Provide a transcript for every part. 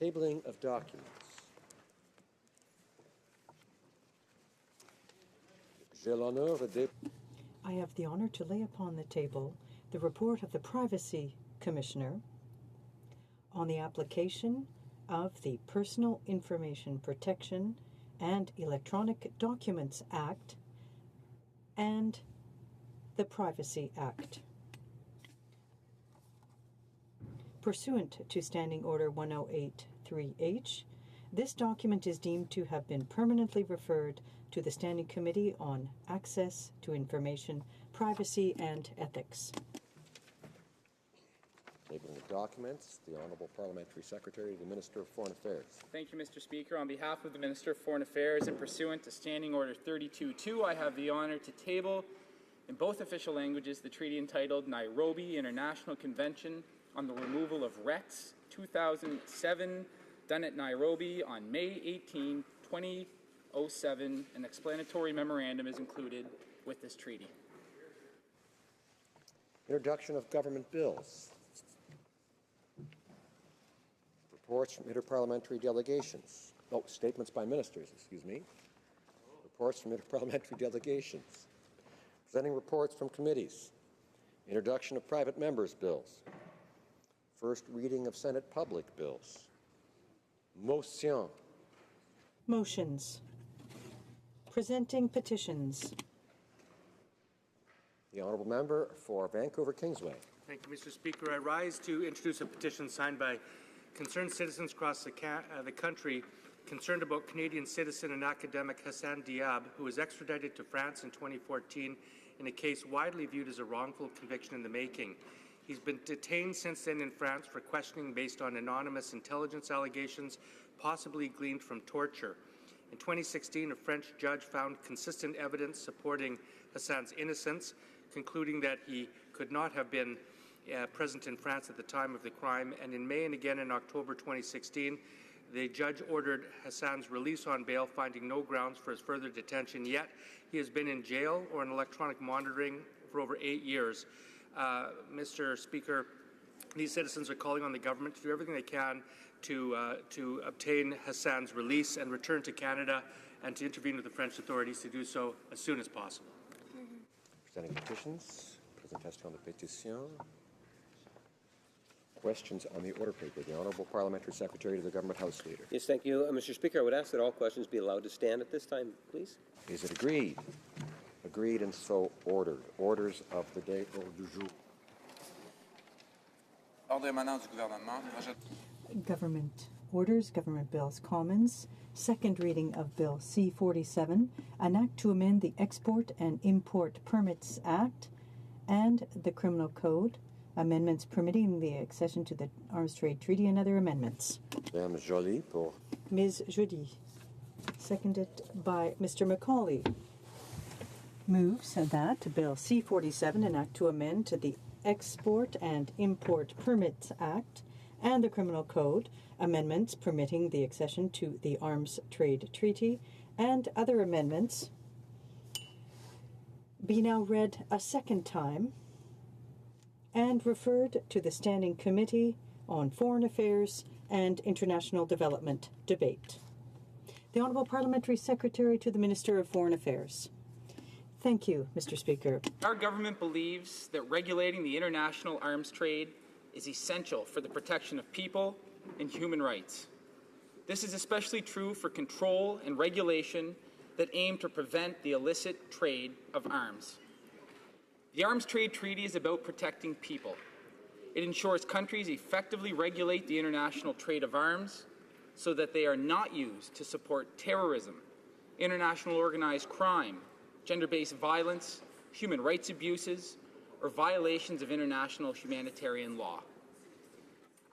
Tabling of documents. I have the honor to lay upon the table the report of the Privacy Commissioner on the application of the Personal Information Protection and Electronic Documents Act and the Privacy Act. Pursuant to Standing Order 1083H, this document is deemed to have been permanently referred to the Standing Committee on Access to Information, Privacy and Ethics. Tabling of documents, the Honourable Parliamentary Secretary, the Minister of Foreign Affairs. Thank you, Mr. Speaker. On behalf of the Minister of Foreign Affairs and pursuant to Standing Order 32.2, I have the honour to table in both official languages the treaty entitled Nairobi International Convention on the Removal of Wrecks, 2007, done at Nairobi on May 18, 2007. An explanatory memorandum is included with this treaty. Introduction of government bills. Reports from interparliamentary delegations. Statements by ministers, excuse me. Reports from interparliamentary delegations. Presenting reports from committees. Introduction of private members' bills. First reading of Senate public bills. Motion. Motions. Presenting petitions. The Honourable Member for Vancouver Kingsway. Thank you, Mr. Speaker. I rise to introduce a petition signed by concerned citizens across the country concerned about Canadian citizen and academic Hassan Diab, who was extradited to France in 2014 in a case widely viewed as a wrongful conviction in the making. He's been detained since then in France for questioning based on anonymous intelligence allegations, possibly gleaned from torture. In 2016, a French judge found consistent evidence supporting Hassan's innocence, concluding that he could not have been present in France at the time of the crime. And in May and again in October 2016, the judge ordered Hassan's release on bail, finding no grounds for his further detention. Yet he has been in jail or in electronic monitoring for over 8 years. Mr. Speaker, these citizens are calling on the government to do everything they can to obtain Hassan's release and return to Canada, and to intervene with the French authorities to do so as soon as possible. Presenting petitions. Presentation de pétition. Questions on the order paper. The Honourable Parliamentary Secretary to the Government House Leader. Yes, thank you. Mr. Speaker, I would ask that all questions be allowed to stand at this time, please. Is it agreed? Agreed and so ordered. Orders of the day, ordre du jour. Ordre émanant du gouvernement. Government orders, government bills, commons. Second reading of Bill C-47, an act to amend the Export and Import Permits Act and the Criminal Code. Amendments permitting the accession to the Arms Trade Treaty and other amendments. Madame Joly pour. Ms. Joly. Seconded by Mr. Macaulay. Moves that Bill C-47, an act to amend to the Export and Import Permits Act and the Criminal Code, amendments permitting the accession to the Arms Trade Treaty and other amendments, be now read a second time and referred to the Standing Committee on Foreign Affairs and International Development debate. The Honourable Parliamentary Secretary to the Minister of Foreign Affairs. Thank you, Mr. Speaker. Our government believes that regulating the international arms trade is essential for the protection of people and human rights. This is especially true for control and regulation that aim to prevent the illicit trade of arms. The Arms Trade Treaty is about protecting people. It ensures countries effectively regulate the international trade of arms so that they are not used to support terrorism, international organized crime, gender-based violence, human rights abuses, or violations of international humanitarian law.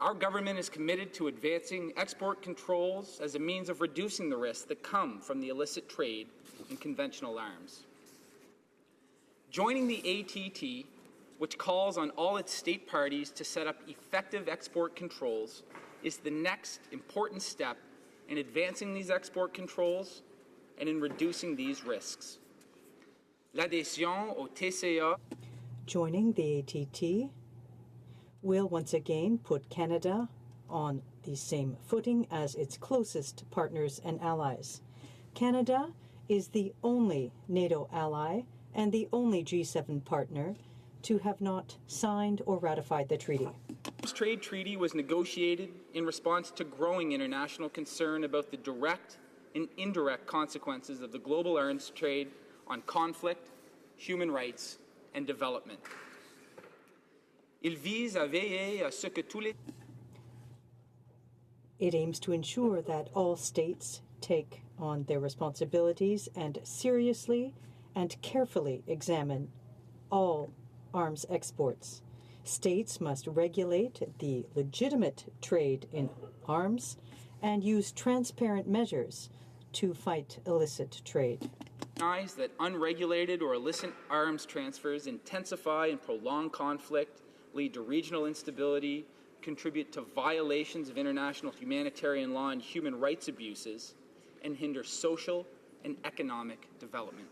Our government is committed to advancing export controls as a means of reducing the risks that come from the illicit trade in conventional arms. Joining the ATT, which calls on all its state parties to set up effective export controls, is the next important step in advancing these export controls and in reducing these risks. L'adhésion au TCA. Joining the ATT will once again put Canada on the same footing as its closest partners and allies. Canada is the only NATO ally and the only G7 partner to have not signed or ratified the treaty. This trade treaty was negotiated in response to growing international concern about the direct and indirect consequences of the global arms trade on conflict, human rights, and development. Il vise à veiller à ce que tous les It aims to ensure that all states take on their responsibilities and seriously and carefully examine all arms exports. States must regulate the legitimate trade in arms and use transparent measures to fight illicit trade. Recognize that unregulated or illicit arms transfers intensify and prolong conflict, lead to regional instability, contribute to violations of international humanitarian law and human rights abuses, and hinder social and economic development.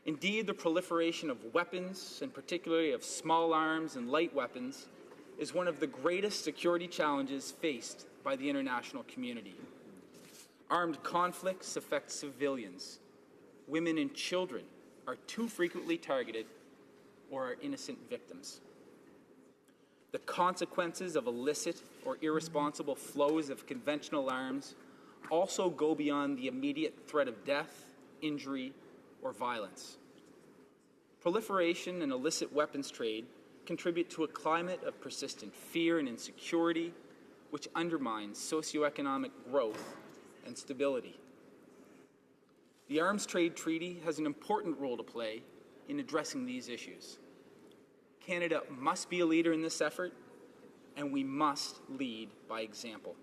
Indeed, the proliferation of weapons, and particularly of small arms and light weapons, is one of the greatest security challenges faced by the international community. Armed conflicts affect civilians. Women and children are too frequently targeted or are innocent victims. The consequences of illicit or irresponsible flows of conventional arms also go beyond the immediate threat of death, injury, or violence. Proliferation and illicit weapons trade contribute to a climate of persistent fear and insecurity, which undermines socioeconomic growth and stability. The Arms Trade Treaty has an important role to play in addressing these issues. Canada must be a leader in this effort, and we must lead by example.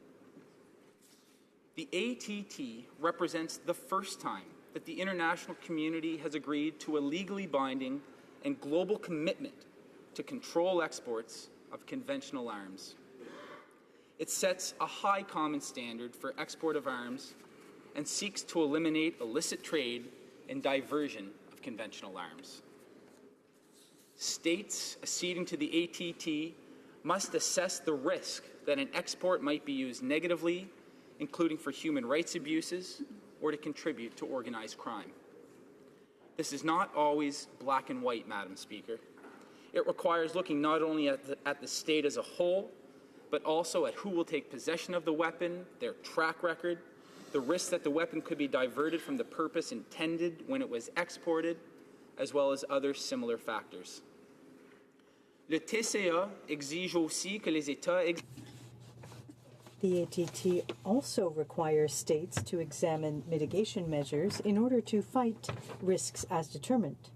The ATT represents the first time that the international community has agreed to a legally binding and global commitment to control exports of conventional arms. It sets a high common standard for export of arms and seeks to eliminate illicit trade and diversion of conventional arms. States acceding to the ATT must assess the risk that an export might be used negatively, including for human rights abuses or to contribute to organized crime. This is not always black and white, Madam Speaker. It requires looking not only at the state as a whole, but also at who will take possession of the weapon, their track record, the risk that the weapon could be diverted from the purpose intended when it was exported, as well as other similar factors. Le TCA exige aussi que les États The ATT also requires states to examine mitigation measures in order to fight risks as determined.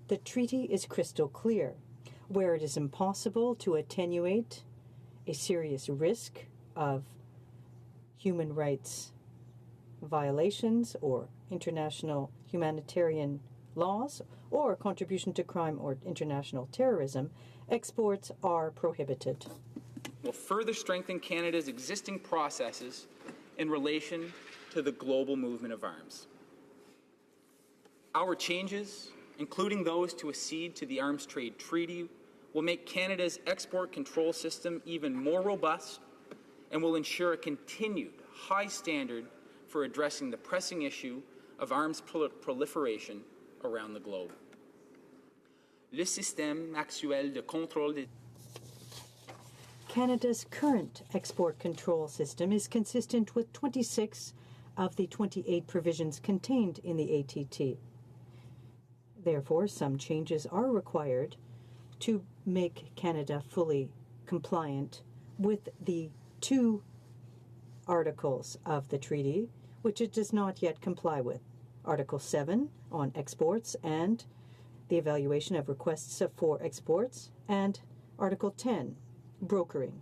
The treaty is crystal clear. Where it is impossible to attenuate a serious risk of human rights violations or international humanitarian laws or contribution to crime or international terrorism, exports are prohibited. Will further strengthen Canada's existing processes in relation to the global movement of arms. Our changes, including those to accede to the Arms Trade Treaty, will make Canada's export control system even more robust and will ensure a continued high standard for addressing the pressing issue of arms proliferation around the globe. Le système actuel de contrôle des Canada's current export control system is consistent with 26 of the 28 provisions contained in the ATT. Therefore, some changes are required to make Canada fully compliant with the 2 articles of the treaty, which it does not yet comply with. Article 7 on exports and the evaluation of requests for exports, and Article 10, brokering.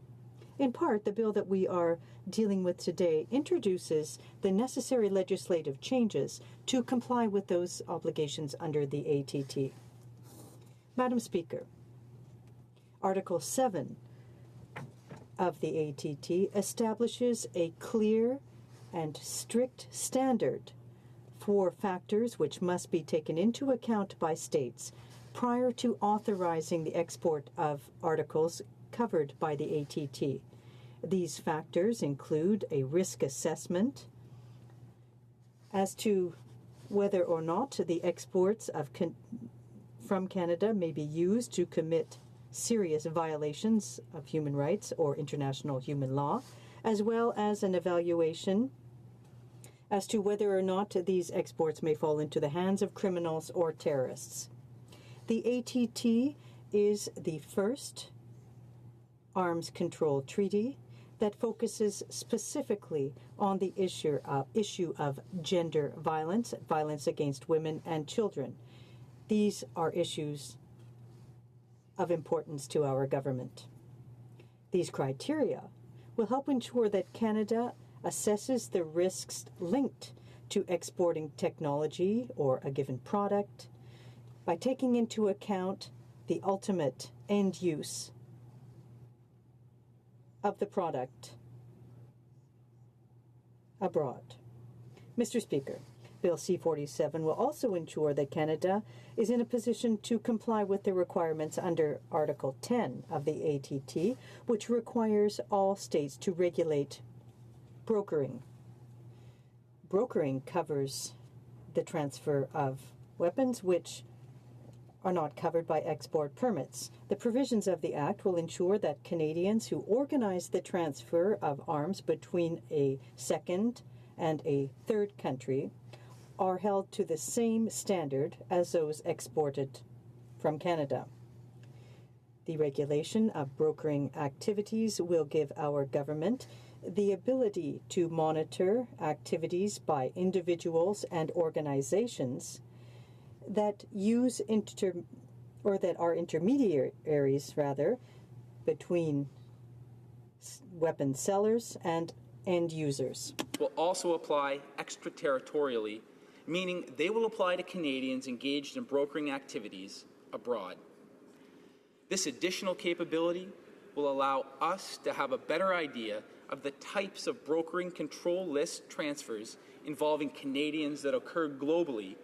In part, the bill that we are dealing with today introduces the necessary legislative changes to comply with those obligations under the ATT. Madam Speaker, Article 7 of the ATT establishes a clear and strict standard for factors which must be taken into account by states prior to authorizing the export of articles covered by the ATT. These factors include a risk assessment as to whether or not the exports from Canada may be used to commit serious violations of human rights or international human law, as well as an evaluation as to whether or not these exports may fall into the hands of criminals or terrorists. The ATT is the first arms control treaty that focuses specifically on the issue of gender violence, violence against women and children. These are issues of importance to our government. These criteria will help ensure that Canada assesses the risks linked to exporting technology or a given product by taking into account the ultimate end use of the product abroad. Mr. Speaker, Bill C-47 will also ensure that Canada is in a position to comply with the requirements under Article 10 of the ATT, which requires all states to regulate brokering. Brokering covers the transfer of weapons which are not covered by export permits. The provisions of the Act will ensure that Canadians who organize the transfer of arms between a second and a third country are held to the same standard as those exported from Canada. The regulation of brokering activities will give our government the ability to monitor activities by individuals and organizations that use that are intermediaries between weapon sellers and end users. Will also apply extraterritorially, meaning they will apply to Canadians engaged in brokering activities abroad. This additional capability will allow us to have a better idea of the types of brokering control list transfers involving Canadians that occur globally,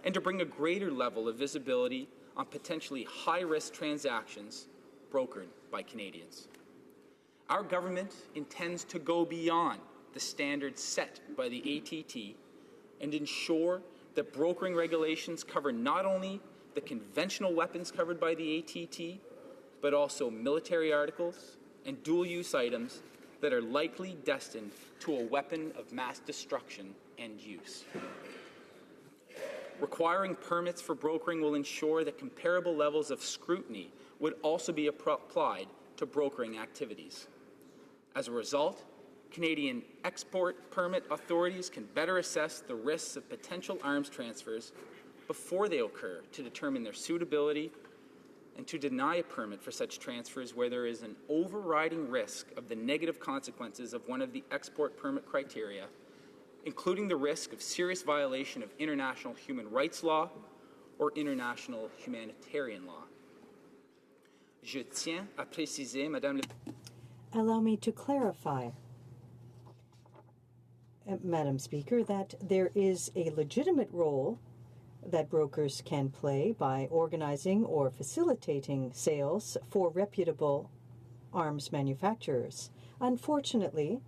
and to bring a greater level of visibility on potentially high-risk transactions brokered by Canadians. Our government intends to go beyond the standards set by the ATT and ensure that brokering regulations cover not only the conventional weapons covered by the ATT, but also military articles and dual-use items that are likely destined to a weapon of mass destruction end use. Requiring permits for brokering will ensure that comparable levels of scrutiny would also be applied to brokering activities. As a result, Canadian export permit authorities can better assess the risks of potential arms transfers before they occur to determine their suitability and to deny a permit for such transfers where there is an overriding risk of the negative consequences of one of the export permit criteria, including the risk of serious violation of international human rights law or international humanitarian law. Je tiens à préciser, Madame la... Allow me to clarify, Madam Speaker, that there is a legitimate role that brokers can play by organizing or facilitating sales for reputable arms manufacturers. Unfortunately,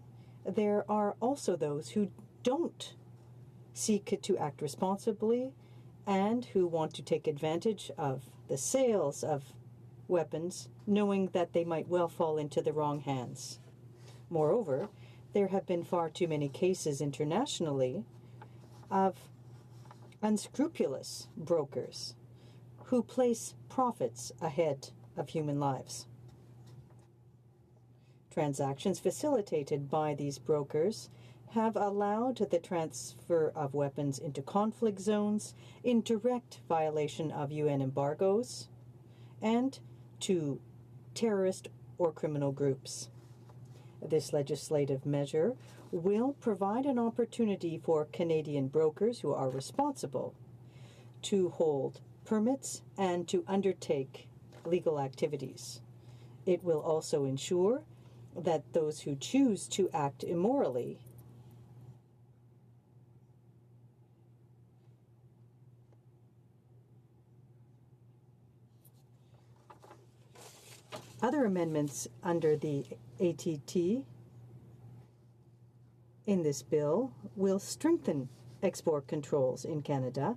there are also those who don't seek to act responsibly and who want to take advantage of the sales of weapons, knowing that they might well fall into the wrong hands. Moreover, there have been far too many cases internationally of unscrupulous brokers who place profits ahead of human lives. Transactions facilitated by these brokers have allowed the transfer of weapons into conflict zones in direct violation of UN embargoes and to terrorist or criminal groups. This legislative measure will provide an opportunity for Canadian brokers who are responsible to hold permits and to undertake legal activities. It will also ensure that those who choose to act immorally Other amendments under the ATT in this bill will strengthen export controls in Canada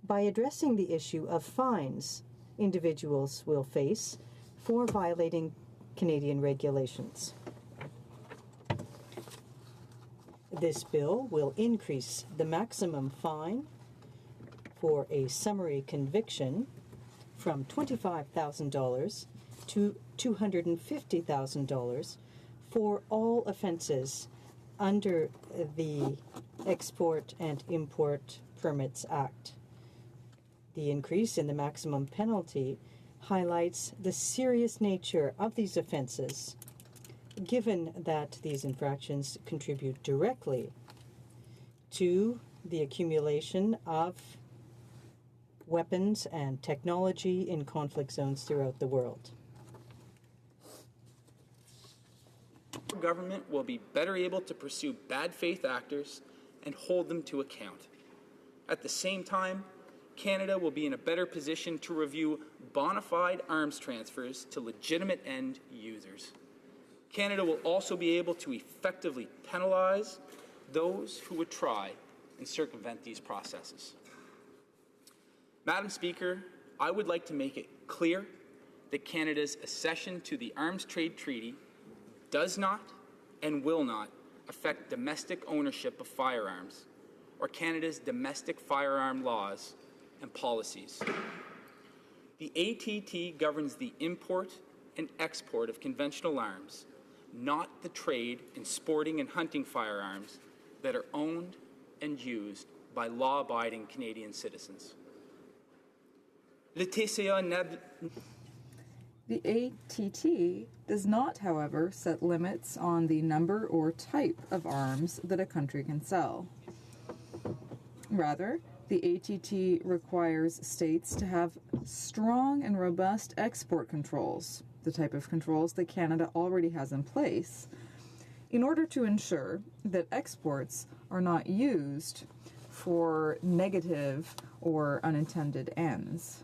by addressing the issue of fines individuals will face for violating Canadian regulations. This bill will increase the maximum fine for a summary conviction from $25,000 to $250,000 for all offenses under the Export and Import Permits Act. The increase in the maximum penalty highlights the serious nature of these offenses, given that these infractions contribute directly to the accumulation of weapons and technology in conflict zones throughout the world. Government will be better able to pursue bad faith actors and hold them to account. At the same time, Canada will be in a better position to review bona fide arms transfers to legitimate end users. Canada will also be able to effectively penalize those who would try and circumvent these processes. Madam Speaker, I would like to make it clear that Canada's accession to the Arms Trade Treaty does not and will not affect domestic ownership of firearms or Canada's domestic firearm laws and policies. The ATT governs the import and export of conventional arms, not the trade in sporting and hunting firearms that are owned and used by law-abiding Canadian citizens. Le TCA The ATT does not, however, set limits on the number or type of arms that a country can sell. Rather, the ATT requires states to have strong and robust export controls, the type of controls that Canada already has in place, in order to ensure that exports are not used for negative or unintended ends.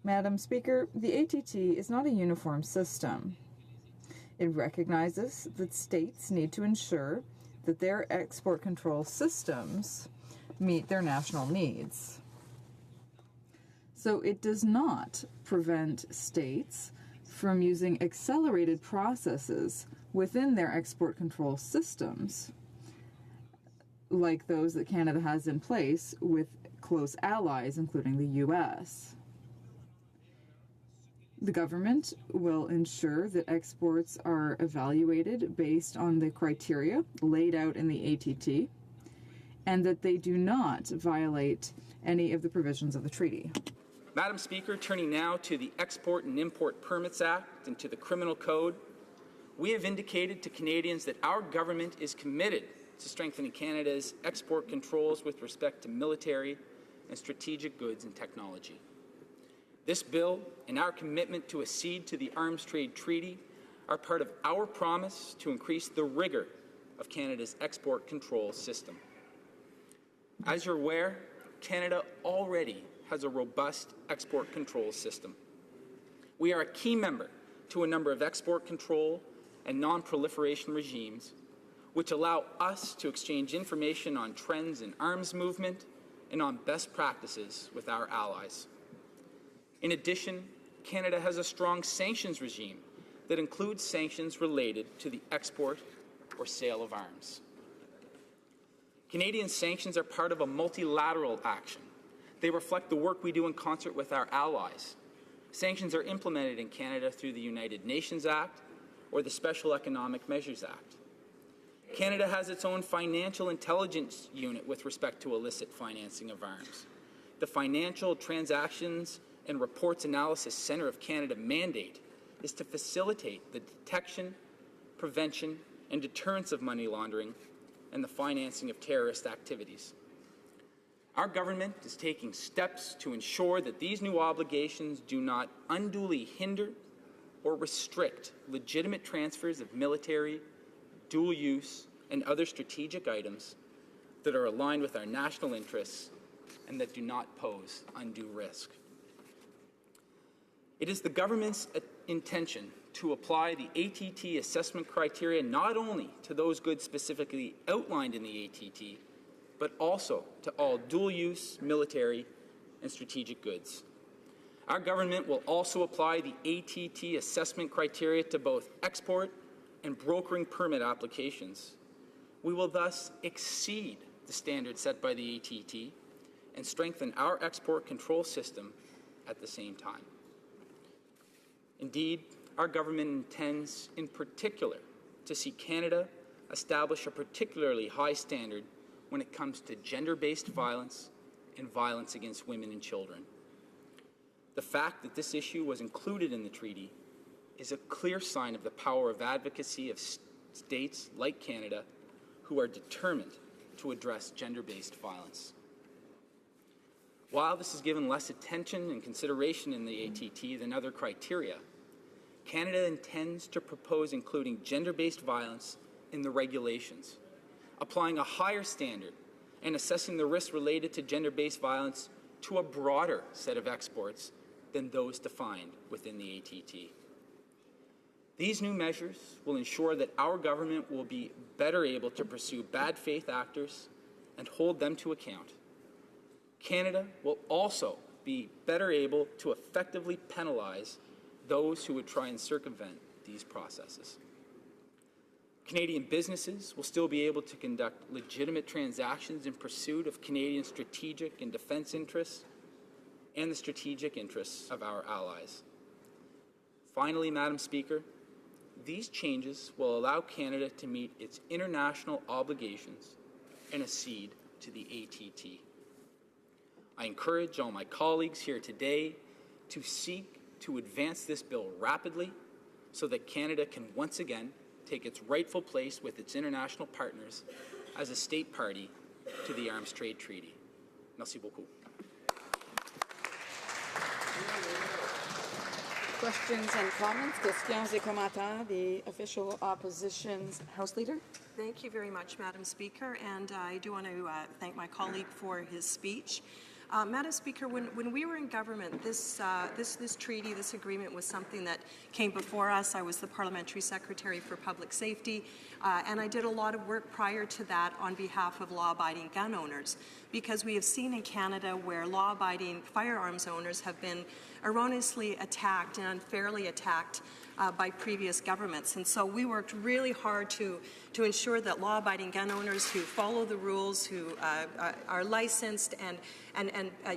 Madam Speaker, the ATT is not a uniform system. It recognizes that states need to ensure that their export control systems meet their national needs. So it does not prevent states from using accelerated processes within their export control systems, like those that Canada has in place with close allies, including the U.S. The government will ensure that exports are evaluated based on the criteria laid out in the ATT and that they do not violate any of the provisions of the treaty. Madam Speaker, turning now to the Export and Import Permits Act and to the Criminal Code, we have indicated to Canadians that our government is committed to strengthening Canada's export controls with respect to military and strategic goods and technology. This bill and our commitment to accede to the Arms Trade Treaty are part of our promise to increase the rigor of Canada's export control system. As you're aware, Canada already has a robust export control system. We are a key member to a number of export control and non-proliferation regimes, which allow us to exchange information on trends in arms movement and on best practices with our allies. In addition, Canada has a strong sanctions regime that includes sanctions related to the export or sale of arms. Canadian sanctions are part of a multilateral action. They reflect the work we do in concert with our allies. Sanctions are implemented in Canada through the United Nations Act or the Special Economic Measures Act. Canada has its own financial intelligence unit with respect to illicit financing of arms. The Financial Transactions and Reports Analysis Centre of Canada mandate is to facilitate the detection, prevention, and deterrence of money laundering and the financing of terrorist activities. Our government is taking steps to ensure that these new obligations do not unduly hinder or restrict legitimate transfers of military, dual use, and other strategic items that are aligned with our national interests and that do not pose undue risk. It is the government's intention to apply the ATT assessment criteria not only to those goods specifically outlined in the ATT, but also to all dual-use, military, and strategic goods. Our government will also apply the ATT assessment criteria to both export and brokering permit applications. We will thus exceed the standards set by the ATT and strengthen our export control system at the same time. Indeed, our government intends, in particular, to see Canada establish a particularly high standard when it comes to gender-based violence and violence against women and children. The fact that this issue was included in the treaty is a clear sign of the power of advocacy of states like Canada who are determined to address gender-based violence. While this is given less attention and consideration in the ATT than other criteria, Canada intends to propose including gender-based violence in the regulations, applying a higher standard and assessing the risks related to gender-based violence to a broader set of exports than those defined within the ATT. These new measures will ensure that our government will be better able to pursue bad faith actors and hold them to account. Canada will also be better able to effectively penalize those who would try and circumvent these processes. Canadian businesses will still be able to conduct legitimate transactions in pursuit of Canadian strategic and defence interests and the strategic interests of our allies. Finally, Madam Speaker, these changes will allow Canada to meet its international obligations and accede to the ATT. I encourage all my colleagues here today to seek to advance this bill rapidly so that Canada can once again take its rightful place with its international partners as a state party to the Arms Trade Treaty. Merci beaucoup. Questions and comments? Questions et commentaires, the official opposition's House Leader. Thank you very much, Madam Speaker, and I do want to thank my colleague for his speech. Madam Speaker, when we were in government, this treaty, this agreement was something that came before us. I was the Parliamentary Secretary for Public Safety, and I did a lot of work prior to that on behalf of law-abiding gun owners, because we have seen in Canada where law-abiding firearms owners have been erroneously attacked and unfairly attacked by previous governments. And so we worked really hard to ensure that law-abiding gun owners who follow the rules, who are licensed and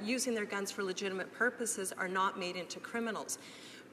using their guns for legitimate purposes are not made into criminals.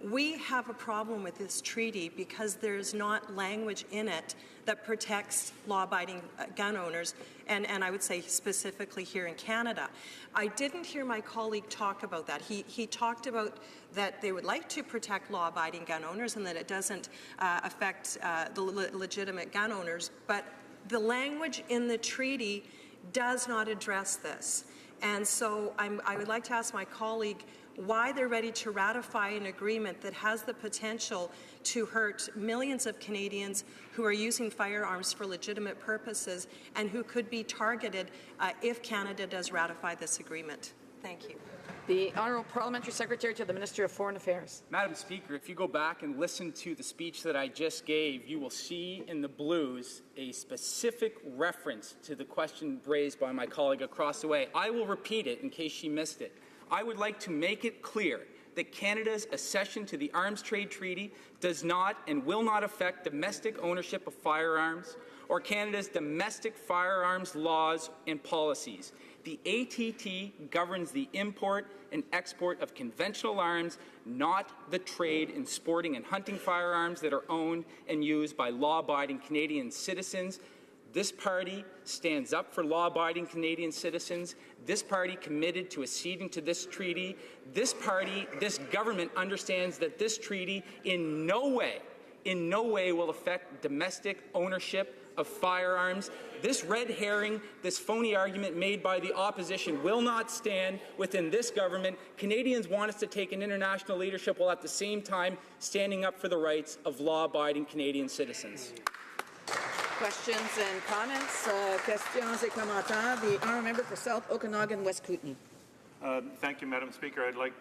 We have a problem with this treaty because there's not language in it that protects law-abiding gun owners, and I would say specifically here in Canada. I didn't hear my colleague talk about that. He talked about that they would like to protect law-abiding gun owners and that it doesn't affect the legitimate gun owners, but the language in the treaty does not address this. And so I would like to ask my colleague why they're ready to ratify an agreement that has the potential to hurt millions of Canadians who are using firearms for legitimate purposes and who could be targeted if Canada does ratify this agreement. Thank you. The Honourable Parliamentary Secretary to the Minister of Foreign Affairs. Madam Speaker, if you go back and listen to the speech that I just gave, you will see in the blues a specific reference to the question raised by my colleague across the way. I will repeat it in case she missed it. I would like to make it clear that Canada's accession to the Arms Trade Treaty does not and will not affect domestic ownership of firearms or Canada's domestic firearms laws and policies. The ATT governs the import and export of conventional arms, not the trade in sporting and hunting firearms that are owned and used by law-abiding Canadian citizens. This party stands up for law-abiding Canadian citizens. This party committed to acceding to this treaty. This government understands that this treaty in no way will affect domestic ownership of firearms. This red herring, this phony argument made by the opposition will not stand within this government. Canadians want us to take an international leadership while at the same time standing up for the rights of law-abiding Canadian citizens. Questions and comments? Questions et commentaires. The Honourable Member for South Okanagan, West Kootenay. Thank you, Madam Speaker. I'd like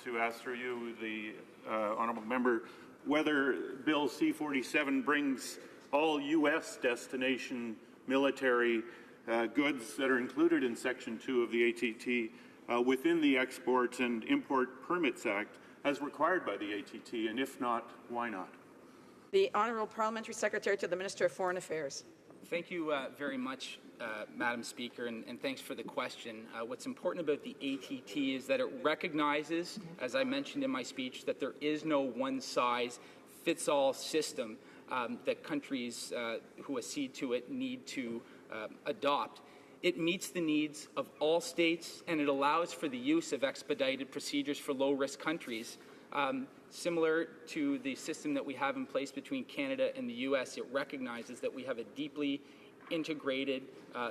to ask through you, the Honourable Member, whether Bill C-47 brings all U.S. destination military goods that are included in Section 2 of the ATT within the Export and Import Permits Act as required by the ATT, and if not, why not? The Honourable Parliamentary Secretary to the Minister of Foreign Affairs. Thank you very much, Madam Speaker, and thanks for the question. What's important about the ATT is that it recognizes, as I mentioned in my speech, that there is no one-size-fits-all system that countries who accede to it need to adopt. It meets the needs of all states, and it allows for the use of expedited procedures for low-risk countries. Similar to the system that we have in place between Canada and the U.S., it recognizes that we have a deeply integrated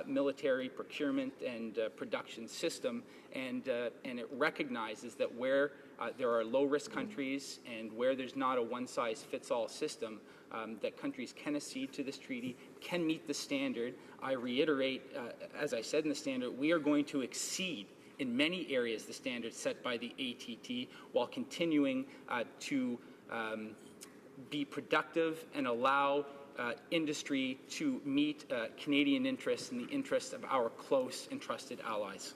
military procurement and production system, and it recognizes that where there are low-risk countries and where there's not a one-size-fits-all system, that countries can accede to this treaty, can meet the standard. I reiterate, as I said in the standard, we are going to exceed in many areas the standards set by the ATT while continuing to be productive and allow industry to meet Canadian interests and the interests of our close and trusted allies.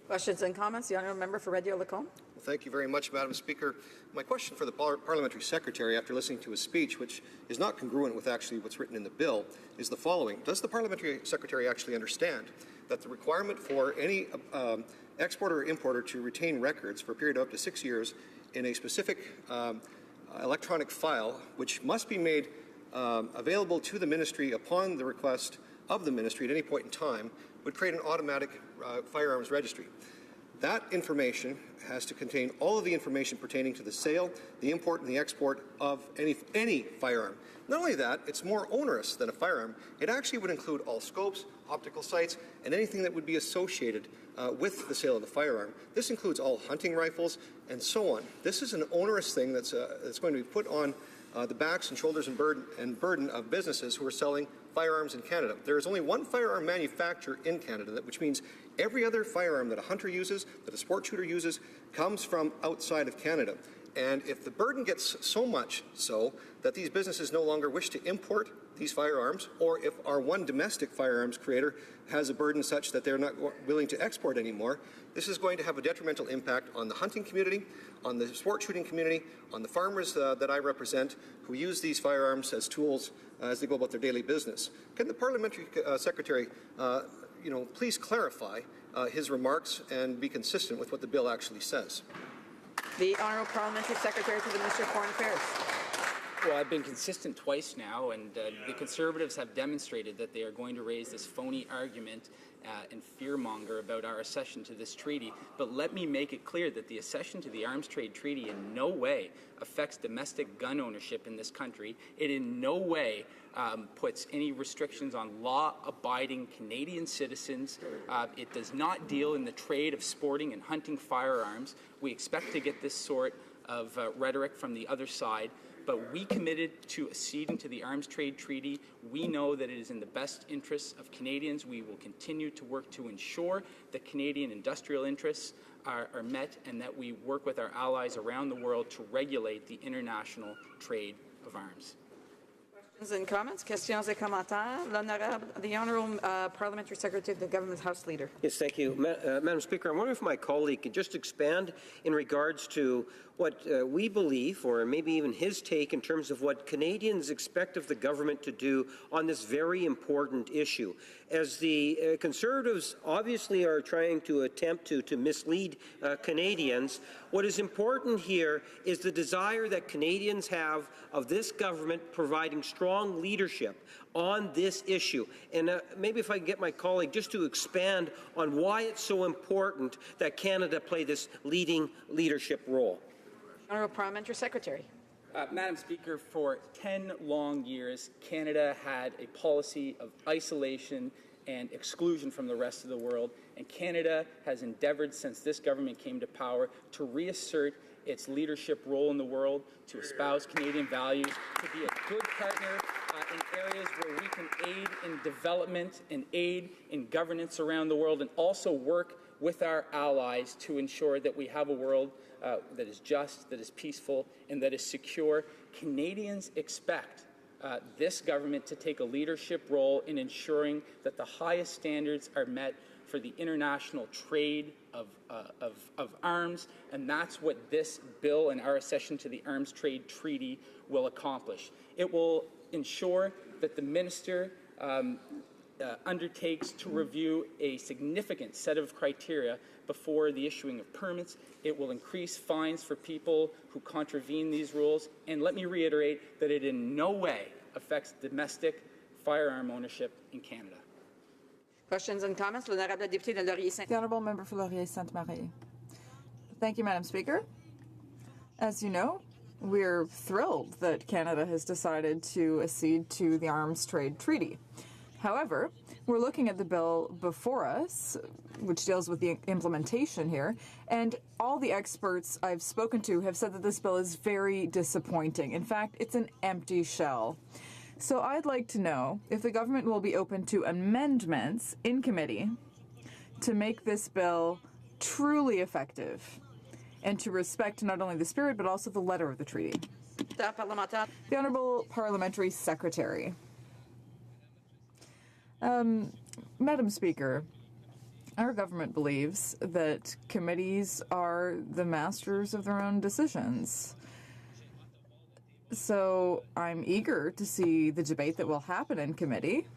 Questions and comments? The Honourable Member for Red Deer Lacombe. Well, thank you very much, Madam Speaker. My question for the Parliamentary Secretary, after listening to his speech, which is not congruent with actually what's written in the bill, is the following. Does the Parliamentary Secretary actually understand that the requirement for any exporter or importer to retain records for a period of up to 6 years in a specific electronic file, which must be made available to the Ministry upon the request of the Ministry at any point in time, would create an automatic firearms registry? That information has to contain all of the information pertaining to the sale, the import, and the export of any firearm. Not only that, it's more onerous than a firearm. It actually would include all scopes, optical sights, and anything that would be associated with the sale of the firearm. This includes all hunting rifles and so on. This is an onerous thing that's going to be put on the backs and shoulders and burden of businesses who are selling firearms in Canada. There is only one firearm manufacturer in Canada, which means every other firearm that a hunter uses, that a sport shooter uses, comes from outside of Canada. And if the burden gets so much so that these businesses no longer wish to import these firearms, or if our one domestic firearms creator has a burden such that they're not willing to export anymore, this is going to have a detrimental impact on the hunting community, on the sport shooting community, on the farmers that I represent who use these firearms as tools as they go about their daily business. Can the Parliamentary Secretary please clarify his remarks and be consistent with what the bill actually says? The Honourable Parliamentary Secretary to the Minister of Foreign Affairs. Well, I've been consistent twice now, and the Conservatives have demonstrated that they are going to raise this phony argument and fearmonger about our accession to this treaty. But let me make it clear that the accession to the Arms Trade Treaty in no way affects domestic gun ownership in this country. It in no way puts any restrictions on law-abiding Canadian citizens. It does not deal in the trade of sporting and hunting firearms. We expect to get this sort of rhetoric from the other side. But we committed to acceding to the Arms Trade Treaty. We know that it is in the best interests of Canadians. We will continue to work to ensure that Canadian industrial interests are met and that we work with our allies around the world to regulate the international trade of arms. Questions and comments? Questions et commentaires? The Honourable Parliamentary Secretary of the Government House Leader. Yes, thank you. Madam Speaker, I'm wondering if my colleague could just expand in regards to what we believe, or maybe even his take, in terms of what Canadians expect of the government to do on this very important issue. As the Conservatives obviously are trying to attempt to mislead Canadians, what is important here is the desire that Canadians have of this government providing strong leadership on this issue. And maybe if I can get my colleague just to expand on why it's so important that Canada play this leadership role. Honourable Parliamentary Secretary. Madam Speaker, for 10 long years, Canada had a policy of isolation and exclusion from the rest of the world, and Canada has endeavoured since this government came to power to reassert its leadership role in the world, to espouse Canadian values, to be a good partner in areas where we can aid in development and aid in governance around the world, and also work with our allies to ensure that we have a world that is just, that is peaceful, and that is secure. Canadians expect this government to take a leadership role in ensuring that the highest standards are met for the international trade of arms, and that's what this bill and our accession to the Arms Trade Treaty will accomplish. It will ensure that the minister undertakes to review a significant set of criteria before the issuing of permits. It will increase fines for people who contravene these rules, and let me reiterate that it in no way affects domestic firearm ownership in Canada. Questions and comments? L'honorable député de Laurier-Sainte. The Honourable Member for Laurier-Sainte-Marie. Thank you, Madam Speaker. As you know, we're thrilled that Canada has decided to accede to the Arms Trade Treaty. However, we're looking at the bill before us, which deals with the implementation here, and all the experts I've spoken to have said that this bill is very disappointing. In fact, it's an empty shell. So I'd like to know if the government will be open to amendments in committee to make this bill truly effective and to respect not only the spirit but also the letter of the treaty. The Honourable Parliamentary Secretary. Madam Speaker, our government believes that committees are the masters of their own decisions. So I'm eager to see the debate that will happen in committee.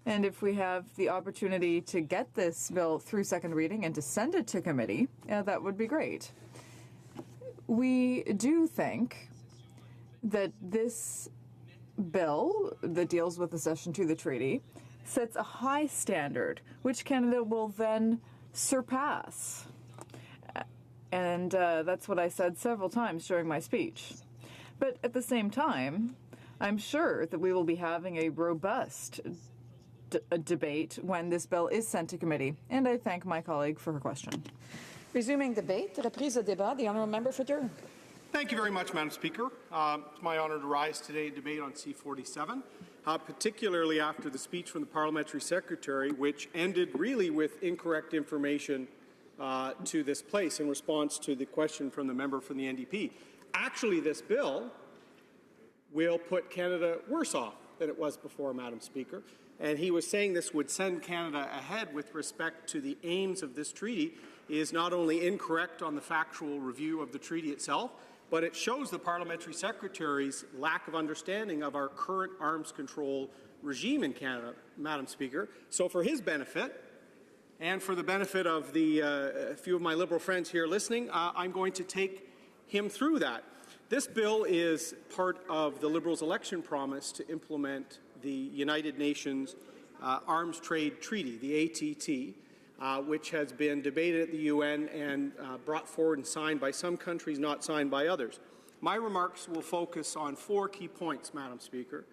And if we have the opportunity to get this bill through second reading and to send it to committee, that would be great. We do think that this bill that deals with accession to the treaty sets a high standard, which Canada will then surpass. And that's what I said several times during my speech. But at the same time, I'm sure that we will be having a robust debate when this bill is sent to committee. And I thank my colleague for her question. Resuming debate, reprise de débat, the Honourable Member for Durham. Thank you very much, Madam Speaker. It's my honour to rise today and debate on C-47, particularly after the speech from the Parliamentary Secretary, which ended really with incorrect information to this place in response to the question from the member from the NDP. Actually, this bill will put Canada worse off than it was before, Madam Speaker. And he was saying this would send Canada ahead with respect to the aims of this treaty is not only incorrect on the factual review of the treaty itself, but it shows the Parliamentary Secretary's lack of understanding of our current arms control regime in Canada, Madam Speaker. So for his benefit, and for the benefit of the few of my Liberal friends here listening, I'm going to take him through that. This bill is part of the Liberals' election promise to implement the United Nations Arms Trade Treaty, the ATT, which has been debated at the UN and brought forward and signed by some countries, not signed by others. My remarks will focus on 4 key points, Madam Speaker.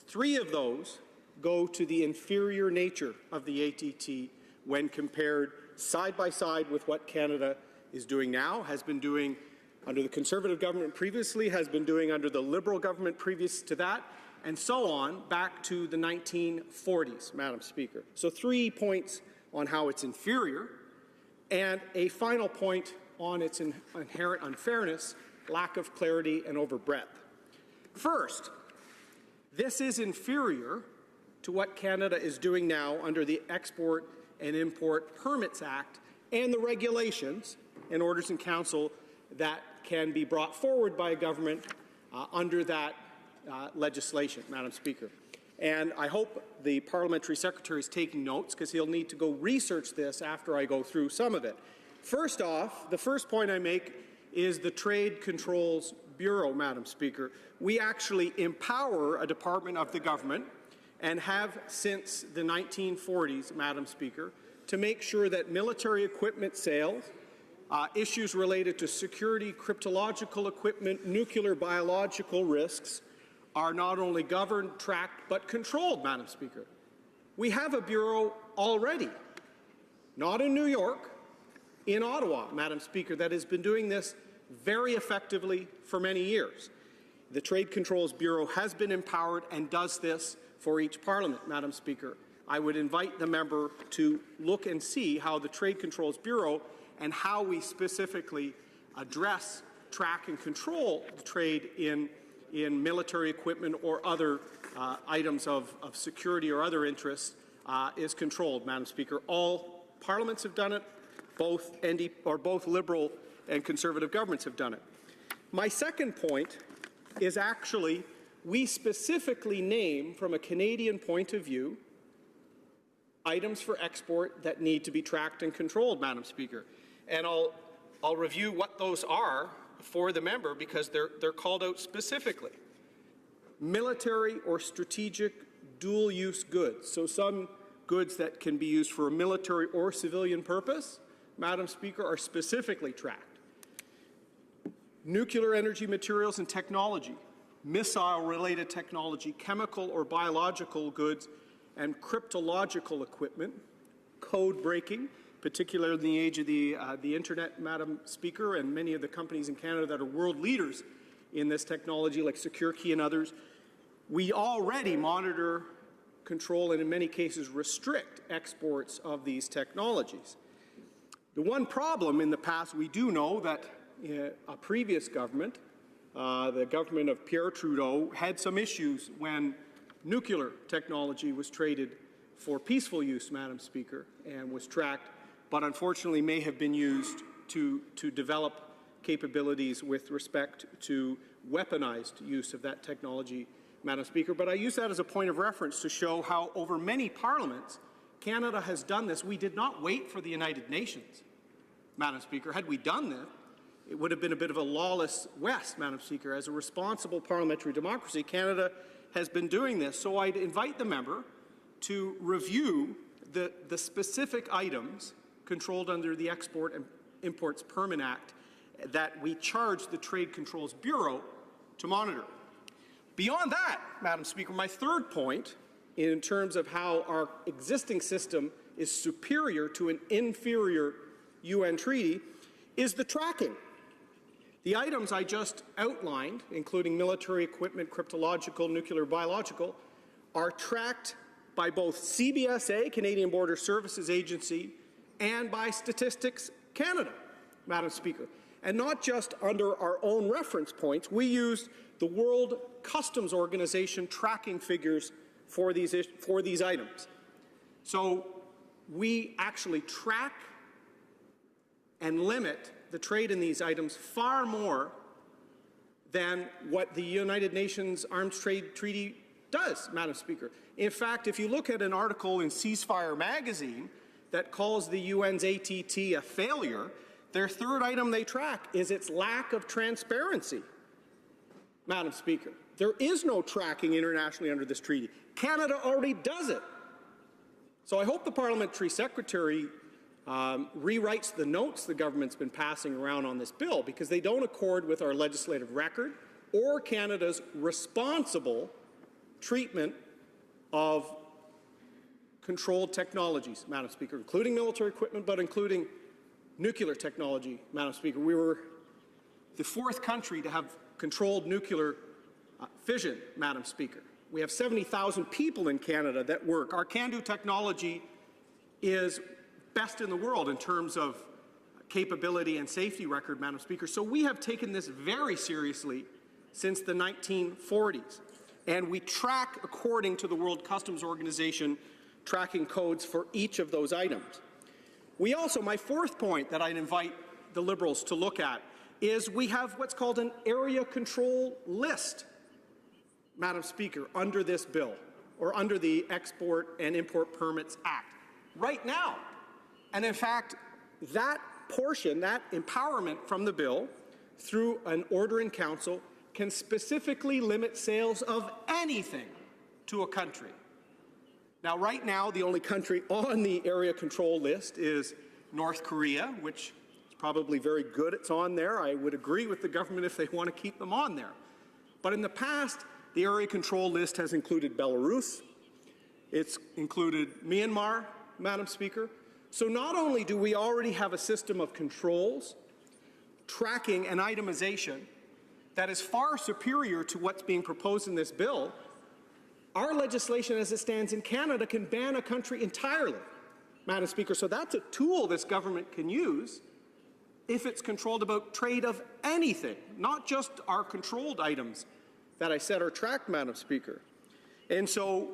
3 of those go to the inferior nature of the ATT when compared side by side with what Canada is doing now, has been doing under the Conservative government previously, has been doing under the Liberal government previous to that, and so on, back to the 1940s, Madam Speaker. So 3 points on how it's inferior, and a final point on its inherent unfairness, lack of clarity, and overbreadth. First, this is inferior to what Canada is doing now under the Export and Import Permits Act and the regulations and orders in council that can be brought forward by a government under that legislation, Madam Speaker. And I hope the Parliamentary Secretary is taking notes, because he'll need to go research this after I go through some of it. First off, the first point I make is the Trade Controls Bureau, Madam Speaker. We actually empower a department of the government, and have since the 1940s, Madam Speaker, to make sure that military equipment sales, issues related to security, cryptological equipment, nuclear, biological risks are not only governed, tracked, but controlled, Madam Speaker. We have a bureau already, not in New York, in Ottawa, Madam Speaker, that has been doing this very effectively for many years. The Trade Controls Bureau has been empowered and does this for each Parliament, Madam Speaker. I would invite the member to look and see how the Trade Controls Bureau and how we specifically address, track and control the trade in military equipment or other items of security or other interests is controlled, Madam Speaker. All parliaments have done it, both Liberal and Conservative governments have done it. My second point is actually we specifically name, from a Canadian point of view, items for export that need to be tracked and controlled, Madam Speaker. And I'll review what those are for the member because they're called out specifically. Military or strategic dual-use goods. So some goods that can be used for a military or civilian purpose, Madam Speaker, are specifically tracked. Nuclear energy materials and technology, missile-related technology, chemical or biological goods, and cryptological equipment, code breaking, particularly in the age of the Internet, Madam Speaker, and many of the companies in Canada that are world leaders in this technology, like SecureKey and others. We already monitor, control, and in many cases restrict exports of these technologies. The one problem in the past, we do know that a previous government, the government of Pierre Trudeau, had some issues when nuclear technology was traded for peaceful use, Madam Speaker, and was tracked, but unfortunately may have been used to develop capabilities with respect to weaponized use of that technology, Madam Speaker. But I use that as a point of reference to show how over many parliaments Canada has done this. We did not wait for the United Nations, Madam Speaker. Had we done that, it would have been a bit of a lawless West, Madam Speaker. As a responsible parliamentary democracy, Canada has been doing this. So I'd invite the member to review the specific items controlled under the Export and Imports Permit Act that we charge the Trade Controls Bureau to monitor. Beyond that, Madam Speaker, my third point in terms of how our existing system is superior to an inferior UN treaty is the tracking. The items I just outlined, including military equipment, cryptological, nuclear, biological, are tracked by both CBSA, Canadian Border Services Agency, and by Statistics Canada, Madam Speaker. And not just under our own reference points, we used the World Customs Organization tracking figures for these items. So we actually track and limit the trade in these items far more than what the United Nations Arms Trade Treaty does, Madam Speaker. In fact, if you look at an article in Ceasefire magazine that calls the UN's ATT a failure, their third item they track is its lack of transparency, Madam Speaker. There is no tracking internationally under this treaty. Canada already does it. So I hope the Parliamentary Secretary rewrites the notes the government's been passing around on this bill because they don't accord with our legislative record or Canada's responsible treatment of controlled technologies, Madam Speaker, including military equipment, but including nuclear technology, Madam Speaker. We were the fourth country to have controlled nuclear fission, Madam Speaker. We have 70,000 people in Canada that work. Our CANDO technology is best in the world in terms of capability and safety record, Madam Speaker. So we have taken this very seriously since the 1940s. And we track according to the World Customs Organization tracking codes for each of those items. We also, my fourth point that I'd invite the Liberals to look at is we have what's called an area control list, Madam Speaker, under this bill, or under the Export and Import Permits Act, right now. And in fact, that portion, that empowerment from the bill, through an order in council, can specifically limit sales of anything to a country. Now, right now, the only country on the area control list is North Korea, which is probably very good it's on there. I would agree with the government if they want to keep them on there. But in the past, the area control list has included Belarus. It's included Myanmar, Madam Speaker. So not only do we already have a system of controls, tracking, and itemization that is far superior to what's being proposed in this bill. Our legislation as it stands in Canada can ban a country entirely, Madam Speaker. So that's a tool this government can use if it's controlled about trade of anything, not just our controlled items that I said are tracked, Madam Speaker. And so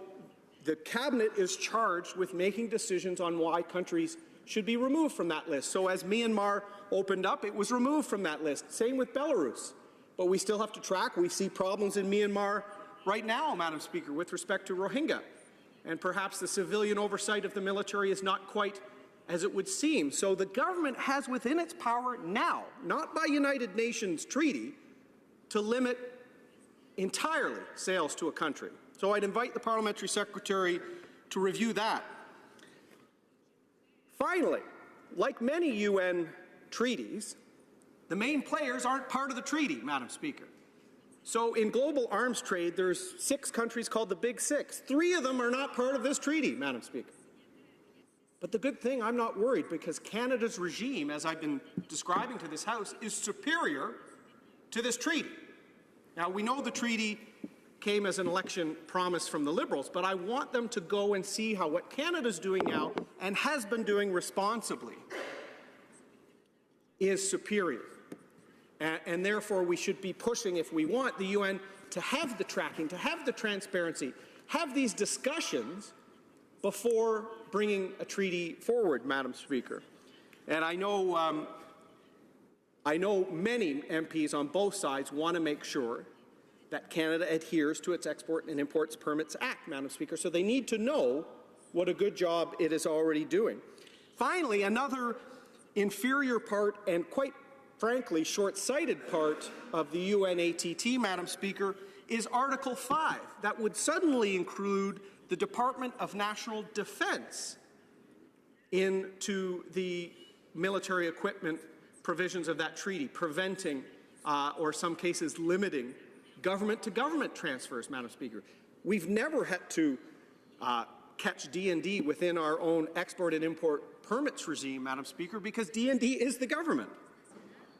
the Cabinet is charged with making decisions on why countries should be removed from that list. So as Myanmar opened up, it was removed from that list. Same with Belarus. But we still have to track. We see problems in Myanmar right now, Madam Speaker, with respect to Rohingya. And perhaps the civilian oversight of the military is not quite as it would seem. So the government has within its power now, not by United Nations treaty, to limit entirely sales to a country. So I'd invite the Parliamentary Secretary to review that. Finally, like many UN treaties, the main players aren't part of the treaty, Madam Speaker. So in global arms trade, there's 6 countries called the Big Six. 3 of them are not part of this treaty, Madam Speaker. But the good thing, I'm not worried, because Canada's regime, as I've been describing to this House, is superior to this treaty. Now, we know the treaty came as an election promise from the Liberals, but I want them to go and see how what Canada's doing now, and has been doing responsibly, is superior. And therefore, we should be pushing, if we want the UN to have the tracking, to have the transparency, have these discussions before bringing a treaty forward, Madam Speaker. And I know many MPs on both sides want to make sure that Canada adheres to its Export and Imports Permits Act, Madam Speaker, so they need to know what a good job it is already doing. Finally, another inferior part and quite frankly short-sighted part of the UNATT, Madam Speaker, is Article 5. That would suddenly include the Department of National Defense into the military equipment provisions of that treaty, preventing or some cases limiting government-to-government transfers, Madam Speaker. We've never had to catch D&D within our own export and import permits regime, Madam Speaker, because D&D is the government.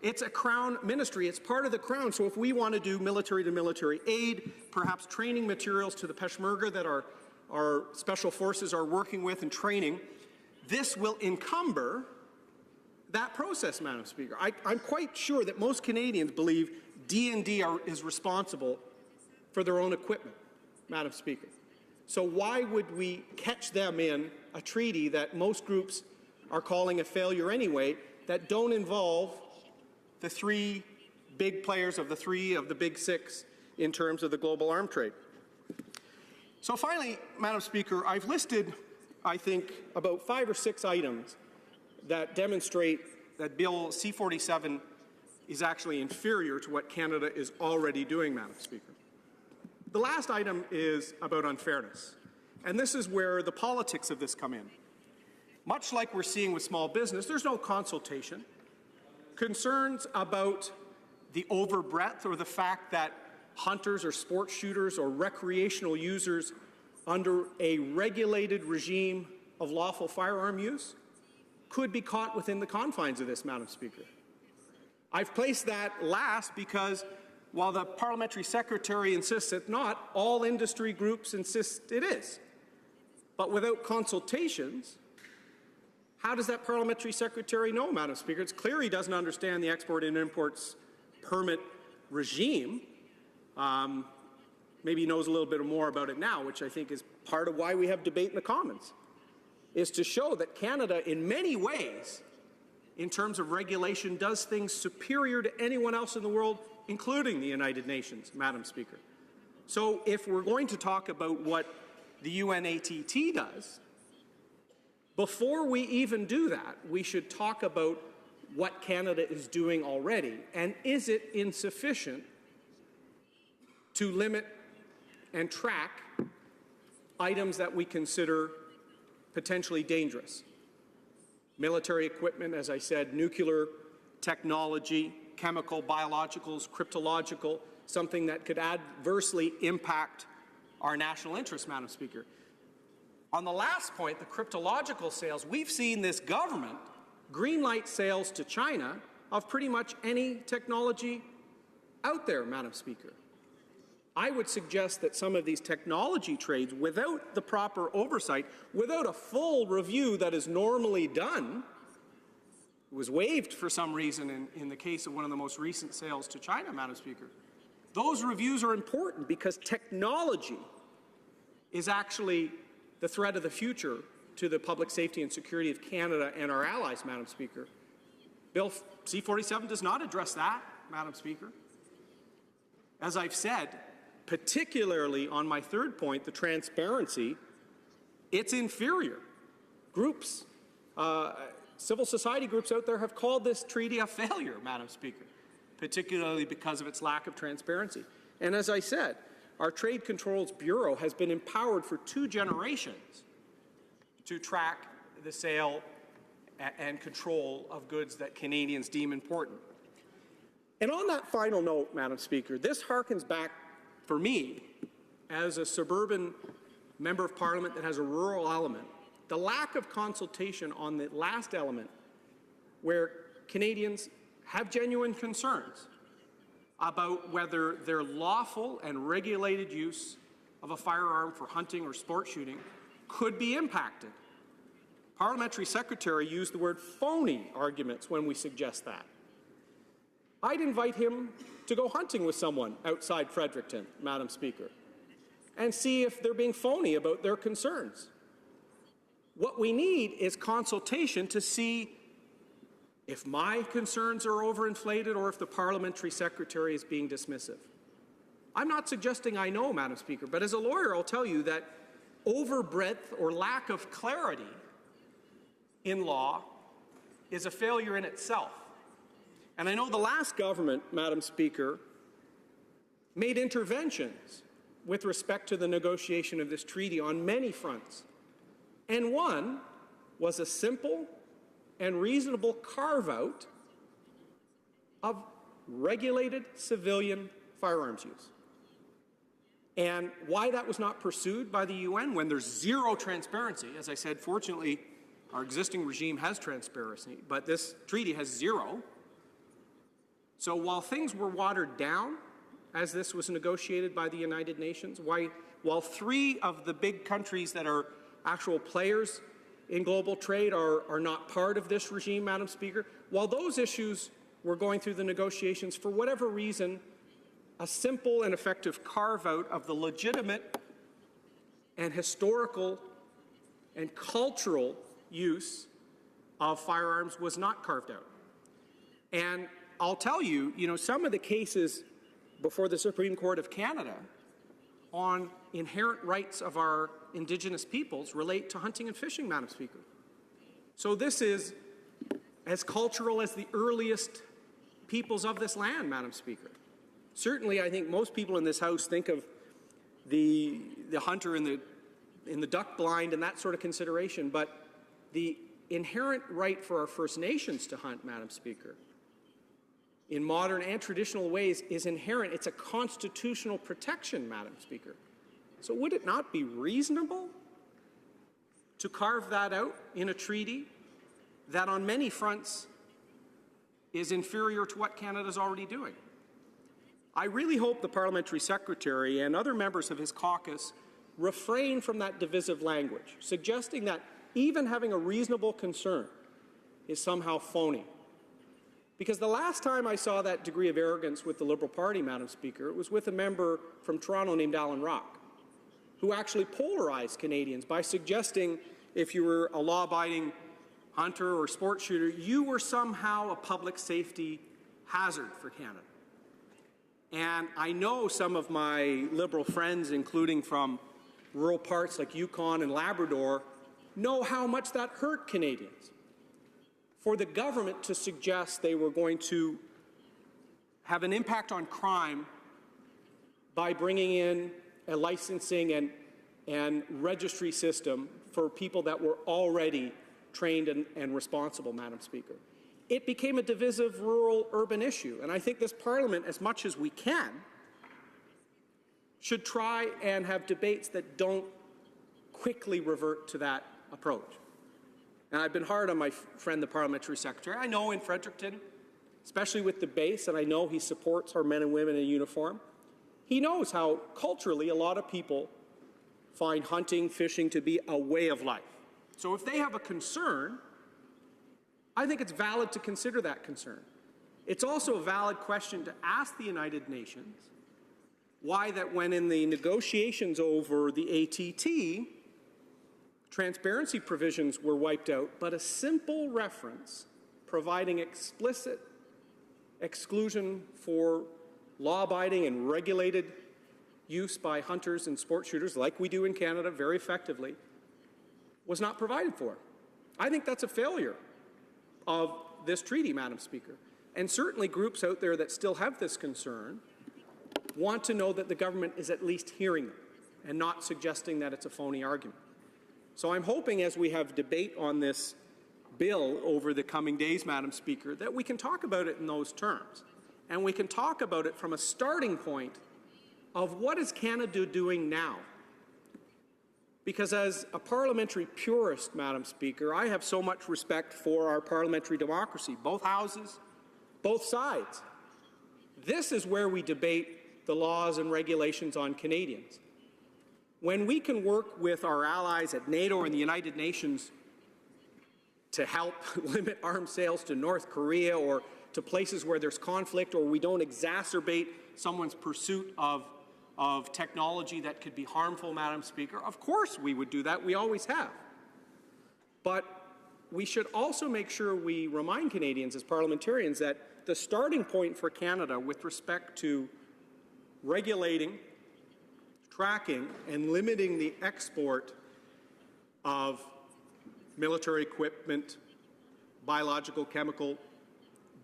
It's a Crown ministry. It's part of the Crown. So if we want to do military-to-military aid, perhaps training materials to the Peshmerga that our special forces are working with and training, this will encumber that process, Madam Speaker. I'm quite sure that most Canadians believe D&D is responsible for their own equipment, Madam Speaker. So why would we catch them in a treaty that most groups are calling a failure anyway, that don't involve the 3 big players of the 3 of the Big Six in terms of the global arms trade? So finally, Madam Speaker, I've listed, I think, about 5 or 6 items that demonstrate that Bill C-47 is actually inferior to what Canada is already doing, Madam Speaker. The last item is about unfairness, and this is where the politics of this come in. Much like we're seeing with small business, there's no consultation. Concerns about the overbreadth or the fact that hunters or sport shooters or recreational users under a regulated regime of lawful firearm use could be caught within the confines of this, Madam Speaker. I've placed that last because while the Parliamentary Secretary insists it's not, all industry groups insist it is. But without consultations, how does that Parliamentary Secretary know, Madam Speaker? It's clear he doesn't understand the export and imports permit regime. Maybe he knows a little bit more about it now, which I think is part of why we have debate in the Commons, is to show that Canada, in many ways, in terms of regulation, does things superior to anyone else in the world, including the United Nations, Madam Speaker. So if we're going to talk about what the UNATT does, before we even do that, we should talk about what Canada is doing already, and is it insufficient to limit and track items that we consider potentially dangerous. Military equipment, as I said, nuclear technology, chemical, biologicals, cryptological, something that could adversely impact our national interests, Madam Speaker. On the last point, the cryptological sales, we've seen this government greenlight sales to China of pretty much any technology out there, Madam Speaker. I would suggest that some of these technology trades, without the proper oversight, without a full review that is normally done, was waived for some reason in the case of one of the most recent sales to China, Madam Speaker. Those reviews are important because technology is actually the threat of the future to the public safety and security of Canada and our allies, Madam Speaker. Bill C-47 does not address that, Madam Speaker. As I've said, particularly on my third point, the transparency, it's inferior. Groups, civil society groups out there have called this treaty a failure, Madam Speaker, particularly because of its lack of transparency. And as I said, our Trade Controls Bureau has been empowered for 2 generations to track the sale and control of goods that Canadians deem important. And on that final note, Madam Speaker, this harkens back, for me, as a suburban member of Parliament that has a rural element, the lack of consultation on the last element, where Canadians have genuine concerns about whether their lawful and regulated use of a firearm for hunting or sport shooting could be impacted. Parliamentary Secretary used the word phony arguments when we suggest that. I'd invite him to go hunting with someone outside Fredericton, Madam Speaker, and see if they're being phony about their concerns. What we need is consultation to see if my concerns are overinflated or if the Parliamentary Secretary is being dismissive. I'm not suggesting I know, Madam Speaker, but as a lawyer, I'll tell you that overbreadth or lack of clarity in law is a failure in itself. And I know the last government, Madam Speaker, made interventions with respect to the negotiation of this treaty on many fronts. And one was a simple and reasonable carve-out of regulated civilian firearms use. And why that was not pursued by the UN when there's zero transparency, as I said, fortunately, our existing regime has transparency, but this treaty has zero. So while things were watered down as this was negotiated by the United Nations, while 3 of the big countries that are actual players in global trade are not part of this regime, Madam Speaker, while those issues were going through the negotiations, for whatever reason, a simple and effective carve-out of the legitimate and historical and cultural use of firearms was not carved out. And I'll tell you, some of the cases before the Supreme Court of Canada on inherent rights of our Indigenous peoples relate to hunting and fishing, Madam Speaker. So this is as cultural as the earliest peoples of this land, Madam Speaker. Certainly, I think most people in this House think of the hunter in the duck blind and that sort of consideration, but the inherent right for our First Nations to hunt, Madam Speaker, in modern and traditional ways is inherent. It's a constitutional protection, Madam Speaker. So would it not be reasonable to carve that out in a treaty that on many fronts is inferior to what Canada's already doing? I really hope the Parliamentary Secretary and other members of his caucus refrain from that divisive language, suggesting that even having a reasonable concern is somehow phony. Because the last time I saw that degree of arrogance with the Liberal Party, Madam Speaker, it was with a member from Toronto named Alan Rock, who actually polarized Canadians by suggesting if you were a law-abiding hunter or sport shooter, you were somehow a public safety hazard for Canada. And I know some of my Liberal friends, including from rural parts like Yukon and Labrador, know how much that hurt Canadians. For the government to suggest they were going to have an impact on crime by bringing in a licensing and registry system for people that were already trained and responsible, Madam Speaker. It became a divisive rural-urban issue, and I think this Parliament, as much as we can, should try and have debates that don't quickly revert to that approach. And I've been hard on my friend, the Parliamentary Secretary. I know in Fredericton, especially with the base, and I know he supports our men and women in uniform. He knows how culturally a lot of people find hunting, fishing to be a way of life. So if they have a concern, I think it's valid to consider that concern. It's also a valid question to ask the United Nations why that when in the negotiations over the ATT, transparency provisions were wiped out, but a simple reference providing explicit exclusion for law-abiding and regulated use by hunters and sport shooters, like we do in Canada very effectively, was not provided for. I think that's a failure of this treaty, Madam Speaker. And certainly groups out there that still have this concern want to know that the government is at least hearing them and not suggesting that it's a phony argument. So I'm hoping as we have debate on this bill over the coming days, Madam Speaker, that we can talk about it in those terms. And we can talk about it from a starting point of what is Canada doing now. Because as a parliamentary purist, Madam Speaker, I have so much respect for our parliamentary democracy, both houses, both sides. This is where we debate the laws and regulations on Canadians. When we can work with our allies at NATO and the United Nations to help limit arms sales to North Korea or to places where there's conflict, or we don't exacerbate someone's pursuit of technology that could be harmful, Madam Speaker, of course we would do that. We always have. But we should also make sure we remind Canadians as parliamentarians that the starting point for Canada with respect to regulating, tracking, and limiting the export of military equipment, biological, chemical,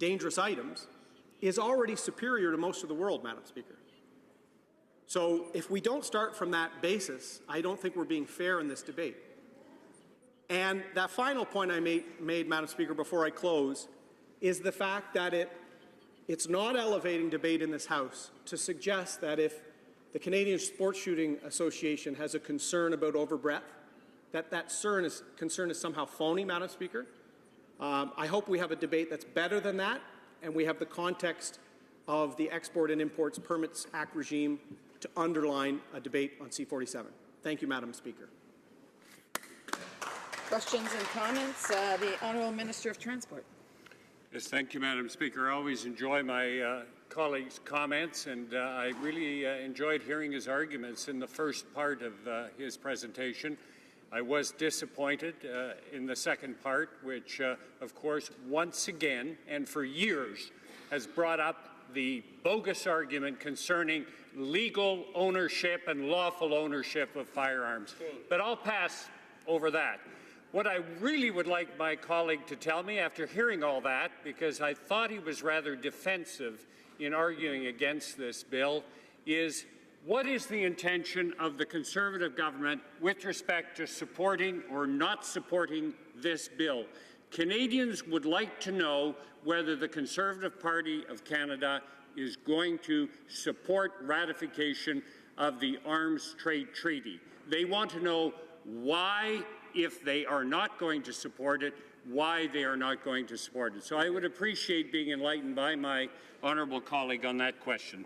dangerous items is already superior to most of the world, Madam Speaker. So if we don't start from that basis, I don't think we're being fair in this debate. And that final point I made, Madam Speaker, before I close, is the fact that it's not elevating debate in this House to suggest that if the Canadian Sports Shooting Association has a concern about overbreadth, that concern is somehow phony, Madam Speaker. I hope we have a debate that's better than that, and we have the context of the Export and Imports Permits Act regime to underline a debate on C-47. Thank you, Madam Speaker. Questions and comments? The Honourable Minister of Transport. Yes, thank you, Madam Speaker. I always enjoy my colleagues' comments, and I really enjoyed hearing his arguments in the first part of his presentation. I was disappointed in the second part, which, of course, once again and for years has brought up the bogus argument concerning legal ownership and lawful ownership of firearms. But I'll pass over that. What I really would like my colleague to tell me after hearing all that, because I thought he was rather defensive in arguing against this bill, is what is the intention of the Conservative government with respect to supporting or not supporting this bill? Canadians would like to know whether the Conservative Party of Canada is going to support ratification of the Arms Trade Treaty. They want to know why, if they are not going to support it, why they are not going to support it. So I would appreciate being enlightened by my honourable colleague on that question.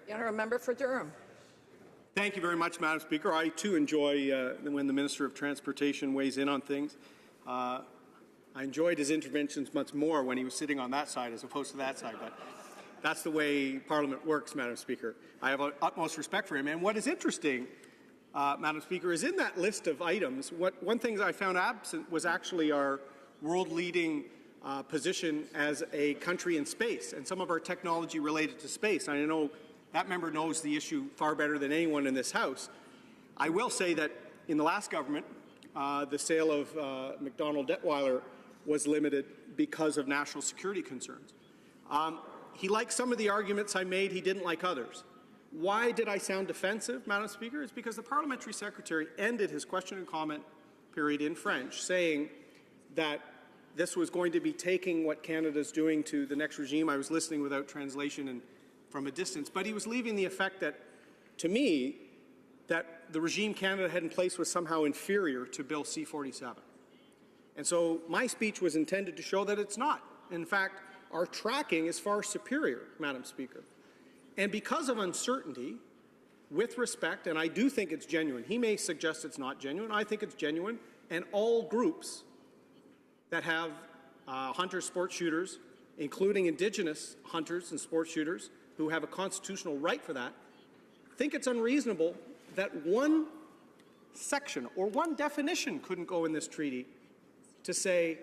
The Honourable Member for Durham. Thank you very much, Madam Speaker. I, too, enjoy when the Minister of Transportation weighs in on things. I enjoyed his interventions much more when he was sitting on that side as opposed to that side. But that's the way Parliament works, Madam Speaker. I have utmost respect for him. And what is interesting, Madam Speaker, is in that list of items, one thing I found absent was actually our world-leading position as a country in space and some of our technology related to space. I know that member knows the issue far better than anyone in this House. I will say that in the last government, the sale of McDonnell Detweiler was limited because of national security concerns. He liked some of the arguments I made, he didn't like others. Why did I sound defensive, Madam Speaker? It's because the Parliamentary Secretary ended his question and comment period in French, saying that this was going to be taking what Canada's doing to the next regime. I was listening without translation and from a distance, but he was leaving the effect that, to me, that the regime Canada had in place was somehow inferior to Bill C-47. And so my speech was intended to show that it's not. In fact, our tracking is far superior, Madam Speaker. And because of uncertainty, with respect, and I do think it's genuine, he may suggest it's not genuine, I think it's genuine, and all groups that have hunter sport shooters, including Indigenous hunters and sport shooters who have a constitutional right for that, think it's unreasonable that one section or one definition couldn't go in this treaty to say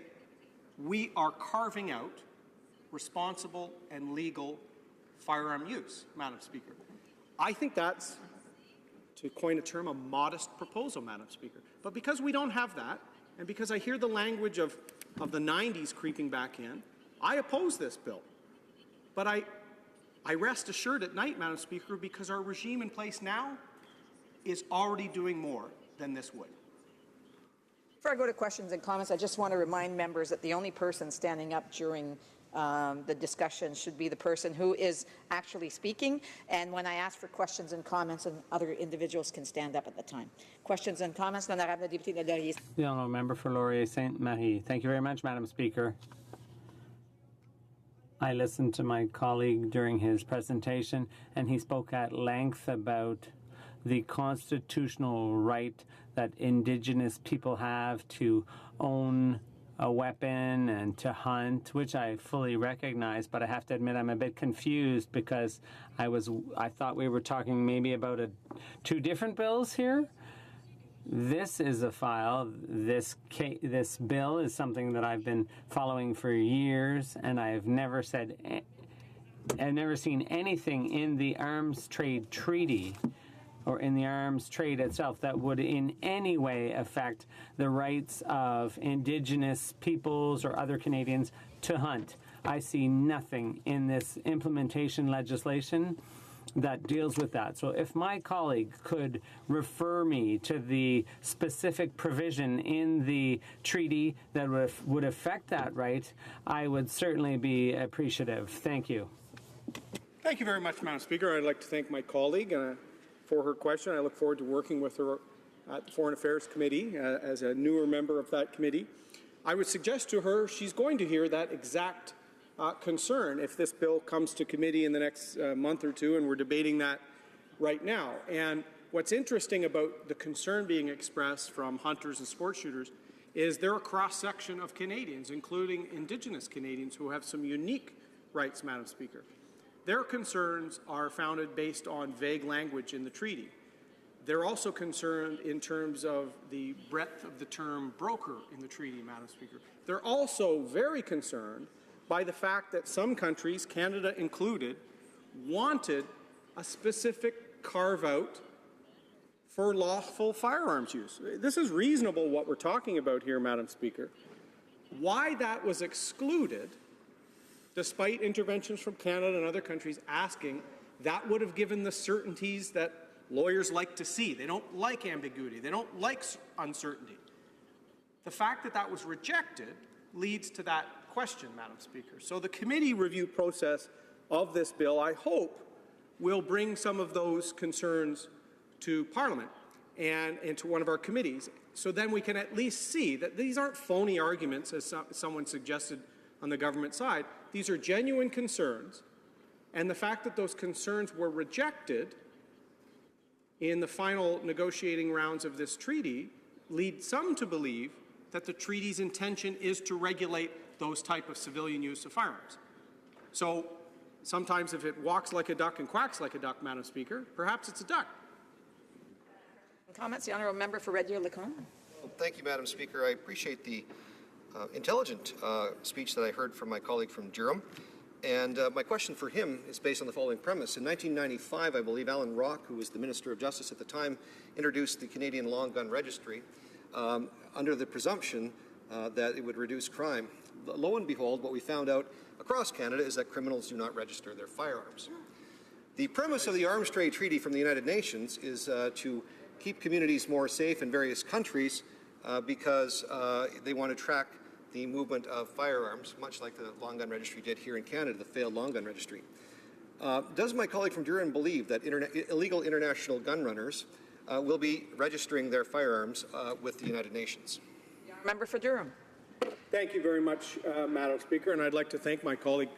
we are carving out responsible and legal firearm use, Madam Speaker. I think that's, to coin a term, a modest proposal, Madam Speaker. But because we don't have that, and because I hear the language of the 90s creeping back in, I oppose this bill. But I rest assured at night, Madam Speaker, because our regime in place now is already doing more than this would. Before I go to questions and comments, I just want to remind members that the only person standing up during the discussion should be the person who is actually speaking. And when I ask for questions and comments, and other individuals can stand up at the time. Questions and comments, L'Honorable Député de Laurier. The Honourable Member for Laurier-Sainte-Marie. Thank you very much, Madam Speaker. I listened to my colleague during his presentation, and he spoke at length about the constitutional right that Indigenous people have to own a weapon and to hunt, which I fully recognize, but I have to admit I'm a bit confused because I thought we were talking maybe about two different bills here. This is a file, this bill is something that I've been following for years, and I've never seen anything in the arms trade treaty or in the arms trade itself that would in any way affect the rights of Indigenous peoples or other Canadians to hunt. I see nothing in this implementation legislation that deals with that. So if my colleague could refer me to the specific provision in the treaty that would affect that right, I would certainly be appreciative. Thank you. Thank you very much, Madam Speaker. I'd like to thank my colleague for her question. I look forward to working with her at the Foreign Affairs Committee as a newer member of that committee. I would suggest to her she's going to hear that exact concern if this bill comes to committee in the next month or two, and we're debating that right now. And what's interesting about the concern being expressed from hunters and sport shooters is they're a cross-section of Canadians, including Indigenous Canadians who have some unique rights, Madam Speaker. Their concerns are founded based on vague language in the treaty. They're also concerned in terms of the breadth of the term broker in the treaty, Madam Speaker. They're also very concerned by the fact that some countries, Canada included, wanted a specific carve-out for lawful firearms use. This is reasonable what we're talking about here, Madam Speaker. Why that was excluded, despite interventions from Canada and other countries asking, that would have given the certainties that lawyers like to see. They don't like ambiguity. They don't like uncertainty. The fact that that was rejected leads to that question, Madam Speaker. So the committee review process of this bill, I hope, will bring some of those concerns to Parliament and to one of our committees, so then we can at least see that these aren't phony arguments, as someone suggested on the government side. These are genuine concerns, and the fact that those concerns were rejected in the final negotiating rounds of this treaty leads some to believe that the treaty's intention is to regulate those type of civilian use of firearms. So sometimes if it walks like a duck and quacks like a duck, Madam Speaker, perhaps it's a duck. Comments? The Honourable Member for Red Deer-Lacombe. Well, thank you, Madam Speaker. I appreciate the intelligent speech that I heard from my colleague from Durham. And my question for him is based on the following premise. In 1995, I believe, Alan Rock, who was the Minister of Justice at the time, introduced the Canadian Long Gun Registry under the presumption that it would reduce crime. Lo and behold, what we found out across Canada is that criminals do not register their firearms. The premise of the Arms Trade Treaty from the United Nations is to keep communities more safe in various countries because they want to track the movement of firearms, much like the Long Gun Registry did here in Canada, the failed Long Gun Registry. Does my colleague from Durham believe that illegal international gun runners will be registering their firearms with the United Nations? Member for Durham. Thank you very much, Madam Speaker, and I'd like to thank my colleague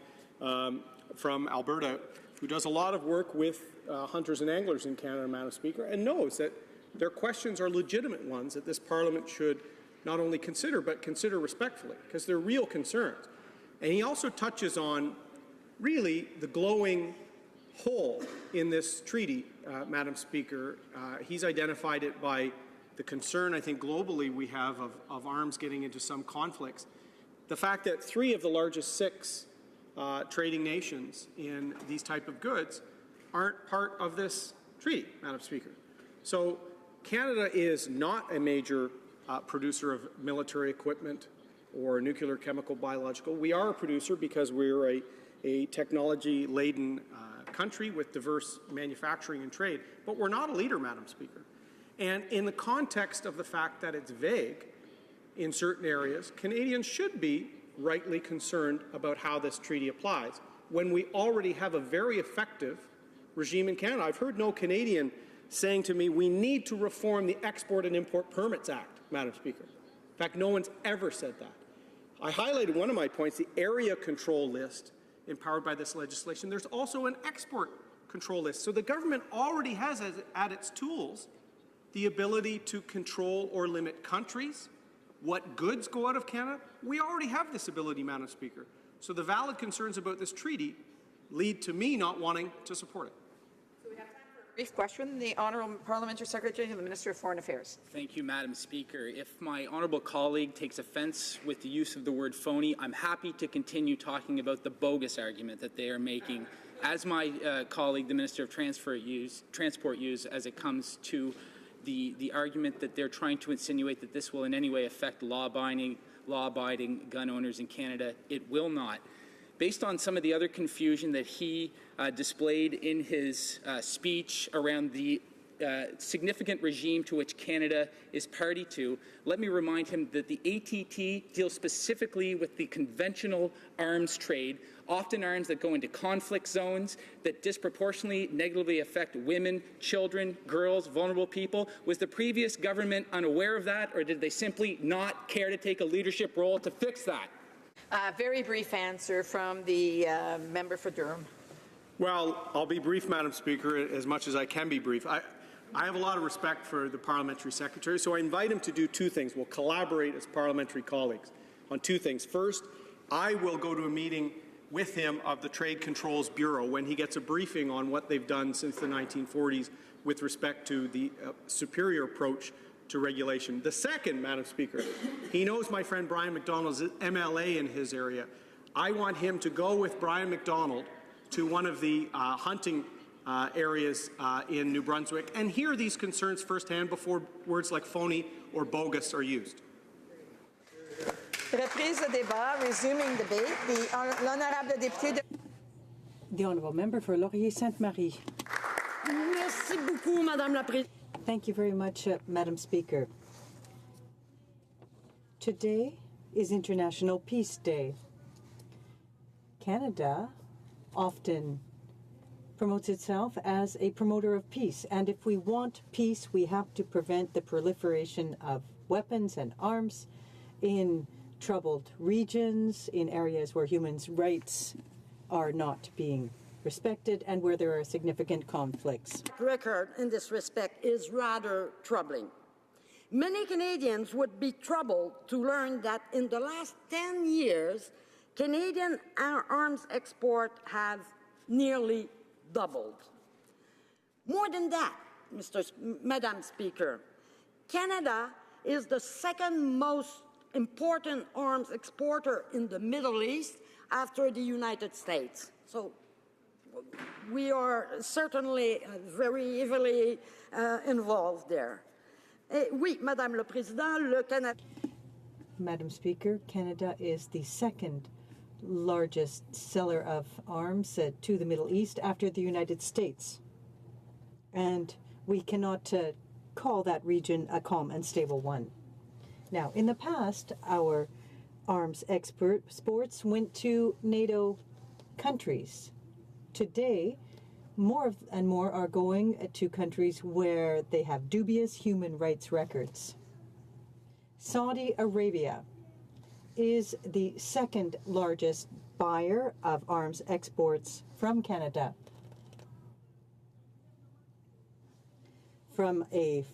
from Alberta who does a lot of work with hunters and anglers in Canada, Madam Speaker, and knows that their questions are legitimate ones that this Parliament should not only consider, but consider respectfully, because they're real concerns. And he also touches on, really, the glowing hole in this treaty, Madam Speaker. He's identified it by the concern, I think, globally we have of arms getting into some conflicts. The fact that 3 of the largest 6 trading nations in these type of goods aren't part of this treaty, Madam Speaker. So Canada is not a major producer of military equipment or nuclear, chemical, biological. We are a producer because we're a technology-laden country with diverse manufacturing and trade, but we're not a leader, Madam Speaker. And in the context of the fact that it's vague in certain areas, Canadians should be rightly concerned about how this treaty applies when we already have a very effective regime in Canada. I've heard no Canadian saying to me, we need to reform the Export and Import Permits Act, Madam Speaker. In fact, no one's ever said that. I highlighted one of my points, the area control list empowered by this legislation. There's also an export control list. So the government already has at its tools the ability to control or limit countries, what goods go out of Canada. We already have this ability, Madam Speaker. So the valid concerns about this treaty lead to me not wanting to support it. So we have time for a brief question. The Honourable Parliamentary Secretary to the Minister of Foreign Affairs. Thank you, Madam Speaker. If my honourable colleague takes offence with the use of the word phony, I'm happy to continue talking about the bogus argument that they are making, as my colleague, the Minister of Transport, used as it comes to the argument that they're trying to insinuate that this will in any way affect law-abiding gun owners in Canada. It will not. Based on some of the other confusion that he displayed in his speech around the significant regime to which Canada is party to, let me remind him that the ATT deals specifically with the conventional arms trade, often arms that go into conflict zones that disproportionately negatively affect women, children, girls, vulnerable people. Was the previous government unaware of that, or did they simply not care to take a leadership role to fix that? Very brief answer from the member for Durham. Well, I'll be brief, Madam Speaker, as much as I can be brief. I have a lot of respect for the Parliamentary Secretary, so I invite him to do 2 things. We'll collaborate as parliamentary colleagues on 2 things. First, I will go to a meeting with him of the Trade Controls Bureau when he gets a briefing on what they've done since the 1940s with respect to the superior approach to regulation. The second, Madam Speaker, he knows my friend Brian McDonald is MLA in his area. I want him to go with Brian McDonald to one of the hunting areas in New Brunswick and hear these concerns firsthand before words like phony or bogus are used. Reprise de débat, resuming debate. L'honorable député de... The Honourable Member for Laurier-Sainte-Marie. Merci beaucoup, Madame la Présidente. Thank you very much, Madam Speaker. Today is International Peace Day. Canada often promotes itself as a promoter of peace, and if we want peace, we have to prevent the proliferation of weapons and arms in troubled regions, in areas where human rights are not being respected, and where there are significant conflicts. Record in this respect is rather troubling. Many Canadians would be troubled to learn that in the last 10 years, Canadian arms export has nearly doubled. More than that, Madam Speaker, Canada is the second most important arms exporter in the Middle East after the United States. So we are certainly very heavily involved there. Oui, Madame le Président, le Canada... Madam Speaker, Canada is the second largest seller of arms to the Middle East after the United States. And we cannot call that region a calm and stable one. Now, in the past, our arms exports went to NATO countries. Today, more and more are going to countries where they have dubious human rights records. Saudi Arabia is the second largest buyer of arms exports from Canada. From a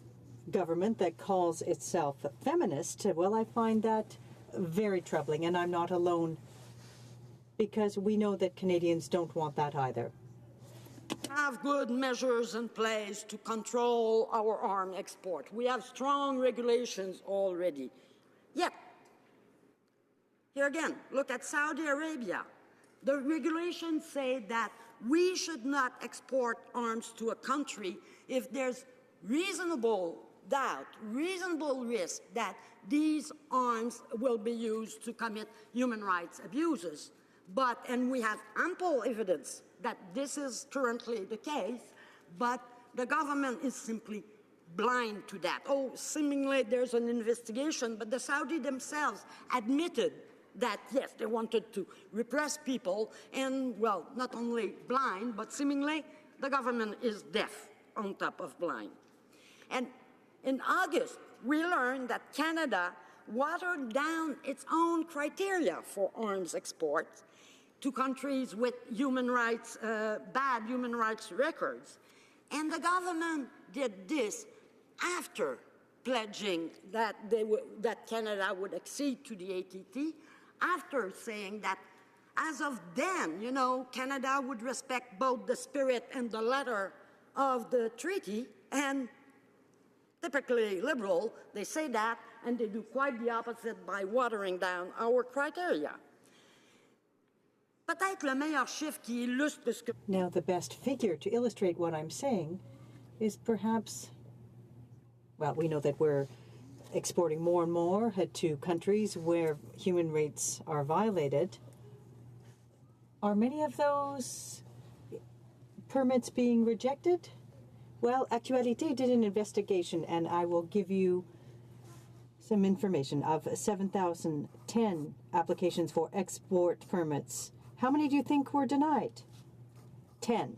government that calls itself feminist, well, I find that very troubling, and I'm not alone, because we know that Canadians don't want that either. Have good measures in place to control our arms export. We have strong regulations already. Yet, here again, look at Saudi Arabia. The regulations say that we should not export arms to a country if there's reasonable doubt, reasonable risk that these arms will be used to commit human rights abuses. And we have ample evidence that this is currently the case, but the government is simply blind to that. Oh, seemingly there's an investigation, but the Saudis themselves admitted that, yes, they wanted to repress people, and, well, not only blind, but seemingly the government is deaf on top of blind. And in August, we learned that Canada watered down its own criteria for arms exports to countries with human rights, bad human rights records. And the government did this after pledging that, that Canada would accede to the ATT, after saying that as of then, you know, Canada would respect both the spirit and the letter of the treaty, and typically liberal, they say that, and they do quite the opposite by watering down our criteria. Now, the best figure to illustrate what I'm saying is perhaps, well, we know that we're exporting more and more to countries where human rights are violated. Are many of those permits being rejected? Well, Actualité did an investigation, and I will give you some information. Of 7,010 applications for export permits, how many do you think were denied? 10.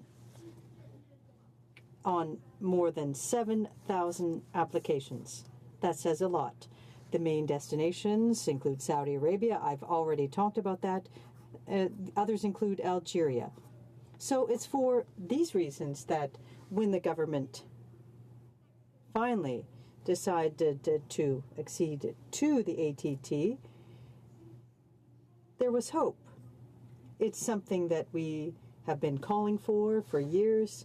On more than 7,000 applications. That says a lot. The main destinations include Saudi Arabia. I've already talked about that. Others include Algeria. So it's for these reasons that when the government finally decided to accede to the ATT, there was hope. It's something that we have been calling for years.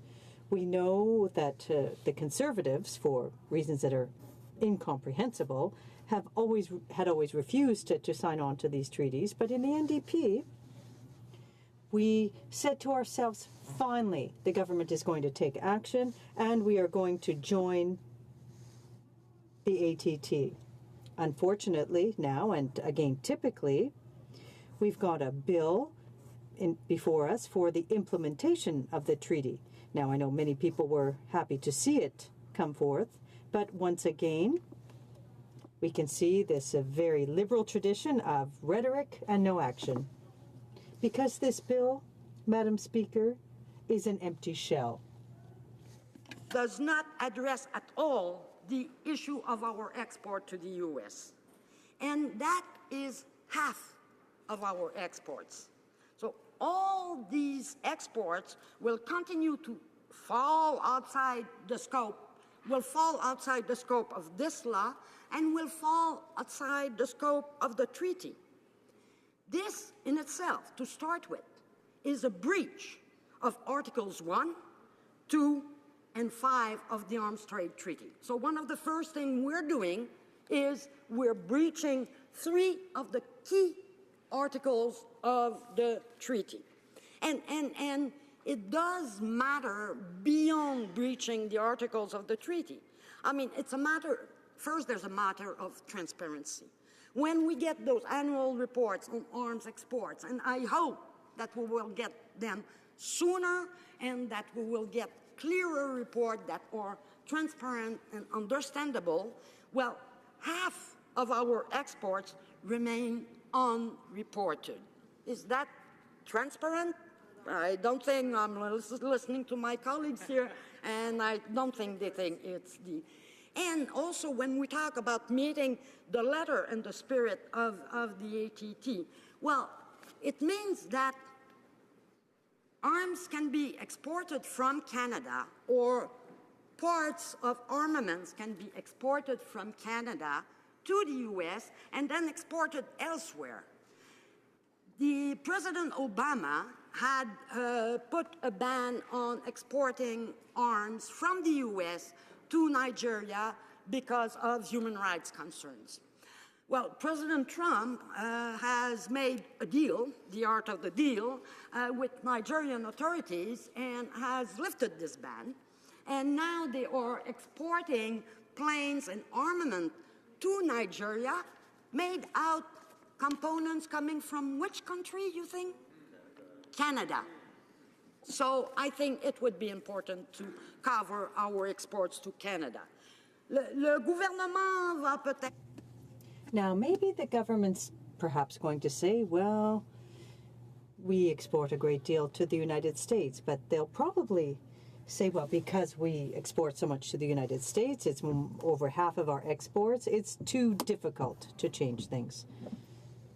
We know that the Conservatives, for reasons that are incomprehensible, had always refused to sign on to these treaties. But in the NDP, we said to ourselves, finally, the government is going to take action, and we are going to join the ATT. Unfortunately, now, and again, typically, we've got a bill before us for the implementation of the treaty. Now, I know many people were happy to see it come forth, but once again, we can see this very liberal tradition of rhetoric and no action. Because this bill, Madam Speaker, is an empty shell. Does not address at all the issue of our export to the U.S. And that is half of our exports. So all these exports will continue to fall outside the scope of this law, and will fall outside the scope of the treaty. This in itself, to start with, is a breach of Articles 1, 2, and 5 of the Arms Trade Treaty. So one of the first things we're doing is we're breaching 3 of the key articles of the treaty. And it does matter beyond breaching the articles of the treaty. I mean, it's a matter, first there's a matter of transparency. When we get those annual reports on arms exports, and I hope that we will get them sooner and that we will get clearer reports that are transparent and understandable, well, half of our exports remain unreported. Is that transparent? I don't think, I'm listening to my colleagues here, and I don't think they think it's the... And also when we talk about meeting the letter and the spirit of the ATT, well, it means that arms can be exported from Canada, or parts of armaments can be exported from Canada to the US and then exported elsewhere. The President Obama had put a ban on exporting arms from the US to Nigeria because of human rights concerns. Well, President Trump has made a deal, the art of the deal, with Nigerian authorities and has lifted this ban. And now they are exporting planes and armament to Nigeria, made out components coming from which country, you think? Canada. So I think it would be important to cover our exports to Canada. Le gouvernement va peut-être... Now, maybe the government's perhaps going to say, well, we export a great deal to the United States, but they'll probably say, well, because we export so much to the United States, it's over half of our exports, it's too difficult to change things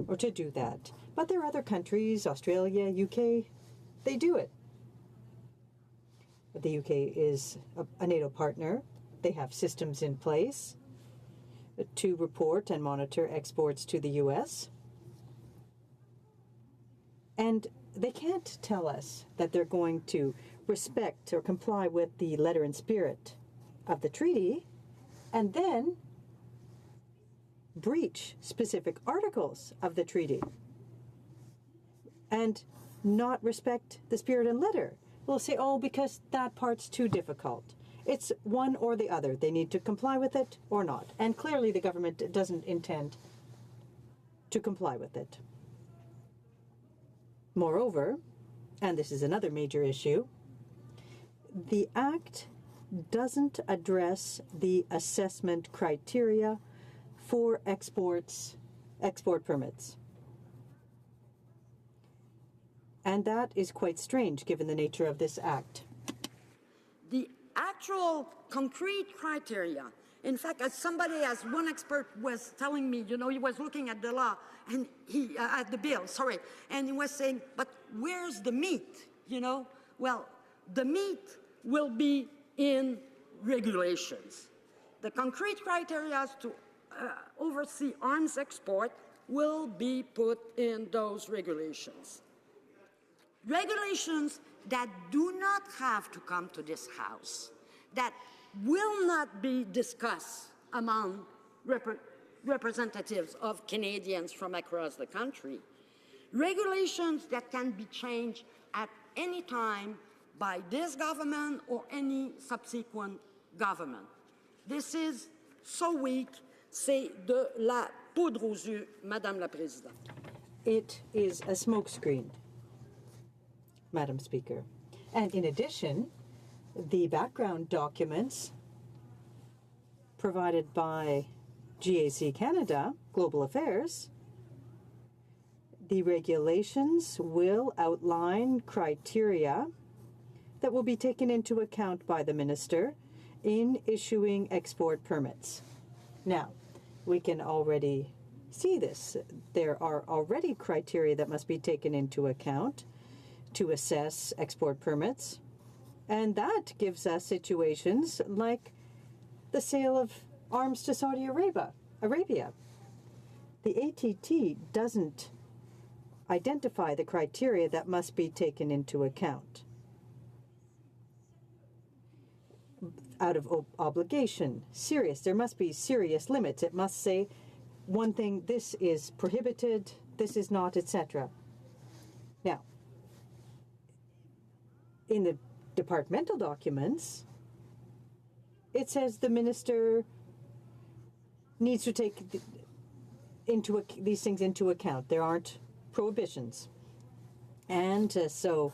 or to do that. But there are other countries, Australia, UK, they do it. The UK is a NATO partner. They have systems in place to report and monitor exports to the US. And they can't tell us that they're going to respect or comply with the letter and spirit of the treaty and then breach specific articles of the treaty and not respect the spirit and letter. We'll say, oh, because that part's too difficult. It's one or the other. They need to comply with it or not. And clearly the government doesn't intend to comply with it. Moreover, and this is another major issue, the Act doesn't address the assessment criteria for export permits. And that is quite strange given the nature of this Act. The actual concrete criteria, in fact, as one expert was telling me, you know, he was looking at the law, and at the bill, sorry, and he was saying, but where's the meat, you know? Well, the meat will be in regulations. The concrete criteria to oversee arms export will be put in those regulations. Regulations that do not have to come to this House, that will not be discussed among representatives of Canadians from across the country. Regulations that can be changed at any time by this government or any subsequent government. This is so weak, c'est de la poudre aux yeux, Madame la Présidente. It is a smokescreen, Madam Speaker. And in addition, the background documents provided by GAC Canada, Global Affairs, the regulations will outline criteria that will be taken into account by the minister in issuing export permits. Now, we can already see this. There are already criteria that must be taken into account to assess export permits, and that gives us situations like the sale of arms to Saudi Arabia. The ATT doesn't identify the criteria that must be taken into account. Out of obligation, there must be serious limits. It must say one thing, this is prohibited, this is not, etc. Now, in the departmental documents, it says the minister needs to take these things into account. There aren't prohibitions. And so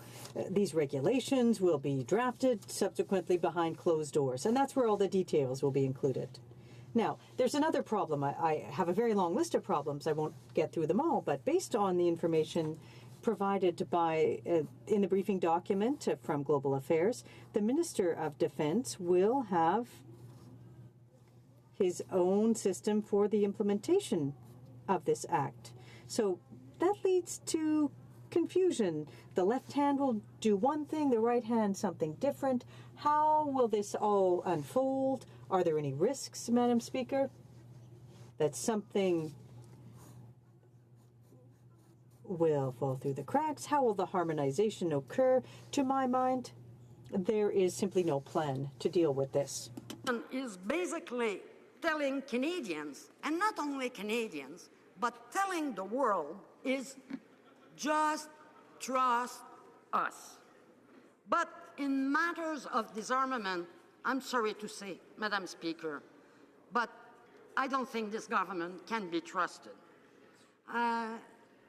these regulations will be drafted subsequently behind closed doors, and that's where all the details will be included. Now, there's another problem. I have a very long list of problems. I won't get through them all, but based on the information provided by in the briefing document from Global Affairs, the Minister of Defense will have his own system for the implementation of this act. So that leads to confusion. The left hand will do one thing, the right hand something different. How will this all unfold? Are there any risks, Madam Speaker, that something will fall through the cracks? How will the harmonization occur? To my mind, there is simply no plan to deal with this. Is basically telling Canadians, and not only Canadians, but telling the world, is just trust us. But in matters of disarmament, I'm sorry to say, Madam Speaker, but I don't think this government can be trusted.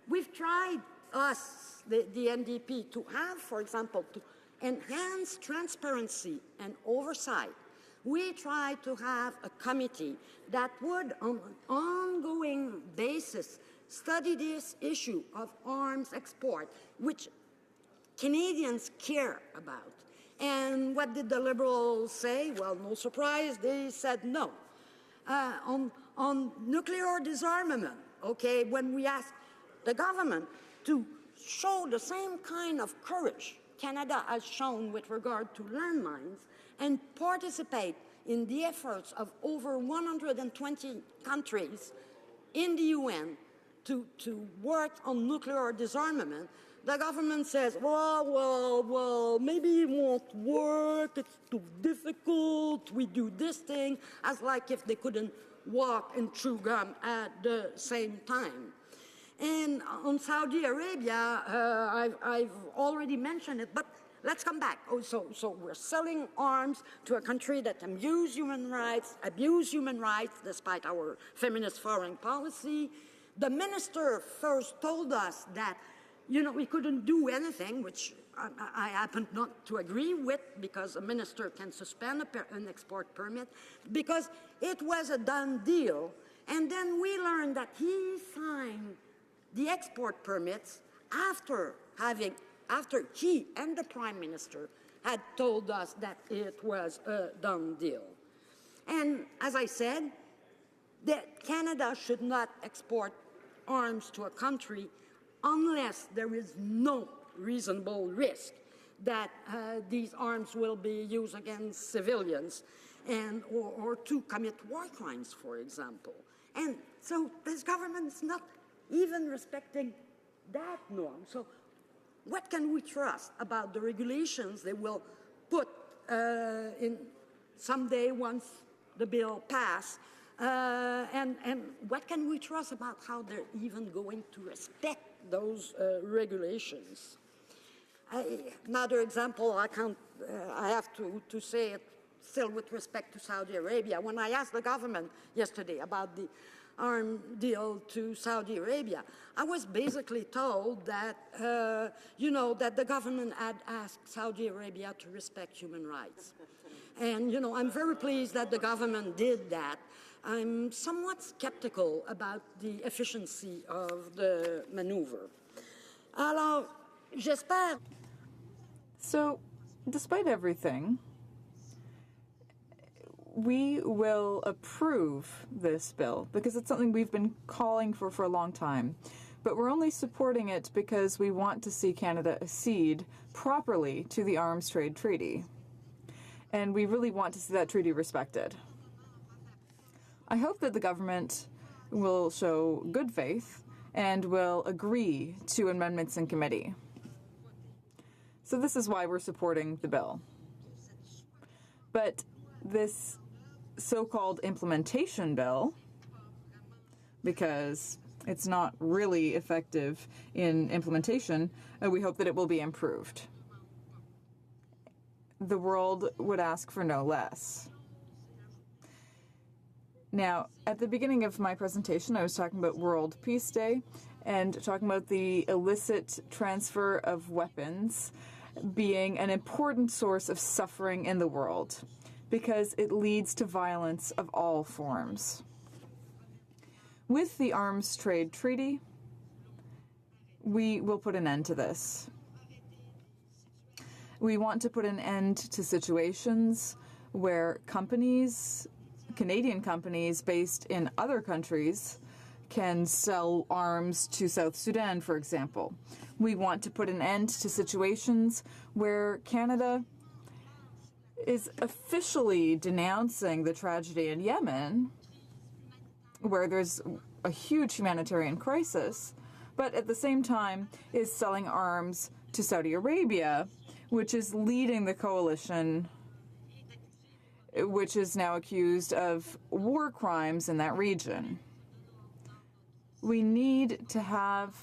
We've tried, us, the NDP, to have, for example, to enhance transparency and oversight. We tried to have a committee that would, on an ongoing basis, study this issue of arms export, which Canadians care about. And what did the Liberals say? Well, no surprise, they said no. On nuclear disarmament, okay, when we asked the government to show the same kind of courage Canada has shown with regard to landmines and participate in the efforts of over 120 countries in the UN to work on nuclear disarmament, the government says, well, maybe it won't work, it's too difficult, we do this thing, as like if they couldn't walk and chew gum at the same time. And on Saudi Arabia, I've already mentioned it, but let's come back. So we're selling arms to a country that abuse human rights despite our feminist foreign policy. The minister first told us that, we couldn't do anything, which I happen not to agree with, because a minister can suspend an export permit, because it was a done deal. And then we learned that he signed the export permits after he and the Prime Minister had told us that it was a done deal. And as I said, that Canada should not export arms to a country unless there is no reasonable risk that these arms will be used against civilians or to commit war crimes, for example. And so this government is not even respecting that norm. So what can we trust about the regulations they will put in someday once the bill passes? And what can we trust about how they're even going to respect those regulations? Another example, I have to say it still with respect to Saudi Arabia. When I asked the government yesterday about the arm deal to Saudi Arabia, I was basically told that, that the government had asked Saudi Arabia to respect human rights. And, I'm very pleased that the government did that. I'm somewhat skeptical about the efficiency of the maneuver. Alors, j'espère. So, despite everything, we will approve this bill because it's something we've been calling for a long time. But we're only supporting it because we want to see Canada accede properly to the Arms Trade Treaty. And we really want to see that treaty respected. I hope that the government will show good faith and will agree to amendments in committee. So this is why we're supporting the bill. But this so-called implementation bill, because it's not really effective in implementation, we hope that it will be improved. The world would ask for no less. Now, at the beginning of my presentation, I was talking about World Peace Day and talking about the illicit transfer of weapons being an important source of suffering in the world because it leads to violence of all forms. With the Arms Trade Treaty, we will put an end to this. We want to put an end to situations where companies Canadian companies based in other countries can sell arms to South Sudan, for example. We want to put an end to situations where Canada is officially denouncing the tragedy in Yemen, where there's a huge humanitarian crisis, but at the same time is selling arms to Saudi Arabia, which is leading the coalition, which is now accused of war crimes in that region. We need to have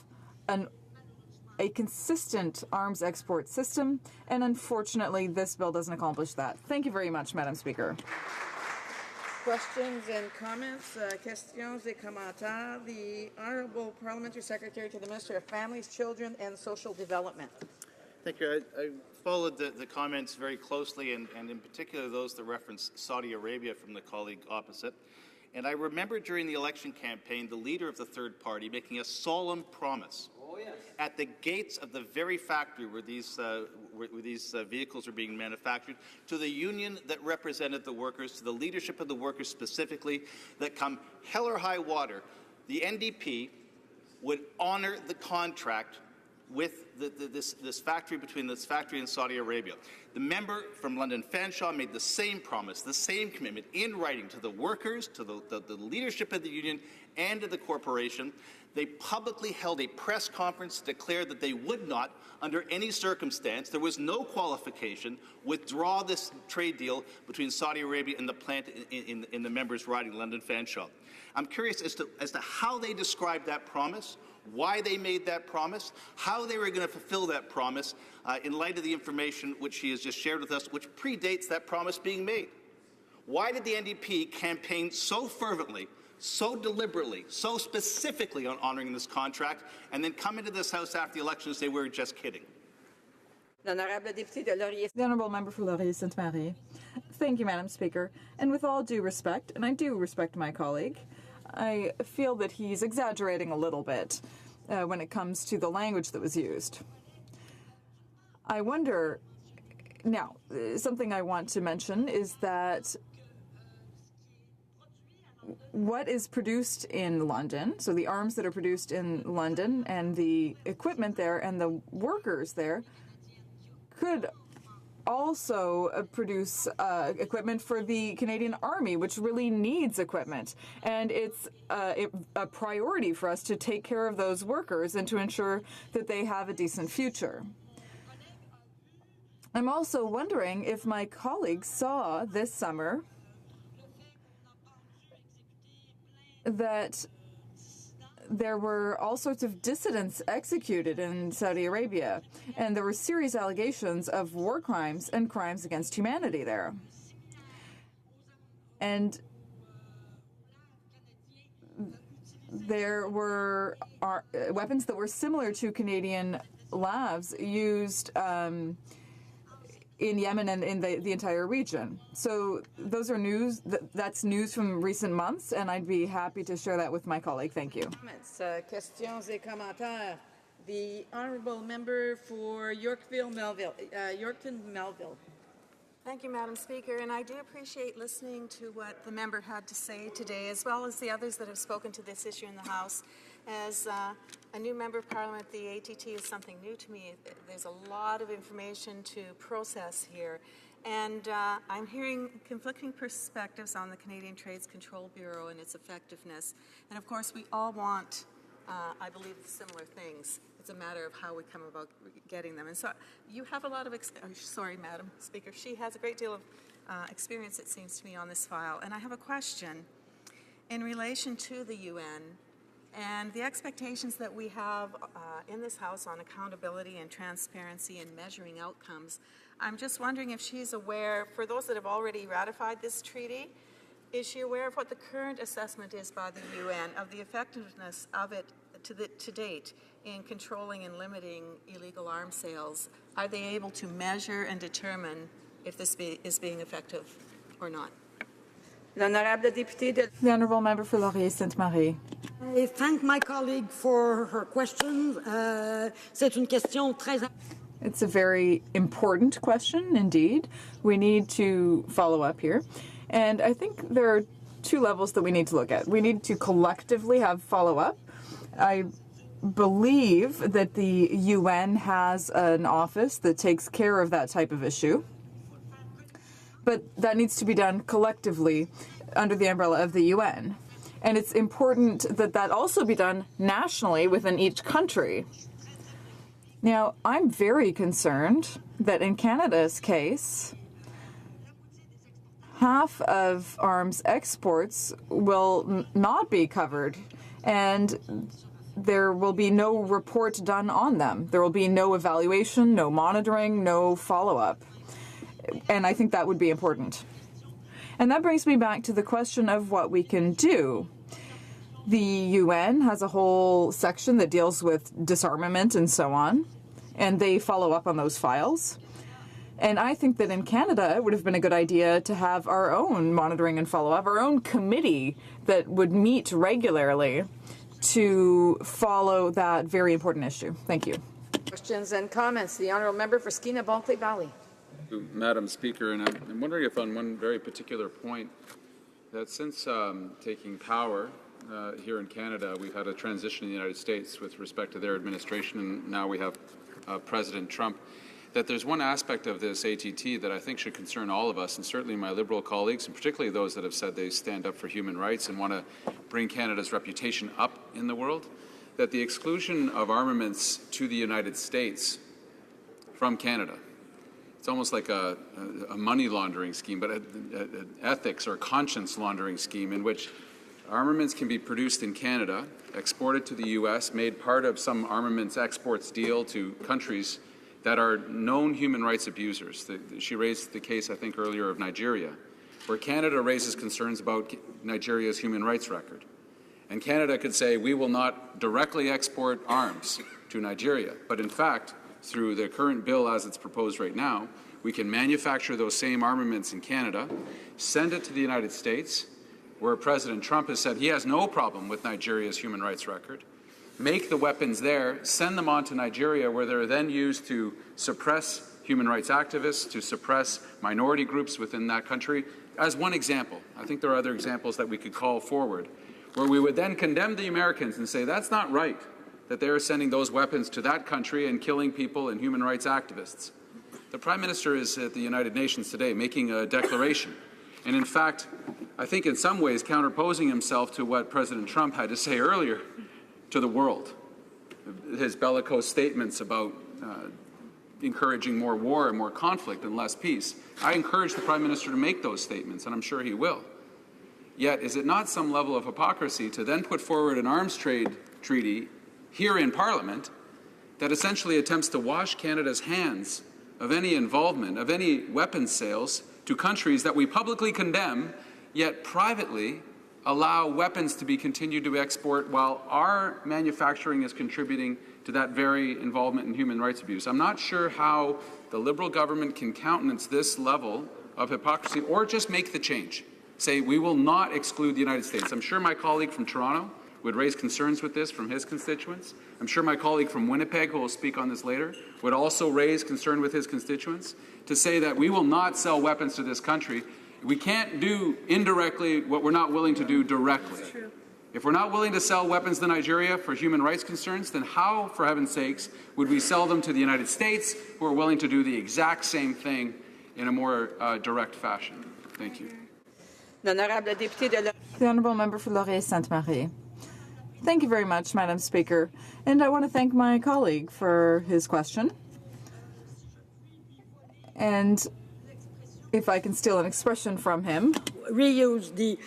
a consistent arms export system, and unfortunately this bill doesn't accomplish that. Thank you very much, Madam Speaker. Questions and comments, questions et commentaires. The Honourable Parliamentary Secretary to the Minister of Families, Children and Social Development. Thank you. I followed the comments very closely, and in particular those that reference Saudi Arabia from the colleague opposite. And I remember during the election campaign, the leader of the third party making a solemn promise at the gates of the very factory where these vehicles are being manufactured, to the union that represented the workers, to the leadership of the workers specifically, that come hell or high water, the NDP would honor the contract with this factory, between this factory and Saudi Arabia. The member from London Fanshawe made the same promise, the same commitment in writing to the workers, to the leadership of the union, and to the corporation. They publicly held a press conference to declare that they would not, under any circumstance, there was no qualification, withdraw this trade deal between Saudi Arabia and the plant in the members' riding, London Fanshawe. I'm curious as to how they described that promise, why they made that promise, how they were going to fulfill that promise in light of the information which she has just shared with us, which predates that promise being made. Why did the NDP campaign so fervently, so deliberately, so specifically on honouring this contract, and then come into this House after the election and say we were just kidding? The Honourable Member for Laurier-Sainte-Marie. Thank you, Madam Speaker. And with all due respect, and I do respect my colleague, I feel that he's exaggerating a little bit when it comes to the language that was used. I wonder, now, something I want to mention is that what is produced in London, so the arms that are produced in London and the equipment there and the workers there, could also produce equipment for the Canadian Army, which really needs equipment. And it's a priority for us to take care of those workers and to ensure that they have a decent future. I'm also wondering if my colleagues saw this summer that there were all sorts of dissidents executed in Saudi Arabia, and there were serious allegations of war crimes and crimes against humanity there. And there were weapons that were similar to Canadian LAVs used in Yemen and in the entire region. So those are news, that's news from recent months, and I'd be happy to share that with my colleague. Thank you. Comments, questions et commentaires. The Honourable Member for Yorkton-Melville. Thank you, Madam Speaker, and I do appreciate listening to what the member had to say today, as well as the others that have spoken to this issue in the House. As a new member of Parliament, the ATT is something new to me. There's a lot of information to process here, and I'm hearing conflicting perspectives on the Canadian Trades Control Bureau and its effectiveness. And of course, we all want, I believe, similar things. It's a matter of how we come about getting them. And so you have a lot of, sorry, Madam Speaker, she has a great deal of experience, it seems to me, on this file. And I have a question in relation to the UN and the expectations that we have in this House on accountability and transparency and measuring outcomes. I'm just wondering if she's aware, for those that have already ratified this treaty, is she aware of what the current assessment is by the UN of the effectiveness of it to date in controlling and limiting illegal arms sales? Are they able to measure and determine if this is being effective or not? The Honourable Member for Laurier-Sainte-Marie. I thank my colleague for her question. C'est une question très. It's a very important question indeed. We need to follow up here. And I think there are two levels that we need to look at. We need to collectively have follow-up. I believe that the UN has an office that takes care of that type of issue. But that needs to be done collectively under the umbrella of the UN. And it's important that that also be done nationally within each country. Now, I'm very concerned that in Canada's case, half of arms exports will not be covered, and there will be no report done on them. There will be no evaluation, no monitoring, no follow-up. And I think that would be important. And that brings me back to the question of what we can do. The UN has a whole section that deals with disarmament and so on, and they follow up on those files. And I think that in Canada, it would have been a good idea to have our own monitoring and follow-up, our own committee that would meet regularly to follow that very important issue. Thank you. Questions and comments. The Honourable Member for Skeena-Balclay Valley. Madam Speaker, and I'm wondering if on one very particular point, that since taking power here in Canada, we've had a transition in the United States with respect to their administration, and now we have President Trump, that there's one aspect of this ATT that I think should concern all of us, and certainly my Liberal colleagues, and particularly those that have said they stand up for human rights and want to bring Canada's reputation up in the world, that the exclusion of armaments to the United States from Canada, it's almost like a money laundering scheme, but an ethics or conscience laundering scheme in which armaments can be produced in Canada, exported to the U.S., made part of some armaments exports deal to countries that are known human rights abusers. She raised the case, I think, earlier of Nigeria, where Canada raises concerns about Nigeria's human rights record. And Canada could say, we will not directly export arms to Nigeria, but in fact, through the current bill as it's proposed right now, we can manufacture those same armaments in Canada, send it to the United States, where President Trump has said he has no problem with Nigeria's human rights record, make the weapons there, send them on to Nigeria, where they're then used to suppress human rights activists, to suppress minority groups within that country, as one example. I think there are other examples that we could call forward, where we would then condemn the Americans and say, that's not right, that they are sending those weapons to that country and killing people and human rights activists. The Prime Minister is at the United Nations today making a declaration, and in fact, I think in some ways counterposing himself to what President Trump had to say earlier to the world. His bellicose statements about encouraging more war and more conflict and less peace. I encourage the Prime Minister to make those statements, and I'm sure he will. Yet, is it not some level of hypocrisy to then put forward an arms trade treaty here in Parliament that essentially attempts to wash Canada's hands of any involvement, of any weapons sales to countries that we publicly condemn, yet privately allow weapons to be continued to export while our manufacturing is contributing to that very involvement in human rights abuse? I'm not sure how the Liberal government can countenance this level of hypocrisy or just make the change. Say, we will not exclude the United States. I'm sure my colleague from Toronto would raise concerns with this from his constituents. I'm sure my colleague from Winnipeg, who will speak on this later, would also raise concern with his constituents to say that we will not sell weapons to this country. We can't do indirectly what we're not willing to do directly. If we're not willing to sell weapons to Nigeria for human rights concerns, then how, for heaven's sakes, would we sell them to the United States, who are willing to do the exact same thing in a more direct fashion? Thank you. The Honourable Member for Laurier-Sainte-Marie. Thank you very much, Madam Speaker. And I want to thank my colleague for his question. And if I can steal an expression from him. Reuse the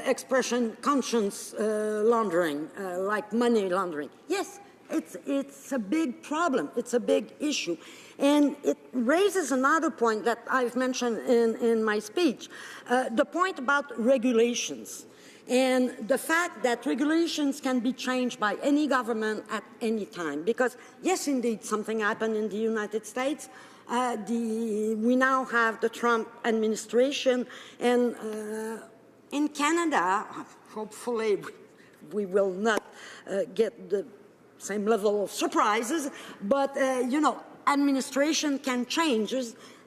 expression conscience laundering, like money laundering. Yes, it's a big problem. It's a big issue. And it raises another point that I've mentioned in my speech, the point about regulations. And the fact that regulations can be changed by any government at any time. Because, yes, indeed, something happened in the United States. We now have the Trump administration. And in Canada, hopefully, we will not get the same level of surprises. But, you know, administration can change.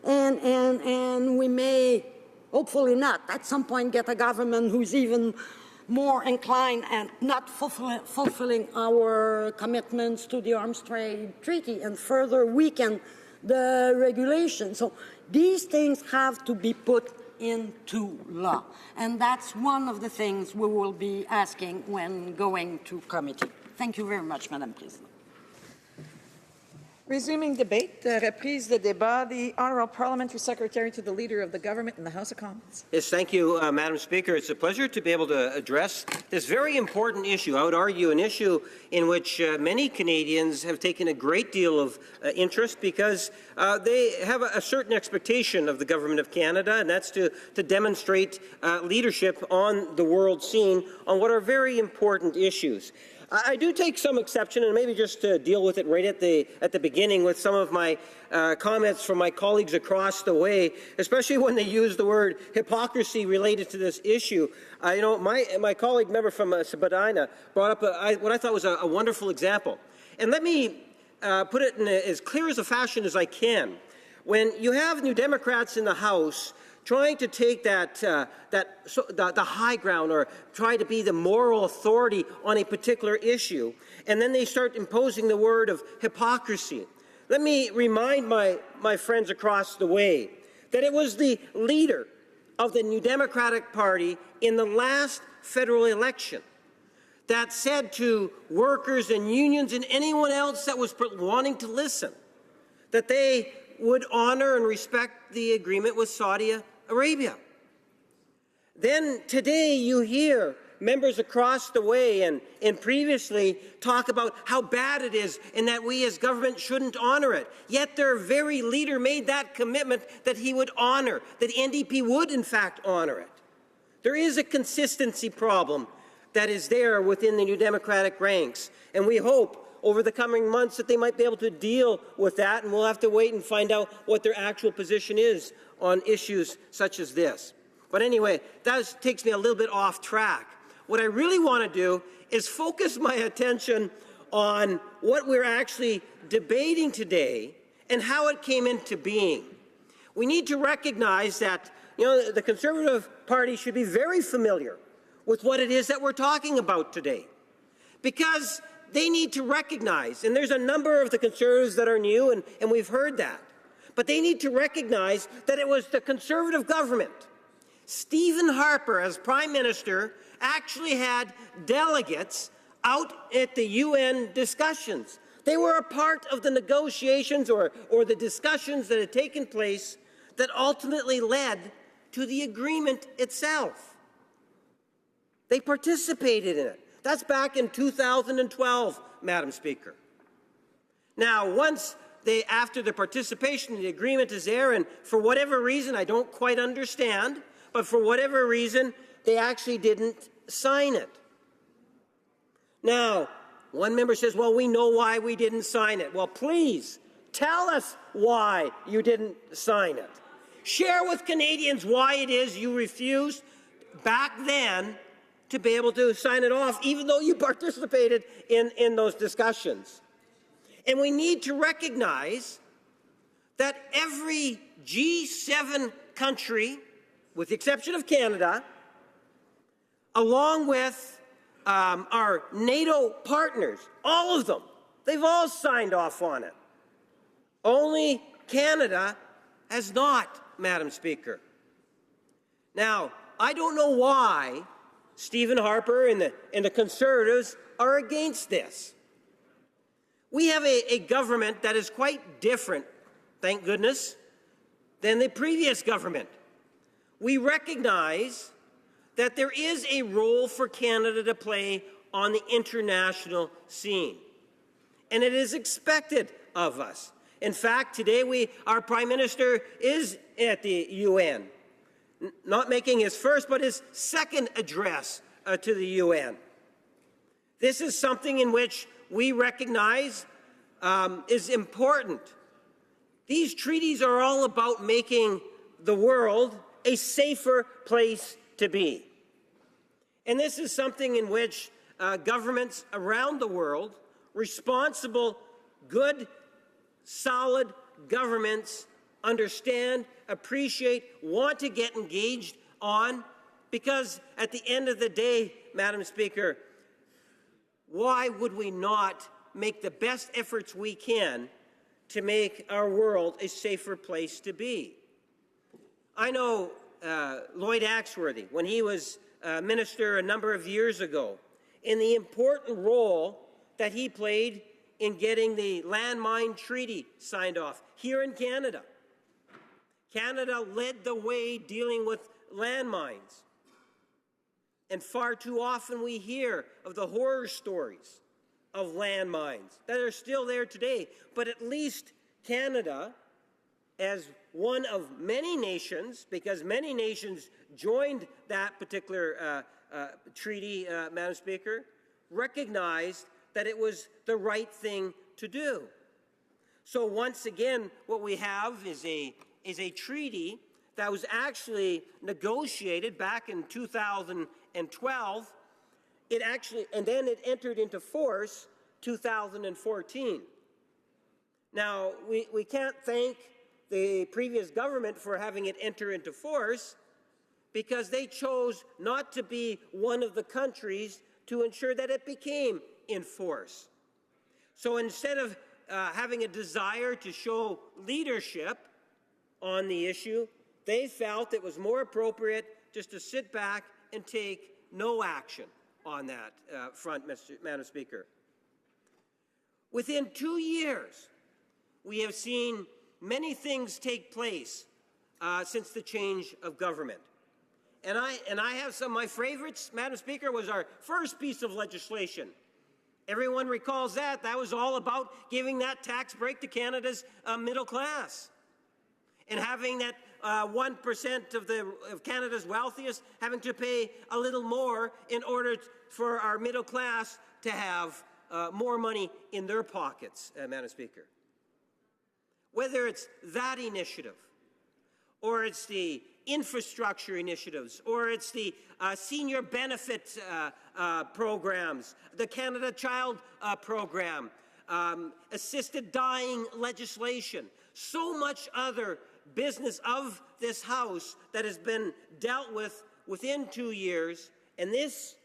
And we may hopefully not, at some point get a government who's even more inclined and not fulfilling our commitments to the Arms Trade Treaty and further weaken the regulation. So these things have to be put into law. And that's one of the things we will be asking when going to committee. Thank you very much, Madam President. Resuming debate, reprise de débat, the Honourable Parliamentary Secretary to the Leader of the Government in the House of Commons. Yes, thank you, Madam Speaker. It's a pleasure to be able to address this very important issue. I would argue an issue in which many Canadians have taken a great deal of interest because they have a certain expectation of the Government of Canada, and that's to demonstrate leadership on the world scene on what are very important issues. I do take some exception, and maybe just to deal with it right at the beginning with some of my comments from my colleagues across the way, especially when they use the word hypocrisy related to this issue. You know, my colleague member from Spadina brought up what I thought was a wonderful example. And let me put it in as clear as a fashion as I can. When you have New Democrats in the House trying to take the high ground or try to be the moral authority on a particular issue, and then they start imposing the word of hypocrisy. Let me remind my friends across the way that it was the leader of the New Democratic Party in the last federal election that said to workers and unions and anyone else that was wanting to listen that they would honor and respect the agreement with Saudi Arabia. Then today you hear members across the way and previously talk about how bad it is and that we as government shouldn't honor it. Yet their very leader made that commitment that he would honor, that NDP would in fact honor it. There is a consistency problem that is there within the New Democratic ranks, and we hope over the coming months that they might be able to deal with that, and we'll have to wait and find out what their actual position is on issues such as this. But anyway, that takes me a little bit off track. What I really want to do is focus my attention on what we're actually debating today and how it came into being. We need to recognize that, the Conservative Party should be very familiar with what it is that we're talking about today, because they need to recognize, and there's a number of the Conservatives that are new, and we've heard that, but they need to recognize that it was the Conservative government, Stephen Harper as Prime Minister, actually had delegates out at the UN discussions. They were a part of the negotiations or the discussions that had taken place that ultimately led to the agreement itself. They participated in it. That's back in 2012, Madam Speaker. Now, after the participation, the agreement is there, and for whatever reason, I don't quite understand, but for whatever reason, they actually didn't sign it. Now, one member says, well, we know why we didn't sign it. Well, please, tell us why you didn't sign it. Share with Canadians why it is you refused back then to be able to sign it off, even though you participated in those discussions. And we need to recognize that every G7 country, with the exception of Canada, along with our NATO partners, all of them, they've all signed off on it. Only Canada has not, Madam Speaker. Now, I don't know why Stephen Harper and the Conservatives are against this. We have a government that is quite different, thank goodness, than the previous government. We recognize that there is a role for Canada to play on the international scene, and it is expected of us. In fact, today our Prime Minister is at the UN, not making his first but his second address to the UN. This is something in which we recognize is important. These treaties are all about making the world a safer place to be. And this is something in which governments around the world, responsible, good, solid governments understand, appreciate, want to get engaged on, because at the end of the day, Madam Speaker, why would we not make the best efforts we can to make our world a safer place to be? I know Lloyd Axworthy, when he was minister a number of years ago, in the important role that he played in getting the landmine treaty signed off here in Canada. Canada led the way dealing with landmines. And far too often we hear of the horror stories of landmines that are still there today. But at least Canada, as one of many nations, because many nations joined that particular treaty, Madam Speaker, recognized that it was the right thing to do. So once again, what we have is a treaty that was actually negotiated back in 2012. And then it entered into force 2014. Now, we can't thank the previous government for having it enter into force, because they chose not to be one of the countries to ensure that it became in force. So instead of having a desire to show leadership on the issue, they felt it was more appropriate just to sit back and take no action on that front, Madam Speaker. Within 2 years, we have seen many things take place since the change of government. And I have some of my favorites, Madam Speaker, was our first piece of legislation. Everyone recalls that. That was all about giving that tax break to Canada's middle class and having that 1% of Canada's wealthiest having to pay a little more in order for our middle class to have more money in their pockets, Madam Speaker. Whether it's that initiative, or it's the infrastructure initiatives, or it's the senior benefit programs, the Canada Child Program, assisted dying legislation, so much other business of this House that has been dealt with within 2 years, and this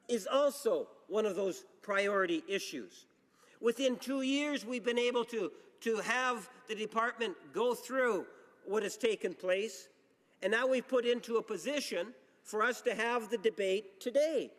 is also one of those priority issues. Within 2 years, we've been able to have the department go through what has taken place, and now we've put into a position for us to have the debate today.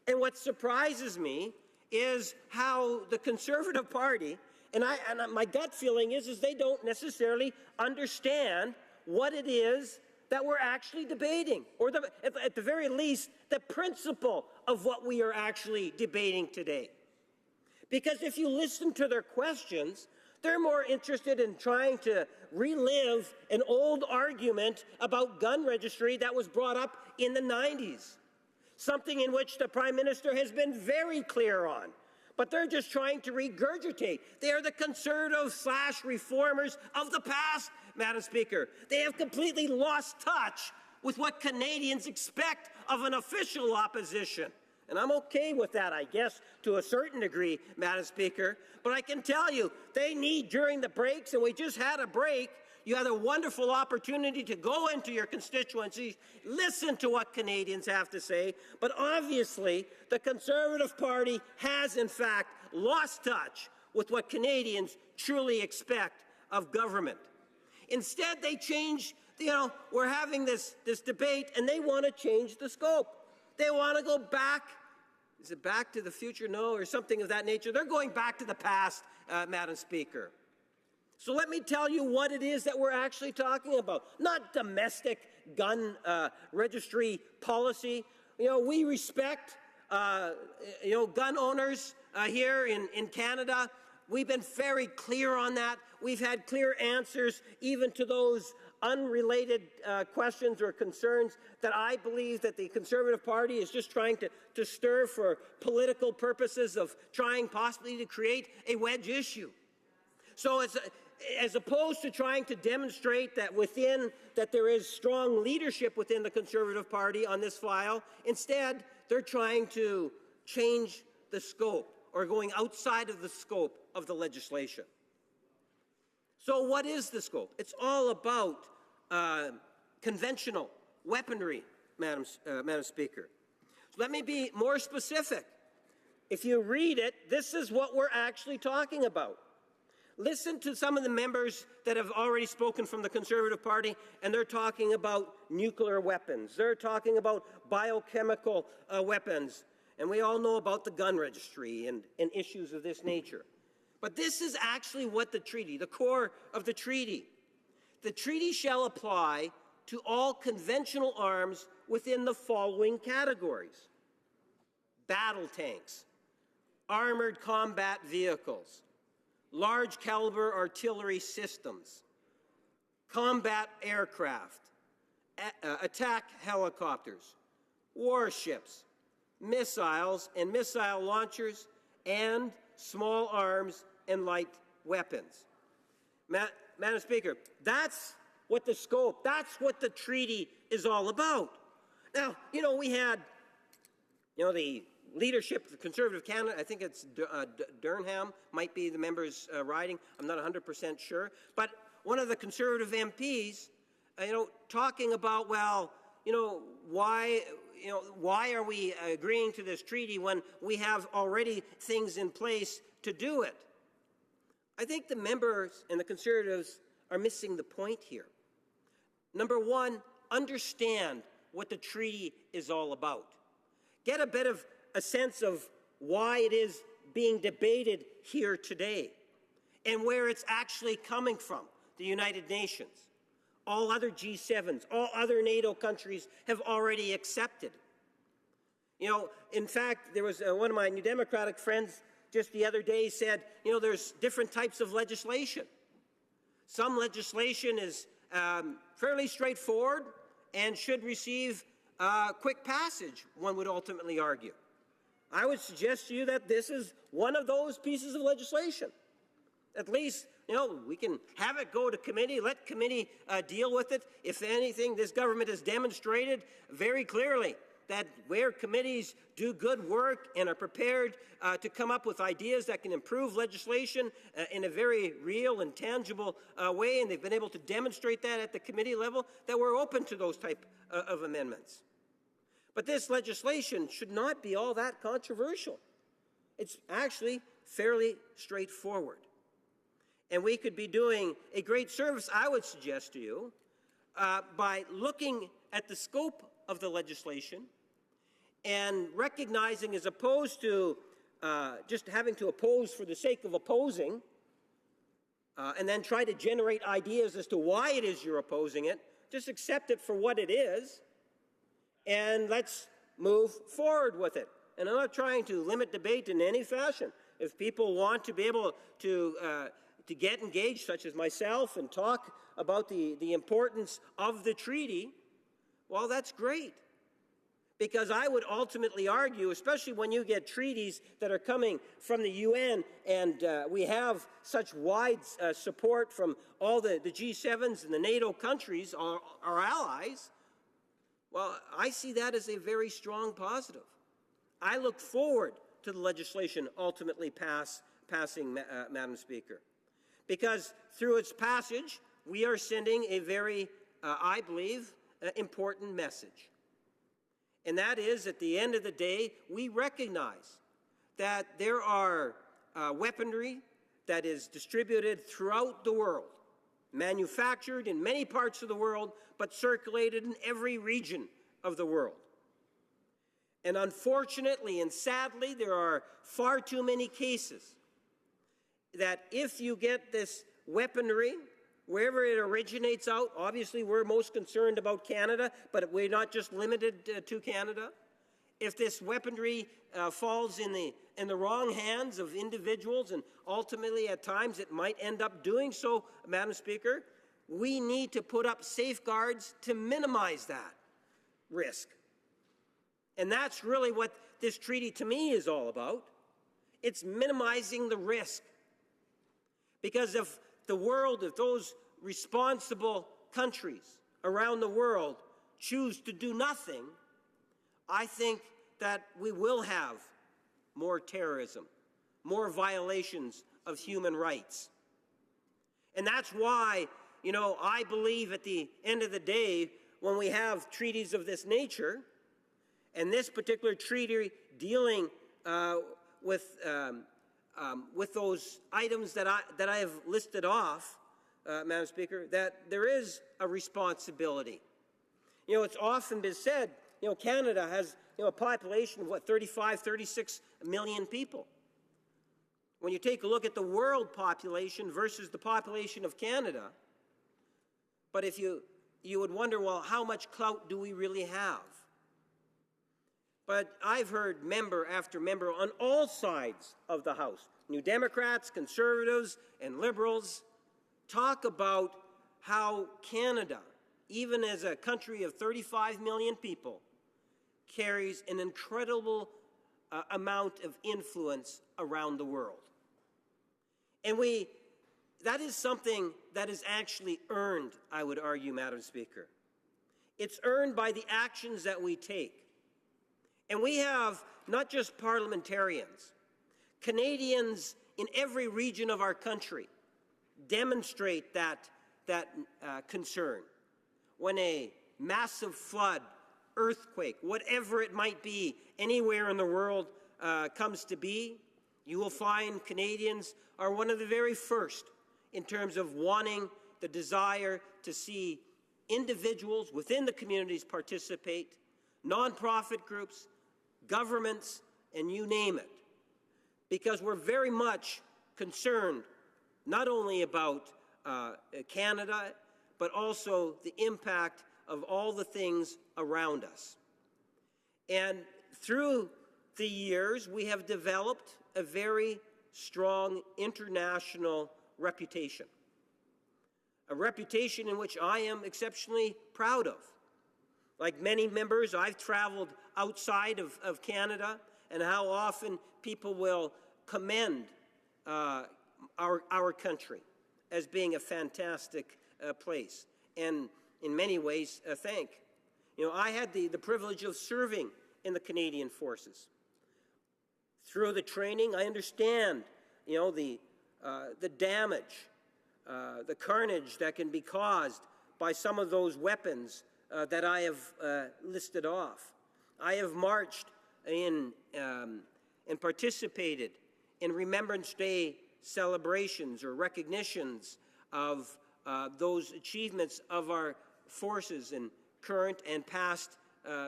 And what surprises me is how the Conservative Party, and my gut feeling is they don't necessarily understand what it is that we're actually debating, or at the very least, the principle of what we are actually debating today. Because if you listen to their questions, they're more interested in trying to relive an old argument about gun registry that was brought up in the 90s, something in which the Prime Minister has been very clear on. But they're just trying to regurgitate. They are the conservative/reformers of the past, Madam Speaker. They have completely lost touch with what Canadians expect of an official opposition. And I'm okay with that, I guess, to a certain degree, Madam Speaker. But I can tell you, they need, during the breaks, and we just had a break, you had a wonderful opportunity to go into your constituencies, listen to what Canadians have to say. But obviously, the Conservative Party has, in fact, lost touch with what Canadians truly expect of government. Instead, they change, we're having this debate, and they want to change the scope. They want to go back. Is it Back to the Future? No, or something of that nature. They're going back to the past, Madam Speaker. So let me tell you what it is that we're actually talking about. Not domestic gun registry policy. We respect, gun owners here in Canada. We've been very clear on that. We've had clear answers even to those unrelated questions or concerns that I believe that the Conservative Party is just trying to stir for political purposes of trying possibly to create a wedge issue. So as opposed to trying to demonstrate that there is strong leadership within the Conservative Party on this file, instead they're trying to change the scope or going outside of the scope of the legislation. So what is the scope? It's all about conventional weaponry, Madam Speaker. So let me be more specific. If you read it, this is what we're actually talking about. Listen to some of the members that have already spoken from the Conservative Party, and they're talking about nuclear weapons. They're talking about biochemical weapons. And we all know about the gun registry and issues of this nature. But this is actually what the treaty, the core of the treaty. The treaty shall apply to all conventional arms within the following categories: battle tanks, armored combat vehicles, large caliber artillery systems, combat aircraft, attack helicopters, warships, missiles and missile launchers, and small arms and light weapons. Madam Speaker, that's what the scope, that's what the treaty is all about. Now, we had, the leadership of the Conservative Canada, I think it's Durham, might be the member's riding, I'm not 100% sure, but one of the Conservative MPs, talking about, why are we agreeing to this treaty when we have already things in place to do it? I think the members and the Conservatives are missing the point here. Number one, understand what the treaty is all about. Get a bit of a sense of why it is being debated here today and where it's actually coming from, the United Nations. All other G7s, all other NATO countries have already accepted. In fact, there was one of my New Democratic friends just the other day said, there's different types of legislation. Some legislation is fairly straightforward and should receive quick passage, one would ultimately argue. I would suggest to you that this is one of those pieces of legislation. At least, we can have it go to committee, let committee deal with it. If anything, this government has demonstrated very clearly that where committees do good work and are prepared to come up with ideas that can improve legislation in a very real and tangible way, and they've been able to demonstrate that at the committee level, that we're open to those type of amendments. But this legislation should not be all that controversial. It's actually fairly straightforward. And we could be doing a great service, I would suggest to you, by looking at the scope of the legislation and recognizing, as opposed to just having to oppose for the sake of opposing, and then try to generate ideas as to why it is you're opposing it, just accept it for what it is, and let's move forward with it. And I'm not trying to limit debate in any fashion. If people want to be able to get engaged, such as myself, and talk about the importance of the treaty, well, that's great. Because I would ultimately argue, especially when you get treaties that are coming from the UN, and we have such wide support from all the G7s and the NATO countries, our allies, well, I see that as a very strong positive. I look forward to the legislation ultimately passing, Madam Speaker, because through its passage, we are sending a very, I believe, important message. And that is, at the end of the day, we recognize that there are weaponry that is distributed throughout the world, manufactured in many parts of the world, but circulated in every region of the world. And unfortunately and sadly, there are far too many cases that if you get this weaponry, wherever it originates out, obviously we're most concerned about Canada, but we're not just limited to Canada. If this weaponry falls in the wrong hands of individuals, and ultimately at times it might end up doing so, Madam Speaker, we need to put up safeguards to minimize that risk. And that's really what this treaty to me is all about. It's minimizing the risk. Because if the world, if those responsible countries around the world choose to do nothing, I think that we will have more terrorism, more violations of human rights. And that's why, I believe at the end of the day, when we have treaties of this nature, and this particular treaty dealing with those items that I have listed off, Madam Speaker, that there is a responsibility. It's often been said, Canada has a population of 35, 36 million people. When you take a look at the world population versus the population of Canada, but if you would wonder, well, how much clout do we really have? But I've heard member after member on all sides of the House, New Democrats, Conservatives, and Liberals, talk about how Canada, even as a country of 35 million people, carries an incredible amount of influence around the world. And that is something that is actually earned, I would argue, Madam Speaker. It's earned by the actions that we take. And we have not just parliamentarians, Canadians in every region of our country demonstrate that concern. When a massive flood, earthquake, whatever it might be, anywhere in the world comes to be, you will find Canadians are one of the very first in terms of wanting the desire to see individuals within the communities participate, nonprofit groups, governments, and you name it. Because we're very much concerned not only about Canada, but also the impact of all the things around us. And through the years, we have developed a very strong international reputation, a reputation in which I am exceptionally proud of. Like many members, I've traveled outside of Canada, and how often people will commend our country as being a fantastic place, and in many ways, thank. I had the privilege of serving in the Canadian Forces. Through the training, I understand, the damage, the carnage that can be caused by some of those weapons that I have listed off. I have marched in and participated in Remembrance Day celebrations or recognitions of those achievements of our forces and current and past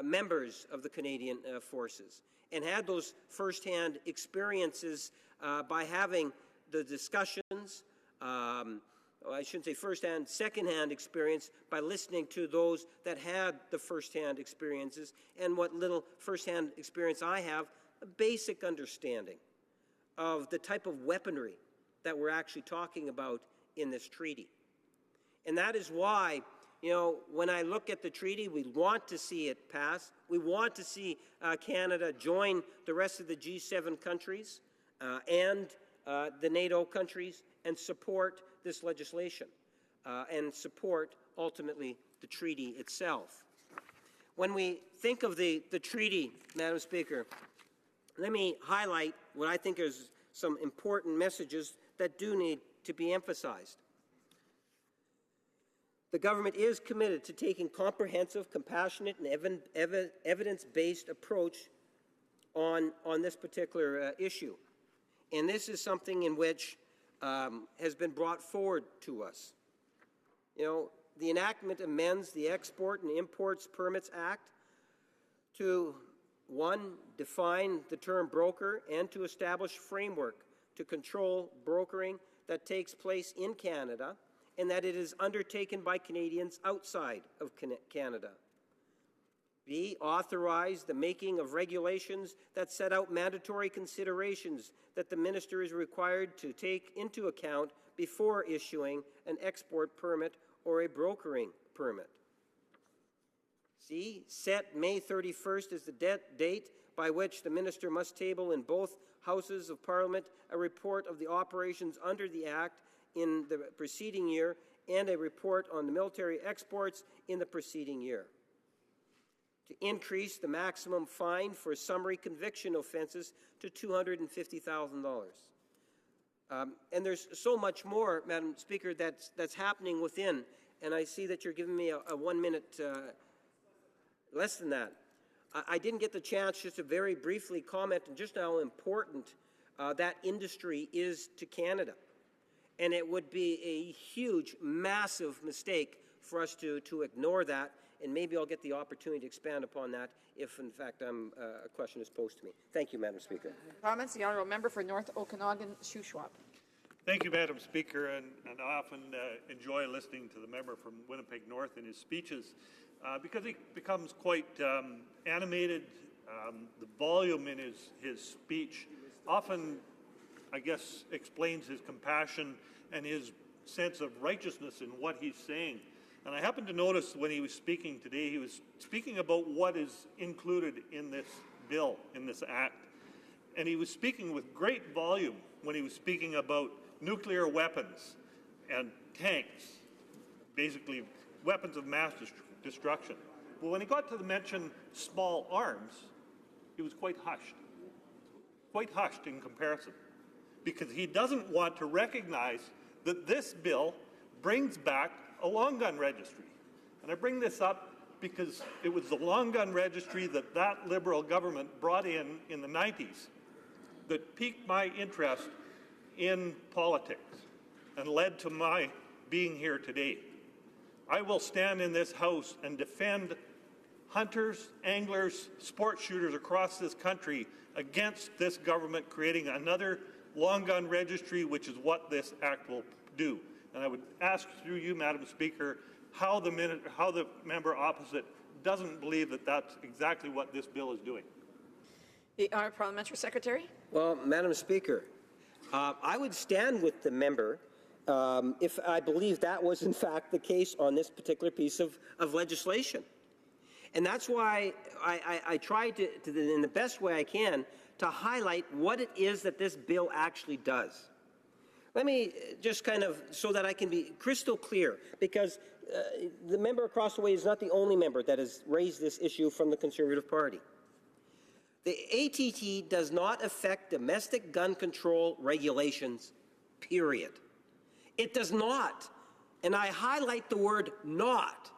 members of the Canadian Forces, and had those firsthand experiences by having the discussions, I shouldn't say firsthand, secondhand experience by listening to those that had the firsthand experiences, and what little firsthand experience I have, a basic understanding of the type of weaponry that we're actually talking about in this treaty. And that is why, when I look at the treaty, we want to see it pass. We want to see Canada join the rest of the G7 countries and the NATO countries and support this legislation and support, ultimately, the treaty itself. When we think of the treaty, Madam Speaker, let me highlight what I think is some important messages that do need to be emphasized. The government is committed to taking comprehensive, compassionate, and evidence-based approach on this particular issue. And this is something in which has been brought forward to us. The enactment amends the Export and Imports Permits Act to, one, define the term broker and to establish framework to control brokering that takes place in Canada and that it is undertaken by Canadians outside of Canada. B, authorize the making of regulations that set out mandatory considerations that the minister is required to take into account before issuing an export permit or a brokering permit. C, set May 31st as the date by which the minister must table in both houses of Parliament a report of the operations under the Act in the preceding year and a report on the military exports in the preceding year. To increase the maximum fine for summary conviction offenses to $250,000. And there's so much more, Madam Speaker, that's happening within. And I see that you're giving me a 1 minute, less than that. I didn't get the chance just to very briefly comment on just how important that industry is to Canada. And it would be a huge, massive mistake for us to ignore that. And maybe I'll get the opportunity to expand upon that if, in fact, a question is posed to me. Thank you, Madam Speaker. Comments? The honourable member for North Okanagan, Shuswap. Thank you, Madam Speaker, and I often enjoy listening to the member from Winnipeg North in his speeches because he becomes quite animated. The volume in his speech often, I guess, explains his compassion and his sense of righteousness in what he's saying. And I happened to notice when he was speaking today, he was speaking about what is included in this bill, in this act. And he was speaking with great volume when he was speaking about nuclear weapons and tanks, basically weapons of mass destruction. But when he got to the mention small arms, he was quite hushed in comparison, because he doesn't want to recognize that this bill brings back a long gun registry. And I bring this up because it was the long gun registry that Liberal government brought in the 90s that piqued my interest in politics and led to my being here today. I will stand in this House and defend hunters, anglers, sport shooters across this country against this government creating another long gun registry, which is what this act will do. And I would ask through you, Madam Speaker, how the member opposite doesn't believe that that's exactly what this bill is doing. The Honourable Parliamentary Secretary. Well, Madam Speaker, I would stand with the member if I believe that was in fact the case on this particular piece of legislation. And that's why I tried to, in the best way I can, to highlight what it is that this bill actually does. Let me just kind of, so that I can be crystal clear, because the member across the way is not the only member that has raised this issue from the Conservative Party. The ATT does not affect domestic gun control regulations, period. It does not, and I highlight the word not,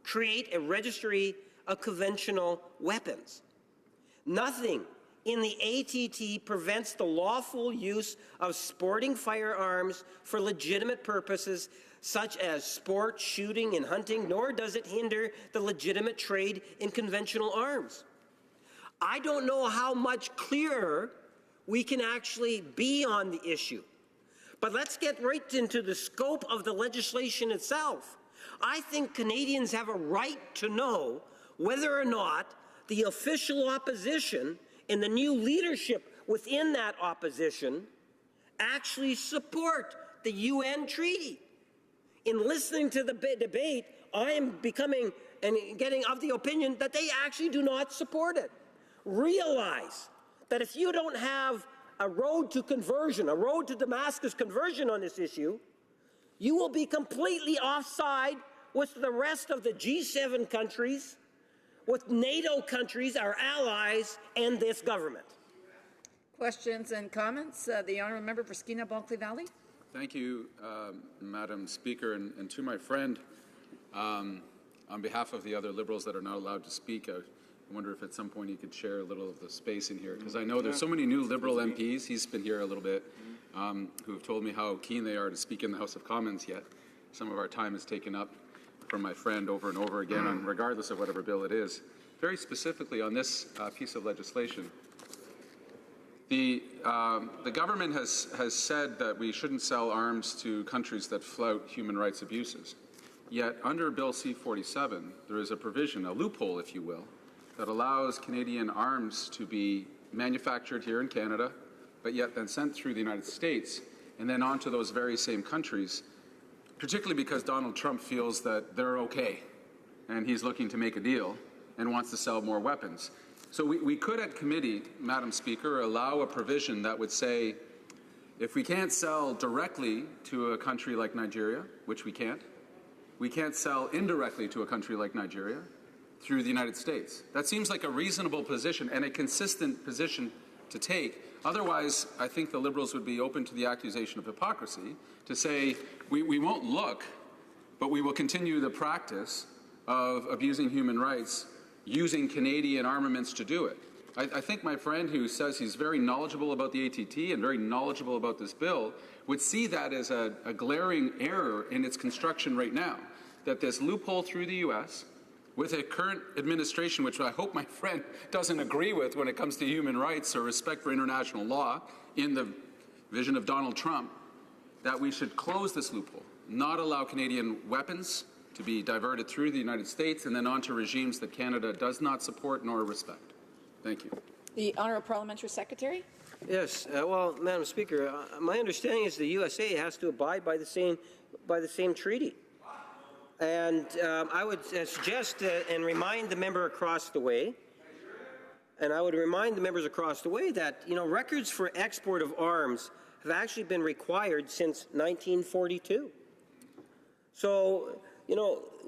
create a registry of conventional weapons. Nothing in the ATT prevents the lawful use of sporting firearms for legitimate purposes such as sport, shooting, and hunting, nor does it hinder the legitimate trade in conventional arms. I don't know how much clearer we can actually be on the issue, but let's get right into the scope of the legislation itself. I think Canadians have a right to know whether or not the official opposition and the new leadership within that opposition actually support the UN treaty. In listening to the debate, I am becoming and getting of the opinion that they actually do not support it. Realize that if you don't have a road to conversion, a road to Damascus conversion on this issue, you will be completely offside with the rest of the G7 countries, with NATO countries, our allies, and this government. Questions and comments? The honourable member for Skeena-Bulkley Valley. Thank you, Madam Speaker, and to my friend, on behalf of the other Liberals that are not allowed to speak, I wonder if at some point he could share a little of the space in here, because I know there's so many new Liberal MPs, he's been here a little bit, who have told me how keen they are to speak in the House of Commons, yet some of our time is taken up from my friend over and over again, and regardless of whatever bill it is. Very specifically on this piece of legislation, the government has said that we shouldn't sell arms to countries that flout human rights abuses. Yet under Bill C-47, there is a provision, a loophole, if you will, that allows Canadian arms to be manufactured here in Canada, but yet then sent through the United States and then on to those very same countries, particularly because Donald Trump feels that they're okay and he's looking to make a deal and wants to sell more weapons. So we could at committee, Madam Speaker, allow a provision that would say if we can't sell directly to a country like Nigeria, which we can't sell indirectly to a country like Nigeria through the United States. That seems like a reasonable position and a consistent position to take Otherwise, I think the Liberals would be open to the accusation of hypocrisy to say, we won't look, but we will continue the practice of abusing human rights using Canadian armaments to do it. I think my friend who says he's very knowledgeable about the ATT and very knowledgeable about this bill would see that as a glaring error in its construction right now, that this loophole through the U.S., with a current administration, which I hope my friend doesn't agree with when it comes to human rights or respect for international law in the vision of Donald Trump, that we should close this loophole, not allow Canadian weapons to be diverted through the United States and then onto regimes that Canada does not support nor respect. Thank you. The Honourable Parliamentary Secretary. Yes, well, Madam Speaker, my understanding is the USA has to abide by the same treaty. And I would suggest and remind the member across the way, and I would remind the members across the way that, records for export of arms have actually been required since 1942. So,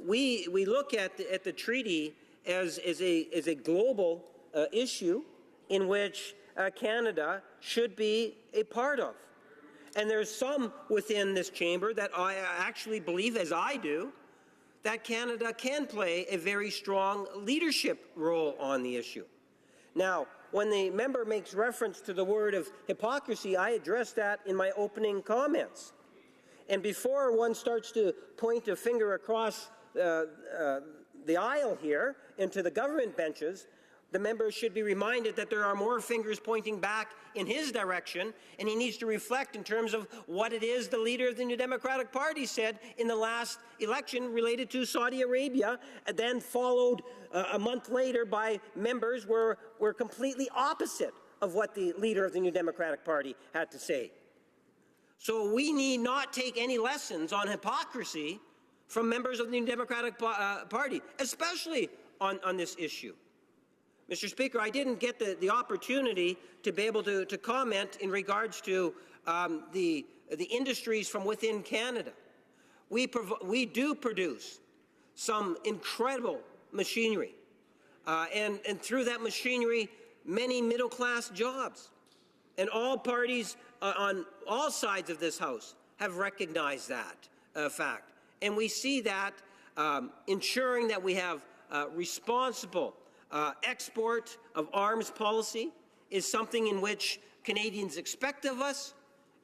we look at the treaty as a global issue in which Canada should be a part of. And there's some within this chamber that I actually believe, as I do, that Canada can play a very strong leadership role on the issue. Now, when the member makes reference to the word of hypocrisy, I addressed that in my opening comments. And before one starts to point a finger across the aisle here into the government benches, the member should be reminded that there are more fingers pointing back in his direction, and he needs to reflect in terms of what it is the leader of the New Democratic Party said in the last election related to Saudi Arabia, and then followed a month later by members were completely opposite of what the leader of the New Democratic Party had to say. So we need not take any lessons on hypocrisy from members of the New Democratic Party, especially on this issue. Mr. Speaker, I didn't get the opportunity to be able to comment in regards to the industries from within Canada. We do produce some incredible machinery, and through that machinery, many middle-class jobs. And all parties on all sides of this House have recognized that fact. And we see that ensuring that we have responsible export of arms policy is something in which Canadians expect of us,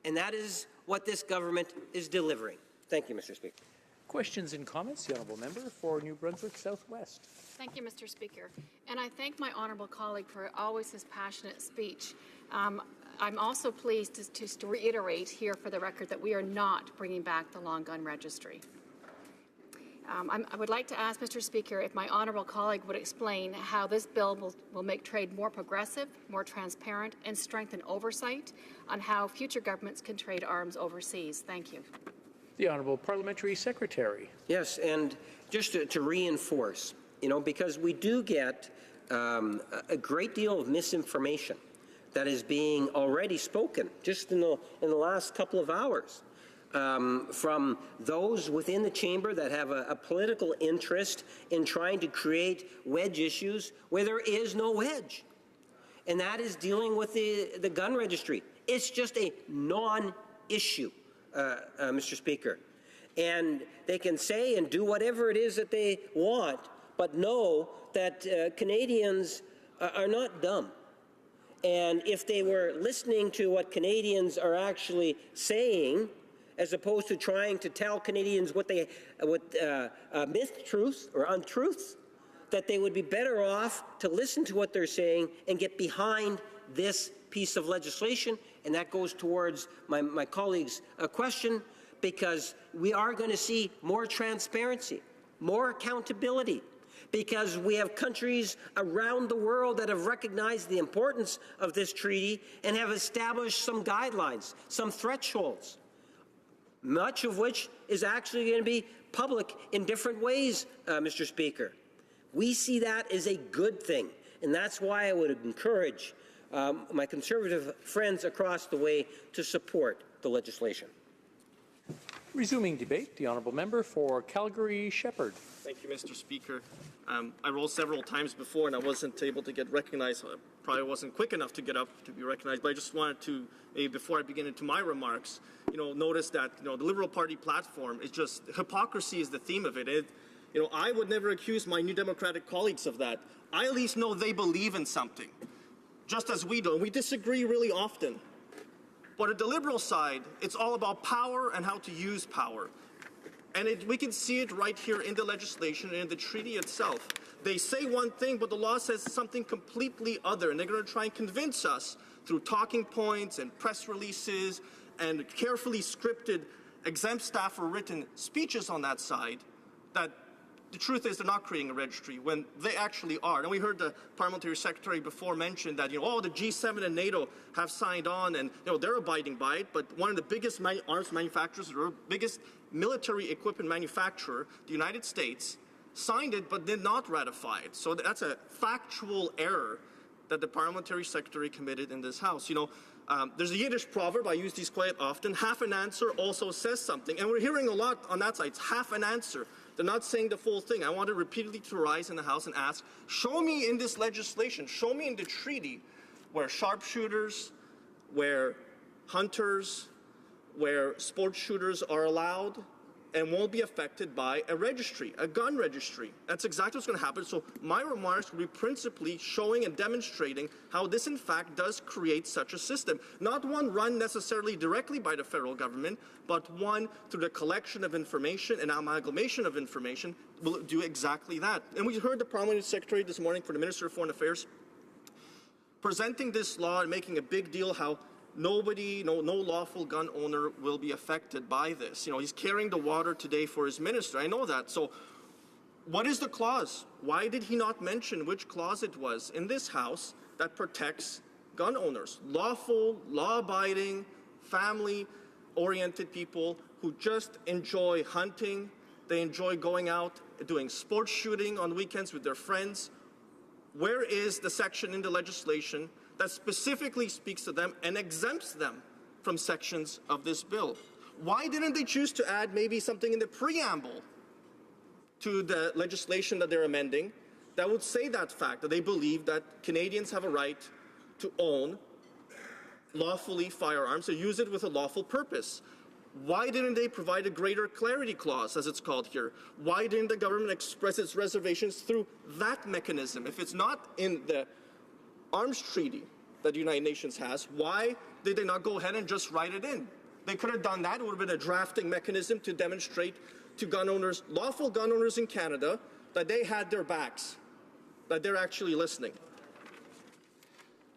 and that is what this government is delivering. Thank you, Mr. Speaker. Questions and comments? The honourable member for New Brunswick Southwest. Thank you, Mr. Speaker. And I thank my honourable colleague for always his passionate speech. I'm also pleased to reiterate here for the record that we are not bringing back the long gun registry. I would like to ask Mr. Speaker if my honourable colleague would explain how this bill will make trade more progressive, more transparent, and strengthen oversight on how future governments can trade arms overseas. Thank you. The Honourable Parliamentary Secretary. Yes, and just to reinforce, because we do get a great deal of misinformation that is being already spoken just in the last couple of hours. From those within the chamber that have a political interest in trying to create wedge issues where there is no wedge. And that is dealing with the gun registry. It's just a non-issue, Mr. Speaker. And they can say and do whatever it is that they want, but know that Canadians are not dumb. And if they were listening to what Canadians are actually saying, as opposed to trying to tell Canadians what myth-truths or untruths, that they would be better off to listen to what they're saying and get behind this piece of legislation. And that goes towards my colleague's question, because we are going to see more transparency, more accountability, because we have countries around the world that have recognized the importance of this treaty and have established some guidelines, some thresholds, much of which is actually going to be public in different ways, Mr. Speaker. We see that as a good thing, and that's why I would encourage my Conservative friends across the way to support the legislation. Resuming debate, the honourable member for Calgary-Shepherd. Thank you, Mr. Speaker. I rolled several times before and I wasn't able to get recognized. probably wasn't quick enough to get up to be recognized, but I just wanted to, before I begin into my remarks, notice that, the Liberal Party platform is just, hypocrisy is the theme of it. I would never accuse my New Democratic colleagues of that. I at least know they believe in something, just as we do. We disagree really often. But at the Liberal side, it's all about power and how to use power. And we can see it right here in the legislation and in the treaty itself. They say one thing, but the law says something completely other, and they're going to try and convince us through talking points and press releases and carefully scripted exempt staff or written speeches on that side that the truth is they're not creating a registry when they actually are. And we heard the parliamentary secretary before mention that, the G7 and NATO have signed on and, they're abiding by it. But one of the biggest arms manufacturers or biggest military equipment manufacturer, the United States, signed it but did not ratify it. So that's a factual error that the parliamentary secretary committed in this House. There's a Yiddish proverb, I use these quite often, half an answer also says something. And we're hearing a lot on that side, it's half an answer. They're not saying the full thing. I wanted repeatedly to rise in the House and ask, show me in this legislation, show me in the treaty where sharpshooters, where hunters, where sports shooters are allowed and won't be affected by a registry, a gun registry. That's exactly what's going to happen. So my remarks will be principally showing and demonstrating how this, in fact, does create such a system. Not one run necessarily directly by the federal government, but one through the collection of information and amalgamation of information will do exactly that. And we heard the Parliamentary Secretary this morning for the Minister of Foreign Affairs presenting this law and making a big deal how no lawful gun owner will be affected by this. He's carrying the water today for his minister. I know that. So what is the clause? Why did he not mention which clause it was in this House that protects gun owners? Lawful, law-abiding, family-oriented people who just enjoy hunting. They enjoy going out, doing sports shooting on weekends with their friends. Where is the section in the legislation that specifically speaks to them and exempts them from sections of this bill? Why didn't they choose to add maybe something in the preamble to the legislation that they're amending that would say that fact, that they believe that Canadians have a right to own lawfully firearms, to use it with a lawful purpose? Why didn't they provide a greater clarity clause, as it's called here? Why didn't the government express its reservations through that mechanism? If it's not in the arms treaty that the United Nations has, why did they not go ahead and just write it in? They could have done that. It would have been a drafting mechanism to demonstrate to gun owners, lawful gun owners in Canada, that they had their backs, that they're actually listening.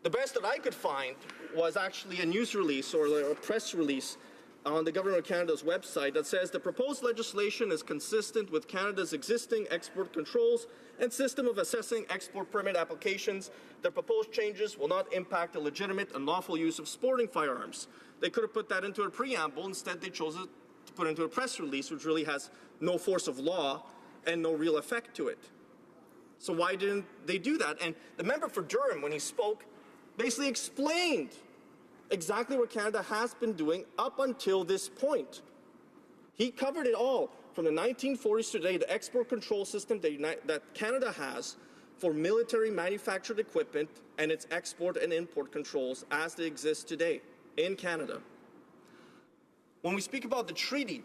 The best that I could find was actually a news release or a press release on the Government of Canada's website that says the proposed legislation is consistent with Canada's existing export controls and system of assessing export permit applications. The proposed changes will not impact the legitimate and lawful use of sporting firearms. They could have put that into a preamble. Instead, they chose to put it into a press release, which really has no force of law and no real effect to it. So why didn't they do that? And the member for Durham, when he spoke, basically explained exactly what Canada has been doing up until this point. He covered it all from the 1940s to today, the export control system that Canada has for military manufactured equipment and its export and import controls as they exist today in Canada. When we speak about the treaty,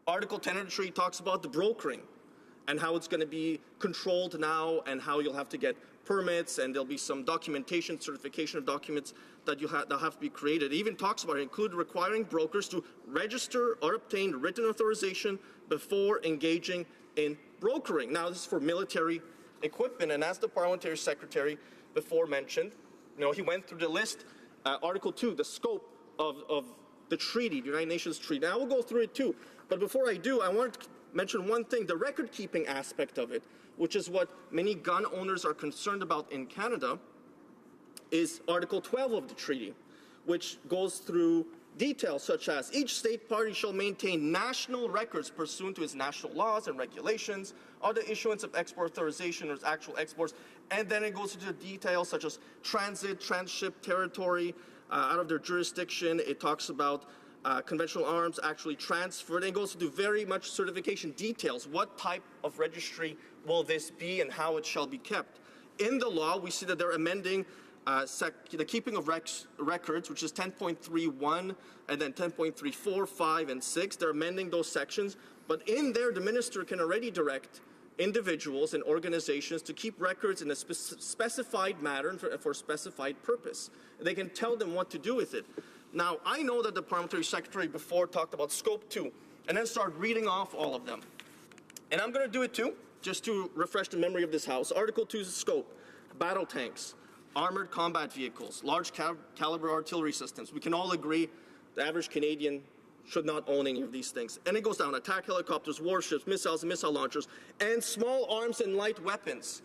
Article 10 of the treaty talks about the brokering and how it's going to be controlled now and how you'll have to get permits and there'll be some documentation, certification of documents that have to be created. It even talks about it, include requiring brokers to register or obtain written authorization before engaging in brokering. Now, this is for military equipment, and as the parliamentary secretary before mentioned, he went through the list, Article 2, the scope of the treaty, the United Nations treaty. Now, I will go through it too, but before I do, I want to mention one thing, the record-keeping aspect of it, which is what many gun owners are concerned about in Canada, is Article 12 of the treaty, which goes through details such as each state party shall maintain national records pursuant to its national laws and regulations on the issuance of export authorization or actual exports, and then it goes into details such as transit, transship territory out of their jurisdiction. It talks about conventional arms actually transferred, and it goes into very much certification details. What type of registry will this be and how it shall be kept? in the law, we see that they're amending the keeping of records, which is 10.31, and then 10.34, 5, and 6. They're amending those sections. But in there, the minister can already direct individuals and organizations to keep records in a specified manner for a specified purpose. They can tell them what to do with it. Now, I know that the parliamentary secretary before talked about scope 2, and then started reading off all of them. And I'm going to do it too, just to refresh the memory of this House. Article 2's scope: battle tanks, armored combat vehicles, large caliber artillery systems. We can all agree the average Canadian should not own any of these things. And it goes down: attack helicopters, warships, missiles and missile launchers, and small arms and light weapons.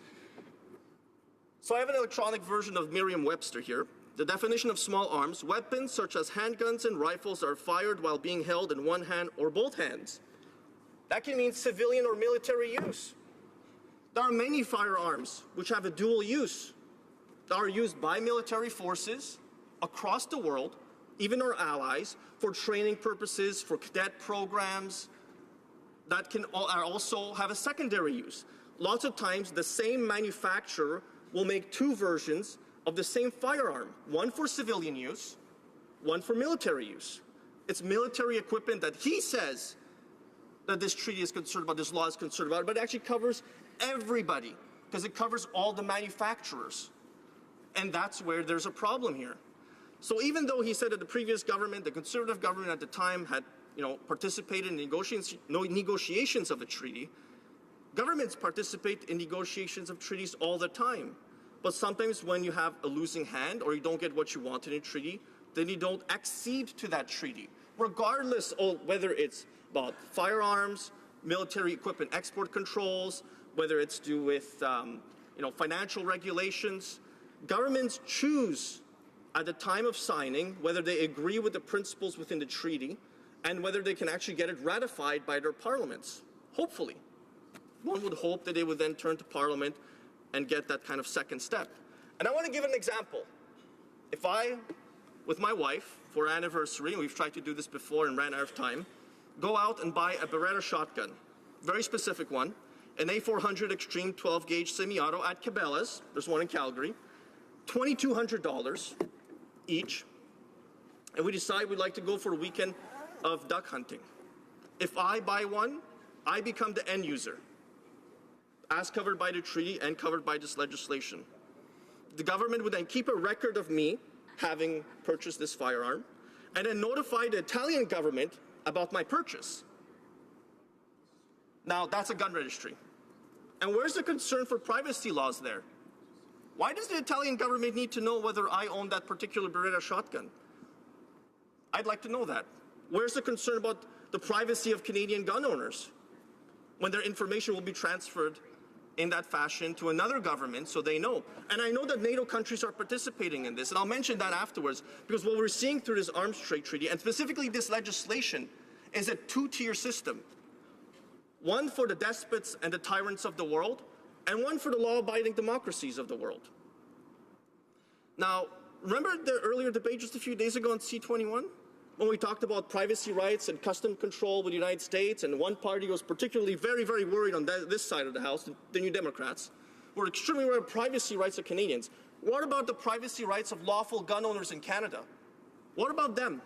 So I have an electronic version of Merriam-Webster here. The definition of small arms: weapons such as handguns and rifles are fired while being held in one hand or both hands. That can mean civilian or military use. There are many firearms which have a dual use. They are used by military forces across the world, even our allies, for training purposes, for cadet programs, that can also have a secondary use. Lots of times, the same manufacturer will make two versions of the same firearm, one for civilian use, one for military use. It's military equipment that he says that this treaty is concerned about, this law is concerned about, but it actually covers everybody, because it covers all the manufacturers. And that's where there's a problem here. So even though he said that the previous government, the Conservative government at the time, had participated in negotiations of a treaty, governments participate in negotiations of treaties all the time. But sometimes when you have a losing hand or you don't get what you want in a treaty, then you don't accede to that treaty, regardless of whether it's about firearms, military equipment export controls, whether it's to do with financial regulations. Governments choose at the time of signing whether they agree with the principles within the treaty and whether they can actually get it ratified by their parliaments. Hopefully. One would hope that they would then turn to parliament and get that kind of second step. And I want to give an example. If I, with my wife, for our anniversary, and we've tried to do this before and ran out of time, go out and buy a Beretta shotgun, very specific one, an A400 Extreme 12-gauge semi-auto at Cabela's, there's one in Calgary, $2,200 each, and we decide we'd like to go for a weekend of duck hunting. If I buy one, I become the end user, as covered by the treaty and covered by this legislation. The government would then keep a record of me having purchased this firearm, and then notify the Italian government about my purchase. Now, that's a gun registry. And where's the concern for privacy laws there? Why does the Italian government need to know whether I own that particular Beretta shotgun? I'd like to know that. Where's the concern about the privacy of Canadian gun owners when their information will be transferred in that fashion to another government so they know? And I know that NATO countries are participating in this, and I'll mention that afterwards, because what we're seeing through this arms trade treaty, and specifically this legislation, is a two-tier system. One for the despots and the tyrants of the world, and one for the law-abiding democracies of the world. Now, remember the earlier debate just a few days ago on C-21? When we talked about privacy rights and custom control with the United States, and one party was particularly very, very worried on this side of the House, the New Democrats, were extremely worried about privacy rights of Canadians. What about the privacy rights of lawful gun owners in Canada? What about them?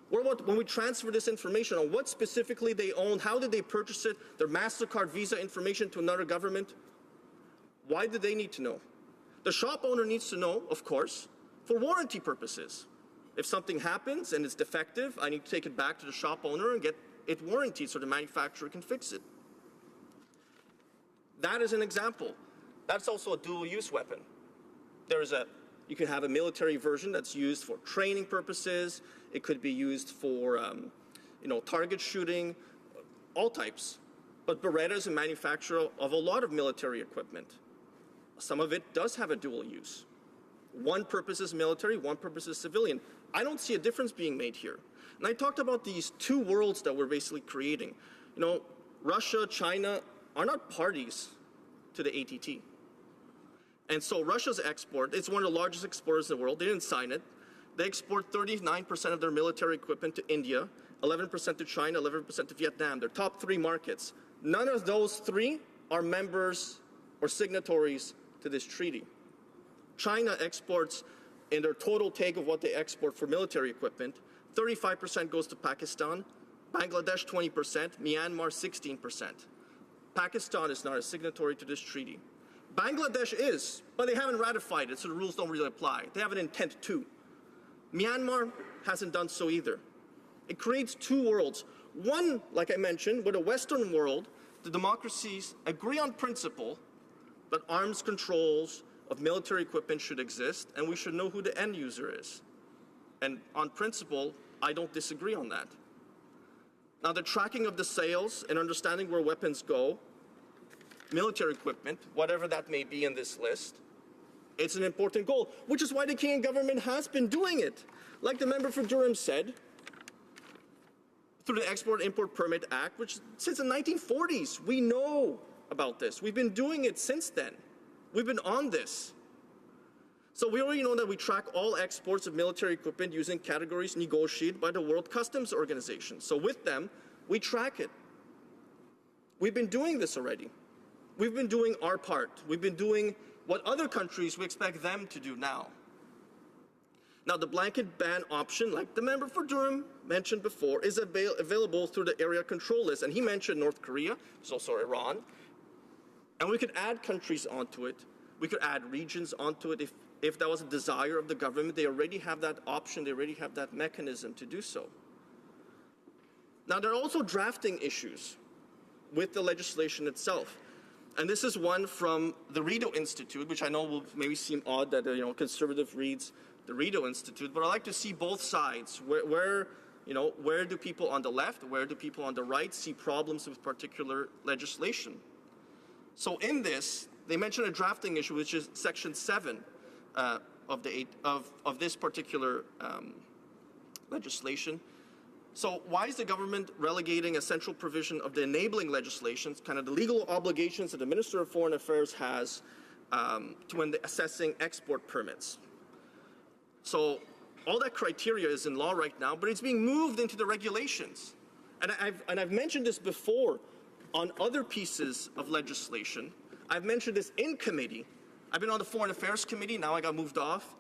What about when we transfer this information on what specifically they own, how did they purchase it, their MasterCard, Visa information to another government? Why do they need to know? The shop owner needs to know, of course, for warranty purposes. If something happens and it's defective, I need to take it back to the shop owner and get it warranted so the manufacturer can fix it. That is an example. That's also a dual-use weapon. You can have a military version that's used for training purposes. It could be used for, target shooting, all types. But Beretta is a manufacturer of a lot of military equipment. Some of it does have a dual use. One purpose is military, one purpose is civilian. I don't see a difference being made here. And I talked about these two worlds that we're basically creating. Russia, China are not parties to the ATT. And so Russia's export, it's one of the largest exporters in the world. They didn't sign it. They export 39% of their military equipment to India, 11% to China, 11% to Vietnam. Their top three markets. None of those three are members or signatories to to this treaty. China exports, in their total take of what they export for military equipment, 35% goes to Pakistan, Bangladesh 20%, Myanmar 16%. Pakistan is not a signatory to this treaty. Bangladesh is, but they haven't ratified it, so the rules don't really apply. They have an intent to. Myanmar hasn't done so either. It creates two worlds. One, like I mentioned, with a Western world, the democracies agree on principle that arms controls of military equipment should exist, and we should know who the end user is. And on principle, I don't disagree on that. Now, the tracking of the sales and understanding where weapons go, military equipment, whatever that may be in this list, it's an important goal, which is why the Canadian government has been doing it. Like the member for Durham said, through the Export-Import Permit Act, which since the 1940s, we know about this. We've been doing it since then. We've been on this. So we already know that we track all exports of military equipment using categories negotiated by the World Customs Organization. So with them, we track it. We've been doing this already. We've been doing our part. We've been doing what other countries we expect them to do now. Now, the blanket ban option, like the member for Durham mentioned before, is available through the area control list. And he mentioned North Korea, there's also Iran. And we could add countries onto it. We could add regions onto it if that was a desire of the government. They already have that option. They already have that mechanism to do so. Now, there are also drafting issues with the legislation itself. And this is one from the Rideau Institute, which I know will maybe seem odd that a conservative reads the Rideau Institute, but I like to see both sides. Where do people on the left, where do people on the right see problems with particular legislation? So in this, they mention a drafting issue, which is Section 7 of this particular legislation. So why is the government relegating a central provision of the enabling legislation, kind of the legal obligations that the Minister of Foreign Affairs has to when assessing export permits? So all that criteria is in law right now, but it's being moved into the regulations. And I've mentioned this before on other pieces of legislation. I've mentioned this in committee. I've been on the Foreign Affairs Committee. Now I got moved off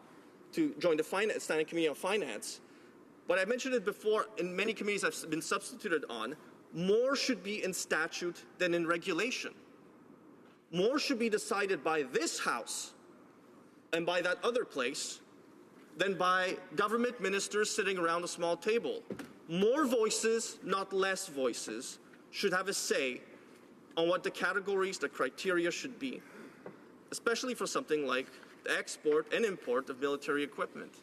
to join the Standing Committee on Finance. But I mentioned it before in many committees I've been substituted on. More should be in statute than in regulation. More should be decided by this House and by that other place than by government ministers sitting around a small table. More voices, not less voices, should have a say on what the categories, the criteria should be, especially for something like the export and import of military equipment.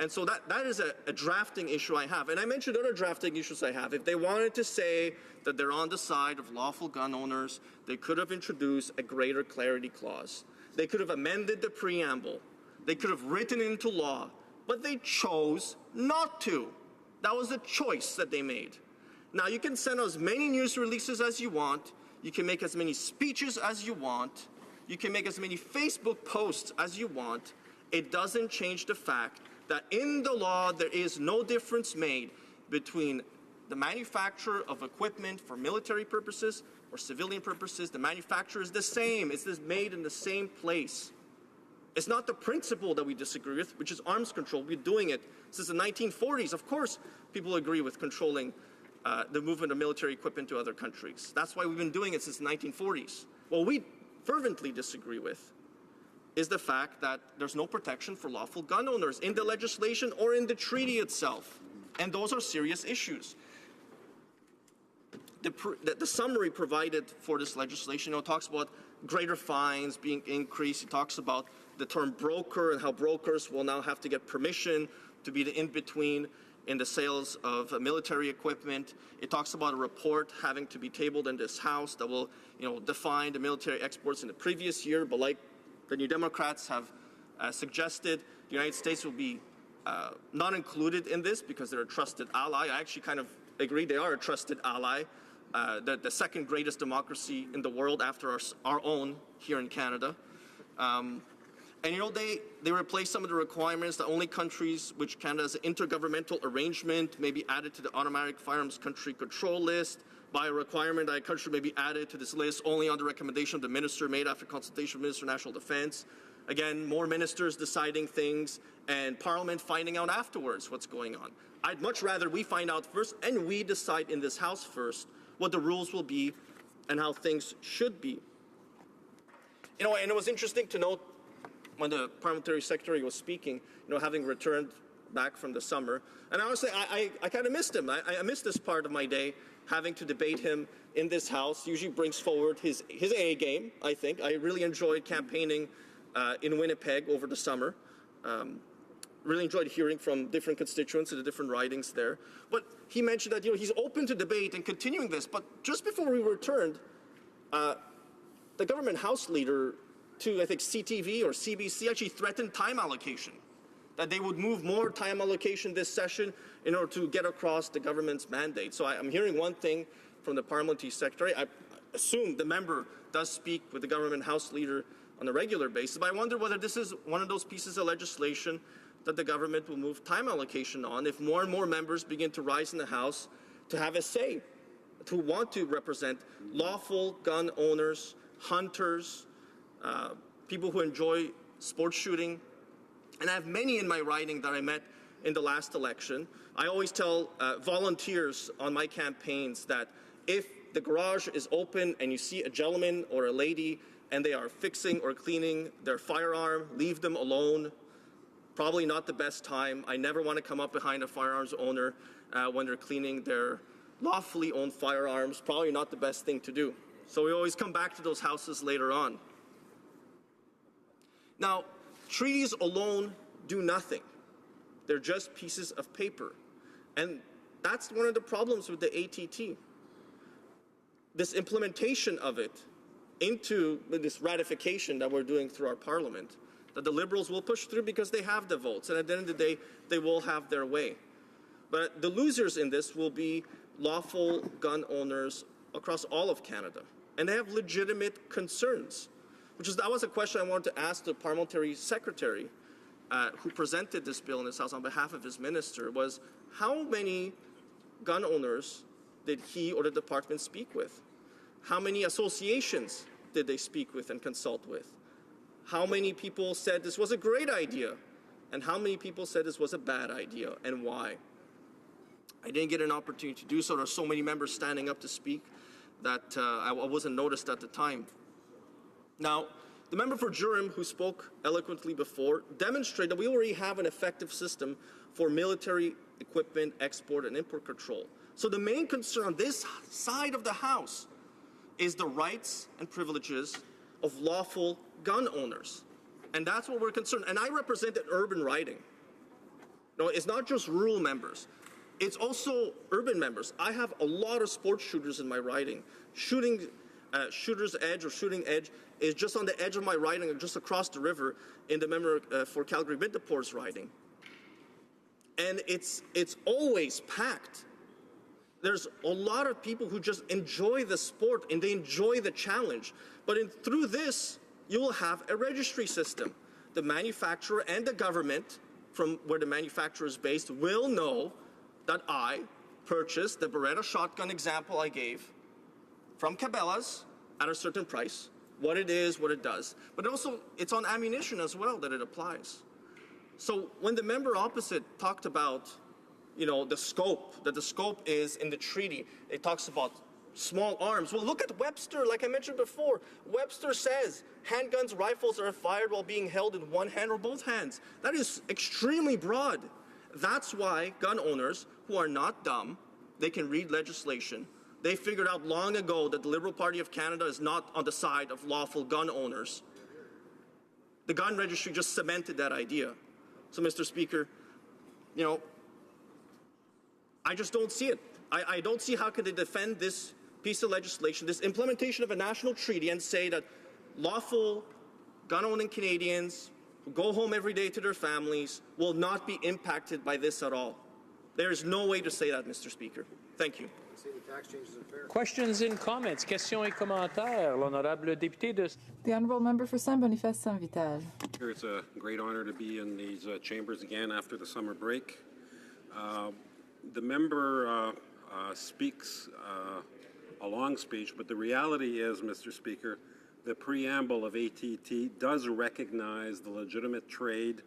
And so that is a drafting issue I have. And I mentioned other drafting issues I have. If they wanted to say that they're on the side of lawful gun owners, they could have introduced a greater clarity clause. They could have amended the preamble. They could have written into law, but they chose not to. That was a choice that they made. Now, you can send as many news releases as you want. You can make as many speeches as you want. You can make as many Facebook posts as you want. It doesn't change the fact that in the law, there is no difference made between the manufacturer of equipment for military purposes or civilian purposes. The manufacturer is the same. It's made in the same place. It's not the principle that we disagree with, which is arms control. We've been doing it since the 1940s. Of course, people agree with controlling the movement of military equipment to other countries. That's why we've been doing it since the 1940s. What we fervently disagree with is the fact that there's no protection for lawful gun owners in the legislation or in the treaty itself. And those are serious issues. The summary provided for this legislation talks about greater fines being increased. It talks about the term broker and how brokers will now have to get permission to be the in-between in the sales of military equipment. It talks about a report having to be tabled in this House that will, define the military exports in the previous year. But like the New Democrats have suggested, the United States will be not included in this because they're a trusted ally. I actually kind of agree they are a trusted ally. The second greatest democracy in the world after our own here in Canada. And they replace some of the requirements that only countries which Canada has an intergovernmental arrangement may be added to the automatic firearms country control list. by a requirement that a country may be added to this list only on the recommendation of the minister made after consultation with the Minister of National Defense. Again, more ministers deciding things and Parliament finding out afterwards what's going on. I'd much rather we find out first and we decide in this House first what the rules will be and how things should be. You know, and it was interesting to note when the Parliamentary Secretary was speaking, you know, having returned back from the summer, and honestly, I kind of missed him. I missed this part of my day, having to debate him in this House. Usually brings forward his A game, I think. I really enjoyed campaigning in Winnipeg over the summer. Really enjoyed hearing from different constituents and the different ridings there. But he mentioned that, you know, he's open to debate and continuing this. But just before we returned, the government House leader to, I think, CTV or CBC actually threatened time allocation, that they would move more time allocation this session in order to get across the government's mandate. So I'm hearing one thing from the Parliamentary Secretary. I assume the member does speak with the government House leader on a regular basis, but I wonder whether this is one of those pieces of legislation that the government will move time allocation on if more and more members begin to rise in the House to have a say, to want to represent lawful gun owners, hunters, people who enjoy sports shooting. And I have many in my riding that I met in the last election. I always tell volunteers on my campaigns that if the garage is open and you see a gentleman or a lady and they are fixing or cleaning their firearm, leave them alone. Probably not the best time. I never want to come up behind a firearms owner when they're cleaning their lawfully owned firearms. Probably not the best thing to do. So we always come back to those houses later on. Now, treaties alone do nothing. They're just pieces of paper. And that's one of the problems with the ATT. This implementation of it into this ratification that we're doing through our parliament, that the Liberals will push through because they have the votes, and at the end of the day, they will have their way. But the losers in this will be lawful gun owners across all of Canada, and they have legitimate concerns. That was a question I wanted to ask the Parliamentary Secretary who presented this bill in this House on behalf of his minister, was how many gun owners did he or the department speak with? How many associations did they speak with and consult with? How many people said this was a great idea? And how many people said this was a bad idea, and why? I didn't get an opportunity to do so. There are so many members standing up to speak that I wasn't noticed at the time. Now, the member for Durham, who spoke eloquently before, demonstrated that we already have an effective system for military equipment export and import control. So the main concern on this side of the House is the rights and privileges of lawful gun owners. And that's what we're concerned. And I represent an urban riding. No, it's not just rural members. It's also urban members. I have a lot of sports shooters in my riding. Shooter's Edge or Shooting Edge is just on the edge of my riding, just across the river in the member for Calgary Middeport's riding. And it's always packed. There's a lot of people who just enjoy the sport and they enjoy the challenge. But through this, you will have a registry system. The manufacturer and the government, from where the manufacturer is based, will know that I purchased the Beretta shotgun example I gave from Cabela's at a certain price, what it is, what it does. But also, it's on ammunition as well that it applies. So when the member opposite talked about, the scope, that the scope is in the treaty, it talks about small arms. Well, look at Webster, like I mentioned before. Webster says handguns, rifles are fired while being held in one hand or both hands. That is extremely broad. That's why gun owners who are not dumb, they can read legislation. They figured out long ago that the Liberal Party of Canada is not on the side of lawful gun owners. The gun registry just cemented that idea. So, Mr. Speaker, I just don't see it. I don't see how could they defend this piece of legislation, this implementation of a national treaty, and say that lawful gun-owning Canadians who go home every day to their families will not be impacted by this at all. There is no way to say that, Mr. Speaker. Thank you. Questions and comments. Questions et commentaires. L'honorable député de... The honourable member for Saint-Boniface Saint-Vital. It's a great honor to be in these chambers again after the summer break. The member speaks a long speech, but the reality is, Mr. Speaker, the preamble of ATT does recognize the legitimate trade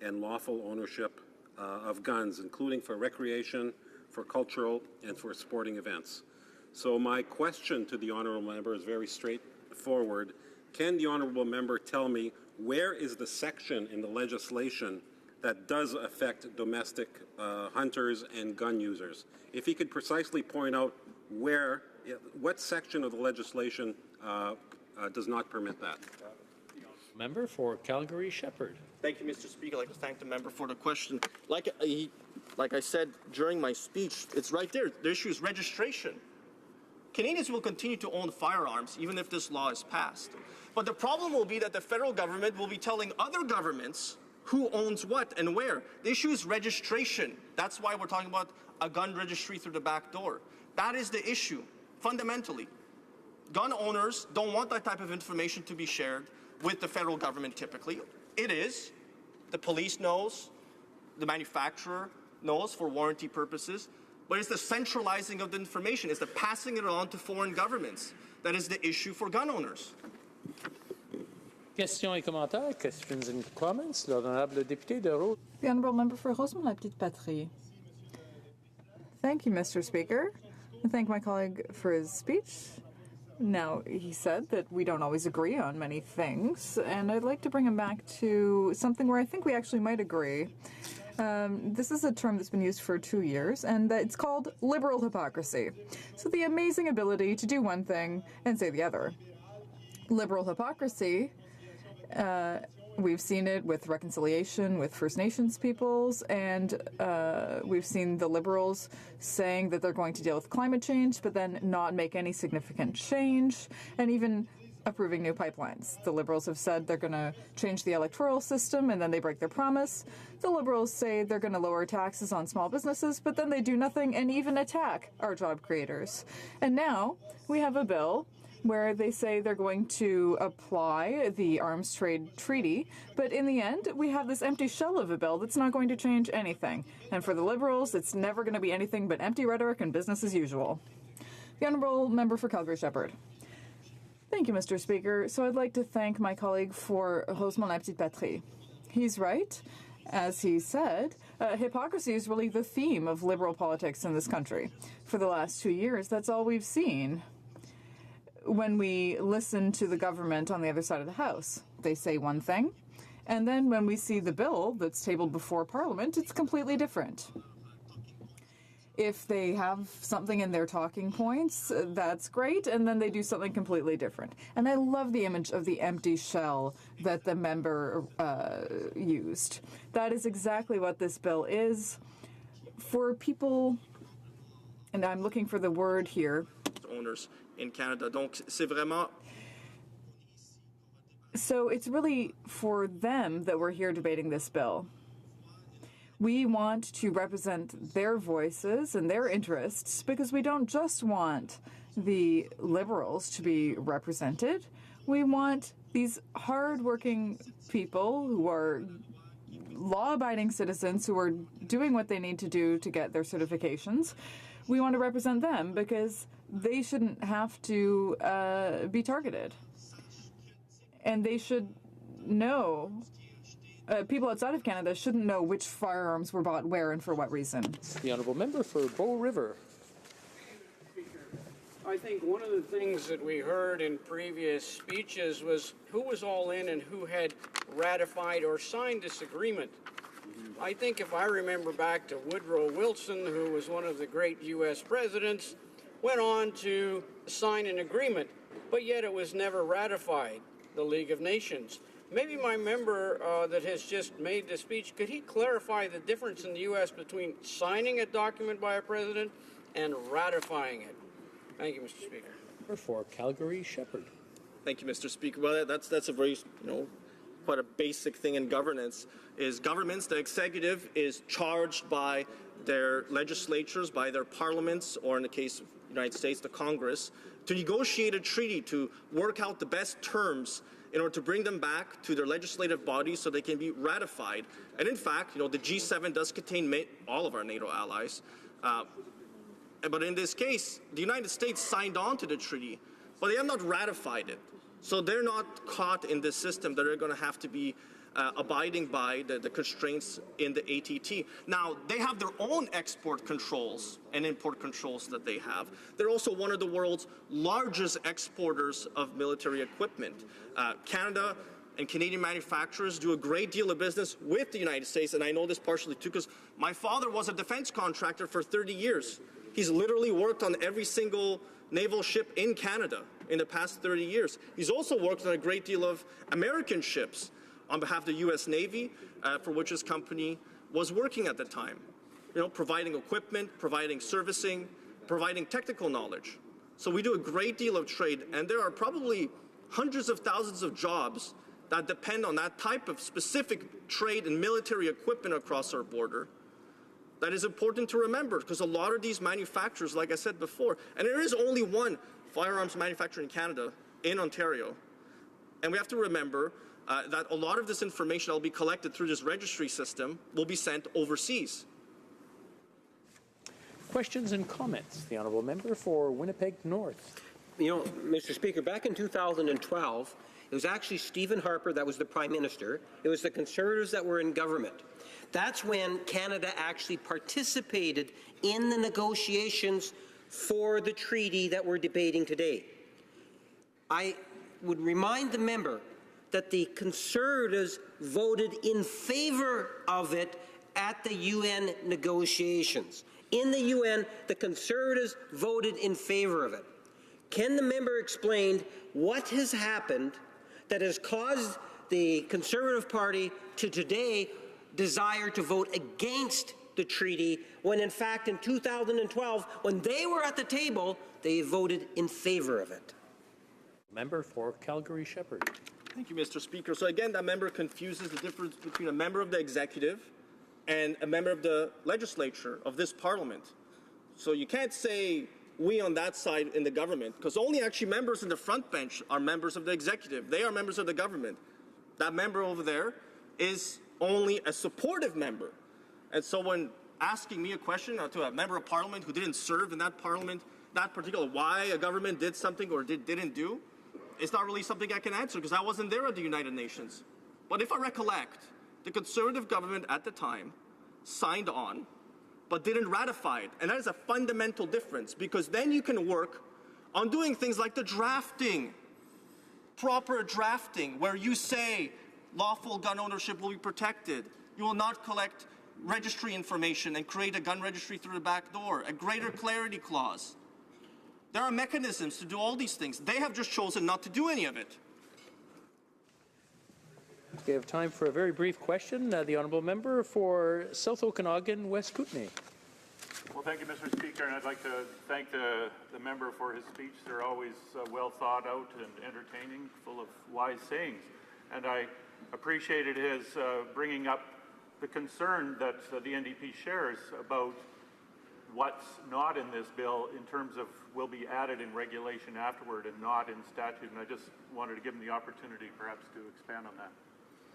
and lawful ownership of guns, including for recreation, for cultural, and for sporting events. So my question to the honourable member is very straightforward. Can the honourable member tell me where is the section in the legislation that does affect domestic hunters and gun users? If he could precisely point out what section of the legislation does not permit that. Member for Calgary-Shepherd. Thank you, Mr. Speaker. I'd like to thank the member for the question. Like I said during my speech, it's right there. The issue is registration. Canadians will continue to own firearms even if this law is passed. But the problem will be that the federal government will be telling other governments who owns what and where. The issue is registration. That's why we're talking about a gun registry through the back door. That is the issue, fundamentally. Gun owners don't want that type of information to be shared with the federal government typically. It is. The police knows. The manufacturer knows for warranty purposes. But it's the centralizing of the information. It's the passing it on to foreign governments. That is the issue for gun owners. Questions et commentaires, questions and comments. L'honorable député de Rose. The Honourable Member for Rosemont-la-Petite-Patrie. Thank you, Mr. Speaker. I thank my colleague for his speech. Now, he said that we don't always agree on many things, and I'd like to bring him back to something where I think we actually might agree. This is a term that's been used for 2 years, and it's called liberal hypocrisy. So the amazing ability to do one thing and say the other. Liberal hypocrisy, we've seen it with reconciliation with First Nations peoples, and we've seen the Liberals saying that they're going to deal with climate change, but then not make any significant change, and even approving new pipelines. The Liberals have said they're going to change the electoral system, and then they break their promise. The Liberals say they're going to lower taxes on small businesses, but then they do nothing and even attack our job creators. And now we have a bill where they say they're going to apply the arms trade treaty, but in the end, we have this empty shell of a bill that's not going to change anything. And for the Liberals, it's never going to be anything but empty rhetoric and business as usual. The Honourable Member for Calgary-Shepherd. Thank you, Mr. Speaker. So I'd like to thank my colleague for Rosemont-la-Petite-Patrie. He's right. As he said, hypocrisy is really the theme of liberal politics in this country. For the last 2 years, that's all we've seen. When we listen to the government on the other side of the House, they say one thing, and then when we see the bill that's tabled before Parliament, it's completely different. If they have something in their talking points, that's great, and then they do something completely different. And I love the image of the empty shell that the member used. That is exactly what this bill is. For people, and I'm looking for the word here. Owners in Canada. Donc, c'est vraiment. So it's really for them that we're here debating this bill. We want to represent their voices and their interests because we don't just want the Liberals to be represented. We want these hard-working people who are law-abiding citizens who are doing what they need to do to get their certifications. We want to represent them because they shouldn't have to be targeted. And they should know. People outside of Canada shouldn't know which firearms were bought where and for what reason. The Honourable Member for Bow River. I think one of the things that we heard in previous speeches was who was all in and who had ratified or signed this agreement. I think if I remember back to Woodrow Wilson, who was one of the great U.S. presidents, went on to sign an agreement, but yet it was never ratified, the League of Nations. Maybe my member that has just made the speech, could he clarify the difference in the U.S. between signing a document by a president and ratifying it? Thank you, Mr. Speaker. For Calgary-Shepherd. Thank you, Mr. Speaker. Well, that's a very, quite a basic thing in governance. Is governments, the executive is charged by their legislatures, by their parliaments, or in the case of the United States, the Congress, to negotiate a treaty, to work out the best terms in order to bring them back to their legislative bodies so they can be ratified. And in fact, the G7 does contain all of our NATO allies. But in this case, the United States signed on to the treaty, but they have not ratified it. So they're not caught in this system that they're going to have to be abiding by the constraints in the ATT. Now, they have their own export controls and import controls that they have. They're also one of the world's largest exporters of military equipment. Canada and Canadian manufacturers do a great deal of business with the United States, and I know this partially too because my father was a defense contractor for 30 years. He's literally worked on every single naval ship in Canada in the past 30 years. He's also worked on a great deal of American ships on behalf of the U.S. Navy, for which his company was working at the time. You know, providing equipment, providing servicing, providing technical knowledge. So we do a great deal of trade, and there are probably hundreds of thousands of jobs that depend on that type of specific trade and military equipment across our border. That is important to remember because a lot of these manufacturers, like I said before, and there is only one firearms manufacturer in Canada, in Ontario, and we have to remember that a lot of this information that will be collected through this registry system will be sent overseas. Questions and comments? The honourable member for Winnipeg North. You know, Mr. Speaker, back in 2012, it was actually Stephen Harper that was the Prime Minister. It was the Conservatives that were in government. That's when Canada actually participated in the negotiations for the treaty that we're debating today. I would remind the member that the Conservatives voted in favor of it at the UN negotiations. In the UN, the Conservatives voted in favor of it. Can the member explain what has happened that has caused the Conservative Party to today desire to vote against the treaty when, in fact, in 2012, when they were at the table, they voted in favor of it? Member for Calgary-Shepherd. Thank you, Mr. Speaker. So again, that member confuses the difference between a member of the executive and a member of the legislature of this parliament. So you can't say we on that side in the government, because only actually members in the front bench are members of the executive. They are members of the government. That member over there is only a supportive member. And so when asking me a question to a member of parliament who didn't serve in that parliament, that particular why a government did something or didn't do, it's not really something I can answer because I wasn't there at the United Nations. But if I recollect, the Conservative government at the time signed on but didn't ratify it. And that is a fundamental difference because then you can work on doing things like the drafting, proper drafting, where you say lawful gun ownership will be protected. You will not collect registry information and create a gun registry through the back door, a greater clarity clause. There are mechanisms to do all these things. They have just chosen not to do any of it. We have time for a very brief question. The honourable member for South Okanagan, West Kootenay. Well, thank you, Mr. Speaker, and I'd like to thank the member for his speech. They're always well thought out and entertaining, full of wise sayings. And I appreciated his bringing up the concern that the NDP shares about what's not in this bill in terms of will be added in regulation afterward and not in statute. And I just wanted to give him the opportunity perhaps to expand on that.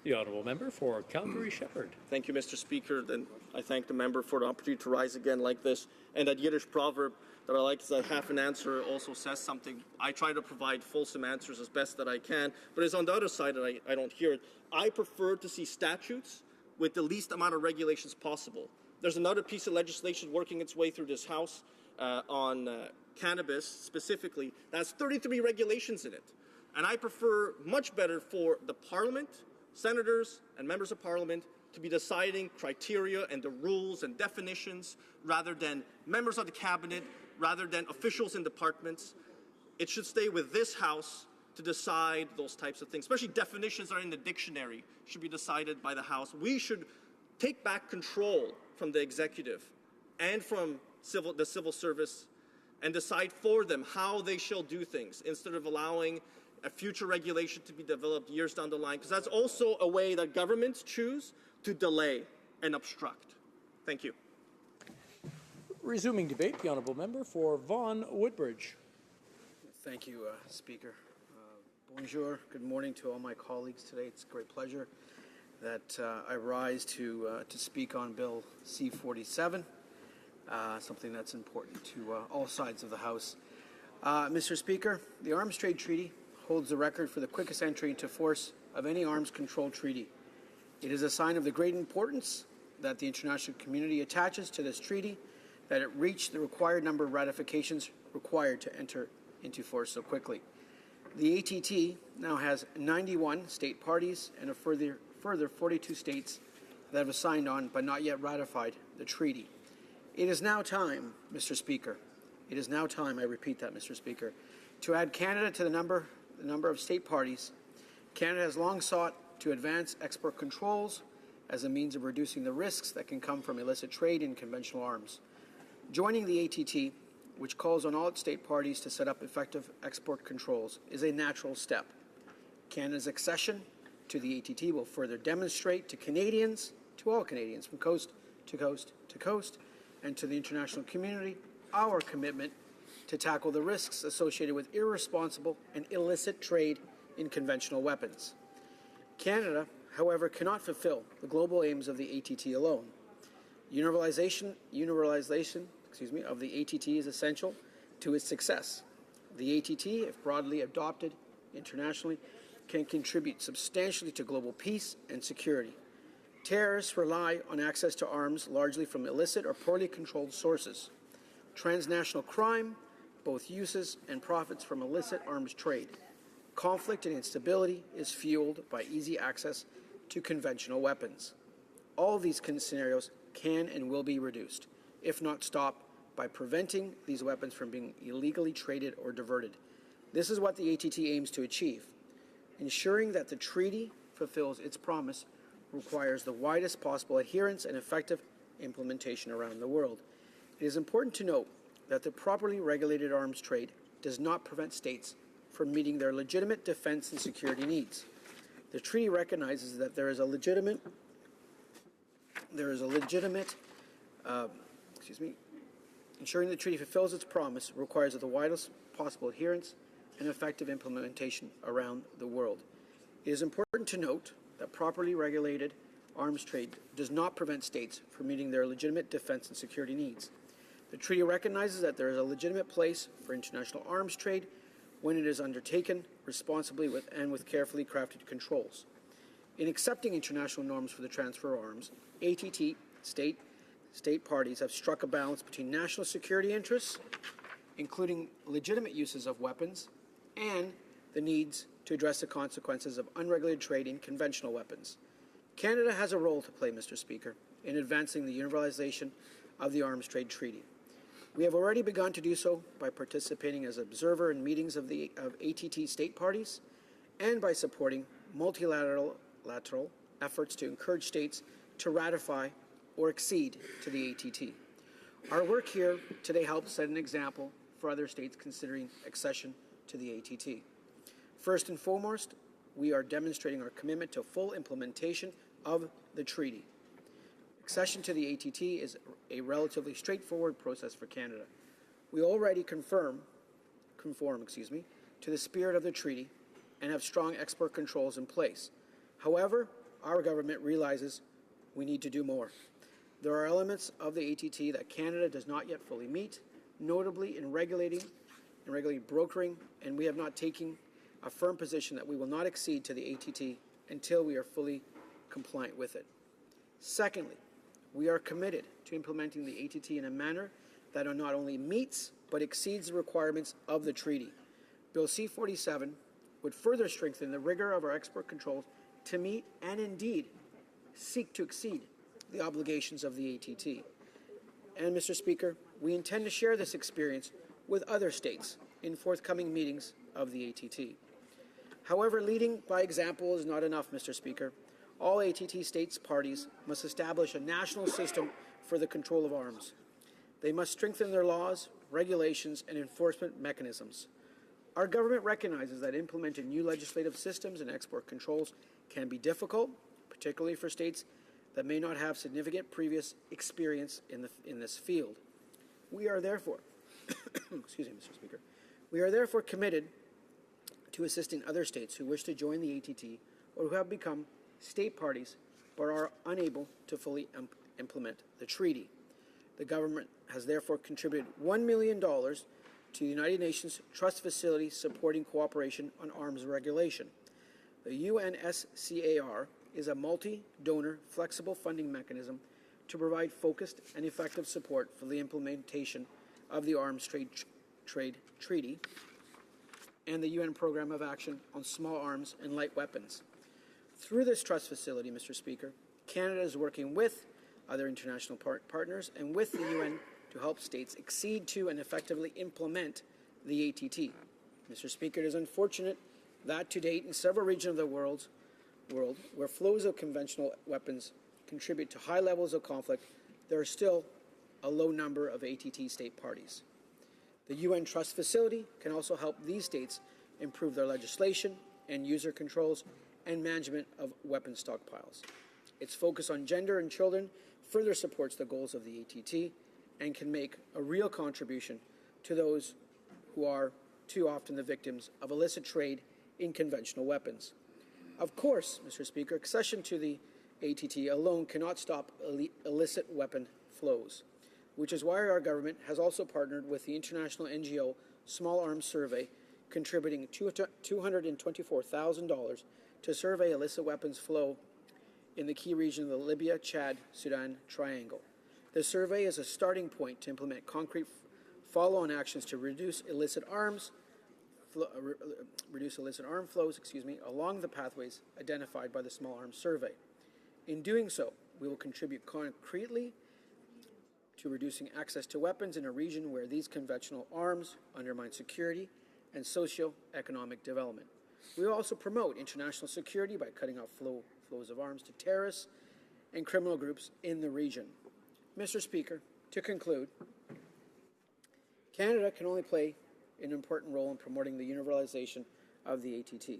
The honourable member for Calgary-Shepherd. Thank you, Mr. Speaker. Then I thank the member for the opportunity to rise again like this. And that Yiddish proverb that I like is that half an answer also says something. I try to provide fulsome answers as best that I can, but it's on the other side that I don't hear it. I prefer to see statutes with the least amount of regulations possible. There's another piece of legislation working its way through this House on cannabis specifically that has 33 regulations in it. And I prefer much better for the Parliament, senators and members of Parliament to be deciding criteria and the rules and definitions rather than members of the Cabinet, rather than officials in departments. It should stay with this House to decide those types of things, especially definitions that are in the dictionary should be decided by the House. We should take back control from the executive and from the civil service and decide for them how they shall do things instead of allowing a future regulation to be developed years down the line, because that's also a way that governments choose to delay and obstruct. Thank you. Resuming debate, the honourable member for Vaughan Woodbridge. Thank you, Speaker. Bonjour. Good morning to all my colleagues today. It's a great pleasure that I rise to speak on Bill C-47. something that's important to all sides of the House. Mr. Speaker, the Arms Trade Treaty holds the record for the quickest entry into force of any arms control treaty. It is a sign of the great importance that the international community attaches to this treaty, that it reached the required number of ratifications required to enter into force so quickly. The ATT now has 91 state parties and a further 42 states that have signed on but not yet ratified the treaty. It is now time, Mr. Speaker, it is now time, I repeat that, Mr. Speaker, to add Canada to the number of state parties. Canada has long sought to advance export controls as a means of reducing the risks that can come from illicit trade in conventional arms. Joining the ATT, which calls on all its state parties to set up effective export controls, is a natural step. Canada's accession to the ATT will further demonstrate to Canadians, to all Canadians, from coast to coast to coast, and to the international community, our commitment to tackle the risks associated with irresponsible and illicit trade in conventional weapons. Canada, however, cannot fulfill the global aims of the ATT alone. Universalization of the ATT is essential to its success. The ATT, if broadly adopted internationally, can contribute substantially to global peace and security. Terrorists rely on access to arms largely from illicit or poorly controlled sources. Transnational crime both uses and profits from illicit arms trade. Conflict and instability is fueled by easy access to conventional weapons. All these scenarios can and will be reduced, if not stopped, by preventing these weapons from being illegally traded or diverted. This is what the ATT aims to achieve. Ensuring that the treaty fulfills its promise requires the widest possible adherence and effective implementation around the world. It is important to note that the properly regulated arms trade does not prevent states from meeting their legitimate defense and security needs. The treaty recognizes that ensuring the treaty fulfills its promise requires the widest possible adherence and effective implementation around the world. It is important to note that properly regulated arms trade does not prevent states from meeting their legitimate defense and security needs. The treaty recognizes that there is a legitimate place for international arms trade when it is undertaken responsibly with carefully crafted controls. In accepting international norms for the transfer of arms, ATT state parties have struck a balance between national security interests, including legitimate uses of weapons, and the needs to address the consequences of unregulated trade in conventional weapons. Canada has a role to play, Mr. Speaker, in advancing the universalization of the Arms Trade Treaty. We have already begun to do so by participating as observer in meetings of ATT state parties and by supporting multilateral efforts to encourage states to ratify or accede to the ATT. Our work here today helps set an example for other states considering accession to the ATT. First and foremost, we are demonstrating our commitment to full implementation of the treaty. Accession to the ATT is a relatively straightforward process for Canada. We already conform to the spirit of the treaty and have strong export controls in place. However, our government realizes we need to do more. There are elements of the ATT that Canada does not yet fully meet, notably in regulating brokering, and we have not taken a firm position that we will not accede to the ATT until we are fully compliant with it. Secondly, we are committed to implementing the ATT in a manner that not only meets but exceeds the requirements of the treaty. Bill C-47 would further strengthen the rigor of our export controls to meet and indeed seek to exceed the obligations of the ATT. And, Mr. Speaker, we intend to share this experience with other states in forthcoming meetings of the ATT. However, leading by example is not enough, Mr. Speaker. All ATT states parties must establish a national system for the control of arms. They must strengthen their laws, regulations, and enforcement mechanisms. Our government recognizes that implementing new legislative systems and export controls can be difficult, particularly for states that may not have significant previous experience in this field. We are therefore, Mr. Speaker, we are therefore committed to assisting other states who wish to join the ATT or who have become state parties but are unable to fully implement the treaty. The government has therefore contributed $1 million to the United Nations Trust Facility supporting cooperation on arms regulation. The UNSCAR is a multi-donor flexible funding mechanism to provide focused and effective support for the implementation of the Arms Trade Treaty and the UN Programme of Action on Small Arms and Light Weapons. Through this trust facility, Mr. Speaker, Canada is working with other international partners and with the UN to help states accede to and effectively implement the ATT. Mr. Speaker, it is unfortunate that to date in several regions of the world where flows of conventional weapons contribute to high levels of conflict, there are still a low number of ATT state parties. The UN Trust Facility can also help these states improve their legislation and user controls and management of weapon stockpiles. Its focus on gender and children further supports the goals of the ATT and can make a real contribution to those who are too often the victims of illicit trade in conventional weapons. Of course, Mr. Speaker, accession to the ATT alone cannot stop illicit weapon flows, which is why our government has also partnered with the international NGO Small Arms Survey, contributing $224,000 to survey illicit weapons flow in the key region of the Libya, Chad, Sudan triangle. The survey is a starting point to implement concrete follow-on actions to reduce illicit arms flows along the pathways identified by the Small Arms Survey. In doing so, we will contribute concretely to reducing access to weapons in a region where these conventional arms undermine security and socio-economic development. We will also promote international security by cutting off flows of arms to terrorists and criminal groups in the region. Mr. Speaker, to conclude, Canada can only play an important role in promoting the universalization of the ATT.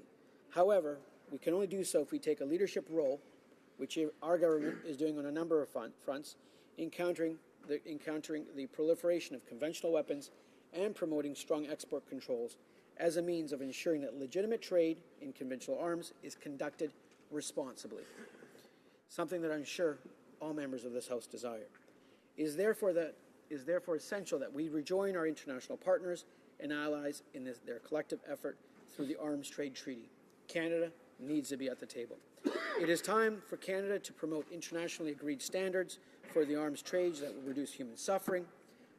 However, we can only do so if we take a leadership role, which our government is doing on a number of fronts, in countering the proliferation of conventional weapons and promoting strong export controls as a means of ensuring that legitimate trade in conventional arms is conducted responsibly, something that I'm sure all members of this House desire. It is therefore essential that we rejoin our international partners and allies in their collective effort through the Arms Trade Treaty. Canada needs to be at the table. It is time for Canada to promote internationally agreed standards for the arms trades that will reduce human suffering,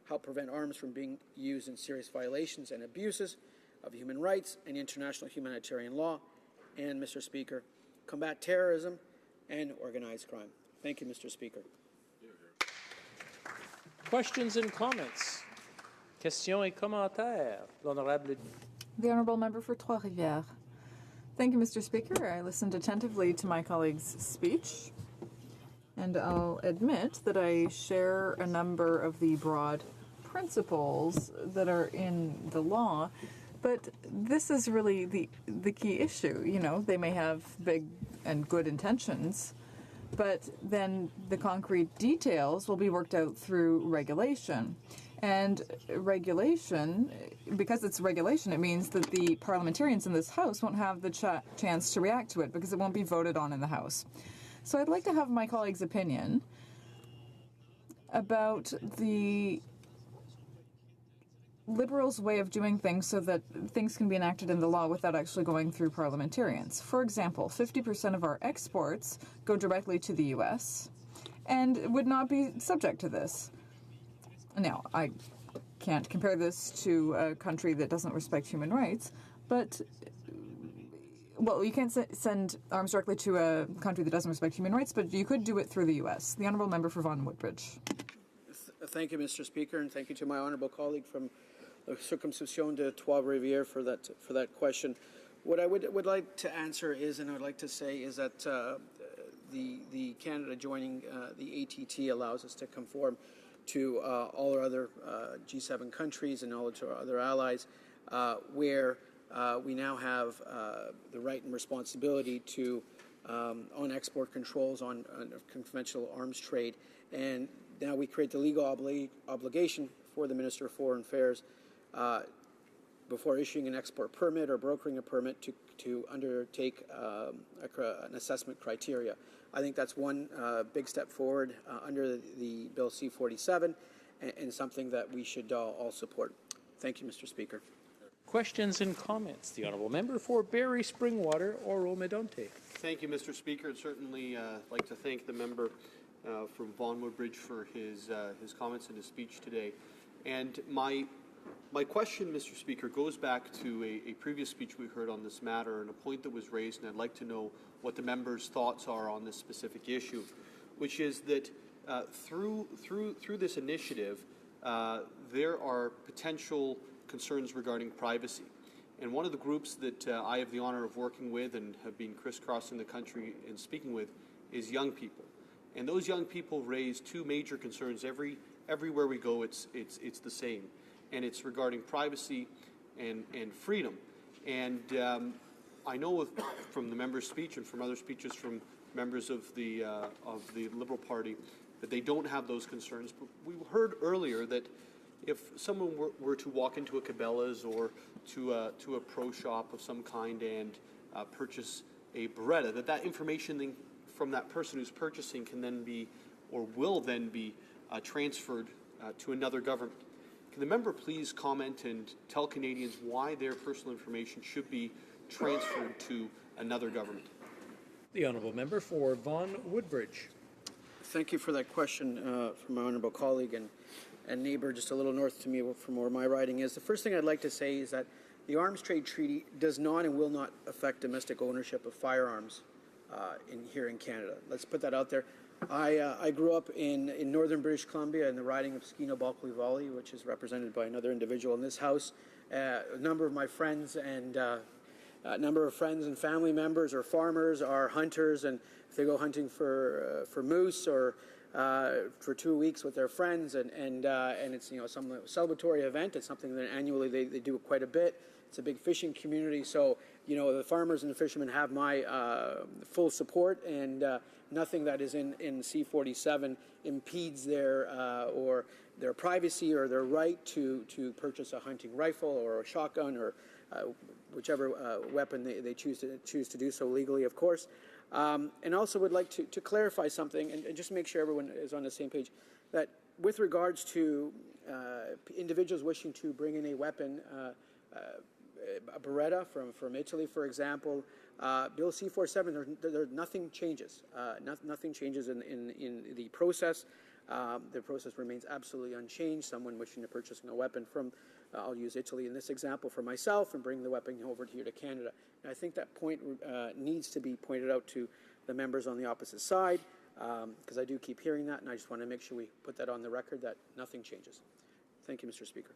help prevent arms from being used in serious violations and abuses of human rights and international humanitarian law, and, Mr. Speaker, combat terrorism and organized crime. Thank you, Mr. Speaker. Questions and comments? Questions et commentaires. L'honorable. The Honourable Member for Trois-Rivières. Thank you, Mr. Speaker. I listened attentively to my colleague's speech, and I'll admit that I share a number of the broad principles that are in the law, but this is really the key issue. You know, they may have big and good intentions, but then the concrete details will be worked out through regulation. And regulation, because it's regulation, it means that the parliamentarians in this House won't have the chance to react to it because it won't be voted on in the House. So I'd like to have my colleague's opinion about the Liberals' way of doing things so that things can be enacted in the law without actually going through parliamentarians. For example, 50% of our exports go directly to the U.S. and would not be subject to this. Now, I can't compare this to a country that doesn't respect human rights, but, well, you can't send arms directly to a country that doesn't respect human rights, but you could do it through the U.S. The Honourable Member for Vaughan Woodbridge. Thank you, Mr. Speaker, and thank you to my honourable colleague from the Circumcision de Trois-Rivières for that question. What I would like to answer is, and I would like to say, is that the Canada joining the ATT allows us to conform to all our other G7 countries and all of our other allies, where we now have the right and responsibility to on export controls on conventional arms trade, and now we create the legal obligation for the Minister of Foreign Affairs before issuing an export permit or brokering a permit to undertake an assessment criteria. I think that's one big step forward under the Bill C-47 and something that we should all support. Thank you, Mr. Speaker. Questions and comments. The honourable member for Barrie Springwater, Oro-Medonte. Thank you, Mr. Speaker, and certainly like to thank the member from Vaughan Woodbridge for his comments and his speech today. And my question, Mr. Speaker, goes back to a previous speech we heard on this matter and a point that was raised, and I'd like to know what the member's thoughts are on this specific issue, which is that through this initiative, there are potential concerns regarding privacy. And one of the groups that I have the honor of working with and have been crisscrossing the country and speaking with is young people. And those young people raise two major concerns. Everywhere we go, it's the same. And it's regarding privacy and freedom. And I know from the member's speech and from other speeches from members of the Liberal Party that they don't have those concerns. But we heard earlier that if someone were to walk into a Cabela's or to a pro shop of some kind and purchase a Beretta, that information then from that person who's purchasing can then be or will then be transferred to another government. Can the member please comment and tell Canadians why their personal information should be transferred to another government? The honourable member for Vaughan Woodbridge. Thank you for that question from my honourable colleague and neighbour just a little north to me from where my riding is. The first thing I'd like to say is that the Arms Trade Treaty does not and will not affect domestic ownership of firearms here in Canada. Let's put that out there. I grew up in northern British Columbia in the riding of Skeena-Balkley Valley, which is represented by another individual in this House. A number of my friends and family members are farmers, are hunters, and if they go hunting for moose or for 2 weeks with their friends, and it's some celebratory event. It's something that annually they do quite a bit. It's a big fishing community, so the farmers and the fishermen have my full support, and nothing that is in C-47 impedes their privacy or their right to purchase a hunting rifle or a shotgun or whichever weapon they choose to do so legally, of course. And also would like to clarify something and just make sure everyone is on the same page, that with regards to individuals wishing to bring in a weapon, a Beretta from Italy, for example, Bill C-47, nothing changes. Nothing changes in the process. The process remains absolutely unchanged. Someone wishing to purchase a weapon from, I'll use Italy in this example for myself, and bring the weapon over here to Canada. And I think that point needs to be pointed out to the members on the opposite side, because I do keep hearing that, and I just want to make sure we put that on the record that nothing changes. Thank you, Mr. Speaker.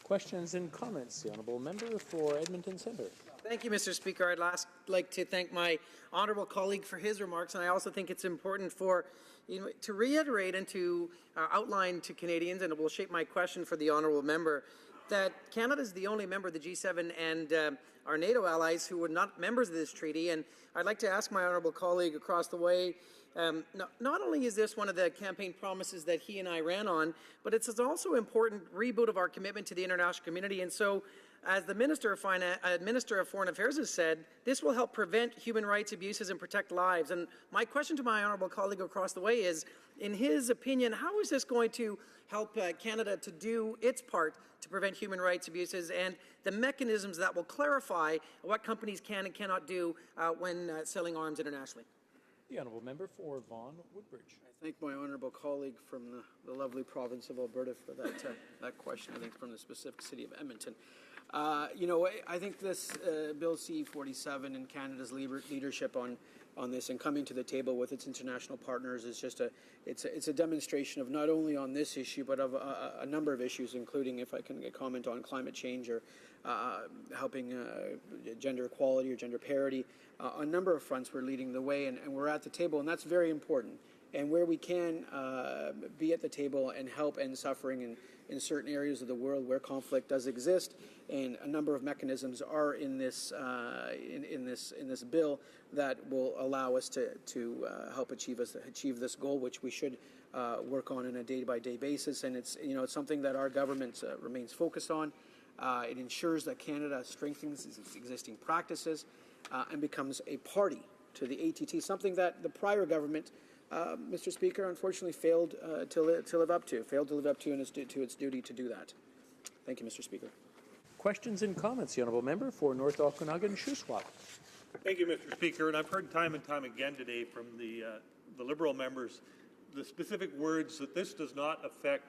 Questions and comments. The honourable member for Edmonton Centre. Thank you, Mr. Speaker. I'd like to thank my honourable colleague for his remarks, and I also think it's important to reiterate and to outline to Canadians, and it will shape my question for the honourable member, that Canada is the only member of the G7 and our NATO allies who are not members of this treaty. And I'd like to ask my honourable colleague across the way, not only is this one of the campaign promises that he and I ran on, but it's also an important reboot of our commitment to the international community. And so, as the Minister of Foreign Affairs has said, this will help prevent human rights abuses and protect lives. And my question to my honourable colleague across the way is, in his opinion, how is this going to help Canada to do its part to prevent human rights abuses, and the mechanisms that will clarify what companies can and cannot do when selling arms internationally? The honourable member for Vaughan Woodbridge. I thank my honourable colleague from the lovely province of Alberta for that question, I think from the specific city of Edmonton. I think this Bill C-47 and Canada's leadership on this and coming to the table with its international partners is just it's a demonstration of not only on this issue but of a number of issues, including, if I can comment on climate change or helping gender equality or gender parity. On a number of fronts, we're leading the way, and we're at the table, and that's very important. And where we can be at the table and help end suffering in certain areas of the world where conflict does exist, and a number of mechanisms are in this bill that will allow us to help achieve this goal, which we should work on a day-by-day basis. And it's something that our government remains focused on. It ensures that Canada strengthens its existing practices and becomes a party to the ATT, something that the prior government, Mr. Speaker, unfortunately failed to live up to and to its duty to do that. Thank you, Mr. Speaker. Questions and comments? The honourable member for North Okanagan, Shuswap. Thank you, Mr. Speaker. And I've heard time and time again today from the Liberal members the specific words that this does not affect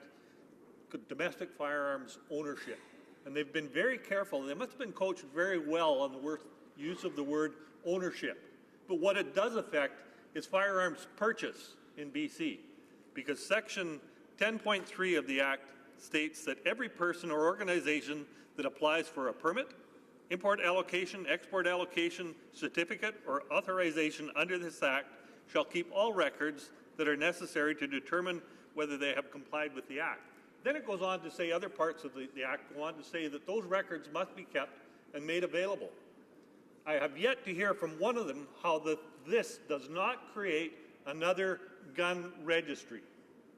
domestic firearms ownership. And they've been very careful. They must have been coached very well on the use of the word ownership. But what it does affect is firearms purchase in BC, because Section 10.3 of the Act states that every person or organization that applies for a permit, import allocation, export allocation, certificate, or authorization under this Act shall keep all records that are necessary to determine whether they have complied with the Act. Then it goes on to say, other parts of the Act go on to say that those records must be kept and made available. I have yet to hear from one of them how this does not create another gun registry.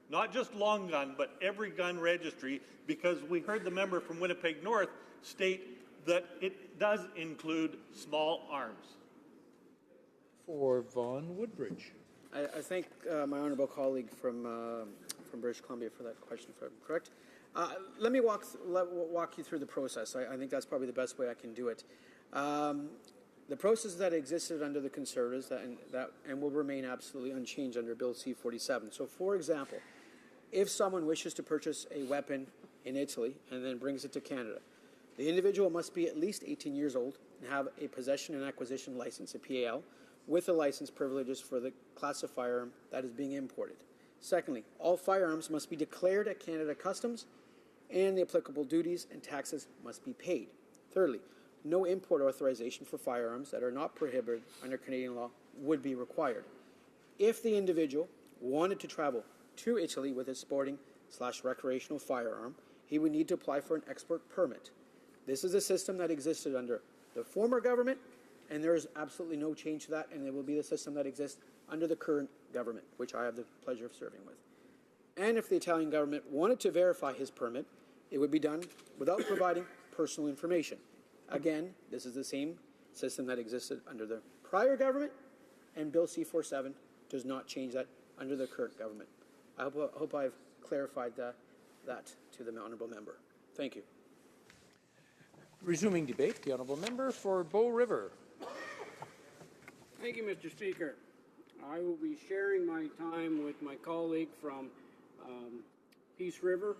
Not just long gun, but every gun registry, because we heard the member from Winnipeg North state that it does include small arms. For Vaughan Woodbridge. I thank my honourable colleague from British Columbia for that question, if I'm correct. Let me walk you through the process. I think that's probably the best way I can do it. The process that existed under the Conservatives and will remain absolutely unchanged under Bill C-47. So, for example, if someone wishes to purchase a weapon in Italy and then brings it to Canada, the individual must be at least 18 years old and have a possession and acquisition license, a PAL, with the license privileges for the class of firearm that is being imported. Secondly, all firearms must be declared at Canada Customs, and the applicable duties and taxes must be paid. Thirdly, no import authorization for firearms that are not prohibited under Canadian law would be required. If the individual wanted to travel to Italy with his sporting/recreational firearm, he would need to apply for an export permit. This is a system that existed under the former government, and there is absolutely no change to that, and it will be the system that exists under the current government, which I have the pleasure of serving with. And if the Italian government wanted to verify his permit, it would be done without providing personal information. Again, this is the same system that existed under the prior government, and Bill C-47 does not change that under the current government. I hope I've clarified that to the honourable member. Thank you. Resuming debate, the honourable member for Bow River. Thank you, Mr. Speaker. I will be sharing my time with my colleague from Peace River,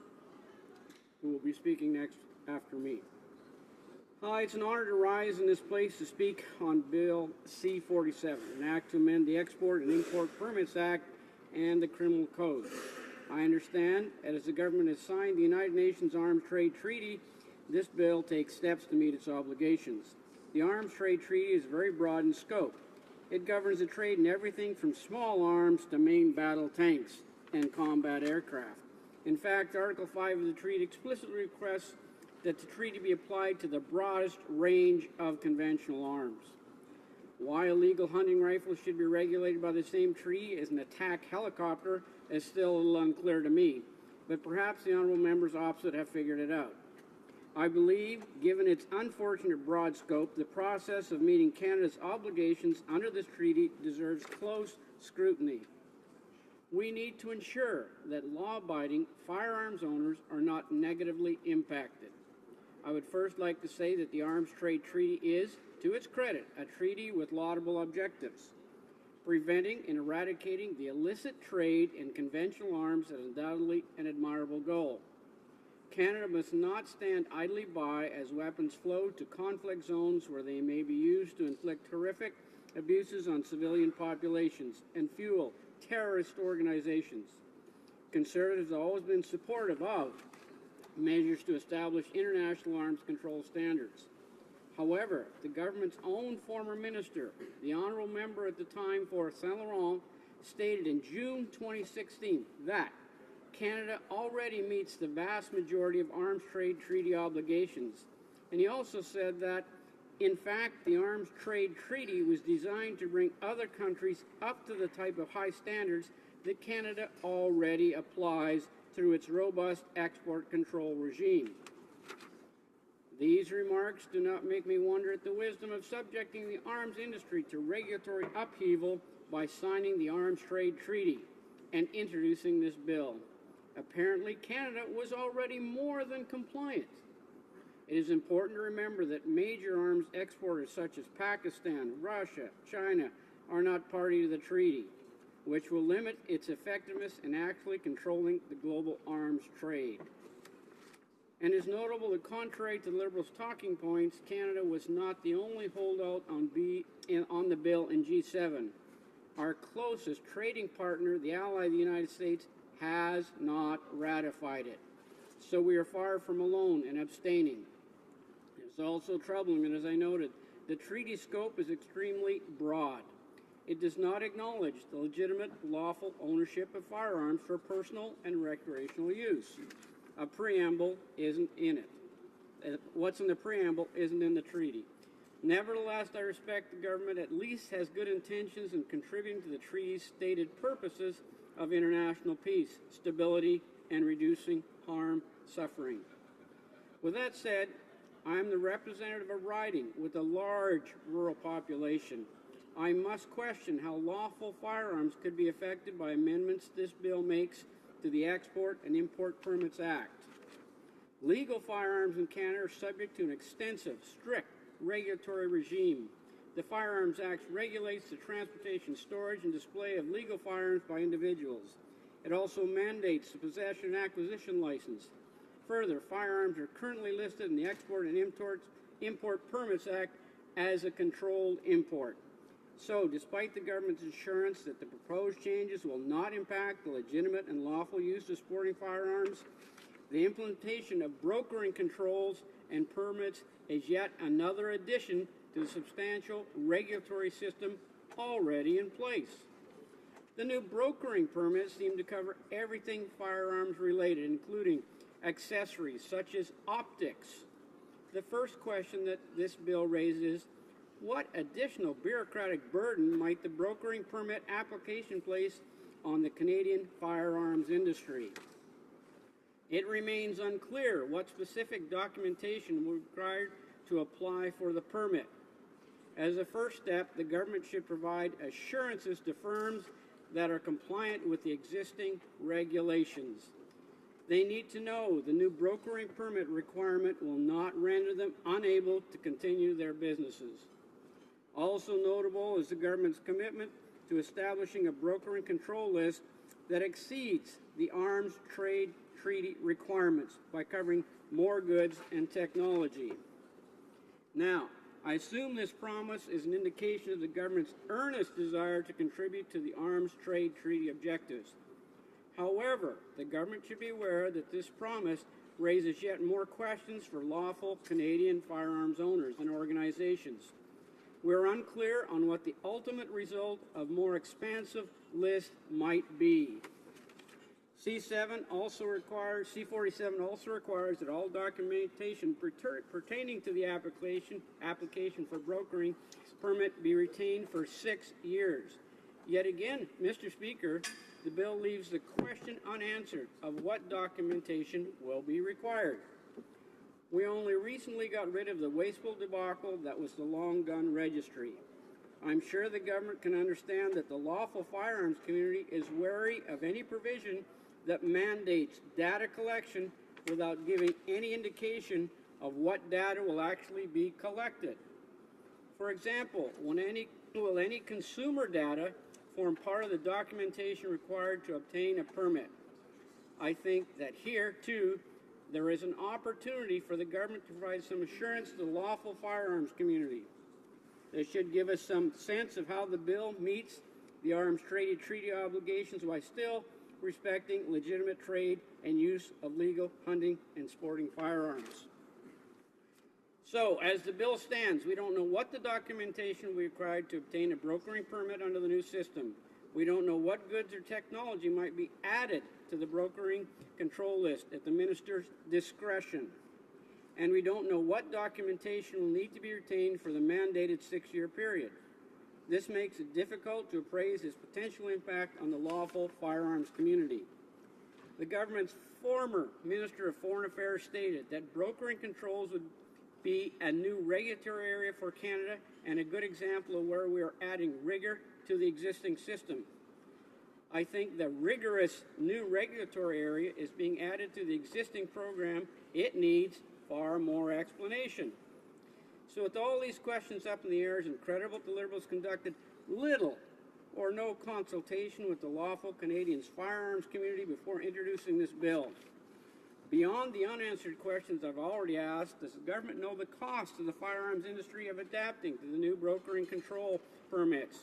who will be speaking next after me. Hi, it's an honor to rise in this place to speak on Bill C-47, an act to amend the Export and Import Permits Act and the Criminal Code. I understand that as the government has signed the United Nations Arms Trade Treaty, this bill takes steps to meet its obligations. The Arms Trade Treaty is very broad in scope. It governs the trade in everything from small arms to main battle tanks and combat aircraft. In fact, Article 5 of the treaty explicitly requests that the treaty be applied to the broadest range of conventional arms. Why a legal hunting rifle should be regulated by the same treaty as an attack helicopter is still a little unclear to me, but perhaps the honourable members opposite have figured it out. I believe, given its unfortunate broad scope, the process of meeting Canada's obligations under this treaty deserves close scrutiny. We need to ensure that law-abiding firearms owners are not negatively impacted. I would first like to say that the Arms Trade Treaty is, to its credit, a treaty with laudable objectives. Preventing and eradicating the illicit trade in conventional arms is undoubtedly an admirable goal. Canada must not stand idly by as weapons flow to conflict zones where they may be used to inflict horrific abuses on civilian populations and fuel terrorist organizations. Conservatives have always been supportive of measures to establish international arms control standards. However, the government's own former minister, the honourable member at the time for Saint Laurent, stated in June 2016 that Canada already meets the vast majority of arms trade treaty obligations. And he also said that, in fact, the Arms Trade Treaty was designed to bring other countries up to the type of high standards that Canada already applies through its robust export control regime. These remarks do not make me wonder at the wisdom of subjecting the arms industry to regulatory upheaval by signing the Arms Trade Treaty and introducing this bill. Apparently, Canada was already more than compliant. It is important to remember that major arms exporters such as Pakistan, Russia, China are not party to the treaty, which will limit its effectiveness in actually controlling the global arms trade. And it's notable that contrary to the Liberals' talking points, Canada was not the only holdout on the bill in G7. Our closest trading partner, the ally of the United States, has not ratified it. So we are far from alone in abstaining. It's also troubling that, as I noted, the treaty scope is extremely broad. It does not acknowledge the legitimate, lawful ownership of firearms for personal and recreational use. A preamble isn't in it. What's in the preamble isn't in the treaty. Nevertheless, I respect the government at least has good intentions in contributing to the treaty's stated purposes of international peace, stability, and reducing harm, suffering. With that said, I am the representative of a riding with a large rural population. I must question how lawful firearms could be affected by amendments this bill makes to the Export and Import Permits Act. Legal firearms in Canada are subject to an extensive, strict regulatory regime. The Firearms Act regulates the transportation, storage, and display of legal firearms by individuals. It also mandates the possession and acquisition license. Further, firearms are currently listed in the Export and Import Permits Act as a controlled import. So, despite the government's assurance that the proposed changes will not impact the legitimate and lawful use of sporting firearms, the implementation of brokering controls and permits is yet another addition to the substantial regulatory system already in place. The new brokering permits seem to cover everything firearms related, including accessories such as optics. The first question that this bill raises: what additional bureaucratic burden might the brokering permit application place on the Canadian firearms industry? It remains unclear what specific documentation will be required to apply for the permit. As a first step, the government should provide assurances to firms that are compliant with the existing regulations. They need to know the new brokering permit requirement will not render them unable to continue their businesses. Also notable is the government's commitment to establishing a brokering control list that exceeds the Arms Trade Treaty requirements by covering more goods and technology. Now, I assume this promise is an indication of the government's earnest desire to contribute to the Arms Trade Treaty objectives. However, the government should be aware that this promise raises yet more questions for lawful Canadian firearms owners and organizations. We're unclear on what the ultimate result of more expansive list might be. C47 also requires that all documentation pertaining to the application for brokering permit be retained for 6 years. Yet again, Mr. Speaker, the bill leaves the question unanswered of what documentation will be required. We only recently got rid of the wasteful debacle that was the long gun registry. I'm sure the government can understand that the lawful firearms community is wary of any provision that mandates data collection without giving any indication of what data will actually be collected. For example, will any consumer data form part of the documentation required to obtain a permit? I think that here, too, there is an opportunity for the government to provide some assurance to the lawful firearms community. This should give us some sense of how the bill meets the Arms Trade Treaty obligations while still respecting legitimate trade and use of legal hunting and sporting firearms. So, as the bill stands, we don't know what the documentation will be required to obtain a brokering permit under the new system. We don't know what goods or technology might be added to the brokering control list at the minister's discretion. And we don't know what documentation will need to be retained for the mandated 6-year period. This makes it difficult to appraise its potential impact on the lawful firearms community. The government's former Minister of Foreign Affairs stated that brokering controls would be a new regulatory area for Canada and a good example of where we are adding rigor to the existing system. I think the rigorous new regulatory area is being added to the existing program. It needs far more explanation. So with all these questions up in the air, it's incredible the Liberals conducted little or no consultation with the lawful Canadians firearms community before introducing this bill. Beyond the unanswered questions I've already asked, does the government know the cost to the firearms industry of adapting to the new broker and control permits?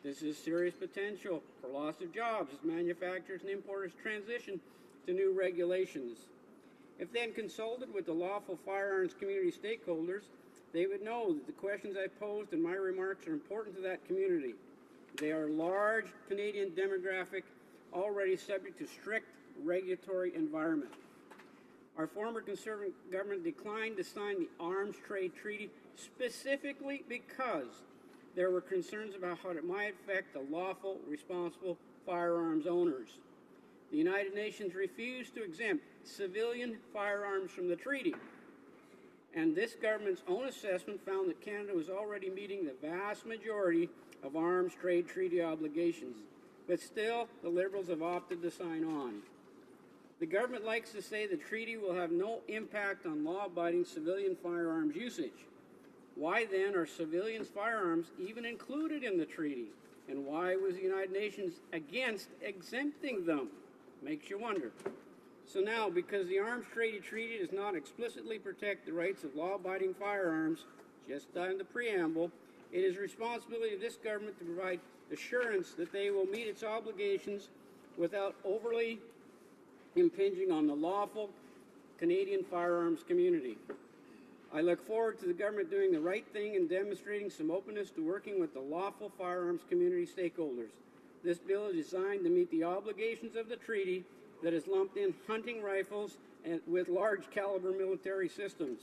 This is serious potential for loss of jobs as manufacturers and importers transition to new regulations. If then consulted with the lawful firearms community stakeholders, they would know that the questions I posed in my remarks are important to that community. They are a large Canadian demographic already subject to strict regulatory environment. Our former Conservative government declined to sign the Arms Trade Treaty specifically because there were concerns about how it might affect the lawful, responsible firearms owners. The United Nations refused to exempt civilian firearms from the treaty. And this government's own assessment found that Canada was already meeting the vast majority of arms trade treaty obligations. But still, the Liberals have opted to sign on. The government likes to say the treaty will have no impact on law-abiding civilian firearms usage. Why then are civilians' firearms even included in the treaty? And why was the United Nations against exempting them? Makes you wonder. So now, because the Arms Trade Treaty does not explicitly protect the rights of law-abiding firearms, just in the preamble, it is the responsibility of this government to provide assurance that they will meet its obligations without overly impinging on the lawful Canadian firearms community. I look forward to the government doing the right thing and demonstrating some openness to working with the lawful firearms community stakeholders. This bill is designed to meet the obligations of the treaty that has lumped in hunting rifles and with large caliber military systems.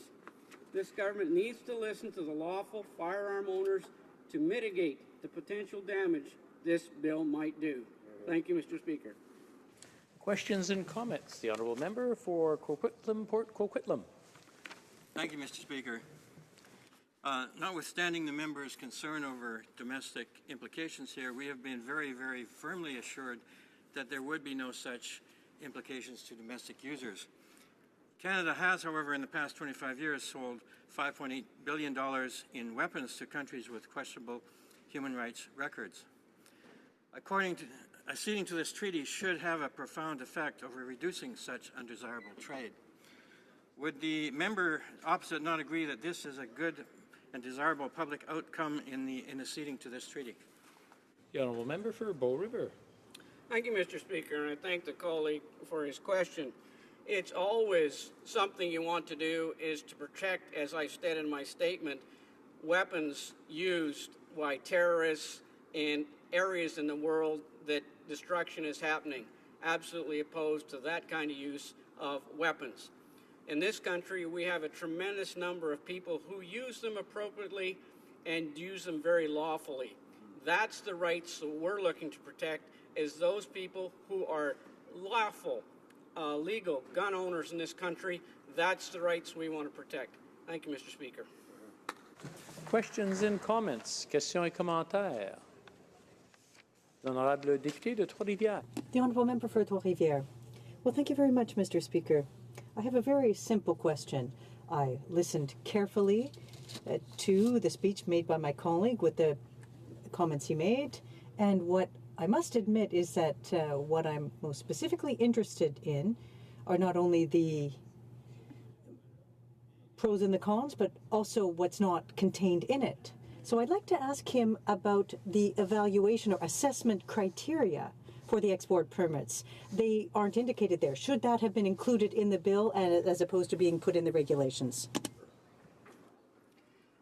This government needs to listen to the lawful firearm owners to mitigate the potential damage this bill might do. Thank you, Mr. Speaker. Questions and comments. The honourable member for Coquitlam, Port Coquitlam. Thank you, Mr. Speaker. Notwithstanding the member's concern over domestic implications here, we have been very, very firmly assured that there would be no such implications to domestic users. Canada has, however, in the past 25 years sold $5.8 billion in weapons to countries with questionable human rights records. Acceding to this treaty should have a profound effect over reducing such undesirable trade. Would the member opposite not agree that this is a good and desirable public outcome in acceding to this treaty? The honourable member for Bow River. Thank you, Mr. Speaker, and I thank the colleague for his question. It's always something you want to do is to protect, as I stated in my statement, weapons used by terrorists in areas in the world that destruction is happening. Absolutely opposed to that kind of use of weapons. In this country, we have a tremendous number of people who use them appropriately and use them very lawfully. That's the rights that we're looking to protect, is those people who are lawful, legal gun owners in this country. That's the rights we want to protect. Thank you, Mr. Speaker. Questions and comments. Questions et commentaires. L'honorable député de Trois-Rivières. The honourable member for Trois-Rivières. Well, thank you very much, Mr. Speaker. I have a very simple question. I listened carefully to the speech made by my colleague with the comments he made, and what I must admit is that what I'm most specifically interested in are not only the pros and the cons, but also what's not contained in it. So I'd like to ask him about the evaluation or assessment criteria for the export permits. They aren't indicated there. Should that have been included in the bill as opposed to being put in the regulations?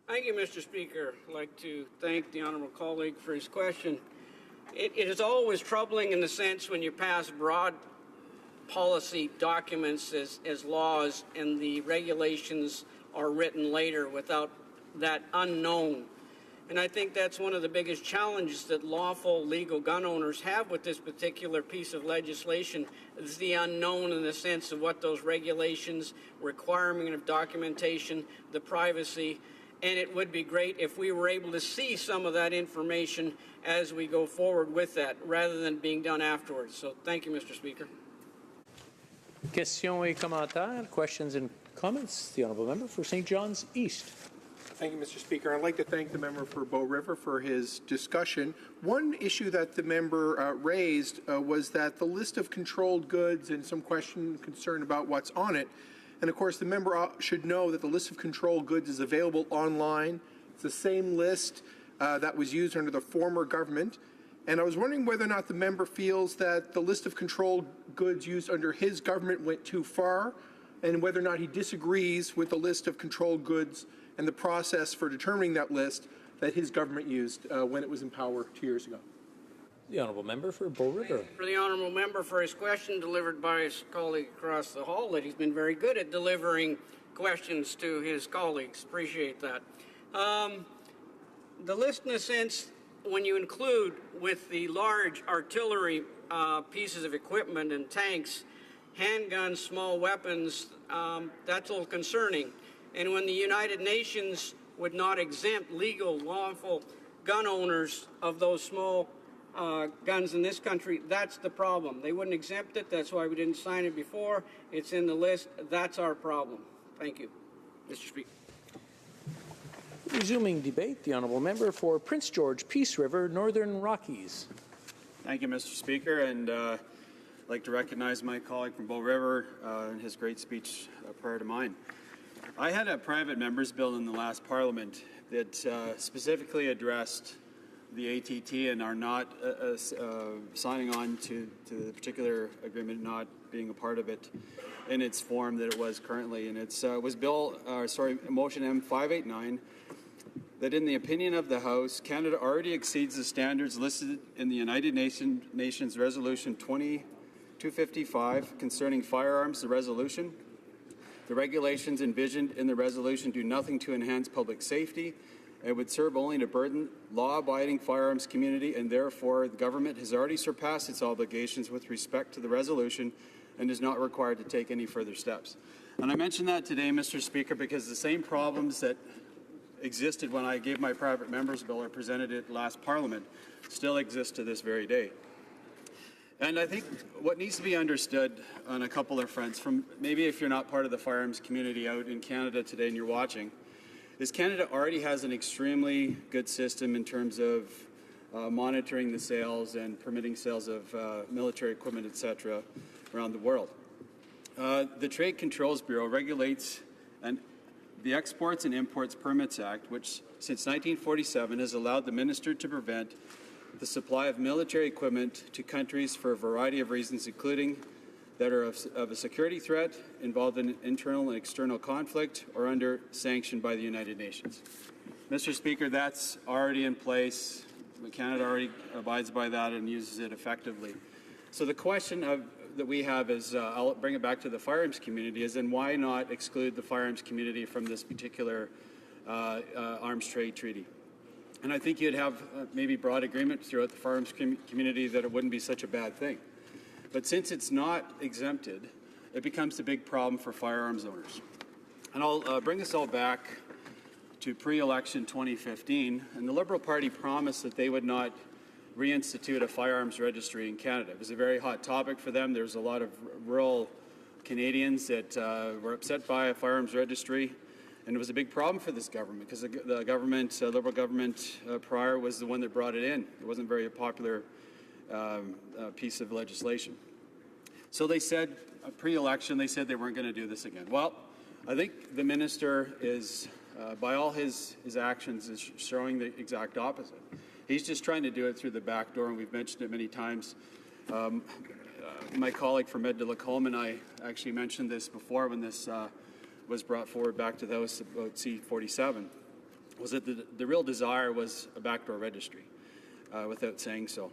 Thank you, Mr. Speaker. I'd like to thank the honourable colleague for his question. It is always troubling in the sense when you pass broad policy documents as laws and the regulations are written later without that unknown. And I think that's one of the biggest challenges that lawful legal gun owners have with this particular piece of legislation is the unknown in the sense of what those regulations, requirement of documentation, the privacy, and it would be great if we were able to see some of that information as we go forward with that, rather than being done afterwards. So thank you, Mr. Speaker. Questions et commentaires, questions and comments. The honourable member for St. John's East. Thank you, Mr. Speaker. I'd like to thank the member for Bow River for his discussion. One issue that the member raised was that the list of controlled goods and some concern about what's on it. And of course, the member should know that the list of controlled goods is available online. It's the same list that was used under the former government. And I was wondering whether or not the member feels that the list of controlled goods used under his government went too far, and whether or not he disagrees with the list of controlled goods and the process for determining that list that his government used when it was in power 2 years ago. The honourable member for Bow River. For the honourable member for his question delivered by his colleague across the hall, that he's been very good at delivering questions to his colleagues. Appreciate that. The list, in a sense, when you include with the large artillery pieces of equipment and tanks, handguns, small weapons, that's a little concerning. And when the United Nations would not exempt legal, lawful gun owners of those small guns in this country, that's the problem. They wouldn't exempt it. That's why we didn't sign it before. It's in the list. That's our problem. Thank you, Mr. Speaker. Resuming debate, the honourable member for Prince George, Peace River, Northern Rockies. Thank you, Mr. Speaker, and I'd like to recognize my colleague from Bow River and his great speech prior to mine. I had a private member's bill in the last Parliament that specifically addressed the ATT and are not signing on to the particular agreement, not being a part of it in its form that it was currently. And it was motion M589, that in the opinion of the House, Canada already exceeds the standards listed in the United Nations Resolution 2255 concerning firearms, the resolution. The regulations envisioned in the resolution do nothing to enhance public safety. It would serve only to burden law-abiding firearms community, and therefore the government has already surpassed its obligations with respect to the resolution and is not required to take any further steps. And I mention that today, Mr. Speaker, because the same problems that existed when I gave my private member's bill or presented it last Parliament still exist to this very day. And I think what needs to be understood on a couple of fronts, from maybe if you're not part of the firearms community out in Canada today and you're watching, is Canada already has an extremely good system in terms of monitoring the sales and permitting sales of military equipment, etc., around the world. The Trade Controls Bureau regulates the Exports and Imports Permits Act, which since 1947 has allowed the minister to prevent the supply of military equipment to countries for a variety of reasons, including that are of a security threat, involved in internal and external conflict, or under sanction by the United Nations. Mr. Speaker, that's already in place. Canada already abides by that and uses it effectively. So the question that we have is, I'll bring it back to the firearms community, is then why not exclude the firearms community from this particular arms trade treaty? And I think you'd have maybe broad agreement throughout the firearms community that it wouldn't be such a bad thing. But since it's not exempted, it becomes a big problem for firearms owners. And I'll bring us all back to pre-election 2015, and the Liberal Party promised that they would not reinstitute a firearms registry in Canada. It was a very hot topic for them. There was a lot of rural Canadians that were upset by a firearms registry, and it was a big problem for this government because the government, Liberal government prior, was the one that brought it in. It wasn't very a popular piece of legislation. So they said, pre-election, they said they weren't going to do this again. Well, I think the minister is, by all his actions, is showing the exact opposite. He's just trying to do it through the back door, and we've mentioned it many times. My colleague from Ed de Lacombe and I actually mentioned this before when this was brought forward back to the House about C-47, was that the real desire was a backdoor registry, without saying so.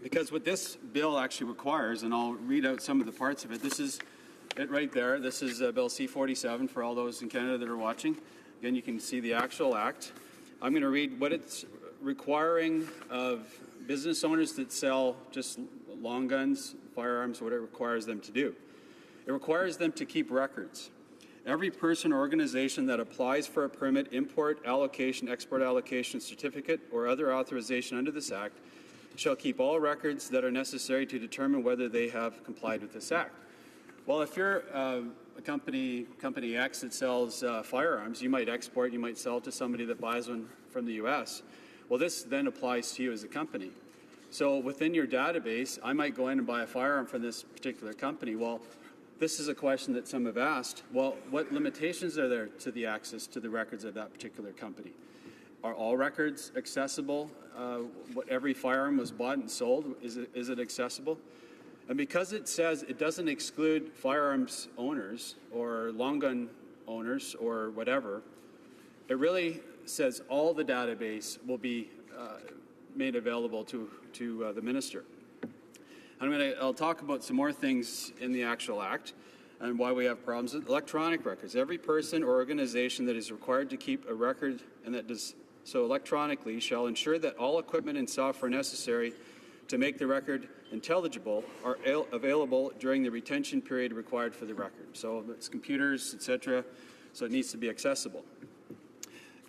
Because what this bill actually requires, and I'll read out some of the parts of it, this is it right there. This is Bill C-47 for all those in Canada that are watching. Again, you can see the actual act. I'm going to read what it's requiring of business owners that sell just long guns, firearms, what it requires them to do. It requires them to keep records. Every person or organization that applies for a permit, import allocation, export allocation certificate, or other authorization under this Act shall keep all records that are necessary to determine whether they have complied with this Act. Well, if you're a company X that sells firearms, you might export, you might sell to somebody that buys one from the U.S. Well, this then applies to you as a company. So within your database, I might go in and buy a firearm from this particular company. Well, this is a question that some have asked. Well, what limitations are there to the access to the records of that particular company? Are all records accessible? What every firearm was bought and sold, is it accessible? And because it says it doesn't exclude firearms owners or long gun owners or whatever, it really says all the database will be made available to the minister. I'll talk about some more things in the actual Act and why we have problems with electronic records. Every person or organization that is required to keep a record and that does so electronically shall ensure that all equipment and software necessary to make the record intelligible are available during the retention period required for the record. So it's computers, etc., so it needs to be accessible.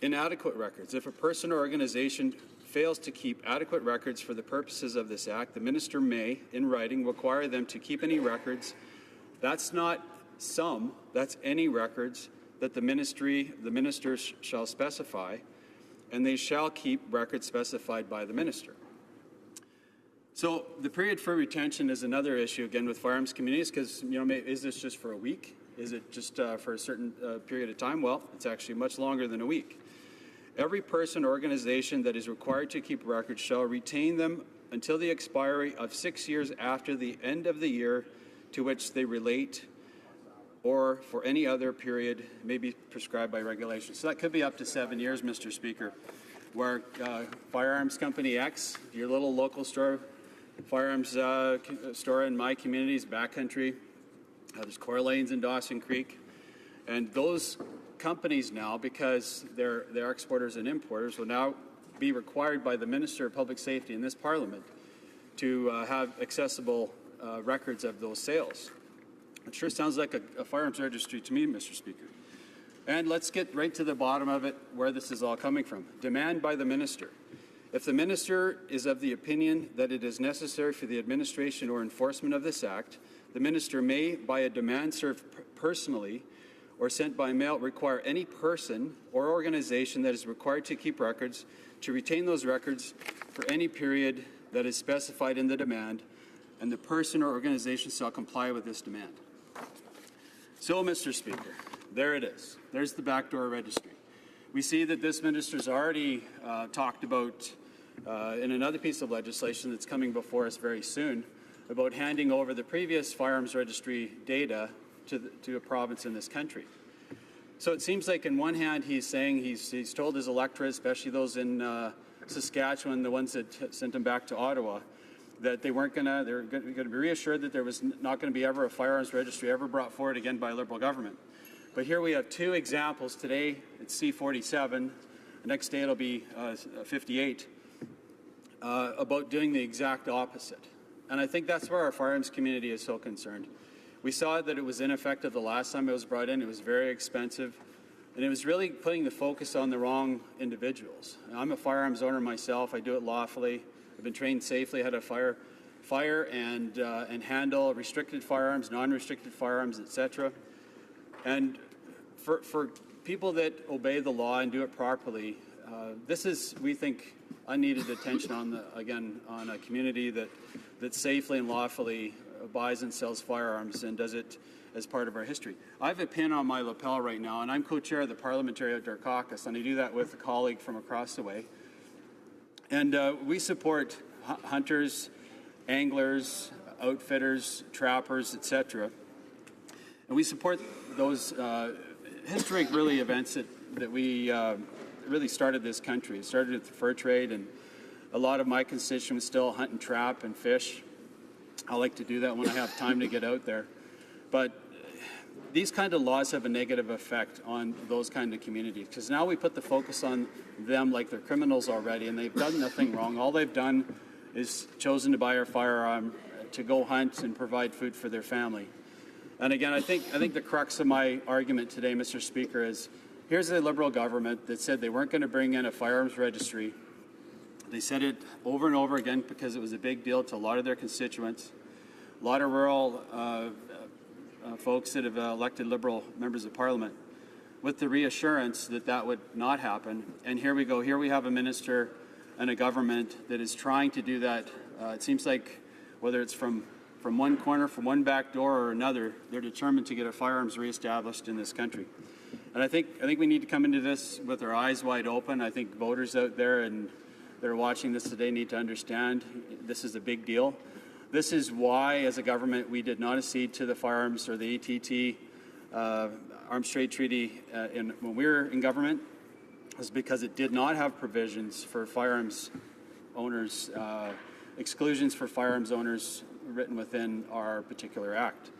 Inadequate records. If a person or organization fails to keep adequate records for the purposes of this Act, the minister may, in writing, require them to keep any records. That's not some, that's any records that the minister shall specify, and they shall keep records specified by the minister. So the period for retention is another issue, again, with firearms communities, because, is this just for a week? Is it just for a certain period of time? Well, it's actually much longer than a week. Every person or organization that is required to keep records shall retain them until the expiry of 6 years after the end of the year to which they relate, or for any other period may be prescribed by regulation. So that could be up to 7 years, Mr. Speaker, where Firearms Company X, your little local store, firearms store in my community's backcountry, there's Coeur Lanes and Dawson Creek, and those companies now, because they're exporters and importers, will now be required by the Minister of Public Safety in this Parliament to have accessible records of those sales. It sure sounds like a firearms registry to me, Mr. Speaker. And let's get right to the bottom of it, where this is all coming from. Demand by the minister. If the minister is of the opinion that it is necessary for the administration or enforcement of this Act, the minister may, by a demand served personally or sent by mail, require any person or organization that is required to keep records to retain those records for any period that is specified in the demand, and the person or organization shall comply with this demand. So, Mr. Speaker, there it is. There's the backdoor registry. We see that this minister's already talked about in another piece of legislation that's coming before us very soon about handing over the previous firearms registry data to a province in this country. So it seems like, in one hand, he's saying he's told his electorate, especially those in Saskatchewan, the ones that sent him back to Ottawa, that they're going to be reassured that there was not going to be ever a firearms registry ever brought forward again by a Liberal government. But here we have two examples. Today it's C-47. The next day it'll be 58, about doing the exact opposite. And I think that's where our firearms community is so concerned. We saw that it was ineffective the last time it was brought in. It was very expensive. And it was really putting the focus on the wrong individuals. I'm a firearms owner myself. I do it lawfully. I've been trained safely how to fire and handle restricted firearms, non-restricted firearms, etc. And for people that obey the law and do it properly, this is, we think, unneeded attention on a community that safely and lawfully buys and sells firearms and does it as part of our history. I have a pin on my lapel right now, and I'm co-chair of the Parliamentary Outdoor Caucus, and I do that with a colleague from across the way. And we support hunters, anglers, outfitters, trappers, etc. And we support those historic, really, events that we really started this country. It started with the fur trade, and a lot of my constituents still hunt and trap and fish. I like to do that when I have time to get out there. But these kind of laws have a negative effect on those kind of communities, because now we put the focus on them like they're criminals already, and they've done nothing wrong. All they've done is chosen to buy a firearm to go hunt and provide food for their family. And again, I think the crux of my argument today, Mr. Speaker, is here's a Liberal government that said they weren't going to bring in a firearms registry. They said it over and over again because it was a big deal to a lot of their constituents. A lot of rural folks that have elected Liberal members of Parliament with the reassurance that that would not happen. And here we go. Here we have a minister and a government that is trying to do that. It seems like whether it's from one corner, from one back door or another, they're determined to get a firearms reestablished in this country. And I think we need to come into this with our eyes wide open. I think voters out there and that are watching this today need to understand this is a big deal. This is why, as a government, we did not accede to the firearms or the ATT Arms Trade Treaty when we were in government, is because it did not have provisions for firearms owners, exclusions for firearms owners written within our particular act.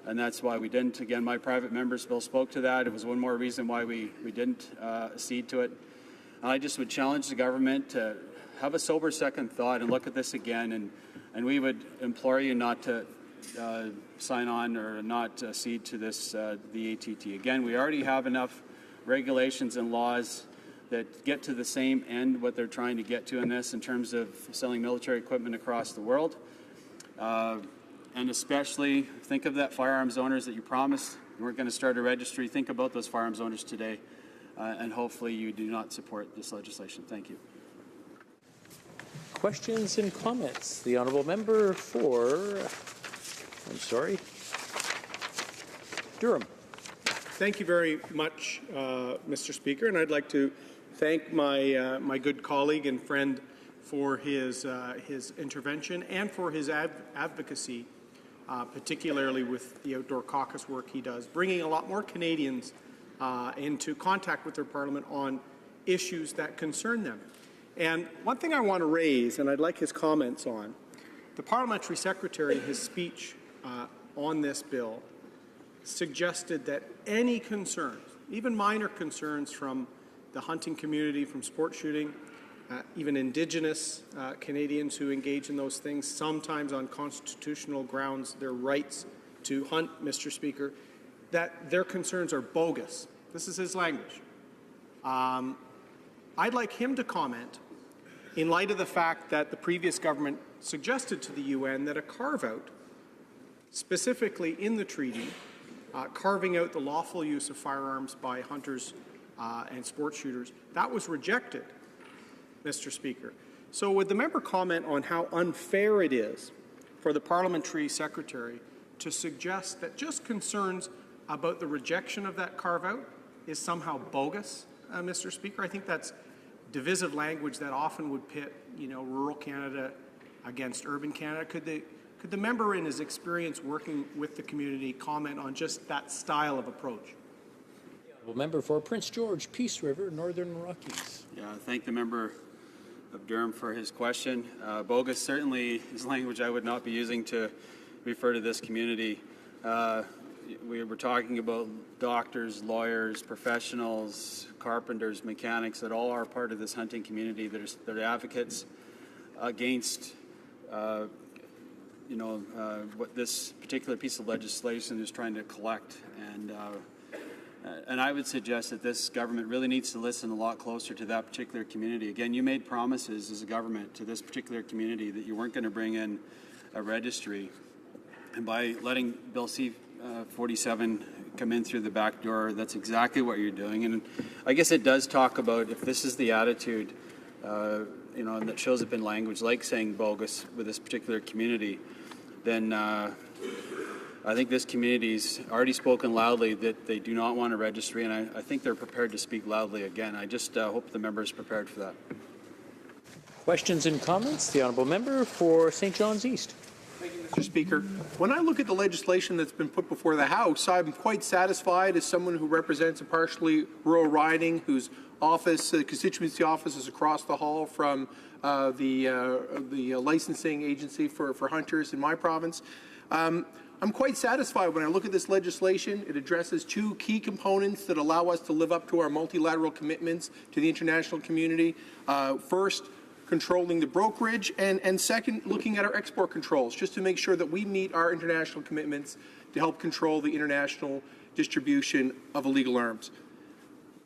And that's why we didn't. Again, my private member's bill spoke to that. It was one more reason why we didn't accede to it. I just would challenge the government to have a sober second thought and look at this again, and we would implore you not to sign on or not accede to this, the ATT. Again, we already have enough regulations and laws that get to the same end, what they're trying to get to in this in terms of selling military equipment across the world. And especially think of that firearms owners that you promised you weren't going to start a registry. Think about those firearms owners today. And hopefully you do not support this legislation. Thank you. Questions and comments? The honourable member for, Durham. Thank you very much, Mr. Speaker, and I'd like to thank my good colleague and friend for his intervention and for his advocacy, particularly with the outdoor caucus work he does, bringing a lot more Canadians into contact with their Parliament on issues that concern them. And one thing I want to raise, and I'd like his comments on, the Parliamentary Secretary in his speech on this bill suggested that any concerns, even minor concerns from the hunting community, from sport shooting, even Indigenous Canadians who engage in those things, sometimes on constitutional grounds, their rights to hunt, Mr. Speaker, that their concerns are bogus. This is his language. I'd like him to comment in light of the fact that the previous government suggested to the UN that a carve-out, specifically in the treaty, carving out the lawful use of firearms by hunters and sport shooters, that was rejected, Mr. Speaker. So would the member comment on how unfair it is for the Parliamentary Secretary to suggest that just concerns about the rejection of that carve-out is somehow bogus, Mr. Speaker? I think that's divisive language that often would pit, rural Canada against urban Canada. Could the member, in his experience working with the community, comment on just that style of approach? Member for Prince George, Peace River, Northern Rockies. Yeah, thank the member of Durham for his question. Bogus certainly is language I would not be using to refer to this community. We were talking about doctors, lawyers, professionals, carpenters, mechanics that all are part of this hunting community that are advocates against what this particular piece of legislation is trying to collect. And I would suggest that this government really needs to listen a lot closer to that particular community. Again, you made promises as a government to this particular community that you weren't going to bring in a registry. And by letting Bill C-47 come in through the back door, that's exactly what you're doing. And I guess it does talk about, if this is the attitude, and that shows up in language like saying bogus with this particular community, then I think this community's already spoken loudly that they do not want a registry, and I think they're prepared to speak loudly again. I just hope the member is prepared for that. Questions and comments? The honourable member for St. John's East. Thank you, Mr. Speaker. When I look at the legislation that's been put before the House, I'm quite satisfied as someone who represents a partially rural riding whose office, constituency office, is across the hall from the licensing agency for hunters in my province. I'm quite satisfied when I look at this legislation. It addresses two key components that allow us to live up to our multilateral commitments to the international community. First, controlling the brokerage, and second, looking at our export controls, just to make sure that we meet our international commitments to help control the international distribution of illegal arms.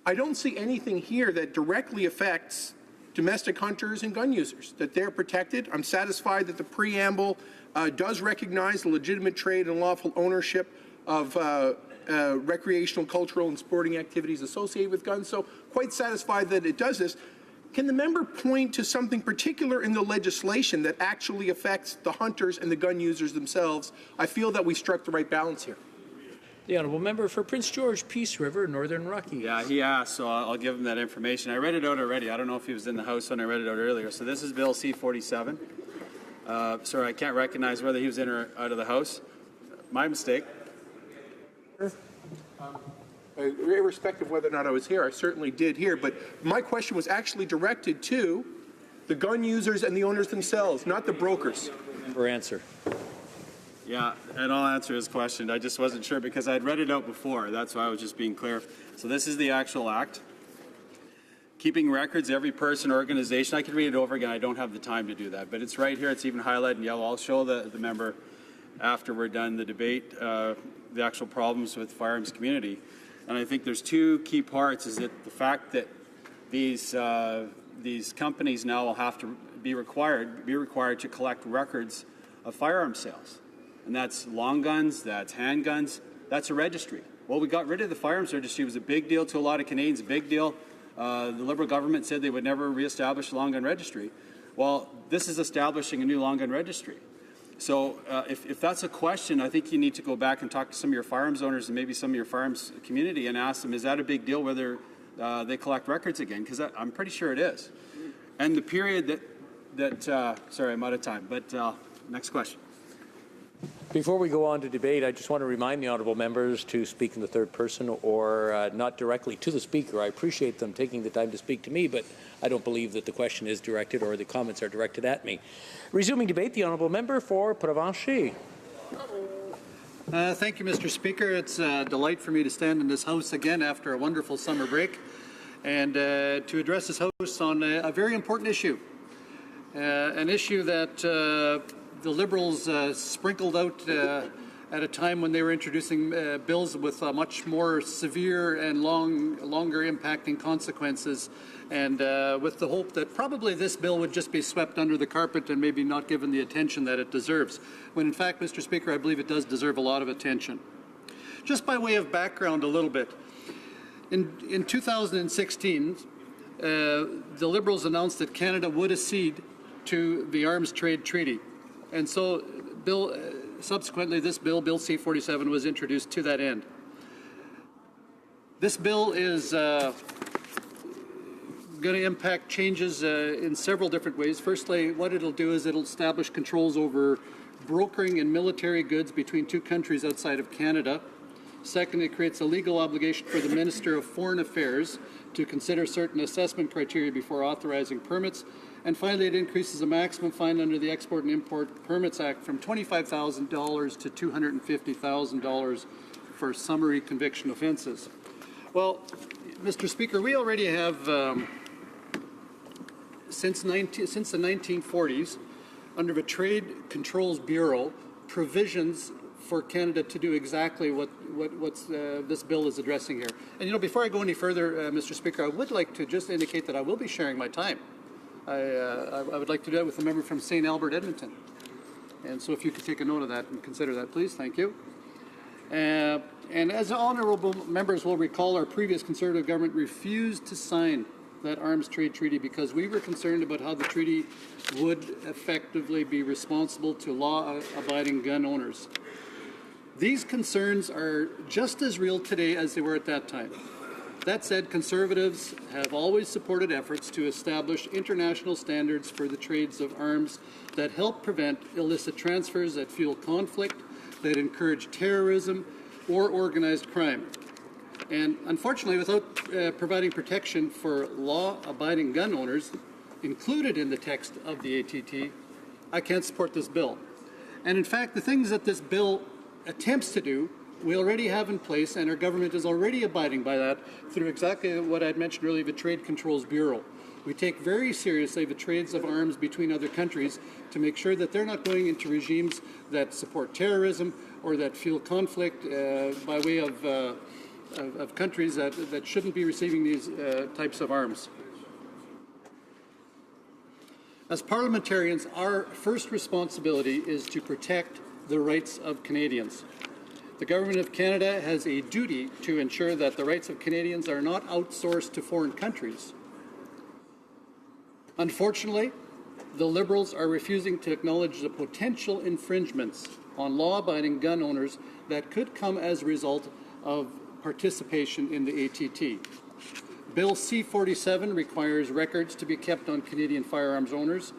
I don't see anything here that directly affects domestic hunters and gun users, that they're protected. I'm satisfied that the preamble does recognize the legitimate trade and lawful ownership of recreational, cultural, and sporting activities associated with guns. So quite satisfied that it does this. Can the member point to something particular in the legislation that actually affects the hunters and the gun users themselves? I feel that we struck the right balance here. The honourable member for Prince George, Peace River, Northern Rockies. Yeah, he asked, so I'll give him that information. I read it out already. I don't know if he was in the House when I read it out earlier. So this is Bill C-47. Sorry, I can't recognize whether he was in or out of the House. My mistake. Irrespective of whether or not I was here, I certainly did hear, but my question was actually directed to the gun users and the owners themselves, not the brokers. Member answer. Yeah, and I'll answer his question. I just wasn't sure because I'd read it out before. That's why I was just being clear. So this is the actual act. Keeping records, every person or organization. I could read it over again. I don't have the time to do that, but it's right here. It's even highlighted in yellow. I'll show the member after we're done the debate, the actual problems with the firearms community. And I think there's two key parts. Is it the fact that these companies now will have to be required to collect records of firearm sales. And that's long guns, that's handguns, that's a registry. Well, we got rid of the firearms registry. It was a big deal to a lot of Canadians, a big deal. The Liberal government said they would never reestablish the long gun registry. Well, this is establishing a new long gun registry. So if that's a question, I think you need to go back and talk to some of your firearms owners and maybe some of your firearms community and ask them, is that a big deal whether they collect records again? Because I'm pretty sure it is. And the period sorry, I'm out of time, but next question. Before we go on to debate, I just want to remind the honourable members to speak in the third person or not directly to the speaker. I appreciate them taking the time to speak to me, but I don't believe that the question is directed or the comments are directed at me. Resuming debate, the honourable member for Provencher. Thank you, Mr. Speaker. It's a delight for me to stand in this House again after a wonderful summer break and to address this House on a very important issue, an issue that the Liberals sprinkled out at a time when they were introducing bills with much more severe and longer impacting consequences, and with the hope that probably this bill would just be swept under the carpet and maybe not given the attention that it deserves, when in fact, Mr. Speaker, I believe it does deserve a lot of attention. Just by way of background a little bit, in 2016, the Liberals announced that Canada would accede to the Arms Trade Treaty. And so, subsequently, this bill, Bill C-47, was introduced to that end. This bill is going to impact changes in several different ways. Firstly, what it'll do is it'll establish controls over brokering in military goods between two countries outside of Canada. Second, it creates a legal obligation for the Minister of Foreign Affairs to consider certain assessment criteria before authorizing permits. And finally, it increases the maximum fine under the Export and Import Permits Act from $25,000 to $250,000 for summary conviction offences. Well, Mr. Speaker, we already have, since the 1940s, under the Trade Controls Bureau, provisions for Canada to do exactly what this bill is addressing here. And, you know, before I go any further, Mr. Speaker, I would like to just indicate that I will be sharing my time. I would like to do that with a member from St. Albert, Edmonton. And so if you could take a note of that and consider that, please. Thank you. And as honourable members will recall, our previous Conservative government refused to sign that arms trade treaty because we were concerned about how the treaty would effectively be responsible to law-abiding gun owners. These concerns are just as real today as they were at that time. That said, Conservatives have always supported efforts to establish international standards for the trades of arms that help prevent illicit transfers that fuel conflict, that encourage terrorism or organized crime. And unfortunately, without providing protection for law-abiding gun owners included in the text of the ATT, I can't support this bill. And in fact, the things that this bill attempts to do, we already have in place, and our government is already abiding by that through exactly what I had mentioned earlier, the Trade Controls Bureau. We take very seriously the trades of arms between other countries to make sure that they're not going into regimes that support terrorism or that fuel conflict by way of countries that shouldn't be receiving these types of arms. As parliamentarians, our first responsibility is to protect the rights of Canadians. The Government of Canada has a duty to ensure that the rights of Canadians are not outsourced to foreign countries. Unfortunately, the Liberals are refusing to acknowledge the potential infringements on law-abiding gun owners that could come as a result of participation in the ATT. Bill C-47 requires records to be kept on Canadian firearms owners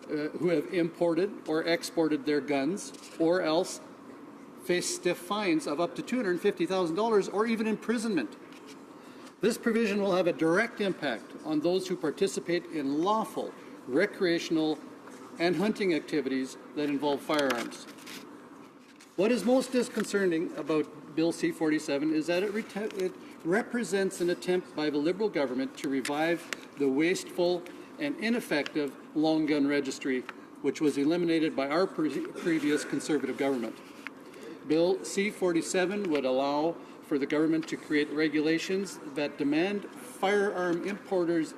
who have imported or exported their guns, or else face stiff fines of up to $250,000 or even imprisonment. This provision will have a direct impact on those who participate in lawful, recreational, and hunting activities that involve firearms. What is most disconcerting about Bill C-47 is that it represents an attempt by the Liberal government to revive the wasteful and ineffective long gun registry, which was eliminated by our previous Conservative government. Bill C-47 would allow for the government to create regulations that demand firearm importers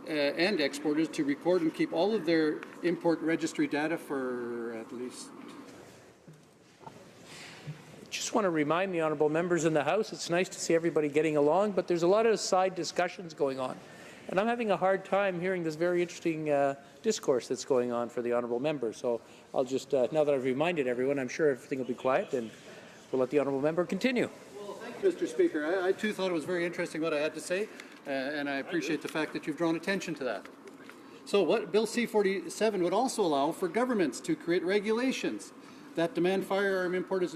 and exporters to record and keep all of their import registry data for at least. Just want to remind the honourable members in the House, it's nice to see everybody getting along, but there's a lot of side discussions going on. And I'm having a hard time hearing this very interesting discourse that's going on for the honourable member. So I'll just, now that I've reminded everyone, I'm sure everything will be quiet and we'll let the honourable member continue. Well, thank you, Mr. Speaker. I too thought it was very interesting what I had to say, and I appreciate the fact that you've drawn attention to that. So what Bill C-47 would also allow for governments to create regulations that demand firearm importers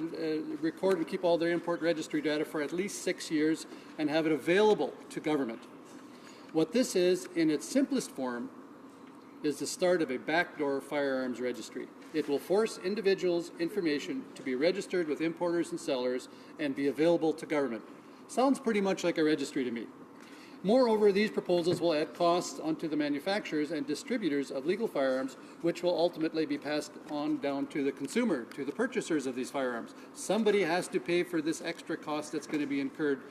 record and keep all their import registry data for at least 6 years and have it available to government. What this is, in its simplest form, is the start of a backdoor firearms registry. It will force individuals' information to be registered with importers and sellers and be available to government. Sounds pretty much like a registry to me. Moreover, these proposals will add costs onto the manufacturers and distributors of legal firearms, which will ultimately be passed on down to the consumer, to the purchasers of these firearms. Somebody has to pay for this extra cost that's going to be incurred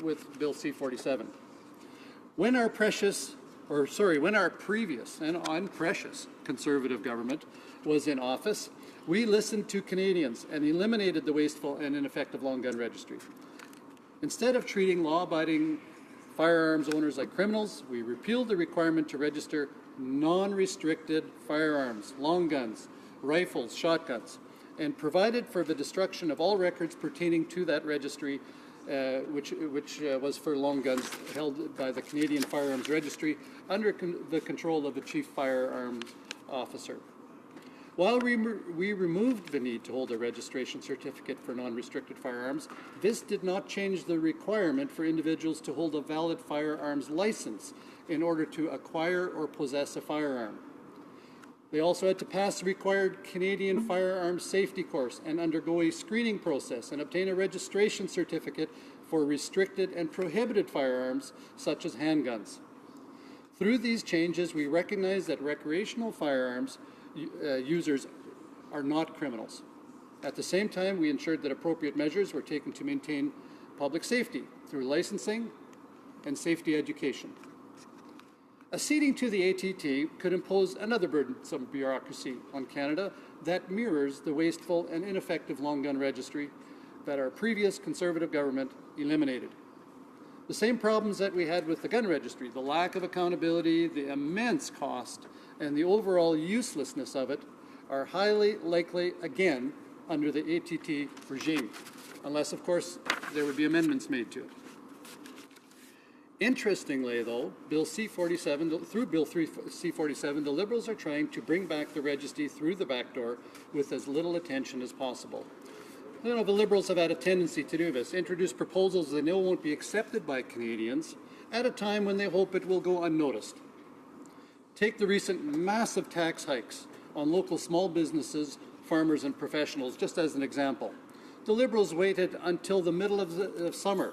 with Bill C-47. When our previous and unprecious Conservative government was in office, we listened to Canadians and eliminated the wasteful and ineffective long gun registry. Instead of treating law-abiding firearms owners like criminals, we repealed the requirement to register non-restricted firearms, long guns, rifles, shotguns, and provided for the destruction of all records pertaining to that registry, which was for long guns held by the Canadian Firearms Registry under the control of the Chief Firearms Officer. While we removed the need to hold a registration certificate for non-restricted firearms, this did not change the requirement for individuals to hold a valid firearms license in order to acquire or possess a firearm. They also had to pass the required Canadian firearms safety course and undergo a screening process and obtain a registration certificate for restricted and prohibited firearms, such as handguns. Through these changes, we recognize that recreational firearms users are not criminals. At the same time, we ensured that appropriate measures were taken to maintain public safety through licensing and safety education. Acceding to the ATT could impose another burdensome bureaucracy on Canada that mirrors the wasteful and ineffective long gun registry that our previous Conservative government eliminated. The same problems that we had with the gun registry, the lack of accountability, the immense cost, and the overall uselessness of it are highly likely again under the ATT regime, unless, of course, there would be amendments made to it. Interestingly, though, through Bill C-47, the Liberals are trying to bring back the registry through the back door with as little attention as possible. You know, the Liberals have had a tendency to do this, introduce proposals they know won't be accepted by Canadians at a time when they hope it will go unnoticed. Take the recent massive tax hikes on local small businesses, farmers and professionals, just as an example. The Liberals waited until the middle of summer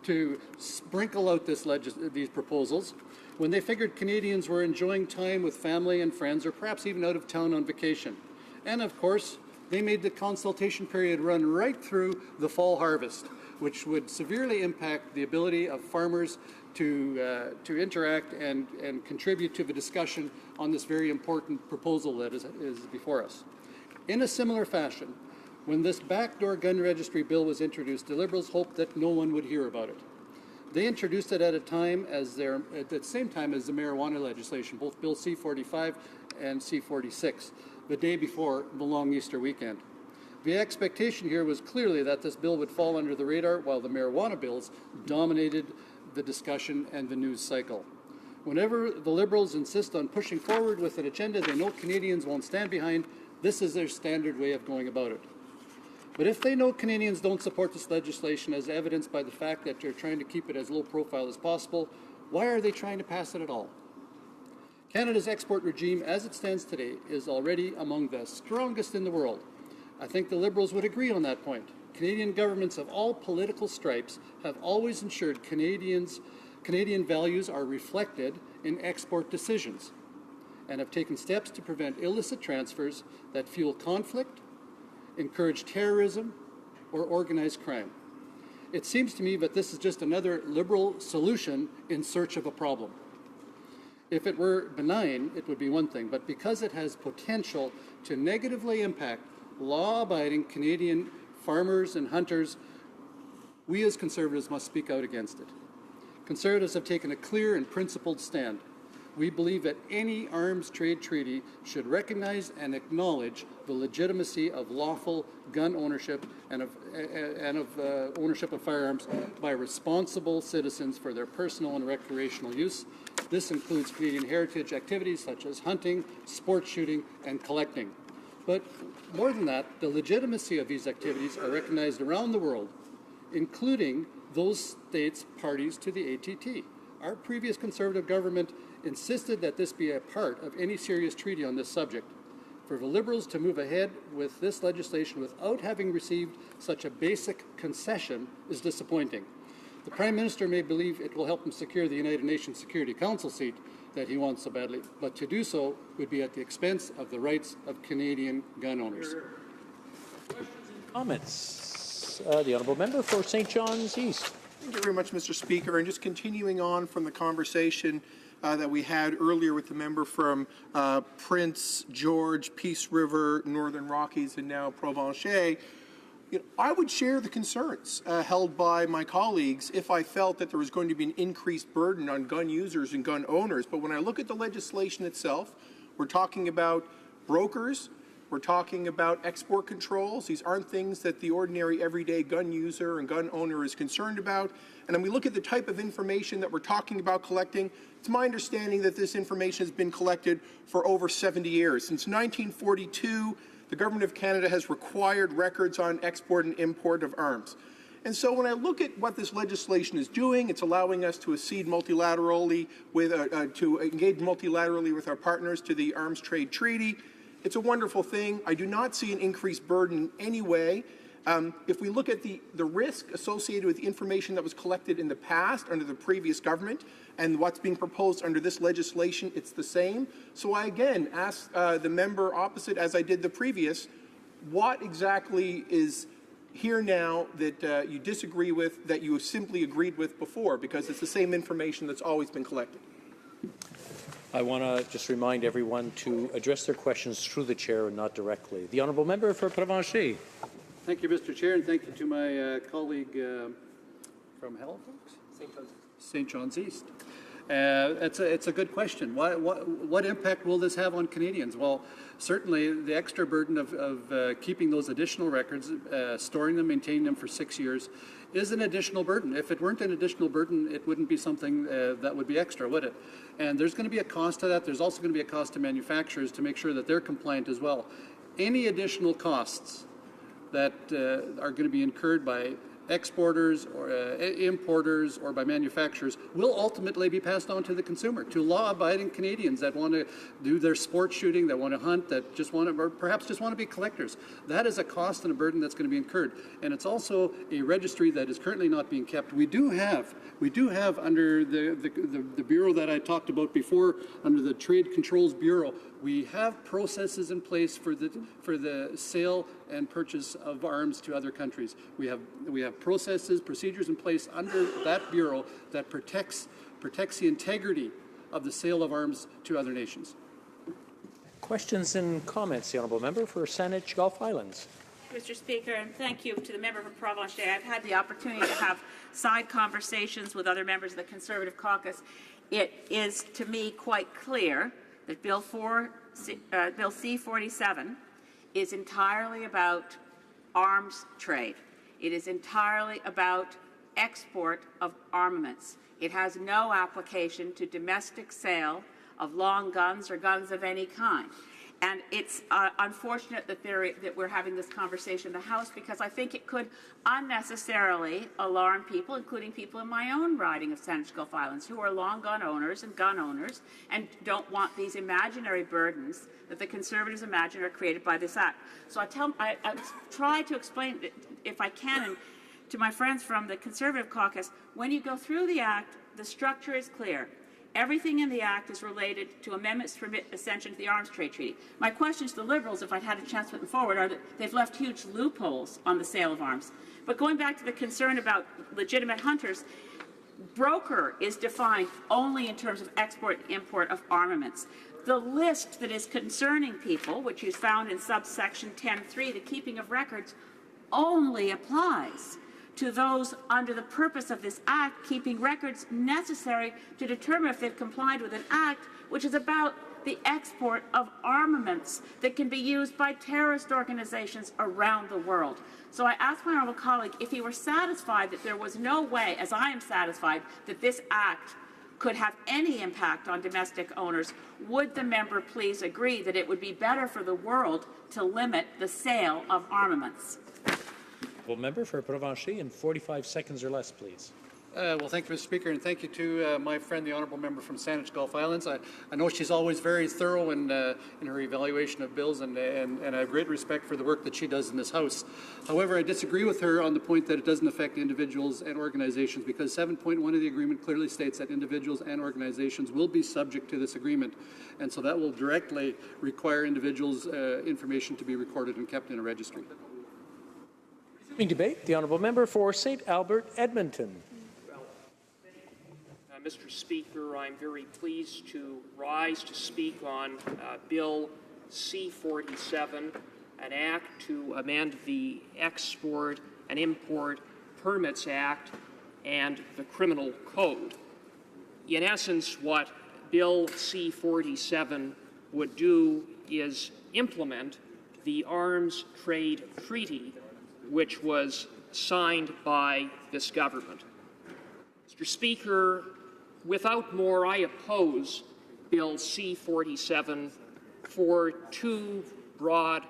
to sprinkle out these proposals when they figured Canadians were enjoying time with family and friends, or perhaps even out of town on vacation. And of course, they made the consultation period run right through the fall harvest, which would severely impact the ability of farmers to interact and contribute to the discussion on this very important proposal that is before us. In a similar fashion, when this backdoor gun registry bill was introduced, the Liberals hoped that no one would hear about it. They introduced it at the same time as the marijuana legislation, both Bill C-45 and C-46, the day before the long Easter weekend. The expectation here was clearly that this bill would fall under the radar while the marijuana bills dominated the discussion and the news cycle. Whenever the Liberals insist on pushing forward with an agenda they know Canadians won't stand behind, this is their standard way of going about it. But if they know Canadians don't support this legislation, as evidenced by the fact that they're trying to keep it as low profile as possible, why are they trying to pass it at all? Canada's export regime, as it stands today, is already among the strongest in the world. I think the Liberals would agree on that point. Canadian governments of all political stripes have always ensured Canadian values are reflected in export decisions and have taken steps to prevent illicit transfers that fuel conflict, encourage terrorism, or organized crime. It seems to me that this is just another Liberal solution in search of a problem. If it were benign, it would be one thing, but because it has potential to negatively impact law-abiding Canadian farmers and hunters, we as Conservatives must speak out against it. Conservatives have taken a clear and principled stand. We believe that any arms trade treaty should recognize and acknowledge the legitimacy of lawful gun ownership and of ownership of firearms by responsible citizens for their personal and recreational use. This includes Canadian heritage activities such as hunting, sport shooting, and collecting. But more than that, the legitimacy of these activities are recognized around the world, including those states parties to the ATT. Our previous Conservative government insisted that this be a part of any serious treaty on this subject. For the Liberals to move ahead with this legislation without having received such a basic concession is disappointing. The Prime Minister may believe it will help him secure the United Nations Security Council seat that he wants so badly, but to do so would be at the expense of the rights of Canadian gun owners. Comments? The Honourable Member for St. John's East. Thank you very much, Mr. Speaker. And just continuing on from the conversation that we had earlier with the member from Prince George, Peace River, Northern Rockies, and now Provencher, I would share the concerns held by my colleagues if I felt that there was going to be an increased burden on gun users and gun owners. But when I look at the legislation itself, we're talking about brokers, we're talking about export controls. These aren't things that the ordinary everyday gun user and gun owner is concerned about. And then we look at the type of information that we're talking about collecting. It's my understanding that this information has been collected for over 70 years. Since 1942, the Government of Canada has required records on export and import of arms. And so when I look at what this legislation is doing, it's allowing us to accede multilaterally to engage multilaterally with our partners to the Arms Trade Treaty. It's a wonderful thing. I do not see an increased burden in any way. If we look at the risk associated with the information that was collected in the past under the previous government and what's being proposed under this legislation, it's the same. So I again ask the member opposite, as I did the previous, what exactly is here now that you disagree with, that you simply agreed with before, because it's the same information that's always been collected. I want to just remind everyone to address their questions through the chair and not directly. The Honourable Member for Provencher. Thank you, Mr. Chair, and thank you to my colleague from Halifax? St. John's East. It's a good question. What impact will this have on Canadians? Well, certainly the extra burden of keeping those additional records, storing them, maintaining them for 6 years, is an additional burden. If it weren't an additional burden, it wouldn't be something that would be extra, would it? And there's going to be a cost to that. There's also going to be a cost to manufacturers to make sure that they're compliant as well. Any additional costs that are going to be incurred by exporters or importers or by manufacturers will ultimately be passed on to the consumer, to law-abiding Canadians that want to do their sport shooting, that want to hunt, that just want to, or perhaps just want to be collectors. That is a cost and a burden that's going to be incurred. And it's also a registry that is currently not being kept. We do have under the bureau that I talked about before, under the Trade Controls Bureau, we have processes in place for the sale and purchase of arms to other countries. We have procedures in place under that bureau that protects the integrity of the sale of arms to other nations. Questions and comments, the honourable member for Saanich Gulf Islands. Mr. Speaker, and thank you to the member for Provencher. I've had the opportunity to have side conversations with other members of the Conservative caucus. It is, to me, quite clear that Bill C-47 is entirely about arms trade. It is entirely about export of armaments. It has no application to domestic sale of long guns or guns of any kind. And it's unfortunate that we're having this conversation in the House, because I think it could unnecessarily alarm people, including people in my own riding of Saanich Gulf Islands, who are long gun owners and don't want these imaginary burdens that the Conservatives imagine are created by this Act. So I try to explain, if I can, to my friends from the Conservative caucus, when you go through the Act, the structure is clear. Everything in the Act is related to amendments to permit accession to the Arms Trade Treaty. My questions to the Liberals, if I'd had a chance to put them forward, are that they've left huge loopholes on the sale of arms. But going back to the concern about legitimate hunters, broker is defined only in terms of export and import of armaments. The list that is concerning people, which is found in subsection 10.3, the keeping of records, only applies to those under the purpose of this Act keeping records necessary to determine if they've complied with an Act which is about the export of armaments that can be used by terrorist organizations around the world. So I asked my honourable colleague if he were satisfied that there was no way, as I am satisfied, that this Act could have any impact on domestic owners. Would the member please agree that it would be better for the world to limit the sale of armaments? Member for Provencher in 45 seconds or less, please. Well, thank you, Mr. Speaker, and thank you to my friend, the honourable member from Saanich Gulf Islands. I know she's always very thorough in her evaluation of bills, and I have great respect for the work that she does in this House. However, I disagree with her on the point that it doesn't affect individuals and organizations, because 7.1 of the agreement clearly states that individuals and organizations will be subject to this agreement, and so that will directly require individuals' information to be recorded and kept in a registry. Debate, the honourable member for St. Albert, Edmonton. Mr. Speaker, I'm very pleased to rise to speak on Bill C-47, an act to amend the Export and Import Permits Act and the Criminal Code. In essence, what Bill C-47 would do is implement the Arms Trade Treaty, which was signed by this government. Mr. Speaker, without more, I oppose Bill C-47 for two broad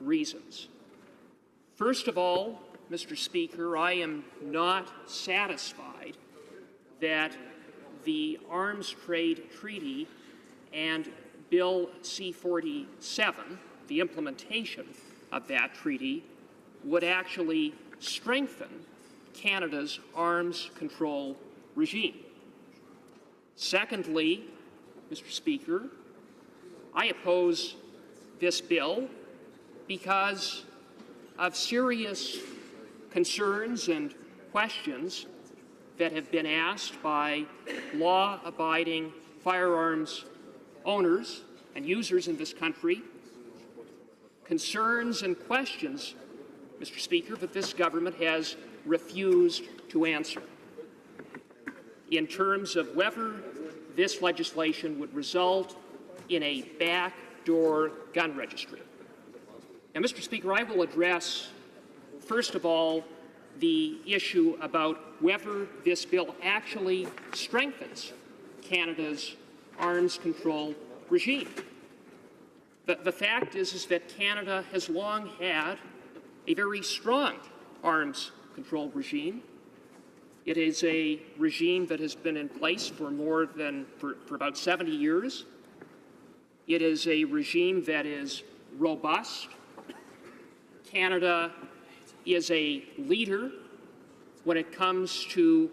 reasons. First of all, Mr. Speaker, I am not satisfied that the Arms Trade Treaty and Bill C-47, the implementation of that treaty, would actually strengthen Canada's arms control regime. Secondly, Mr. Speaker, I oppose this bill because of serious concerns and questions that have been asked by law-abiding firearms owners and users in this country, concerns and questions, Mr. Speaker, that this government has refused to answer in terms of whether this legislation would result in a backdoor gun registry. Now, Mr. Speaker, I will address, first of all, the issue about whether this bill actually strengthens Canada's arms control regime. The fact is that Canada has long had a very strong arms control regime. It is a regime that has been in place for for about 70 years. It is a regime that is robust. Canada is a leader when it comes to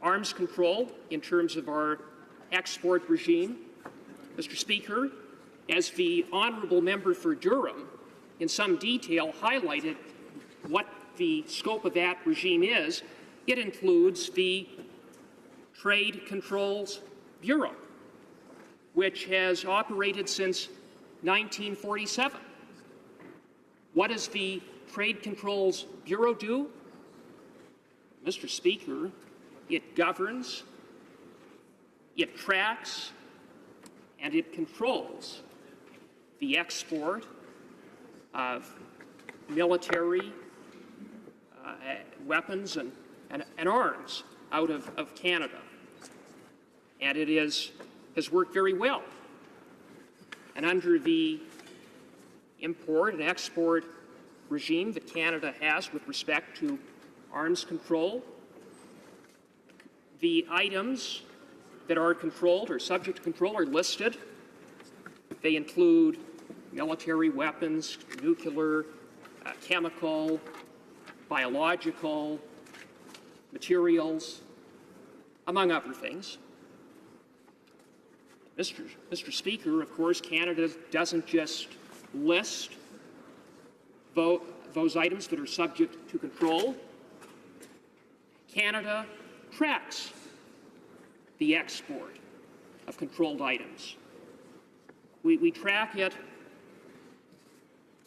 arms control in terms of our export regime. Mr. Speaker, as the honourable member for Durham in some detail highlighted what the scope of that regime is, it includes the Trade Controls Bureau, which has operated since 1947. What does the Trade Controls Bureau do? Mr. Speaker, it governs, it tracks, and it controls the export of military weapons and arms out of Canada. And it has worked very well. And under the import and export regime that Canada has with respect to arms control, the items that are controlled or subject to control are listed. They include military weapons, nuclear, chemical, biological, materials, among other things. Mr. Speaker, of course, Canada doesn't just list those items that are subject to control. Canada tracks the export of controlled items. We track it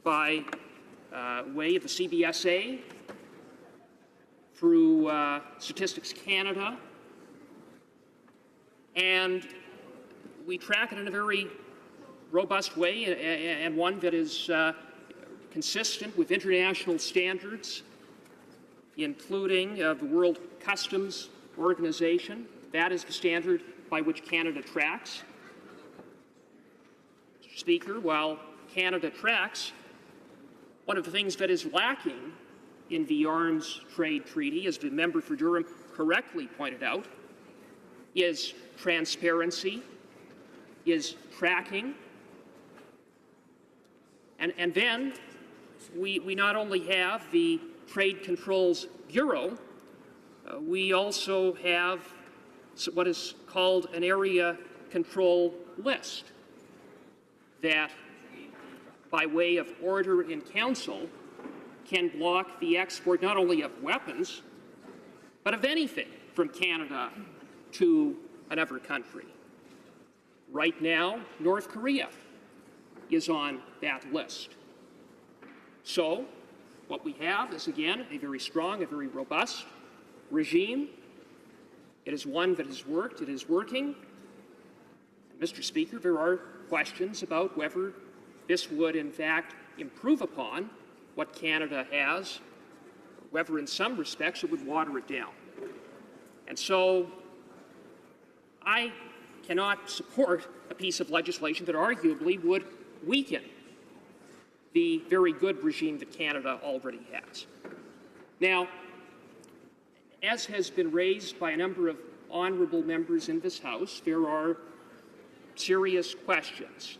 by way of the CBSA, through Statistics Canada, and we track it in a very robust way and one that is consistent with international standards, including the World Customs Organization. That is the standard by which Canada tracks. Mr. Speaker, while Canada tracks, one of the things that is lacking in the Arms Trade Treaty, as the member for Durham correctly pointed out, is transparency, is tracking, and then we not only have the Trade Controls Bureau, we also have what is called an area control list that, by way of order in council, can block the export not only of weapons, but of anything from Canada to another country. Right now, North Korea is on that list. So, what we have is, again, a very strong, a very robust regime. It is one that has worked, it is working. Mr. Speaker, there are questions about whether this would, in fact, improve upon what Canada has, whether in some respects it would water it down. And so I cannot support a piece of legislation that arguably would weaken the very good regime that Canada already has. Now, as has been raised by a number of honourable members in this House, there are serious questions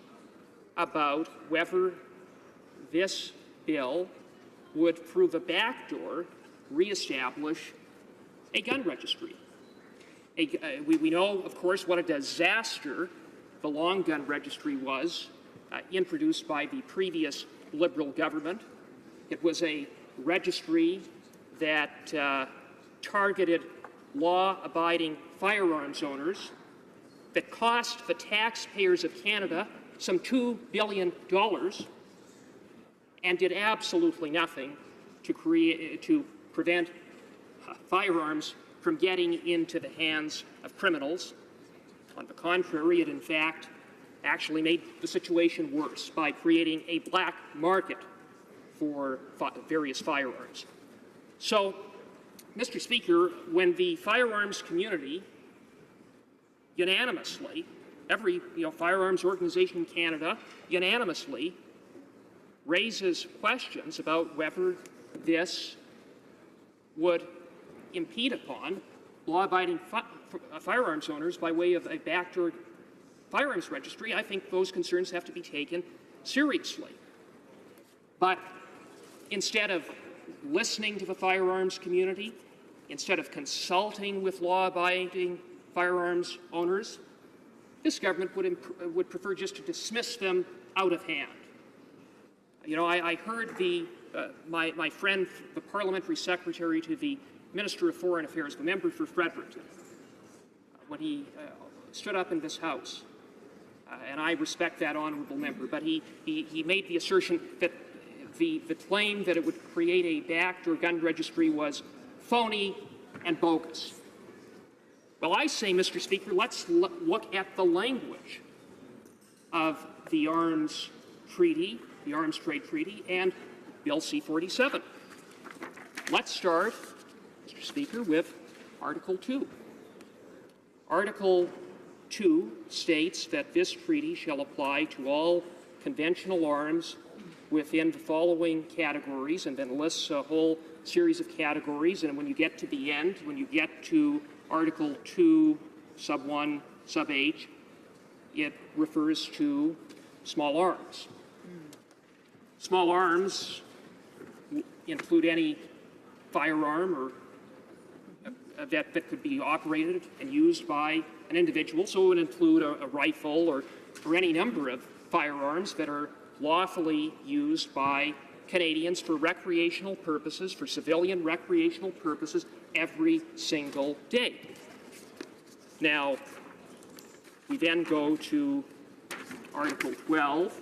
about whether this bill would, through the back door, reestablish a gun registry. We know, of course, what a disaster the long gun registry was, introduced by the previous Liberal government. It was a registry that targeted law-abiding firearms owners, that cost the taxpayers of Canada some $2 billion and did absolutely nothing to prevent firearms from getting into the hands of criminals. On the contrary, it in fact actually made the situation worse by creating a black market for various firearms. So, Mr. Speaker, when the firearms community unanimously, every firearms organization in Canada unanimously raises questions about whether this would impede upon law-abiding firearms owners by way of a backdoor firearms registry, I think those concerns have to be taken seriously. But instead of listening to the firearms community, instead of consulting with law-abiding firearms owners, this government would prefer just to dismiss them out of hand. You know, I heard my friend, the parliamentary secretary to the Minister of Foreign Affairs, the member for Fredericton, when he stood up in this House, and I respect that honourable member, but he made the assertion that the claim that it would create a backdoor gun registry was phony and bogus. Well, I say, Mr. Speaker, let's look at the language of the Arms Treaty, the Arms Trade Treaty, and Bill C-47. Let's start, Mr. Speaker, with Article 2. Article 2 states that this treaty shall apply to all conventional arms within the following categories, and then lists a whole series of categories. And when you get to the end, when you get to Article 2, sub 1, sub H, it refers to small arms. Small arms include any firearm or that could be operated and used by an individual. So it would include a rifle or any number of firearms that are lawfully used by Canadians for recreational purposes, for civilian recreational purposes, every single day. Now, we then go to Article 12,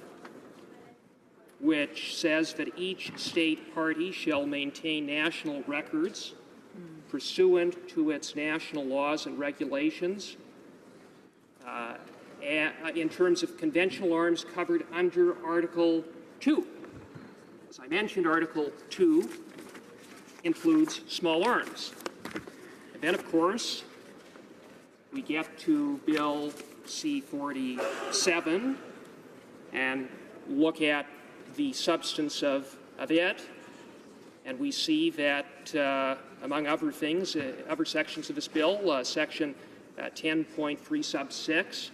which says that each state party shall maintain national records pursuant to its national laws and regulations in terms of conventional arms covered under Article 2. As I mentioned, Article 2 includes small arms. And then, of course, we get to Bill C-47 and look at the substance of it, and we see that, among other things, other sections of this bill, Section 10.3 sub 6,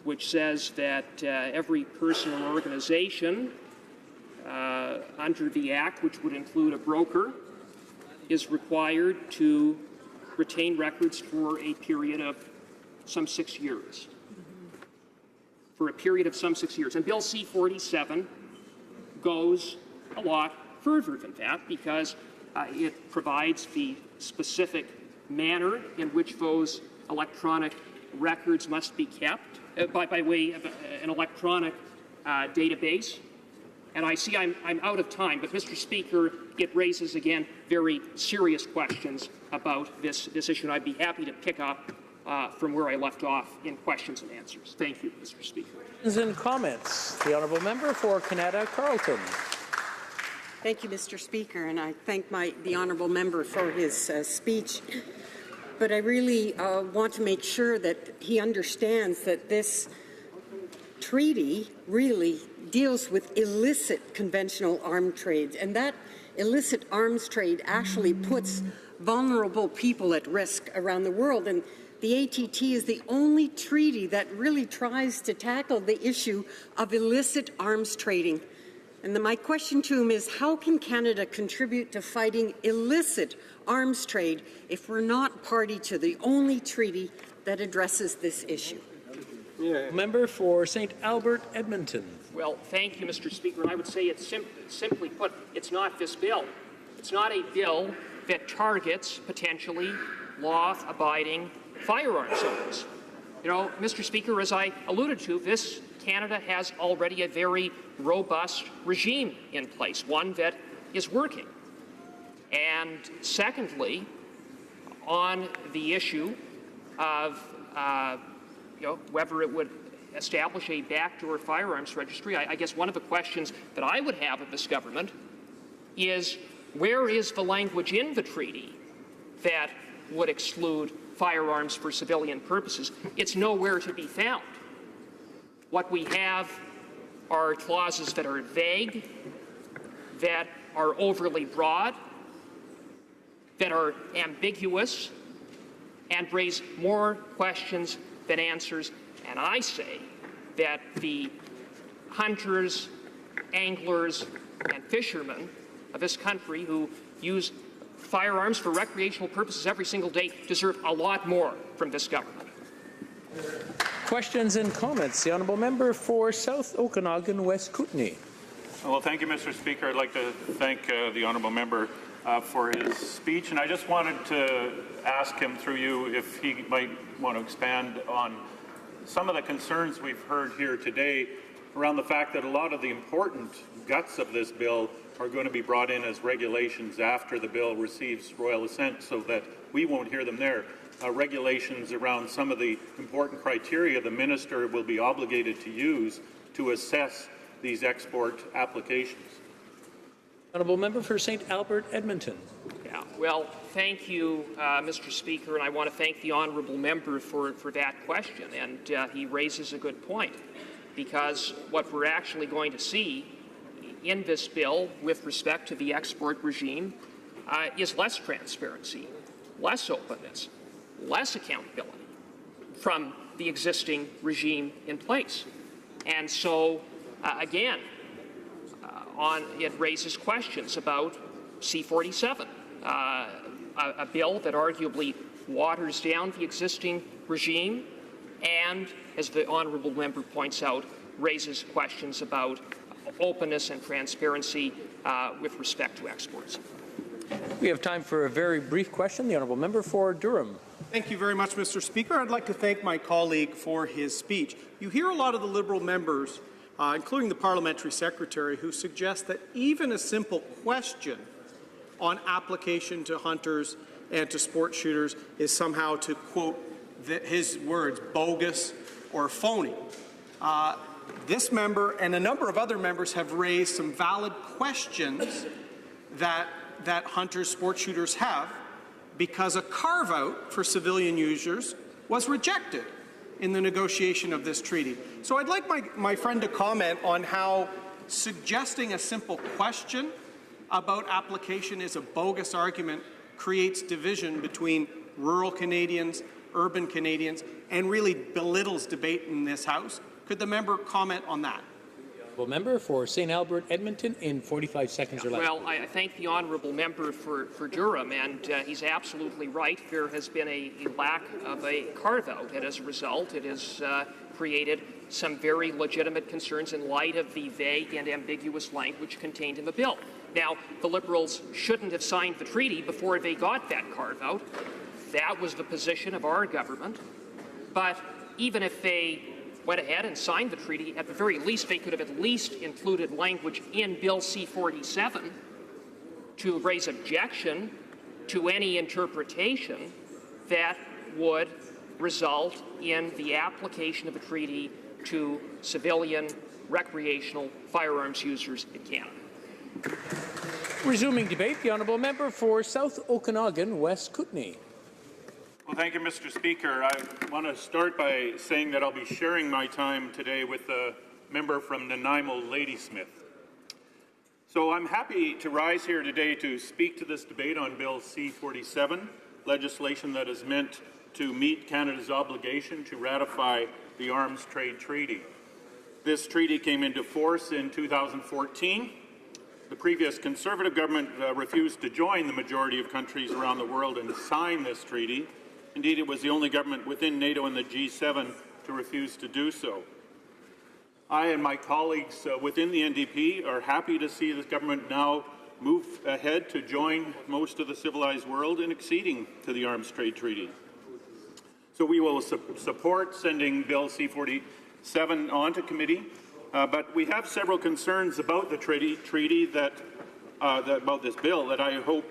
which says that every person or organization under the Act, which would include a broker, is required to retain records for a period of some 6 years. For a period of some 6 years. And Bill C-47 goes a lot further than that because it provides the specific manner in which those electronic records must be kept by way of an electronic database. And I see I'm out of time, but Mr. Speaker, it raises again very serious questions about this issue, and I'd be happy to pick up from where I left off in questions and answers. Thank you, Mr. Speaker. And comments. The honourable member for Canada Carleton. Thank you, Mr. Speaker, and I thank the honourable member for his speech. But I really want to make sure that he understands that this treaty really deals with illicit conventional arms trade, and that illicit arms trade actually puts vulnerable people at risk around the world. And the ATT is the only treaty that really tries to tackle the issue of illicit arms trading. And my question to him is, how can Canada contribute to fighting illicit arms trade if we're not party to the only treaty that addresses this issue? Member for St. Albert, Edmonton. Well, thank you, Mr. Speaker. And I would say it's simply put, it's not this bill. It's not a bill that targets potentially law-abiding firearms owners. You know, Mr. Speaker, as I alluded to, Canada has already a very robust regime in place, one that is working. And secondly, on the issue of whether it would establish a backdoor firearms registry, I guess one of the questions that I would have of this government is, where is the language in the treaty that would exclude firearms for civilian purposes? It's nowhere to be found. What we have are clauses that are vague, that are overly broad, that are ambiguous and raise more questions than answers. And I say that the hunters, anglers, and fishermen of this country who use firearms for recreational purposes every single day deserve a lot more from this government. Questions and comments. The honourable member for South Okanagan, West Kootenay. Well, thank you, Mr. Speaker. I'd like to thank the honourable member for his speech, and I just wanted to ask him through you if he might want to expand on some of the concerns we've heard here today around the fact that a lot of the important guts of this bill are going to be brought in as regulations after the bill receives royal assent, so that we won't hear them there. Regulations around some of the important criteria the minister will be obligated to use to assess these export applications. Honourable member for St. Albert, Edmonton. Yeah, well, thank you, Mr. Speaker, and I want to thank the honourable member for that question. And he raises a good point, because what we're actually going to see in this bill with respect to the export regime is less transparency, less openness, less accountability from the existing regime in place. And so, again, it raises questions about C-47, a bill that arguably waters down the existing regime and, as the honourable member points out, raises questions about openness and transparency with respect to exports. We have time for a very brief question. The honourable member for Durham. Thank you very much, Mr. Speaker. I'd like to thank my colleague for his speech. You hear a lot of the Liberal members, including the parliamentary secretary, who suggest that even a simple question on application to hunters and to sport shooters is somehow, to quote his words, bogus or phony. This member and a number of other members have raised some valid questions that hunters, sport shooters have, because a carve-out for civilian users was rejected in the negotiation of this treaty. So I'd like my friend to comment on how suggesting a simple question about application is a bogus argument creates division between rural Canadians, urban Canadians, and really belittles debate in this House. Could the member comment on that? Member for St. Albert, Edmonton, in 45 seconds or less. Well, I thank the honourable member for Durham, and he's absolutely right. There has been a lack of a carve-out, and as a result, it has created some very legitimate concerns in light of the vague and ambiguous language contained in the bill. Now, the Liberals shouldn't have signed the treaty before they got that carve-out. That was the position of our government. But even if they went ahead and signed the treaty, at the very least, they could have at least included language in Bill C-47 to raise objection to any interpretation that would result in the application of a treaty to civilian recreational firearms users in Canada. Resuming debate, the honourable member for South Okanagan, West Kootenay. Well, thank you, Mr. Speaker. I want to start by saying that I'll be sharing my time today with the member from Nanaimo, Ladysmith. So I'm happy to rise here today to speak to this debate on Bill C-47, legislation that is meant to meet Canada's obligation to ratify the Arms Trade Treaty. This treaty came into force in 2014. The previous Conservative government refused to join the majority of countries around the world and sign this treaty. Indeed, it was the only government within NATO and the G7 to refuse to do so. I and my colleagues within the NDP are happy to see this government now move ahead to join most of the civilized world in acceding to the Arms Trade Treaty. So we will support sending Bill C-47 on to committee, but we have several concerns about the treaty about this bill that I hope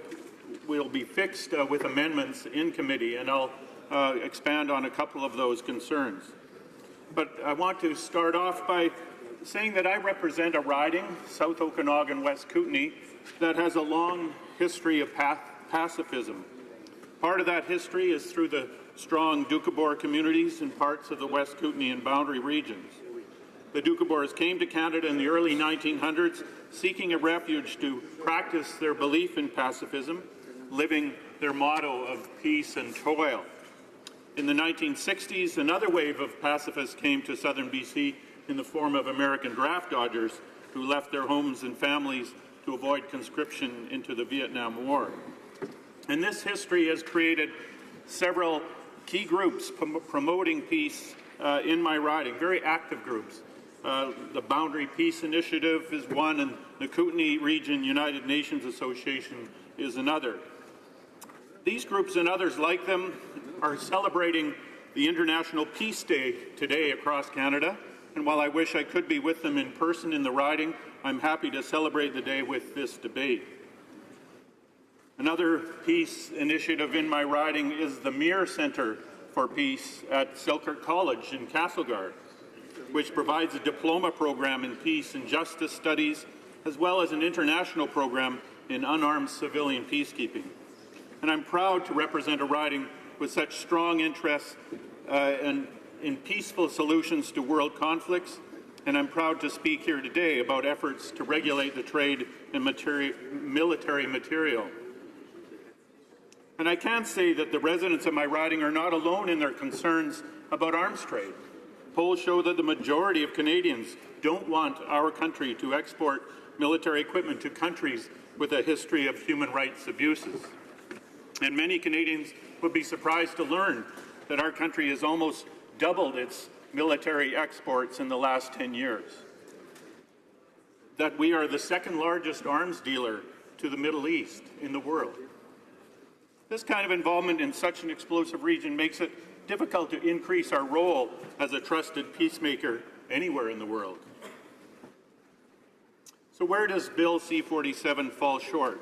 will be fixed with amendments in committee, and I'll expand on a couple of those concerns. But I want to start off by saying that I represent a riding, South Okanagan, West Kootenay, that has a long history of pacifism. Part of that history is through the strong Doukhobor communities in parts of the West Kootenay and boundary regions. The Doukhobors came to Canada in the early 1900s seeking a refuge to practice their belief in pacifism, living their motto of peace and toil. In the 1960s, another wave of pacifists came to southern BC in the form of American draft dodgers who left their homes and families to avoid conscription into the Vietnam War. And this history has created several key groups promoting peace in my riding, very active groups. The Boundary Peace Initiative is one, and the Kootenay Region United Nations Association is another. These groups and others like them are celebrating the International Peace Day today across Canada, and while I wish I could be with them in person in the riding, I'm happy to celebrate the day with this debate. Another peace initiative in my riding is the Mir Centre for Peace at Selkirk College in Castlegar, which provides a diploma program in peace and justice studies, as well as an international program in unarmed civilian peacekeeping. And I'm proud to represent a riding with such strong interests in peaceful solutions to world conflicts, and I'm proud to speak here today about efforts to regulate the trade in military material. And I can say that the residents of my riding are not alone in their concerns about arms trade. Polls show that the majority of Canadians don't want our country to export military equipment to countries with a history of human rights abuses. And many Canadians would be surprised to learn that our country has almost doubled its military exports in the last 10 years. That we are the second largest arms dealer to the Middle East in the world. This kind of involvement in such an explosive region makes it difficult to increase our role as a trusted peacemaker anywhere in the world. So where does Bill C-47 fall short?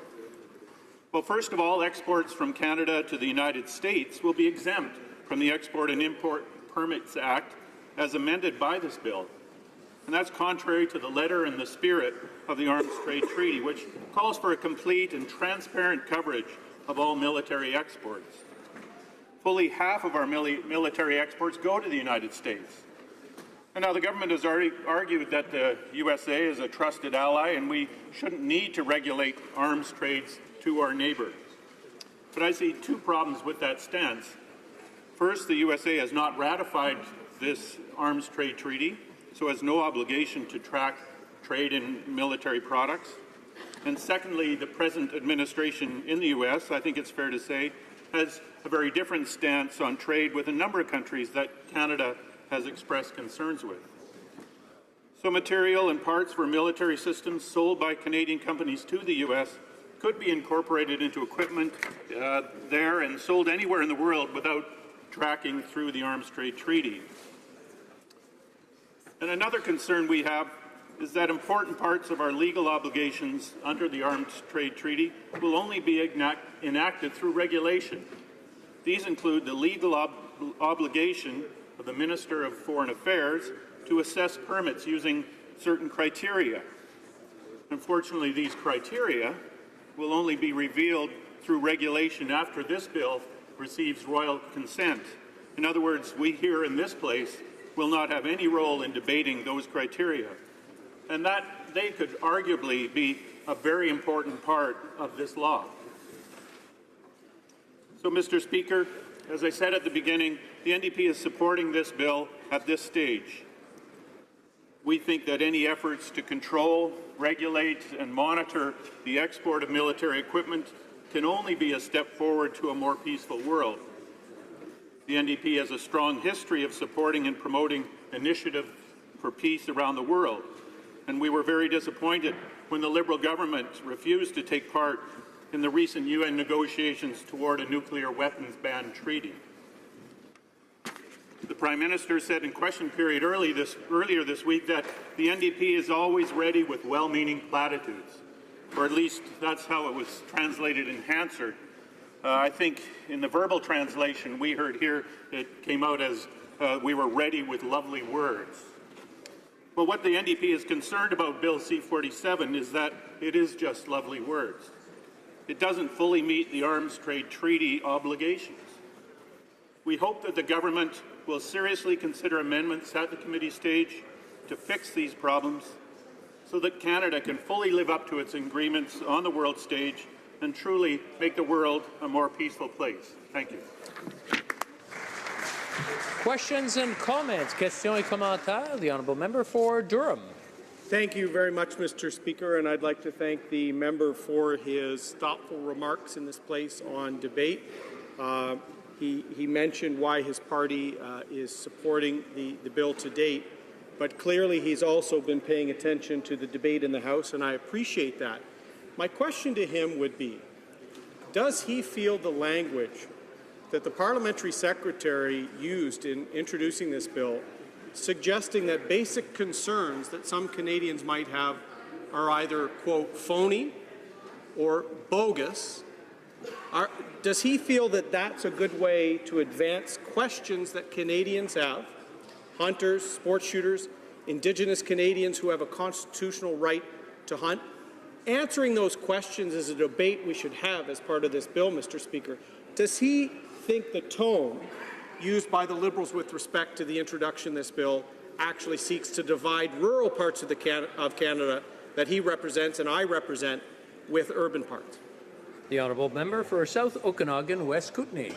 Well, first of all, exports from Canada to the United States will be exempt from the Export and Import Permits Act as amended by this bill. And that's contrary to the letter and the spirit of the Arms Trade Treaty, which calls for a complete and transparent coverage of all military exports. Fully half of our military exports go to the United States. And now the government has already argued that the USA is a trusted ally and we shouldn't need to regulate arms trades to our neighbor. But I see two problems with that stance. First, the USA has not ratified this arms trade treaty, so has no obligation to track trade in military products. And secondly, the present administration in the U.S., I think it's fair to say, has a very different stance on trade with a number of countries that Canada has expressed concerns with. So material and parts for military systems sold by Canadian companies to the U.S. could be incorporated into equipment there and sold anywhere in the world without tracking through the Arms Trade Treaty. And another concern we have is that important parts of our legal obligations under the Arms Trade Treaty will only be enacted through regulation. These include the legal obligation of the Minister of Foreign Affairs to assess permits using certain criteria. Unfortunately, these criteria will only be revealed through regulation after this bill receives royal consent. In other words, we here in this place will not have any role in debating those criteria. And that they could arguably be a very important part of this law. So, Mr. Speaker, as I said at the beginning, the NDP is supporting this bill at this stage. We think that any efforts to control, regulate, and monitor the export of military equipment can only be a step forward to a more peaceful world. The NDP has a strong history of supporting and promoting initiatives for peace around the world, and we were very disappointed when the Liberal government refused to take part in the recent UN negotiations toward a nuclear weapons ban treaty. The Prime Minister said in question period earlier this week that the NDP is always ready with well-meaning platitudes, or at least that's how it was translated in Hansard. I think in the verbal translation we heard here, it came out as we were ready with lovely words. Well, what the NDP is concerned about Bill C-47 is that it is just lovely words. It doesn't fully meet the Arms Trade Treaty obligations. We hope that the government will seriously consider amendments at the committee stage to fix these problems so that Canada can fully live up to its agreements on the world stage and truly make the world a more peaceful place. Thank you. Questions and comments. Questions et commentaires. The honourable member for Durham. Thank you very much, Mr. Speaker, and I'd like to thank the member for his thoughtful remarks in this place on debate. He mentioned why his party is supporting the bill to date, but clearly he's also been paying attention to the debate in the House, and I appreciate that. My question to him would be, does he feel the language that the parliamentary secretary used in introducing this bill, suggesting that basic concerns that some Canadians might have are either, quote, phony or bogus? Does he feel that that's a good way to advance questions that Canadians have, hunters, sports shooters, Indigenous Canadians who have a constitutional right to hunt? Answering those questions is a debate we should have as part of this bill, Mr. Speaker. Does he think the tone used by the Liberals with respect to the introduction of this bill actually seeks to divide rural parts of Canada that he represents and I represent with urban parts? The honourable member for South Okanagan, West Kootenay.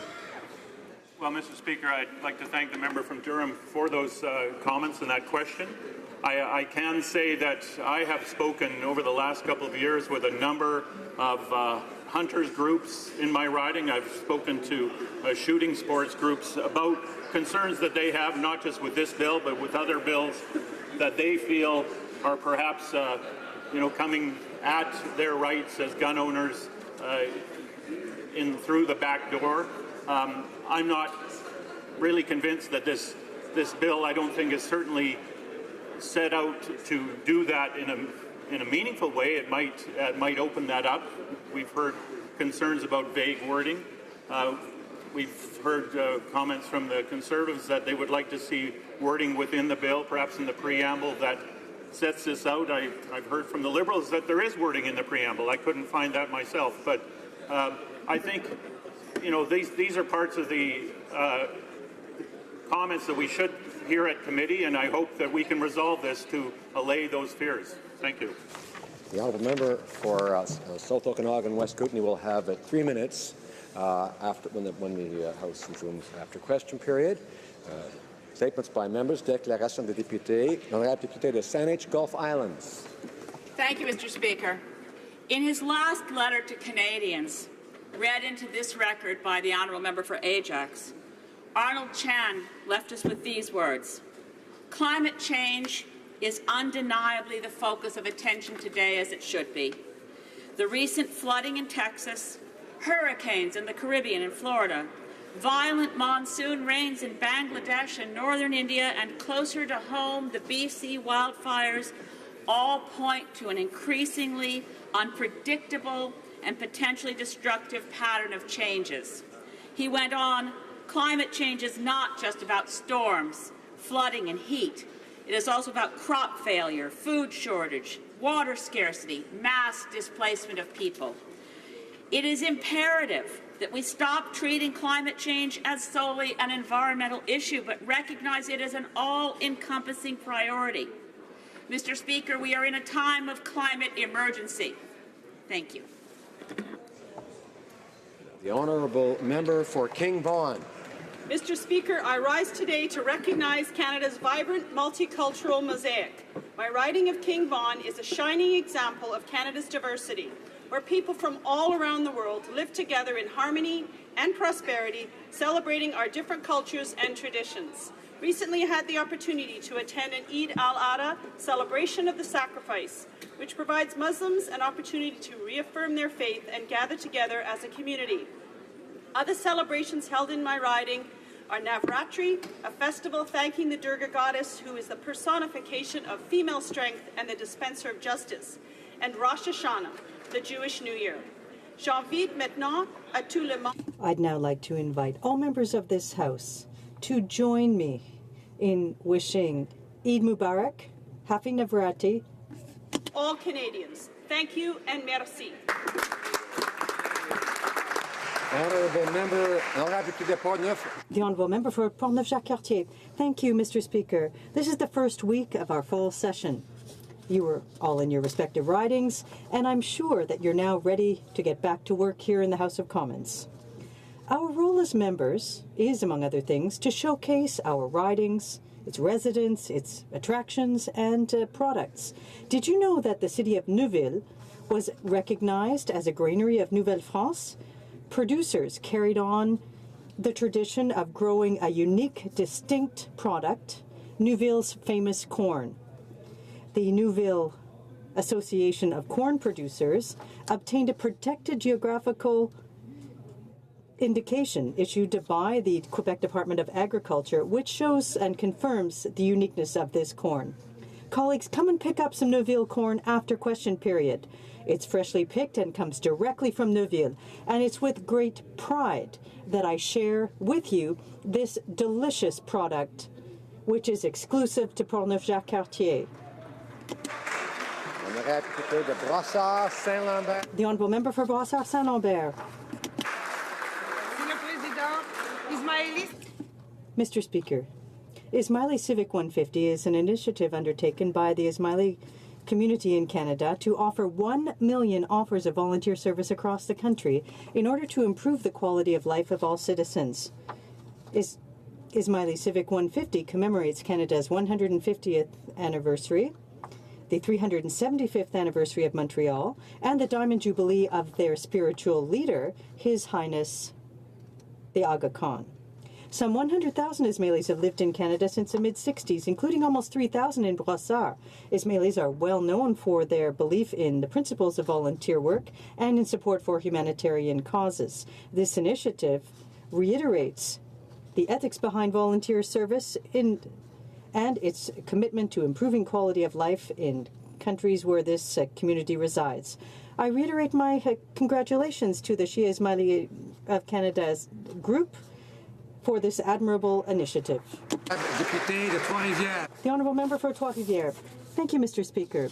Well, Mr. Speaker, I'd like to thank the member from Durham for those comments and that question. I can say that I have spoken over the last couple of years with a number of hunters groups in my riding. I've spoken to shooting sports groups about concerns that they have, not just with this bill, but with other bills that they feel are perhaps, coming at their rights as gun owners through the back door. I'm not really convinced that this bill, I don't think, is certainly set out to do that in a meaningful way. It might open that up. We've heard concerns about vague wording. We've heard comments from the Conservatives that they would like to see wording within the bill, perhaps in the preamble, that sets this out. I've heard from the Liberals that there is wording in the preamble. I couldn't find that myself, but I think these are parts of the comments that we should hear at committee, and I hope that we can resolve this to allay those fears. Thank you. The honourable member for South Okanagan, West Kootenay will have 3 minutes after when the House resumes after question period. Statements by members. Déclaration des députés. Honorable député de Saanich Gulf Islands. Thank you, Mr. Speaker. In his last letter to Canadians, read into this record by the honourable member for Ajax, Arnold Chan left us with these words: "Climate change is undeniably the focus of attention today, as it should be. The recent flooding in Texas, hurricanes in the Caribbean and Florida, violent monsoon rains in Bangladesh and northern India, and closer to home, the BC wildfires, all point to an increasingly unpredictable and potentially destructive pattern of changes." He went on, "Climate change is not just about storms, flooding, and heat. It is also about crop failure, food shortage, water scarcity, mass displacement of people. It is imperative that we stop treating climate change as solely an environmental issue, but recognize it as an all-encompassing priority. Mr. Speaker, we are in a time of climate emergency." Thank you. The honourable member for King Vaughan. Mr. Speaker, I rise today to recognize Canada's vibrant multicultural mosaic. My riding of King Vaughan is a shining example of Canada's diversity, where people from all around the world live together in harmony and prosperity, celebrating our different cultures and traditions. Recently, I had the opportunity to attend an Eid al-Adha celebration of the sacrifice, which provides Muslims an opportunity to reaffirm their faith and gather together as a community. Other celebrations held in my riding are Navratri, a festival thanking the Durga goddess, who is the personification of female strength and the dispenser of justice, and Rosh Hashanah, the Jewish New Year. J'invite maintenant à tous les membres. I'd now like to invite all members of this House to join me in wishing Eid Mubarak, Happy Navratri. All Canadians, thank you and merci. Honourable member, honourable député Portneuf. The honourable member for Portneuf-Jacques-Cartier. Thank you, Mr. Speaker. This is the first week of our fall session. You were all in your respective ridings, and I'm sure that you're now ready to get back to work here in the House of Commons. Our role as members is, among other things, to showcase our ridings, its residents, its attractions, and products. Did you know that the city of Neuville was recognized as a granary of Nouvelle-France? Producers carried on the tradition of growing a unique, distinct product, Neuville's famous corn. The Neuville Association of Corn Producers obtained a protected geographical indication issued by the Quebec Department of Agriculture, which shows and confirms the uniqueness of this corn. Colleagues, come and pick up some Neuville corn after question period. It's freshly picked and comes directly from Neuville, and it's with great pride that I share with you this delicious product, which is exclusive to Portneuf-Jacques-Cartier. The Honourable Member for Brossard-Saint-Lambert. Mr. Speaker, Ismaili Civic 150 is an initiative undertaken by the Ismaili community in Canada to offer 1 million offers of volunteer service across the country in order to improve the quality of life of all citizens. Ismaili Civic 150 commemorates Canada's 150th anniversary, the 375th anniversary of Montreal, and the Diamond Jubilee of their spiritual leader, His Highness the Aga Khan. Some 100,000 Ismailis have lived in Canada since the mid-60s, including almost 3,000 in Brossard. Ismailis are well known for their belief in the principles of volunteer work and in support for humanitarian causes. This initiative reiterates the ethics behind volunteer service and its commitment to improving quality of life in countries where this community resides. I reiterate my congratulations to the Shia Ismaili of Canada's group for this admirable initiative. The Honourable Member for Trois-Rivières. Thank you, Mr. Speaker.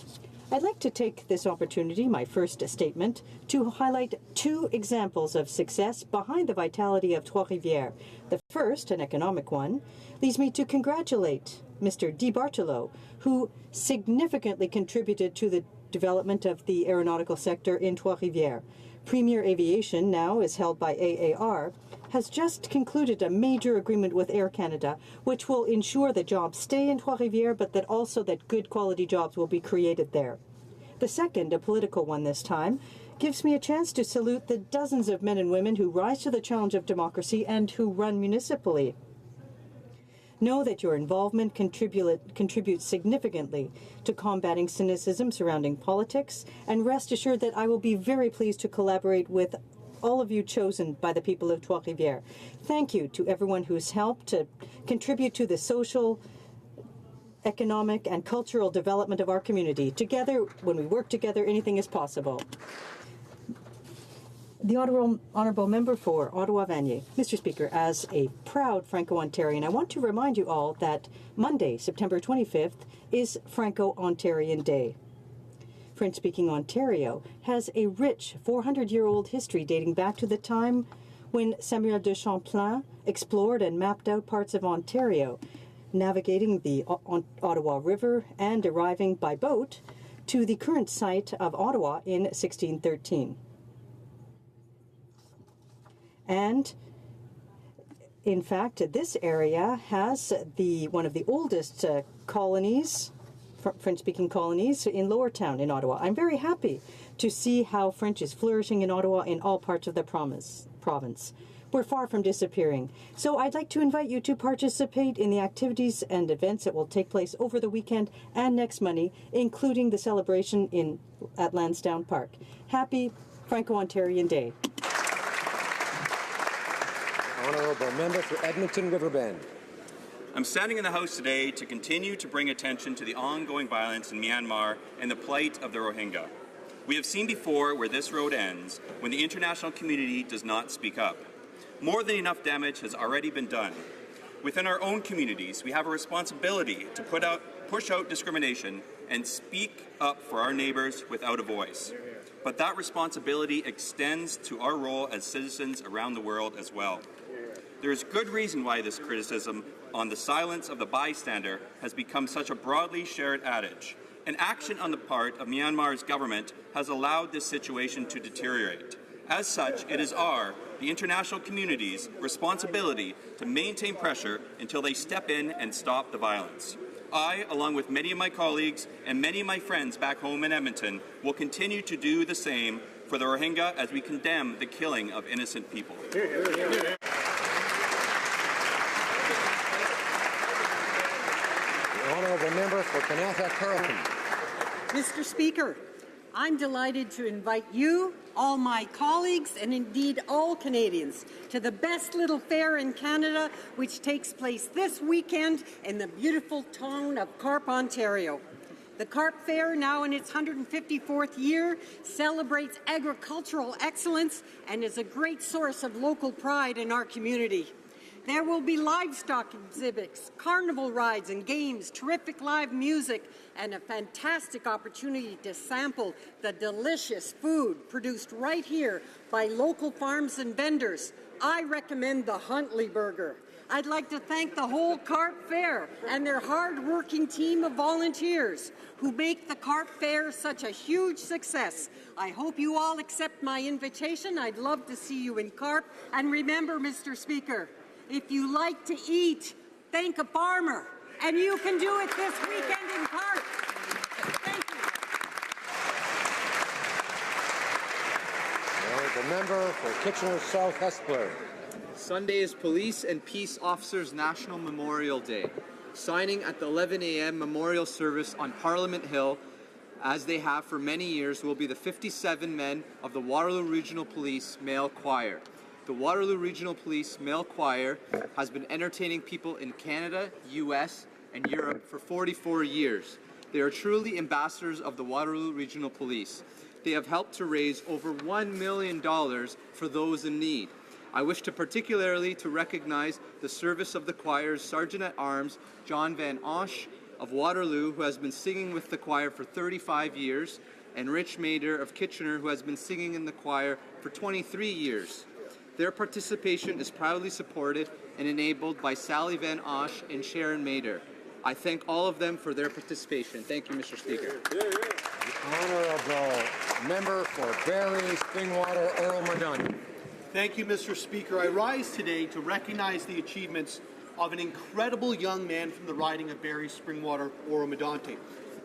I'd like to take this opportunity, my first statement, to highlight two examples of success behind the vitality of Trois-Rivières. The first, an economic one, leads me to congratulate Mr. Di Bartolo, who significantly contributed to the development of the aeronautical sector in Trois-Rivières. Premier Aviation, now is held by AAR, has just concluded a major agreement with Air Canada, which will ensure that jobs stay in Trois-Rivières, but that also that good quality jobs will be created there. The second, a political one this time, gives me a chance to salute the dozens of men and women who rise to the challenge of democracy and who run municipally. Know that your involvement contributes significantly to combating cynicism surrounding politics, and rest assured that I will be very pleased to collaborate with all of you chosen by the people of Trois-Rivières. Thank you to everyone who's helped to contribute to the social, economic, and cultural development of our community. Together, when we work together, anything is possible. The Honourable Member for Ottawa-Vanier. Mr. Speaker, as a proud Franco-Ontarian, I want to remind you all that Monday, September 25th, is Franco-Ontarian Day. French-speaking Ontario has a rich 400-year-old history dating back to the time when Samuel de Champlain explored and mapped out parts of Ontario, navigating the Ottawa River and arriving by boat to the current site of Ottawa in 1613. And in fact, this area has one of the oldest colonies, French-speaking colonies, in Lower Town in Ottawa. I'm very happy to see how French is flourishing in Ottawa in all parts of the province. We're far from disappearing. So I'd like to invite you to participate in the activities and events that will take place over the weekend and next Monday, including the celebration at Lansdowne Park. Happy Franco-Ontarian Day. Honourable Member for Edmonton Riverbend. I'm standing in the House today to continue to bring attention to the ongoing violence in Myanmar and the plight of the Rohingya. We have seen before where this road ends when the international community does not speak up. More than enough damage has already been done. Within our own communities, we have a responsibility to push out discrimination and speak up for our neighbours without a voice. But that responsibility extends to our role as citizens around the world as well. There is good reason why this criticism on the silence of the bystander has become such a broadly shared adage, and action on the part of Myanmar's government has allowed this situation to deteriorate. As such, it is the international community's responsibility to maintain pressure until they step in and stop the violence. I, along with many of my colleagues and many of my friends back home in Edmonton, will continue to do the same for the Rohingya as we condemn the killing of innocent people. The honourable member for Kanata Carleton. Mr. Speaker, I'm delighted to invite you, all my colleagues, and indeed all Canadians to the best little fair in Canada, which takes place this weekend in the beautiful town of Carp, Ontario. The Carp Fair, now in its 154th year, celebrates agricultural excellence and is a great source of local pride in our community. There will be livestock exhibits, carnival rides and games, terrific live music, and a fantastic opportunity to sample the delicious food produced right here by local farms and vendors. I recommend the Huntley Burger. I'd like to thank the whole Carp Fair and their hard-working team of volunteers who make the Carp Fair such a huge success. I hope you all accept my invitation. I'd love to see you in Carp. And remember, Mr. Speaker, if you like to eat, thank a farmer. And you can do it this weekend in Carp. Thank you. The member for Kitchener South Hespeler. Sunday is Police and Peace Officers National Memorial Day. Signing at the 11 a.m. memorial service on Parliament Hill, as they have for many years, will be the 57 men of the Waterloo Regional Police Male Choir. The Waterloo Regional Police Male Choir has been entertaining people in Canada, U.S., and Europe for 44 years. They are truly ambassadors of the Waterloo Regional Police. They have helped to raise over $1 million for those in need. I wish to particularly to recognize the service of the choir's Sergeant-at-Arms, John Van Osh of Waterloo, who has been singing with the choir for 35 years, and Rich Mader of Kitchener, who has been singing in the choir for 23 years. Their participation is proudly supported and enabled by Sally Van Osh and Sharon Mader. I thank all of them for their participation. Thank you, Mr. Speaker. The honourable member for Barrie, Springwater, Earl Madonna. Thank you, Mr. Speaker. I rise today to recognize the achievements of an incredible young man from the riding of Barrie, Springwater, Oro-Medonte.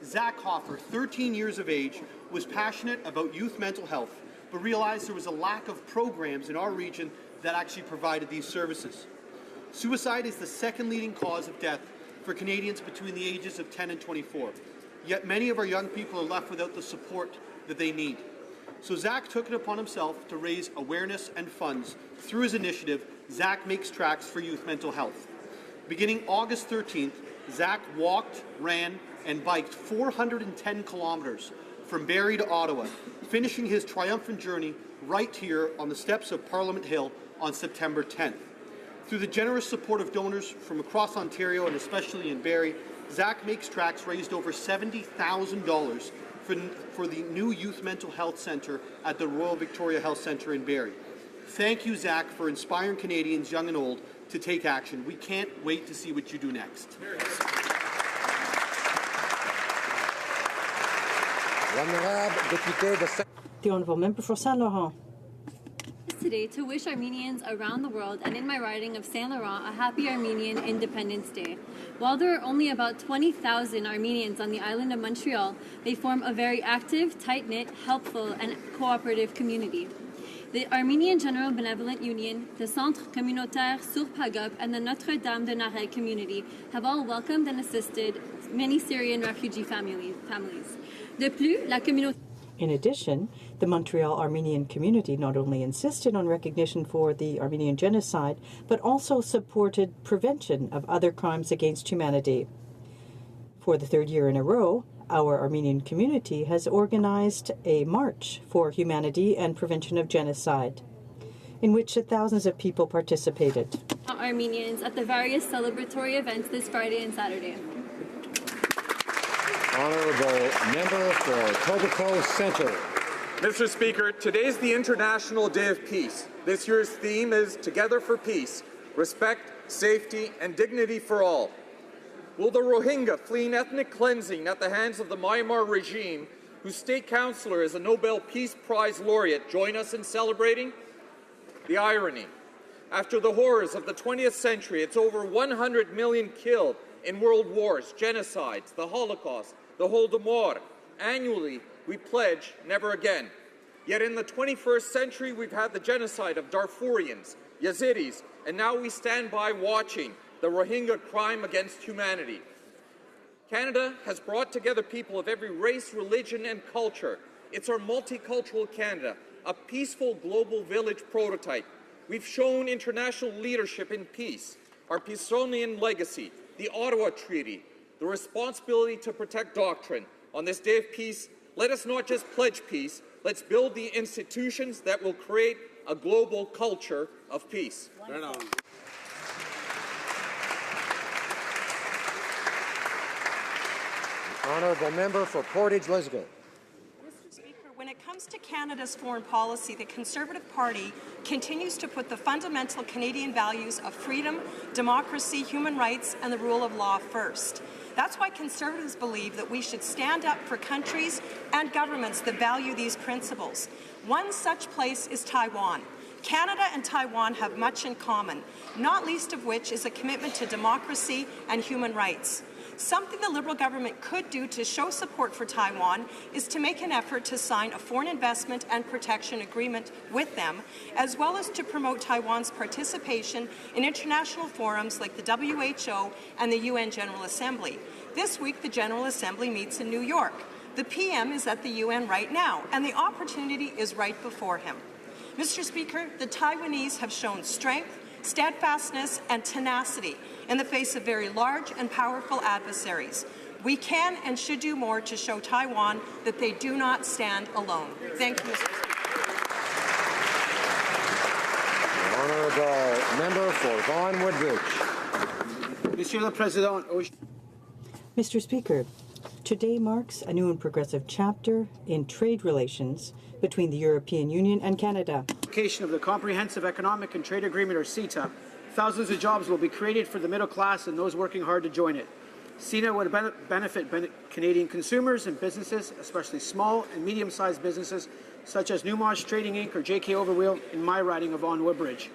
Zach Hoffer, 13 years of age, was passionate about youth mental health, but realized there was a lack of programs in our region that actually provided these services. Suicide is the second leading cause of death for Canadians between the ages of 10 and 24. Yet many of our young people are left without the support that they need. So Zach took it upon himself to raise awareness and funds through his initiative, Zach Makes Tracks for Youth Mental Health. Beginning August 13th, Zach walked, ran, and biked 410 kilometers from Barrie to Ottawa, finishing his triumphant journey right here on the steps of Parliament Hill on September 10th. Through the generous support of donors from across Ontario and especially in Barrie, Zach Makes Tracks raised over $70,000 for the new Youth Mental Health Centre at the Royal Victoria Health Centre in Barrie. Thank you, Zach, for inspiring Canadians, young and old, to take action. We can't wait to see what you do next. The Honourable Member for Saint Laurent. Today to wish Armenians around the world and in my riding of Saint Laurent a happy Armenian Independence Day. While there are only about 20,000 Armenians on the island of Montreal, they form a very active, tight-knit, helpful, and cooperative community. The Armenian General Benevolent Union, the Centre Communautaire Sur-Pagop, and the Notre-Dame de Narey community have all welcomed and assisted many Syrian refugee families. De plus, la communauté. In addition, the Montreal Armenian community not only insisted on recognition for the Armenian genocide, but also supported prevention of other crimes against humanity. For the third year in a row, our Armenian community has organized a March for Humanity and Prevention of Genocide, in which thousands of people participated. Armenians at the various celebratory events this Friday and Saturday. Honourable member for Etobicoke Centre. Mr. Speaker, today is the International Day of Peace. This year's theme is Together for Peace, Respect, Safety, and Dignity for All. Will the Rohingya fleeing ethnic cleansing at the hands of the Myanmar regime, whose state councillor is a Nobel Peace Prize laureate, join us in celebrating? The irony. After the horrors of the 20th century, it's over 100 million killed in world wars, genocides, the Holocaust, the Holodomor. Annually, we pledge never again. Yet in the 21st century, we've had the genocide of Darfurians, Yazidis, and now we stand by watching the Rohingya crime against humanity. Canada has brought together people of every race, religion, and culture. It's our multicultural Canada, a peaceful global village prototype. We've shown international leadership in peace, our Pearsonian legacy, the Ottawa Treaty, the responsibility to protect doctrine. On this day of peace, let us not just pledge peace, let's build the institutions that will create a global culture of peace. Honourable Member for Portage Lisgar. Mr. Speaker, when it comes to Canada's foreign policy, the Conservative Party continues to put the fundamental Canadian values of freedom, democracy, human rights, and the rule of law first. That's why Conservatives believe that we should stand up for countries and governments that value these principles. One such place is Taiwan. Canada and Taiwan have much in common, not least of which is a commitment to democracy and human rights. Something the Liberal government could do to show support for Taiwan is to make an effort to sign a foreign investment and protection agreement with them, as well as to promote Taiwan's participation in international forums like the WHO and the UN General Assembly. This week, the General Assembly meets in New York. The PM is at the UN right now, and the opportunity is right before him. Mr. Speaker, the Taiwanese have shown strength, steadfastness, and tenacity in the face of very large and powerful adversaries. We can and should do more to show Taiwan that they do not stand alone. Thank you, Mr. Speaker. The Honourable Member for Vaughan Woodbridge. Monsieur le Président. Mr. Speaker, today marks a new and progressive chapter in trade relations between the European Union and Canada. Of the Comprehensive Economic and Trade Agreement, or CETA, thousands of jobs will be created for the middle class and those working hard to join it. CETA would benefit Canadian consumers and businesses, especially small and medium-sized businesses, such as Newmosh Trading Inc. or JK Overwheel in my riding of Vaughan Woodbridge.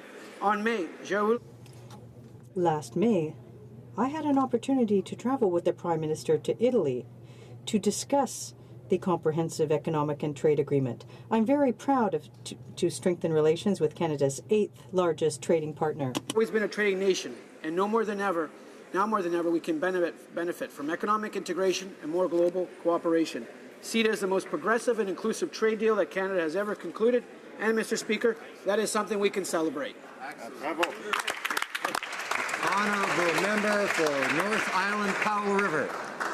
Last May, I had an opportunity to travel with the Prime Minister to Italy to discuss the Comprehensive Economic and Trade Agreement. I'm very proud to strengthen relations with Canada's 8th largest trading partner. Always been a trading nation, and now more than ever, we can benefit from economic integration and more global cooperation. CETA is the most progressive and inclusive trade deal that Canada has ever concluded, and Mr. Speaker, that is something we can celebrate. Bravo. Honourable Member for North Island Powell River.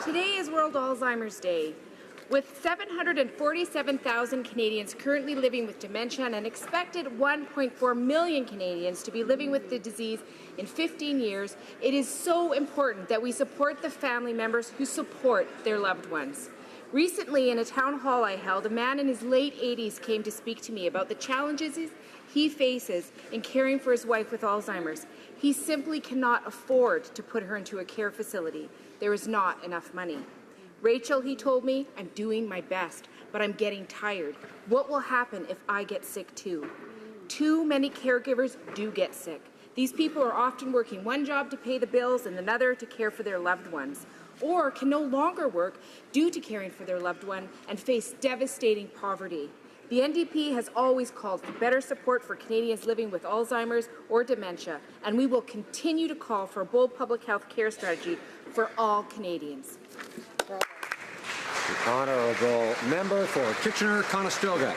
Today is World Alzheimer's Day. With 747,000 Canadians currently living with dementia and an expected 1.4 million Canadians to be living with the disease in 15 years, it is so important that we support the family members who support their loved ones. Recently, in a town hall I held, a man in his late 80s came to speak to me about the challenges he faces in caring for his wife with Alzheimer's. He simply cannot afford to put her into a care facility. There is not enough money. Rachel, he told me, I'm doing my best, but I'm getting tired. What will happen if I get sick too? Too many caregivers do get sick. These people are often working one job to pay the bills and another to care for their loved ones, or can no longer work due to caring for their loved one and face devastating poverty. The NDP has always called for better support for Canadians living with Alzheimer's or dementia, and we will continue to call for a bold public health care strategy for all Canadians. The Honourable Member for Kitchener-Conestoga.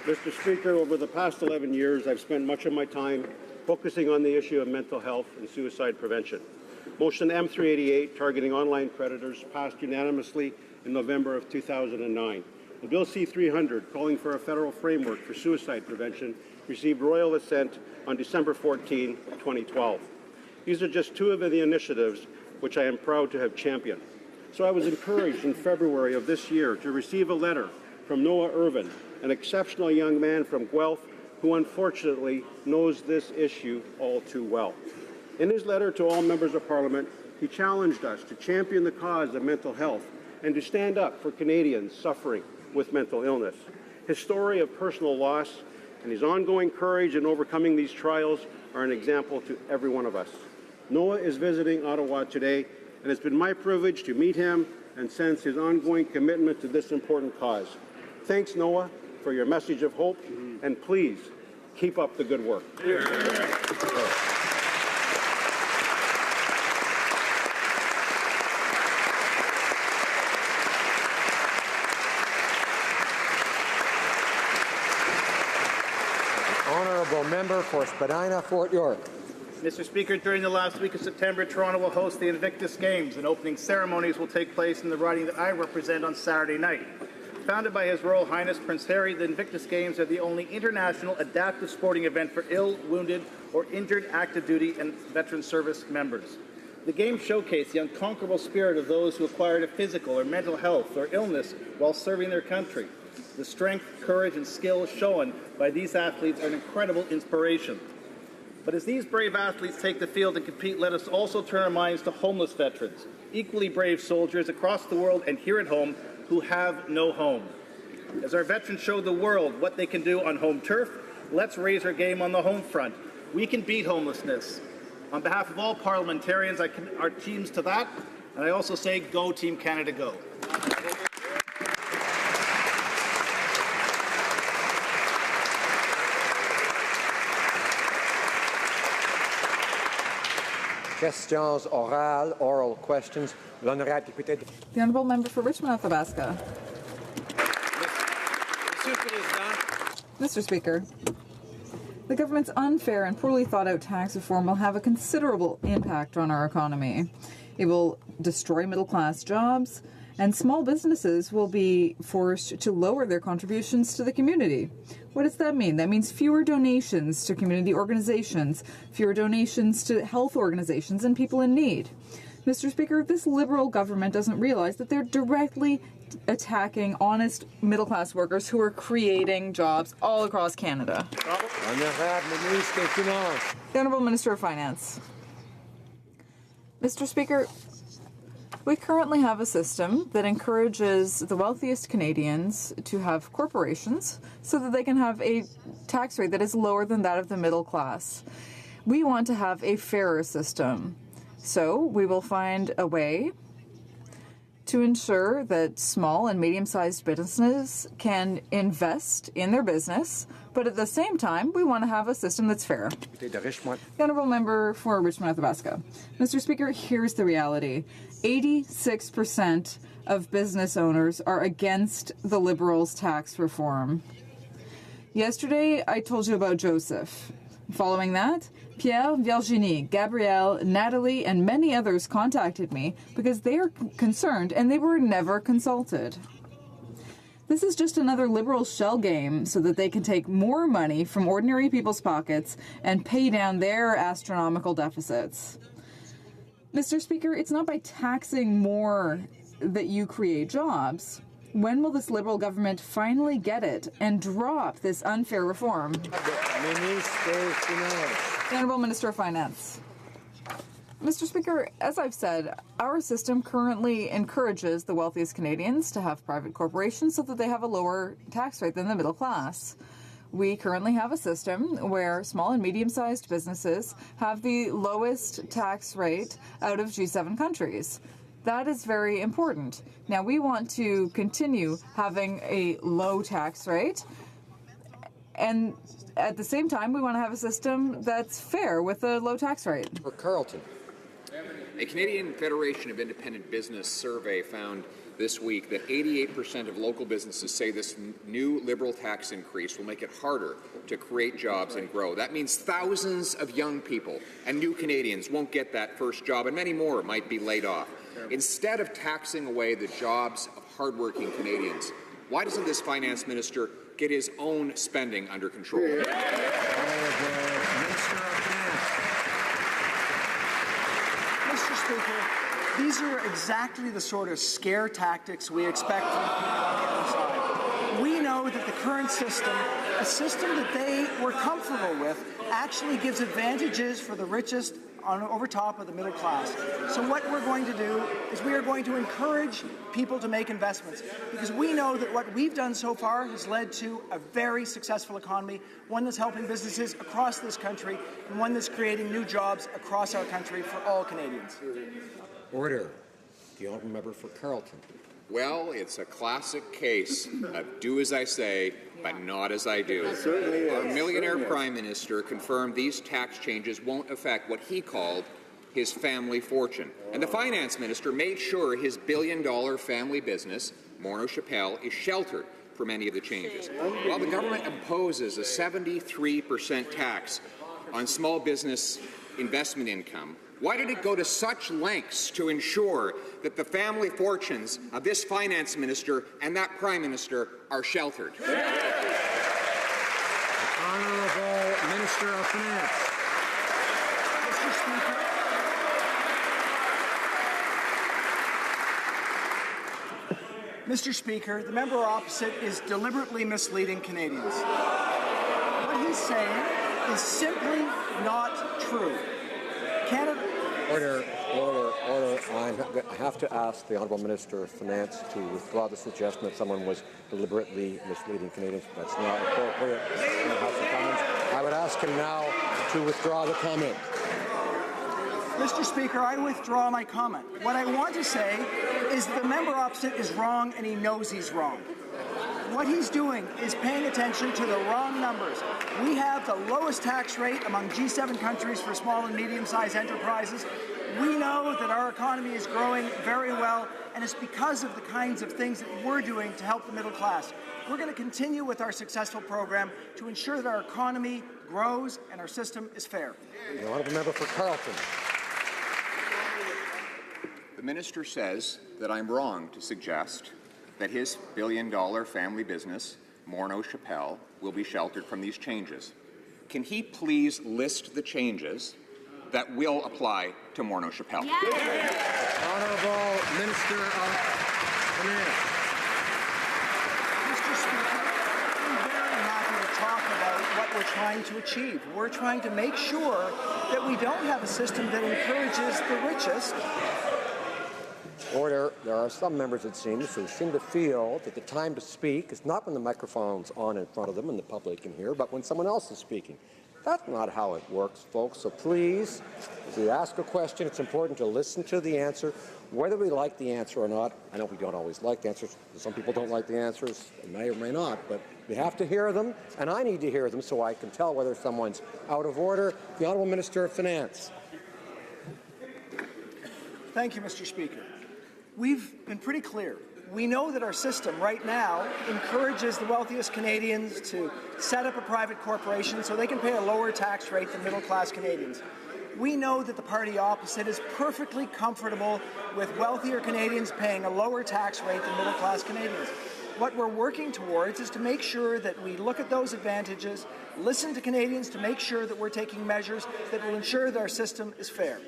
Mr. Speaker, over the past 11 years, I've spent much of my time focusing on the issue of mental health and suicide prevention. Motion M388, targeting online predators, passed unanimously in November of 2009. The Bill C-300, calling for a federal framework for suicide prevention, received royal assent on December 14, 2012. These are just two of the initiatives which I am proud to have championed. So I was encouraged in February of this year to receive a letter from Noah Irvin, an exceptional young man from Guelph who unfortunately knows this issue all too well. In his letter to all members of Parliament, he challenged us to champion the cause of mental health and to stand up for Canadians suffering with mental illness. His story of personal loss and his ongoing courage in overcoming these trials are an example to every one of us. Noah is visiting Ottawa today, and it's been my privilege to meet him and sense his ongoing commitment to this important cause. Thanks, Noah, for your message of hope, and please keep up the good work. Honourable member for Spadina, Fort York. Mr. Speaker, during the last week of September, Toronto will host the Invictus Games, and opening ceremonies will take place in the riding that I represent on Saturday night. Founded by His Royal Highness Prince Harry, the Invictus Games are the only international adaptive sporting event for ill, wounded, or injured active duty and veteran service members. The Games showcase the unconquerable spirit of those who acquired a physical or mental health or illness while serving their country. The strength, courage, and skill shown by these athletes are an incredible inspiration. But as these brave athletes take the field and compete, let us also turn our minds to homeless veterans, equally brave soldiers across the world and here at home who have no home. As our veterans show the world what they can do on home turf, let's raise our game on the home front. We can beat homelessness. On behalf of all parliamentarians, I commit our teams to that, and I also say, go Team Canada, go. Questions orales, oral questions. L'honorable député. The Honourable Member for Richmond-Athabasca. Mr. Speaker, the government's unfair and poorly thought-out tax reform will have a considerable impact on our economy. It will destroy middle-class jobs, and small businesses will be forced to lower their contributions to the community. What does that mean? That means fewer donations to community organizations, fewer donations to health organizations and people in need. Mr. Speaker, this Liberal government doesn't realize that they're directly attacking honest middle-class workers who are creating jobs all across Canada. The Honourable Minister of Finance. Mr. Speaker, we currently have a system that encourages the wealthiest Canadians to have corporations so that they can have a tax rate that is lower than that of the middle class. We want to have a fairer system. So we will find a way to ensure that small and medium-sized businesses can invest in their business, but at the same time, we want to have a system that's fair. The Honourable Member for Richmond-Athabasca. Mr. Speaker, here's the reality. 86% of business owners are against the Liberals' tax reform. Yesterday, I told you about Joseph. Following that, Pierre, Virginie, Gabrielle, Natalie, and many others contacted me because they are concerned and they were never consulted. This is just another Liberal shell game so that they can take more money from ordinary people's pockets and pay down their astronomical deficits. Mr. Speaker, it's not by taxing more that you create jobs. When will this Liberal government finally get it and drop this unfair reform? The Honourable Minister of Finance. Mr. Speaker, as I've said, our system currently encourages the wealthiest Canadians to have private corporations so that they have a lower tax rate than the middle class. We currently have a system where small and medium-sized businesses have the lowest tax rate out of G7 countries. That is very important. Now, we want to continue having a low tax rate, and at the same time, we want to have a system that's fair with a low tax rate. For Carleton. A Canadian Federation of Independent Business survey found this week that 88% of local businesses say this new Liberal tax increase will make it harder to create jobs and grow. That means thousands of young people and new Canadians won't get that first job, and many more might be laid off. Instead of taxing away the jobs of hardworking Canadians, why doesn't this finance minister get his own spending under control? Mr. Speaker, these are exactly the sort of scare tactics we expect from the other side. We know that the current system, the system that they were comfortable with, actually gives advantages for the richest over top of the middle class. So what we're going to do is we are going to encourage people to make investments, because we know that what we've done so far has led to a very successful economy, one that's helping businesses across this country, and one that's creating new jobs across our country for all Canadians. Order. The honourable member for Carleton. Well, it's a classic case of do as I say, but not as I do. Our millionaire Prime Minister confirmed these tax changes won't affect what he called his family fortune. And the Finance Minister made sure his billion-dollar family business, Morneau Chappelle, is sheltered from any of the changes. While the government imposes a 73% tax on small business investment income, why did it go to such lengths to ensure that the family fortunes of this finance minister and that prime minister are sheltered? Honourable Minister of Finance. Mr. Speaker, the member opposite is deliberately misleading Canadians. What he's saying is simply not true. Canada. Order. I have to ask the Honourable Minister of Finance to withdraw the suggestion that someone was deliberately misleading Canadians. That's not appropriate in the House of Commons. I would ask him now to withdraw the comment. Mr. Speaker, I withdraw my comment. What I want to say is the member opposite is wrong, and he knows he's wrong. What he's doing is paying attention to the wrong numbers. We have the lowest tax rate among G7 countries for small and medium-sized enterprises. We know that our economy is growing very well, and it's because of the kinds of things that we're doing to help the middle class. We're going to continue with our successful program to ensure that our economy grows and our system is fair. The honourable member for Carleton. The minister says that I'm wrong to suggest that his billion-dollar family business, Morneau Chappelle, will be sheltered from these changes. Can he please list the changes that will apply to Morneau Chappelle? Honourable Minister of Finance. Mr. Speaker, I'm very happy to talk about what we're trying to achieve. We're trying to make sure that we don't have a system that encourages the richest. Order. There are some members, it seems, who seem to feel that the time to speak is not when the microphone's on in front of them and the public can hear, but when someone else is speaking. That's not how it works, folks. So please, if you ask a question, it's important to listen to the answer, whether we like the answer or not. I know we don't always like the answers. Some people don't like the answers. They may or may not, but we have to hear them, and I need to hear them so I can tell whether someone's out of order. The Honourable Minister of Finance. Thank you, Mr. Speaker. We've been pretty clear. We know that our system right now encourages the wealthiest Canadians to set up a private corporation so they can pay a lower tax rate than middle-class Canadians. We know that the party opposite is perfectly comfortable with wealthier Canadians paying a lower tax rate than middle-class Canadians. What we're working towards is to make sure that we look at those advantages, listen to Canadians to make sure that we're taking measures that will ensure that our system is fair.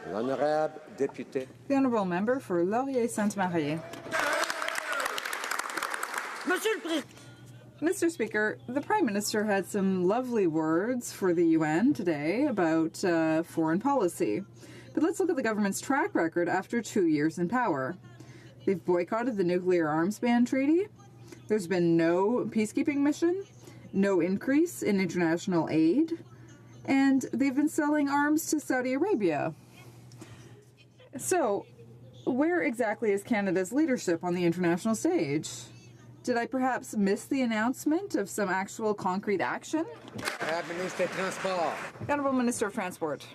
L'honorable député. The honourable member for Laurier-Sainte-Marie. Mr. Speaker, the Prime Minister had some lovely words for the UN today about foreign policy. But let's look at the government's track record after 2 years in power. They've boycotted the nuclear arms ban treaty. There's been no peacekeeping mission, no increase in international aid, and they've been selling arms to Saudi Arabia. So, where exactly is Canada's leadership on the international stage? Did I perhaps miss the announcement of some actual concrete action? The Honourable Minister of Transport.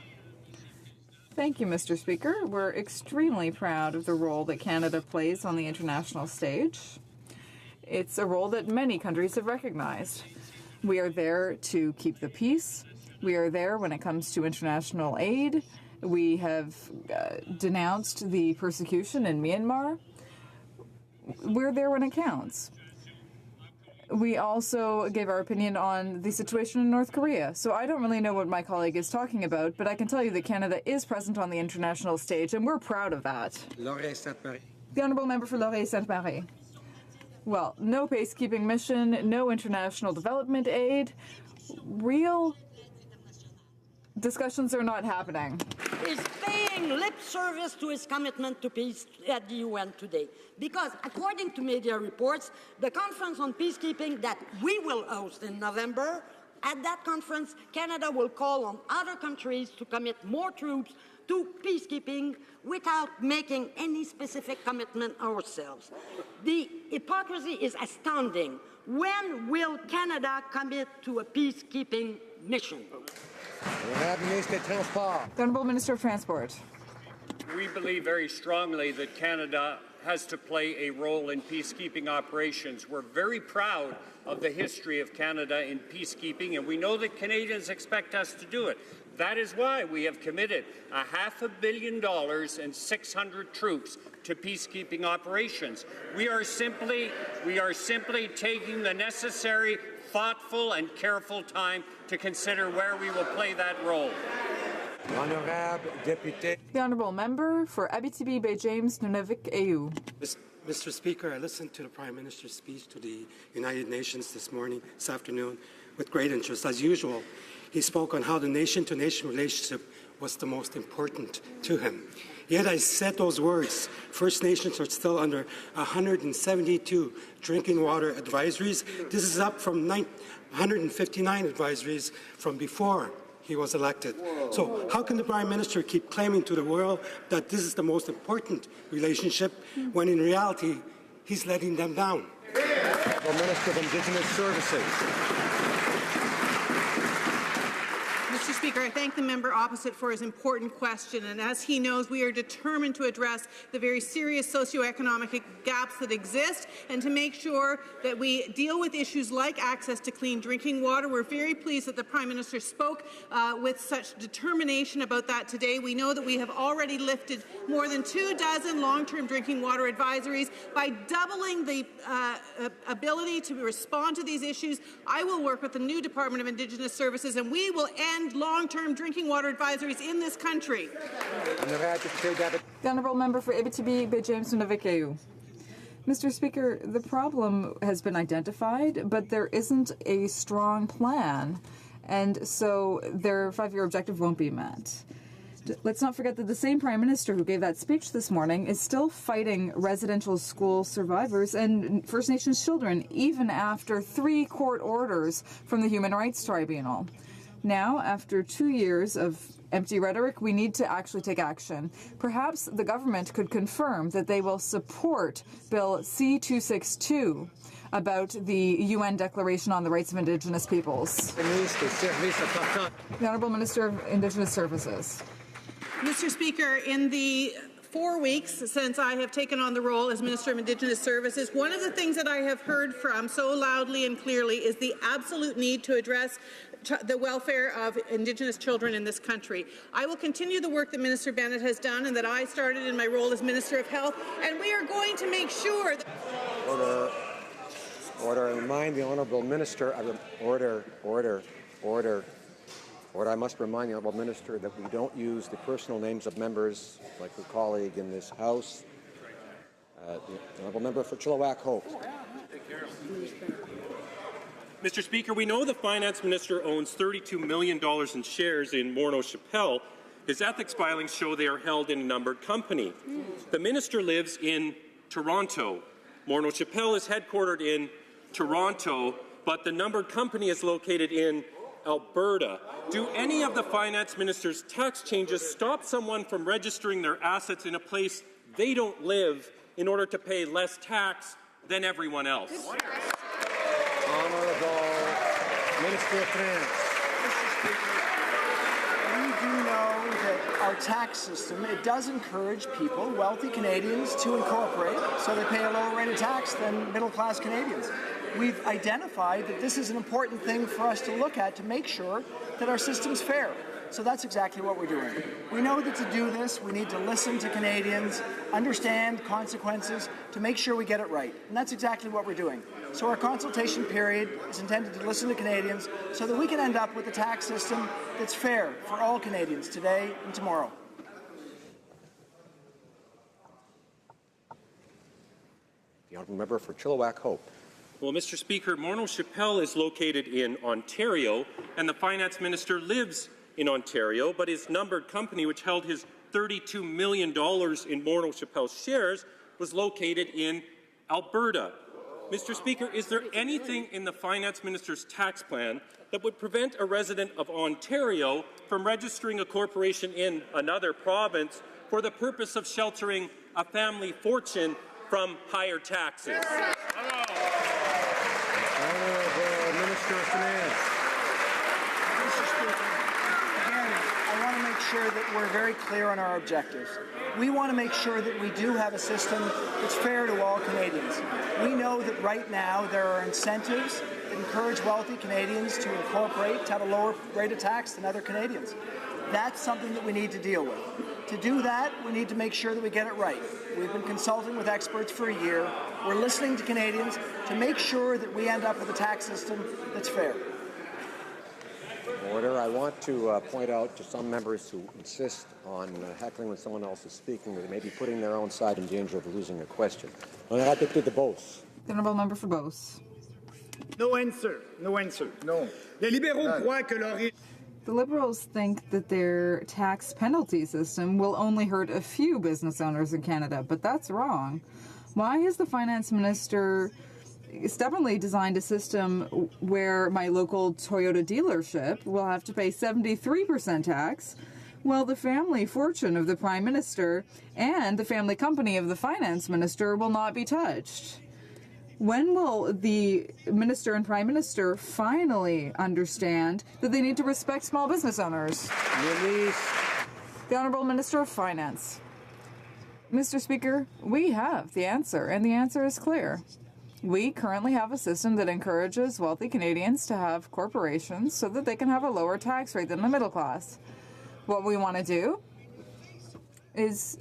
Thank you, Mr. Speaker. We're extremely proud of the role that Canada plays on the international stage. It's a role that many countries have recognized. We are there to keep the peace. We are there when it comes to international aid. We have denounced the persecution in Myanmar. We're there when it counts. We also gave our opinion on the situation in North Korea. So I don't really know what my colleague is talking about, but I can tell you that Canada is present on the international stage, and we're proud of that. Laurier-Sainte-Marie. The honourable member for Laurier-Sainte-Marie. Well, no peacekeeping mission, no international development aid, real discussions are not happening. Is paying lip service to his commitment to peace at the UN today. Because according to media reports, the conference on peacekeeping that we will host in November, at that conference, Canada will call on other countries to commit more troops to peacekeeping without making any specific commitment ourselves. The hypocrisy is astounding. When will Canada commit to a peacekeeping mission? The Honourable Minister of Transport. We believe very strongly that Canada has to play a role in peacekeeping operations. We're very proud of the history of Canada in peacekeeping, and we know that Canadians expect us to do it. That is why we have committed $500 million and 600 troops to peacekeeping operations. We are simply taking the necessary, thoughtful and careful time to consider where we will play that role. The Honourable Member for Abitibi-Bay James Nunavik-Ayu. Mr. Speaker, I listened to the Prime Minister's speech to the United Nations this afternoon, with great interest. As usual, he spoke on how the nation-to-nation relationship was the most important to him. Yet I said those words, First Nations are still under 172 drinking water advisories. This is up from 159 advisories from before he was elected. Whoa. So how can the Prime Minister keep claiming to the world that this is the most important relationship when in reality he's letting them down? The Minister of Indigenous Services. Mr. Speaker, I thank the member opposite for his important question, and as he knows, we are determined to address the very serious socioeconomic gaps that exist and to make sure that we deal with issues like access to clean drinking water. We're very pleased that the Prime Minister spoke with such determination about that today. We know that we have already lifted more than 24 long-term drinking water advisories. By doubling the ability to respond to these issues, I will work with the new Department of Indigenous Services, and we will end long-term drinking water advisories in this country. The Honourable Member for Abitibi-Bay James Nunavik-Ayu. Mr. Speaker, the problem has been identified, but there isn't a strong plan, and so their 5-year objective won't be met. Let's not forget that the same Prime Minister who gave that speech this morning is still fighting residential school survivors and First Nations children, even after 3 court orders from the Human Rights Tribunal. Now, after 2 years of empty rhetoric, we need to actually take action. Perhaps the government could confirm that they will support Bill C-262 about the UN Declaration on the Rights of Indigenous Peoples. The Honourable Minister of Indigenous Services. Mr. Speaker, in the 4 weeks since I have taken on the role as Minister of Indigenous Services, one of the things that I have heard from so loudly and clearly is the absolute need to address the welfare of Indigenous children in this country. I will continue the work that Minister Bennett has done and that I started in my role as Minister of Health, and we are going to make sure that... Order. I remind the Honourable Minister of Order. I must remind the Honourable Minister that we don't use the personal names of members like her colleague in this House. The Honourable Member for Chilliwack Hope. Mr. Speaker, we know the Finance Minister owns $32 million in shares in Morneau Chappelle. His ethics filings show they are held in a numbered company. The Minister lives in Toronto. Morneau Chappelle is headquartered in Toronto, but the numbered company is located in Alberta. Do any of the Finance Minister's tax changes stop someone from registering their assets in a place they don't live in order to pay less tax than everyone else? Honourable Minister of Finance. We do know that our tax system, it does encourage people, wealthy Canadians, to incorporate so they pay a lower rate of tax than middle-class Canadians. We've identified that this is an important thing for us to look at to make sure that our system's fair. So that's exactly what we're doing. We know that to do this, we need to listen to Canadians, understand consequences, to make sure we get it right. And that's exactly what we're doing. So our consultation period is intended to listen to Canadians so that we can end up with a tax system that's fair for all Canadians today and tomorrow. The Honourable Member for Chilliwack Hope. Well, Mr. Speaker, Morneau Chappelle is located in Ontario, and the Finance Minister lives in Ontario, but his numbered company, which held his $32 million in Morneau Chappelle shares, was located in Alberta. Mr. Speaker, is there anything in the Finance Minister's tax plan that would prevent a resident of Ontario from registering a corporation in another province for the purpose of sheltering a family fortune from higher taxes? Honourable Minister of Finance. Mr. Speaker, again, I want to make sure that we're very clear on our objectives. We want to make sure that we do have a system that's fair to all Canadians. We know that right now there are incentives that encourage wealthy Canadians to incorporate, to have a lower rate of tax than other Canadians. That's something that we need to deal with. To do that, we need to make sure that we get it right. We've been consulting with experts for a year. We're listening to Canadians to make sure that we end up with a tax system that's fair. Order. I want to point out to some members who insist on heckling when someone else is speaking that they may be putting their own side in danger of losing a question. Honorable député de Beauce. The honourable member for Beauce. No answer. No answer. No. Les libéraux croient que leur... The Liberals think that their tax penalty system will only hurt a few business owners in Canada, but that's wrong. Why has the Finance Minister stubbornly designed a system where my local Toyota dealership will have to pay 73% tax, while the family fortune of the Prime Minister and the family company of the Finance Minister will not be touched? When will the Minister and Prime Minister finally understand that they need to respect small business owners? The Honourable Minister of Finance. Mr. Speaker, we have the answer, and the answer is clear. We currently have a system that encourages wealthy Canadians to have corporations so that they can have a lower tax rate than the middle class. What we want to do is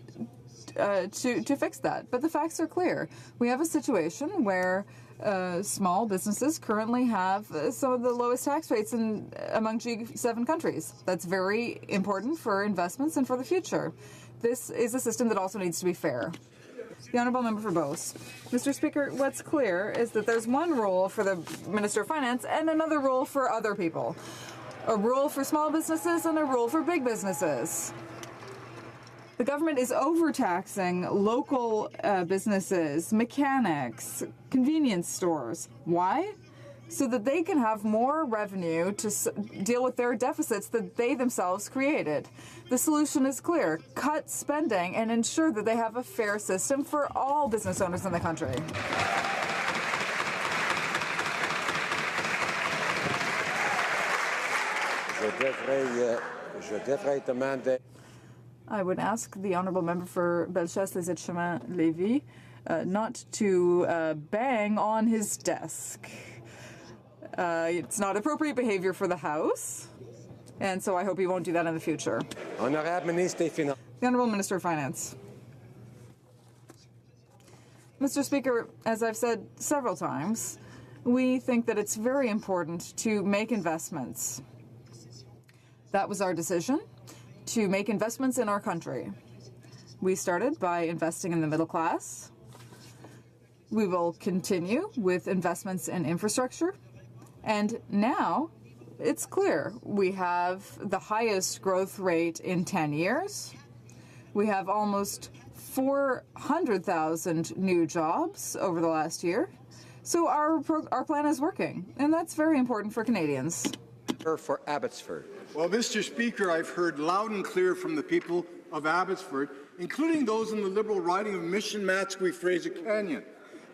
to fix that. But the facts are clear. We have a situation where small businesses currently have some of the lowest tax rates among G7 countries. That's very important for investments and for the future. This is a system that also needs to be fair. The Honourable Member for Beauce. Mr. Speaker, what's clear is that there's one rule for the Minister of Finance and another rule for other people. A rule for small businesses and a rule for big businesses. The government is overtaxing local businesses, mechanics, convenience stores. Why? So that they can have more revenue to deal with their deficits that they themselves created. The solution is clear. Cut spending and ensure that they have a fair system for all business owners in the country. Je devrais demander. I would ask the Honourable Member for Bellechasse-les-Aides-Chemins-Lévis not to bang on his desk. It's not appropriate behaviour for the House, and so I hope he won't do that in the future. The Honourable Minister of Finance. Mr. Speaker, as I've said several times, we think that it's very important to make investments. That was our decision, to make investments in our country. We started by investing in the middle class. We will continue with investments in infrastructure. And now it's clear we have the highest growth rate in 10 years. We have almost 400,000 new jobs over the last year. So our plan is working, and that's very important for Canadians. For Abbotsford. Well, Mr. Speaker, I've heard loud and clear from the people of Abbotsford, including those in the Liberal riding of Mission-Matsqui-Fraser Canyon.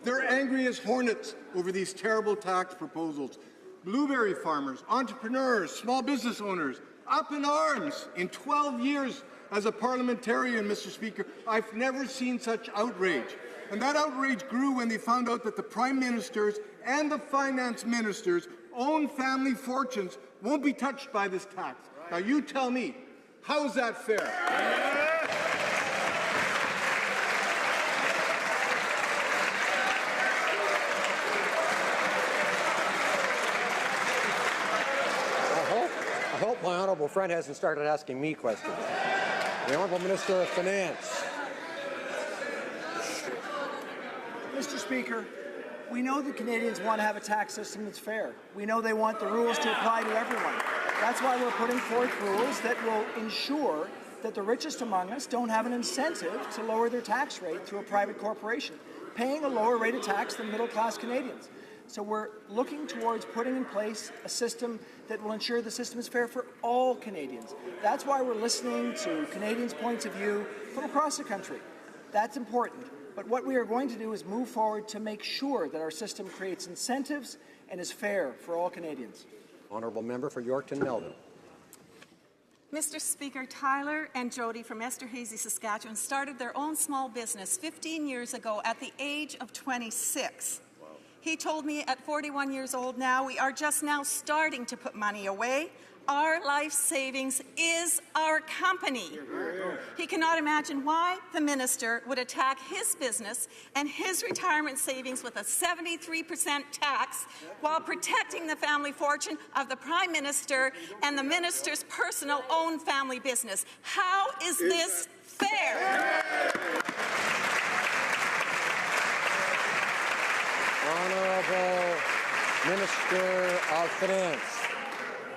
They're angry as hornets over these terrible tax proposals. Blueberry farmers, entrepreneurs, small business owners, up in arms. In 12 years as a parliamentarian, Mr. Speaker, I've never seen such outrage. And that outrage grew when they found out that the Prime Ministers and the Finance Ministers' own family fortunes won't be touched by this tax. Now you tell me, how is that fair? I hope my honourable friend hasn't started asking me questions. The Honourable Minister of Finance. Mr. Speaker, we know that Canadians want to have a tax system that's fair. We know they want the rules to apply to everyone. That's why we're putting forth rules that will ensure that the richest among us don't have an incentive to lower their tax rate through a private corporation, paying a lower rate of tax than middle-class Canadians. So we're looking towards putting in place a system that will ensure the system is fair for all Canadians. That's why we're listening to Canadians' points of view from across the country. That's important. But what we are going to do is move forward to make sure that our system creates incentives and is fair for all Canadians. Honourable Member for Yorkton Melvin. Mr. Speaker, Tyler and Jody from Esterhazy, Saskatchewan started their own small business 15 years ago at the age of 26. He told me at 41 years old now, we are just now starting to put money away. Our life savings is our company. He cannot imagine why the minister would attack his business and his retirement savings with a 73% tax while protecting the family fortune of the Prime Minister and the minister's personal owned family business. How is this fair? Honourable Minister of Finance.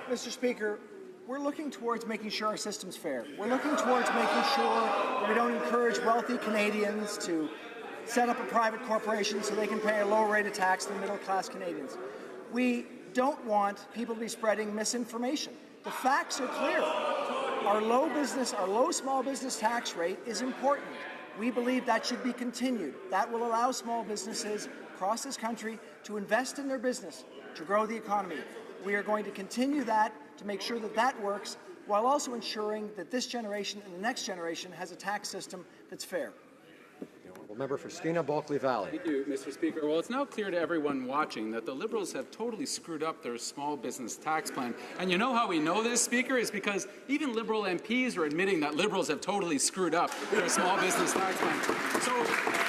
Mr. Speaker, we're looking towards making sure our system's fair. We're looking towards making sure that we don't encourage wealthy Canadians to set up a private corporation so they can pay a lower rate of tax than middle-class Canadians. We don't want people to be spreading misinformation. The facts are clear. Our low small business tax rate is important. We believe that should be continued. That will allow small businesses across this country to invest in their business, to grow the economy. We are going to continue that to make sure that that works, while also ensuring that this generation and the next generation has a tax system that's fair. Member for Skeena Bulkley Valley. Thank you, Mr. Speaker. Well, it's now clear to everyone watching that the Liberals have totally screwed up their small business tax plan. And you know how we know this, Speaker, is because even Liberal MPs are admitting that Liberals have totally screwed up their small business tax plan. So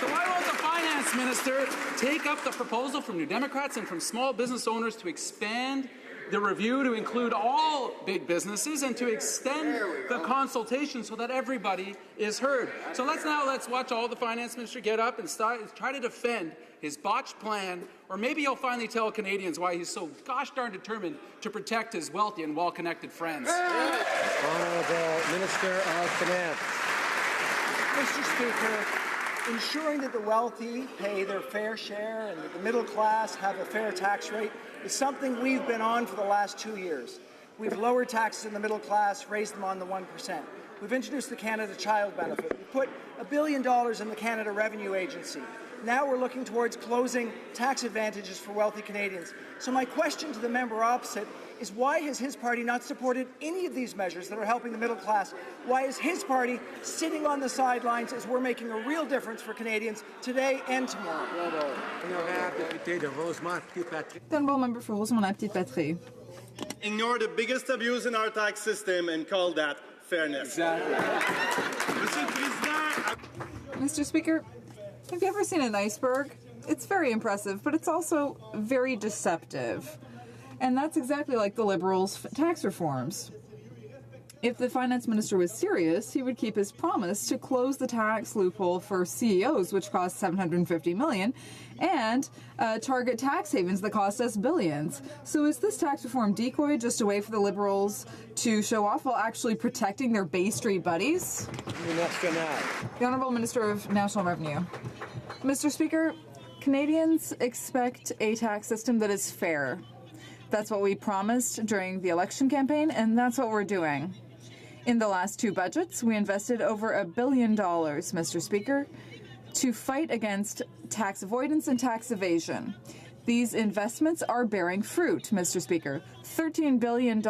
why won't the Finance Minister take up the proposal from New Democrats and from small business owners to expand the review to include all big businesses and to extend the consultation so that everybody is heard? So let's watch all the Finance Minister get up and try to defend his botched plan, or maybe he'll finally tell Canadians why he's so gosh darn determined to protect his wealthy and well-connected friends. Honourable Minister of Finance. Mr. Speaker, ensuring that the wealthy pay their fair share and that the middle class have a fair tax rate is something we've been on for the last 2 years. We've lowered taxes in the middle class, raised them on the 1%. We've introduced the Canada Child Benefit. We put $1 billion in the Canada Revenue Agency. Now we're looking towards closing tax advantages for wealthy Canadians. So my question to the member opposite is, why has his party not supported any of these measures that are helping the middle class? Why is his party sitting on the sidelines as we're making a real difference for Canadians today and tomorrow? The honourable member for Rosemont-Petite-Patrie. Ignore the biggest abuse in our tax system and call that fairness. Exactly. Mr. Speaker, have you ever seen an iceberg? It's very impressive, but it's also very deceptive. And that's exactly like the Liberals' tax reforms. If the Finance Minister was serious, he would keep his promise to close the tax loophole for CEOs, which costs $750 million, and target tax havens that cost us billions. So is this tax reform decoy just a way for the Liberals to show off while actually protecting their Bay Street buddies? The Honourable Minister of National Revenue. Mr. Speaker, Canadians expect a tax system that is fair. That's what we promised during the election campaign, and that's what we're doing. In the last 2 budgets, we invested over $1 billion, Mr. Speaker, to fight against tax avoidance and tax evasion. These investments are bearing fruit, Mr. Speaker. $13 billion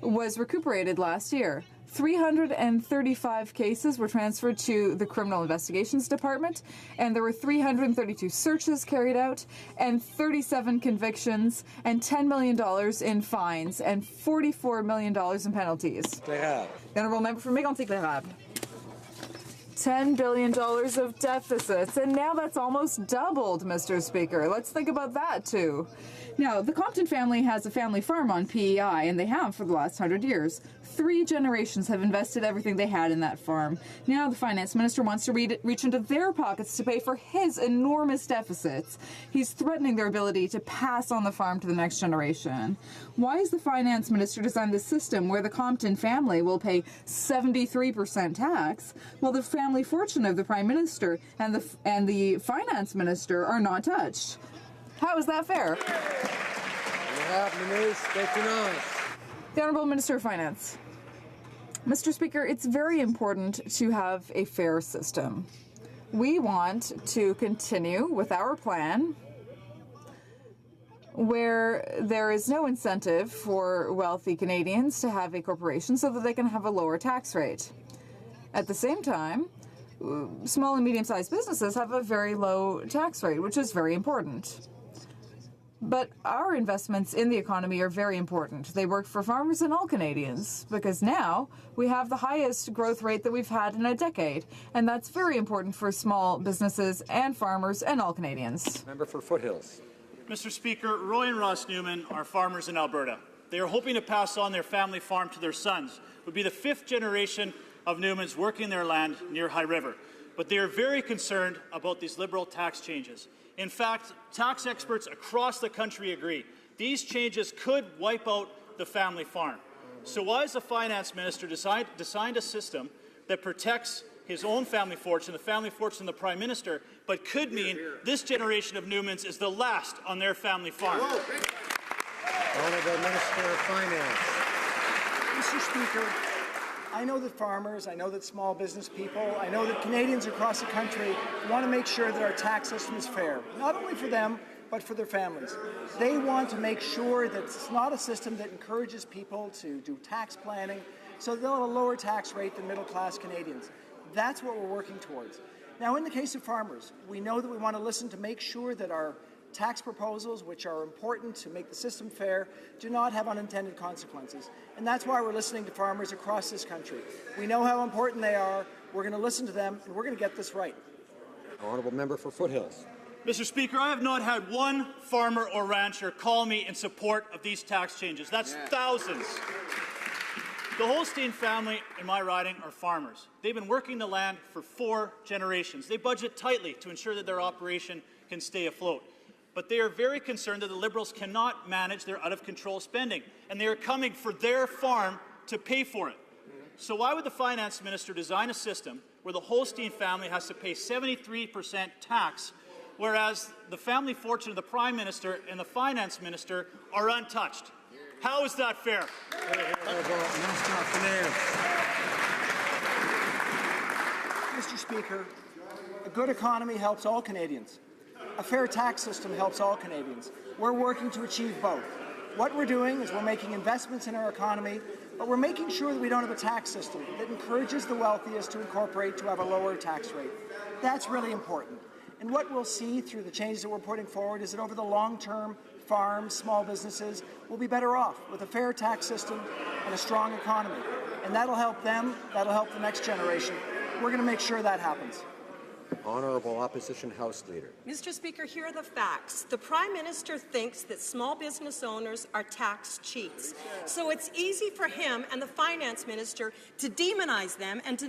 was recuperated last year. 335 cases were transferred to the Criminal Investigations Department, and there were 332 searches carried out, and 37 convictions, and $10 million in fines, and $44 million in penalties. The Honourable Member for Mégantic-L'Érable. $10 billion of deficits, and now that's almost doubled, Mr. Speaker. Let's think about that, too. Now, the Compton family has a family farm on PEI, and they have for the last 100 years. 3 generations have invested everything they had in that farm. Now the finance minister wants to reach into their pockets to pay for his enormous deficits. He's threatening their ability to pass on the farm to the next generation. Why has the finance minister designed this system where the Compton family will pay 73% tax, while the family fortune of the prime minister and the finance minister are not touched? How is that fair? The Honourable Minister of Finance. Mr. Speaker, it's very important to have a fair system. We want to continue with our plan where there is no incentive for wealthy Canadians to have a corporation so that they can have a lower tax rate. At the same time, small and medium-sized businesses have a very low tax rate, which is very important. But our investments in the economy are very important. They work for farmers and all Canadians, because now we have the highest growth rate that we've had in a decade, and that's very important for small businesses and farmers and all Canadians. Member for Foothills. Mr. Speaker, Roy and Ross Newman are farmers in Alberta. They are hoping to pass on their family farm to their sons, who would be the 5th generation of Newmans working their land near High River. But they are very concerned about these Liberal tax changes. In fact, tax experts across the country agree these changes could wipe out the family farm. So why has the finance minister designed a system that protects his own family fortune, the family fortune of the prime minister, but could mean this generation of Newmans is the last on their family farm? Honourable Minister of Finance. Mr. Speaker, I know that farmers, I know that small business people, I know that Canadians across the country want to make sure that our tax system is fair, not only for them, but for their families. They want to make sure that it's not a system that encourages people to do tax planning so they'll have a lower tax rate than middle-class Canadians. That's what we're working towards. Now, in the case of farmers, we know that we want to listen to make sure that our tax proposals, which are important to make the system fair, do not have unintended consequences. And that's why we're listening to farmers across this country. We know how important they are. We're going to listen to them, and we're going to get this right. Honourable Member for Foothills. Mr. Speaker, I have not had one farmer or rancher call me in support of these tax changes. That's thousands. The Holstein family in my riding are farmers. They've been working the land for 4 generations. They budget tightly to ensure that their operation can stay afloat. But they are very concerned that the Liberals cannot manage their out-of-control spending, and they are coming for their farm to pay for it. So why would the finance minister design a system where the Holstein family has to pay 73% tax, whereas the family fortune of the Prime Minister and the Finance Minister are untouched? How is that fair? Mr. Speaker, a good economy helps all Canadians. A fair tax system helps all Canadians. We're working to achieve both. What we're doing is we're making investments in our economy, but we're making sure that we don't have a tax system that encourages the wealthiest to incorporate to have a lower tax rate. That's really important. And what we'll see through the changes that we're putting forward is that over the long term, farms, small businesses will be better off with a fair tax system and a strong economy. And that'll help them, that'll help the next generation. We're going to make sure that happens. Honourable Opposition House Leader. Mr. Speaker, here are the facts. The Prime Minister thinks that small business owners are tax cheats. So it's easy for him and the Finance Minister to demonize them and to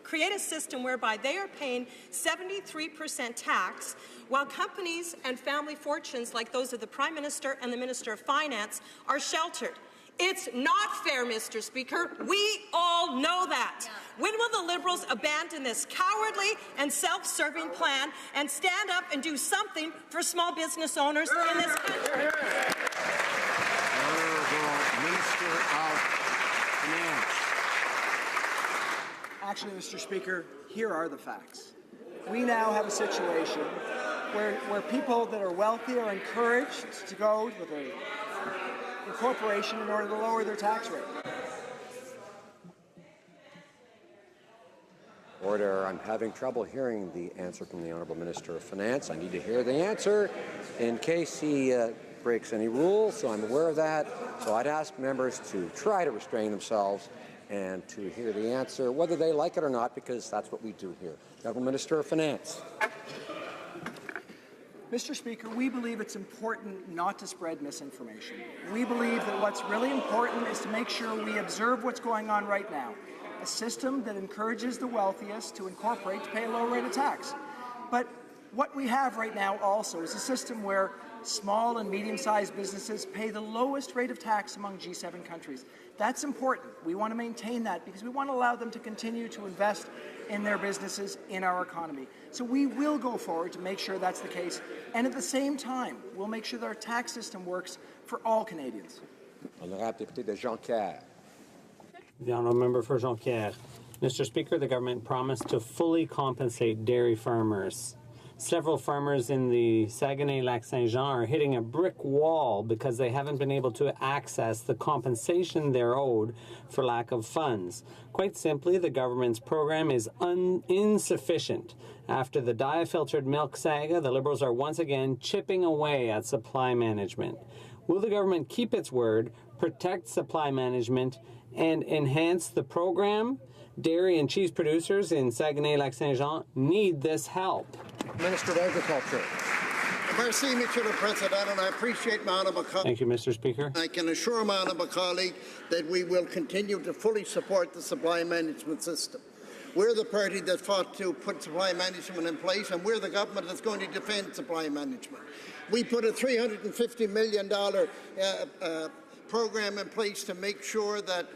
create a system whereby they are paying 73% tax, while companies and family fortunes like those of the Prime Minister and the Minister of Finance are sheltered. It's not fair, Mr. Speaker. We all know that. When will the Liberals abandon this cowardly and self-serving plan and stand up and do something for small business owners in this country? Honourable Minister of Finance. Actually, Mr. Speaker, here are the facts. We now have a situation where people that are wealthy are encouraged to go with a corporation in order to lower their tax rate. Order. I'm having trouble hearing the answer from the Honourable Minister of Finance. I need to hear the answer in case he breaks any rules, so I'm aware of that. So I'd ask members to try to restrain themselves and to hear the answer, whether they like it or not, because that's what we do here. Honourable Minister of Finance. Mr. Speaker, we believe it's important not to spread misinformation. We believe that what's really important is to make sure we observe what's going on right now, a system that encourages the wealthiest to incorporate to pay a low rate of tax. But what we have right now also is a system where small and medium-sized businesses pay the lowest rate of tax among G7 countries. That's important. We want to maintain that because we want to allow them to continue to invest in their businesses, in our economy. So we will go forward to make sure that's the case. And at the same time, we'll make sure that our tax system works for all Canadians. Honorable député de Jonquière. The honourable member for Jonquière. Mr. Speaker, the government promised to fully compensate dairy farmers. Several farmers in the Saguenay-Lac-Saint-Jean are hitting a brick wall because they haven't been able to access the compensation they're owed for lack of funds. Quite simply, the government's program is insufficient. After the diafiltered milk saga, the Liberals are once again chipping away at supply management. Will the government keep its word, protect supply management, and enhance the program? Dairy and cheese producers in Saguenay-Lac-Saint-Jean need this help. Minister of Agriculture. Merci, Mr. President, and I appreciate my honourable colleague. Thank you, Mr. Speaker. I can assure my honourable colleague that we will continue to fully support the supply management system. We're the party that fought to put supply management in place, and we're the government that's going to defend supply management. We put a $350 million program in place to make sure that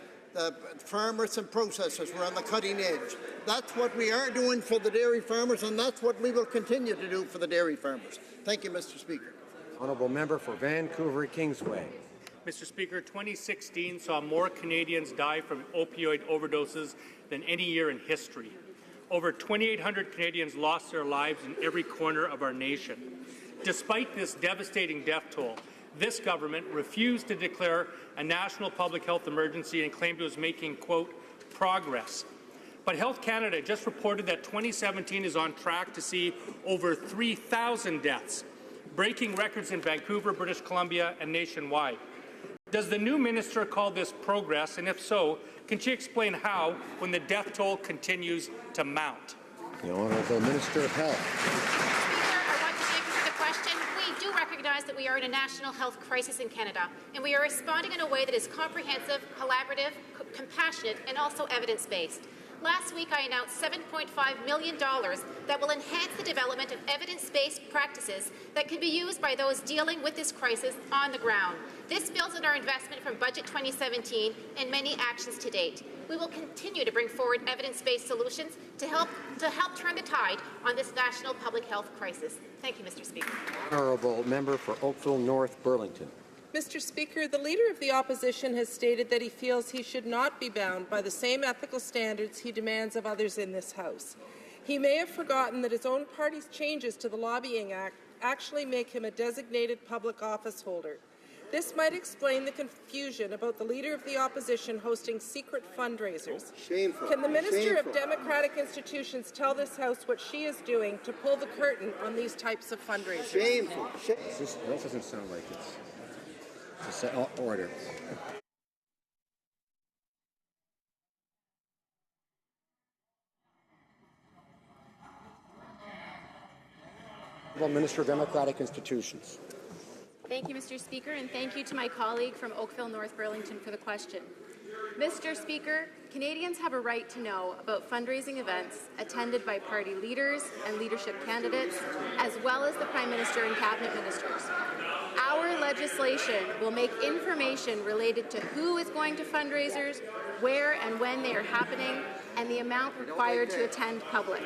farmers and processors were on the cutting edge. That's what we are doing for the dairy farmers, and that's what we will continue to do for the dairy farmers. Thank you, Mr. Speaker. Honourable member for Vancouver Kingsway. Mr. Speaker, 2016 saw more Canadians die from opioid overdoses than any year in history. Over 2,800 Canadians lost their lives in every corner of our nation. Despite this devastating death toll, this government refused to declare a national public health emergency and claimed it was making, quote, progress. But Health Canada just reported that 2017 is on track to see over 3,000 deaths, breaking records in Vancouver, British Columbia, and nationwide. Does the new minister call this progress? And if so, can she explain how when the death toll continues to mount? The Honourable Minister of Health. We do recognize that we are in a national health crisis in Canada, and we are responding in a way that is comprehensive, collaborative, compassionate, and also evidence-based. Last week, I announced $7.5 million that will enhance the development of evidence-based practices that can be used by those dealing with this crisis on the ground. This builds on our investment from Budget 2017 and many actions to date. We will continue to bring forward evidence-based solutions to help turn the tide on this national public health crisis. Thank you, Mr. Speaker. Honourable member for Oakville North Burlington. Mr. Speaker, the Leader of the Opposition has stated that he feels he should not be bound by the same ethical standards he demands of others in this House. He may have forgotten that his own party's changes to the Lobbying Act actually make him a designated public office holder. This might explain the confusion about the Leader of the Opposition hosting secret fundraisers. Shameful. Can the Minister Shameful. of Democratic Institutions tell this House what she is doing to pull the curtain on these types of fundraisers? Shameful. That doesn't sound like it's order. Minister of Democratic Institutions. Thank you, Mr. Speaker, and thank you to my colleague from Oakville North Burlington for the question. Mr. Speaker, Canadians have a right to know about fundraising events attended by party leaders and leadership candidates, as well as the Prime Minister and Cabinet Ministers. Our legislation will make information related to who is going to fundraisers, where and when they are happening, and the amount required to attend public.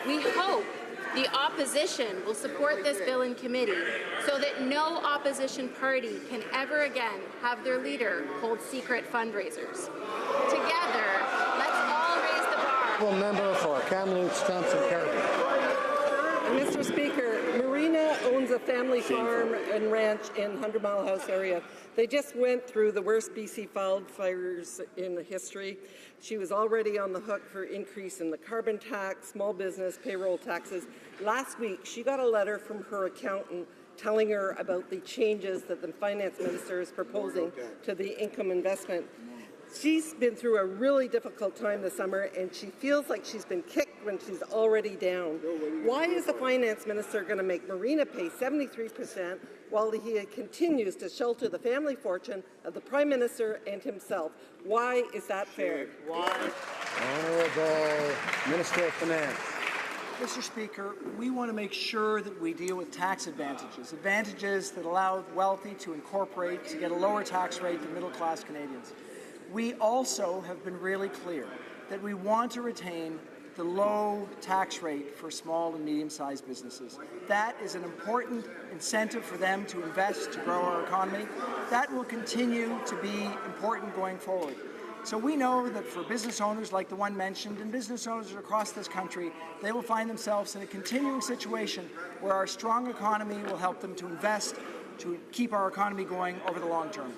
We hope the opposition will support this bill in committee so that no opposition party can ever again have their leader hold secret fundraisers. Together, let's all raise the bar. Member for Kamloops, Thompson, Caribou. Mr. Speaker, Marina owns a family farm and ranch in 100 Mile House area. They just went through the worst BC wildfires in history. She was already on the hook for increase in the carbon tax, small business, payroll taxes. Last week, she got a letter from her accountant telling her about the changes that the finance minister is proposing to the income investment She's been through a really difficult time this summer, and she feels like she's been kicked when she's already down. Why is the finance minister going to make Marina pay 73% while he continues to shelter the family fortune of the Prime Minister and himself? Why is that fair? Why? Honourable Minister of Finance. Mr. Speaker, we want to make sure that we deal with tax advantages, advantages that allow wealthy to incorporate, to get a lower tax rate than middle-class Canadians. We also have been really clear that we want to retain the low tax rate for small and medium-sized businesses. That is an important incentive for them to invest, to grow our economy. That will continue to be important going forward. So we know that for business owners like the one mentioned and business owners across this country, they will find themselves in a continuing situation where our strong economy will help them to invest, to keep our economy going over the long term.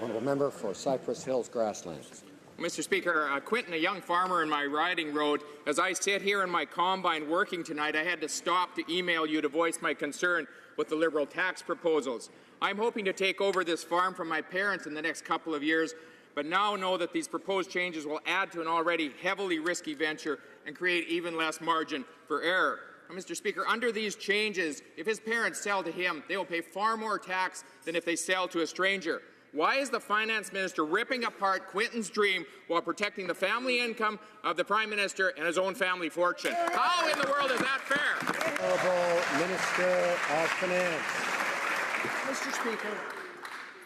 Honourable Member for Cypress Hills Grasslands. Mr. Speaker, Quentin, a young farmer in my riding, wrote, "As I sit here in my combine working tonight, I had to stop to email you to voice my concern with the Liberal tax proposals. I'm hoping to take over this farm from my parents in the next couple of years, but now know that these proposed changes will add to an already heavily risky venture and create even less margin for error." Now, Mr. Speaker, under these changes, if his parents sell to him, they will pay far more tax than if they sell to a stranger. Why is the Finance Minister ripping apart Quentin's dream while protecting the family income of the Prime Minister and his own family fortune? How in the world is that fair? Honourable Minister of Finance. Mr. Speaker,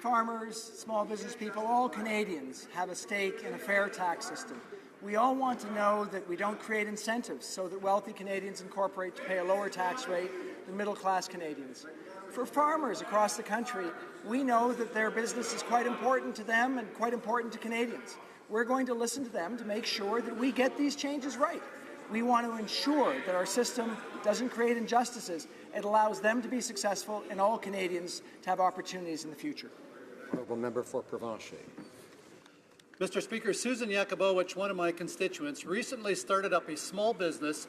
farmers, small business people, all Canadians have a stake in a fair tax system. We all want to know that we don't create incentives so that wealthy Canadians incorporate to pay a lower tax rate than middle-class Canadians. For farmers across the country, we know that their business is quite important to them and quite important to Canadians. We're going to listen to them to make sure that we get these changes right. We want to ensure that our system doesn't create injustices. It allows them to be successful and all Canadians to have opportunities in the future. Honourable Member for Provencher. Mr. Speaker, Susan Yakubowicz, one of my constituents, recently started up a small business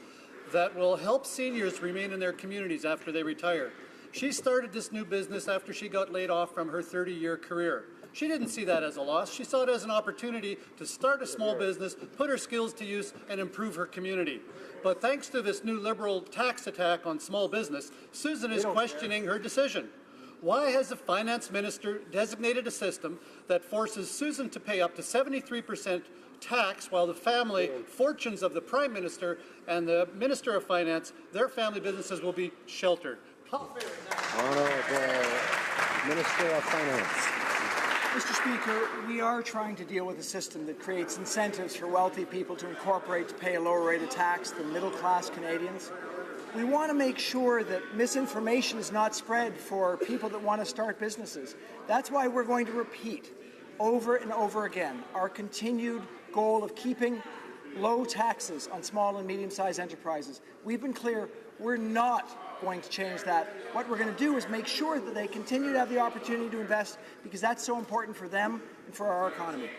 that will help seniors remain in their communities after they retire. She started this new business after she got laid off from her 30-year career. She didn't see that as a loss. She saw it as an opportunity to start a small business, put her skills to use, and improve her community. But thanks to this new Liberal tax attack on small business, Susan is questioning her decision. Why has the Finance Minister designated a system that forces Susan to pay up to 73% tax while the family fortunes of the Prime Minister and the Minister of Finance, their family businesses will be sheltered? Honourable Minister of Finance. Mr. Speaker, we are trying to deal with a system that creates incentives for wealthy people to incorporate to pay a lower rate of tax than middle-class Canadians. We want to make sure that misinformation is not spread for people that want to start businesses. That's why we're going to repeat over and over again our continued goal of keeping low taxes on small and medium-sized enterprises. We've been clear, we're not going to change that. What we're going to do is make sure that they continue to have the opportunity to invest because that's so important for them and for our economy.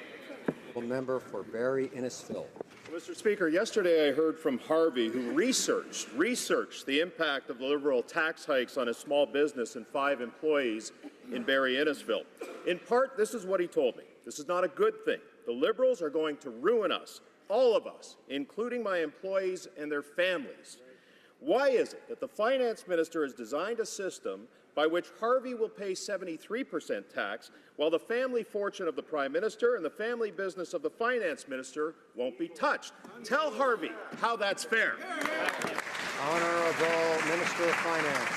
Member for Barrie Innisfil. Mr. Speaker, yesterday I heard from Harvey, who researched the impact of the Liberal tax hikes on a small business and 5 employees in Barrie Innisfil. In part, this is what he told me. This is not a good thing. The Liberals are going to ruin us, all of us, including my employees and their families. Why is it that the Finance Minister has designed a system by which Harvey will pay 73% tax, while the family fortune of the Prime Minister and the family business of the Finance Minister won't be touched? Tell Harvey how that's fair. Honourable Minister of Finance.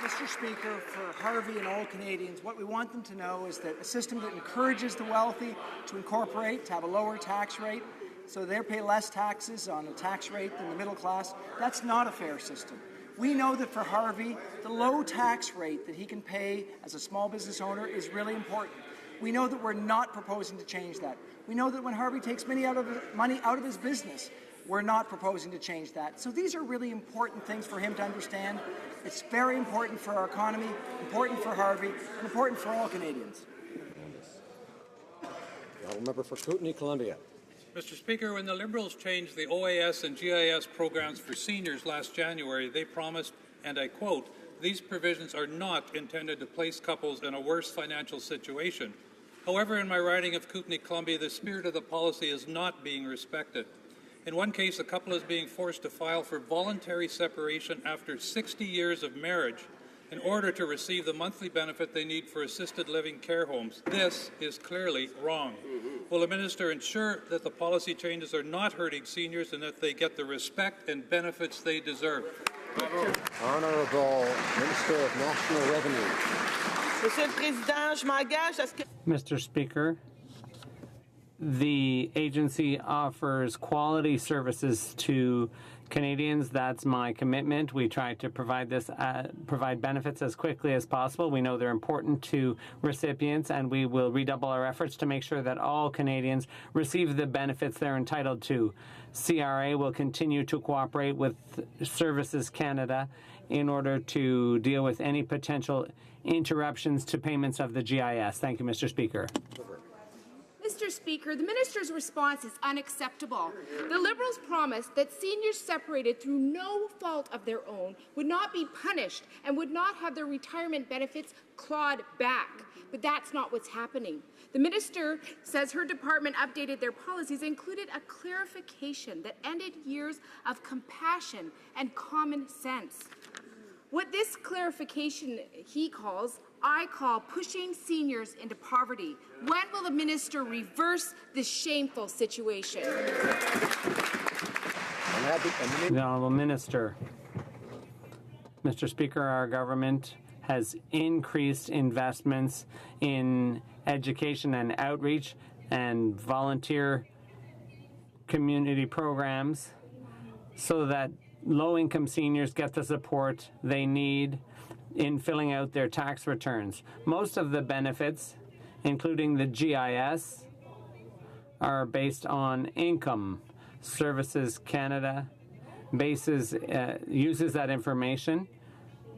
Mr. Speaker, for Harvey and all Canadians, what we want them to know is that a system that encourages the wealthy to incorporate, to have a lower tax rate, so they pay less taxes on a tax rate than the middle class, that's not a fair system. We know that for Harvey, the low tax rate that he can pay as a small business owner is really important. We know that we're not proposing to change that. We know that when Harvey takes money out of his business, we're not proposing to change that. So these are really important things for him to understand. It's very important for our economy, important for Harvey, and important for all Canadians. Member for Kootenay, Columbia. Mr. Speaker, when the Liberals changed the OAS and GIS programs for seniors last January, they promised, and I quote, "These provisions are not intended to place couples in a worse financial situation." However, in my riding of Kootenay-Columbia, the spirit of the policy is not being respected. In one case, a couple is being forced to file for voluntary separation after 60 years of marriage in order to receive the monthly benefit they need for assisted living care homes. This is clearly wrong. Will the minister ensure that the policy changes are not hurting seniors and that they get the respect and benefits they deserve? Honourable Minister of National Revenue. Monsieur le Président, je m'engage à ce que... Mr. Speaker, the agency offers quality services to Canadians. That's my commitment. We try to provide benefits as quickly as possible. We know they're important to recipients, and we will redouble our efforts to make sure that all Canadians receive the benefits they're entitled to. CRA will continue to cooperate with Services Canada in order to deal with any potential interruptions to payments of the GIS. Thank you, Mr. Speaker. Mr. Speaker, the minister's response is unacceptable. The Liberals promised that seniors separated through no fault of their own would not be punished and would not have their retirement benefits clawed back. But that's not what's happening. The minister says her department updated their policies, included a clarification that ended years of compassion and common sense. What this clarification I call pushing seniors into poverty. When will the minister reverse this shameful situation? The Honourable Minister. Mr. Speaker, our government has increased investments in education and outreach and volunteer community programs so that low-income seniors get the support they need in filling out their tax returns. Most of the benefits, including the GIS, are based on income. Services Canada uses that information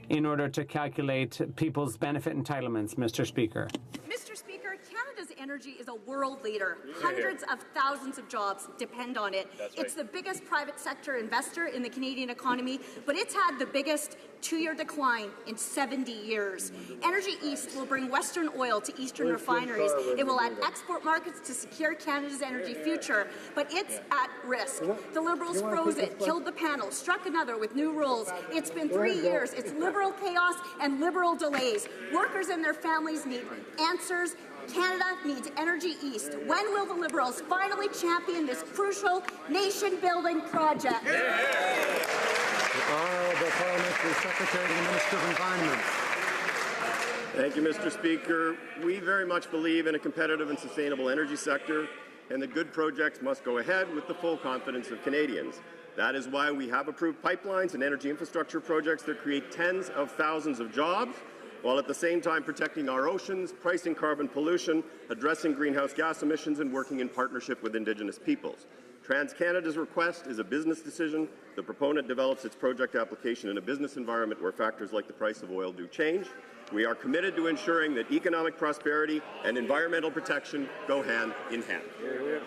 in order to calculate people's benefit entitlements, Mr. Speaker. Mr. Speaker, Canada's energy is a world leader. Hundreds of thousands of jobs depend on it. It's the biggest private sector investor in the Canadian economy, but it's had the biggest two-year decline in 70 years. Energy East will bring Western oil to Eastern refineries. It will add export markets to secure Canada's energy future, but it's at risk. The Liberals froze it, killed the panel, struck another with new rules. It's been 3 years. It's Liberal chaos and Liberal delays. Workers and their families need answers. Canada needs Energy East. When will the Liberals finally champion this crucial nation-building project? The Honourable Parliamentary Secretary to the Minister of Environment. Thank you, Mr. Speaker. We very much believe in a competitive and sustainable energy sector, and the good projects must go ahead with the full confidence of Canadians. That is why we have approved pipelines and energy infrastructure projects that create tens of thousands of jobs, while at the same time protecting our oceans, pricing carbon pollution, addressing greenhouse gas emissions, and working in partnership with Indigenous peoples. TransCanada's request is a business decision. The proponent develops its project application in a business environment where factors like the price of oil do change. We are committed to ensuring that economic prosperity and environmental protection go hand in hand.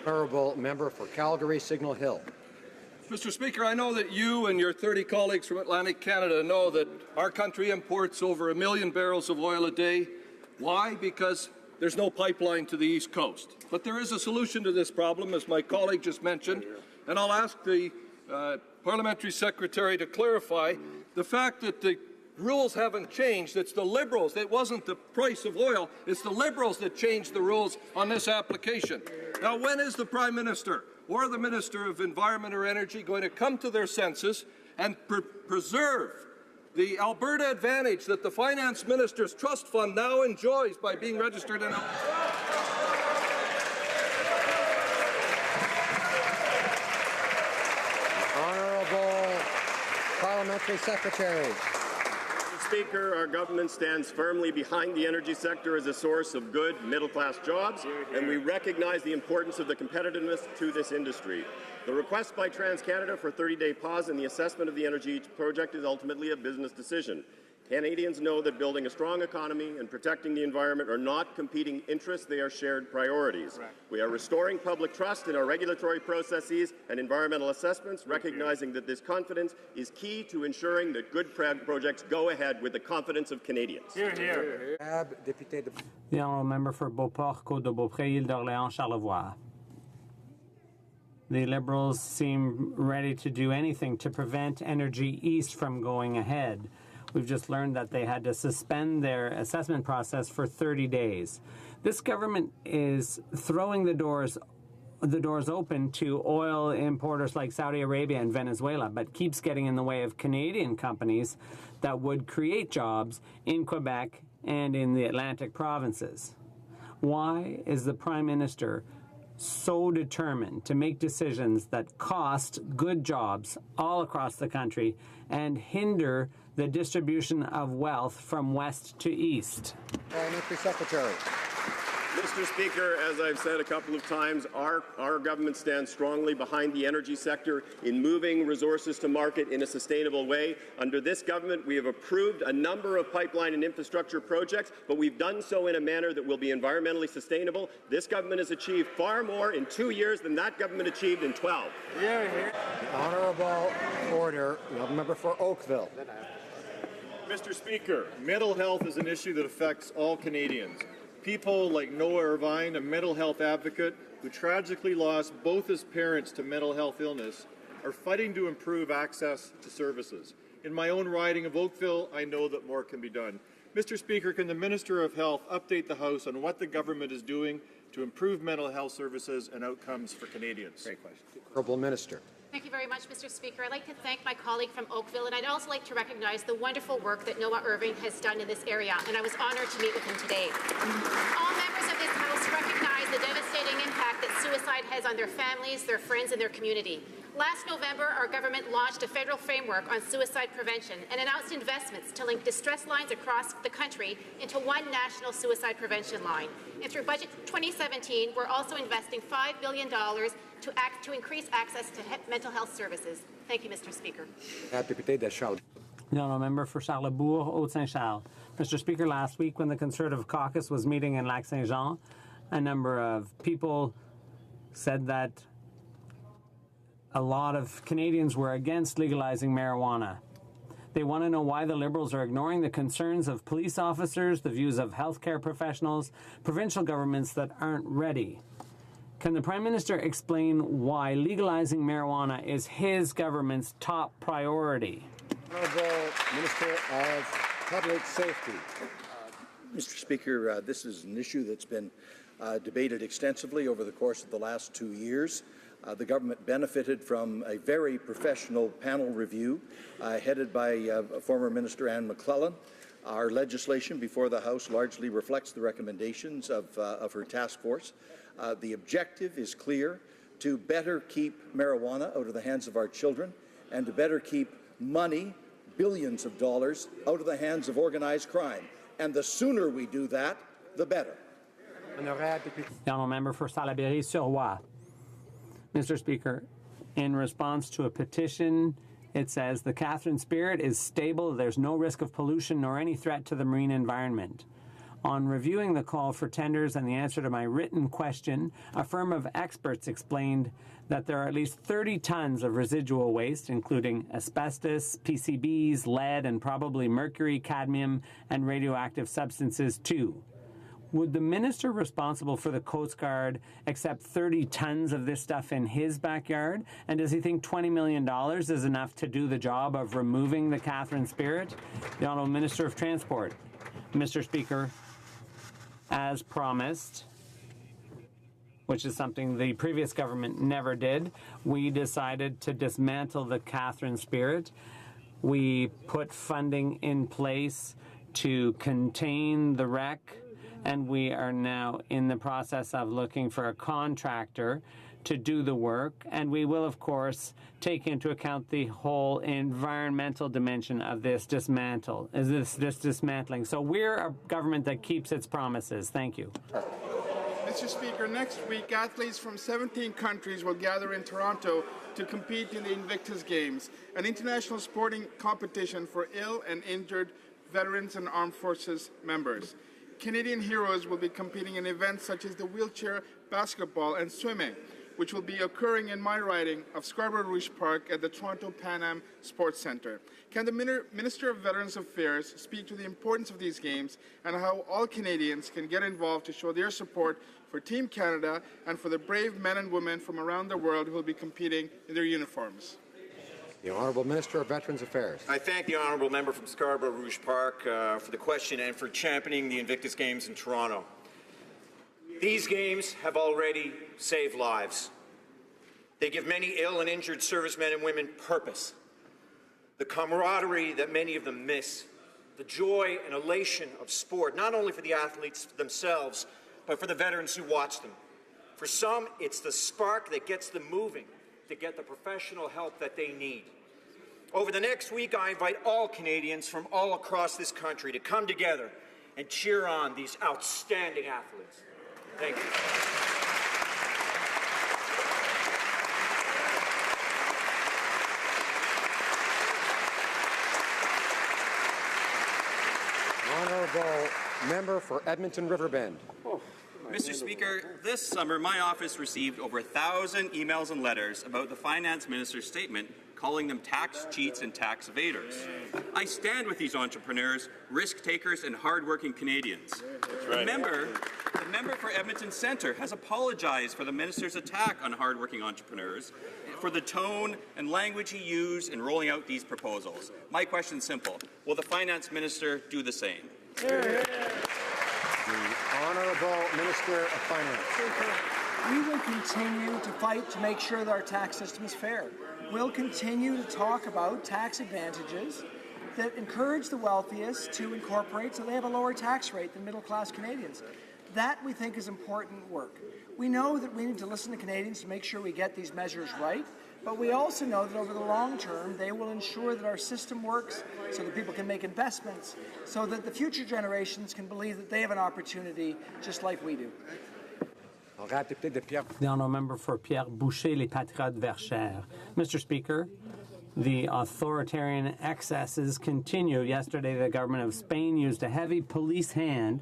Honourable Member for Calgary Signal Hill. Mr. Speaker, I know that you and your 30 colleagues from Atlantic Canada know that our country imports over 1 million barrels of oil a day. Why? Because there's no pipeline to the East Coast. But there is a solution to this problem, as my colleague just mentioned, and I'll ask the Parliamentary Secretary to clarify the fact that the rules haven't changed. It's the Liberals. It wasn't the price of oil. It's the Liberals that changed the rules on this application. Now, when is the Prime Minister or the Minister of Environment or Energy going to come to their senses and preserve the Alberta advantage that the Finance Minister's Trust Fund now enjoys by being registered in Alberta? Honourable Parliamentary Secretary. Mr. Speaker, our government stands firmly behind the energy sector as a source of good middle-class jobs, and we recognize the importance of the competitiveness to this industry. The request by TransCanada for a 30-day pause in the assessment of the Energy East project is ultimately a business decision. Canadians know that building a strong economy and protecting the environment are not competing interests, they are shared priorities. We are restoring public trust in our regulatory processes and environmental assessments, recognizing that this confidence is key to ensuring that good projects go ahead with the confidence of Canadians. The honourable member for Beauport, Côte-de-Beaupré, Île-d'Orléans, Charlevoix. The Liberals seem ready to do anything to prevent Energy East from going ahead. We've just learned that they had to suspend their assessment process for 30 days. This government is throwing the doors open to oil importers like Saudi Arabia and Venezuela, but keeps getting in the way of Canadian companies that would create jobs in Quebec and in the Atlantic provinces. Why is the Prime Minister so determined to make decisions that cost good jobs all across the country and hinder the distribution of wealth from west to east? Parliamentary Secretary. Mr. Speaker, as I've said a couple of times, our government stands strongly behind the energy sector in moving resources to market in a sustainable way. Under this government, we have approved a number of pipeline and infrastructure projects, but we've done so in a manner that will be environmentally sustainable. This government has achieved far more in 2 years than that government achieved in 12. The honourable order. We have a member for Oakville. Mr. Speaker, mental health is an issue that affects all Canadians. People like Noah Irvine, a mental health advocate who tragically lost both his parents to mental health illness, are fighting to improve access to services. In my own riding of Oakville, I know that more can be done. Mr. Speaker, can the Minister of Health update the House on what the government is doing to improve mental health services and outcomes for Canadians? Great question. Honourable Minister. Thank you very much, Mr. Speaker. I'd like to thank my colleague from Oakville, and I'd also like to recognize the wonderful work that Noah Irving has done in this area, and I was honoured to meet with him today. All members of this House recognize the devastating impact that suicide has on their families, their friends, and their community. Last November, our government launched a federal framework on suicide prevention and announced investments to link distress lines across the country into one national suicide prevention line. And through Budget 2017, we're also investing $5 billion to increase access to mental health services. Thank you, Mr. Speaker. The honourable member for Charlebourg, Haute-Saint-Charles. Mr. Speaker, last week when the Conservative caucus was meeting in Lac-Saint-Jean, a number of people said that a lot of Canadians were against legalizing marijuana. They want to know why the Liberals are ignoring the concerns of police officers, the views of healthcare professionals, provincial governments that aren't ready. Can the Prime Minister explain why legalizing marijuana is his government's top priority? Honourable Minister of Public Safety. Mr. Speaker, this is an issue that's been debated extensively over the course of the last 2 years. The government benefited from a very professional panel review headed by former Minister Anne McClellan. Our legislation before the House largely reflects the recommendations of her task force. The objective is clear: to better keep marijuana out of the hands of our children and to better keep money, billions of dollars, out of the hands of organized crime. And the sooner we do that, the better. The honourable member for Salaberry-sur-Roi. Mr. Speaker, in response to a petition, it says the Catherine Spirit is stable, there's no risk of pollution nor any threat to the marine environment. On reviewing the call for tenders and the answer to my written question, a firm of experts explained that there are at least 30 tons of residual waste, including asbestos, PCBs, lead, and probably mercury, cadmium, and radioactive substances too. Would the minister responsible for the Coast Guard accept 30 tons of this stuff in his backyard? And does he think $20 million is enough to do the job of removing the Catherine Spirit? The Honourable Minister of Transport. Mr. Speaker, as promised, which is something the previous government never did, we decided to dismantle the Catherine Spirit. We put funding in place to contain the wreck, and we are now in the process of looking for a contractor to do the work, and we will, of course, take into account the whole environmental dimension of this dismantling. So we're a government that keeps its promises. Thank you. Mr. Speaker, next week, athletes from 17 countries will gather in Toronto to compete in the Invictus Games, an international sporting competition for ill and injured veterans and armed forces members. Canadian heroes will be competing in events such as the wheelchair basketball and swimming, which will be occurring in my riding of Scarborough Rouge Park at the Toronto Pan Am Sports Centre. Can the Minister of Veterans Affairs speak to the importance of these games and how all Canadians can get involved to show their support for Team Canada and for the brave men and women from around the world who will be competing in their uniforms? The Honourable Minister of Veterans Affairs. I thank the Honourable Member from Scarborough Rouge Park for the question and for championing the Invictus Games in Toronto. These games have already saved lives. They give many ill and injured servicemen and women purpose, the camaraderie that many of them miss, the joy and elation of sport, not only for the athletes themselves, but for the veterans who watch them. For some, it's the spark that gets them moving to get the professional help that they need. Over the next week, I invite all Canadians from all across this country to come together and cheer on these outstanding athletes. Thank you. Honourable Member for Edmonton Riverbend. Mr. Speaker, this summer my office received over 1,000 emails and letters about the Finance Minister's statement calling them tax cheats and tax evaders. I stand with these entrepreneurs, risk takers and hard-working Canadians. Right. The member for Edmonton Centre has apologized for the minister's attack on hard-working entrepreneurs, for the tone and language he used in rolling out these proposals. My question is simple. Will the Finance Minister do the same? The Honourable Minister of Finance. We will continue to fight to make sure that our tax system is fair. We'll continue to talk about tax advantages that encourage the wealthiest to incorporate so they have a lower tax rate than middle-class Canadians. That, we think, is important work. We know that we need to listen to Canadians to make sure we get these measures right, but we also know that over the long term, they will ensure that our system works so that people can make investments, so that the future generations can believe that they have an opportunity just like we do. The Honourable Member for Pierre Boucher, Les Patriotes Verchères. Mr. Speaker, the authoritarian excesses continue. Yesterday, the government of Spain used a heavy police hand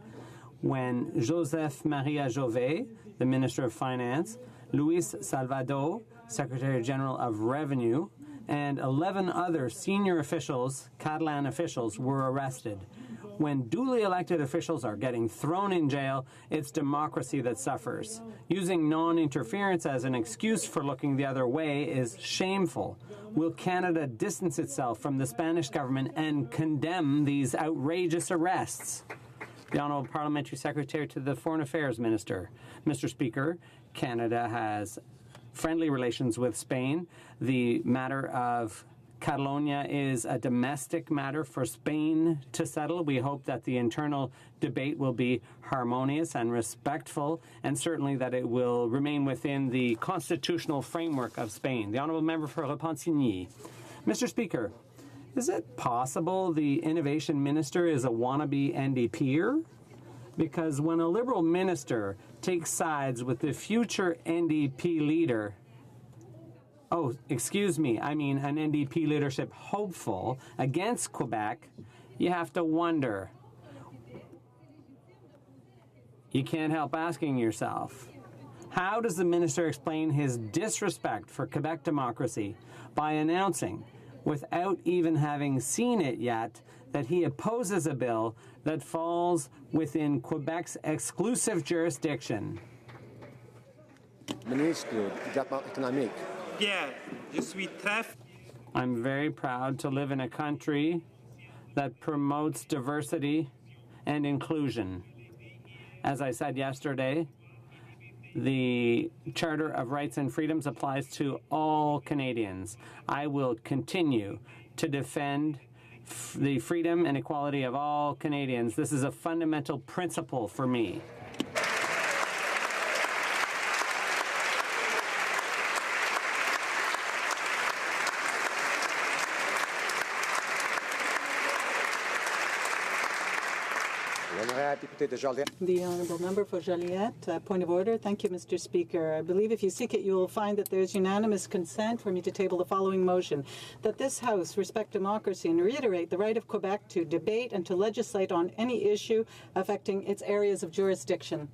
when Josep Maria Jové, the Minister of Finance, Luis Salvador, Secretary General of Revenue, and 11 other senior officials, Catalan officials, were arrested. When duly elected officials are getting thrown in jail, it's democracy that suffers. Using non-interference as an excuse for looking the other way is shameful. Will Canada distance itself from the Spanish government and condemn these outrageous arrests? The Honourable Parliamentary Secretary to the Foreign Affairs Minister. Mr. Speaker, Canada has friendly relations with Spain. The matter of Catalonia is a domestic matter for Spain to settle. We hope that the internal debate will be harmonious and respectful, and certainly that it will remain within the constitutional framework of Spain. The Honourable Member for Repentigny. Mr. Speaker, is it possible the Innovation Minister is a wannabe NDPer? Because when a Liberal minister takes sides with the future NDP leader, an NDP leadership hopeful against Quebec, you have to wonder. You can't help asking yourself, how does the minister explain his disrespect for Quebec democracy by announcing, without even having seen it yet, that he opposes a bill that falls within Quebec's exclusive jurisdiction? Ministre du Développement économique. I'm very proud to live in a country that promotes diversity and inclusion. As I said yesterday, the Charter of Rights and Freedoms applies to all Canadians. I will continue to defend the freedom and equality of all Canadians. This is a fundamental principle for me. The The Honourable Member for Joliette. Point of order. Thank you, Mr. Speaker. I believe if you seek it, you will find that there is unanimous consent for me to table the following motion, that this House respect democracy and reiterate the right of Quebec to debate and to legislate on any issue affecting its areas of jurisdiction.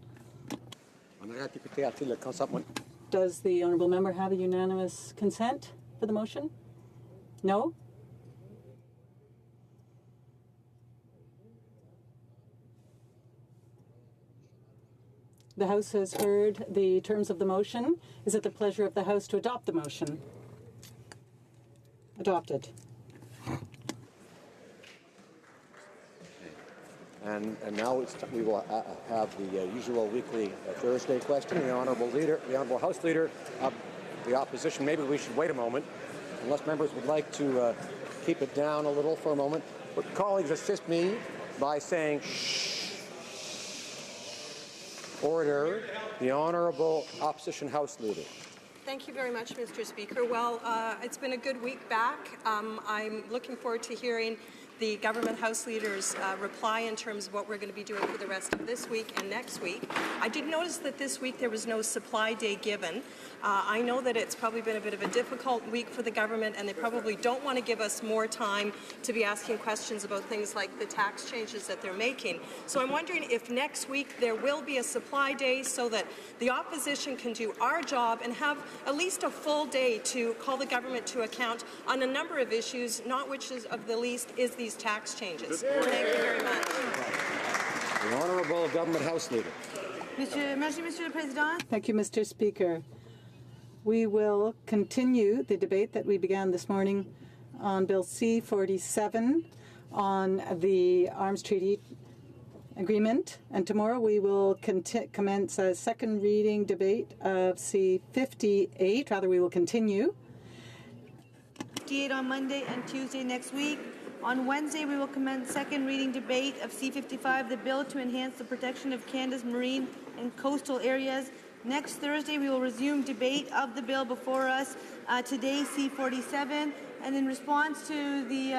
Does the Honourable Member have a unanimous consent for the motion? No? The House has heard the terms of the motion. Is it the pleasure of the House to adopt the motion? Adopted. And now we will have the usual weekly Thursday question. The Honourable House Leader of the Opposition. Maybe we should wait a moment, unless members would like to keep it down a little for a moment. But colleagues, assist me by saying shh. Order. The Honourable Opposition House Leader. Thank you very much, Mr. Speaker. Well, it's been a good week back. I'm looking forward to hearing the government House Leader's reply in terms of what we're going to be doing for the rest of this week and next week. I did notice that this week there was no supply day given. I know that it's probably been a bit of a difficult week for the government, and they probably don't want to give us more time to be asking questions about things like the tax changes that they're making. So I'm wondering if next week there will be a supply day so that the opposition can do our job and have at least a full day to call the government to account on a number of issues, not which is of the least is these tax changes. Thank you very much. The Honourable Government House Leader. Monsieur le Président. Thank you, Mr. Speaker. We will continue the debate that we began this morning on Bill C-47 on the Arms Treaty Agreement, and tomorrow we will commence a second reading debate of C-58. Rather, we will continue. 58 on Monday and Tuesday next week. On Wednesday, we will commence second reading debate of C-55, the bill to enhance the protection of Canada's marine and coastal areas. Next Thursday, we will resume debate of the bill before us, today C-47. And in response to the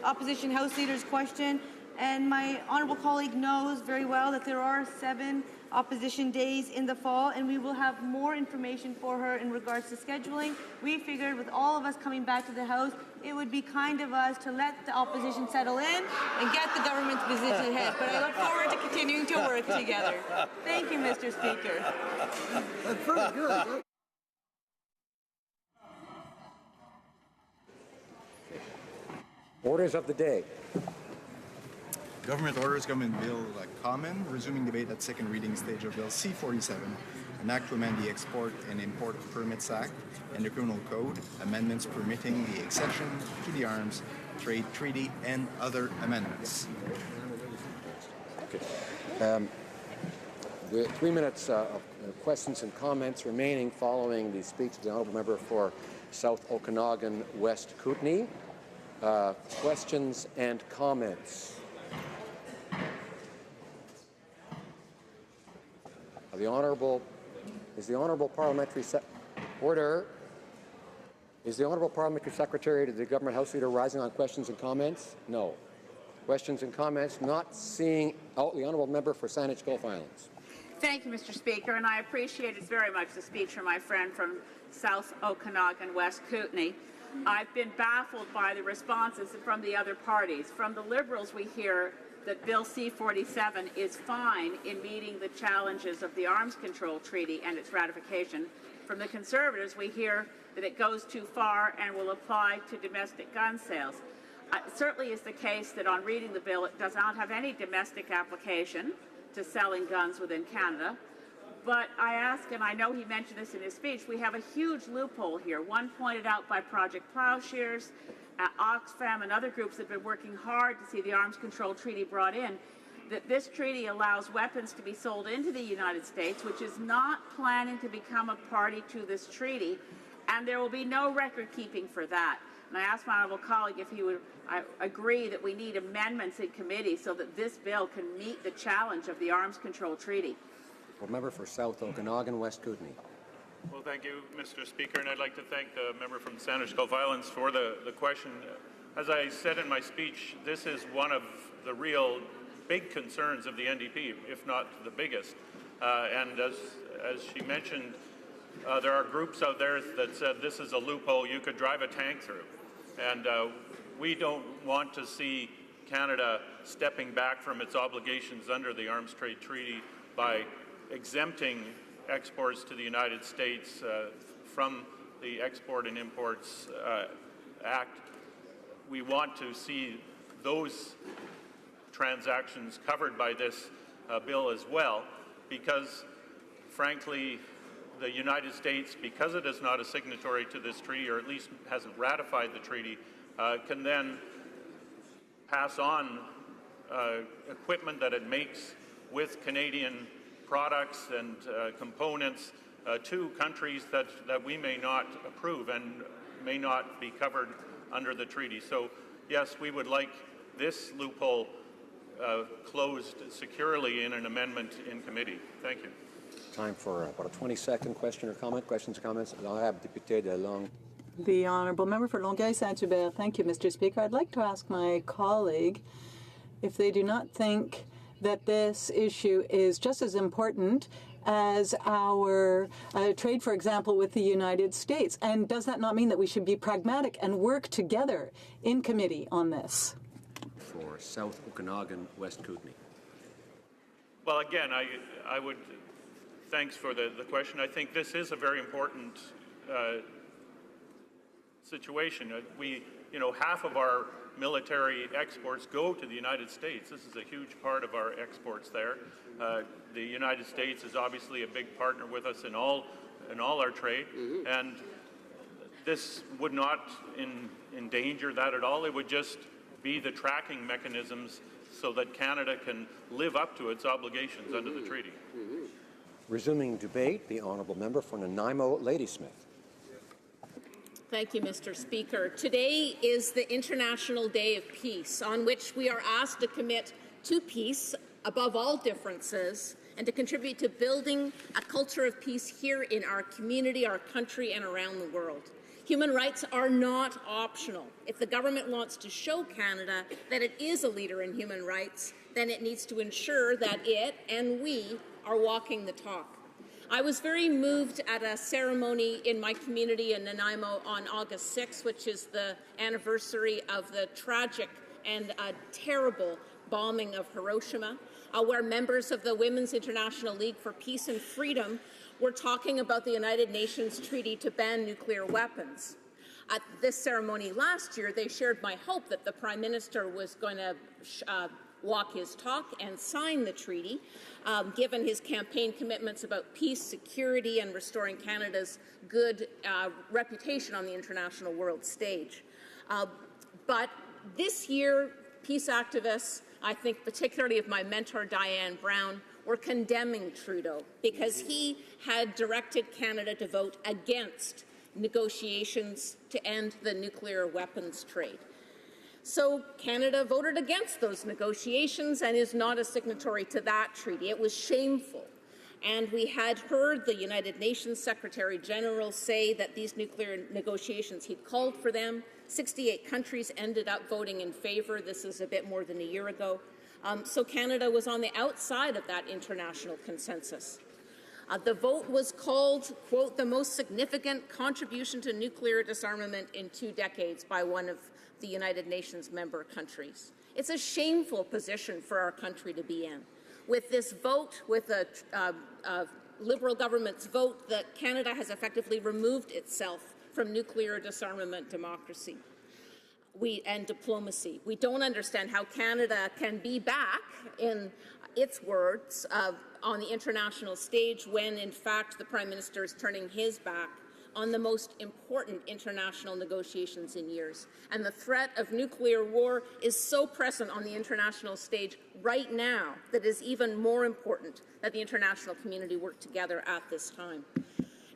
opposition House Leader's question, and my honourable colleague knows very well that there are 7 opposition days in the fall, and we will have more information for her in regards to scheduling. We figured with all of us coming back to the House, it would be kind of us to let the opposition settle in and get the government's position ahead. But I look forward to continuing to work together. Thank you, Mr. Speaker. That's pretty good. Orders of the day. Government orders Government Bill Common, resuming debate at second reading stage of Bill C-47, an act to amend the Export and Import Permits Act and the Criminal Code, amendments permitting the accession to the Arms Trade Treaty and other amendments. Okay. With 3 minutes of questions and comments remaining following the speech of the Honourable Member for South Okanagan West Kootenay. Questions and comments. Is the Honourable Parliamentary Secretary to the Government House Leader rising on questions and comments? No. Questions and comments. Not seeing the Honourable Member for Saanich Gulf Islands. Thank you, Mr. Speaker, and I appreciated very much the speech from my friend from South Okanagan West Kootenay. I've been baffled by the responses from the other parties. From the Liberals, we hear that Bill C-47 is fine in meeting the challenges of the Arms Control Treaty and its ratification. From the Conservatives, we hear that it goes too far and will apply to domestic gun sales. It certainly is the case that on reading the bill, it does not have any domestic application to selling guns within Canada. But I ask, and I know he mentioned this in his speech, we have a huge loophole here, one pointed out by Project Plowshares, Oxfam and other groups that have been working hard to see the Arms Control Treaty brought in, that this treaty allows weapons to be sold into the United States, which is not planning to become a party to this treaty, and there will be no record keeping for that. And I asked my honourable colleague if he would agree that we need amendments in committee so that this bill can meet the challenge of the Arms Control Treaty. Member for South Okanagan West Kootenay. Well, thank you, Mr. Speaker, and I'd like to thank the member from Saanich Gulf Islands for the question. As I said in my speech, this is one of the real big concerns of the NDP, if not the biggest. And as she mentioned, there are groups out there that said this is a loophole you could drive a tank through. And we don't want to see Canada stepping back from its obligations under the Arms Trade Treaty by exempting exports to the United States from the Export and Imports Act. We want to see those transactions covered by this bill as well, because frankly the United States, because it is not a signatory to this treaty, or at least hasn't ratified the treaty, can then pass on equipment that it makes with Canadian products and components to countries that we may not approve and may not be covered under the treaty. So yes, we would like this loophole closed securely in an amendment in committee. Thank you. Time for about a 20-second question or comment. Questions or comments? L'honorable député de Longueuil. The Honourable Member for Longueuil-Saint-Hubert. Thank you, Mr. Speaker. I'd like to ask my colleague if they do not think that this issue is just as important as our trade, for example, with the United States. And does that not mean that we should be pragmatic and work together in committee on this? For South Okanagan, West Kootenay. Well, again, I would, thanks for the question. I think this is a very important situation. Half of our military exports go to the United States. This is a huge part of our exports there. The United States is obviously a big partner with us in all our trade, and this would not endanger that at all. It would just be the tracking mechanisms so that Canada can live up to its obligations under the treaty. Resuming debate, the Honourable Member for Nanaimo, Ladysmith. Thank you, Mr. Speaker. Today is the International Day of Peace, on which we are asked to commit to peace above all differences and to contribute to building a culture of peace here in our community, our country, and around the world. Human rights are not optional. If the government wants to show Canada that it is a leader in human rights, then it needs to ensure that it and we are walking the talk. I was very moved at a ceremony in my community in Nanaimo on August 6th, which is the anniversary of the tragic and terrible bombing of Hiroshima, where members of the Women's International League for Peace and Freedom were talking about the United Nations Treaty to ban nuclear weapons. At this ceremony last year, they shared my hope that the Prime Minister was going to walk his talk and sign the treaty, given his campaign commitments about peace, security, and restoring Canada's good reputation on the international world stage. But this year, peace activists, I think particularly of my mentor Diane Brown, were condemning Trudeau because he had directed Canada to vote against negotiations to end the nuclear weapons trade. So Canada voted against those negotiations and is not a signatory to that treaty. It was shameful. And we had heard the United Nations Secretary General say that these nuclear negotiations, he'd called for them. 68 countries ended up voting in favor. This is a bit more than a year ago. So Canada was on the outside of that international consensus. The vote was called, quote, the most significant contribution to nuclear disarmament in 2 decades by one of the United Nations member countries. It's a shameful position for our country to be in. With this vote, with a Liberal government's vote, that Canada has effectively removed itself from nuclear disarmament democracy and diplomacy. We don't understand how Canada can be back, in its words, on the international stage when, in fact, the Prime Minister is turning his back on the most important international negotiations in years. And the threat of nuclear war is so present on the international stage right now that it is even more important that the international community work together at this time.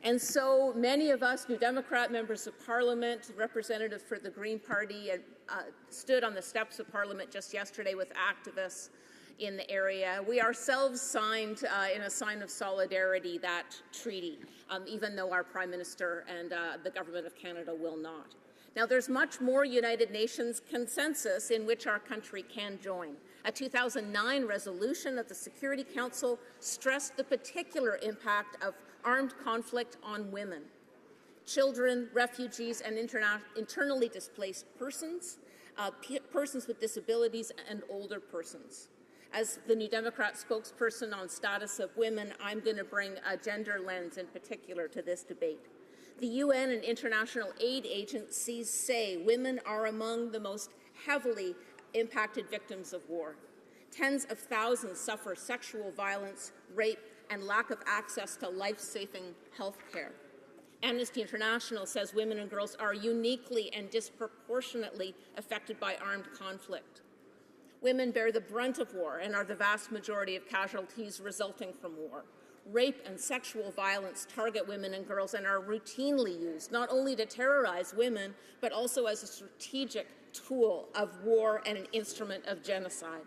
And so many of us, New Democrat members of Parliament, representatives for the Green Party, stood on the steps of Parliament just yesterday with activists in the area. We ourselves signed, in a sign of solidarity, that treaty, even though our Prime Minister and the Government of Canada will not. Now, there's much more United Nations consensus in which our country can join. A 2009 resolution of the Security Council stressed the particular impact of armed conflict on women, children, refugees, and internally displaced persons, persons with disabilities, and older persons. As the New Democrat spokesperson on status of women, I'm going to bring a gender lens in particular to this debate. The UN and international aid agencies say women are among the most heavily impacted victims of war. Tens of thousands suffer sexual violence, rape, and lack of access to life-saving health care. Amnesty International says women and girls are uniquely and disproportionately affected by armed conflict. Women bear the brunt of war and are the vast majority of casualties resulting from war. Rape and sexual violence target women and girls and are routinely used not only to terrorize women, but also as a strategic tool of war and an instrument of genocide.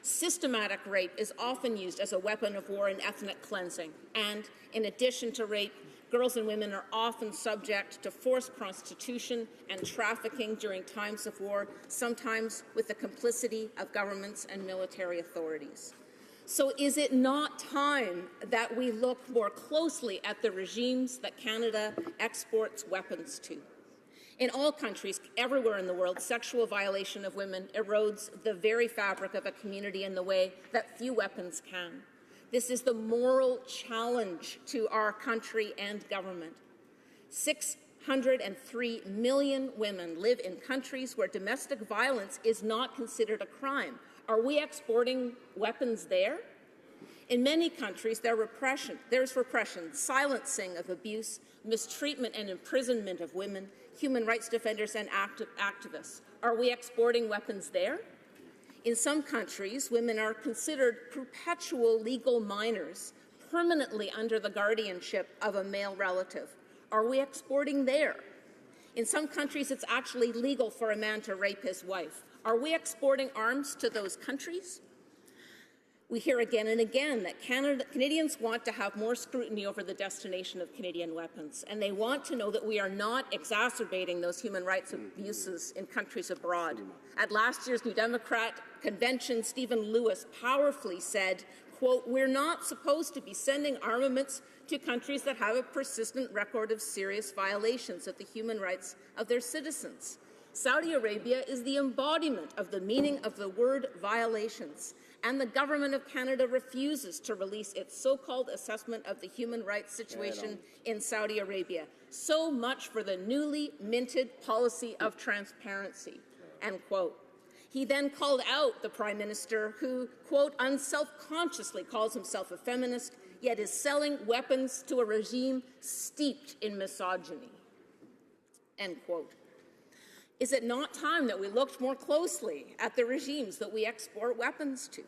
Systematic rape is often used as a weapon of war and ethnic cleansing. And in addition to rape, girls and women are often subject to forced prostitution and trafficking during times of war, sometimes with the complicity of governments and military authorities. So is it not time that we look more closely at the regimes that Canada exports weapons to? In all countries, everywhere in the world, sexual violation of women erodes the very fabric of a community in the way that few weapons can. This is the moral challenge to our country and government. 603 million women live in countries where domestic violence is not considered a crime. Are we exporting weapons there? In many countries, there's repression, silencing of abuse, mistreatment and imprisonment of women, human rights defenders and activists. Are we exporting weapons there? In some countries, women are considered perpetual legal minors, permanently under the guardianship of a male relative. Are we exporting there? In some countries, it's actually legal for a man to rape his wife. Are we exporting arms to those countries? We hear again and again that Canadians want to have more scrutiny over the destination of Canadian weapons, and they want to know that we are not exacerbating those human rights abuses in countries abroad. At last year's New Democrat convention, Stephen Lewis powerfully said, quote, "We're not supposed to be sending armaments to countries that have a persistent record of serious violations of the human rights of their citizens." Saudi Arabia is the embodiment of the meaning of the word violations, and the Government of Canada refuses to release its so-called assessment of the human rights situation in Saudi Arabia. So much for the newly minted policy of transparency, end quote. He then called out the Prime Minister who, quote, unselfconsciously calls himself a feminist, yet is selling weapons to a regime steeped in misogyny, end quote. Is it not time that we looked more closely at the regimes that we export weapons to?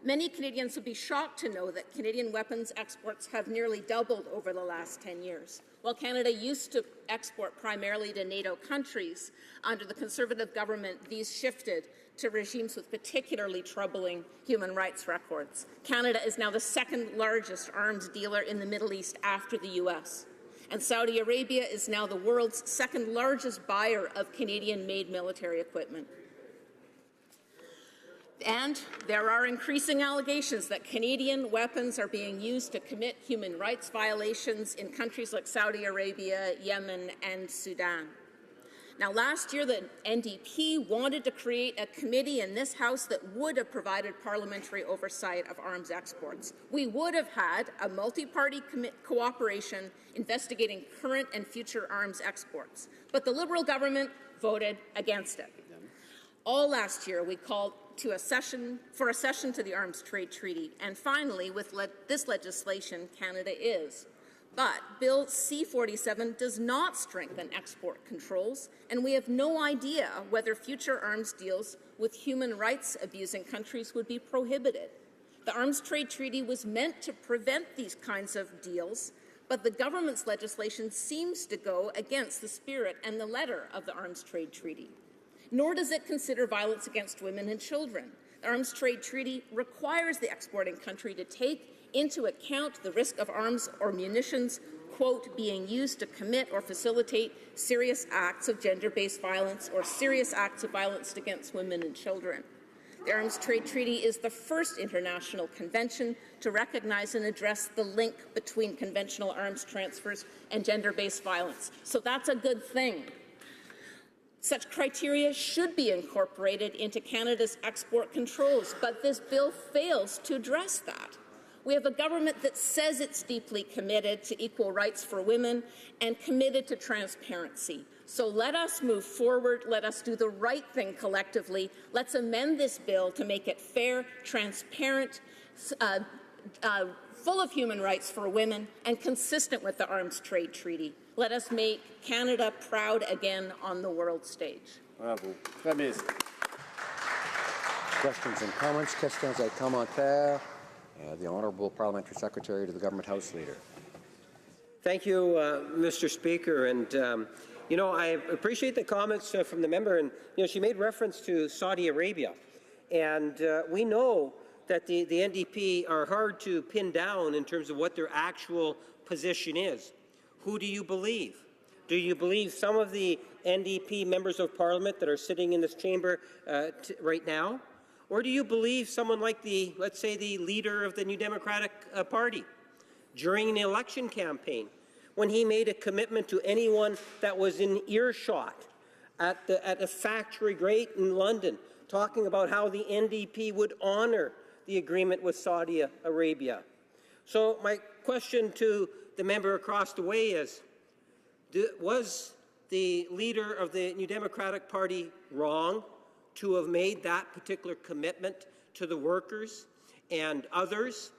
Many Canadians would be shocked to know that Canadian weapons exports have nearly doubled over the last 10 years. While Canada used to export primarily to NATO countries, under the Conservative government, these shifted to regimes with particularly troubling human rights records. Canada is now the second largest arms dealer in the Middle East after the U.S., and Saudi Arabia is now the world's second largest buyer of Canadian-made military equipment. And there are increasing allegations that Canadian weapons are being used to commit human rights violations in countries like Saudi Arabia, Yemen, and Sudan. Now, last year, the NDP wanted to create a committee in this House that would have provided parliamentary oversight of arms exports. We would have had a multi-party cooperation investigating current and future arms exports. But the Liberal government voted against it. All last year, we called for a session to the Arms Trade Treaty. And finally, with this legislation, Canada is. But Bill C-47 does not strengthen export controls, and we have no idea whether future arms deals with human rights abusing countries would be prohibited. The Arms Trade Treaty was meant to prevent these kinds of deals, but the government's legislation seems to go against the spirit and the letter of the Arms Trade Treaty. Nor does it consider violence against women and children. The Arms Trade Treaty requires the exporting country to take into account the risk of arms or munitions, quote, being used to commit or facilitate serious acts of gender-based violence or serious acts of violence against women and children. The Arms Trade Treaty is the first international convention to recognize and address the link between conventional arms transfers and gender-based violence. So that's a good thing. Such criteria should be incorporated into Canada's export controls, but this bill fails to address that. We have a government that says it's deeply committed to equal rights for women and committed to transparency. So let us move forward. Let us do the right thing collectively. Let's amend this bill to make it fair, transparent, full of human rights for women, and consistent with the Arms Trade Treaty. Let us make Canada proud again on the world stage. Bravo. Très bien. Questions and comments? Questions et commentaires? The Honourable Parliamentary Secretary to the Government House Leader. Thank you, Mr. Speaker. And, I appreciate the comments from the member. And, she made reference to Saudi Arabia. And we know that the NDP are hard to pin down in terms of what their actual position is. Who do you believe? Do you believe some of the NDP members of Parliament that are sitting in this chamber right now? Or do you believe someone like let's say, the leader of the New Democratic Party during an election campaign when he made a commitment to anyone that was in earshot at a factory great in London, talking about how the NDP would honour the agreement with Saudi Arabia? So my question to the member across the way is, was the leader of the New Democratic Party wrong to have made that particular commitment to the workers and others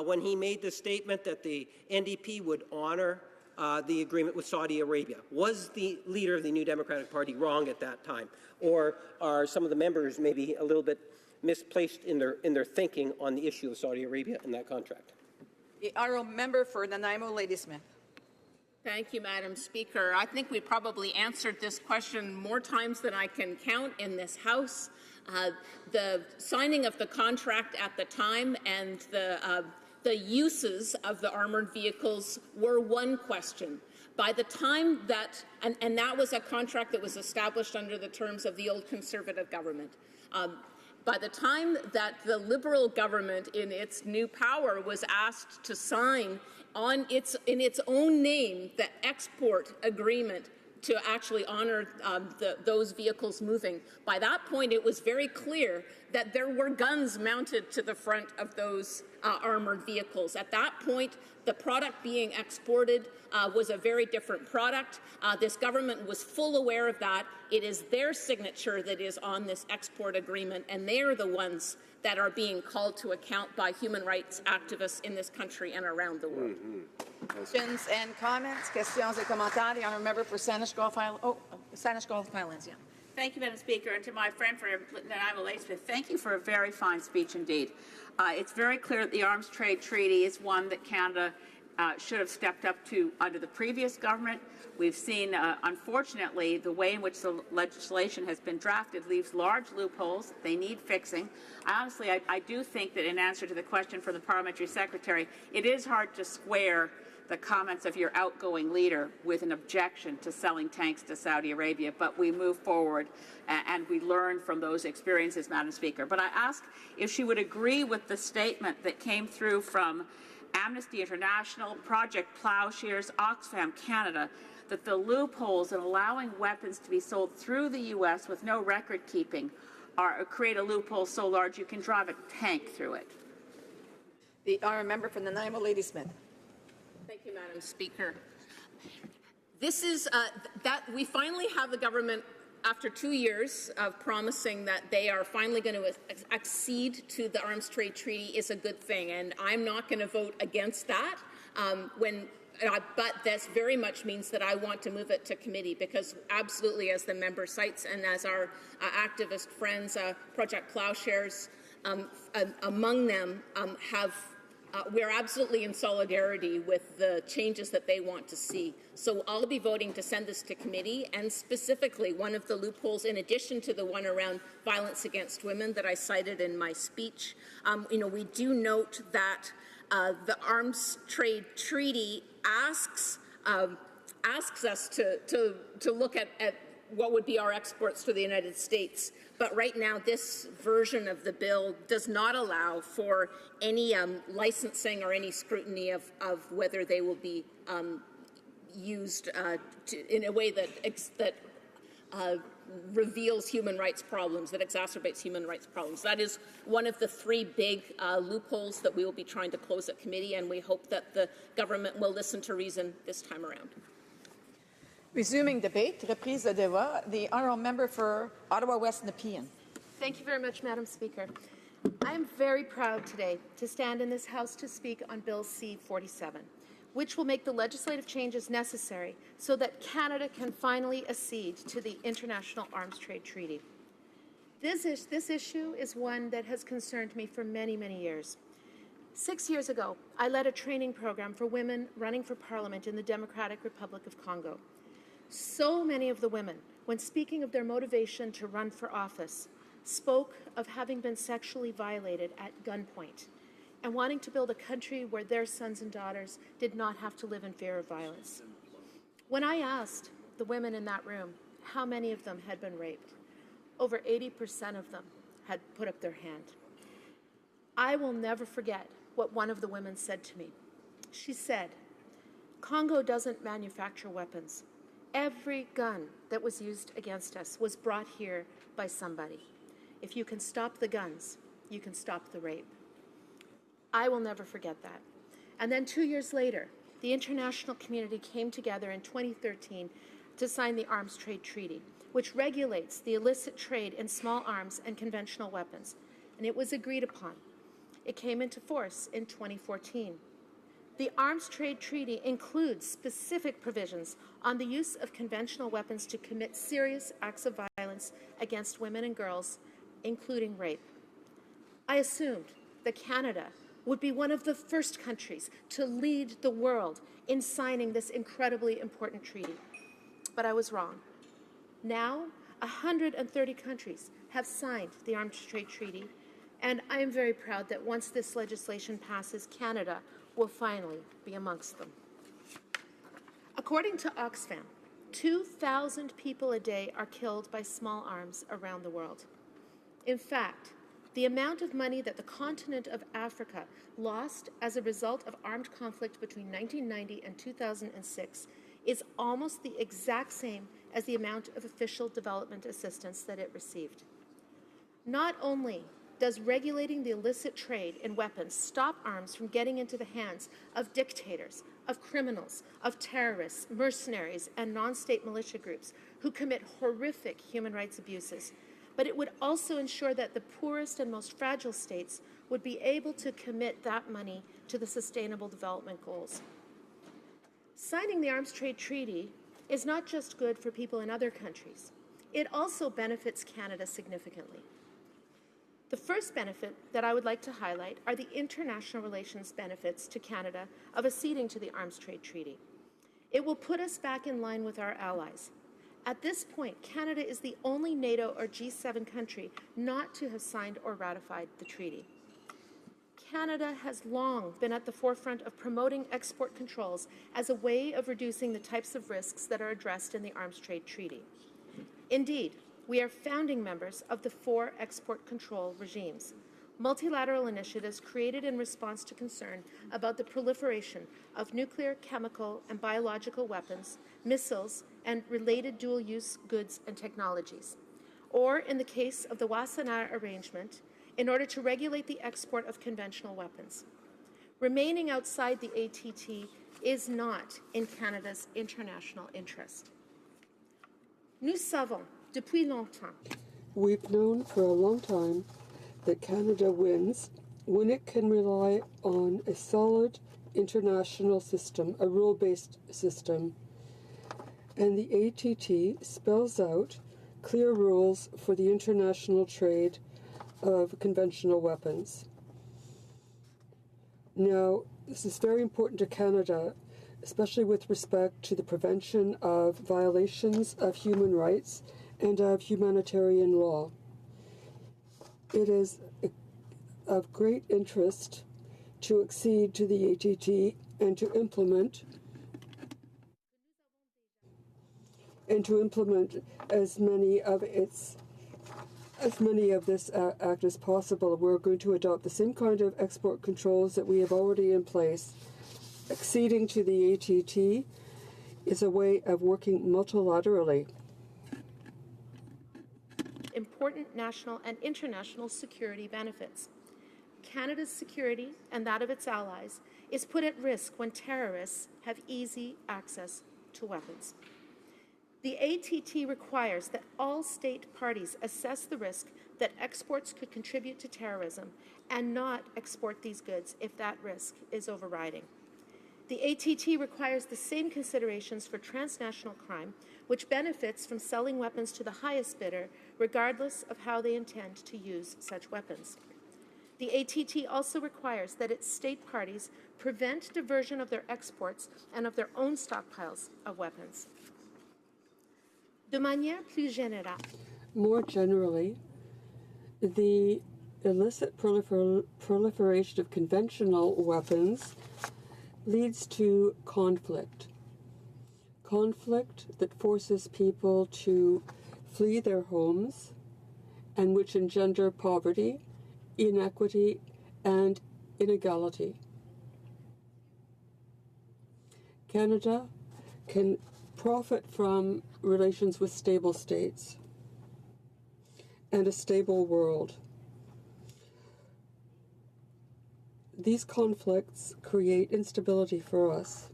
when he made the statement that the NDP would honour the agreement with Saudi Arabia? Was the leader of the New Democratic Party wrong at that time? Or are some of the members maybe a little bit misplaced in their thinking on the issue of Saudi Arabia and that contract? The honourable member for Nanaimo, Ladysmith. Thank you, Madam Speaker. I think we probably answered this question more times than I can count in this House. The signing of the contract at the time and the uses of the armoured vehicles were one question. By the time that, and that was a contract that was established under the terms of the old Conservative government. By the time that the Liberal government in its new power was asked to sign in its own name the export agreement to actually honour those vehicles moving, by that point it was very clear that there were guns mounted to the front of those armoured vehicles. At that point, the product being exported was a very different product. This government was full aware of that. It is their signature that is on this export agreement, and they are the ones that are being called to account by human rights activists in this country and around the world. Questions and comments? Questions et commentaires. The honourable member for Saanich Gulf Islands. Yeah. Thank you, Madam Speaker, and to my friend from Nanaimo, Ladysmith, thank you for a very fine speech indeed. It's very clear that the Arms Trade Treaty is one that Canada should have stepped up to under the previous government. We've seen, unfortunately, the way in which the legislation has been drafted leaves large loopholes. They need fixing. Honestly, I do think that in answer to the question from the Parliamentary Secretary, it is hard to square the comments of your outgoing leader with an objection to selling tanks to Saudi Arabia, but we move forward and we learn from those experiences, Madam Speaker. But I ask if she would agree with the statement that came through from Amnesty International, Project Plowshares, Oxfam Canada, that the loopholes in allowing weapons to be sold through the U.S. with no record keeping create a loophole so large you can drive a tank through it. The honourable member for Nanaimo, Ladysmith. Thank you, Madam Speaker. This is that we finally have the government, after 2 years of promising that they are finally going to accede to the Arms Trade Treaty, is a good thing, and I'm not going to vote against that. But this very much means that I want to move it to committee because absolutely, as the member cites and as our activist friends, Project Plowshares, among them, we're absolutely in solidarity with the changes that they want to see. So I'll be voting to send this to committee, and specifically one of the loopholes, in addition to the one around violence against women that I cited in my speech, we do note that the Arms Trade Treaty asks us to look at what would be our exports to the United States. But right now, this version of the bill does not allow for any licensing or any scrutiny of whether they will be used in a way that reveals human rights problems, that exacerbates human rights problems. That is one of the three big loopholes that we will be trying to close at committee, and we hope that the government will listen to reason this time around. Resuming debate, reprise de débat, the honourable member for Ottawa West Nepean. Thank you very much, Madam Speaker. I am very proud today to stand in this House to speak on Bill C-47, which will make the legislative changes necessary so that Canada can finally accede to the International Arms Trade Treaty. This issue is one that has concerned me for many, many years. 6 years ago, I led a training program for women running for Parliament in the Democratic Republic of Congo. So many of the women, when speaking of their motivation to run for office, spoke of having been sexually violated at gunpoint and wanting to build a country where their sons and daughters did not have to live in fear of violence. When I asked the women in that room how many of them had been raped, over 80% of them had put up their hand. I will never forget what one of the women said to me. She said, "Congo doesn't manufacture weapons. Every gun that was used against us was brought here by somebody. If you can stop the guns, you can stop the rape." I will never forget that. And then 2 years later, the international community came together in 2013 to sign the Arms Trade Treaty, which regulates the illicit trade in small arms and conventional weapons, and it was agreed upon. It came into force in 2014. The Arms Trade Treaty includes specific provisions on the use of conventional weapons to commit serious acts of violence against women and girls, including rape. I assumed that Canada would be one of the first countries to lead the world in signing this incredibly important treaty. But I was wrong. Now, 130 countries have signed the Arms Trade Treaty, and I am very proud that once this legislation passes, Canada will finally be amongst them. According to Oxfam, 2,000 people a day are killed by small arms around the world. In fact, the amount of money that the continent of Africa lost as a result of armed conflict between 1990 and 2006 is almost the exact same as the amount of official development assistance that it received. Not only does regulating the illicit trade in weapons stop arms from getting into the hands of dictators, of criminals, of terrorists, mercenaries, and non-state militia groups who commit horrific human rights abuses, but it would also ensure that the poorest and most fragile states would be able to commit that money to the Sustainable Development Goals. Signing the Arms Trade Treaty is not just good for people in other countries. It also benefits Canada significantly. The first benefit that I would like to highlight are the international relations benefits to Canada of acceding to the Arms Trade Treaty. It will put us back in line with our allies. At this point, Canada is the only NATO or G7 country not to have signed or ratified the treaty. Canada has long been at the forefront of promoting export controls as a way of reducing the types of risks that are addressed in the Arms Trade Treaty. Indeed, we are founding members of the 4 export control regimes, multilateral initiatives created in response to concern about the proliferation of nuclear, chemical, and biological weapons, missiles, and related dual-use goods and technologies. Or, in the case of the Wassenaar Arrangement, in order to regulate the export of conventional weapons. Remaining outside the ATT is not in Canada's international interest. Nous savons depuis longtemps. We've known for a long time that Canada wins when it can rely on a solid international system, a rule-based system. And the ATT spells out clear rules for the international trade of conventional weapons. Now, this is very important to Canada, especially with respect to the prevention of violations of human rights and of humanitarian law. It is of great interest to accede to the ATT and to implement and to implement as many of this act as possible. We're going to adopt the same kind of export controls that we have already in place. Acceding to the ATT is a way of working multilaterally. Important national and international security benefits. Canada's security and that of its allies is put at risk when terrorists have easy access to weapons. The ATT requires that all state parties assess the risk that exports could contribute to terrorism and not export these goods if that risk is overriding. The ATT requires the same considerations for transnational crime, which benefits from selling weapons to the highest bidder, regardless of how they intend to use such weapons. The ATT also requires that its state parties prevent diversion of their exports and of their own stockpiles of weapons. De manière plus générale. More generally, the illicit proliferation of conventional weapons leads to conflict. Conflict that forces people to flee their homes and which engender poverty, inequity, and inequality. Canada can profit from relations with stable states and a stable world. These conflicts create instability for us.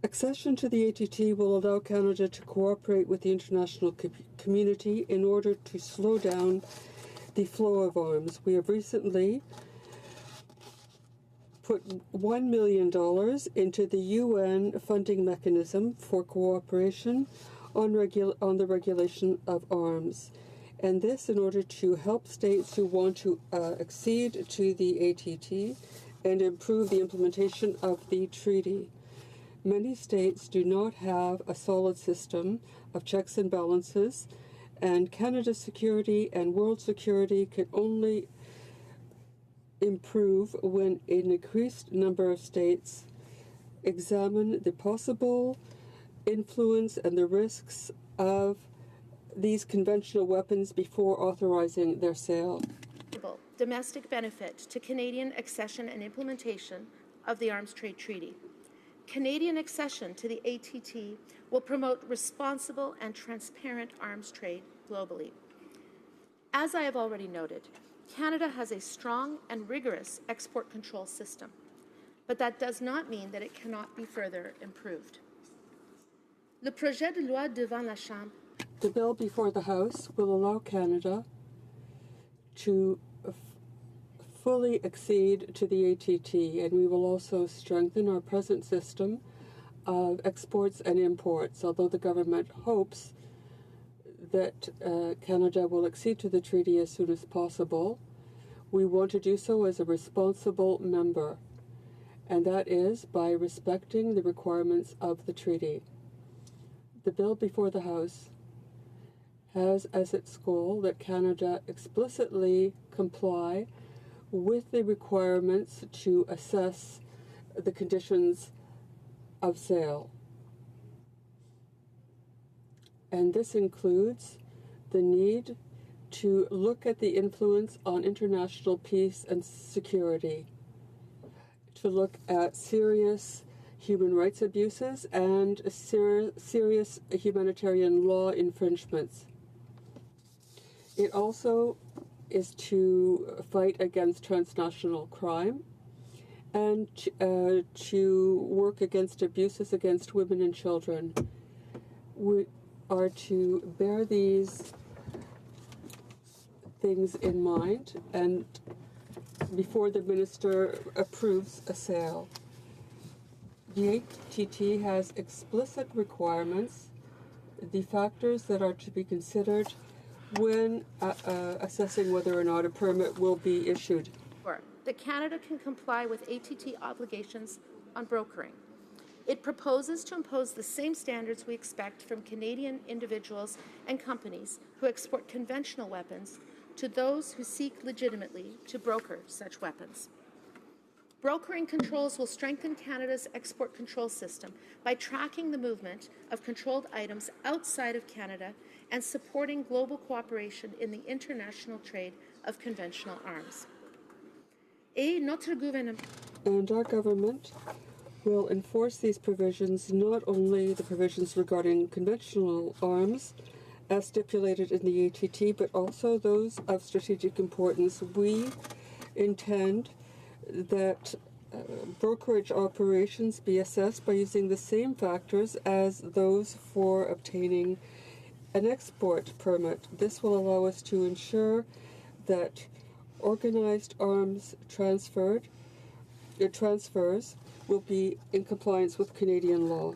Accession to the ATT will allow Canada to cooperate with the international community in order to slow down the flow of arms. We have recently put $1 million into the UN funding mechanism for cooperation on the regulation of arms. And this in order to help states who want to accede to the ATT and improve the implementation of the treaty. Many states do not have a solid system of checks and balances, and Canada's security and world security can only improve when an increased number of states examine the possible influence and the risks of these conventional weapons before authorizing their sale. Domestic benefit to Canadian accession and implementation of the Arms Trade Treaty. Canadian accession to the ATT will promote responsible and transparent arms trade globally. As I have already noted, Canada has a strong and rigorous export control system, but that does not mean that it cannot be further improved. Le projet de loi devant la Chambre. The bill before the House will allow Canada to fully accede to the ATT, and we will also strengthen our present system of exports and imports, although the government hopes that Canada will accede to the treaty as soon as possible. We want to do so as a responsible member, and that is by respecting the requirements of the treaty. The bill before the House has as its goal that Canada explicitly comply with the requirements to assess the conditions of sale. And this includes the need to look at the influence on international peace and security, to look at serious human rights abuses and serious humanitarian law infringements. It also is to fight against transnational crime and to work against abuses against women and children. We are to bear these things in mind and before the minister approves a sale. The ATT has explicit requirements, the factors that are to be considered when assessing whether or not a permit will be issued. That Canada can comply with ATT obligations on brokering. It proposes to impose the same standards we expect from Canadian individuals and companies who export conventional weapons to those who seek legitimately to broker such weapons. Brokering controls will strengthen Canada's export control system by tracking the movement of controlled items outside of Canada and supporting global cooperation in the international trade of conventional arms. And our government will enforce these provisions, not only the provisions regarding conventional arms, as stipulated in the ATT, but also those of strategic importance. We intend that brokerage operations be assessed by using the same factors as those for obtaining an export permit. This will allow us to ensure that organized arms transfers will be in compliance with Canadian law.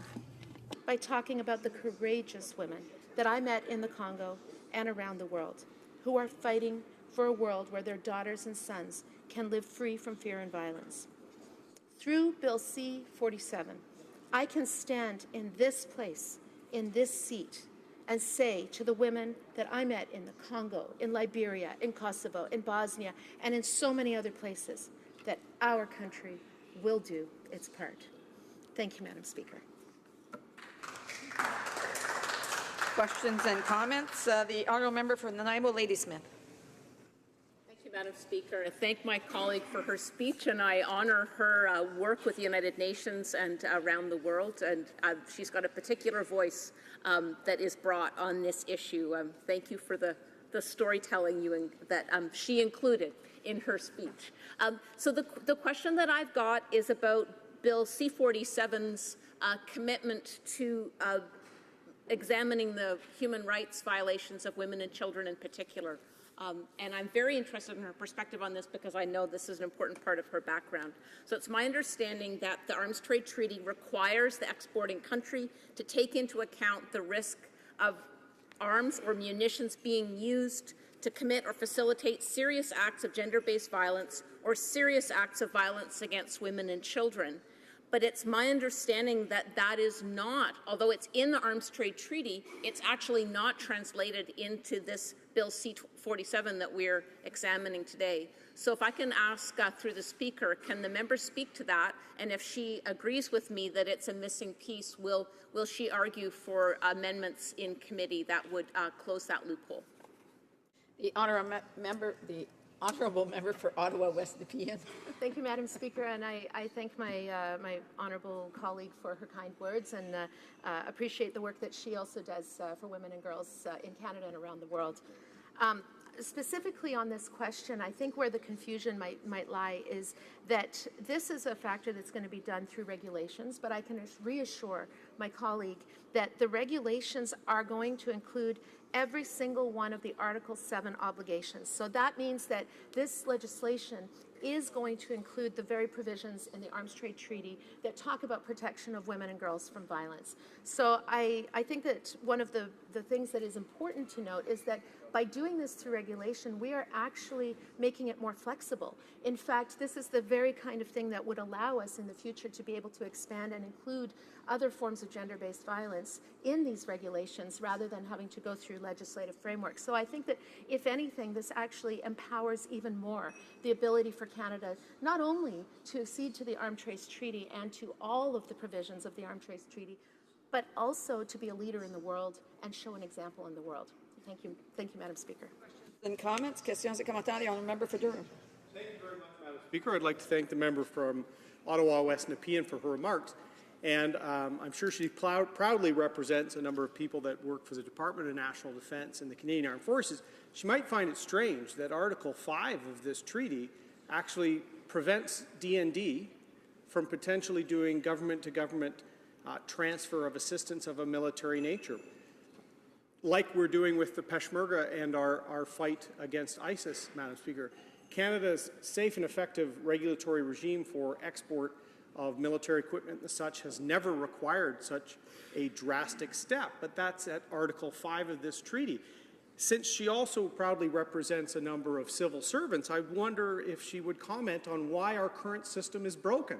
By talking about the courageous women that I met in the Congo and around the world, who are fighting for a world where their daughters and sons can live free from fear and violence. Through Bill C-47, I can stand in this place, in this seat, and say to the women that I met in the Congo, in Liberia, in Kosovo, in Bosnia, and in so many other places, that our country will do its part. Thank you, Madam Speaker. Questions and comments? The honourable member for Nanaimo, Ladysmith. Thank you, Madam Speaker. I thank my colleague for her speech, and I honour her work with the United Nations and around the world. And she's got a particular voice that is brought on this issue. Thank you for the storytelling that she included in her speech. So the question that I've got is about Bill C-47's commitment to examining the human rights violations of women and children in particular. And I'm very interested in her perspective on this because I know this is an important part of her background. So it's my understanding that the Arms Trade Treaty requires the exporting country to take into account the risk of arms or munitions being used to commit or facilitate serious acts of gender-based violence or serious acts of violence against women and children. But it's my understanding that that is not, although it's in the Arms Trade Treaty, it's actually not translated into this Bill C-47 that we're examining today. So if I can ask through the Speaker, can the member speak to that? And if she agrees with me that it's a missing piece, will she argue for amendments in committee that would close that loophole? The honourable member for Ottawa West Nepean. Thank you, Madam Speaker, and I thank my honourable colleague for her kind words and appreciate the work that she also does for women and girls in Canada and around the world. Specifically on this question, I think where the confusion might lie is that this is a factor that's going to be done through regulations, but I can reassure my colleague that the regulations are going to include every single one of the Article 7 obligations. So that means that this legislation is going to include the very provisions in the Arms Trade Treaty that talk about protection of women and girls from violence. So I think that one of the things that is important to note is that by doing this through regulation, we are actually making it more flexible. In fact, this is the very kind of thing that would allow us in the future to be able to expand and include other forms of gender-based violence in these regulations rather than having to go through legislative frameworks. So I think that, if anything, this actually empowers even more the ability for Canada not only to accede to the Arms Trade Treaty and to all of the provisions of the Arms Trade Treaty, but also to be a leader in the world and show an example in the world. Thank you, Madam Speaker. And comments, questions et commentaires. The honourable member for Durham. Thank you very much, Madam Speaker. I'd like to thank the member from Ottawa West Nepean for her remarks. And I'm sure she proudly represents a number of people that work for the Department of National Defence and the Canadian Armed Forces. She might find it strange that Article 5 of this treaty actually prevents DND from potentially doing government-to-government transfer of assistance of a military nature, like we're doing with the Peshmerga and our fight against ISIS, Madam Speaker. Canada's safe and effective regulatory regime for export of military equipment and such has never required such a drastic step, but that's at Article 5 of this treaty. Since she also proudly represents a number of civil servants, I wonder if she would comment on why our current system is broken.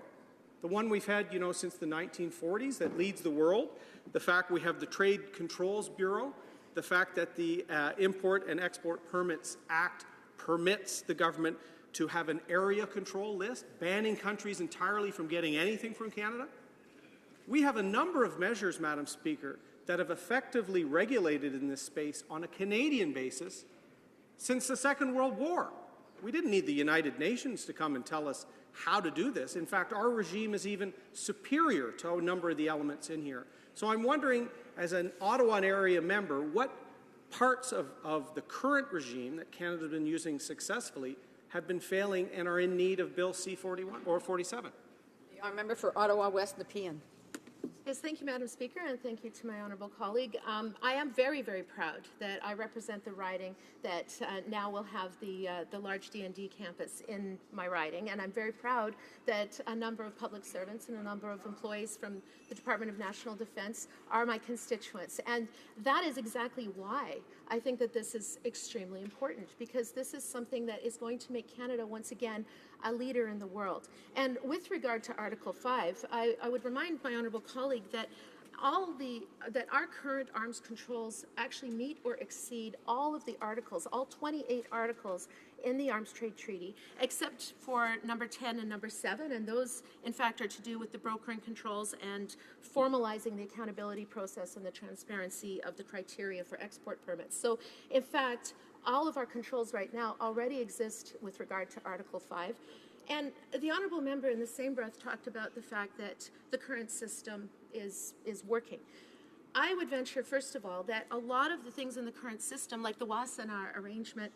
The one we've had, since the 1940s that leads the world, the fact we have the Trade Controls Bureau, the fact that the Import and Export Permits Act permits the government to have an area control list, banning countries entirely from getting anything from Canada? We have a number of measures, Madam Speaker, that have effectively regulated in this space on a Canadian basis since the Second World War. We didn't need the United Nations to come and tell us how to do this. In fact, our regime is even superior to a number of the elements in here. So I'm wondering, as an Ottawa area member, what parts of the current regime that Canada has been using successfully have been failing and are in need of Bill C-41 or 47. The honourable member for Ottawa West Nepean. Yes, thank you, Madam Speaker, and thank you to my honourable colleague. I am very, very proud that I represent the riding that now will have the large D&D campus in my riding, and I'm very proud that a number of public servants and a number of employees from the Department of National Defence are my constituents, and that is exactly why I think that this is extremely important, because this is something that is going to make Canada once again a leader in the world. And with regard to Article 5, I would remind my honourable colleague that that our current arms controls actually meet or exceed all of the articles, all 28 articles in the Arms Trade Treaty, except for number 10 and number 7, and those, in fact, are to do with the brokering controls and formalizing the accountability process and the transparency of the criteria for export permits. So, in fact, all of our controls right now already exist with regard to Article 5. And the honourable member in the same breath talked about the fact that the current system is working. I would venture, first of all, that a lot of the things in the current system, like the Wassenaar arrangement,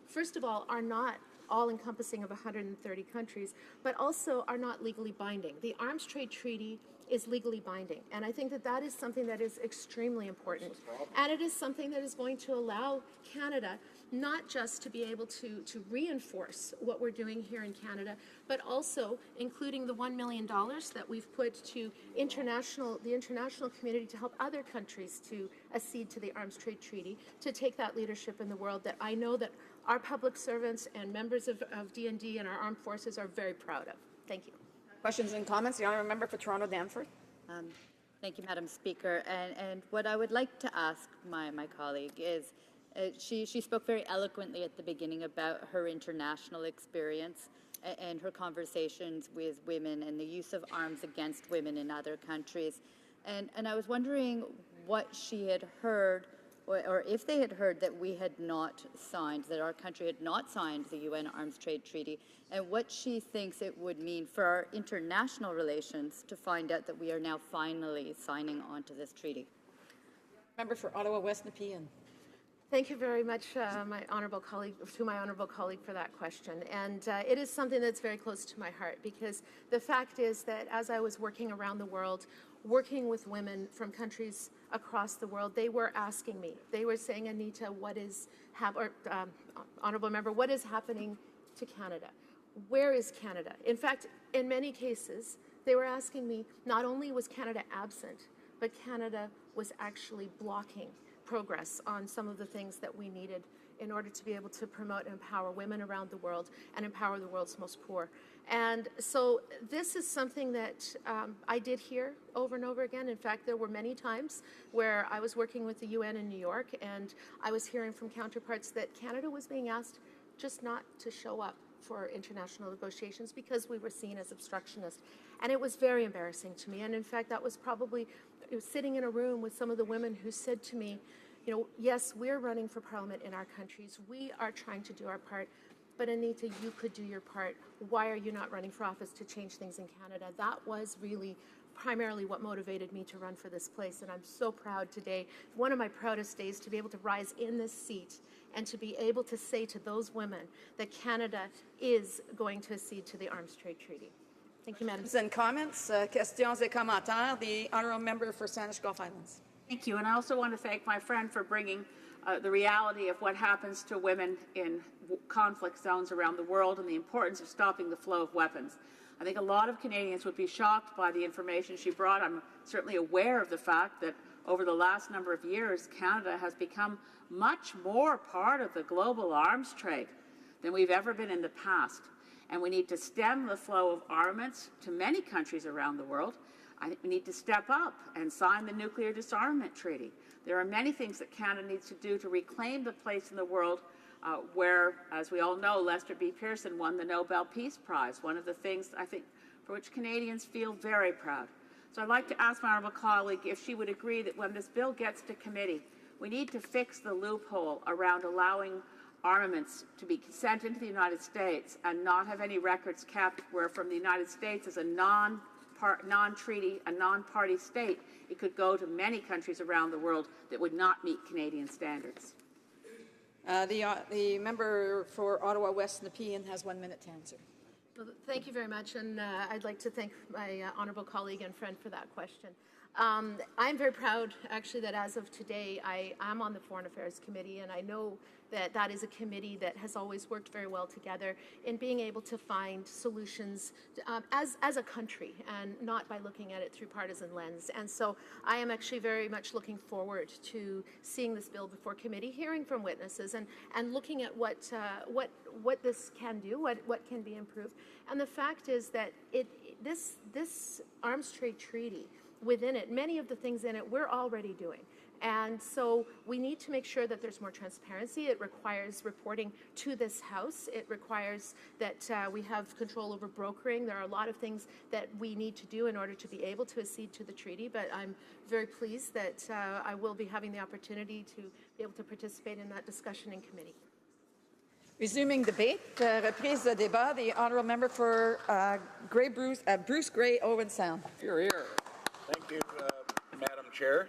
first of all, are not all-encompassing of 130 countries, but also are not legally binding. The Arms Trade Treaty is legally binding, and I think that that is something that is extremely important. And it is something that is going to allow Canada not just to be able to reinforce what we're doing here in Canada, but also including the $1 million that we've put to the international community to help other countries to accede to the Arms Trade Treaty, to take that leadership in the world that I know that our public servants and members of D&D and our armed forces are very proud of. Thank you. Questions and comments? The honourable member for Toronto Danforth. Thank you, Madam Speaker. And what I would like to ask my colleague is, she spoke very eloquently at the beginning about her international experience and her conversations with women and the use of arms against women in other countries. And I was wondering what she had heard, or if they had heard that we had not signed, that our country had not signed the UN Arms Trade Treaty, and what she thinks it would mean for our international relations to find out that we are now finally signing on to this treaty. Member for Ottawa West Nepean. Thank you very much, my honourable colleague, for that question. And it is something that's very close to my heart, because the fact is that as I was working around the world, working with women from countries across the world, they were asking me, they were saying, Anita, honourable member, what is happening to Canada? Where is Canada? In fact, in many cases, they were asking me, not only was Canada absent, but Canada was actually blocking progress on some of the things that we needed in order to be able to promote and empower women around the world and empower the world's most poor. And so this is something that I did hear over and over again. In fact, there were many times where I was working with the UN in New York, and I was hearing from counterparts that Canada was being asked just not to show up for international negotiations because we were seen as obstructionist. And it was very embarrassing to me. And in fact, that was probably sitting in a room with some of the women who said to me, you know, yes, we're running for parliament in our countries. We are trying to do our part. But Anita, you could do your part. Why are you not running for office to change things in Canada? That was really primarily what motivated me to run for this place. And I'm so proud today, one of my proudest days, to be able to rise in this seat and to be able to say to those women that Canada is going to accede to the Arms Trade Treaty. Thank you, Madam. And comments, questions et commentaires. The honourable member for Sandwich Gulf Islands. Thank you, and I also want to thank my friend for bringing the reality of what happens to women in conflict zones around the world and the importance of stopping the flow of weapons. I think a lot of Canadians would be shocked by the information she brought. I'm certainly aware of the fact that over the last number of years, Canada has become much more part of the global arms trade than we've ever been in the past. And we need to stem the flow of armaments to many countries around the world. I think we need to step up and sign the Nuclear Disarmament Treaty. There are many things that Canada needs to do to reclaim the place in the world where As we all know, Lester B. Pearson won the Nobel Peace Prize, one of the things I think for which Canadians feel very proud. So I'd like to ask my honourable colleague if she would agree that when this bill gets to committee, we need to fix the loophole around allowing armaments to be sent into the United States and not have any records kept where from the United States as a non-treaty, a non-party state, it could go to many countries around the world that would not meet Canadian standards. The member for Ottawa West Nepean has 1 minute to answer. Well, thank you very much, and I'd like to thank my honourable colleague and friend for that question. I'm very proud, actually, that as of today, I am on the Foreign Affairs Committee, and I know that that is a committee that has always worked very well together in being able to find solutions as a country and not by looking at it through partisan lens. And so I am actually very much looking forward to seeing this bill before committee, hearing from witnesses, and looking at what this can do, what can be improved. And the fact is that this arms trade treaty, within it, many of the things in it, we're already doing. And so we need to make sure that there's more transparency. It requires reporting to this House. It requires that we have control over brokering. There are a lot of things that we need to do in order to be able to accede to the treaty, but I'm very pleased that I will be having the opportunity to be able to participate in that discussion in committee. Resuming debate, reprise de débat, the honourable member for Bruce Grey, Owen Sound. Here, here. Thank you, Madam Chair.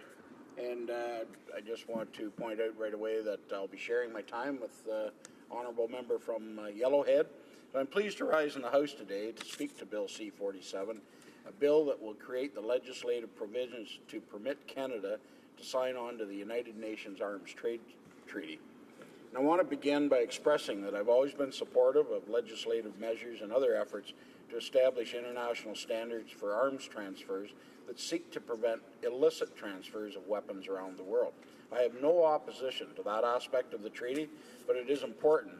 And I just want to point out right away that I'll be sharing my time with the honourable member from Yellowhead. So I'm pleased to rise in the House today to speak to Bill C-47, a bill that will create the legislative provisions to permit Canada to sign on to the United Nations Arms Trade Treaty. And I want to begin by expressing that I've always been supportive of legislative measures and other efforts to establish international standards for arms transfers that seek to prevent illicit transfers of weapons around the world. I have no opposition to that aspect of the treaty, but it is important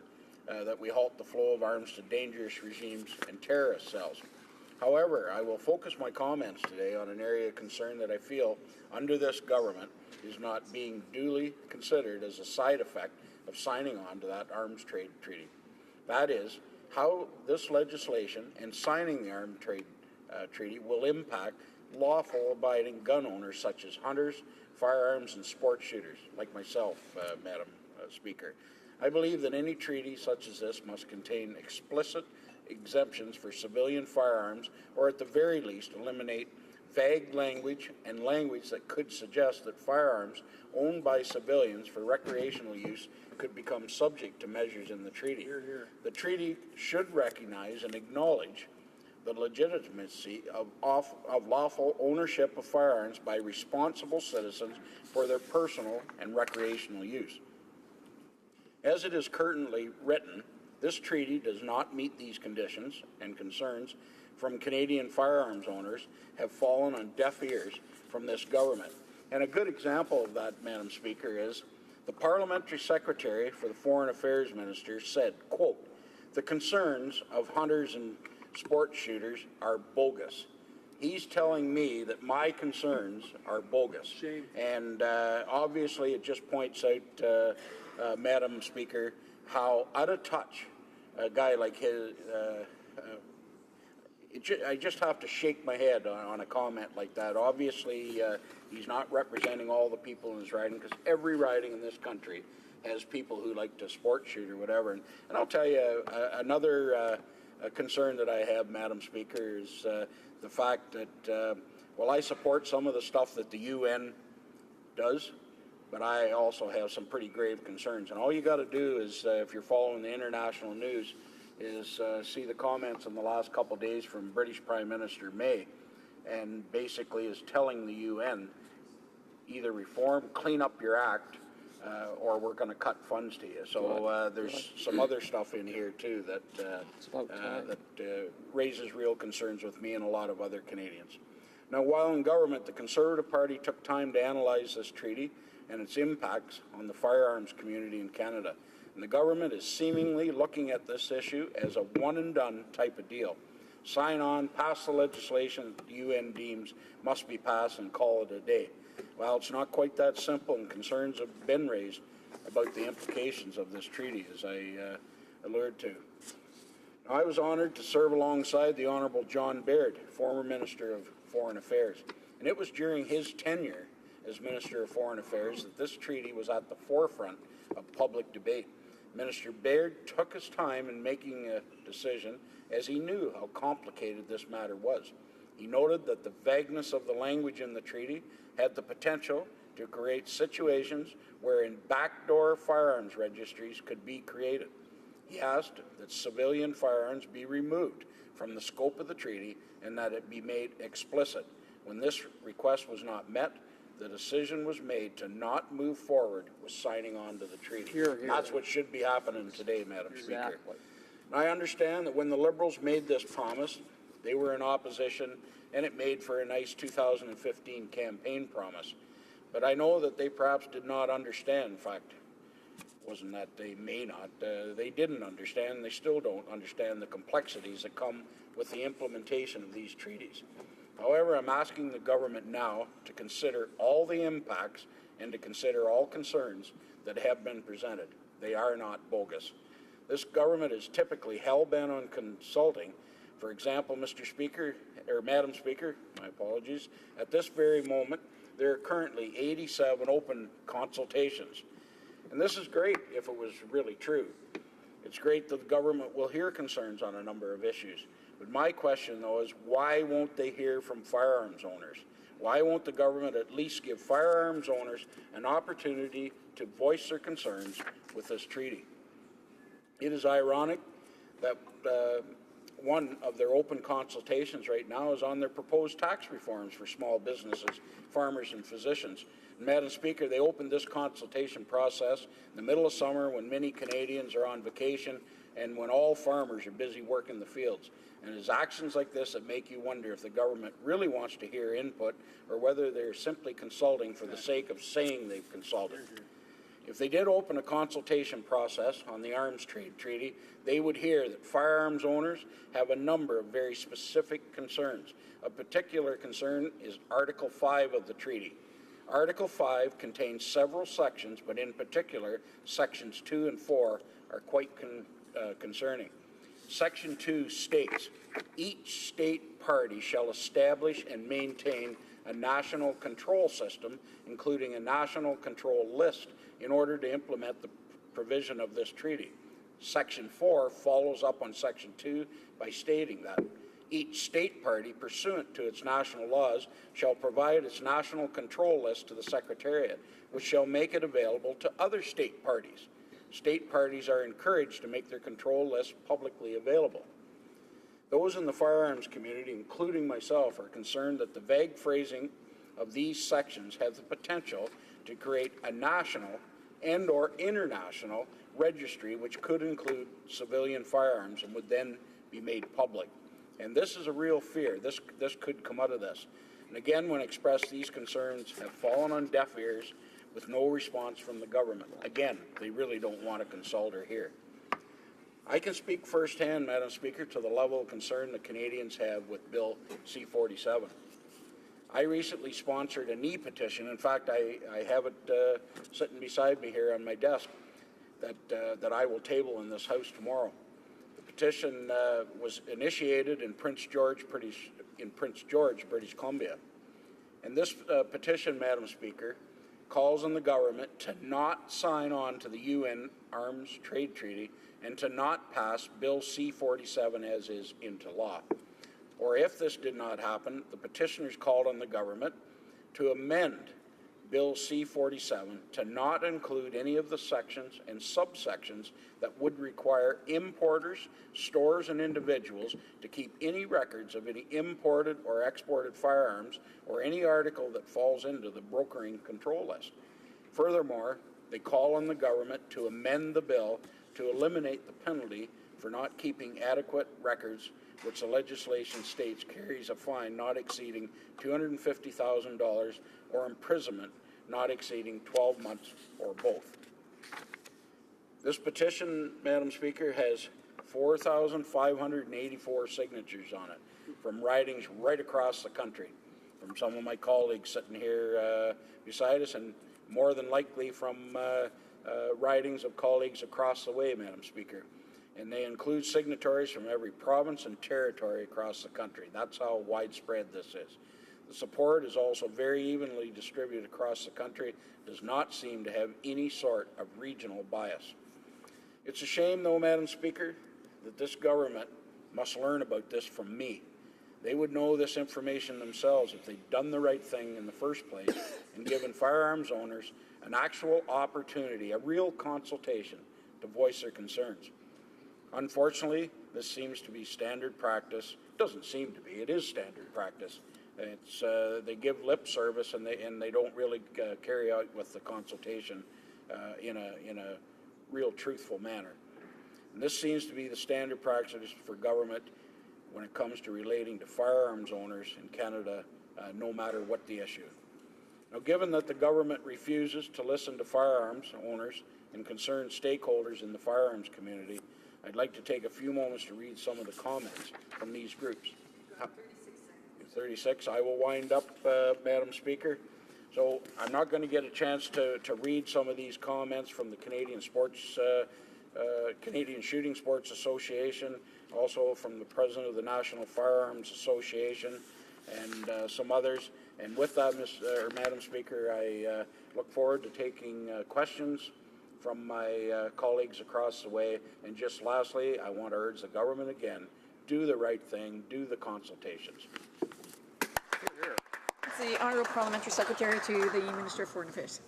that we halt the flow of arms to dangerous regimes and terrorist cells. However, I will focus my comments today on an area of concern that I feel under this government is not being duly considered as a side effect of signing on to that arms trade treaty. That is, how this legislation and signing the arms trade treaty will impact lawful abiding gun owners such as hunters, firearms, and sport shooters, like myself, Madam Speaker. I believe that any treaty such as this must contain explicit exemptions for civilian firearms, or at the very least eliminate vague language and language that could suggest that firearms owned by civilians for recreational use could become subject to measures in the treaty. The treaty should recognize and acknowledge the legitimacy of lawful ownership of firearms by responsible citizens for their personal and recreational use. As it is currently written, this treaty does not meet these conditions, and concerns from Canadian firearms owners have fallen on deaf ears from this government. And a good example of that, Madam Speaker, is the Parliamentary Secretary for the Foreign Affairs Minister said, quote, "The concerns of hunters and sport shooters are bogus." He's telling me that my concerns are bogus. Shame. And obviously it just points out, Madam Speaker, how out of touch a guy like his, I just have to shake my head on a comment like that. Obviously, he's not representing all the people in his riding, because every riding in this country has people who like to sport shoot or whatever. And I'll tell you another concern that I have, Madam Speaker, is the fact that, well, I support some of the stuff that the UN does, but I also have some pretty grave concerns. And all you got to do is, if you're following the international news, is see the comments in the last couple of days from British Prime Minister May, and basically is telling the UN, either reform, clean up your act, or we're going to cut funds to you. So there's some other stuff in here too that raises real concerns with me and a lot of other Canadians. Now, while in government, the Conservative Party took time to analyze this treaty and its impacts on the firearms community in Canada. And the government is seemingly looking at this issue as a one-and-done type of deal. Sign on, pass the legislation that the UN deems must be passed, and call it a day. Well, it's not quite that simple, and concerns have been raised about the implications of this treaty, as I allured to. Now, I was honored to serve alongside the Honourable John Baird, former Minister of Foreign Affairs, and it was during his tenure as Minister of Foreign Affairs that this treaty was at the forefront of public debate. Minister Baird took his time in making a decision as he knew how complicated this matter was. He noted that the vagueness of the language in the treaty had the potential to create situations wherein backdoor firearms registries could be created. He asked that civilian firearms be removed from the scope of the treaty and that it be made explicit. When this request was not met, the decision was made to not move forward with signing on to the treaty. That's what should be happening today, Madam Speaker. And I understand that when the Liberals made this promise, they were in opposition, and it made for a nice 2015 campaign promise. But I know that they perhaps did not understand. In fact, it wasn't that they may not. They didn't understand, and they still don't understand the complexities that come with the implementation of these treaties. However, I'm asking the government now to consider all the impacts and to consider all concerns that have been presented. They are not bogus. This government is typically hell-bent on consulting. For example, Mr. Speaker, or Madam Speaker, my apologies, at this very moment, there are currently 87 open consultations. And this is great if it was really true. It's great that the government will hear concerns on a number of issues. But my question, though, is why won't they hear from firearms owners? Why won't the government at least give firearms owners an opportunity to voice their concerns with this treaty? It is ironic that one of their open consultations right now is on their proposed tax reforms for small businesses, farmers, and physicians. And Madam Speaker, they opened this consultation process in the middle of summer when many Canadians are on vacation and when all farmers are busy working the fields. And it's actions like this that make you wonder if the government really wants to hear input or whether they're simply consulting for the sake of saying they've consulted. If they did open a consultation process on the arms trade treaty, they would hear that firearms owners have a number of very specific concerns. A particular concern is Article 5 of the treaty. Article 5 contains several sections, but in particular, Sections 2 and 4 are quite concerning. Section 2 states, each state party shall establish and maintain a national control system, including a national control list, in order to implement the provision of this treaty. Section 4 follows up on Section 2 by stating that each state party, pursuant to its national laws, shall provide its national control list to the Secretariat, which shall make it available to other state parties. State parties are encouraged to make their control list publicly available. Those in the firearms community, including myself, are concerned that the vague phrasing of these sections has the potential to create a national and or international registry which could include civilian firearms and would then be made public. And this is a real fear. This could come out of this. And again, when expressed, these concerns have fallen on deaf ears with no response from the government. Again, they really don't want to consult or hear. I can speak firsthand, Madam Speaker, to the level of concern that Canadians have with Bill C-47. I recently sponsored a knee petition. In fact, I have it sitting beside me here on my desk that I will table in this House tomorrow. The petition was initiated in Prince George, British Columbia. And this petition, Madam Speaker, calls on the government to not sign on to the UN Arms Trade Treaty and to not pass Bill C-47 as is into law. Or if this did not happen, the petitioners called on the government to amend Bill C-47 to not include any of the sections and subsections that would require importers, stores, and individuals to keep any records of any imported or exported firearms or any article that falls into the brokering control list. Furthermore, they call on the government to amend the bill to eliminate the penalty for not keeping adequate records, which the legislation states carries a fine not exceeding $250,000 or imprisonment not exceeding 12 months or both. This petition, Madam Speaker, has 4,584 signatures on it from ridings right across the country, from some of my colleagues sitting here beside us, and more than likely from ridings of colleagues across the way, Madam Speaker. and they include signatories from every province and territory across the country. That's how widespread this is. The support is also very evenly distributed across the country, does not seem to have any sort of regional bias. It's a shame, though, Madam Speaker, that this government must learn about this from me. They would know this information themselves if they'd done the right thing in the first place and given firearms owners an actual opportunity, a real consultation to voice their concerns. Unfortunately, this seems to be standard practice. Doesn't seem to be, it is standard practice. It's, they give lip service and they don't really carry out with the consultation in a real truthful manner. And this seems to be the standard practice for government when it comes to relating to firearms owners in Canada, no matter what the issue. Now, given that the government refuses to listen to firearms owners and concerned stakeholders in the firearms community, I'd like to take a few moments to read some of the comments from these groups. 36. I will wind up, Madam Speaker. So I'm not going to get a chance to read some of these comments from the Canadian Shooting Sports Association, also from the President of the National Firearms Association, and some others. And with that, Madam Speaker, I look forward to taking questions from my colleagues across the way. And just lastly, I want to urge the government again, do the right thing, do the consultations. The Honourable Parliamentary Secretary to the Minister of Foreign Affairs.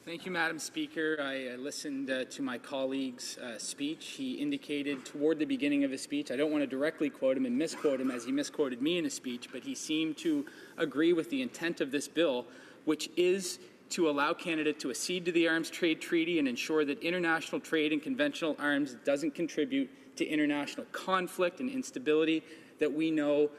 Thank you, Madam Speaker. I listened to my colleague's speech. He indicated toward the beginning of his speech, I don't want to directly quote him and misquote him as he misquoted me in his speech, but he seemed to agree with the intent of this bill, which is to allow Canada to accede to the Arms Trade Treaty and ensure that international trade in conventional arms doesn't contribute to international conflict and instability that we know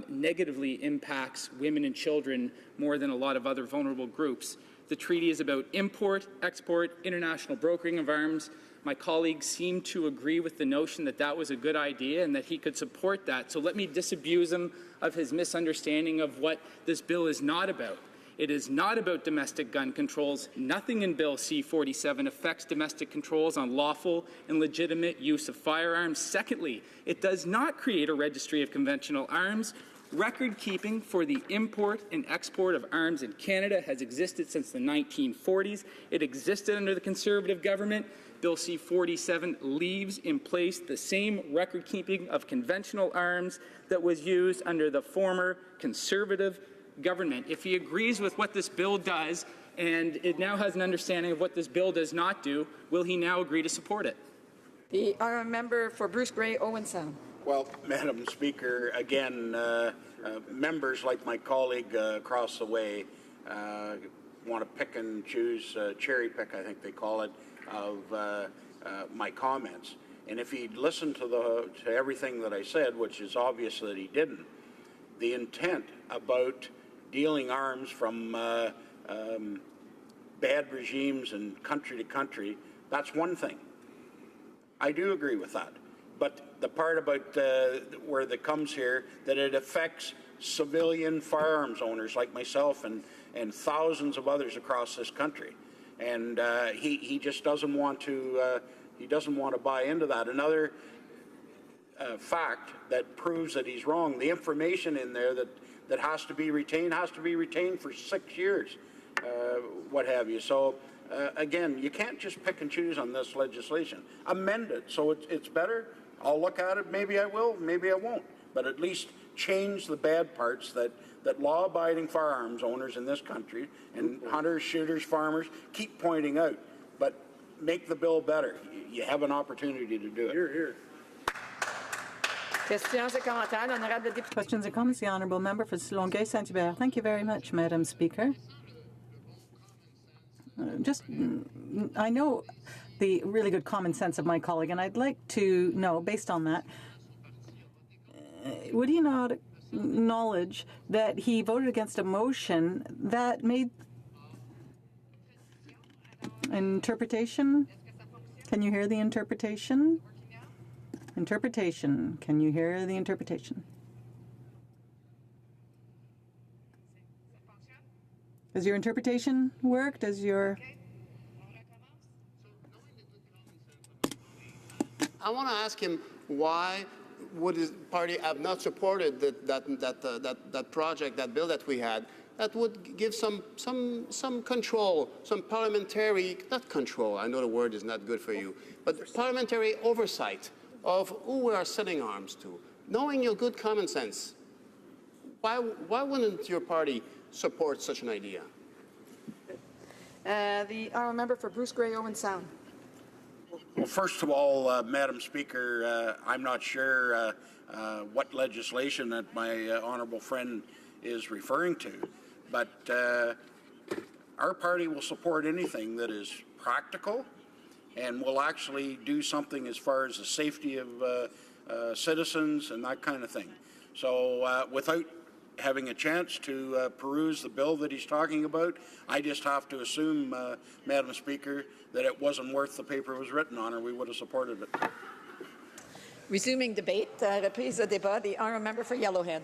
negatively impacts women and children more than a lot of other vulnerable groups. The treaty is about import, export, international brokering of arms. My colleagues seem to agree with the notion that that was a good idea and that he could support that. So let me disabuse him of his misunderstanding of what this bill is not about. It is not about domestic gun controls. Nothing in Bill C-47 affects domestic controls on lawful and legitimate use of firearms. Secondly, it does not create a registry of conventional arms. Record-keeping for the import and export of arms in Canada has existed since the 1940s. It existed under the Conservative government. Bill C-47 leaves in place the same record-keeping of conventional arms that was used under the former Conservative government. If he agrees with what this bill does and it now has an understanding of what this bill does not do, will he now agree to support it? The honourable member for Bruce Grey, Owen Sound. Well, Madam Speaker, again, members like my colleague across the way want to pick and choose, cherry pick, I think they call it, of my comments. And if he'd listened to everything that I said, which is obvious that he didn't, the intent about dealing arms from bad regimes and country to country, that's one thing. I do agree with that. But the part about where that comes here, that it affects civilian firearms owners like myself and thousands of others across this country. And he just doesn't want to, buy into that. Another fact that proves that he's wrong, the information in there that has to be retained for 6 years, what have you. So again, you can't just pick and choose on this legislation. Amend it so it's better. I'll look at it. Maybe I will, maybe I won't. But at least change the bad parts that law-abiding firearms owners in this country and hunters, shooters, farmers keep pointing out. But make the bill better. You have an opportunity to do it. Here. Questions and comments. The Honourable Member for Longueuil Saint-Hubert. Thank you very much, Madam Speaker. I know the really good common sense of my colleague, and I'd like to know, based on that, would he not acknowledge that he voted against a motion that made interpretation? Can you hear the interpretation? Interpretation. Can you hear the interpretation? Does your interpretation work? Does your... I want to ask him why would his party have not supported that project, that bill that we had, that would give some control, some parliamentary, not control, I know the word is not good for you, but parliamentary oversight of who we are selling arms to, knowing your good common sense. Why wouldn't your party support such an idea? The honourable member for Bruce Grey, Owen Sound. Well, first of all, Madam Speaker, I'm not sure what legislation that my honourable friend is referring to, but our party will support anything that is practical and will actually do something as far as the safety of citizens and that kind of thing. So without having a chance to peruse the bill that he's talking about, I just have to assume, Madam Speaker, that it wasn't worth the paper it was written on, or we would have supported it. Resuming debate, reprise de débat, the honourable member for Yellowhead.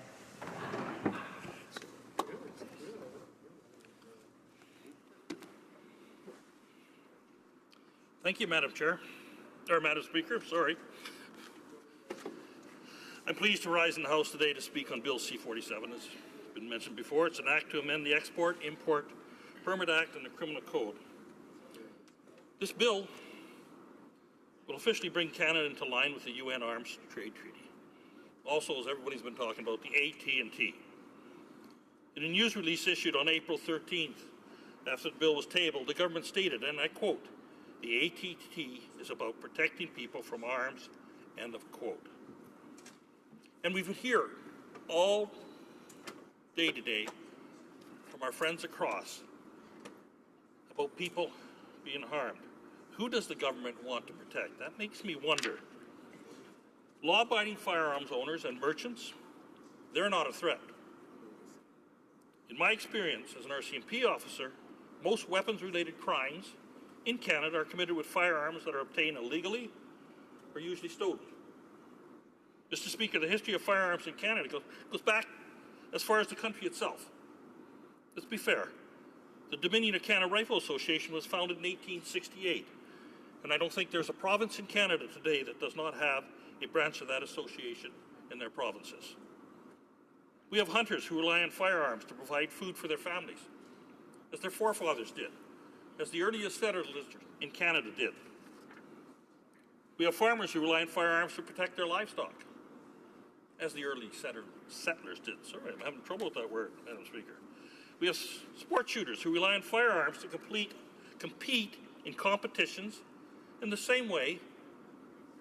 Thank you, Madam Chair, or Madam Speaker, sorry. I'm pleased to rise in the House today to speak on Bill C-47. As been mentioned before, it's an act to amend the Export, Import, Permit Act and the Criminal Code. This bill will officially bring Canada into line with the UN Arms Trade Treaty. Also, as everybody's been talking about, the AT&T. In a news release issued on April 13th, after the bill was tabled, the government stated, and I quote, "The AT&T is about protecting people from arms," end of quote. And we've heard all day today from our friends across about people being harmed. Who does the government want to protect? That makes me wonder. Law-abiding firearms owners and merchants, they're not a threat. In my experience as an RCMP officer, most weapons-related crimes in Canada are committed with firearms that are obtained illegally or usually stolen. Mr. Speaker, the history of firearms in Canada goes back as far as the country itself. Let's be fair. The Dominion of Canada Rifle Association was founded in 1868, and I don't think there's a province in Canada today that does not have a branch of that association in their provinces. We have hunters who rely on firearms to provide food for their families, as their forefathers did, as the earliest settlers in Canada did. We have farmers who rely on firearms to protect their livestock, as the early settlers did. Sorry, I'm having trouble with that word, Madam Speaker. We have sport shooters who rely on firearms to compete in competitions in the same way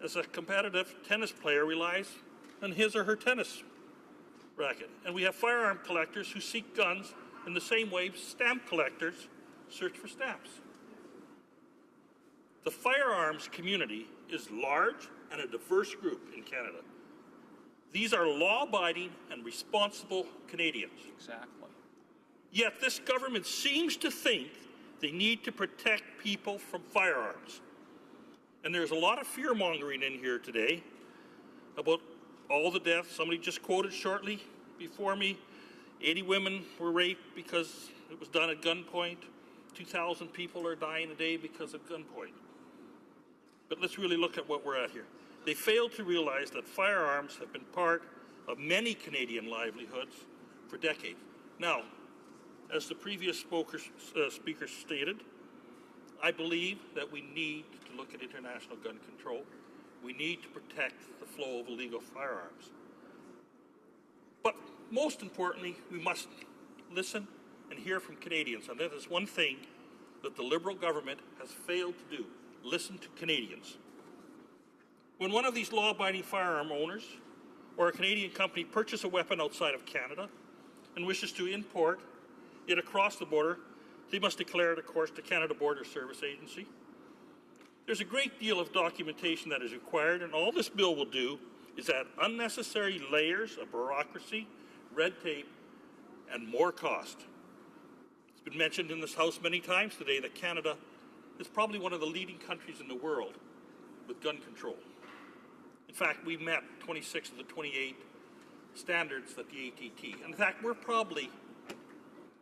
as a competitive tennis player relies on his or her tennis racket. And we have firearm collectors who seek guns in the same way stamp collectors search for stamps. The firearms community is large and a diverse group in Canada. These are law-abiding and responsible Canadians. Exactly. Yet this government seems to think they need to protect people from firearms. And there's a lot of fear-mongering in here today about all the deaths. Somebody just quoted shortly before me, 80 women were raped because it was done at gunpoint. 2,000 people are dying a day because of gunpoint. But let's really look at what we're at here. They failed to realize that firearms have been part of many Canadian livelihoods for decades. Now, as the previous speaker stated, I believe that we need to look at international gun control. We need to protect the flow of illegal firearms. But most importantly, we must listen and hear from Canadians. And that is one thing that the Liberal government has failed to do, listen to Canadians. When one of these law-abiding firearm owners or a Canadian company purchases a weapon outside of Canada and wishes to import it across the border, they must declare it, of course, to Canada Border Service Agency. There's a great deal of documentation that is required, and all this bill will do is add unnecessary layers of bureaucracy, red tape, and more cost. It's been mentioned in this House many times today that Canada is probably one of the leading countries in the world with gun control. In fact, we met 26 of the 28 standards that the ATT. In fact, we're probably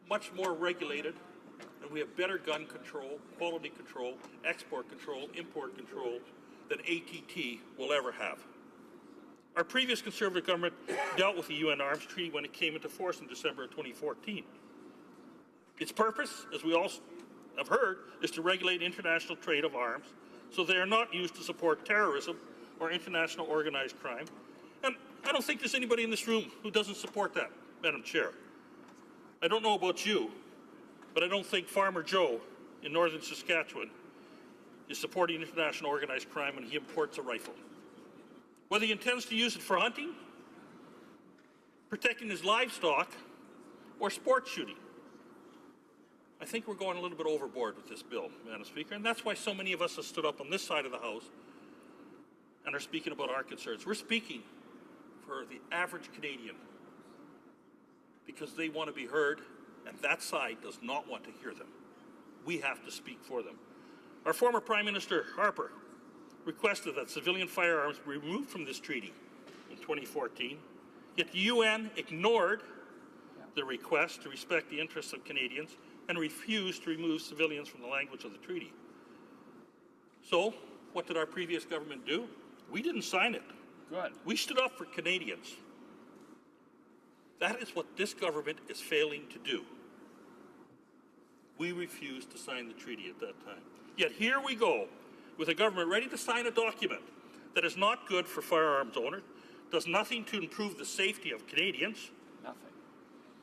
much more regulated, and we have better gun control, quality control, export control, import control than ATT will ever have. Our previous Conservative government dealt with the UN Arms Treaty when it came into force in December of 2014. Its purpose, as we all have heard, is to regulate international trade of arms so they are not used to support terrorism or international organized crime. And I don't think there's anybody in this room who doesn't support that, Madam Chair. I don't know about you, but I don't think Farmer Joe in northern Saskatchewan is supporting international organized crime when he imports a rifle. Whether he intends to use it for hunting, protecting his livestock, or sport shooting. I think we're going a little bit overboard with this bill, Madam Speaker, and that's why so many of us have stood up on this side of the House and are speaking about our concerns. We're speaking for the average Canadian because they want to be heard, and that side does not want to hear them. We have to speak for them. Our former Prime Minister, Harper, requested that civilian firearms be removed from this treaty in 2014, yet the UN ignored the request to respect the interests of Canadians and refused to remove civilians from the language of the treaty. So, what did our previous government do? We didn't sign it. Good. We stood up for Canadians. That is what this government is failing to do. We refused to sign the treaty at that time. Yet here we go, with a government ready to sign a document that is not good for firearms owners, does nothing to improve the safety of Canadians. Nothing.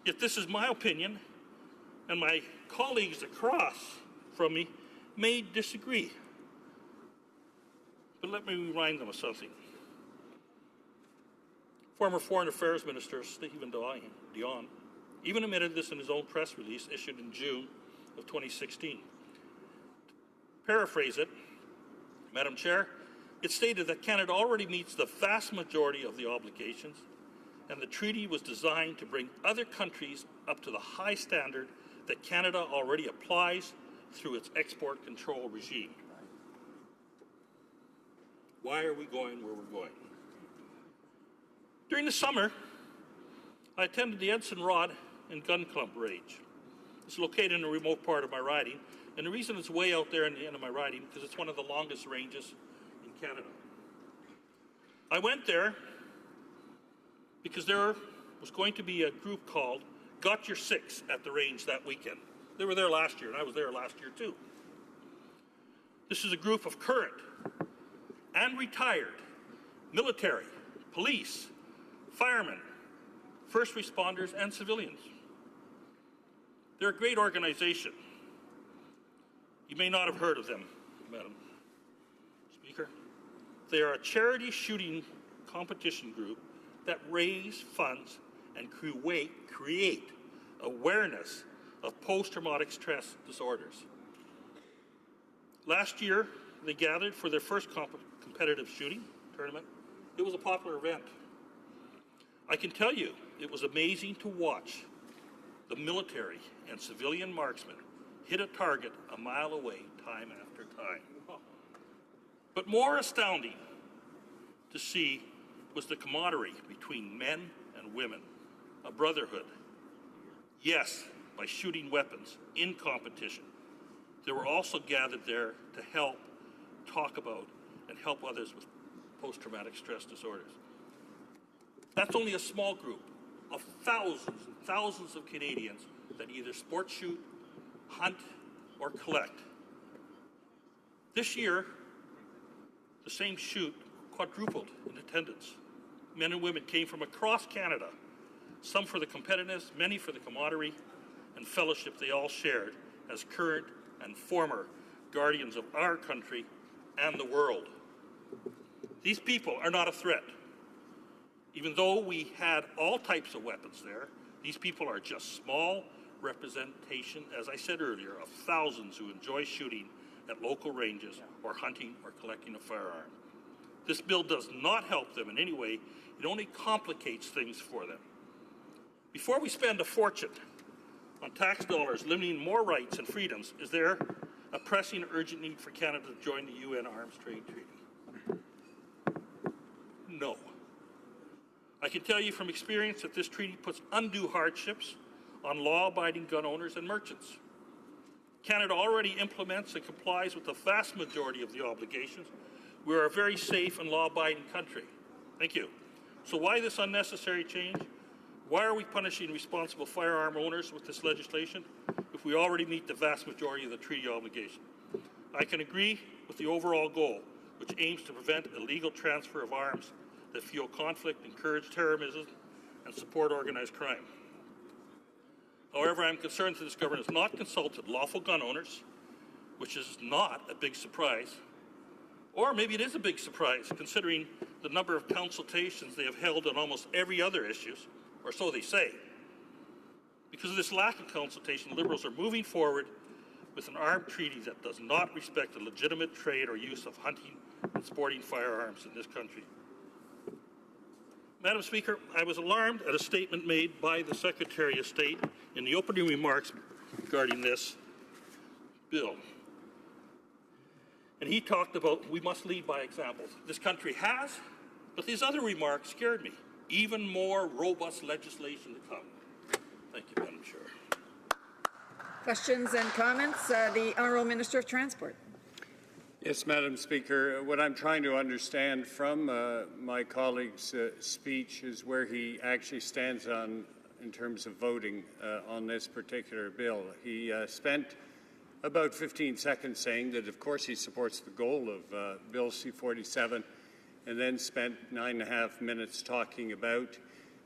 Yet this is my opinion, and my colleagues across from me may disagree. But let me remind them of something. Former Foreign Affairs Minister Stephen Dion even admitted this in his own press release issued in June of 2016. To paraphrase it, Madam Chair, it stated that Canada already meets the vast majority of the obligations, and the treaty was designed to bring other countries up to the high standard that Canada already applies through its export control regime. Why are we going where we're going? During the summer, I attended the Edson Rod and Gun Club range. It's located in a remote part of my riding, and the reason it's way out there in the end of my riding is because it's one of the longest ranges in Canada. I went there because there was going to be a group called Got Your Six at the range that weekend. They were there last year, and I was there last year too. This is a group of current and retired military, police, firemen, first responders, and civilians. They're a great organization. You may not have heard of them, Madam Speaker. They are a charity shooting competition group that raise funds and create awareness of post-traumatic stress disorders. Last year, they gathered for their first competitive shooting tournament. It was a popular event. I can tell you, it was amazing to watch the military and civilian marksmen hit a target a mile away time after time. But more astounding to see was the camaraderie between men and women, a brotherhood. Yes, by shooting weapons in competition. They were also gathered there to help talk about and help others with post-traumatic stress disorders. That's only a small group of thousands and thousands of Canadians that either sport shoot, hunt, or collect. This year, the same shoot quadrupled in attendance. Men and women came from across Canada, some for the competitiveness, many for the camaraderie and fellowship they all shared as current and former guardians of our country and the world. These people are not a threat. Even though we had all types of weapons there, these people are just small representation, as I said earlier, of thousands who enjoy shooting at local ranges or hunting or collecting a firearm. This bill does not help them in any way. It only complicates things for them. Before we spend a fortune on tax dollars limiting more rights and freedoms, is there a pressing, urgent need for Canada to join the UN Arms Trade Treaty? No. I can tell you from experience that this treaty puts undue hardships on law-abiding gun owners and merchants. Canada already implements and complies with the vast majority of the obligations We are a very safe and law-abiding country. Thank you. So why this unnecessary change? Why are we punishing responsible firearm owners with this legislation if we already meet the vast majority of the treaty obligation? I can agree with the overall goal, which aims to prevent illegal transfer of arms that fuel conflict, encourage terrorism, and support organized crime. However, I am concerned that this government has not consulted lawful gun owners, which is not a big surprise. Or maybe it is a big surprise, considering the number of consultations they have held on almost every other issue, or so they say. Because of this lack of consultation, Liberals are moving forward with an armed treaty that does not respect the legitimate trade or use of hunting and sporting firearms in this country. Madam Speaker, I was alarmed at a statement made by the Secretary of State in the opening remarks regarding this bill. And he talked about we must lead by example. This country has, but these other remarks scared me. Even more robust legislation to come. Thank you, Madam Chair. Questions and comments? The Honourable Minister of Transport. Yes, Madam Speaker. What I'm trying to understand from my colleague's speech is where he actually stands on in terms of voting on this particular bill. He spent about 15 seconds saying that, of course, he supports the goal of Bill C-47, and then spent 9.5 minutes talking about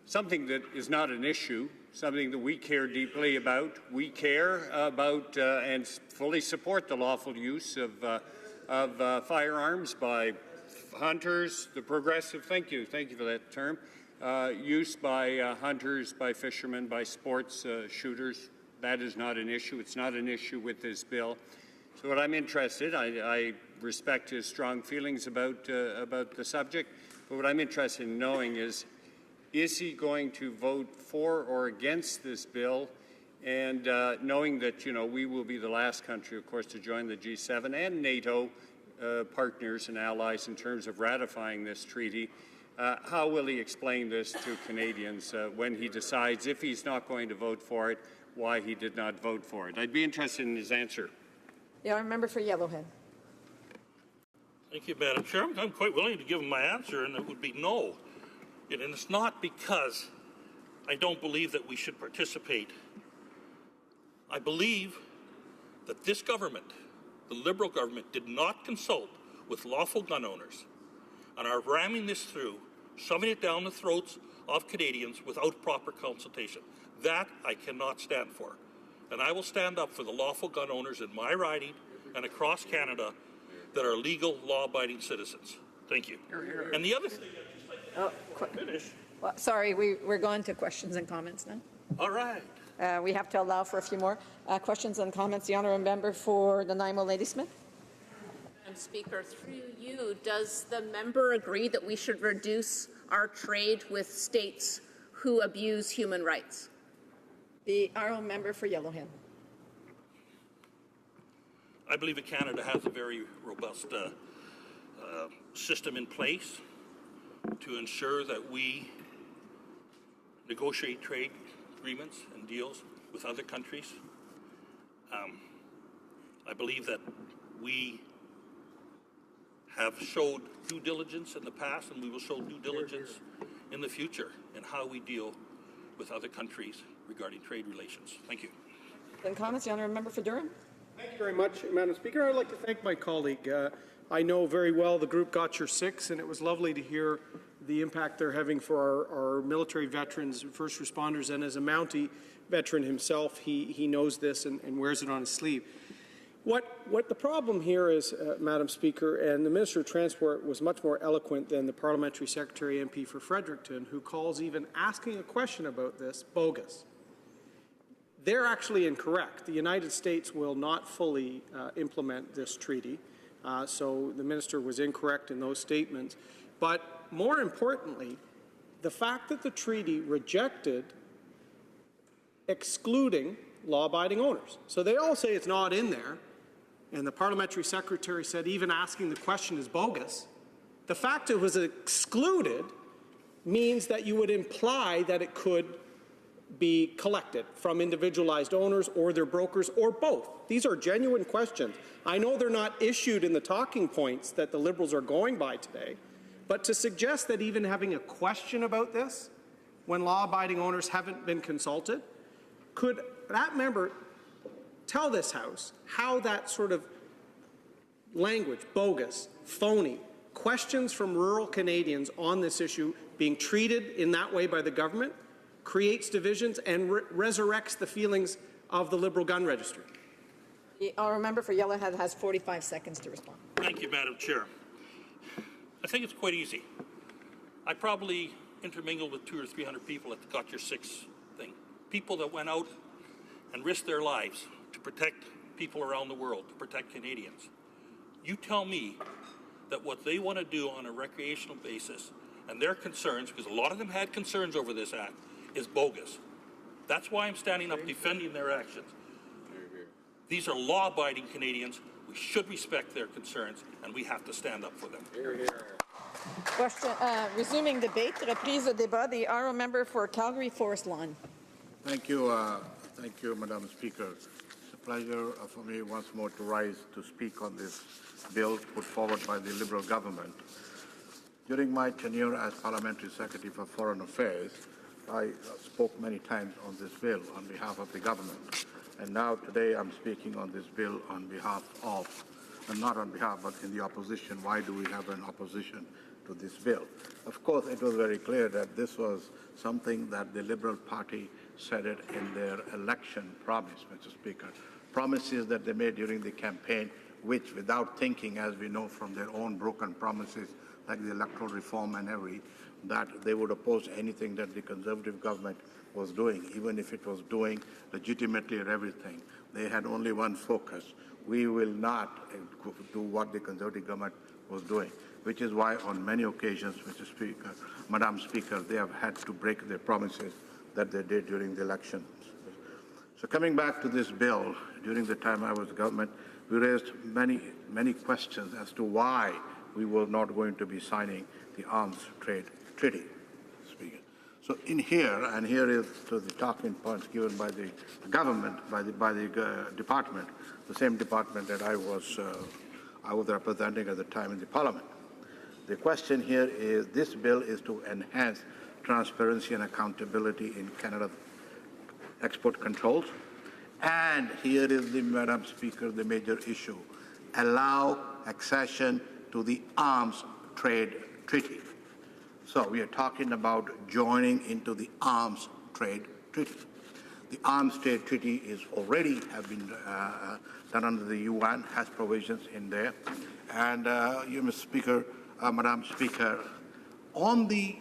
something that is not an issue, something that we care deeply about. We care about and fully support the lawful use of firearms by hunters, the progressive, thank you for that term, use by hunters, by fishermen, by sports shooters. That is not an issue. It's not an issue with this bill. So what I'm interested, I respect his strong feelings about the subject, but what I'm interested in knowing is he going to vote for or against this bill? And knowing that, we will be the last country, of course, to join the G7 and NATO partners and allies in terms of ratifying this treaty, how will he explain this to Canadians when he decides, if he's not going to vote for it, why he did not vote for it? I'd be interested in his answer. The Honourable Member for Yellowhead. Thank you, Madam Chair. I'm quite willing to give him my answer, and it would be no. And it's not because I don't believe that we should participate. I believe that this government, the Liberal government, did not consult with lawful gun owners and are ramming this through, shoving it down the throats of Canadians without proper consultation. That I cannot stand for. And I will stand up for the lawful gun owners in my riding and across Canada that are legal, law-abiding citizens. Thank you. And the other thing I'd just like to finish. Well, sorry, we're going to questions and comments now. All right. We have to allow for a few more questions and comments. The Honourable Member for Nanaimo Ladysmith. Madam Speaker, through you, does the member agree that we should reduce our trade with states who abuse human rights? The Honourable Member for Yellowhead. I believe that Canada has a very robust system in place to ensure that we negotiate trade agreements and deals with other countries. I believe that we have showed due diligence in the past, and we will show due diligence in the future in how we deal with other countries regarding trade relations. Thank you. And comments, the Honourable Member for Durham. Thank you very much, Madam Speaker. I'd like to thank my colleague. I know very well the group got your 6, and it was lovely to hear the impact they're having for our military veterans, first responders, and as a Mountie veteran himself, he knows this and wears it on his sleeve. What the problem here is, Madam Speaker, and the Minister of Transport was much more eloquent than the Parliamentary Secretary MP for Fredericton, who calls even asking a question about this bogus. They're actually incorrect. The United States will not fully implement this treaty, so the Minister was incorrect in those statements. But more importantly, the fact that the treaty rejected excluding law-abiding owners. So they all say it's not in there, and the Parliamentary Secretary said even asking the question is bogus. The fact it was excluded means that you would imply that it could be collected from individualized owners or their brokers or both? These are genuine questions. I know they're not issued in the talking points that the Liberals are going by today, but to suggest that even having a question about this when law-abiding owners haven't been consulted, could that member tell this House how that sort of language, bogus, phony, questions from rural Canadians on this issue being treated in that way by the government creates divisions and resurrects the feelings of the Liberal gun registry? The honourable member for Yellowhead has 45 seconds to respond. Thank you, Madam Chair. I think it's quite easy. I probably intermingled with 200 or 300 people at the Got Your Six thing. People that went out and risked their lives to protect people around the world, to protect Canadians. You tell me that what they want to do on a recreational basis and their concerns, because a lot of them had concerns over this act, is bogus. That's why I'm standing up defending their actions. These are law-abiding Canadians. We should respect their concerns, and we have to stand up for them. Hear, hear. Question, resuming debate, reprise de débat, the honourable member for Calgary Forest Lawn. Thank you, Madam Speaker. It's a pleasure for me once more to rise to speak on this bill put forward by the Liberal government. During my tenure as Parliamentary Secretary for Foreign Affairs, I spoke many times on this bill on behalf of the government. And now today I'm speaking on this bill on behalf of, and not on behalf, but in the opposition. Why do we have an opposition to this bill? Of course, it was very clear that this was something that the Liberal Party said it in their election promise, Mr. Speaker. Promises that they made during the campaign, which without thinking, as we know from their own broken promises, like the electoral reform and that they would oppose anything that the Conservative government was doing, even if it was doing legitimately everything. They had only one focus. We will not do what the Conservative government was doing, which is why on many occasions, Mr. Speaker, Madam Speaker, they have had to break their promises that they did during the elections. So coming back to this bill, during the time I was government, we raised many questions as to why we were not going to be signing the arms trade treaty. So in here, and here is to the talking points given by the government, by the department, the same department that I was representing at the time in the Parliament. The question here is, this bill is to enhance transparency and accountability in Canada's export controls. And here is, Madam Speaker, the major issue: allow accession to the arms trade treaty. So we are talking about joining into the arms trade treaty. The arms trade treaty is already have been done under the UN, has provisions in there. And you, Mr. Speaker, Madam Speaker, on the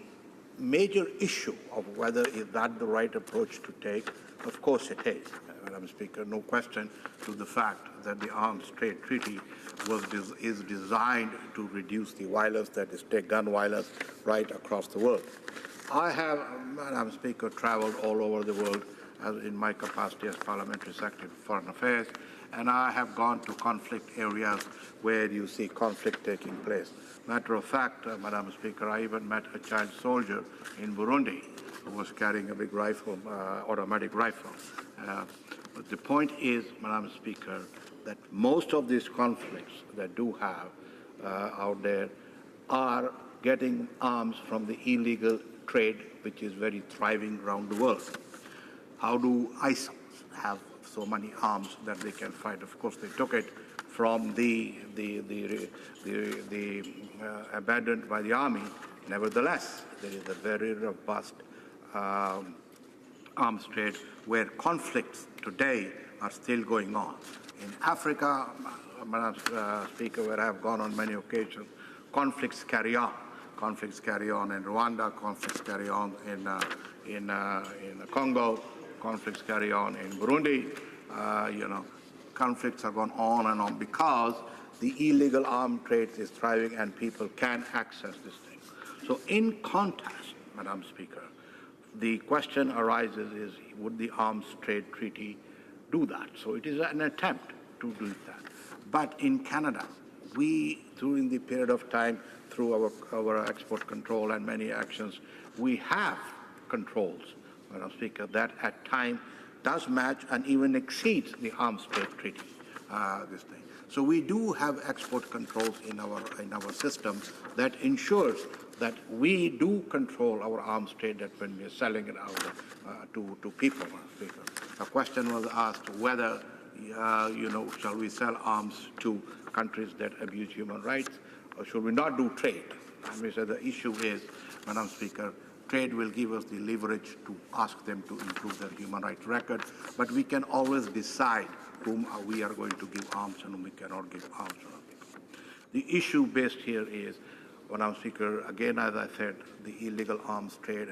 major issue of whether is that the right approach to take, of course it is, Madam Speaker, no question to the fact that the arms trade treaty is designed to reduce the violence, that is, gun violence right across the world. I have, Madam Speaker, traveled all over the world in my capacity as Parliamentary Secretary for Foreign Affairs, and I have gone to conflict areas where you see conflict taking place. Matter of fact, Madam Speaker, I even met a child soldier in Burundi who was carrying a big rifle, automatic rifle. But the point is, Madam Speaker, that most of these conflicts that do have out there are getting arms from the illegal trade, which is very thriving around the world. How do ISIL have so many arms that they can fight? Of course, they took it from the abandoned by the army. Nevertheless, there is a very robust arms trade where conflicts today are still going on. In Africa, Madam Speaker, where I have gone on many occasions, conflicts carry on. Conflicts carry on in Rwanda, conflicts carry on in Congo, conflicts carry on in Burundi. Conflicts are going on and on because the illegal arms trade is thriving and people can access this thing. So in contrast, Madam Speaker, the question arises is, would the arms trade treaty do that? So it is an attempt to do that. But in Canada, we, during the period of time, through our export control and many actions, we have controls Madam Speaker, that at times does match and even exceeds the arms trade treaty. This thing. So we do have export controls in our systems that ensures that we do control our arms trade that when we are selling it out to people. Madam Speaker, a question was asked whether shall we sell arms to countries that abuse human rights, or should we not do trade? And we said the issue is, Madam Speaker, trade will give us the leverage to ask them to improve their human rights record, but we can always decide whom we are going to give arms and whom we cannot give arms. The issue based here is, Madam Speaker, again, as I said, the illegal arms trade.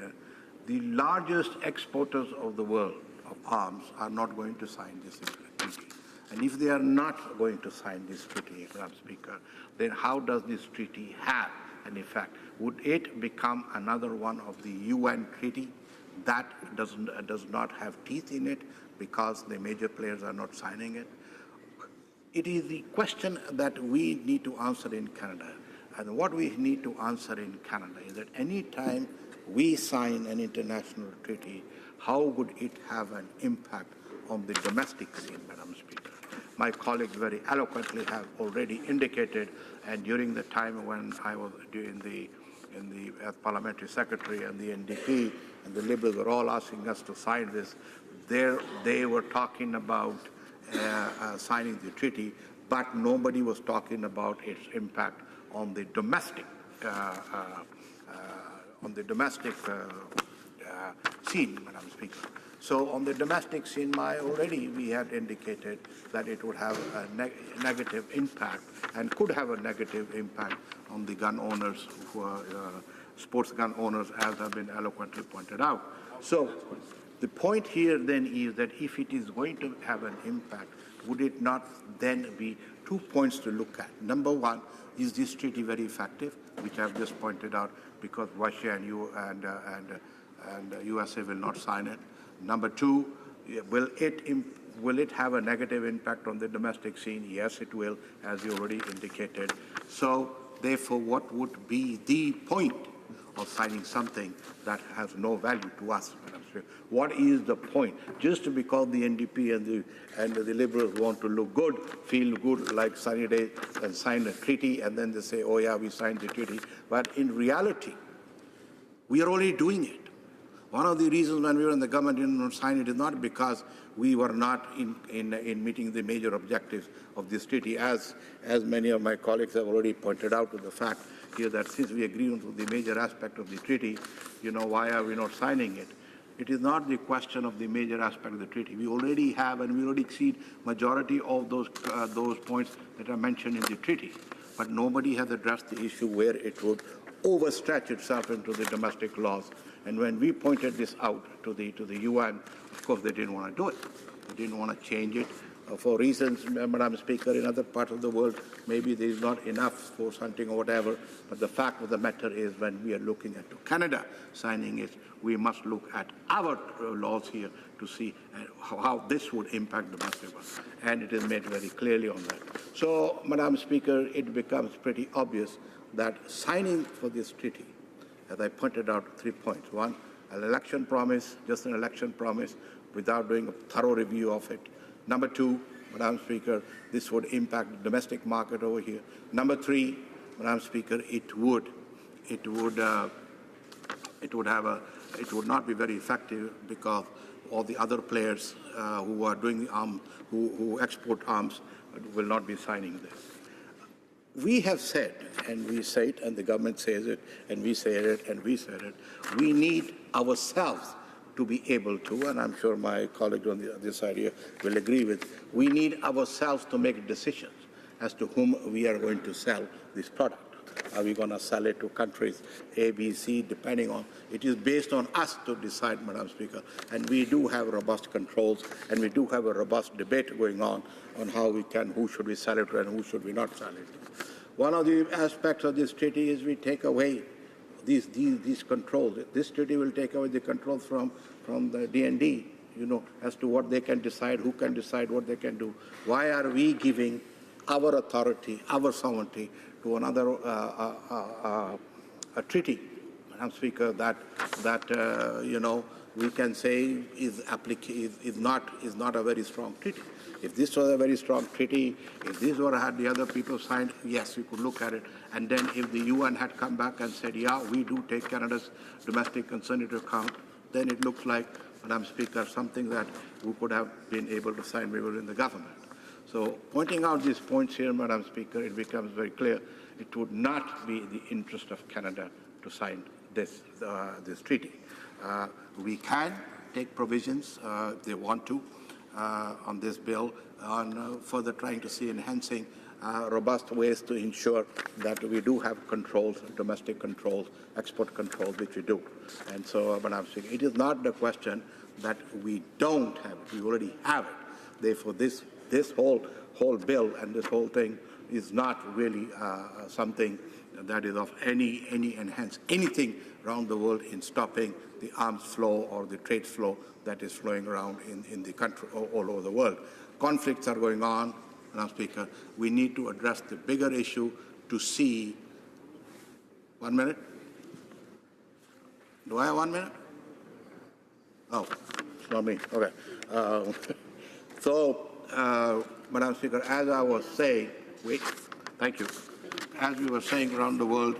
The largest exporters of the world of arms are not going to sign this treaty. And if they are not going to sign this treaty, Madam Speaker, then how does this treaty have an effect? Would it become another one of the UN treaty that does not have teeth in it because the major players are not signing it? It is the question that we need to answer in Canada. And what we need to answer in Canada is that any time we sign an international treaty, how would it have an impact on the domestic scene, Madam Speaker? My colleagues very eloquently have already indicated, and during the time when I was as parliamentary secretary and the NDP and the Liberals were all asking us to sign this, they were talking about signing the treaty, but nobody was talking about its impact on the domestic scene, Madam Speaker. So on the domestic scene, we had indicated that it would have a negative impact and could have a negative impact on the gun owners, who are sports gun owners, as have been eloquently pointed out. So the point here then is that if it is going to have an impact, would it not then be 2 points to look at? Number one, is this treaty very effective, which I've just pointed out, because Russia and USA will not sign it. Number two, will it have a negative impact on the domestic scene? Yes, it will, as you already indicated. So, therefore, what would be the point of signing something that has no value to us, Madam Speaker? What is the point? Just because the NDP and the Liberals want to look good, feel good like sunny day, and sign a treaty, and then they say, oh yeah, we signed the treaty. But in reality, we are already doing it. One of the reasons when we were in the government didn't sign it is not because we were not in meeting the major objectives of this treaty, as many of my colleagues have already pointed out to the fact here that since we agree on the major aspect of the treaty, why are we not signing it? It is not the question of the major aspect of the treaty. We already have and we already exceed majority of those points that are mentioned in the treaty. But nobody has addressed the issue where it would overstretch itself into the domestic laws. And when we pointed this out to the UN, of course, they didn't want to do it. They didn't want to change it for reasons, Madam Speaker, in other parts of the world, maybe there is not enough force hunting or whatever. But the fact of the matter is when we are looking at Canada signing it, we must look at our laws here to see how this would impact domestic ones. And it is made very clearly on that. So, Madam Speaker, it becomes pretty obvious that signing for this treaty, as I pointed out, 3 points. One, an election promise, just an election promise, without doing a thorough review of it. Number two, Madam Speaker, this would impact the domestic market over here. Number three, Madam Speaker, it would not be very effective because all the other players who are doing the who export arms will not be signing this. We have said, and we say it, and the government says it, and we say it, and we said it, we need ourselves to be able to, and I'm sure my colleague on the other side here will agree with, we need ourselves to make decisions as to whom we are going to sell this product. Are we going to sell it to countries A, B, C, depending on, it is based on us to decide, Madam Speaker, and we do have robust controls, and we do have a robust debate going on how we can, who should we sell it to and who should we not sell it to. One of the aspects of this treaty is we take away these controls. This treaty will take away the controls from the DND, as to what they can decide, who can decide what they can do. Why are we giving our authority, our sovereignty to another a treaty, Madam Speaker, that we can say is not a very strong treaty. If this was a very strong treaty, if this were had the other people signed, yes, we could look at it. And then if the UN had come back and said, yeah, we do take Canada's domestic concern into account, then it looks like, Madam Speaker, something that we could have been able to sign. We were in the government. So pointing out these points here, Madam Speaker, it becomes very clear it would not be the interest of Canada to sign this treaty. We can take provisions if they want to on this bill on further trying to see enhancing robust ways to ensure that we do have controls, domestic controls, export controls, which we do. And so, Madam Speaker, it is not the question that we don't have it. We already have it. Therefore, this whole bill and this whole thing is not really something that is of any enhance anything around the world in stopping the arms flow or the trade flow that is flowing around in the country all over the world. Conflicts are going on, Madam Speaker. We need to address the bigger issue to see. 1 minute? Do I have 1 minute? Oh, it's not me. Okay. Madam Speaker, as I was saying, thank you. As we were saying around the world,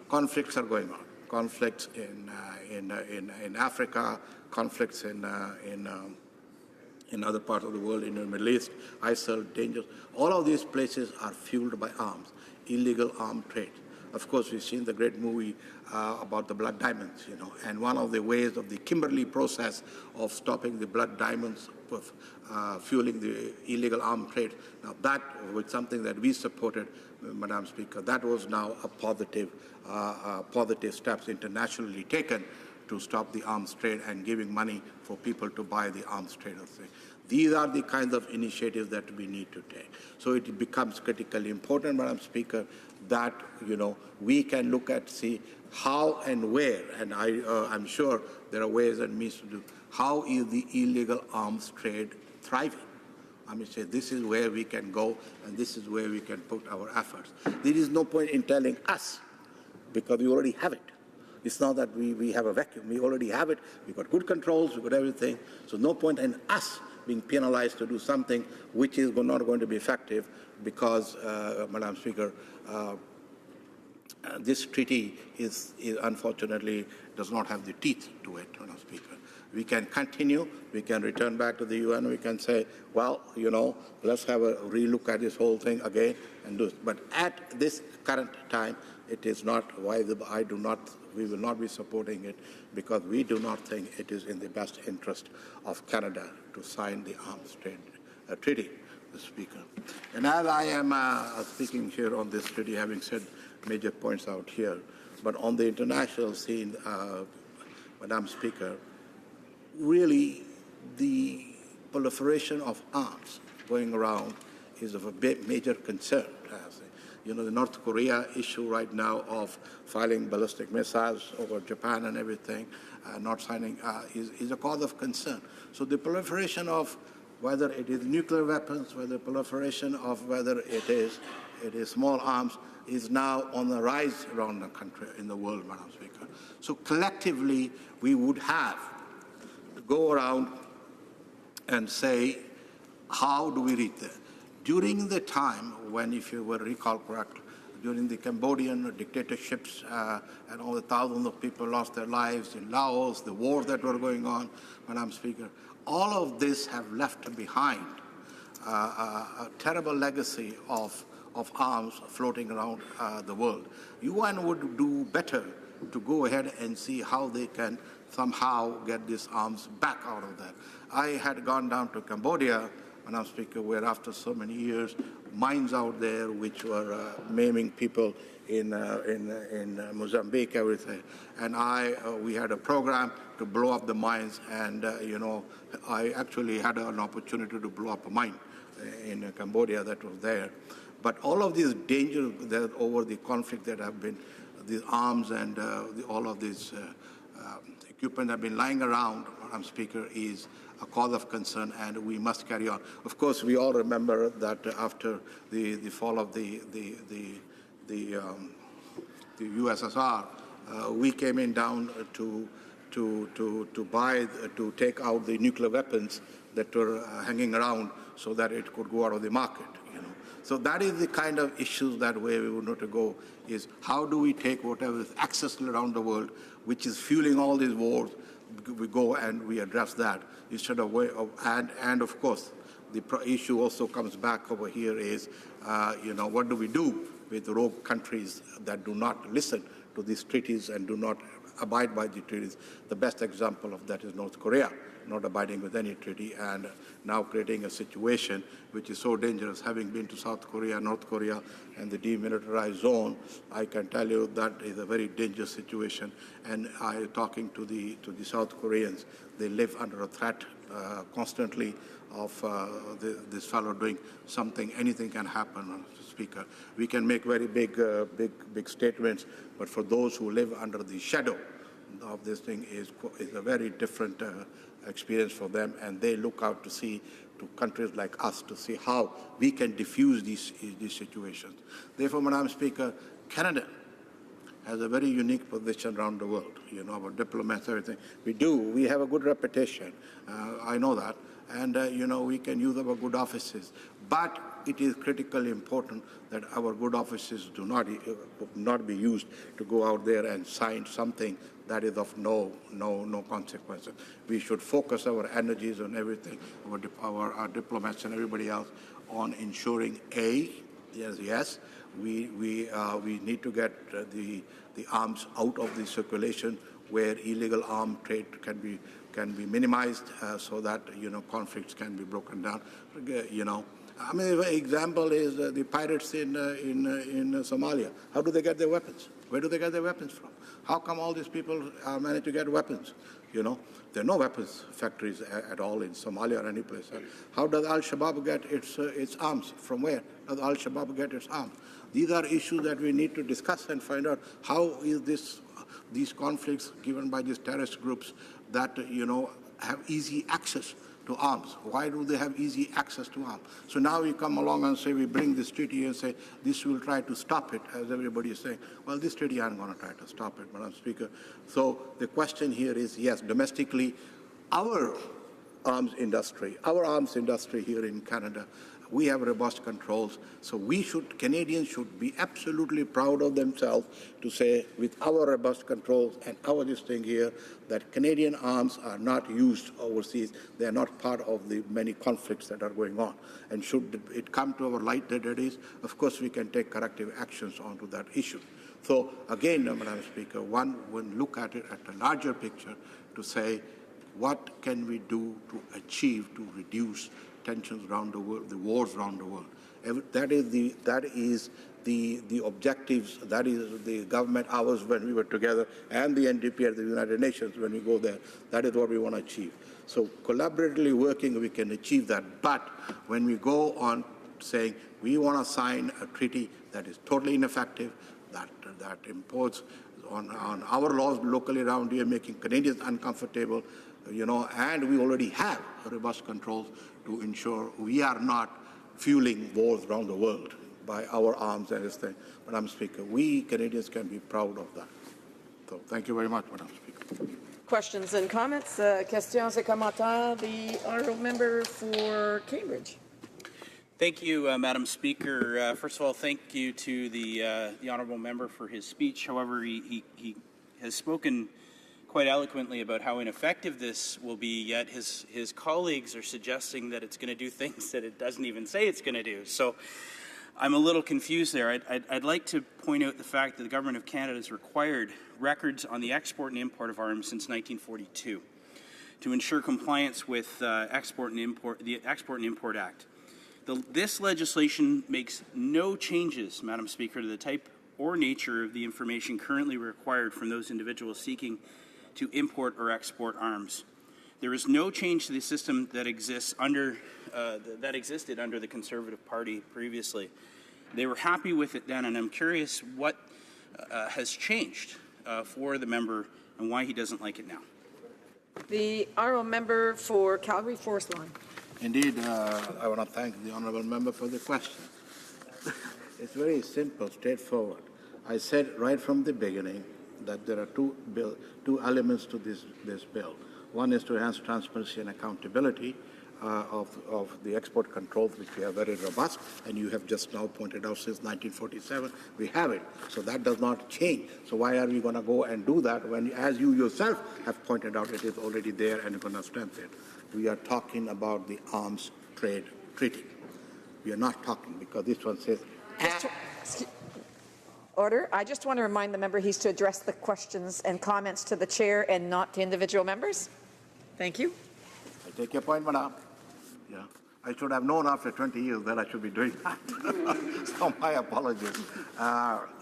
conflicts are going on. Conflicts in Africa, conflicts in other parts of the world, in the Middle East, ISIL, dangers. All of these places are fueled by arms, illegal arms trade. Of course, we've seen the great movie about the blood diamonds, and one of the ways of the Kimberley process of stopping the blood diamonds fueling the illegal arms trade. Now that was something that we supported, Madam Speaker. That was now a positive steps internationally taken to stop the arms trade and giving money for people to buy the arms trade. These are the kinds of initiatives that we need to take. So it becomes critically important, Madam Speaker, that we can look at, see how and where, and I'm sure there are ways and means to do. How is the illegal arms trade thriving? I mean, say this is where we can go, and this is where we can put our efforts. There is no point in telling us, because we already have it. It's not that we have a vacuum. We already have it. We've got good controls. We've got everything. So no point in us being penalized to do something which is not going to be effective because, Madam Speaker, this treaty is unfortunately does not have the teeth to it, Madam Speaker. We can continue. We can return back to the UN. We can say, well, let's have a relook at this whole thing again and do it. But at this current time, it is not why we will not be supporting it because we do not think it is in the best interest of Canada to sign the arms trade treaty, Mr. Speaker. And as I am speaking here on this treaty, having said major points out here, but on the international scene, Madam Speaker, really the proliferation of arms going around is of a major concern. The North Korea issue right now of filing ballistic missiles over Japan and everything, not signing, is a cause of concern. So the proliferation of whether it is nuclear weapons, whether proliferation of whether it is small arms, is now on the rise around the country, in the world, Madam Speaker. So collectively, we would have to go around and say, how do we reach there? During the time when, if you will recall correctly, during the Cambodian dictatorships and all the thousands of people lost their lives in Laos, the wars that were going on, Madam Speaker, all of this have left behind a terrible legacy of arms floating around the world. UN would do better to go ahead and see how they can somehow get these arms back out of there. I had gone down to Cambodia, Madam Speaker, where after so many years, mines out there which were maiming people in Mozambique, everything. And we had a program to blow up the mines, and I actually had an opportunity to blow up a mine in Cambodia that was there. But all of these dangers that over the conflict that have been, these arms and all of this equipment have been lying around, Madam Speaker, is a cause of concern, and we must carry on. Of course, we all remember that after the fall of the USSR, we came in down to to take out the nuclear weapons that were hanging around so that it could go out of the market. So that is the kind of issues that way we would want to go, is how do we take whatever is accessible around the world, which is fueling all these wars, we go and we address that instead of and of course the issue also comes back over here is what do we do with rogue countries that do not listen to these treaties and do not abide by the treaties. The best example of that is North Korea, not abiding with any treaty and now creating a situation which is so dangerous. Having been to South Korea, North Korea, and the demilitarized zone, I can tell you that is a very dangerous situation. And talking to the South Koreans, they live under a threat constantly of this fellow doing something. Anything can happen, Mr. Speaker. We can make very big statements, but for those who live under the shadow of this thing is a very different experience for them, and they look out to see to countries like us to see how we can diffuse these situations. Therefore, Madam Speaker, Canada has a very unique position around the world. Our diplomats, everything. We have a good reputation. I know that. And, we can use our good offices. But it is critically important that our good offices do not be used to go out there and sign something that is of no consequences. We should focus our energies on everything, our diplomats and everybody else, on ensuring yes, we need to get the arms out of the circulation, where illegal arms trade can be minimized, so that conflicts can be broken down. I mean, an example is the pirates in Somalia. How do they get their weapons? Where do they get their weapons from? How come all these people manage to get weapons? There are no weapons factories at all in Somalia or any place. How does Al-Shabaab get its arms? From where does Al-Shabaab get its arms? These are issues that we need to discuss and find out how is these conflicts given by these terrorist groups that have easy access to arms. Why do they have easy access to arms? So now we come along and say we bring this treaty and say this will try to stop it, as everybody is saying. Well, this treaty aren't going to try to stop it, Madam Speaker. So the question here is, yes, domestically, our arms industry here in Canada, we have robust controls. So Canadians should be absolutely proud of themselves to say, with our robust controls and our this thing here, that Canadian arms are not used overseas. They are not part of the many conflicts that are going on. And should it come to our light that it is, of course we can take corrective actions onto that issue. So again, Madam Speaker, one will look at it at a larger picture to say, what can we do to achieve, to reduce tensions around the world, the wars around the world? That is the objectives, that is the government hours when we were together, and the NDP at the United Nations when we go there. That is what we want to achieve. So collaboratively working, we can achieve that. But when we go on saying we want to sign a treaty that is totally ineffective, that imposed on our laws locally around here, making Canadians uncomfortable, and we already have robust controls to ensure we are not fueling wars around the world by our arms and this thing. Madam Speaker, we Canadians can be proud of that. So thank you very much, Madam Speaker. Questions and comments? Questions et commentaires. The honourable member for Cambridge. Thank you, Madam Speaker. First of all, thank you to the honourable member for his speech. However, he has spoken quite eloquently about how ineffective this will be, yet his colleagues are suggesting that it's going to do things that it doesn't even say it's going to do. So I'm a little confused there. I'd like to point out the fact that the Government of Canada has required records on the export and import of arms since 1942 to ensure compliance with the Export and Import Act. This legislation makes no changes, Madam Speaker, to the type or nature of the information currently required from those individuals seeking to import or export arms. There is no change to the system that existed under the Conservative Party previously. They were happy with it then, and I'm curious what has changed for the member and why he doesn't like it now. The honourable member for Calgary Forest Lawn. Indeed, I want to thank the honourable member for the question. It's very simple, straightforward. I said right from the beginning, that there are two elements to this bill. One is to enhance transparency and accountability of the export controls, which we are very robust, and you have just now pointed out since 1947 we have it. So that does not change. So why are we going to go and do that when, as you yourself have pointed out, it is already there and going to strengthen it? We are talking about the arms trade treaty. We are not talking, because this one says. Order. I just want to remind the member he's to address the questions and comments to the chair and not to individual members. Thank you. I take your point, madam. Yeah. I should have known after 20 years that I should be doing that. So my apologies.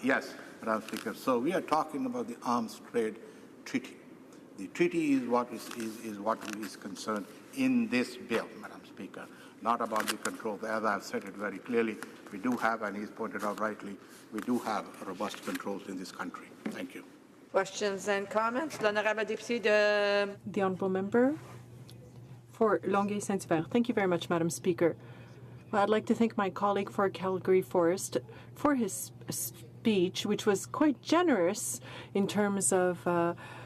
Yes, Madam Speaker. So we are talking about the arms trade treaty. The treaty is what is concerned in this bill, Madam Speaker, not about the controls. As I've said it very clearly, we do have, and he's pointed out rightly, we do have robust controls in this country. Thank you. Questions and comments? L'honorable député de... The honourable member for Longueuil-Saint-Hubert. Thank you very much, Madam Speaker. Well, I'd like to thank my colleague for Calgary Forest for his speech, which was quite generous in terms of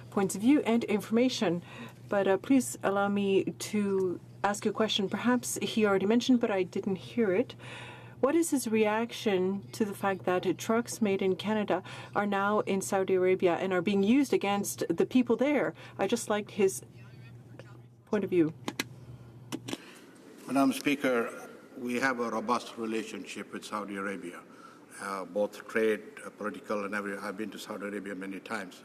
points of view and information. But please allow me to ask a question. Perhaps he already mentioned, but I didn't hear it. What is his reaction to the fact that trucks made in Canada are now in Saudi Arabia and are being used against the people there? I just liked his point of view. Madam Speaker, we have a robust relationship with Saudi Arabia, both trade, political, and everything. I've been to Saudi Arabia many times.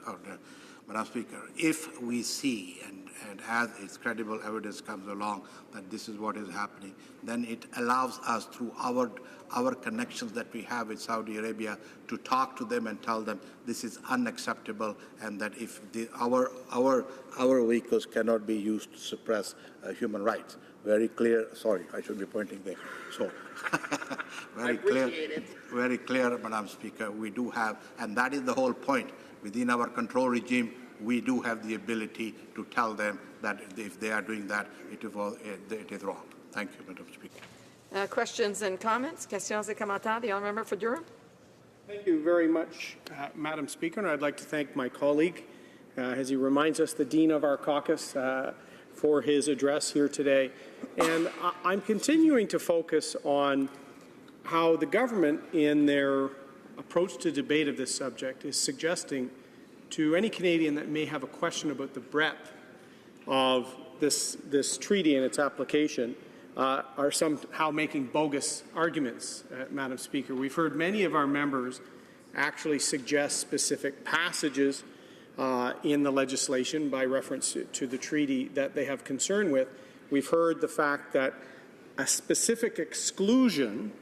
Madam Speaker, if we see and as its credible evidence comes along that this is what is happening, then it allows us through our connections that we have with Saudi Arabia to talk to them and tell them this is unacceptable, and that if our vehicles cannot be used to suppress human rights. Very clear. Sorry, I should be pointing there. So very clear, Madam Speaker. We do have, and that is the whole point. Within our control regime, we do have the ability to tell them that if they are doing that, it is wrong. Thank you, Madam Speaker. Questions and comments? Questions et commentaires? The honourable member for Durham. Thank you very much, Madam Speaker. And I'd like to thank my colleague, as he reminds us, the Dean of our caucus, for his address here today. And I'm continuing to focus on how the government, in their approach to debate of this subject, is suggesting to any Canadian that may have a question about the breadth of this treaty and its application are somehow making bogus arguments, Madam Speaker. We've heard many of our members actually suggest specific passages in the legislation by reference to the treaty that they have concern with. We've heard the fact that a specific exclusion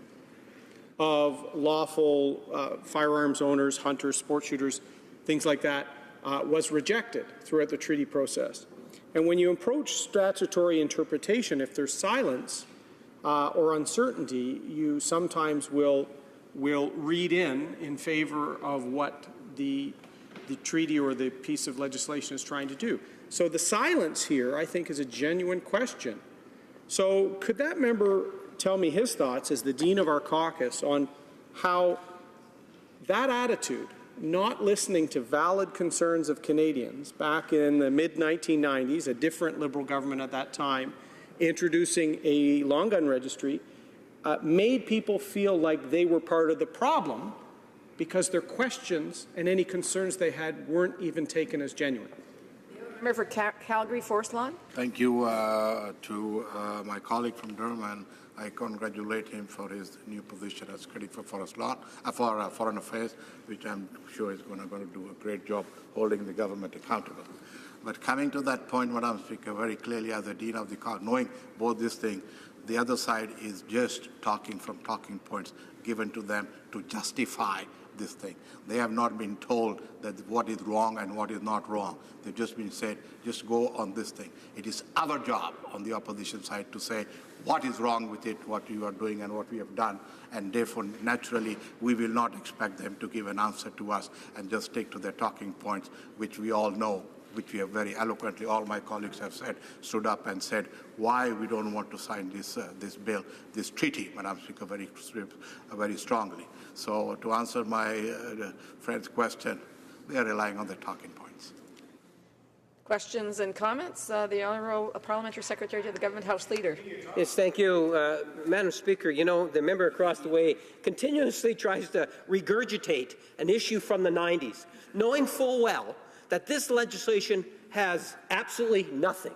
of lawful firearms owners, hunters, sport shooters, things like that, was rejected throughout the treaty process. And when you approach statutory interpretation, if there's silence or uncertainty, you sometimes will read in favor of what the treaty or the piece of legislation is trying to do. So the silence here, I think, is a genuine question. So could that member tell me his thoughts as the Dean of our caucus on how that attitude, not listening to valid concerns of Canadians back in the mid-1990s, a different Liberal government at that time, introducing a long gun registry, made people feel like they were part of the problem because their questions and any concerns they had weren't even taken as genuine. Member for Calgary Forest Lawn. Thank you to my colleague from Durham, and I congratulate him for his new position as critic for Forest Lawn, for Foreign Affairs, which I'm sure is going to do a great job holding the government accountable. But coming to that point, Madam Speaker, very clearly as the Dean of the Caucus, knowing both these things, the other side is just talking from talking points given to them to justify this thing. They have not been told that what is wrong and what is not wrong. They've just been said, just go on this thing. It is our job on the opposition side to say what is wrong with it, what you are doing and what we have done, and therefore, naturally, we will not expect them to give an answer to us and just stick to their talking points, which we all know, which we have very eloquently, all my colleagues have said, stood up and said why we don't want to sign this bill, this treaty, Madam Speaker, very strongly. So to answer my friend's question, they are relying on the talking points. Questions and comments? The Honourable Parliamentary Secretary to the Government House Leader. Yes, thank you, Madam Speaker. You know, the member across the way continuously tries to regurgitate an issue from the 90s, knowing full well that this legislation has absolutely nothing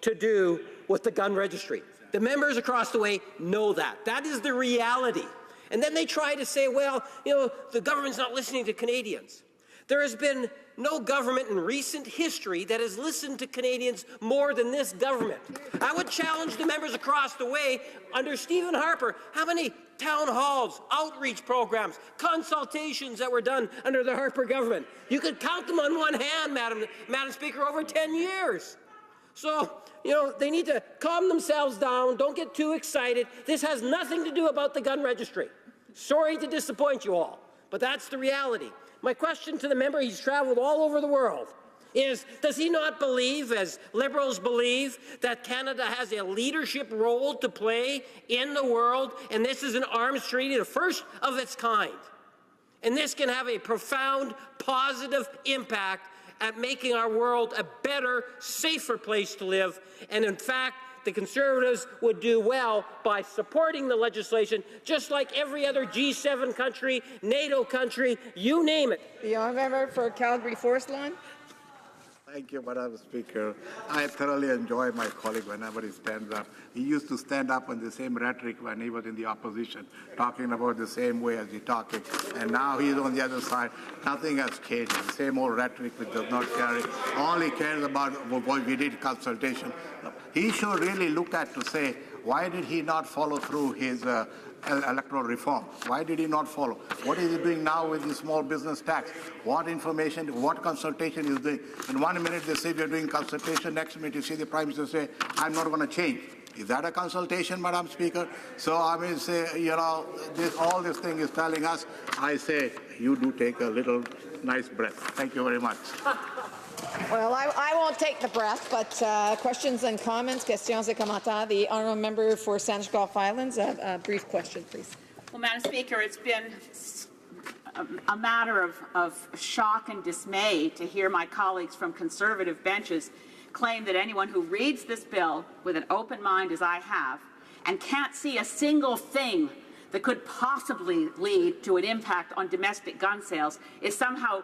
to do with the gun registry. The members across the way know that. That is the reality. And then they try to say, well, you know, the government's not listening to Canadians. There has been no government in recent history that has listened to Canadians more than this government. I would challenge the members across the way, under Stephen Harper, how many town halls, outreach programs, consultations that were done under the Harper government? You could count them on one hand, Madam Speaker, over 10 years. So, you know, they need to calm themselves down. Don't get too excited. This has nothing to do about the gun registry. Sorry to disappoint you all, but that's the reality. My question to the member, he's traveled all over the world, is does he not believe, as Liberals believe, that Canada has a leadership role to play in the world, and this is an arms treaty, the first of its kind? And this can have a profound, positive impact at making our world a better, safer place to live. And in fact, the Conservatives would do well by supporting the legislation, just like every other G7 country, NATO country, you name it. The honourable member for Calgary Forest Lawn. Thank you, Madam Speaker. I thoroughly enjoy my colleague whenever he stands up. He used to stand up in the same rhetoric when he was in the opposition, talking about the same way as he's talking. And now he's on the other side. Nothing has changed. The same old rhetoric which does not carry. All he cares about what we did consultation. He should really look at to say, why did he not follow through his electoral reform? Why did he not follow? What is he doing now with the small business tax? What information, what consultation is doing? In 1 minute they say we are doing consultation, next minute you see the Prime Minister say, I'm not going to change. Is that a consultation, Madam Speaker? So I mean, say, you know, all this thing is telling us, I say, you do take a little nice breath. Thank you very much. Well, I won't take the breath, but questions and comments, questions et commentaires. The honourable member for Sandwich Gulf Islands, a brief question, please. Well, Madam Speaker, it's been a matter of shock and dismay to hear my colleagues from Conservative benches claim that anyone who reads this bill with an open mind, as I have, and can't see a single thing that could possibly lead to an impact on domestic gun sales is somehow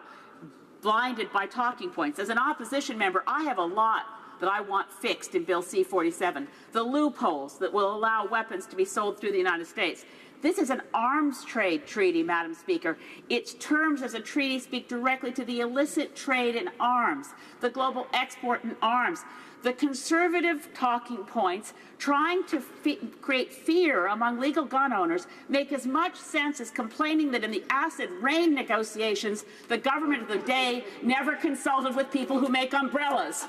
blinded by talking points. As an opposition member, I have a lot that I want fixed in Bill C-47. The loopholes that will allow weapons to be sold through the United States. This is an arms trade treaty, Madam Speaker. Its terms as a treaty speak directly to the illicit trade in arms, the global export in arms. The Conservative talking points trying to create fear among legal gun owners make as much sense as complaining that in the acid rain negotiations, the government of the day never consulted with people who make umbrellas.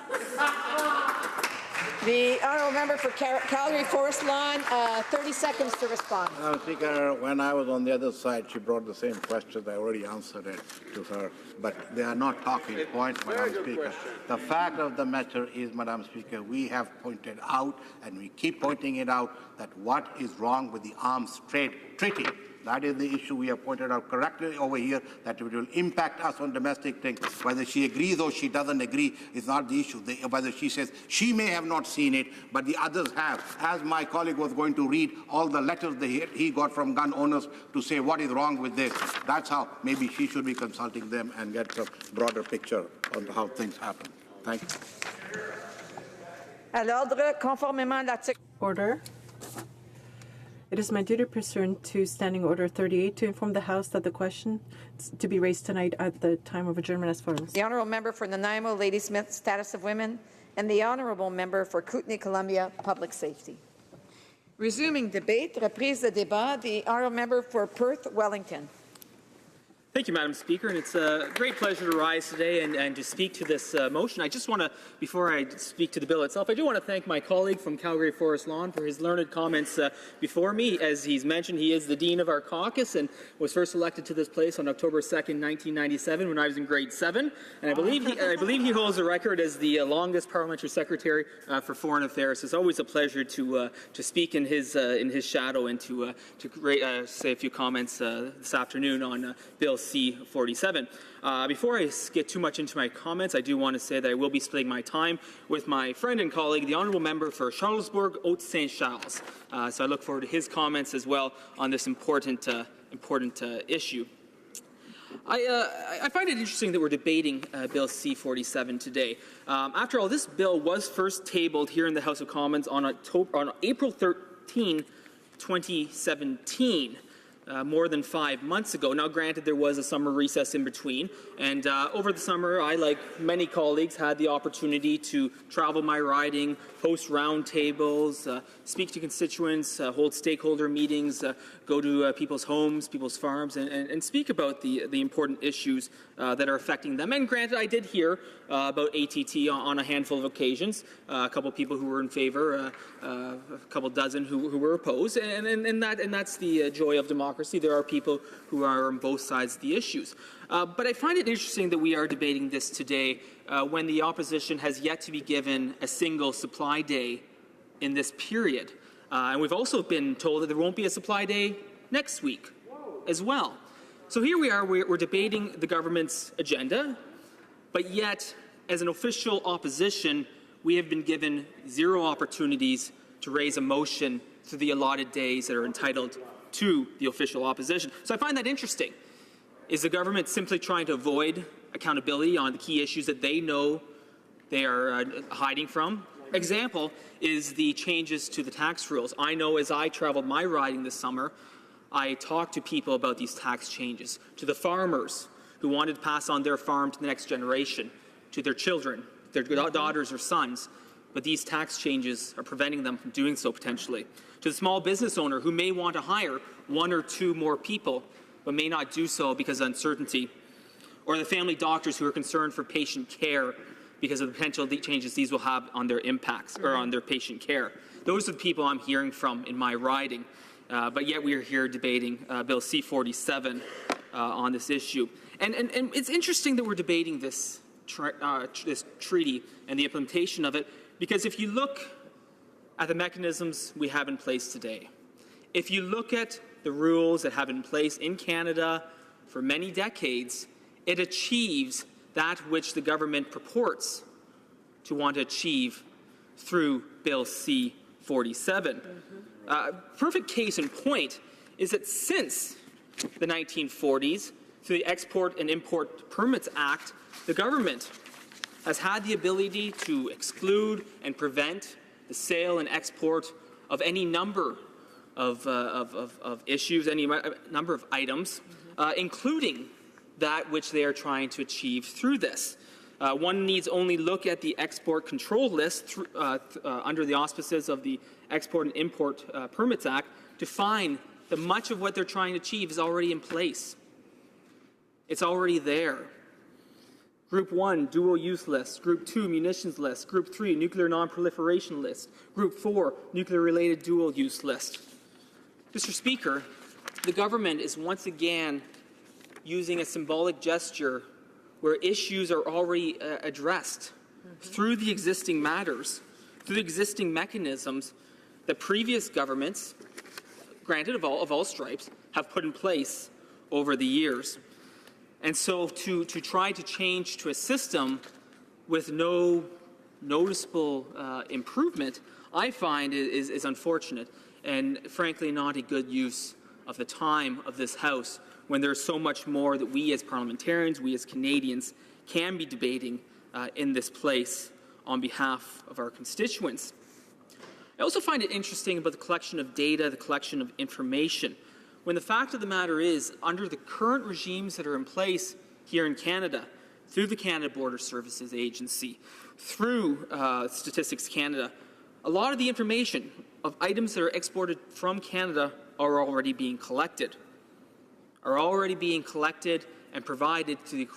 The honourable member for Calgary Forest Lawn, 30 seconds to respond. Madam Speaker, when I was on the other side, she brought the same question. I already answered it to her. But they are not talking points, Madam Speaker. The fact of the matter is, Madam Speaker, we have pointed out, and we keep pointing it out, that what is wrong with the arms trade treaty. That is the issue we have pointed out correctly over here, that it will impact us on domestic things. Whether she agrees or she doesn't agree is not the issue. Whether she says she may have not seen it, but the others have. As my colleague was going to read all the letters he got from gun owners to say what is wrong with this, that's how maybe she should be consulting them and get a broader picture on how things happen. Thank you. À l'ordre, conformément à l'article. Order. It is my duty pursuant to Standing Order 38 to inform the House that the question to be raised tonight at the time of adjournment as follows. The honourable member for Nanaimo, Ladysmith, Status of Women, and the honourable member for Kootenay, Columbia, Public Safety. Resuming debate, reprise de débat, the honourable member for Perth, Wellington. Thank you, Madam Speaker, and it's a great pleasure to rise today and to speak to this motion. I just want to, before I speak to the bill itself, I do want to thank my colleague from Calgary Forest Lawn for his learned comments before me. As he's mentioned, he is the dean of our caucus and was first elected to this place on October 2nd, 1997, when I was in grade 7. And I believe he holds the record as the longest parliamentary secretary for foreign affairs. It's always a pleasure to speak in his shadow and to say a few comments this afternoon on Bill C-47. Before I get too much into my comments, I do want to say that I will be splitting my time with my friend and colleague, the Honourable Member for Charlesbourg-Haute-Saint-Charles. So I look forward to his comments as well on this important issue. I find it interesting that we're debating Bill C-47 today. After all, this bill was first tabled here in the House of Commons on April 13, 2017. More than 5 months ago. Now, granted, there was a summer recess in between, and over the summer, I, like many colleagues, had the opportunity to travel my riding, host roundtables, speak to constituents, hold stakeholder meetings, go to people's homes, people's farms, and speak about the important issues that are affecting them. And granted, I did hear about ATT on a handful of occasions, a couple of people who were in favor, a couple dozen who were opposed, and that's the joy of democracy. There are people who are on both sides of the issues. But I find it interesting that we are debating this today when the opposition has yet to be given a single supply day in this period. And we've also been told that there won't be a supply day next week as well. So here we are, we're debating the government's agenda, but yet, as an official opposition, we have been given zero opportunities to raise a motion through the allotted days that are entitled to the official opposition. So I find that interesting. Is the government simply trying to avoid accountability on the key issues that they know they are hiding from? Example is the changes to the tax rules. I know as I traveled my riding this summer, I talked to people about these tax changes, to the farmers who wanted to pass on their farm to the next generation, to their children, their daughters or sons, but these tax changes are preventing them from doing so potentially. To the small business owner who may want to hire one or two more people, but may not do so because of uncertainty. Or the family doctors who are concerned for patient care because of the potential changes these will have on their impacts or on their patient care. Those are the people I'm hearing from in my riding. But yet we are here debating Bill C-47 on this issue. And it's interesting that we're debating this treaty and the implementation of it, because if you look at the mechanisms we have in place today, if you look at the rules that have been in place in Canada for many decades, it achieves that which the government purports to want to achieve through Bill C-47. Perfect case in point is that since the 1940s, through the Export and Import Permits Act, the government has had the ability to exclude and prevent the sale and export of any number of issues, any number of items, including that which they are trying to achieve through this. One needs only look at the export control list under the auspices of the Export and Import Permits Act to find that much of what they're trying to achieve is already in place. It's already there. Group 1, dual use list. Group 2, munitions list. Group 3, nuclear non-proliferation list. Group 4, nuclear-related dual use list. Mr. Speaker, the government is once again using a symbolic gesture where issues are already addressed through the existing matters, through the existing mechanisms that previous governments, granted of all stripes, have put in place over the years. And so to try to change to a system with no noticeable improvement, I find is unfortunate and frankly not a good use of the time of this House when there's so much more that we as parliamentarians, we as Canadians, can be debating in this place on behalf of our constituents. I also find it interesting about the collection of data, the collection of information, when the fact of the matter is, under the current regimes that are in place here in Canada, through the Canada Border Services Agency, through Statistics Canada, a lot of the information of items that are exported from Canada are already being collected and provided to the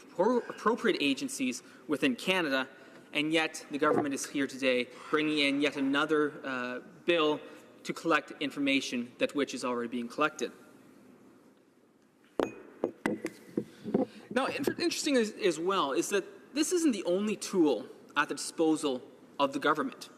appropriate agencies within Canada, and yet the government is here today bringing in yet another bill to collect information that which is already being collected. Now, interesting as well is that this isn't the only tool at the disposal of the government.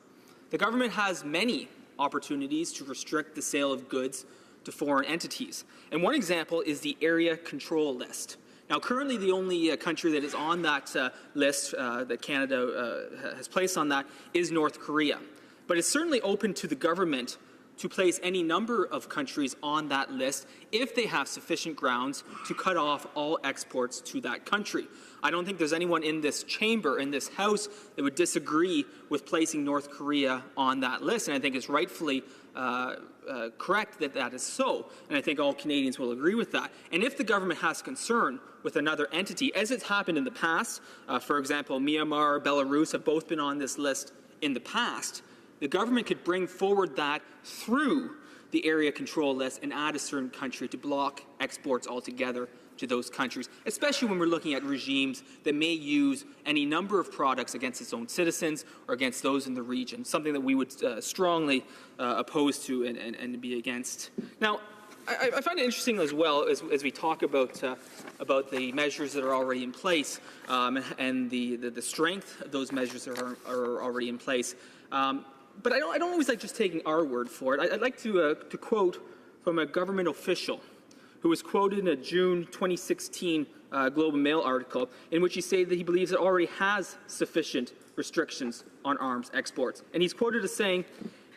The government has many opportunities to restrict the sale of goods to foreign entities. And one example is the area control list. Now, currently, the only country that is on that list that Canada has placed on that is North Korea. But it's certainly open to the government to place any number of countries on that list if they have sufficient grounds to cut off all exports to that country. I don't think there's anyone in this chamber, in this House, that would disagree with placing North Korea on that list, and I think it's rightfully correct that that is so, and I think all Canadians will agree with that. And if the government has concern with another entity, as it's happened in the past, for example, Myanmar, Belarus have both been on this list in the past, the government could bring forward that through the area control list and add a certain country to block exports altogether to those countries, especially when we're looking at regimes that may use any number of products against its own citizens or against those in the region, something that we would strongly oppose to and be against. Now, I find it interesting as well as we talk about the measures that are already in place and the strength of those measures that are already in place. But I don't always like just taking our word for it. I'd like to quote from a government official who was quoted in a June 2016 Globe and Mail article in which he stated that he believes it already has sufficient restrictions on arms exports. And he's quoted as saying,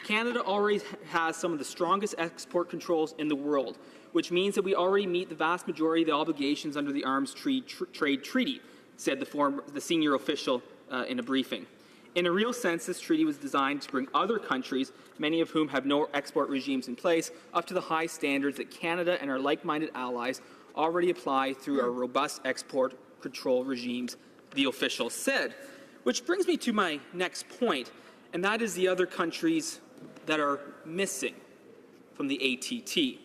"Canada already has some of the strongest export controls in the world, which means that we already meet the vast majority of the obligations under the Arms Trade Treaty," said the senior official in a briefing. In a real sense, this treaty was designed to bring other countries, many of whom have no export regimes in place, up to the high standards that Canada and our like-minded allies already apply through our robust export control regimes, the official said. Which brings me to my next point, and that is the other countries that are missing from the ATT,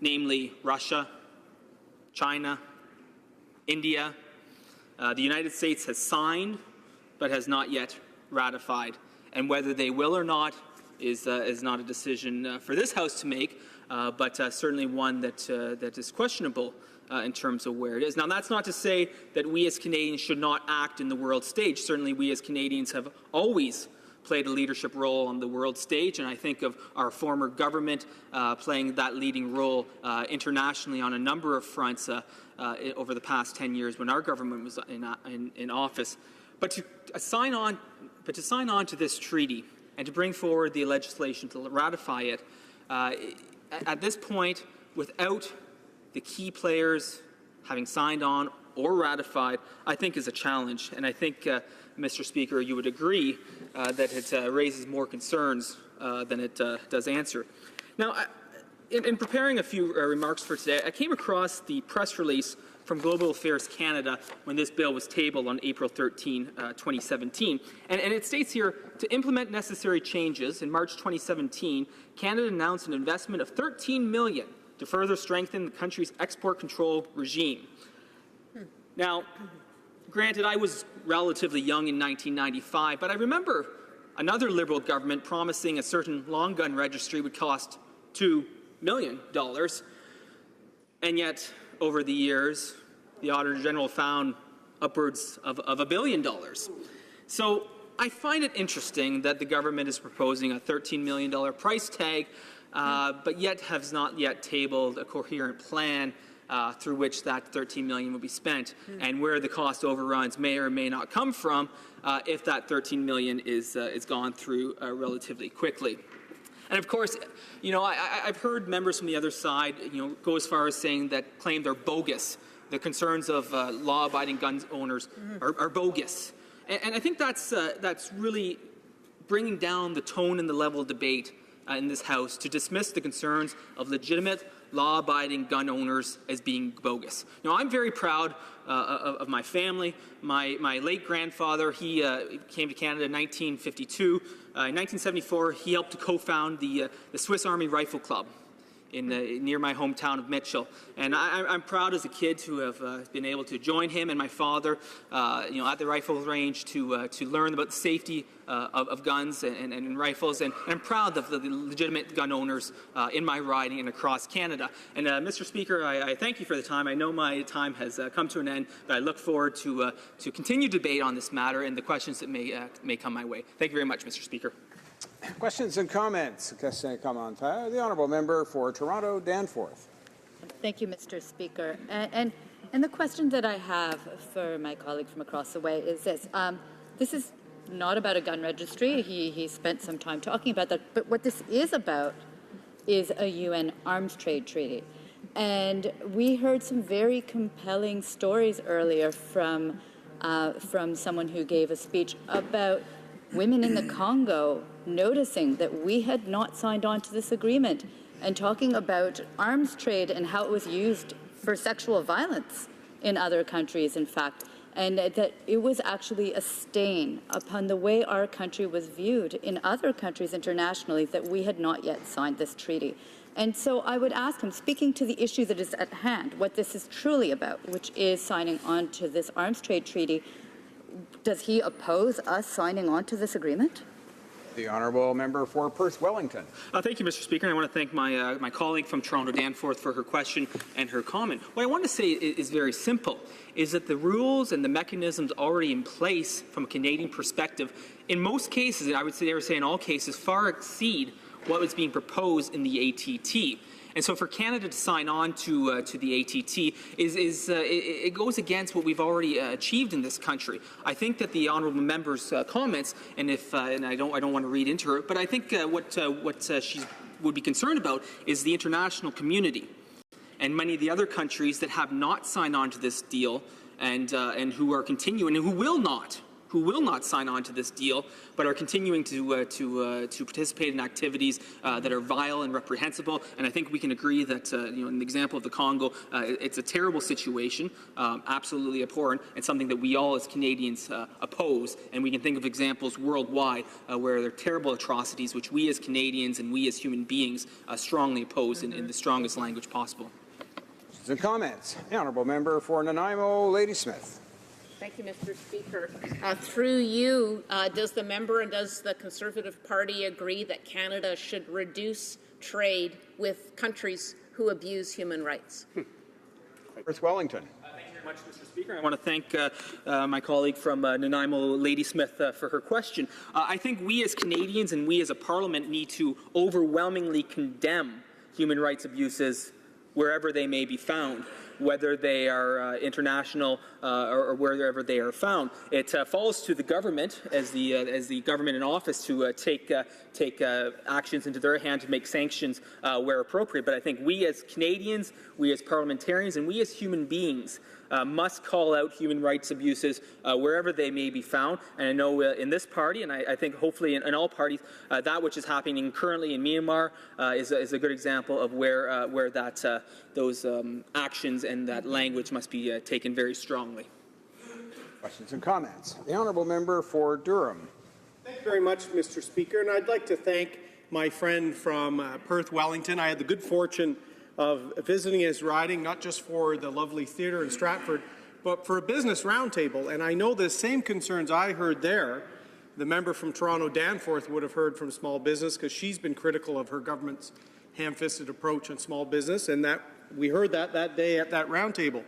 namely Russia, China, India. The United States has signed but has not yet ratified. And whether they will or not is not a decision for this House to make, but certainly one that is questionable in terms of where it is. Now, that's not to say that we as Canadians should not act in the world stage. Certainly we as Canadians have always played a leadership role on the world stage, and I think of our former government playing that leading role internationally on a number of fronts over the past 10 years when our government was in office. But to sign on to this treaty and to bring forward the legislation to ratify it, at this point, without the key players having signed on or ratified, I think is a challenge. And I think, Mr. Speaker, you would agree that it raises more concerns than it does answer. Now, in preparing a few remarks for today, I came across the press release from Global Affairs Canada when this bill was tabled on April 13, 2017. And it states here, to implement necessary changes, in March 2017, Canada announced an investment of $13 million to further strengthen the country's export control regime. Now, granted, I was relatively young in 1995, but I remember another Liberal government promising a certain long gun registry would cost $2 million. And yet, over the years, the Auditor General found upwards of $1 billion. So I find it interesting that the government is proposing a $13 million price tag, but yet has not yet tabled a coherent plan through which that $13 million will be spent, and where the cost overruns may or may not come from if that $13 million is gone through relatively quickly. And of course, you know, I've heard members from the other side, you know, go as far as saying that claim they're bogus. The concerns of law-abiding gun owners are bogus, and I think that's really bringing down the tone and the level of debate in this House to dismiss the concerns of legitimate law-abiding gun owners as being bogus. You know, I'm very proud of my family. My late grandfather, he came to Canada in 1952. In 1974, he helped to co-found the Swiss Army Rifle Club near my hometown of Mitchell. And I'm proud as a kid to have been able to join him and my father, you know, at the rifle range to learn about the safety of guns and rifles. And I'm proud of the legitimate gun owners in my riding and across Canada. And Mr. Speaker, I thank you for the time. I know my time has come to an end, but I look forward to continue debate on this matter and the questions that may come my way. Thank you very much, Mr. Speaker. Questions and comments. The honourable member for Toronto Danforth. Thank you, Mr. Speaker. And And the question that I have for my colleague from across the way is this. This is not about a gun registry. He spent some time talking about that. But what this is about is a UN arms trade treaty. And we heard some very compelling stories earlier from someone who gave a speech about women in the Congo noticing that we had not signed on to this agreement and talking about arms trade and how it was used for sexual violence in other countries, in fact, and that it was actually a stain upon the way our country was viewed in other countries internationally that we had not yet signed this treaty. And so I would ask him, speaking to the issue that is at hand, what this is truly about, which is signing on to this arms trade treaty, does he oppose us signing on to this agreement? The honourable member for Perth Wellington. Thank you, Mr. Speaker. And I want to thank my colleague from Toronto, Danforth, for her question and her comment. What I want to say is very simple, is that the rules and the mechanisms already in place from a Canadian perspective, in most cases, and I would say in all cases, far exceed what was being proposed in the ATT. And so for Canada to sign on to the ATT it goes against what we've already achieved in this country. I think that the honourable member's comments, and I don't want to read into her, but I think what she would be concerned about is the international community and many of the other countries that have not signed on to this deal and who are continuing and who will not sign on to this deal, but are continuing to participate in activities that are vile and reprehensible. And I think we can agree that, in the example of the Congo, it's a terrible situation, absolutely abhorrent, and something that we all as Canadians oppose. And we can think of examples worldwide where there are terrible atrocities which we as Canadians and we as human beings strongly oppose in the strongest language possible. Questions and comments? The honourable member for Nanaimo, Ladysmith. Thank you, Mr. Speaker. Through you, does the member and does the Conservative Party agree that Canada should reduce trade with countries who abuse human rights? Perth Wellington. Thank you very much, Mr. Speaker. I want to thank my colleague from Nanaimo, Ladysmith, for her question. I think we as Canadians and we as a parliament need to overwhelmingly condemn human rights abuses wherever they may be found, whether they are international or wherever they are found. It falls to the government, as the government in office, to take actions into their hand to make sanctions where appropriate. But I think we as Canadians, we as parliamentarians, and we as human beings must call out human rights abuses wherever they may be found. And I know in this party, and I think hopefully in all parties, that which is happening currently in Myanmar is a good example of where those actions and that language must be taken very strongly. Questions and comments? The honourable member for Durham. Thank you very much, Mr. Speaker. And I'd like to thank my friend from Perth Wellington. I had the good fortune of visiting his riding, not just for the lovely theatre in Stratford, but for a business roundtable. And I know the same concerns I heard there, the member from Toronto Danforth would have heard from small business, because she's been critical of her government's ham-fisted approach on small business, and that we heard that day at that roundtable.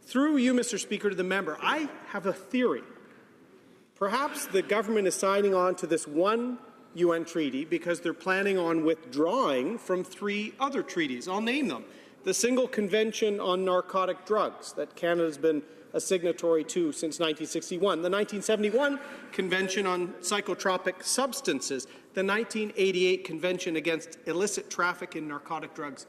Through you, Mr. Speaker, to the member, I have a theory. Perhaps the government is signing on to this one UN treaty because they're planning on withdrawing from 3 other treaties. I'll name them. The Single Convention on Narcotic Drugs that Canada's been a signatory to since 1961, the 1971 Convention on Psychotropic Substances, the 1988 Convention against Illicit Traffic in Narcotic Drugs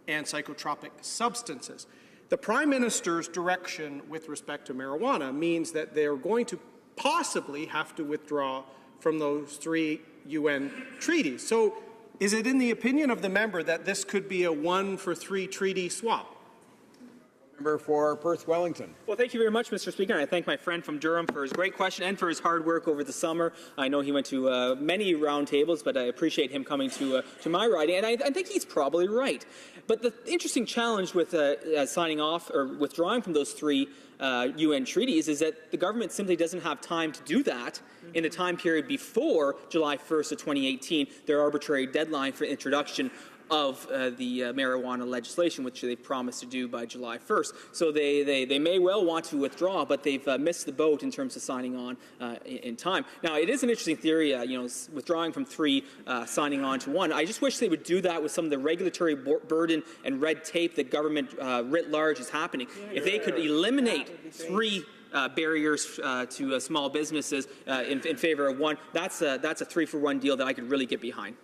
and Psychotropic Substances. The Prime Minister's direction with respect to marijuana means that they're going to possibly have to withdraw from those 3 UN treaties. So is it in the opinion of the member that this could be a 1-for-3 treaty swap? Member for Perth Wellington. Well, thank you very much, Mr. Speaker. And I thank my friend from Durham for his great question and for his hard work over the summer. I know he went to many roundtables, but I appreciate him coming to my riding. And I think he's probably right. But the interesting challenge with signing off or withdrawing from those 3 UN treaties is that the government simply doesn't have time to do that in the time period before July 1st of 2018, their arbitrary deadline for introduction of the marijuana legislation, which they've promised to do by July 1st. So they may well want to withdraw, but they've missed the boat in terms of signing on in time. Now, it is an interesting theory, withdrawing from 3, signing on to 1. I just wish they would do that with some of the regulatory burden and red tape that government writ large is happening. If they could eliminate 3 barriers to small businesses in favor of 1, that's a 3-for-1 deal that I could really get behind.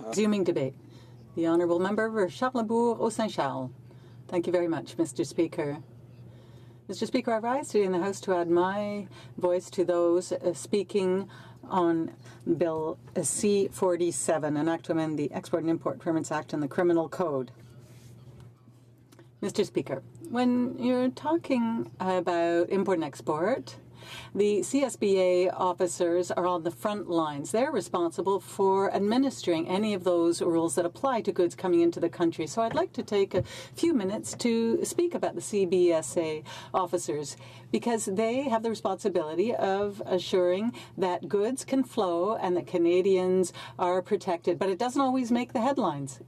Resuming debate. The Honourable Member for Charlesbourg-Saint-Charles. Thank you very much, Mr. Speaker. Mr. Speaker, I rise today in the House to add my voice to those speaking on Bill C-47, an act to amend the Export and Import Permits Act and the Criminal Code. Mr. Speaker, when you're talking about import and export, the CSBA officers are on the front lines. They're responsible for administering any of those rules that apply to goods coming into the country. So I'd like to take a few minutes to speak about the CBSA officers, because they have the responsibility of assuring that goods can flow and that Canadians are protected. But it doesn't always make the headlines.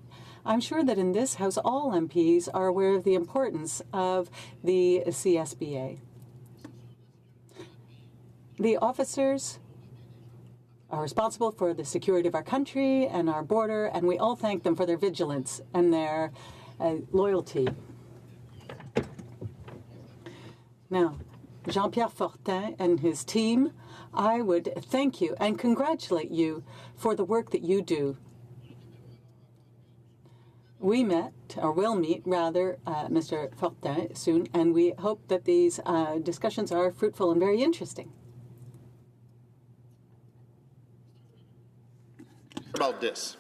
I'm sure that in this House, all MPs are aware of the importance of the CSBA. The officers are responsible for the security of our country and our border, and we all thank them for their vigilance and their loyalty. Now, Jean-Pierre Fortin and his team, I would thank you and congratulate you for the work that you do. We met, or will meet, rather, Mr. Fortin soon, and we hope that these discussions are fruitful and very interesting. About this.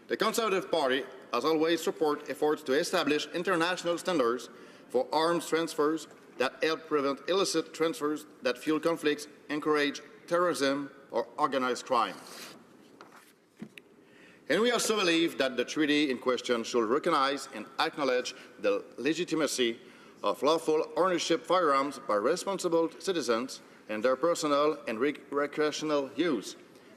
The Conservative Party has always supported efforts to establish international standards for arms transfers that help prevent illicit transfers that fuel conflicts, encourage terrorism, or organized crime. And we also believe that the treaty in question should recognize and acknowledge the legitimacy of lawful ownership of firearms by responsible citizens and their personal and recreational use,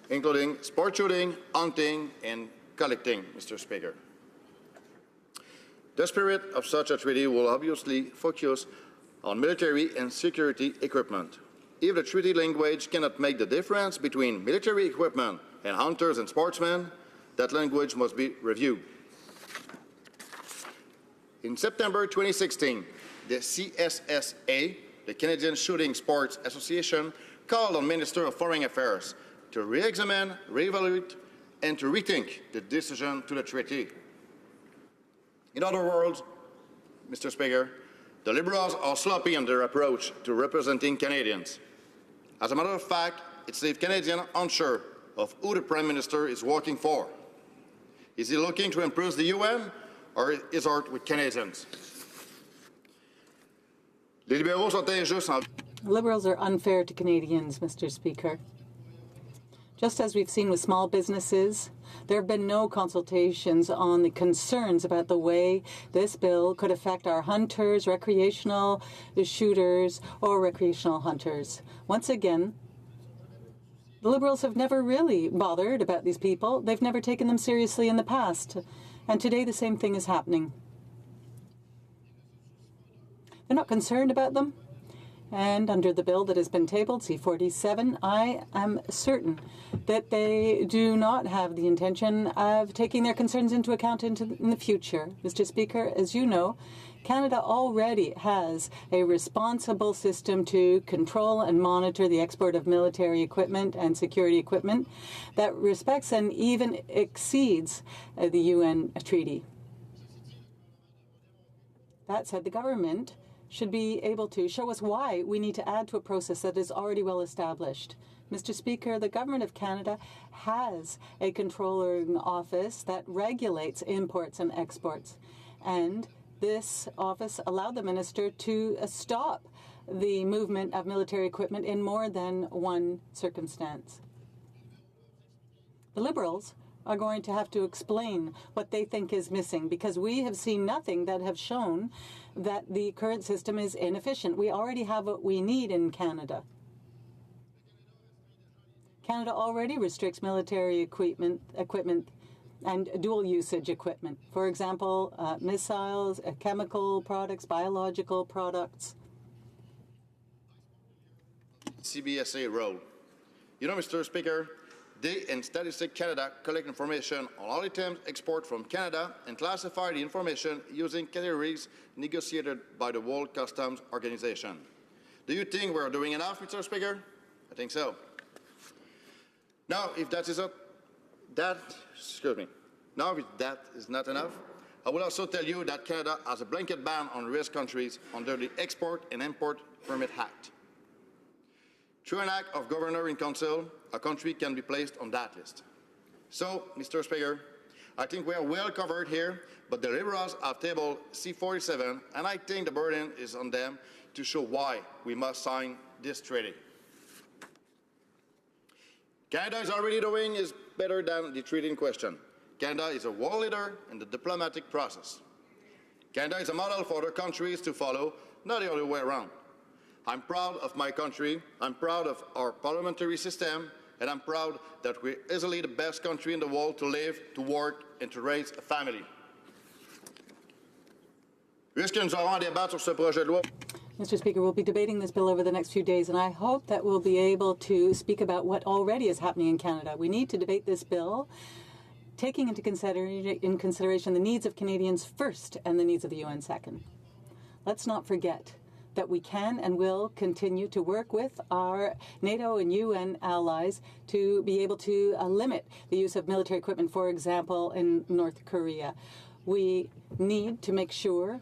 including sport shooting, hunting, and collecting, Mr. Speaker. The spirit of such a treaty will obviously focus on military and security equipment. If the treaty language cannot make the difference between military equipment and hunters and sportsmen, that language must be reviewed. In September 2016, the CSSA, the Canadian Shooting Sports Association, called on Minister of Foreign Affairs to re-examine, re-evaluate, and to rethink the decision to the treaty. In other words, Mr. Speaker, the Liberals are sloppy in their approach to representing Canadians. As a matter of fact, it leaves Canadians unsure of who the Prime Minister is working for. Is he looking to impress the UN or is it with Canadians? Liberals are unfair to Canadians, Mr. Speaker. Just as we've seen with small businesses, there have been no consultations on the concerns about the way this bill could affect our hunters, recreational shooters, or recreational hunters. Once again, the Liberals have never really bothered about these people. They've never taken them seriously in the past. And today the same thing is happening. They're not concerned about them. And under the bill that has been tabled, C-47, I am certain that they do not have the intention of taking their concerns into account in the future. Mr. Speaker, as you know, Canada already has a responsible system to control and monitor the export of military equipment and security equipment that respects and even exceeds the UN treaty. That said, the government should be able to show us why we need to add to a process that is already well established. Mr. Speaker, the Government of Canada has a controlling office that regulates imports and exports, and this office allowed the minister to stop the movement of military equipment in more than one circumstance. The Liberals are going to have to explain what they think is missing, because we have seen nothing that have shown that the current system is inefficient. We already have what we need in Canada. Canada already restricts military equipment and dual usage equipment. For example, missiles, chemical products, biological products. CBSA role. You know, Mr. Speaker, they and Statistics Canada collect information on all items exported from Canada and classify the information using categories negotiated by the World Customs Organization. Do you think we're doing enough, Mr. Speaker? I think so. Now, if that is not enough, I will also tell you that Canada has a blanket ban on risk countries under the Export and Import Permit Act. Through an act of Governor in Council, a country can be placed on that list. So, Mr. Speaker, I think we are well covered here, but the Liberals have tabled C-47, and I think the burden is on them to show why we must sign this treaty. Canada is already doing is better than the treaty in question. Canada is a world leader in the diplomatic process. Canada is a model for other countries to follow, not the other way around. I'm proud of my country, I'm proud of our parliamentary system, and I'm proud that we're easily the best country in the world to live, to work, and to raise a family. Puisque nous aurons un débat sur ce projet de loi. Mr. Speaker, we'll be debating this bill over the next few days, and I hope that we'll be able to speak about what already is happening in Canada. We need to debate this bill, taking into consideration the needs of Canadians first and the needs of the UN second. Let's not forget that we can and will continue to work with our NATO and UN allies to be able to limit the use of military equipment, for example, in North Korea. We need to make sure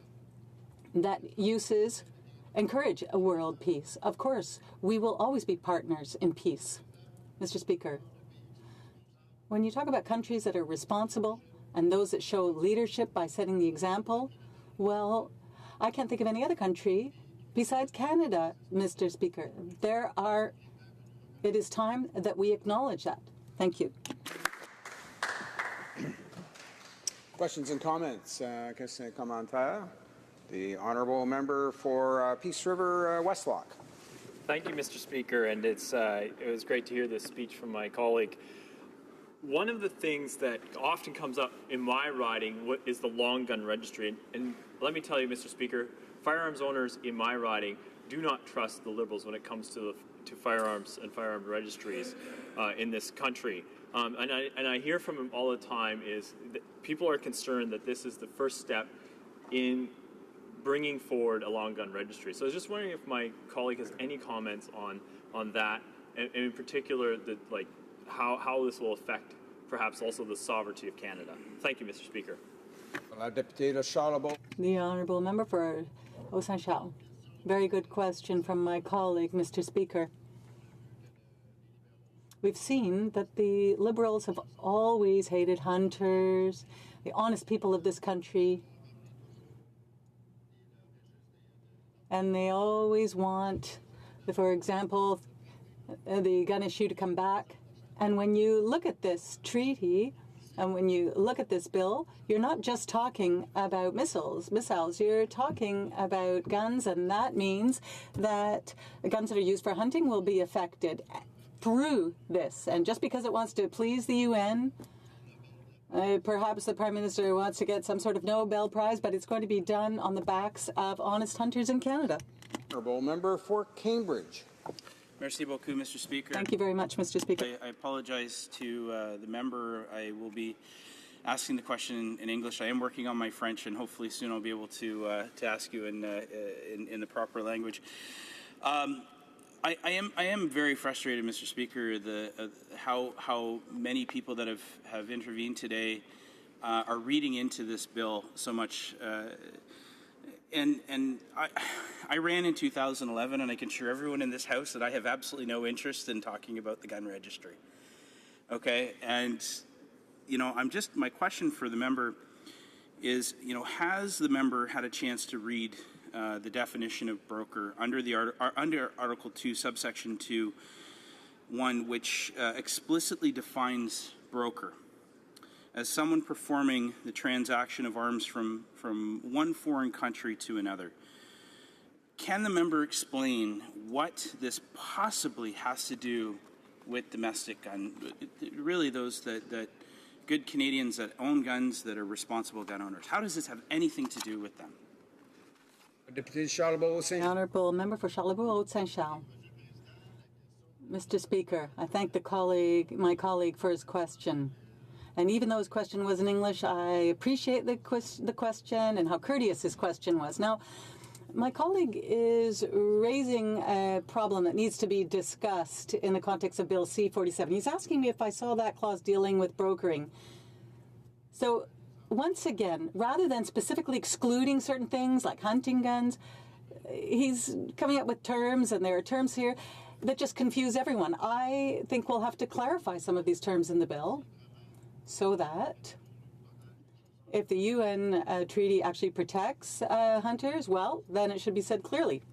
that uses encourage a world peace. Of course, we will always be partners in peace. Mr. Speaker, when you talk about countries that are responsible and those that show leadership by setting the example, well, I can't think of any other country besides Canada, Mr. Speaker. It is time that we acknowledge that. Thank you. Questions and comments? Question commentaire. The honourable member for Peace River Westlock. Thank you, Mr. Speaker, and it was great to hear this speech from my colleague. One of the things that often comes up in my riding is the long gun registry, and let me tell you, Mr. Speaker, firearms owners in my riding do not trust the Liberals when it comes to firearms and firearm registries in this country. And I hear from them all the time is that people are concerned that this is the first step in bringing forward a long gun registry. So I was just wondering if my colleague has any comments on that, and in particular, how this will affect perhaps also the sovereignty of Canada. Thank you, Mr. Speaker. The honourable member for Haut-Saint-Charles. Very good question from my colleague, Mr. Speaker. We've seen that the Liberals have always hated hunters, the honest people of this country, and they always want, for example, the gun issue to come back. And when you look at this treaty and when you look at this bill, you're not just talking about missiles, you're talking about guns, and that means that the guns that are used for hunting will be affected through this. And just because it wants to please the UN, perhaps the Prime Minister wants to get some sort of Nobel Prize, but it's going to be done on the backs of honest hunters in Canada. Honourable member for Cambridge. Merci beaucoup, Mr. Speaker. Thank you very much, Mr. Speaker. I apologize to the member. I will be asking the question in English. I am working on my French, and hopefully soon I'll be able to ask you in the proper language. I am very frustrated, Mr. Speaker, how many people that have intervened today are reading into this bill so much. And I ran in 2011, and I can assure everyone in this House that I have absolutely no interest in talking about the gun registry. Okay, and my question for the member is, has the member had a chance to read the definition of broker under Article 2, subsection 2(1), which explicitly defines broker as someone performing the transaction of arms from one foreign country to another. Can the member explain what this possibly has to do with domestic gun, really those that good Canadians that own guns, that are responsible gun owners. How does this have anything to do with them? Honourable Member for Charlebourg-Haute-Saint-Charles. Mr. Speaker, I thank my colleague for his question. And even though his question was in English, I appreciate the question and how courteous his question was. Now, my colleague is raising a problem that needs to be discussed in the context of Bill C-47. He's asking me if I saw that clause dealing with brokering. So, once again, rather than specifically excluding certain things like hunting guns, he's coming up with terms, and there are terms here that just confuse everyone. I think we'll have to clarify some of these terms in the bill so that if the UN treaty actually protects hunters, well, then it should be said clearly.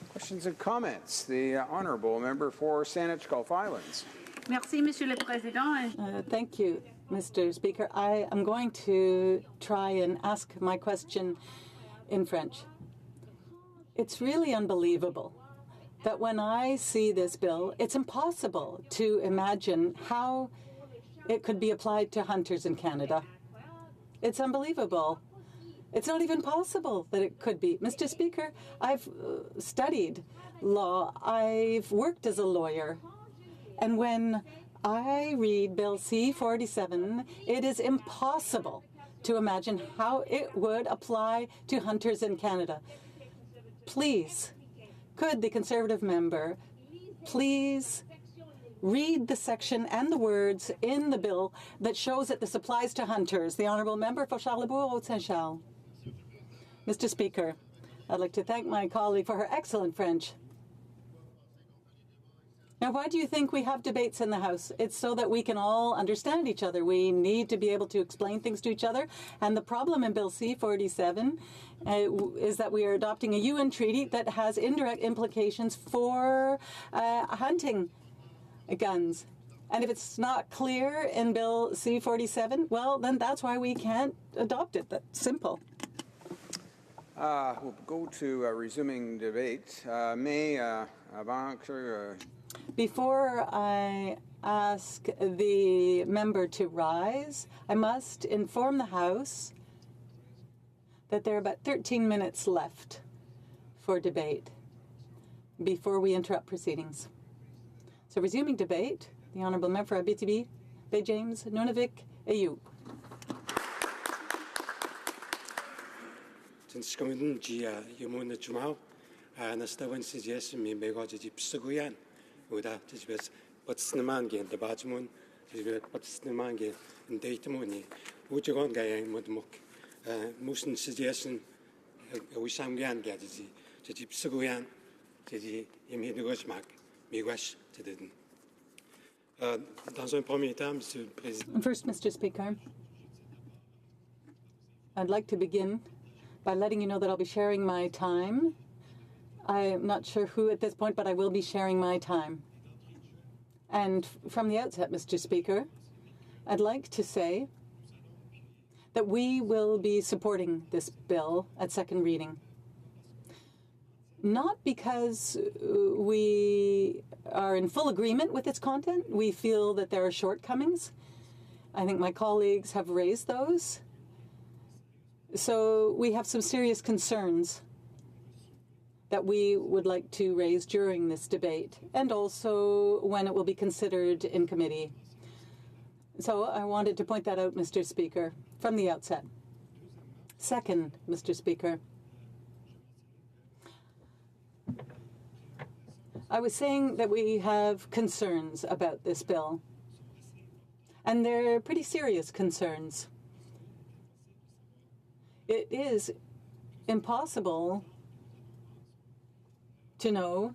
Questions and comments? The Honourable Member for Saanich Gulf Islands. Merci, Monsieur le Président. Thank you, Mr. Speaker. I am going to try and ask my question in French. It's really unbelievable that when I see this bill, it's impossible to imagine how it could be applied to hunters in Canada. It's unbelievable. It's not even possible that it could be. Mr. Speaker, I've studied law. I've worked as a lawyer. And when I read Bill C-47, it is impossible to imagine how it would apply to hunters in Canada. Please, could the Conservative member please read the section and the words in the bill that shows that this applies to hunters? The Honourable Member for Charlebourg-Haute-Saint-Charles. Mr. Speaker, I'd like to thank my colleague for her excellent French. Now, why do you think we have debates in the House? It's so that we can all understand each other. We need to be able to explain things to each other. And the problem in Bill C-47 is that we are adopting a UN treaty that has indirect implications for hunting guns. And if it's not clear in Bill C-47, well, then that's why we can't adopt it. That's simple. We'll go to resuming debate. Before I ask the member to rise, I must inform the House that there are about 13 minutes left for debate before we interrupt proceedings. So resuming debate, the Honourable Member for Abitibi, Bay James, Nunavik, AU. Uda tibes patsnamangen the bajmun tibes patsnamangen datemoni ujagon gayang mudmuk musin suggestion wisamgan gadzi tibsuguyan tidi imidugosmak miwash tidin dans un premier temps, Monsieur le Président. First, Mr. Speaker, I'd like to begin by letting you know that I'll be sharing my time. I'm not sure who at this point, but I will be sharing my time. And from the outset, Mr. Speaker, I'd like to say that we will be supporting this bill at second reading. Not because we are in full agreement with its content. We feel that there are shortcomings. I think my colleagues have raised those. So we have some serious concerns that we would like to raise during this debate, and also when it will be considered in committee. So I wanted to point that out, Mr. Speaker, from the outset. Second, Mr. Speaker, I was saying that we have concerns about this bill, and they're pretty serious concerns. It is impossible to know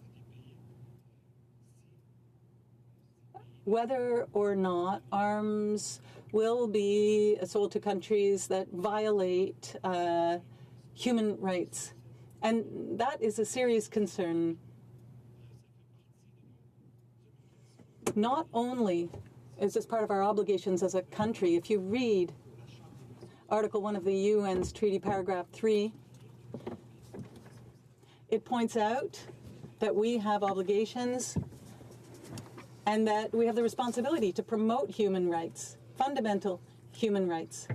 whether or not arms will be sold to countries that violate human rights. And that is a serious concern. Not only is this part of our obligations as a country, if you read Article 1 of the UN's Treaty, Paragraph 3, it points out that we have obligations and that we have the responsibility to promote human rights, fundamental human rights,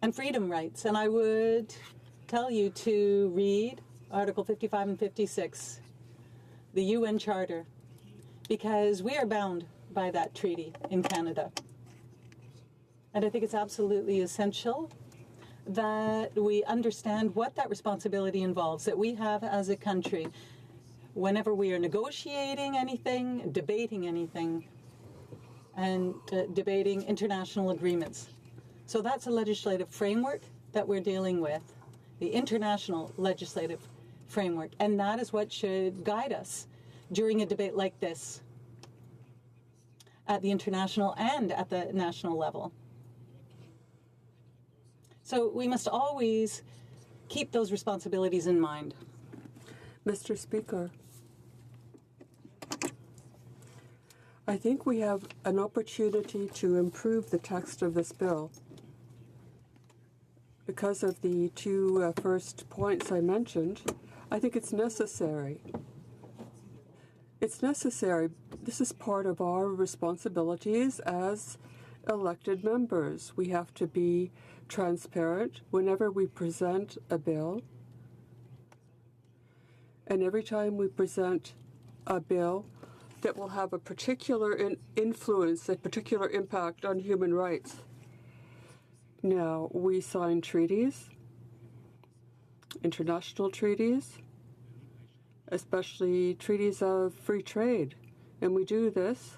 and freedom rights. And I would tell you to read Article 55 and 56, the UN Charter, because we are bound by that treaty in Canada. And I think it's absolutely essential that we understand what that responsibility involves, that we have as a country whenever we are negotiating anything, debating anything, and debating international agreements. So that's a legislative framework that we're dealing with, the international legislative framework, and that is what should guide us during a debate like this at the international and at the national level. So we must always keep those responsibilities in mind. Mr. Speaker, I think we have an opportunity to improve the text of this bill. Because of the two first points I mentioned, I think it's necessary. It's necessary. This is part of our responsibilities as elected members. We have to be transparent whenever we present a bill. And every time we present a bill that will have a particular influence, a particular impact on human rights. Now, we sign treaties, international treaties, especially treaties of free trade. And we do this,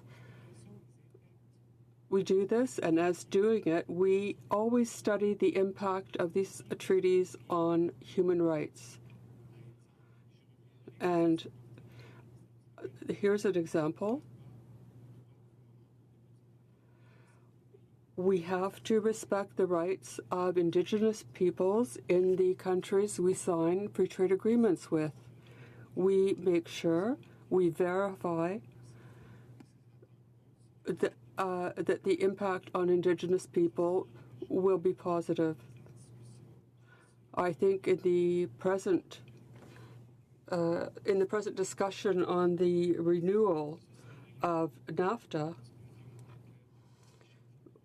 and as doing it, we always study the impact of these treaties on human rights. And here's an example. We have to respect the rights of Indigenous peoples in the countries we sign free trade agreements with. We make sure, we verify that the impact on Indigenous people will be positive. I think in the present discussion on the renewal of NAFTA,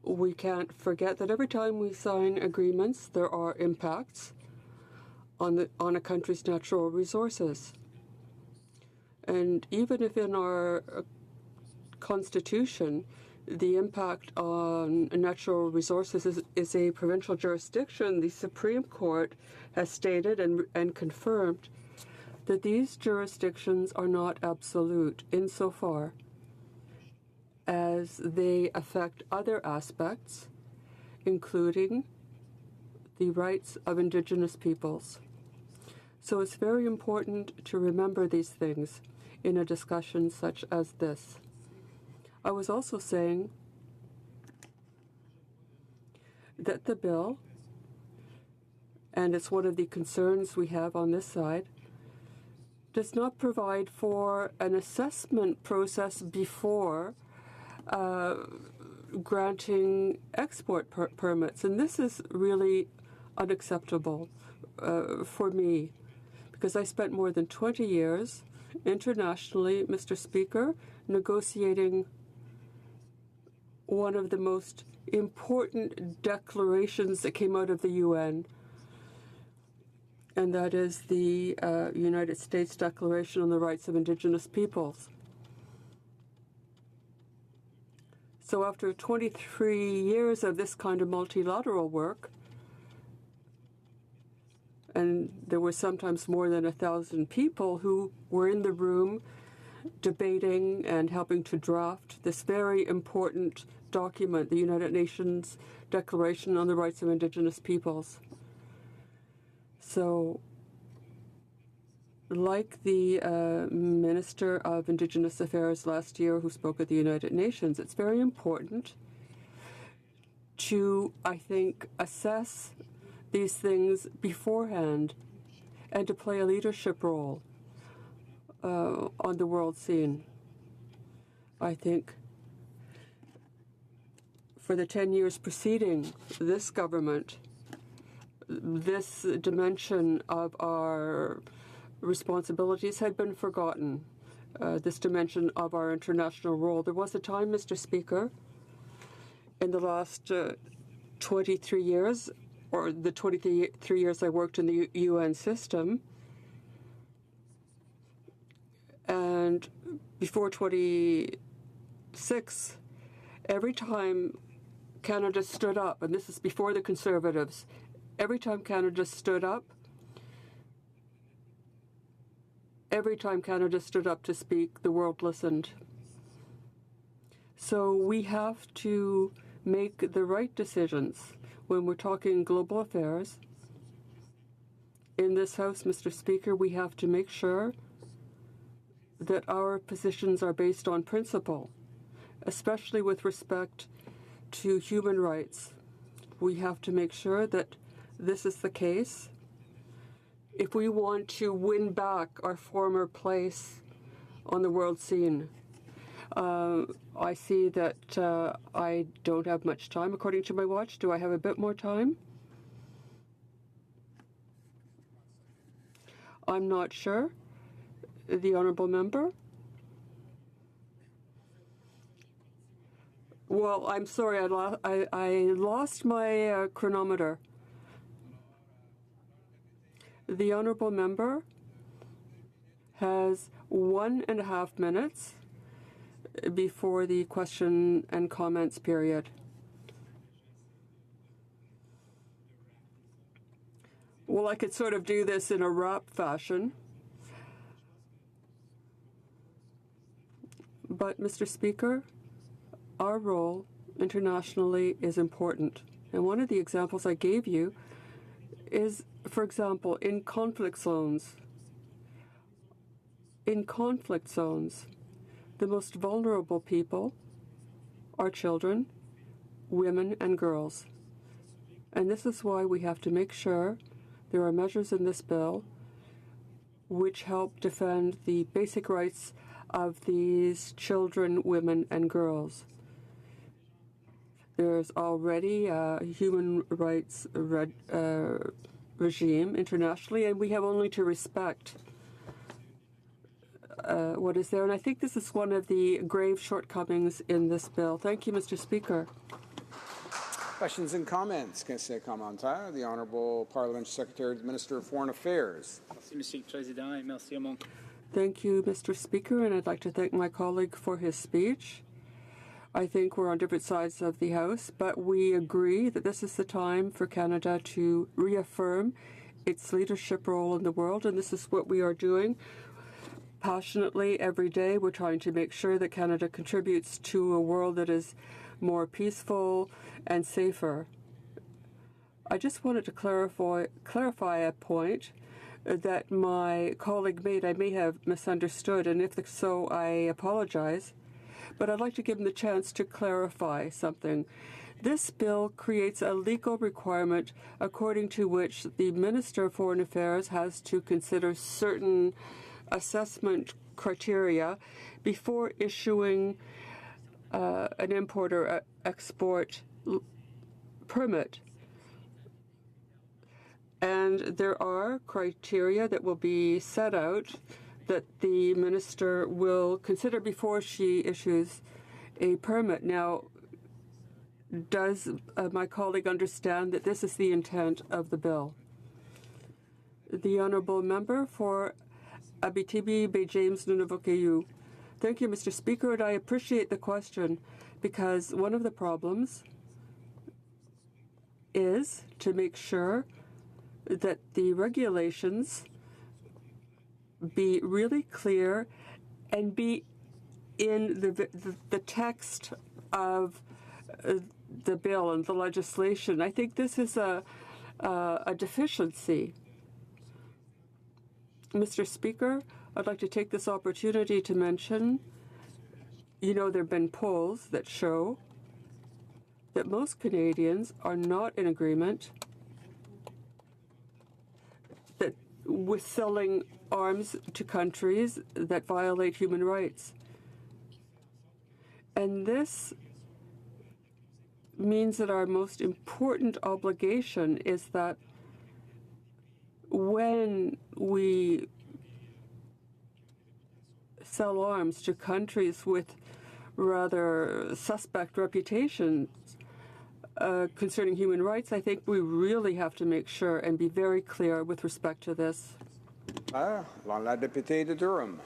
we can't forget that every time we sign agreements, there are impacts on a country's natural resources. And even if in our Constitution, the impact on natural resources is a provincial jurisdiction, the Supreme Court has stated and confirmed that these jurisdictions are not absolute insofar as they affect other aspects, including the rights of Indigenous peoples. So it's very important to remember these things in a discussion such as this. I was also saying that the bill, and it's one of the concerns we have on this side, does not provide for an assessment process before granting export permits. And this is really unacceptable for me, because I spent more than 20 years internationally, Mr. Speaker, negotiating one of the most important declarations that came out of the UN, and that is the United States Declaration on the Rights of Indigenous Peoples. So after 23 years of this kind of multilateral work, and there were sometimes more than 1,000 people who were in the room debating and helping to draft this very important document, the United Nations Declaration on the Rights of Indigenous Peoples. So, like the Minister of Indigenous Affairs last year who spoke at the United Nations, it's very important to, I think, assess these things beforehand and to play a leadership role on the world scene. I think for the 10 years preceding this government, this dimension of our responsibilities had been forgotten. this dimension of our international role. There was a time, Mr. Speaker, in the last 23 years, or the 23 years I worked in the UN system, and before 26, every time Canada stood up, and this is before the Conservatives, every time Canada stood up to speak, the world listened. So we have to make the right decisions when we're talking global affairs. In this House, Mr. Speaker, we have to make sure that our positions are based on principle, especially with respect to human rights. We have to make sure that this is the case if we want to win back our former place on the world scene. I see that I don't have much time according to my watch. Do I have a bit more time? I'm not sure. The honourable member? Well, I'm sorry, I lost my chronometer. The honourable member has 1.5 minutes before the question and comments period. Well, I could sort of do this in a wrap fashion. But, Mr. Speaker, our role internationally is important. And one of the examples I gave you is, for example, in conflict zones. In conflict zones, the most vulnerable people are children, women, and girls. And this is why we have to make sure there are measures in this bill which help defend the basic rights of these children, women, and girls. There's already a human rights regime internationally, and we have only to respect what is there. And I think this is one of the grave shortcomings in this bill. Thank you, Mr. Speaker. Questions and comments? Question commentaire. The Honourable Parliamentary Secretary, Minister of Foreign Affairs. Merci, Monsieur le Président, et merci à mon... Thank you, Mr. Speaker, and I'd like to thank my colleague for his speech. I think we're on different sides of the House, but we agree that this is the time for Canada to reaffirm its leadership role in the world, and this is what we are doing passionately every day. We're trying to make sure that Canada contributes to a world that is more peaceful and safer. I just wanted to clarify a point that my colleague made. I may have misunderstood, and if so, I apologize. But I'd like to give him the chance to clarify something. This bill creates a legal requirement according to which the Minister of Foreign Affairs has to consider certain assessment criteria before issuing an import or export permit. And there are criteria that will be set out that the minister will consider before she issues a permit. Now, does my colleague understand that this is the intent of the bill? The honourable member for Abitibi Bay James Nunavut. Thank you, Mr. Speaker, and I appreciate the question because one of the problems is to make sure that the regulations be really clear and be in the text of the bill and the legislation. I think this is a deficiency. Mr. Speaker, I'd like to take this opportunity to mention, there have been polls that show that most Canadians are not in agreement that with selling arms to countries that violate human rights. And this means that our most important obligation is that when we sell arms to countries with rather suspect reputations concerning human rights, I think we really have to make sure and be very clear with respect to this. La députée de Durham.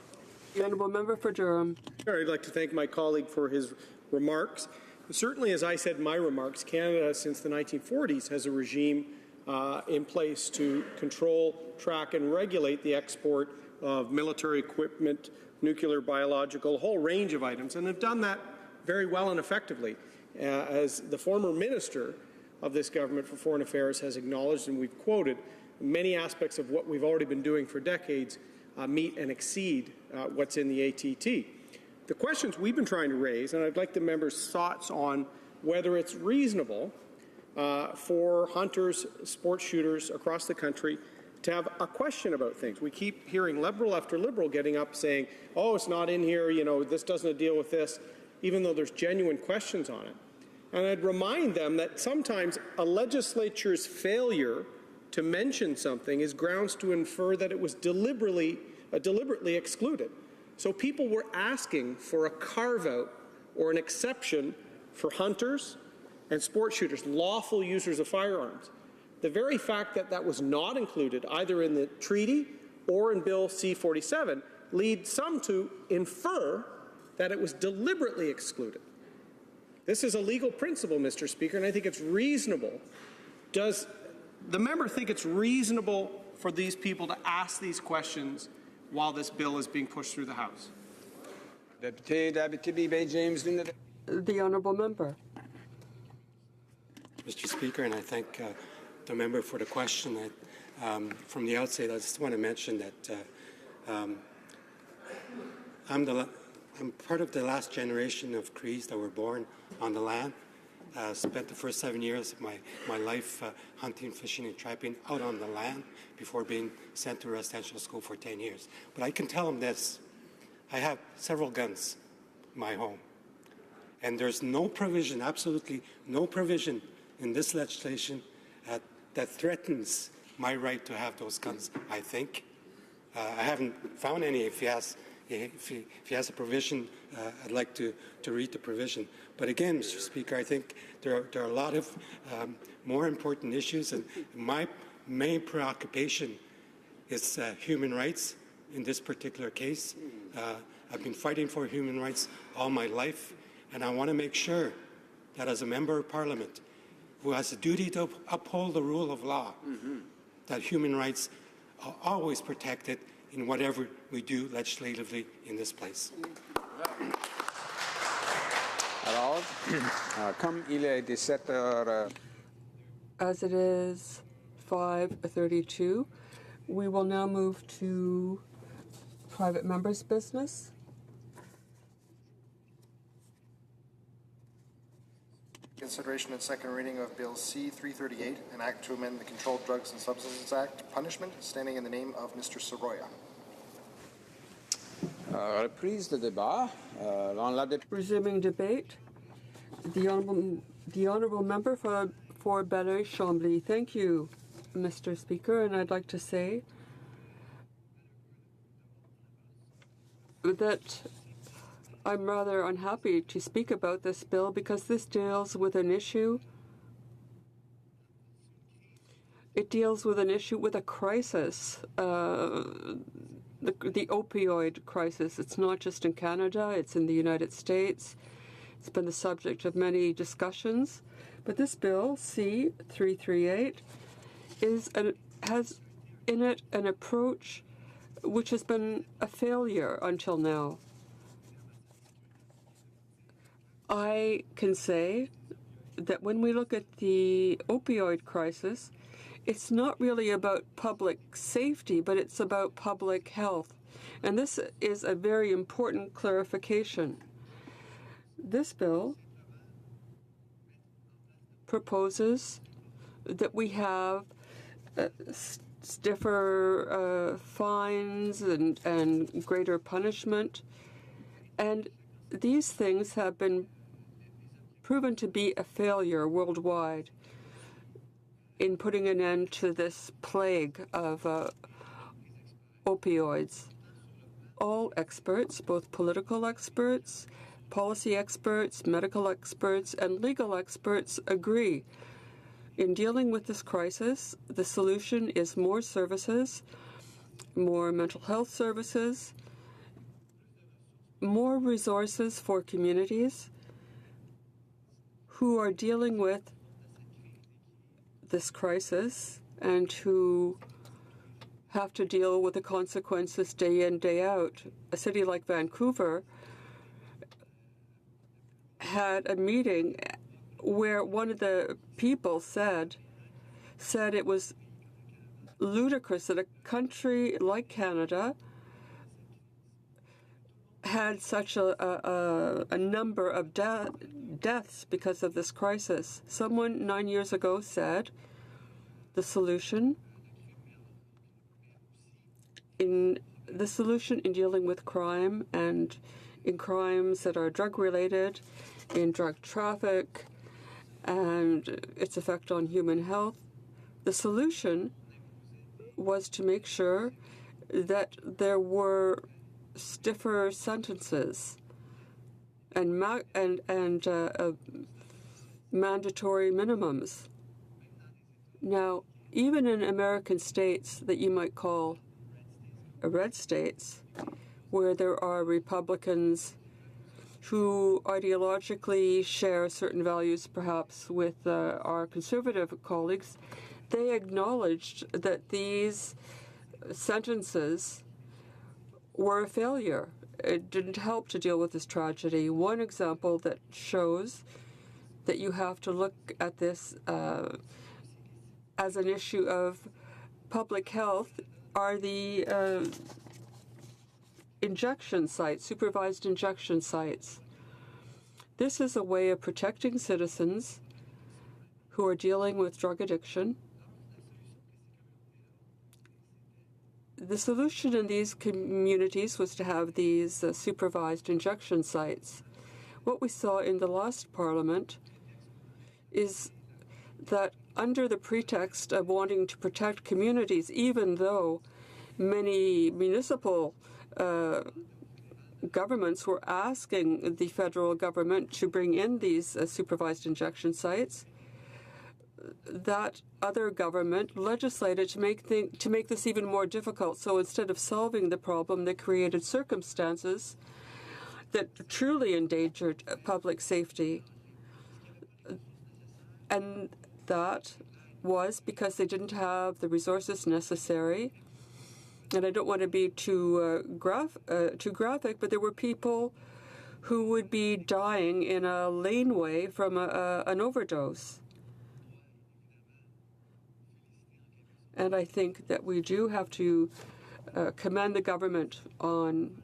The honourable member for Durham. I'd like to thank my colleague for his remarks. Certainly, as I said in my remarks, Canada since the 1940s has a regime in place to control, track and regulate the export of military equipment, nuclear, biological, a whole range of items, and have done that very well and effectively. As the former minister of this government for foreign affairs has acknowledged, and we've quoted, many aspects of what we've already been doing for decades meet and exceed what's in the ATT. The questions we've been trying to raise, and I'd like the members' thoughts on whether it's reasonable for hunters, sports shooters across the country to have a question about things. We keep hearing Liberal after Liberal getting up saying, oh, it's not in here, you know, this doesn't deal with this, even though there's genuine questions on it. And I'd remind them that sometimes a legislature's failure to mention something is grounds to infer that it was deliberately excluded. So people were asking for a carve-out or an exception for hunters and sport shooters, lawful users of firearms. The very fact that that was not included either in the treaty or in Bill C-47 leads some to infer that it was deliberately excluded. This is a legal principle, Mr. Speaker, and I think it's reasonable. Does the member think it's reasonable for these people to ask these questions while this bill is being pushed through the House? The honourable member. Mr. Speaker, and I thank the member for the question. From the outset, I just want to mention that I'm part of the last generation of Crees that were born on the land. Spent the first 7 years of my life hunting, fishing, and trapping out on the land before being sent to residential school for 10 years. But I can tell them this. I have several guns in my home. And there's no provision, absolutely no provision in this legislation that threatens my right to have those guns, I think. I haven't found any. If he has a provision, I'd like to read the provision. But again, Mr. Speaker, I think there are a lot of more important issues, and my main preoccupation is human rights in this particular case. I've been fighting for human rights all my life, and I want to make sure that as a member of Parliament who has a duty to uphold the rule of law, that human rights are always protected in whatever we do legislatively in this place. Alors, comme il est 17h. As it is 5:32, we will now move to private members' business. Consideration and second reading of Bill C-338, an act to amend the Controlled Drugs and Substances Act, punishment, standing in the name of Mr. Soroya. Reprise de débat. Resuming debate. The honourable member for Belleuil-Chambly. Thank you, Mr. Speaker, and I'd like to say that I'm rather unhappy to speak about this bill because this deals with an issue. It deals with an issue, with a crisis, the opioid crisis. It's not just in Canada, it's in the United States. It's been the subject of many discussions. But this bill, C-338, has in it an approach which has been a failure until now. I can say that when we look at the opioid crisis, it's not really about public safety, but it's about public health. And this is a very important clarification. This bill proposes that we have stiffer fines and greater punishment. And these things have been proven to be a failure worldwide in putting an end to this plague of opioids. all experts, both political experts, policy experts, medical experts, and legal experts agree. In dealing with this crisis, the solution is more services, more mental health services, more resources for communities who are dealing with this crisis and who have to deal with the consequences day in, day out. A city like Vancouver had a meeting where one of the people said it was ludicrous that a country like Canada had such a number of deaths because of this crisis. Someone 9 years ago said the solution in dealing with crime and in crimes that are drug-related, in drug traffic, and its effect on human health, the solution was to make sure that there were stiffer sentences and mandatory minimums. Now, even in American states that you might call red states, where there are Republicans who ideologically share certain values perhaps with our conservative colleagues, they acknowledged that these sentences were a failure. It didn't help to deal with this tragedy. One example that shows that you have to look at this as an issue of public health are the injection sites, supervised injection sites. This is a way of protecting citizens who are dealing with drug addiction. The solution in these communities was to have these supervised injection sites. What we saw in the last Parliament is that under the pretext of wanting to protect communities, even though many municipal governments were asking the federal government to bring in these supervised injection sites, that other government legislated to make this even more difficult. So instead of solving the problem, they created circumstances that truly endangered public safety. And that was because they didn't have the resources necessary. And I don't want to be too graphic, but there were people who would be dying in a laneway from an overdose. And I think that we do have to commend the government on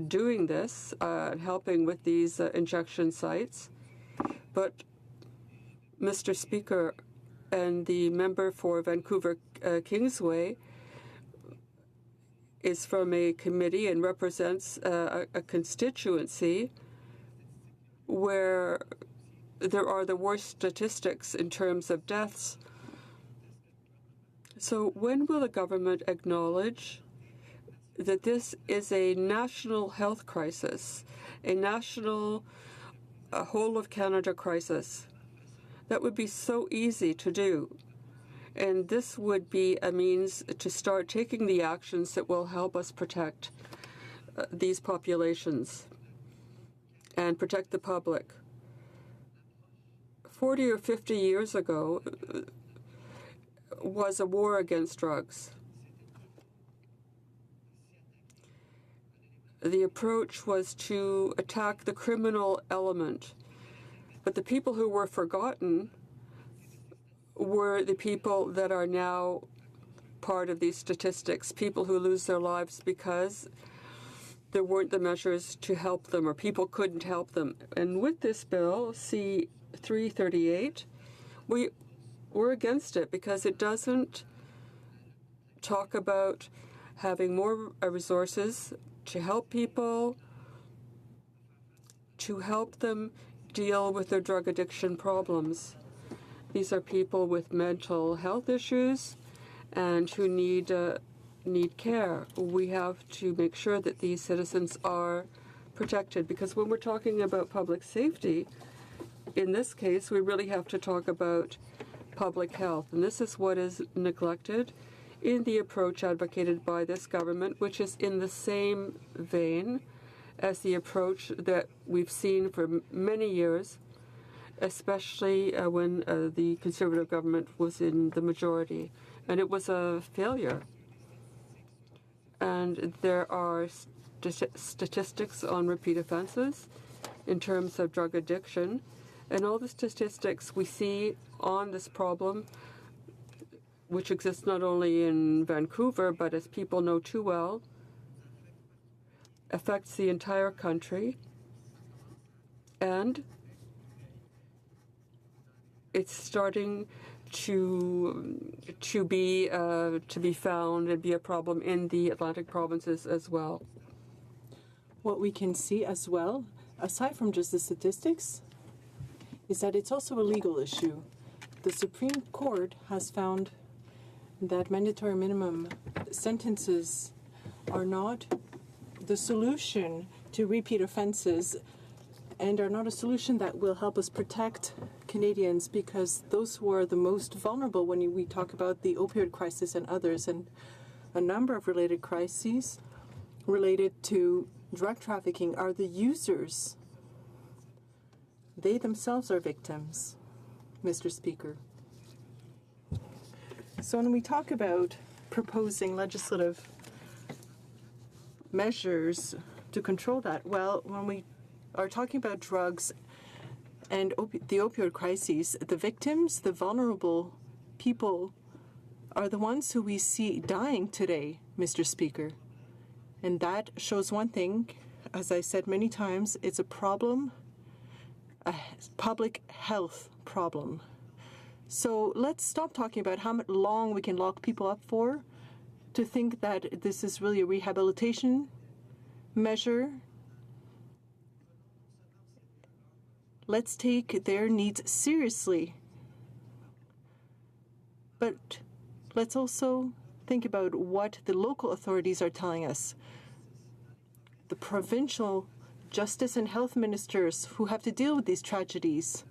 doing this, helping with these injection sites. But, Mr. Speaker, and the member for Vancouver Kingsway is from a committee and represents a constituency where there are the worst statistics in terms of deaths. So when will the government acknowledge that this is a national health crisis, a national whole of Canada crisis? That would be so easy to do. And this would be a means to start taking the actions that will help us protect these populations and protect the public. 40 or 50 years ago was a war against drugs. The approach was to attack the criminal element. But the people who were forgotten were the people that are now part of these statistics, people who lose their lives because there weren't the measures to help them or people couldn't help them. And with this bill, C-338, we're against it because it doesn't talk about having more resources to help people, to help them deal with their drug addiction problems. These are people with mental health issues and who need need care. We have to make sure that these citizens are protected, because when we're talking about public safety, in this case, we really have to talk about public health. And this is what is neglected in the approach advocated by this government, which is in the same vein as the approach that we've seen for many years, especially when the Conservative government was in the majority. And it was a failure. And there are statistics on repeat offenses in terms of drug addiction. And all the statistics we see on this problem, which exists not only in Vancouver, but as people know too well, affects the entire country. And it's starting to be found and be a problem in the Atlantic provinces as well. What we can see as well, aside from just the statistics, is that it's also a legal issue. The Supreme Court has found that mandatory minimum sentences are not the solution to repeat offenses and are not a solution that will help us protect Canadians, because those who are the most vulnerable when we talk about the opioid crisis and others, and a number of related crises related to drug trafficking, are the users. They themselves are victims, Mr. Speaker. So when we talk about proposing legislative measures to control that, well, when we are talking about drugs and the opioid crises, the victims, the vulnerable people, are the ones who we see dying today, Mr. Speaker. And that shows one thing, as I said many times, it's a problem, a public health problem. So let's stop talking about how long we can lock people up for, to think that this is really a rehabilitation measure. Let's take their needs seriously. But let's also think about what the local authorities are telling us. The provincial justice and health ministers who have to deal with these tragedies.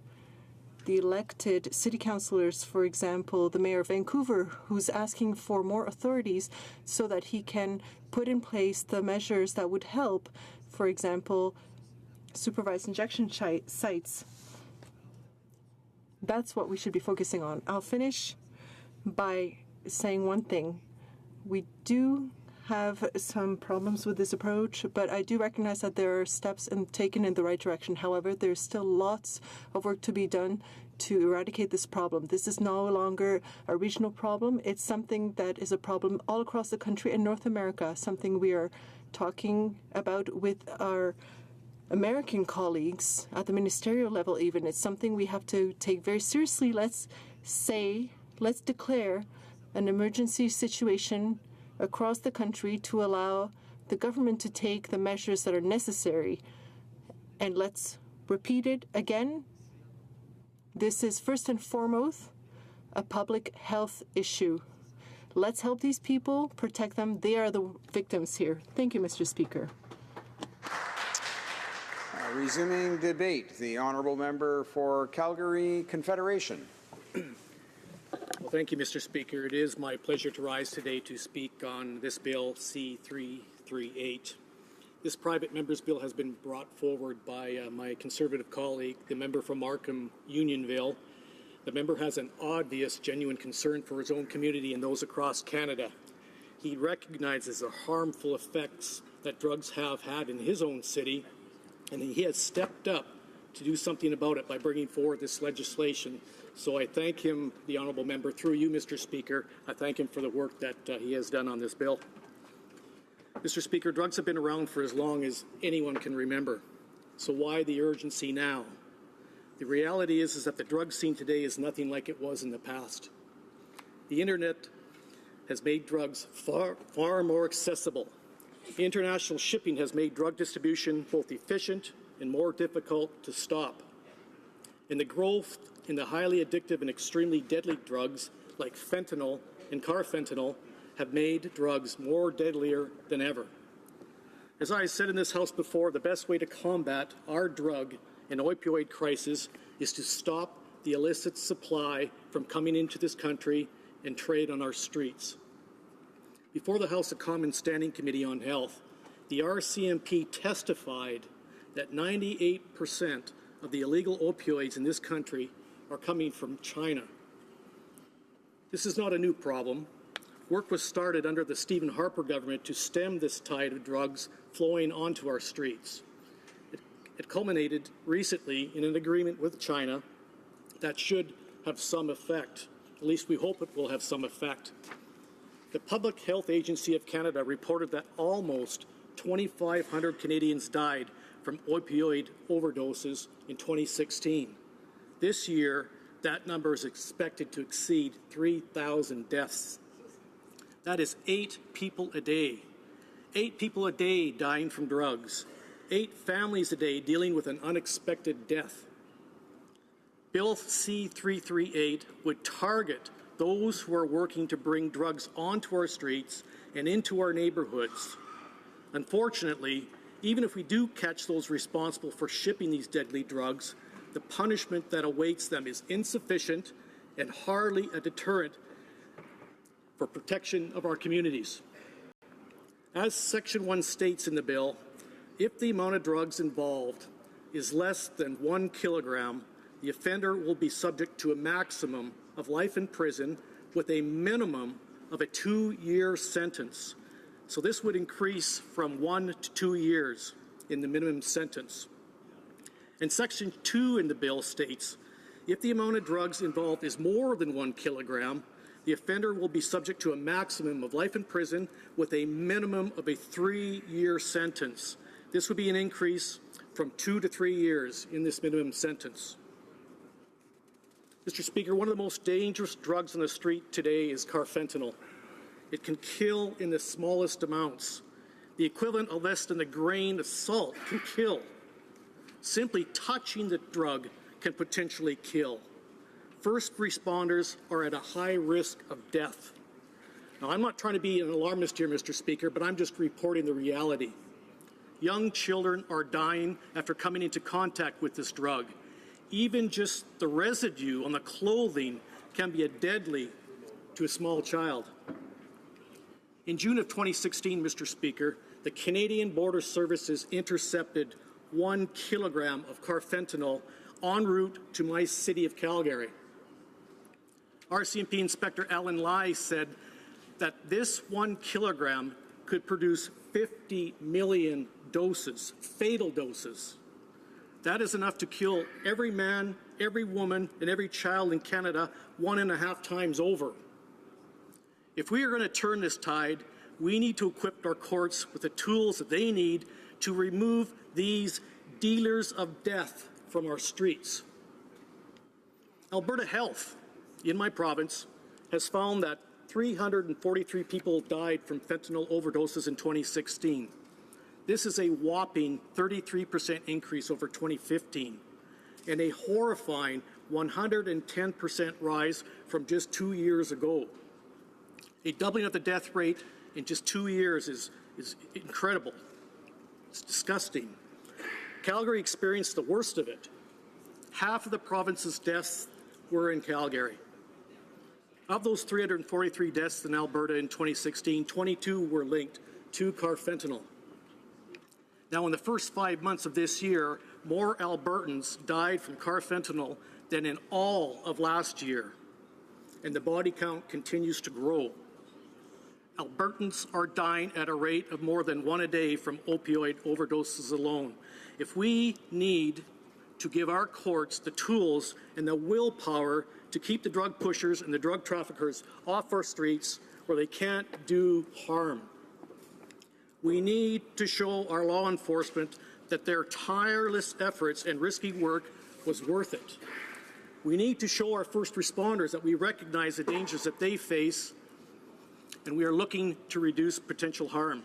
The elected city councillors, for example, the mayor of Vancouver, who's asking for more authorities so that he can put in place the measures that would help, for example, supervised injection sites. That's what we should be focusing on. I'll finish by saying one thing. We do have some problems with this approach, but I do recognize that there are steps taken in the right direction. However, there's still lots of work to be done to eradicate this problem. This is no longer a regional problem. It's something that is a problem all across the country and North America, something we are talking about with our American colleagues at the ministerial level even. It's something we have to take very seriously. Let's declare an emergency situation across the country to allow the government to take the measures that are necessary. And let's repeat it again. This is first and foremost a public health issue. Let's help these people, protect them. They are the victims here. Thank you, Mr. Speaker. Resuming debate, the honourable member for Calgary Confederation. Well, thank you, Mr. Speaker. It is my pleasure to rise today to speak on this bill, C-338. This private member's bill has been brought forward by my Conservative colleague, the member from Markham Unionville. The member has an obvious, genuine concern for his own community and those across Canada. He recognizes the harmful effects that drugs have had in his own city, and he has stepped up to do something about it by bringing forward this legislation. So I thank him, the honourable member, through you, Mr. Speaker. I thank him for the work that he has done on this bill. Mr. Speaker, drugs have been around for as long as anyone can remember. So why the urgency now? The reality is that the drug scene today is nothing like it was in the past. The internet has made drugs far more accessible. International shipping has made drug distribution both efficient and more difficult to stop. And the growth in the highly addictive and extremely deadly drugs like fentanyl and carfentanil have made drugs more deadlier than ever. As I said in this House before, the best way to combat our drug and opioid crisis is to stop the illicit supply from coming into this country and trade on our streets. Before the House of Commons Standing Committee on Health, the RCMP testified that 98% of the illegal opioids in this country are coming from China. This is not a new problem. Work was started under the Stephen Harper government to stem this tide of drugs flowing onto our streets. It culminated recently in an agreement with China that should have some effect. At least we hope it will have some effect. The Public Health Agency of Canada reported that almost 2,500 Canadians died from opioid overdoses in 2016. This year, that number is expected to exceed 3,000 deaths. That is 8 people a day. 8 people a day dying from drugs. 8 families a day dealing with an unexpected death. Bill C-338 would target those who are working to bring drugs onto our streets and into our neighborhoods. Unfortunately, even if we do catch those responsible for shipping these deadly drugs, the punishment that awaits them is insufficient and hardly a deterrent for protection of our communities. As Section 1 states in the bill, if the amount of drugs involved is less than 1 kilogram, the offender will be subject to a maximum of life in prison with a minimum of a 2-year sentence. So this would increase from 1 to 2 years in the minimum sentence. And Section 2 in the bill states, if the amount of drugs involved is more than 1 kilogram, the offender will be subject to a maximum of life in prison with a minimum of a 3-year sentence. This would be an increase from 2 to 3 years in this minimum sentence. Mr. Speaker, one of the most dangerous drugs on the street today is carfentanil. It can kill in the smallest amounts. The equivalent of less than a grain of salt can kill. Simply touching the drug can potentially kill. First responders are at a high risk of death. Now, I'm not trying to be an alarmist here, Mr. Speaker, but I'm just reporting the reality. Young children are dying after coming into contact with this drug. Even just the residue on the clothing can be deadly to a small child. In June of 2016, Mr. Speaker, the Canadian Border Services intercepted 1 kilogram of carfentanil en route to my city of Calgary. RCMP Inspector Alan Lai said that this 1 kilogram could produce 50 million doses, fatal doses. That is enough to kill every man, every woman, and every child in Canada 1.5 times over. If we are going to turn this tide, we need to equip our courts with the tools that they need to remove these dealers of death from our streets. Alberta Health, in my province, has found that 343 people died from fentanyl overdoses in 2016. This is a whopping 33% increase over 2015 and a horrifying 110% rise from just 2 years ago. A doubling of the death rate in just 2 years is incredible. It's disgusting. Calgary experienced the worst of it. Half of the province's deaths were in Calgary. Of those 343 deaths in Alberta in 2016, 22 were linked to carfentanil. Now, in the first 5 months of this year, more Albertans died from carfentanil than in all of last year, and the body count continues to grow. Albertans are dying at a rate of more than 1 a day from opioid overdoses alone. If we need to give our courts the tools and the willpower to keep the drug pushers and the drug traffickers off our streets where they can't do harm, we need to show our law enforcement that their tireless efforts and risky work was worth it. We need to show our first responders that we recognize the dangers that they face and we are looking to reduce potential harm.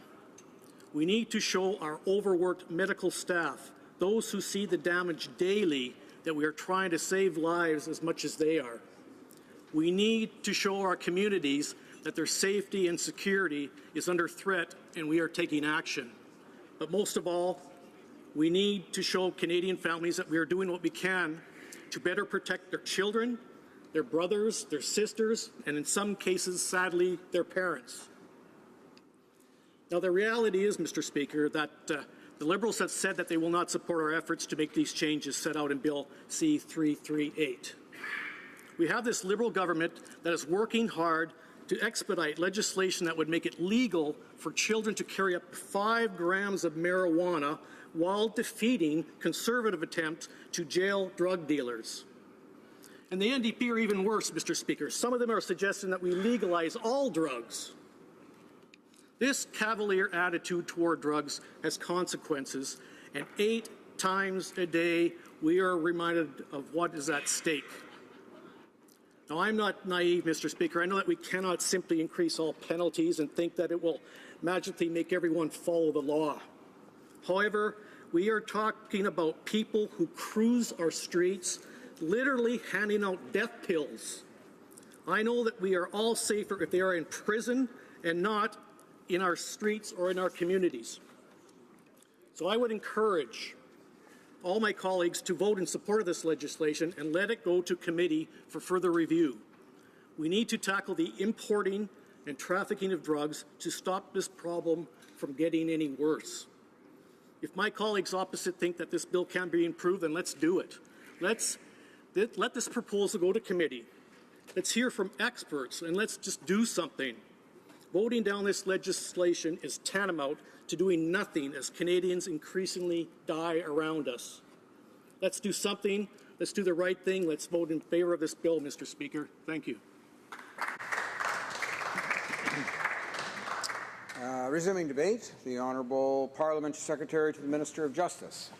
We need to show our overworked medical staff, those who see the damage daily, that we are trying to save lives as much as they are. We need to show our communities that their safety and security is under threat, and we are taking action. But most of all, we need to show Canadian families that we are doing what we can to better protect their children, their brothers, their sisters, and in some cases, sadly, their parents. Now, the reality is, Mr. Speaker, that the Liberals have said that they will not support our efforts to make these changes set out in Bill C-338. We have this Liberal government that is working hard to expedite legislation that would make it legal for children to carry up to 5 grams of marijuana while defeating Conservative attempts to jail drug dealers. And the NDP are even worse, Mr. Speaker. Some of them are suggesting that we legalize all drugs. This cavalier attitude toward drugs has consequences, and 8 times a day we are reminded of what is at stake. Now, I'm not naive, Mr. Speaker. I know that we cannot simply increase all penalties and think that it will magically make everyone follow the law. However, we are talking about people who cruise our streets, literally handing out death pills. I know that we are all safer if they are in prison and not in our streets or in our communities. So I would encourage all my colleagues to vote in support of this legislation and let it go to committee for further review. We need to tackle the importing and trafficking of drugs to stop this problem from getting any worse. If my colleagues opposite think that this bill can be improved, then let's do it. Let this proposal go to committee. Let's hear from experts and let's just do something. Voting down this legislation is tantamount to doing nothing as Canadians increasingly die around us. Let's do something. Let's do the right thing. Let's vote in favor of this bill, Mr. Speaker. Thank you. Resuming debate, the Honourable Parliamentary Secretary to the Minister of Justice.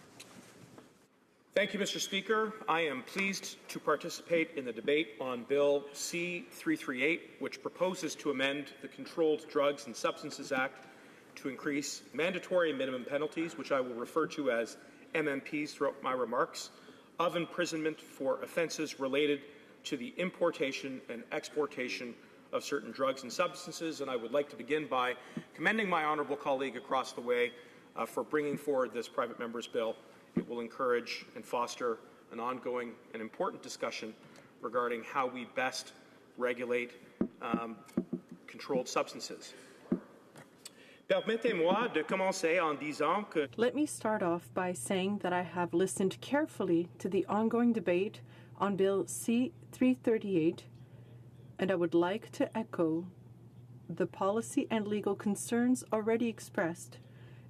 Thank you, Mr. Speaker. I am pleased to participate in the debate on Bill C-338, which proposes to amend the Controlled Drugs and Substances Act to increase mandatory minimum penalties, which I will refer to as MMPs throughout my remarks, of imprisonment for offences related to the importation and exportation of certain drugs and substances. And I would like to begin by commending my honourable colleague across the way for bringing forward this private member's bill. It will encourage and foster an ongoing and important discussion regarding how we best regulate controlled substances. Permettez-moi de commencer en disant que... Let me start off by saying that I have listened carefully to the ongoing debate on Bill C-338, and I would like to echo the policy and legal concerns already expressed,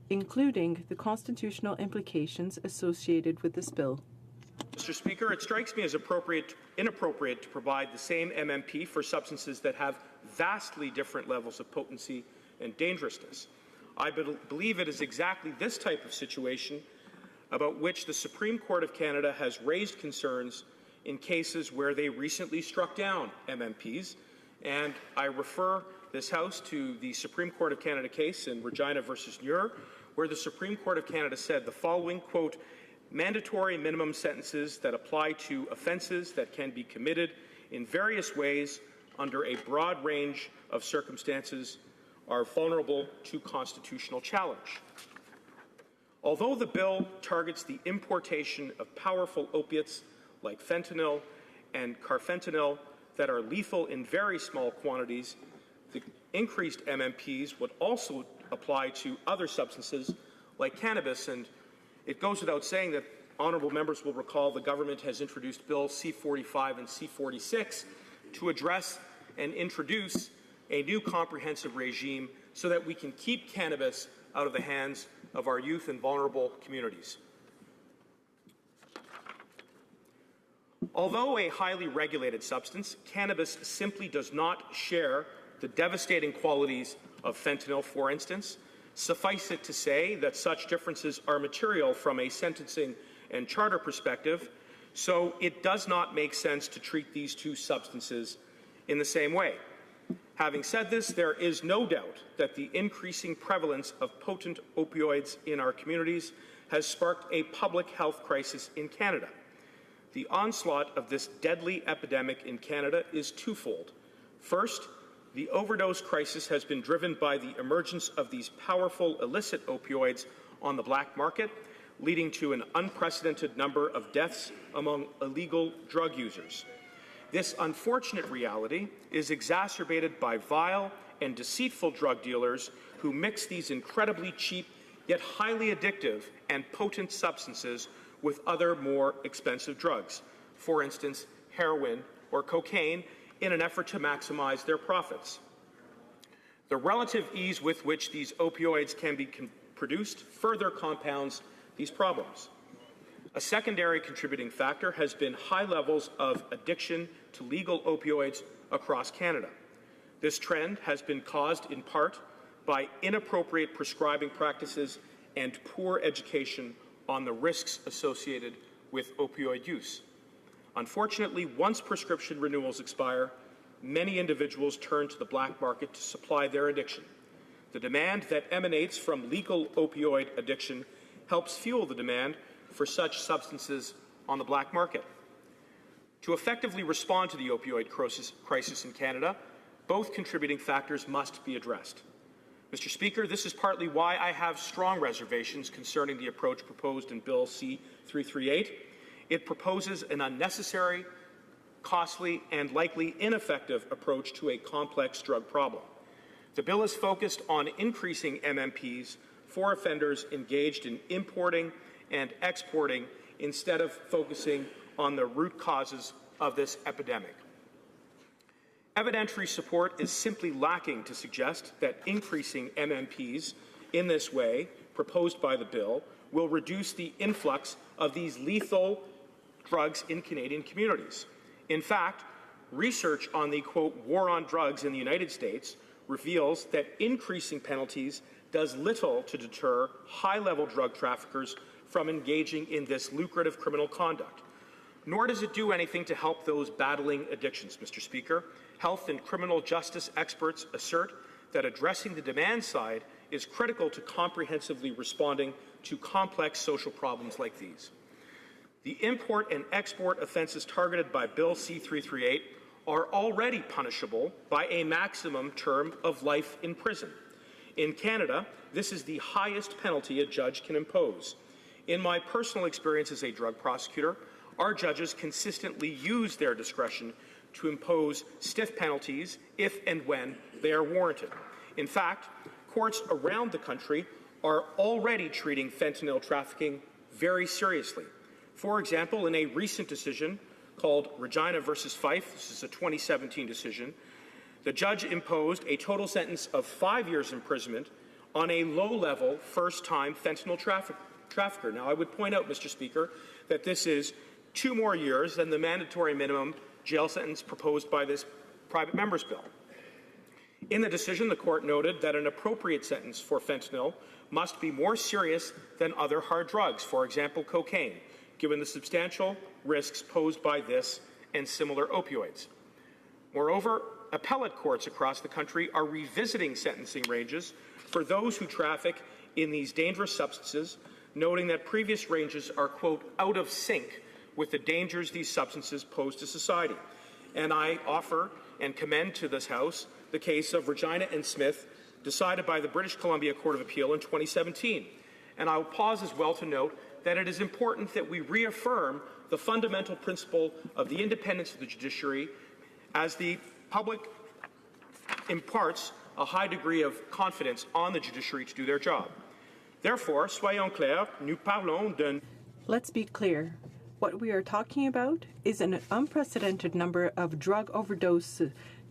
including the constitutional implications associated with this bill. Mr. Speaker, it strikes me as inappropriate to provide the same MMP for substances that have vastly different levels of potency and dangerousness. I believe it is exactly this type of situation about which the Supreme Court of Canada has raised concerns in cases where they recently struck down MMPs, and I refer this House to the Supreme Court of Canada case in Regina versus Muir, where the Supreme Court of Canada said the following, quote, mandatory minimum sentences that apply to offences that can be committed in various ways under a broad range of circumstances are vulnerable to constitutional challenge. Although the bill targets the importation of powerful opiates like fentanyl and carfentanil that are lethal in very small quantities, the increased MMPs would also apply to other substances like cannabis. And it goes without saying that honourable members will recall the government has introduced Bill C-45 and C-46 to address and introduce a new comprehensive regime so that we can keep cannabis out of the hands of our youth and vulnerable communities. Although a highly regulated substance, cannabis simply does not share the devastating qualities of fentanyl, for instance. Suffice it to say that such differences are material from a sentencing and charter perspective, so it does not make sense to treat these two substances in the same way. Having said this, there is no doubt that the increasing prevalence of potent opioids in our communities has sparked a public health crisis in Canada. The onslaught of this deadly epidemic in Canada is twofold. First, the overdose crisis has been driven by the emergence of these powerful illicit opioids on the black market, leading to an unprecedented number of deaths among illegal drug users. This unfortunate reality is exacerbated by vile and deceitful drug dealers who mix these incredibly cheap yet highly addictive and potent substances with other more expensive drugs, for instance, heroin or cocaine, in an effort to maximize their profits. The relative ease with which these opioids can be produced further compounds these problems. A secondary contributing factor has been high levels of addiction to legal opioids across Canada. This trend has been caused in part by inappropriate prescribing practices and poor education on the risks associated with opioid use. Unfortunately, once prescription renewals expire, many individuals turn to the black market to supply their addiction. The demand that emanates from legal opioid addiction helps fuel the demand for such substances on the black market. To effectively respond to the opioid crisis in Canada, both contributing factors must be addressed. Mr. Speaker, this is partly why I have strong reservations concerning the approach proposed in Bill C-338. It proposes an unnecessary, costly, and likely ineffective approach to a complex drug problem. The bill is focused on increasing MMPs for offenders engaged in importing and exporting instead of focusing on the root causes of this epidemic. Evidentiary support is simply lacking to suggest that increasing MMPs in this way, proposed by the bill, will reduce the influx of these lethal drugs in Canadian communities. In fact, research on the, quote, war on drugs in the United States reveals that increasing penalties does little to deter high-level drug traffickers from engaging in this lucrative criminal conduct. Nor does it do anything to help those battling addictions, Mr. Speaker. Health and criminal justice experts assert that addressing the demand side is critical to comprehensively responding to complex social problems like these. The import and export offences targeted by Bill C-338 are already punishable by a maximum term of life in prison. In Canada, this is the highest penalty a judge can impose. In my personal experience as a drug prosecutor, our judges consistently use their discretion to impose stiff penalties if and when they are warranted. In fact, courts around the country are already treating fentanyl trafficking very seriously. For example, in a recent decision called Regina versus Fife, this is a 2017 decision, the judge imposed a total sentence of 5 years imprisonment on a low-level, first-time fentanyl trafficker. Now, I would point out, Mr. Speaker, that this is 2 more years than the mandatory minimum jail sentence proposed by this private member's bill. In the decision, the court noted that an appropriate sentence for fentanyl must be more serious than other hard drugs, for example, cocaine, given the substantial risks posed by this and similar opioids. Moreover, appellate courts across the country are revisiting sentencing ranges for those who traffic in these dangerous substances, noting that previous ranges are, quote, out of sync with the dangers these substances pose to society. And I offer and commend to this House the case of Regina and Smith, decided by the British Columbia Court of Appeal in 2017. And I'll pause as well to note that it is important that we reaffirm the fundamental principle of the independence of the judiciary as the public imparts a high degree of confidence on the judiciary to do their job. Therefore, soyons clairs, nous parlons d'un... Let's be clear. What we are talking about is an unprecedented number of drug overdose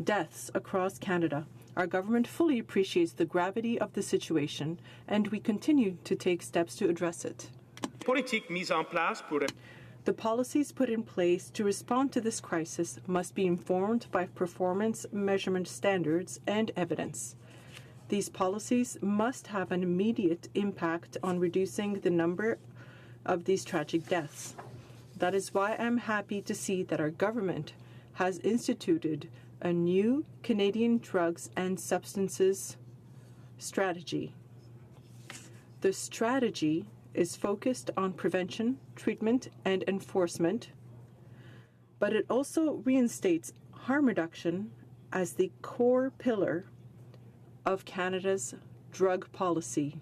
deaths across Canada. Our government fully appreciates the gravity of the situation, and we continue to take steps to address it. The policies put in place to respond to this crisis must be informed by performance measurement standards and evidence. These policies must have an immediate impact on reducing the number of these tragic deaths. That is why I'm happy to see that our government has instituted a new Canadian drugs and substances strategy. The strategy is focused on prevention, treatment, and enforcement, but it also reinstates harm reduction as the core pillar of Canada's drug policy.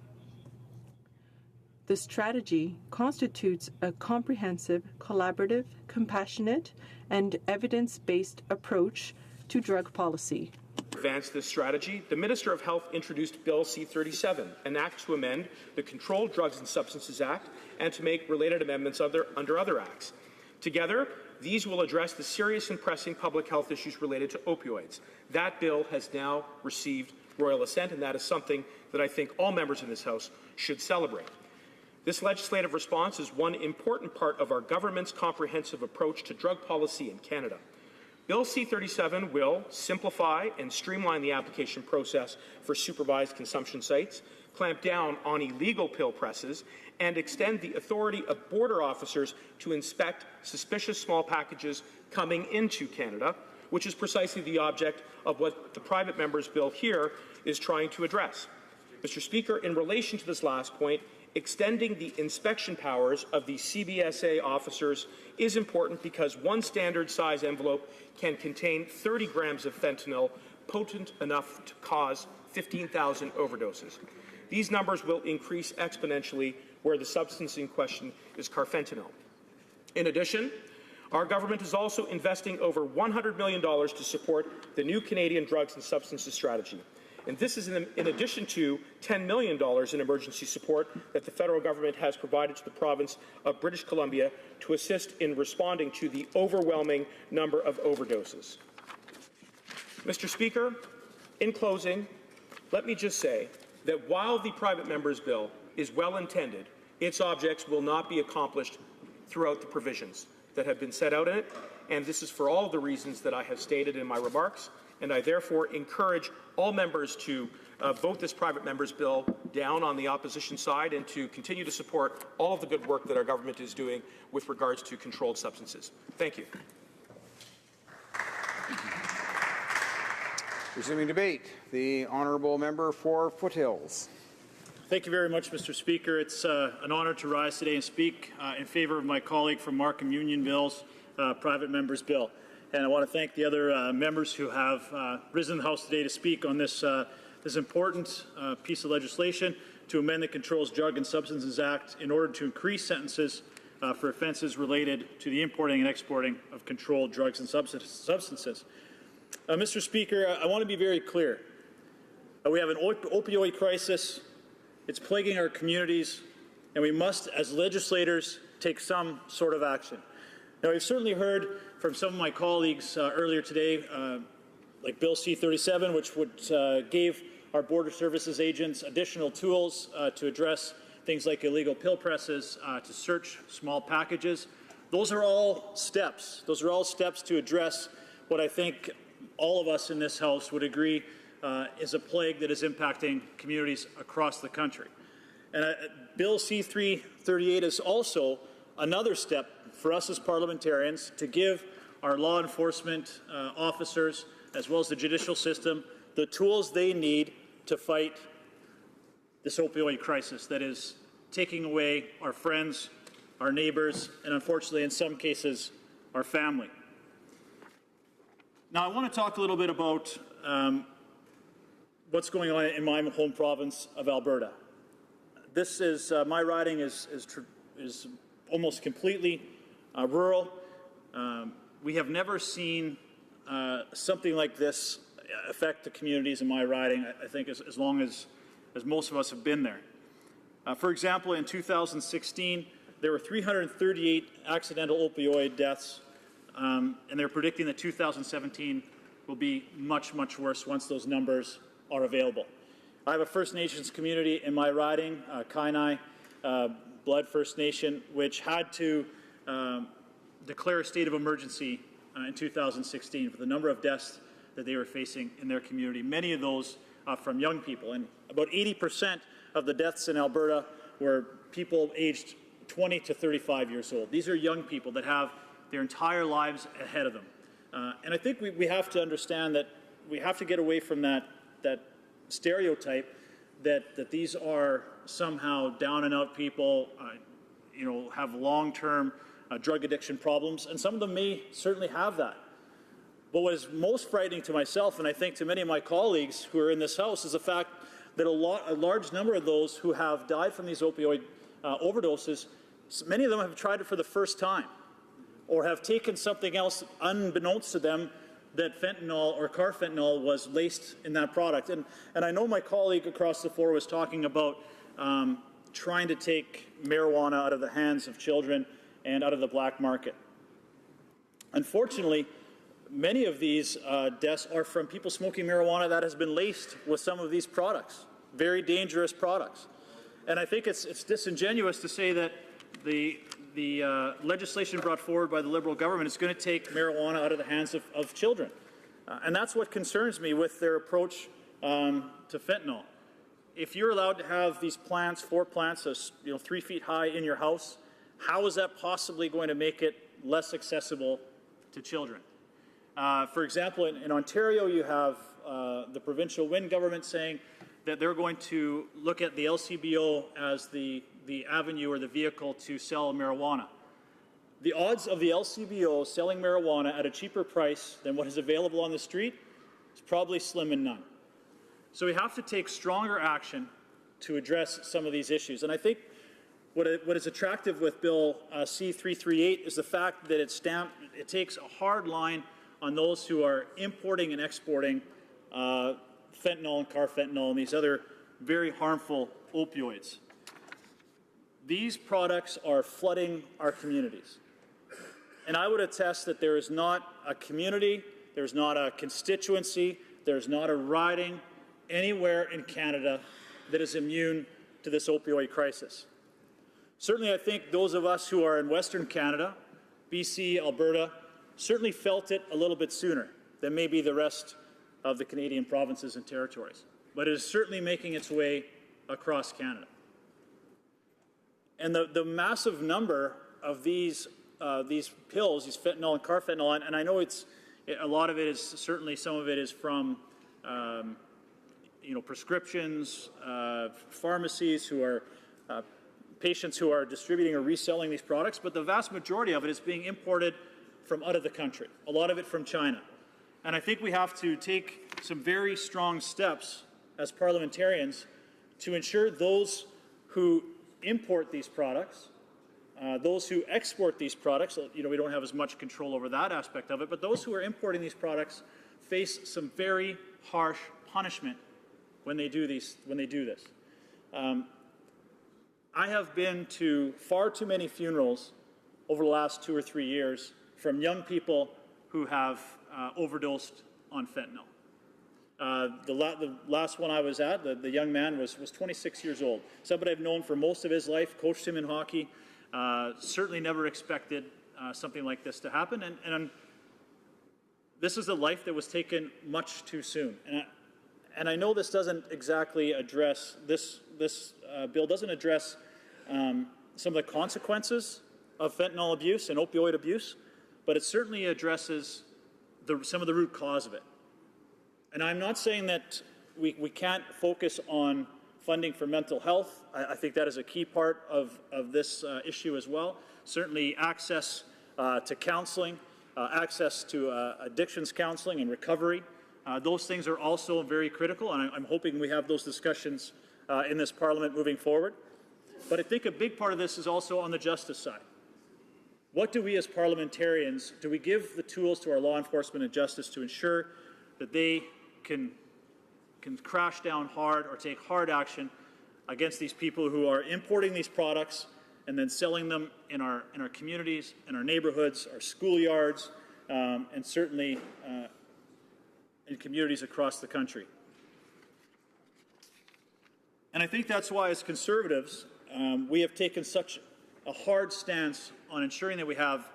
The strategy constitutes a comprehensive, collaborative, compassionate, and evidence-based approach to drug policy. To advance this strategy, the Minister of Health introduced Bill C-37, an act to amend the Controlled Drugs and Substances Act and to make related amendments under other acts. Together, these will address the serious and pressing public health issues related to opioids. That bill has now received royal assent, and that is something that I think all members in this House should celebrate. This legislative response is one important part of our government's comprehensive approach to drug policy in Canada. Bill C-37 will simplify and streamline the application process for supervised consumption sites, clamp down on illegal pill presses, and extend the authority of border officers to inspect suspicious small packages coming into Canada, which is precisely the object of what the private member's bill here is trying to address. Mr. Speaker, in relation to this last point, extending the inspection powers of the CBSA officers is important because one standard size envelope can contain 30 grams of fentanyl, potent enough to cause 15,000 overdoses. These numbers will increase exponentially where the substance in question is carfentanil. In addition, our government is also investing over $100 million to support the new Canadian Drugs and Substances Strategy. And this is in addition to $10 million in emergency support that the federal government has provided to the province of British Columbia to assist in responding to the overwhelming number of overdoses. Mr. Speaker, in closing, let me just say that while the private member's bill is well-intended, its objects will not be accomplished throughout the provisions that have been set out in it, and this is for all the reasons that I have stated in my remarks, and I therefore encourage all members to vote this private member's bill down on the opposition side and to continue to support all of the good work that our government is doing with regards to controlled substances. Thank you. Resuming debate, the honourable member for Foothills. Thank you very much, Mr. Speaker. It's an honour to rise today and speak in favour of my colleague from Markham Unionville's private member's bill. And I want to thank the other members who have risen in the House today to speak on this, this important piece of legislation to amend the Controlled Drugs and Substances Act in order to increase sentences for offences related to the importing and exporting of controlled drugs and substances. Mr. Speaker, I want to be very clear. We have an opioid crisis. It's plaguing our communities, and we must, as legislators, take some sort of action. Now, we've certainly heard from some of my colleagues earlier today, like Bill C-37, which would give our border services agents additional tools to address things like illegal pill presses, to search small packages. Those are all steps. Those are all steps to address what I think all of us in this House would agree is a plague that is impacting communities across the country. And Bill C-338 is also another step for us as parliamentarians to give our law enforcement officers, as well as the judicial system, the tools they need to fight this opioid crisis that is taking away our friends, our neighbors, and unfortunately, in some cases, our family. Now, I want to talk a little bit about what's going on in my home province of Alberta. This is, my riding is almost completely rural. We have never seen something like this affect the communities in my riding, I think, as long as most of us have been there. For example, in 2016, there were 338 accidental opioid deaths, and they're predicting that 2017 will be much, much worse once those numbers are available. I have a First Nations community in my riding, Kainai Blood First Nation, which had to declare a state of emergency in 2016 for the number of deaths that they were facing in their community, many of those from young people. And about 80% of the deaths in Alberta were people aged 20 to 35 years old. These are young people that have their entire lives ahead of them. And I think we have to understand that we have to get away from that stereotype that these are somehow down and out people, have long-term drug addiction problems, and some of them may certainly have that. But what is most frightening to myself, and I think to many of my colleagues who are in this House, is the fact that a large number of those who have died from these opioid overdoses, many of them have tried it for the first time or have taken something else unbeknownst to them that fentanyl or carfentanil was laced in that product. And I know my colleague across the floor was talking about trying to take marijuana out of the hands of children and out of the black market. Unfortunately, many of these deaths are from people smoking marijuana that has been laced with some of these products, very dangerous products. And I think it's disingenuous to say that the legislation brought forward by the Liberal government is going to take marijuana out of the hands of children. And that's what concerns me with their approach to fentanyl. If you're allowed to have these plants, 4 plants, 3 feet high in your house, how is that possibly going to make it less accessible to children? For example, in Ontario, you have the provincial Wind government saying that they're going to look at the LCBO as the avenue or the vehicle to sell marijuana. The odds of the LCBO selling marijuana at a cheaper price than what is available on the street is probably slim and none. So we have to take stronger action to address some of these issues. And I think what is attractive with Bill C-338 is the fact that it takes a hard line on those who are importing and exporting fentanyl and carfentanil and these other very harmful opioids. These products are flooding our communities. And I would attest that there is not a community, there's not a constituency, there's not a riding anywhere in Canada that is immune to this opioid crisis. Certainly, I think those of us who are in Western Canada, BC, Alberta, certainly felt it a little bit sooner than maybe the rest of the Canadian provinces and territories. But it is certainly making its way across Canada. And the massive number of these pills, these fentanyl and carfentanil, and I know a lot of it is, certainly some of it is from prescriptions, pharmacies who are patients who are distributing or reselling these products, but the vast majority of it is being imported from out of the country, a lot of it from China. And I think we have to take some very strong steps as parliamentarians to ensure those who import these products, those who export these products, we don't have as much control over that aspect of it, but those who are importing these products face some very harsh punishment when they do this. I have been to far too many funerals over the last 2 or 3 years from young people who have overdosed on fentanyl. The last one I was at, the young man was 26 years old. Somebody I've known for most of his life, coached him in hockey, certainly never expected something like this to happen. And this is a life that was taken much too soon. And I know this doesn't exactly address, this bill doesn't address some of the consequences of fentanyl abuse and opioid abuse, but it certainly addresses some of the root cause of it. And I'm not saying that we can't focus on funding for mental health. I think that is a key part of this issue as well. Certainly access to counseling, access to addictions counseling and recovery. Those things are also very critical, and I'm hoping we have those discussions in this Parliament moving forward. But I think a big part of this is also on the justice side. What do we as parliamentarians, do we give the tools to our law enforcement and justice to ensure that they can crash down hard or take hard action against these people who are importing these products and then selling them in our communities, in our neighborhoods, our schoolyards, and certainly in communities across the country. And I think that's why as Conservatives, we have taken such a hard stance on ensuring that we have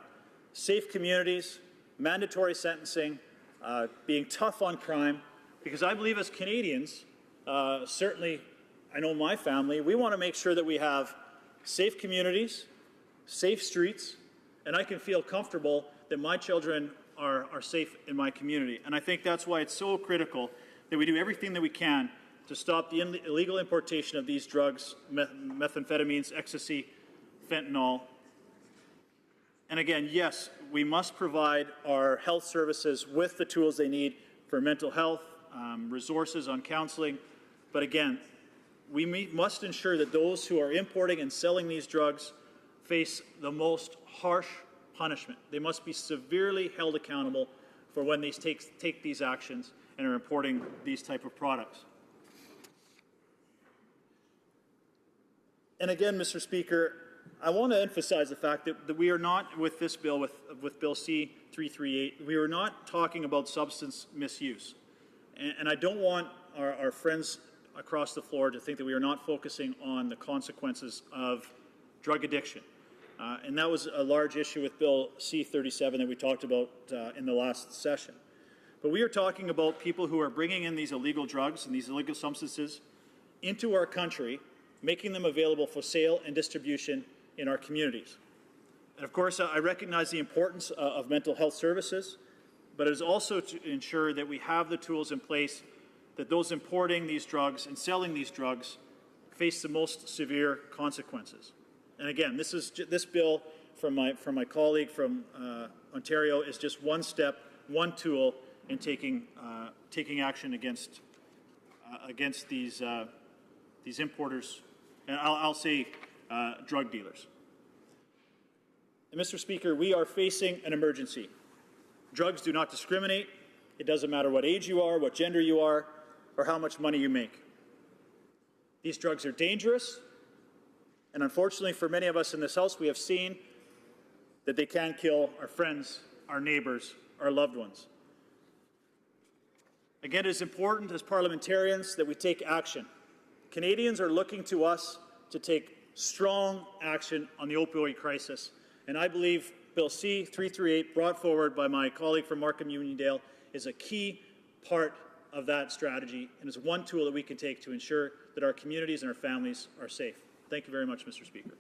safe communities, mandatory sentencing, being tough on crime, because I believe as Canadians, certainly I know my family, we want to make sure that we have safe communities, safe streets, and I can feel comfortable that my children are safe in my community. And I think that's why it's so critical that we do everything that we can to stop the illegal importation of these drugs, methamphetamines, ecstasy, fentanyl. And again, yes, we must provide our health services with the tools they need for mental health, resources on counseling. But again, we must ensure that those who are importing and selling these drugs face the most harsh punishment. They must be severely held accountable for when they take these actions and are importing these type of products. And again, Mr. Speaker, I want to emphasize the fact that we are not, with this bill, with Bill C-338, we are not talking about substance misuse. And I don't want our friends across the floor to think that we are not focusing on the consequences of drug addiction. And that was a large issue with Bill C-37 that we talked about in the last session. But we are talking about people who are bringing in these illegal drugs and these illegal substances into our country, making them available for sale and distribution in our communities. And of course, I recognize the importance of mental health services, but it is also to ensure that we have the tools in place that those importing these drugs and selling these drugs face the most severe consequences. And again, this bill from my colleague from Ontario is just one step, one tool in taking action against these importers, and I'll say drug dealers. And Mr. Speaker, we are facing an emergency. Drugs do not discriminate. It doesn't matter what age you are, what gender you are, or how much money you make. These drugs are dangerous, and unfortunately for many of us in this House, we have seen that they can kill our friends, our neighbors, our loved ones. Again, it is important as parliamentarians that we take action. Canadians are looking to us to take strong action on the opioid crisis, and I believe Bill C-338, brought forward by my colleague from Markham-Uniondale, is a key part of that strategy and is one tool that we can take to ensure that our communities and our families are safe. Thank you very much, Mr. Speaker.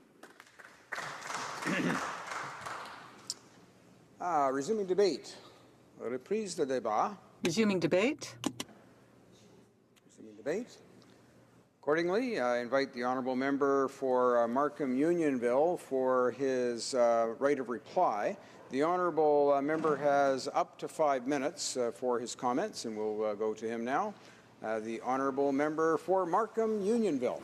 Resuming debate. Reprise de débat. Resuming debate. Resuming debate. Accordingly, I invite the honourable member for Markham-Unionville for his right of reply. The honourable member has up to 5 minutes for his comments, and we'll go to him now. The honourable member for Markham-Unionville.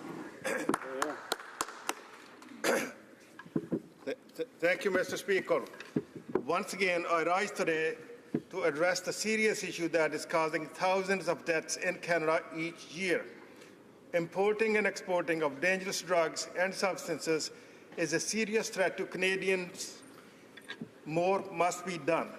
Thank you, Mr. Speaker. Once again, I rise today to address the serious issue that is causing thousands of deaths in Canada each year. Importing and exporting of dangerous drugs and substances is a serious threat to Canadians. More must be done.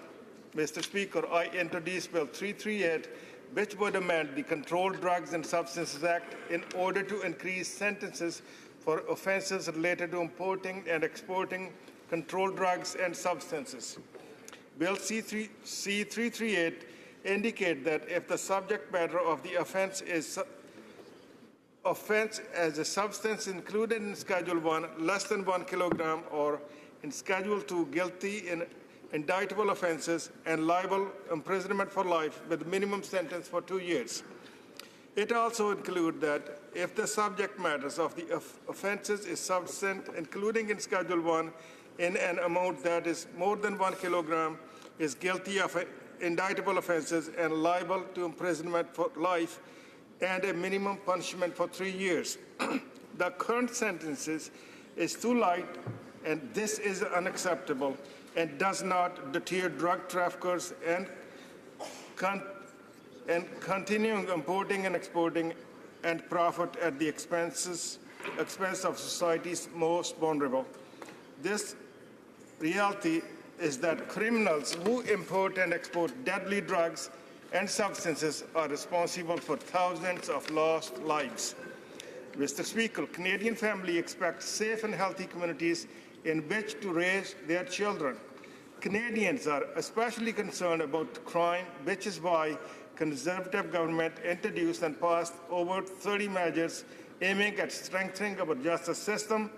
Mr. Speaker, I introduced Bill 338, which would amend the Controlled Drugs and Substances Act in order to increase sentences for offences related to importing and exporting controlled drugs and substances. Bill C-338 indicates that if the subject matter of the offence is as a substance included in Schedule 1 less than 1 kilogram, or in Schedule 2 guilty in indictable offences and liable imprisonment for life with minimum sentence for 2 years. It also includes that if the subject matters of the offences is substance including in Schedule 1 in an amount that is more than 1 kilogram, is guilty of indictable offences and liable to imprisonment for life and a minimum punishment for 3 years. The current sentences is too light, and this is unacceptable and does not deter drug traffickers and continuing importing and exporting and profit at the expense of society's most vulnerable. This reality is that criminals who import and export deadly drugs and substances are responsible for thousands of lost lives. Mr. Speaker, Canadian families expect safe and healthy communities in which to raise their children. Canadians are especially concerned about crime, which is why Conservative government introduced and passed over 30 measures aiming at strengthening our justice system,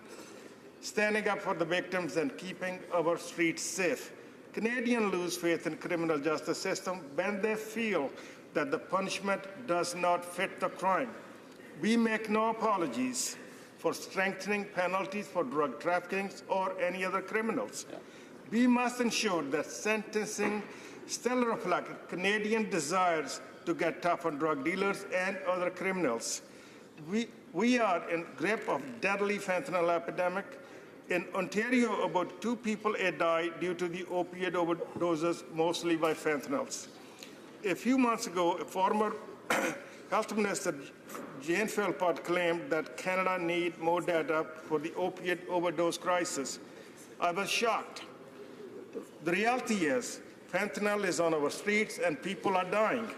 standing up for the victims, and keeping our streets safe. Canadians lose faith in criminal justice system when they feel that the punishment does not fit the crime. We make no apologies for strengthening penalties for drug trafficking or any other criminals. We must ensure that sentencing still reflects Canadian desires to get tough on drug dealers and other criminals. We are in grip of deadly fentanyl epidemic. In Ontario, about 2 people a day due to the opioid overdoses, mostly by fentanyls. A few months ago, a former Health Minister Jane Philpott claimed that Canada needs more data for the opioid overdose crisis. I was shocked. The reality is, fentanyl is on our streets and people are dying.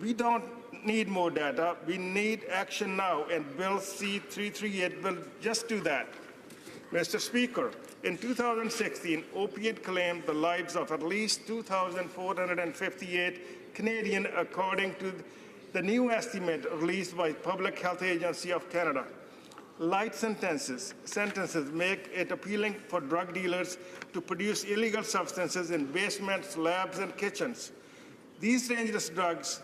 We don't need more data. We need action now, and Bill C-338 will just do that. Mr. Speaker, in 2016, opiate claimed the lives of at least 2,458 Canadians, according to the new estimate released by Public Health Agency of Canada. Light sentences make it appealing for drug dealers to produce illegal substances in basements, labs, and kitchens. These dangerous drugs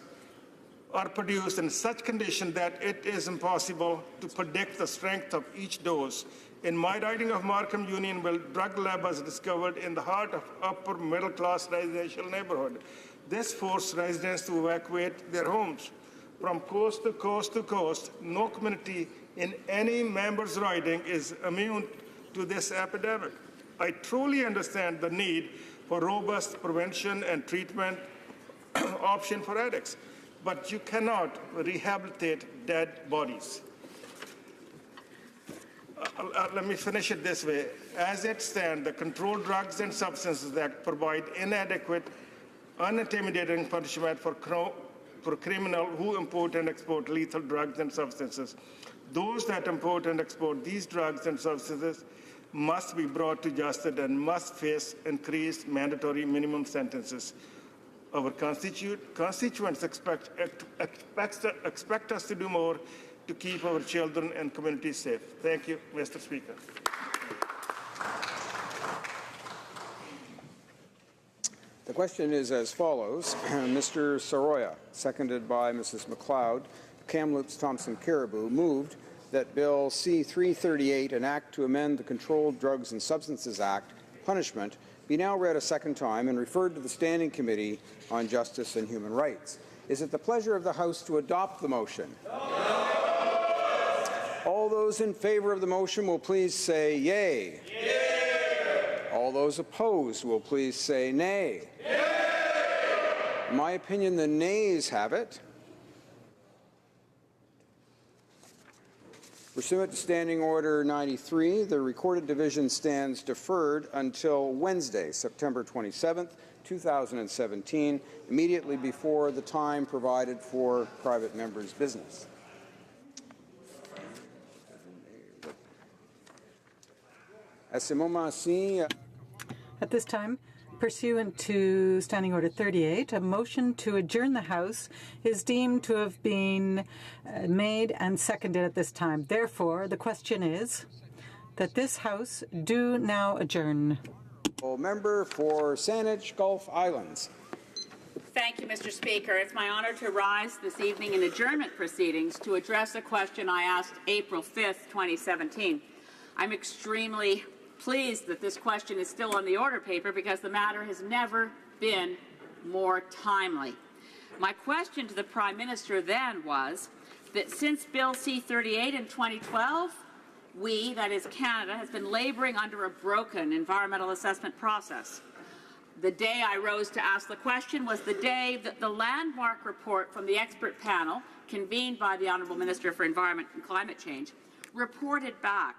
are produced in such condition that it is impossible to predict the strength of each dose. In my riding of Markham Unionville, drug lab was discovered in the heart of upper middle-class residential neighborhood. This forced residents to evacuate their homes. From coast to coast to coast, no community in any member's riding is immune to this epidemic. I truly understand the need for robust prevention and treatment option for addicts, but you cannot rehabilitate dead bodies. Let me finish it this way. As it stands, the Controlled Drugs and Substances Act provide inadequate, unintimidating punishment for criminals who import and export lethal drugs and substances. Those that import and export these drugs and substances must be brought to justice and must face increased mandatory minimum sentences. Our constituents expect us to do more to keep our children and communities safe. Thank you, Mr. Speaker. The question is as follows. Mr. Soroya, seconded by Mrs. MacLeod, Kamloops Thompson Caribou, moved that Bill C-338, an act to amend the Controlled Drugs and Substances Act, punishment, be now read a second time and referred to the Standing Committee on Justice and Human Rights. Is it the pleasure of the House to adopt the motion? No. All those in favour of the motion will please say yea. Yea. All those opposed will please say nay. Yea. In my opinion, the nays have it. Pursuant to Standing Order 93, the recorded division stands deferred until Wednesday, September 27th, 2017, immediately before the time provided for private members' business. At this time, pursuant to Standing Order 38, a motion to adjourn the House is deemed to have been made and seconded at this time. Therefore, the question is that this House do now adjourn. Member for Saanich Gulf Islands. Thank you, Mr. Speaker. It's my honor to rise this evening in adjournment proceedings to address a question I asked April 5th, 2017. I'm extremely pleased that this question is still on the order paper because the matter has never been more timely. My question to the Prime Minister then was that since Bill C-38 in 2012, we, that is Canada, has been labouring under a broken environmental assessment process. The day I rose to ask the question was the day that the landmark report from the expert panel, convened by the Honourable Minister for Environment and Climate Change, reported back.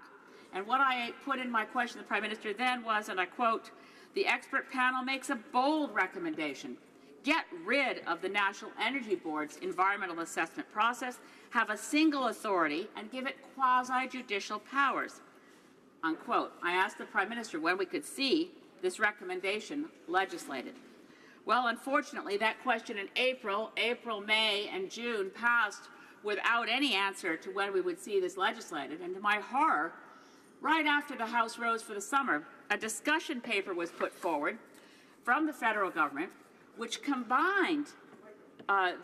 And what I put in my question to the Prime Minister then was, and I quote, the expert panel makes a bold recommendation. Get rid of the National Energy Board's environmental assessment process, have a single authority, and give it quasi-judicial powers, unquote. I asked the Prime Minister when we could see this recommendation legislated. Well, unfortunately, that question in April, May, and June passed without any answer to when we would see this legislated. And to my horror, right after the House rose for the summer, a discussion paper was put forward from the federal government which combined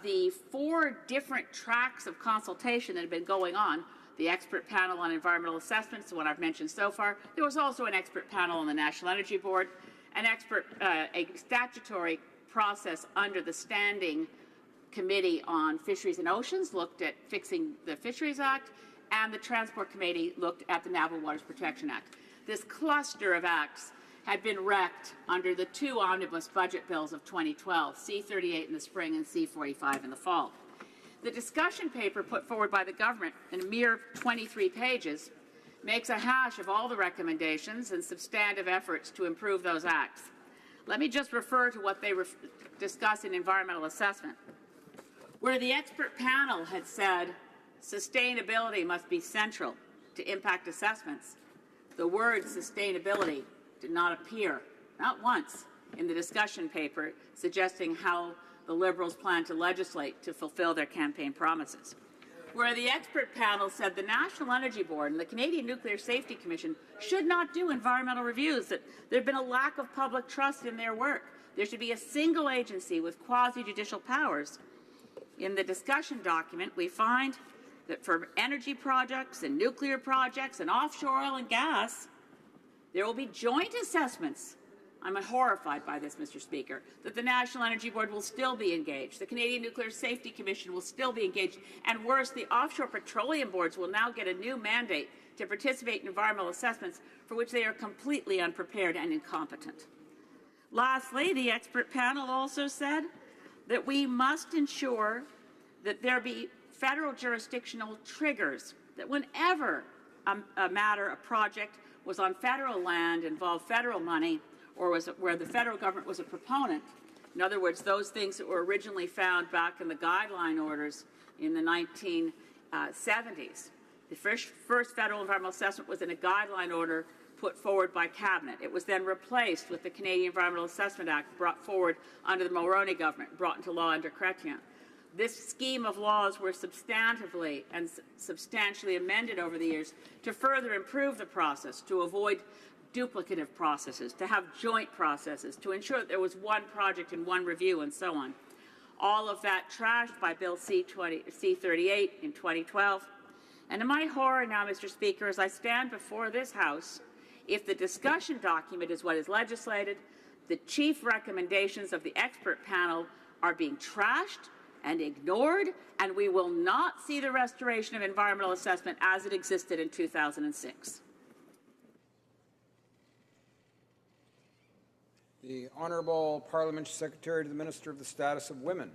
the 4 different tracks of consultation that had been going on. The expert panel on environmental assessments, the one I've mentioned so far. There was also an expert panel on the National Energy Board, a statutory process under the Standing Committee on Fisheries and Oceans looked at fixing the Fisheries Act, and the Transport Committee looked at the Naval Waters Protection Act. This cluster of acts had been wrecked under the two omnibus budget bills of 2012, C-38 in the spring and C-45 in the fall. The discussion paper put forward by the government in a mere 23 pages makes a hash of all the recommendations and substantive efforts to improve those acts. Let me just refer to what they discuss in environmental assessment, where the expert panel had said sustainability must be central to impact assessments. The word sustainability did not appear, not once, in the discussion paper, suggesting how the Liberals plan to legislate to fulfill their campaign promises. Where the expert panel said the National Energy Board and the Canadian Nuclear Safety Commission should not do environmental reviews, that there had been a lack of public trust in their work. There should be a single agency with quasi-judicial powers. In the discussion document, we find that for energy projects and nuclear projects and offshore oil and gas, there will be joint assessments. I'm horrified by this, Mr. Speaker, that the National Energy Board will still be engaged. The Canadian Nuclear Safety Commission will still be engaged. And worse, the offshore petroleum boards will now get a new mandate to participate in environmental assessments for which they are completely unprepared and incompetent. Lastly, the expert panel also said that we must ensure that there be federal jurisdictional triggers, that whenever a matter, a project, was on federal land, involved federal money, or was where the federal government was a proponent, in other words, those things that were originally found back in the guideline orders in the 1970s. The first federal environmental assessment was in a guideline order put forward by Cabinet. It was then replaced with the Canadian Environmental Assessment Act, brought forward under the Mulroney government, brought into law under Chrétien. This scheme of laws were substantively and substantially amended over the years to further improve the process, to avoid duplicative processes, to have joint processes, to ensure that there was one project and one review, and so on. All of that trashed by Bill C-38 in 2012. And to my horror now, Mr. Speaker, as I stand before this House, if the discussion document is what is legislated, the chief recommendations of the expert panel are being trashed and ignored, and we will not see the restoration of environmental assessment as it existed in 2006. The Honourable Parliamentary Secretary to the Minister of the Status of Women.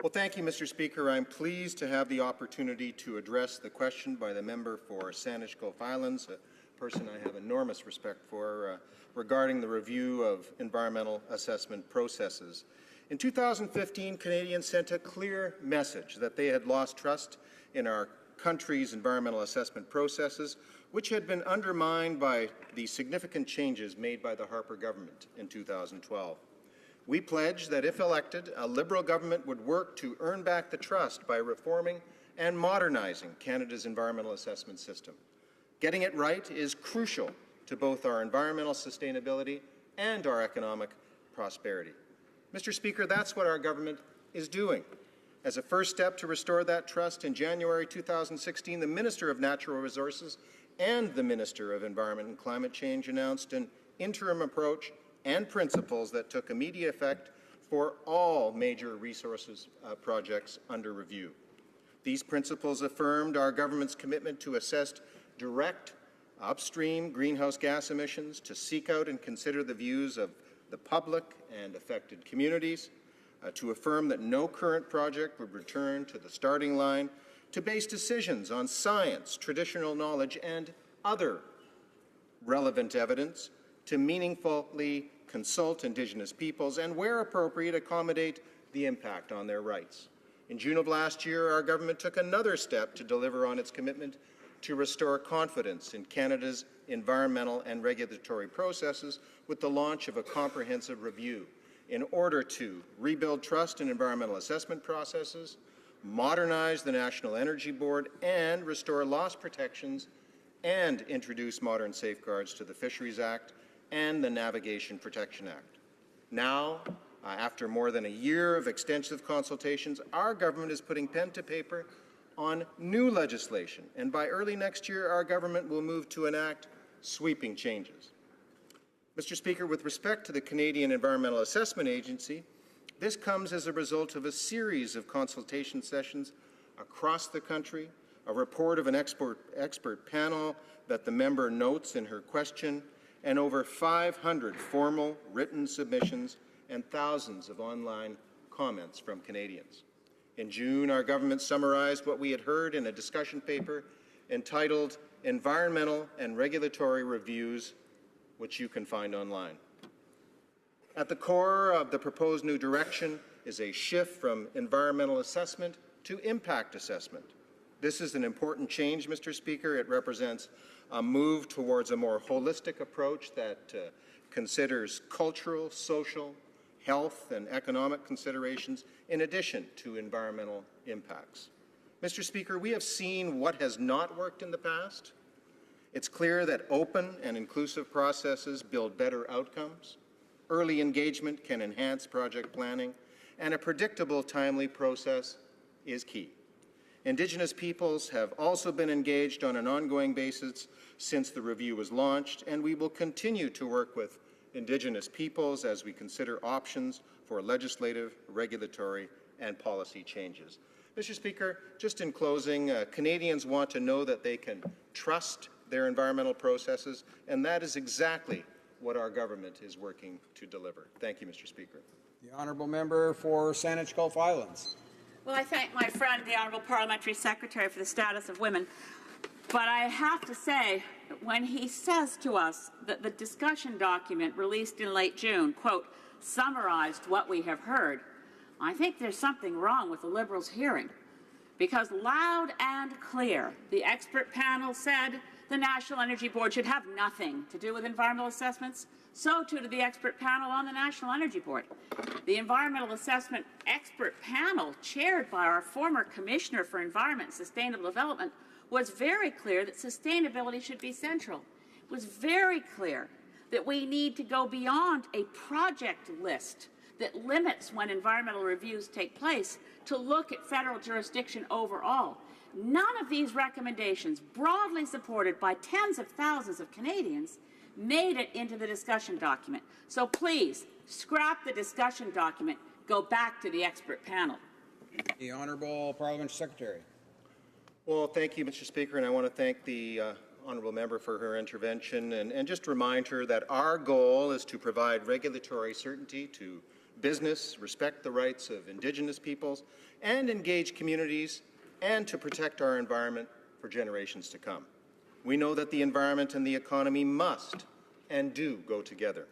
Well, thank you, Mr. Speaker. I'm pleased to have the opportunity to address the question by the member for Saanich Gulf Islands, a person I have enormous respect for, regarding the review of environmental assessment processes. In 2015, Canadians sent a clear message that they had lost trust in our country's environmental assessment processes, which had been undermined by the significant changes made by the Harper government in 2012. We pledged that if elected, a Liberal government would work to earn back the trust by reforming and modernizing Canada's environmental assessment system. Getting it right is crucial to both our environmental sustainability and our economic prosperity. Mr. Speaker, that's what our government is doing. As a first step to restore that trust, in January 2016, the Minister of Natural Resources and the Minister of Environment and Climate Change announced an interim approach and principles that took immediate effect for all major resources projects under review. These principles affirmed our government's commitment to assess direct upstream greenhouse gas emissions, to seek out and consider the views of the public and affected communities, to affirm that no current project would return to the starting line, to base decisions on science, traditional knowledge, and other relevant evidence, to meaningfully consult Indigenous peoples, and where appropriate, accommodate the impact on their rights. In June of last year, our government took another step to deliver on its commitment to restore confidence in Canada's environmental and regulatory processes with the launch of a comprehensive review in order to rebuild trust in environmental assessment processes, modernize the National Energy Board, and restore loss protections and introduce modern safeguards to the Fisheries Act and the Navigation Protection Act. Now, after more than a year of extensive consultations, our government is putting pen to paper on new legislation, and by early next year, our government will move to enact sweeping changes. Mr. Speaker, with respect to the Canadian Environmental Assessment Agency, this comes as a result of a series of consultation sessions across the country, a report of an expert panel that the member notes in her question, and over 500 formal written submissions and thousands of online comments from Canadians. In June, our government summarized what we had heard in a discussion paper entitled Environmental and Regulatory Reviews, which you can find online. At the core of the proposed new direction is a shift from environmental assessment to impact assessment. This is an important change, Mr. Speaker. It represents a move towards a more holistic approach that considers cultural, social, health, and economic considerations in addition to environmental impacts. Mr. Speaker, we have seen what has not worked in the past. It's clear that open and inclusive processes build better outcomes. Early engagement can enhance project planning, and a predictable, timely process is key. Indigenous peoples have also been engaged on an ongoing basis since the review was launched, and we will continue to work with Indigenous peoples as we consider options for legislative, regulatory, and policy changes. Mr. Speaker, just in closing, Canadians want to know that they can trust their environmental processes, and that is exactly what our government is working to deliver. Thank you, Mr. Speaker. The honourable member for Saanich Gulf Islands. Well, I thank my friend, the Honourable Parliamentary Secretary, for the status of women. But I have to say, when he says to us that the discussion document released in late June, quote, summarized what we have heard, I think there's something wrong with the Liberals' hearing. Because loud and clear, the expert panel said the National Energy Board should have nothing to do with environmental assessments. So too did the expert panel on the National Energy Board. The Environmental Assessment Expert Panel, chaired by our former Commissioner for Environment and Sustainable Development, was very clear that sustainability should be central. It was very clear that we need to go beyond a project list that limits when environmental reviews take place to look at federal jurisdiction overall. None of these recommendations, broadly supported by tens of thousands of Canadians, made it into the discussion document. So please, scrap the discussion document. Go back to the expert panel. The Honourable Parliamentary Secretary. Well, thank you, Mr. Speaker, and I want to thank the honourable member for her intervention and just remind her that our goal is to provide regulatory certainty to business, respect the rights of Indigenous peoples, and engage communities, and to protect our environment for generations to come. We know that the environment and the economy must and do go together.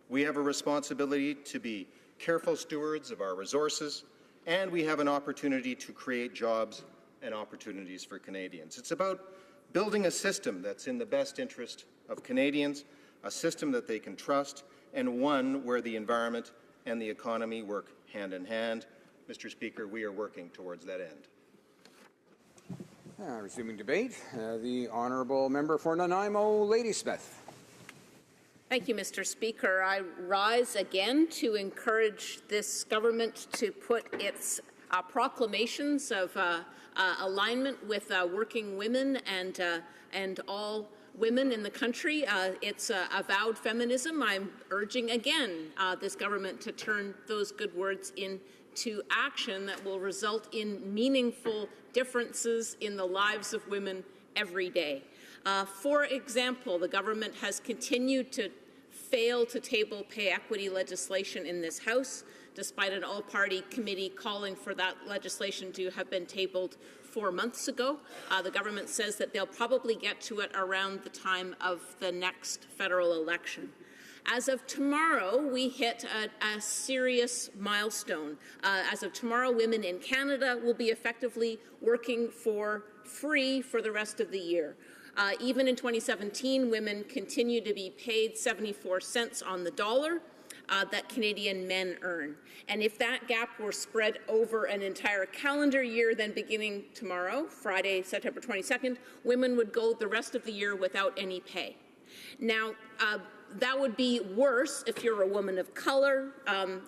We have a responsibility to be careful stewards of our resources, and we have an opportunity to create jobs and opportunities for Canadians. It's about building a system that's in the best interest of Canadians, a system that they can trust, and one where the environment and the economy work hand in hand. Mr. Speaker, we are working towards that end. Resuming debate, the honourable member for Nanaimo, Ladysmith. Thank you, Mr. Speaker. I rise again to encourage this government to put its proclamations of alignment with working women and all women in the country. It's avowed feminism. I'm urging again this government to turn those good words into action that will result in meaningful differences in the lives of women every day. For example, the government has continued to fail to table pay equity legislation in this House, despite an all-party committee calling for that legislation to have been tabled 4 months ago. The government says that they'll probably get to it around the time of the next federal election. As of tomorrow, we hit a serious milestone. As of tomorrow, women in Canada will be effectively working for free for the rest of the year. Even in 2017, women continue to be paid 74 cents on the dollar that Canadian men earn. And if that gap were spread over an entire calendar year, then beginning tomorrow, Friday, September 22nd, women would go the rest of the year without any pay. Now, that would be worse if you're a woman of color.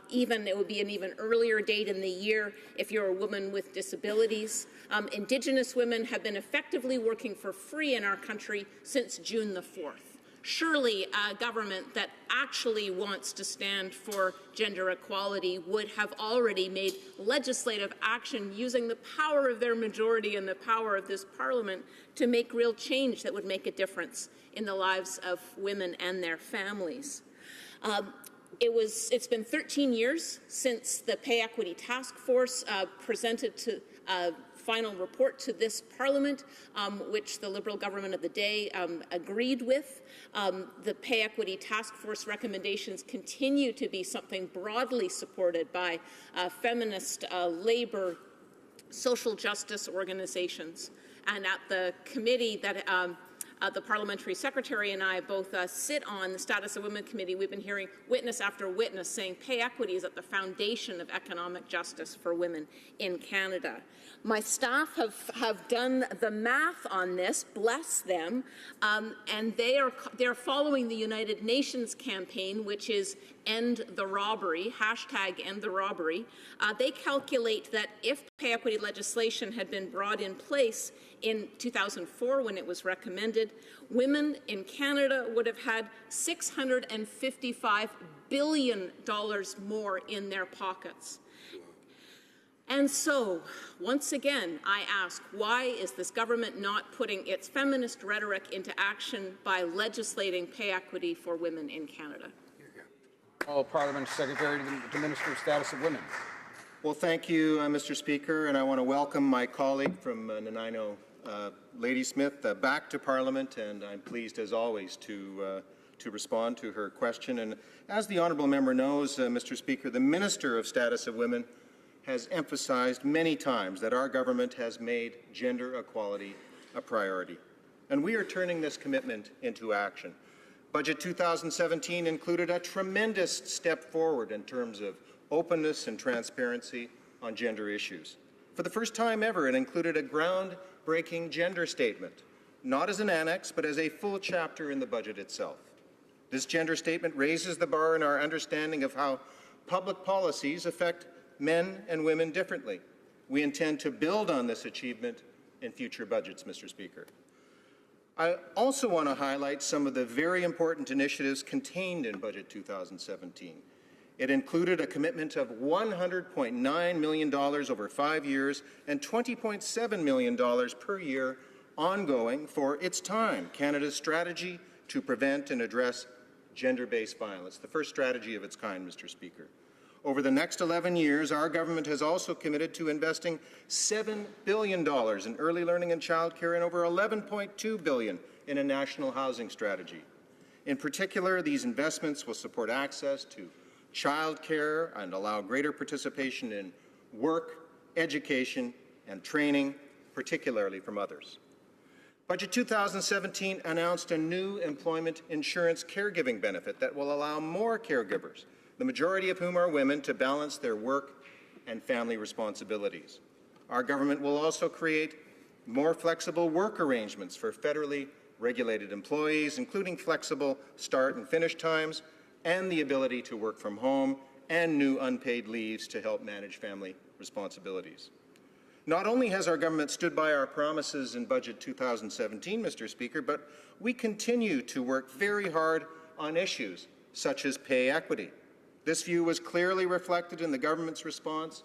It would be an even earlier date in the year if you're a woman with disabilities. Indigenous women have been effectively working for free in our country since June the 4th. Surely a government that actually wants to stand for gender equality would have already made legislative action using the power of their majority and the power of this Parliament to make real change that would make a difference in the lives of women and their families. It's been 13 years since the Pay Equity Task Force presented to final report to this Parliament, which the Liberal government of the day agreed with. The Pay Equity Task Force recommendations continue to be something broadly supported by feminist, labour, social justice organizations. And at the committee that the parliamentary secretary and I both sit on, the Status of Women Committee, we've been hearing witness after witness saying pay equity is at the foundation of economic justice for women in Canada. My staff have done the math on this, bless them, and they're following the United Nations campaign, which is End the Robbery, hashtag End the Robbery. They calculate that if pay equity legislation had been brought in place in 2004 when it was recommended, women in Canada would have had $655 billion more in their pockets. And so, once again, I ask, why is this government not putting its feminist rhetoric into action by legislating pay equity for women in Canada? All Parliament Secretary to the Minister of Status of Women. Well, thank you, Mr. Speaker, and I want to welcome my colleague from Nanaimo, Ladysmith, back to Parliament, and I'm pleased, as always, to respond to her question. And as the honourable member knows, Mr. Speaker, the Minister of Status of Women has emphasized many times that our government has made gender equality a priority. And we are turning this commitment into action. Budget 2017 included a tremendous step forward in terms of openness and transparency on gender issues. For the first time ever, it included a groundbreaking gender statement, not as an annex, but as a full chapter in the budget itself. This gender statement raises the bar in our understanding of how public policies affect men and women differently. We intend to build on this achievement in future budgets, Mr. Speaker. I also want to highlight some of the very important initiatives contained in Budget 2017. It included a commitment of $100.9 million over 5 years and $20.7 million per year ongoing for It's Time, Canada's strategy to prevent and address gender-based violence, the first strategy of its kind, Mr. Speaker. Over the next 11 years, our government has also committed to investing $7 billion in early learning and childcare and over $11.2 billion in a national housing strategy. In particular, these investments will support access to childcare and allow greater participation in work, education, and training, particularly for mothers. Budget 2017 announced a new employment insurance caregiving benefit that will allow more caregivers, the majority of whom are women, to balance their work and family responsibilities. Our government will also create more flexible work arrangements for federally regulated employees, including flexible start and finish times, and the ability to work from home, and new unpaid leaves to help manage family responsibilities. Not only has our government stood by our promises in Budget 2017, Mr. Speaker, but we continue to work very hard on issues such as pay equity. This view was clearly reflected in the government's response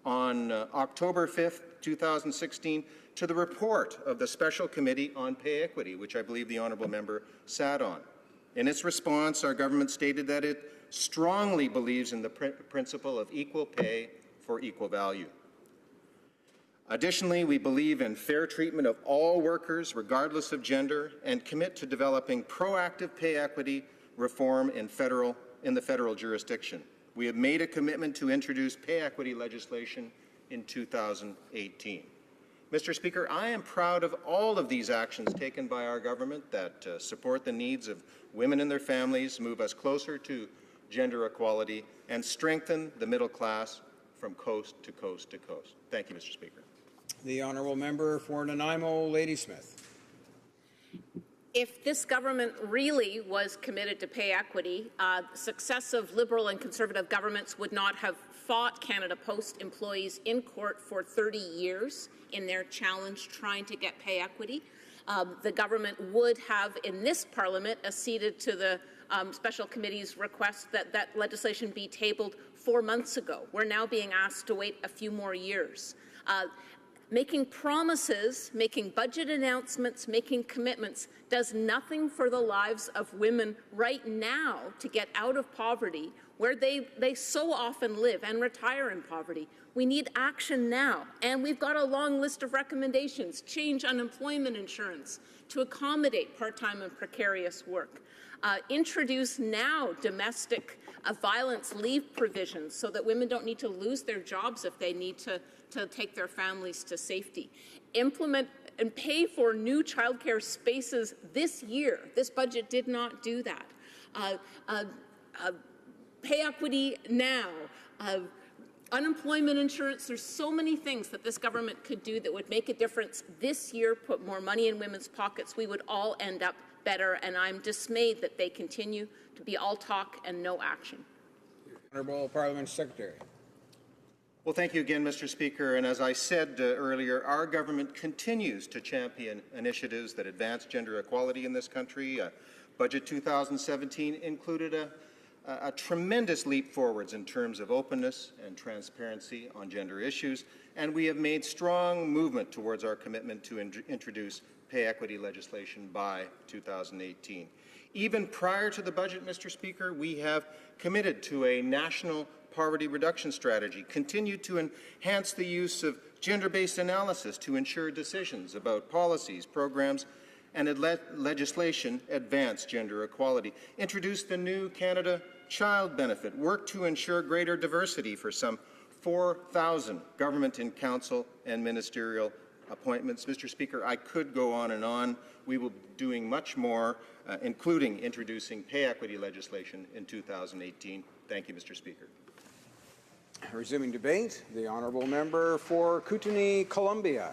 on October 5th, 2016, to the report of the Special Committee on Pay Equity, which I believe the honourable member sat on. In its response, our government stated that it strongly believes in the principle of equal pay for equal value. Additionally, we believe in fair treatment of all workers, regardless of gender, and commit to developing proactive pay equity reform in the federal jurisdiction. We have made a commitment to introduce pay equity legislation in 2018. Mr. Speaker, I am proud of all of these actions taken by our government that support the needs of women and their families, move us closer to gender equality, and strengthen the middle class from coast to coast to coast. Thank you, Mr. Speaker. The honourable member for Nanaimo, Ladysmith. If this government really was committed to pay equity, successive Liberal and Conservative governments would not have fought Canada Post employees in court for 30 years in their challenge trying to get pay equity. The government would have, in this Parliament, acceded to the special committee's request that that legislation be tabled 4 months ago. We're now being asked to wait a few more years. Making promises, making budget announcements, making commitments does nothing for the lives of women right now to get out of poverty, where they so often live, and retire in poverty. We need action now, and we've got a long list of recommendations. Change unemployment insurance to accommodate part-time and precarious work. Introduce now domestic violence leave provisions so that women don't need to lose their jobs if they need to take their families to safety. Implement and pay for new childcare spaces this year. This budget did not do that. Pay equity now. Unemployment insurance. There's so many things that this government could do that would make a difference this year, put more money in women's pockets. We would all end up better, and I'm dismayed that they continue to be all talk and no action. Honourable Parliament Secretary. Well, thank you again, Mr. Speaker. And as I said earlier, our government continues to champion initiatives that advance gender equality in this country. Budget 2017 included a tremendous leap forwards in terms of openness and transparency on gender issues, and we have made strong movement towards our commitment to introduce pay equity legislation by 2018. Even prior to the budget, Mr. Speaker, we have committed to a national poverty reduction strategy, continued to enhance the use of gender-based analysis to ensure decisions about policies, programs, and legislation advance gender equality, introduced the new Canada Child Benefit, worked to ensure greater diversity for some 4,000 government and council and ministerial appointments. Mr. Speaker, I could go on and on. We will be doing much more, including introducing pay equity legislation in 2018. Thank you, Mr. Speaker. Resuming debate, the honourable member for Kootenay, Columbia.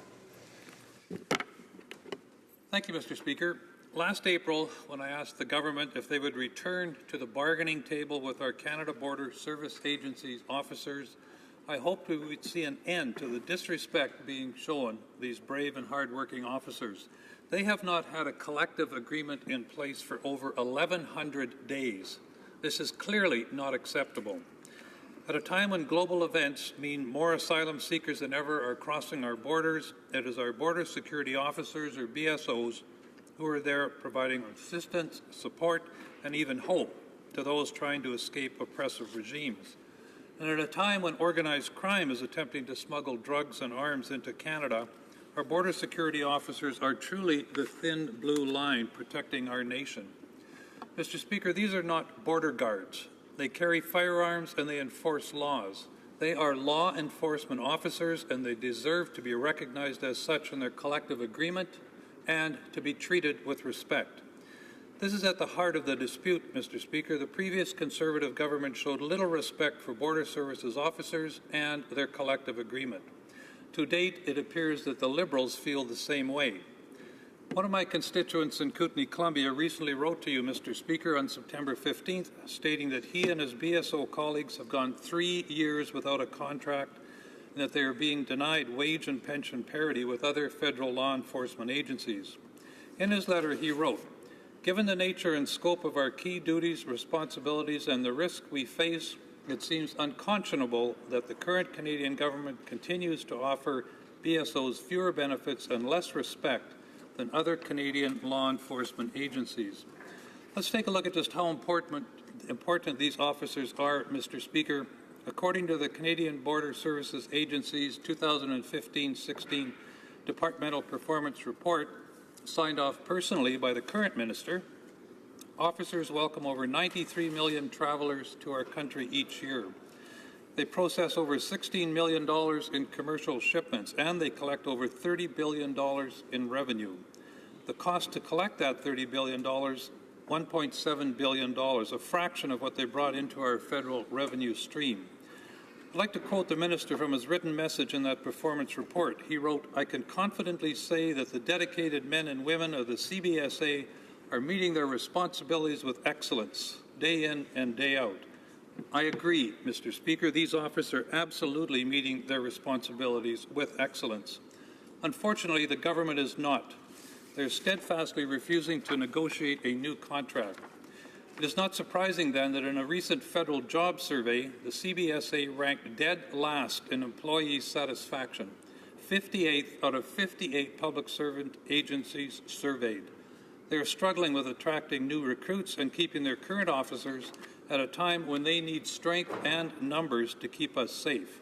Thank you, Mr. Speaker. Last April, when I asked the government if they would return to the bargaining table with our Canada Border Service Agency's officers, I hoped we would see an end to the disrespect being shown these brave and hard-working officers. They have not had a collective agreement in place for over 1,100 days. This is clearly not acceptable. At a time when global events mean more asylum seekers than ever are crossing our borders, it is our border security officers, or BSOs, who are there providing assistance, support, and even hope to those trying to escape oppressive regimes. And at a time when organized crime is attempting to smuggle drugs and arms into Canada, our border security officers are truly the thin blue line protecting our nation. Mr. Speaker, these are not border guards. They carry firearms and they enforce laws. They are law enforcement officers, and they deserve to be recognized as such in their collective agreement and to be treated with respect. This is at the heart of the dispute, Mr. Speaker. The previous Conservative government showed little respect for Border Services officers and their collective agreement. To date, it appears that the Liberals feel the same way. One of my constituents in Kootenay, Columbia, recently wrote to you, Mr. Speaker, on September 15th, stating that he and his BSO colleagues have gone 3 years without a contract and that they are being denied wage and pension parity with other federal law enforcement agencies. In his letter, he wrote, "Given the nature and scope of our key duties, responsibilities, and the risk we face, it seems unconscionable that the current Canadian government continues to offer BSOs fewer benefits and less respect than other Canadian law enforcement agencies." Let's take a look at just how important these officers are, Mr. Speaker. According to the Canadian Border Services Agency's 2015-16 Departmental Performance Report, signed off personally by the current minister, officers welcome over 93 million travelers to our country each year. They process over $16 million in commercial shipments, and they collect over $30 billion in revenue. The cost to collect that $30 billion, $1.7 billion, a fraction of what they brought into our federal revenue stream. I'd like to quote the minister from his written message in that performance report. He wrote, "I can confidently say that the dedicated men and women of the CBSA are meeting their responsibilities with excellence, day in and day out." I agree, Mr. Speaker. These officers are absolutely meeting their responsibilities with excellence. Unfortunately, the government is not. They're steadfastly refusing to negotiate a new contract. It is not surprising, then, that in a recent federal job survey, the CBSA ranked dead last in employee satisfaction, 58th out of 58 public servant agencies surveyed. They are struggling with attracting new recruits and keeping their current officers at a time when they need strength and numbers to keep us safe.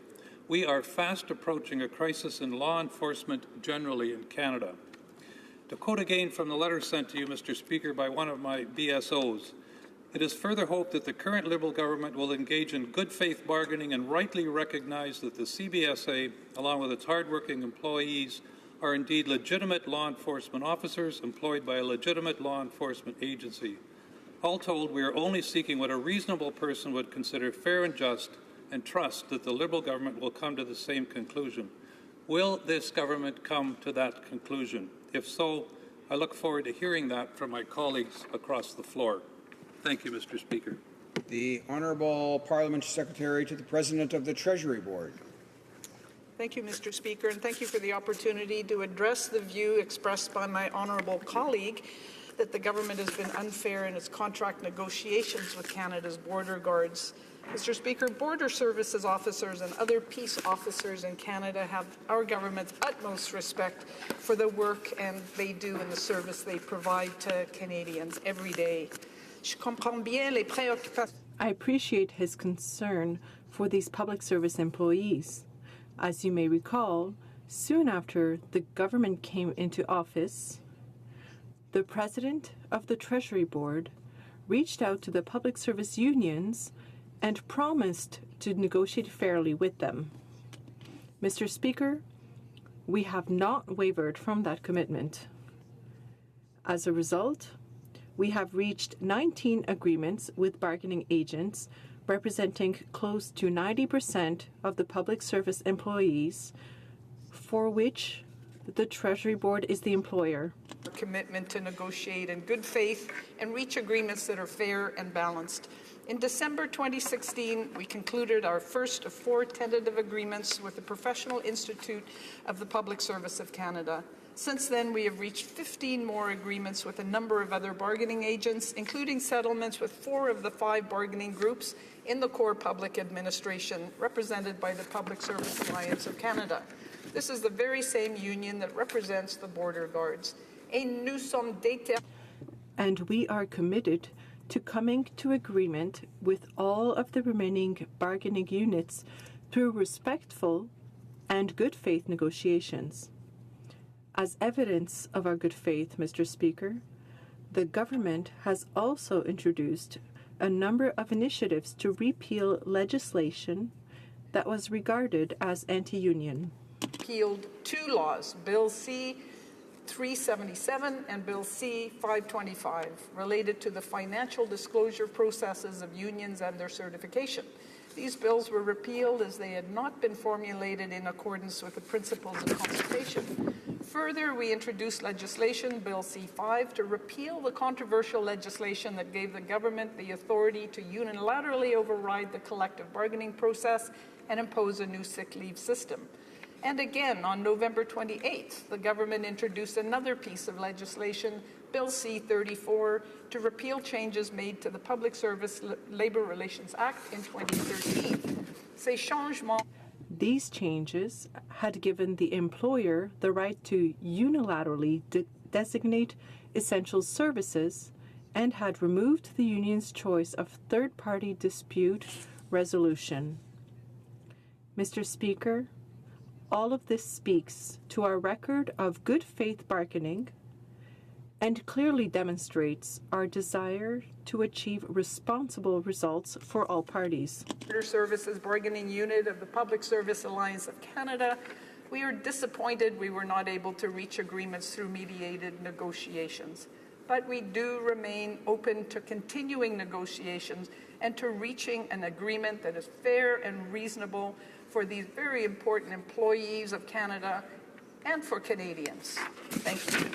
We are fast approaching a crisis in law enforcement generally in Canada. To quote again from the letter sent to you, Mr. Speaker, by one of my BSOs, it is further hoped that the current Liberal government will engage in good faith bargaining and rightly recognize that the CBSA, along with its hardworking employees, are indeed legitimate law enforcement officers employed by a legitimate law enforcement agency. All told, we are only seeking what a reasonable person would consider fair and just, and trust that the Liberal government will come to the same conclusion. Will this government come to that conclusion? If so, I look forward to hearing that from my colleagues across the floor. Thank you, Mr. Speaker. The Honourable Parliamentary Secretary to the President of the Treasury Board. Thank you, Mr. Speaker, and thank you for the opportunity to address the view expressed by my honourable colleague that the government has been unfair in its contract negotiations with Canada's border guards. Mr. Speaker, border services officers and other peace officers in Canada have our government's utmost respect for the work and they do in the service they provide to Canadians every day. I appreciate his concern for these public service employees. As you may recall, soon after the government came into office, the President of the Treasury Board reached out to the public service unions and promised to negotiate fairly with them. Mr. Speaker, we have not wavered from that commitment. As a result, we have reached 19 agreements with bargaining agents representing close to 90% of the public service employees for which the Treasury Board is the employer. Our commitment to negotiate in good faith and reach agreements that are fair and balanced. In December 2016, we concluded our first of 4 tentative agreements with the Professional Institute of the Public Service of Canada. Since then, we have reached 15 more agreements with a number of other bargaining agents, including settlements with 4 of the 5 bargaining groups in the core public administration, represented by the Public Service Alliance of Canada. This is the very same union that represents the border guards. And we are committed to coming to agreement with all of the remaining bargaining units through respectful and good faith negotiations. As evidence of our good faith, Mr. Speaker, the government has also introduced a number of initiatives to repeal legislation that was regarded as anti-union. Repealed 2 laws, Bill C-377 and Bill C-525, related to the financial disclosure processes of unions and their certification. These bills were repealed as they had not been formulated in accordance with the principles of consultation. Further, we introduced legislation, Bill C-5, to repeal the controversial legislation that gave the government the authority to unilaterally override the collective bargaining process and impose a new sick leave system. And again, on November 28th, the government introduced another piece of legislation, Bill C-34, to repeal changes made to the Public Service Labour Relations Act in 2013. Ces changements These changes had given the employer the right to unilaterally designate essential services and had removed the union's choice of third-party dispute resolution. Mr. Speaker, all of this speaks to our record of good faith bargaining and clearly demonstrates our desire to achieve responsible results for all parties. Border Services Bargaining Unit of the Public Service Alliance of Canada, we are disappointed we were not able to reach agreements through mediated negotiations. But we do remain open to continuing negotiations and to reaching an agreement that is fair and reasonable for these very important employees of Canada and for Canadians. Thank you.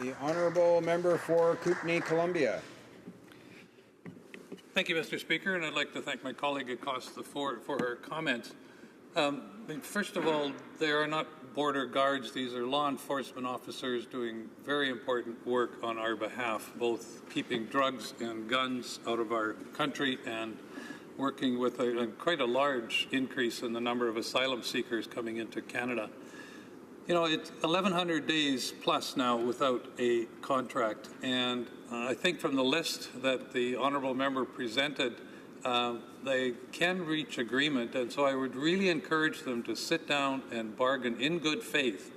The Honourable Member for Kootenay, Columbia. Thank you, Mr. Speaker, and I'd like to thank my colleague across the floor for her comments. First of all, they are not border guards. These are law enforcement officers doing very important work on our behalf, both keeping drugs and guns out of our country and working with quite a large increase in the number of asylum seekers coming into Canada. You know, it's 1,100 days plus now without a contract, and I think from the list that the honourable member presented, they can reach agreement, and so I would really encourage them to sit down and bargain in good faith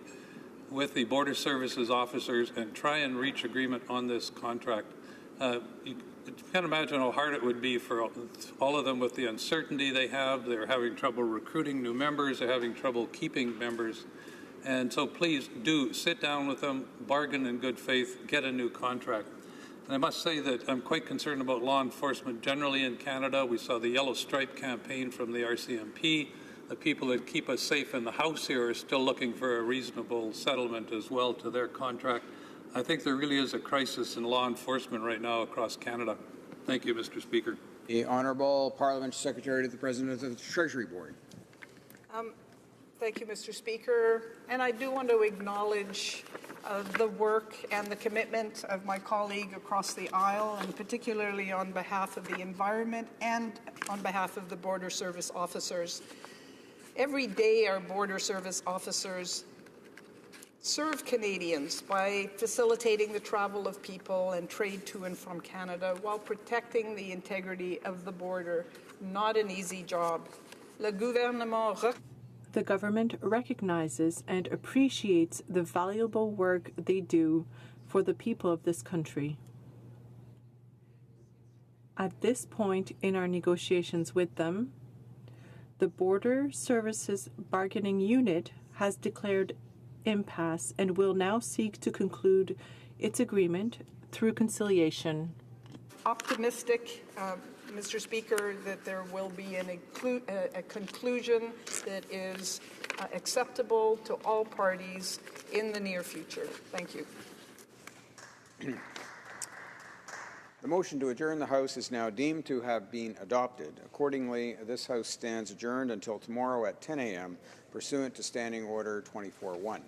with the Border Services officers and try and reach agreement on this contract. You can't imagine how hard it would be for all of them with the uncertainty they have. They're having trouble recruiting new members. They're having trouble keeping members. And so please do sit down with them, bargain in good faith, get a new contract. And I must say that I'm quite concerned about law enforcement generally in Canada. We saw the Yellow Stripe campaign from the RCMP. The people that keep us safe in the House here are still looking for a reasonable settlement as well to their contract. I think there really is a crisis in law enforcement right now across Canada. Thank you, Mr. Speaker. The Honourable Parliamentary Secretary to the President of the Treasury Board. Thank you, Mr. Speaker. And I do want to acknowledge the work and the commitment of my colleague across the aisle, and particularly on behalf of the environment and on behalf of the Border Service officers. Every day, our Border Service officers serve Canadians by facilitating the travel of people and trade to and from Canada while protecting the integrity of the border. Not an easy job. The government recognizes and appreciates the valuable work they do for the people of this country. At this point in our negotiations with them, the Border Services Bargaining Unit has declared impasse and will now seek to conclude its agreement through conciliation. Optimistic, Mr. Speaker, that there will be a conclusion that is acceptable to all parties in the near future. Thank you. The motion to adjourn the House is now deemed to have been adopted. Accordingly, this House stands adjourned until tomorrow at 10 a.m. pursuant to Standing Order 24-1.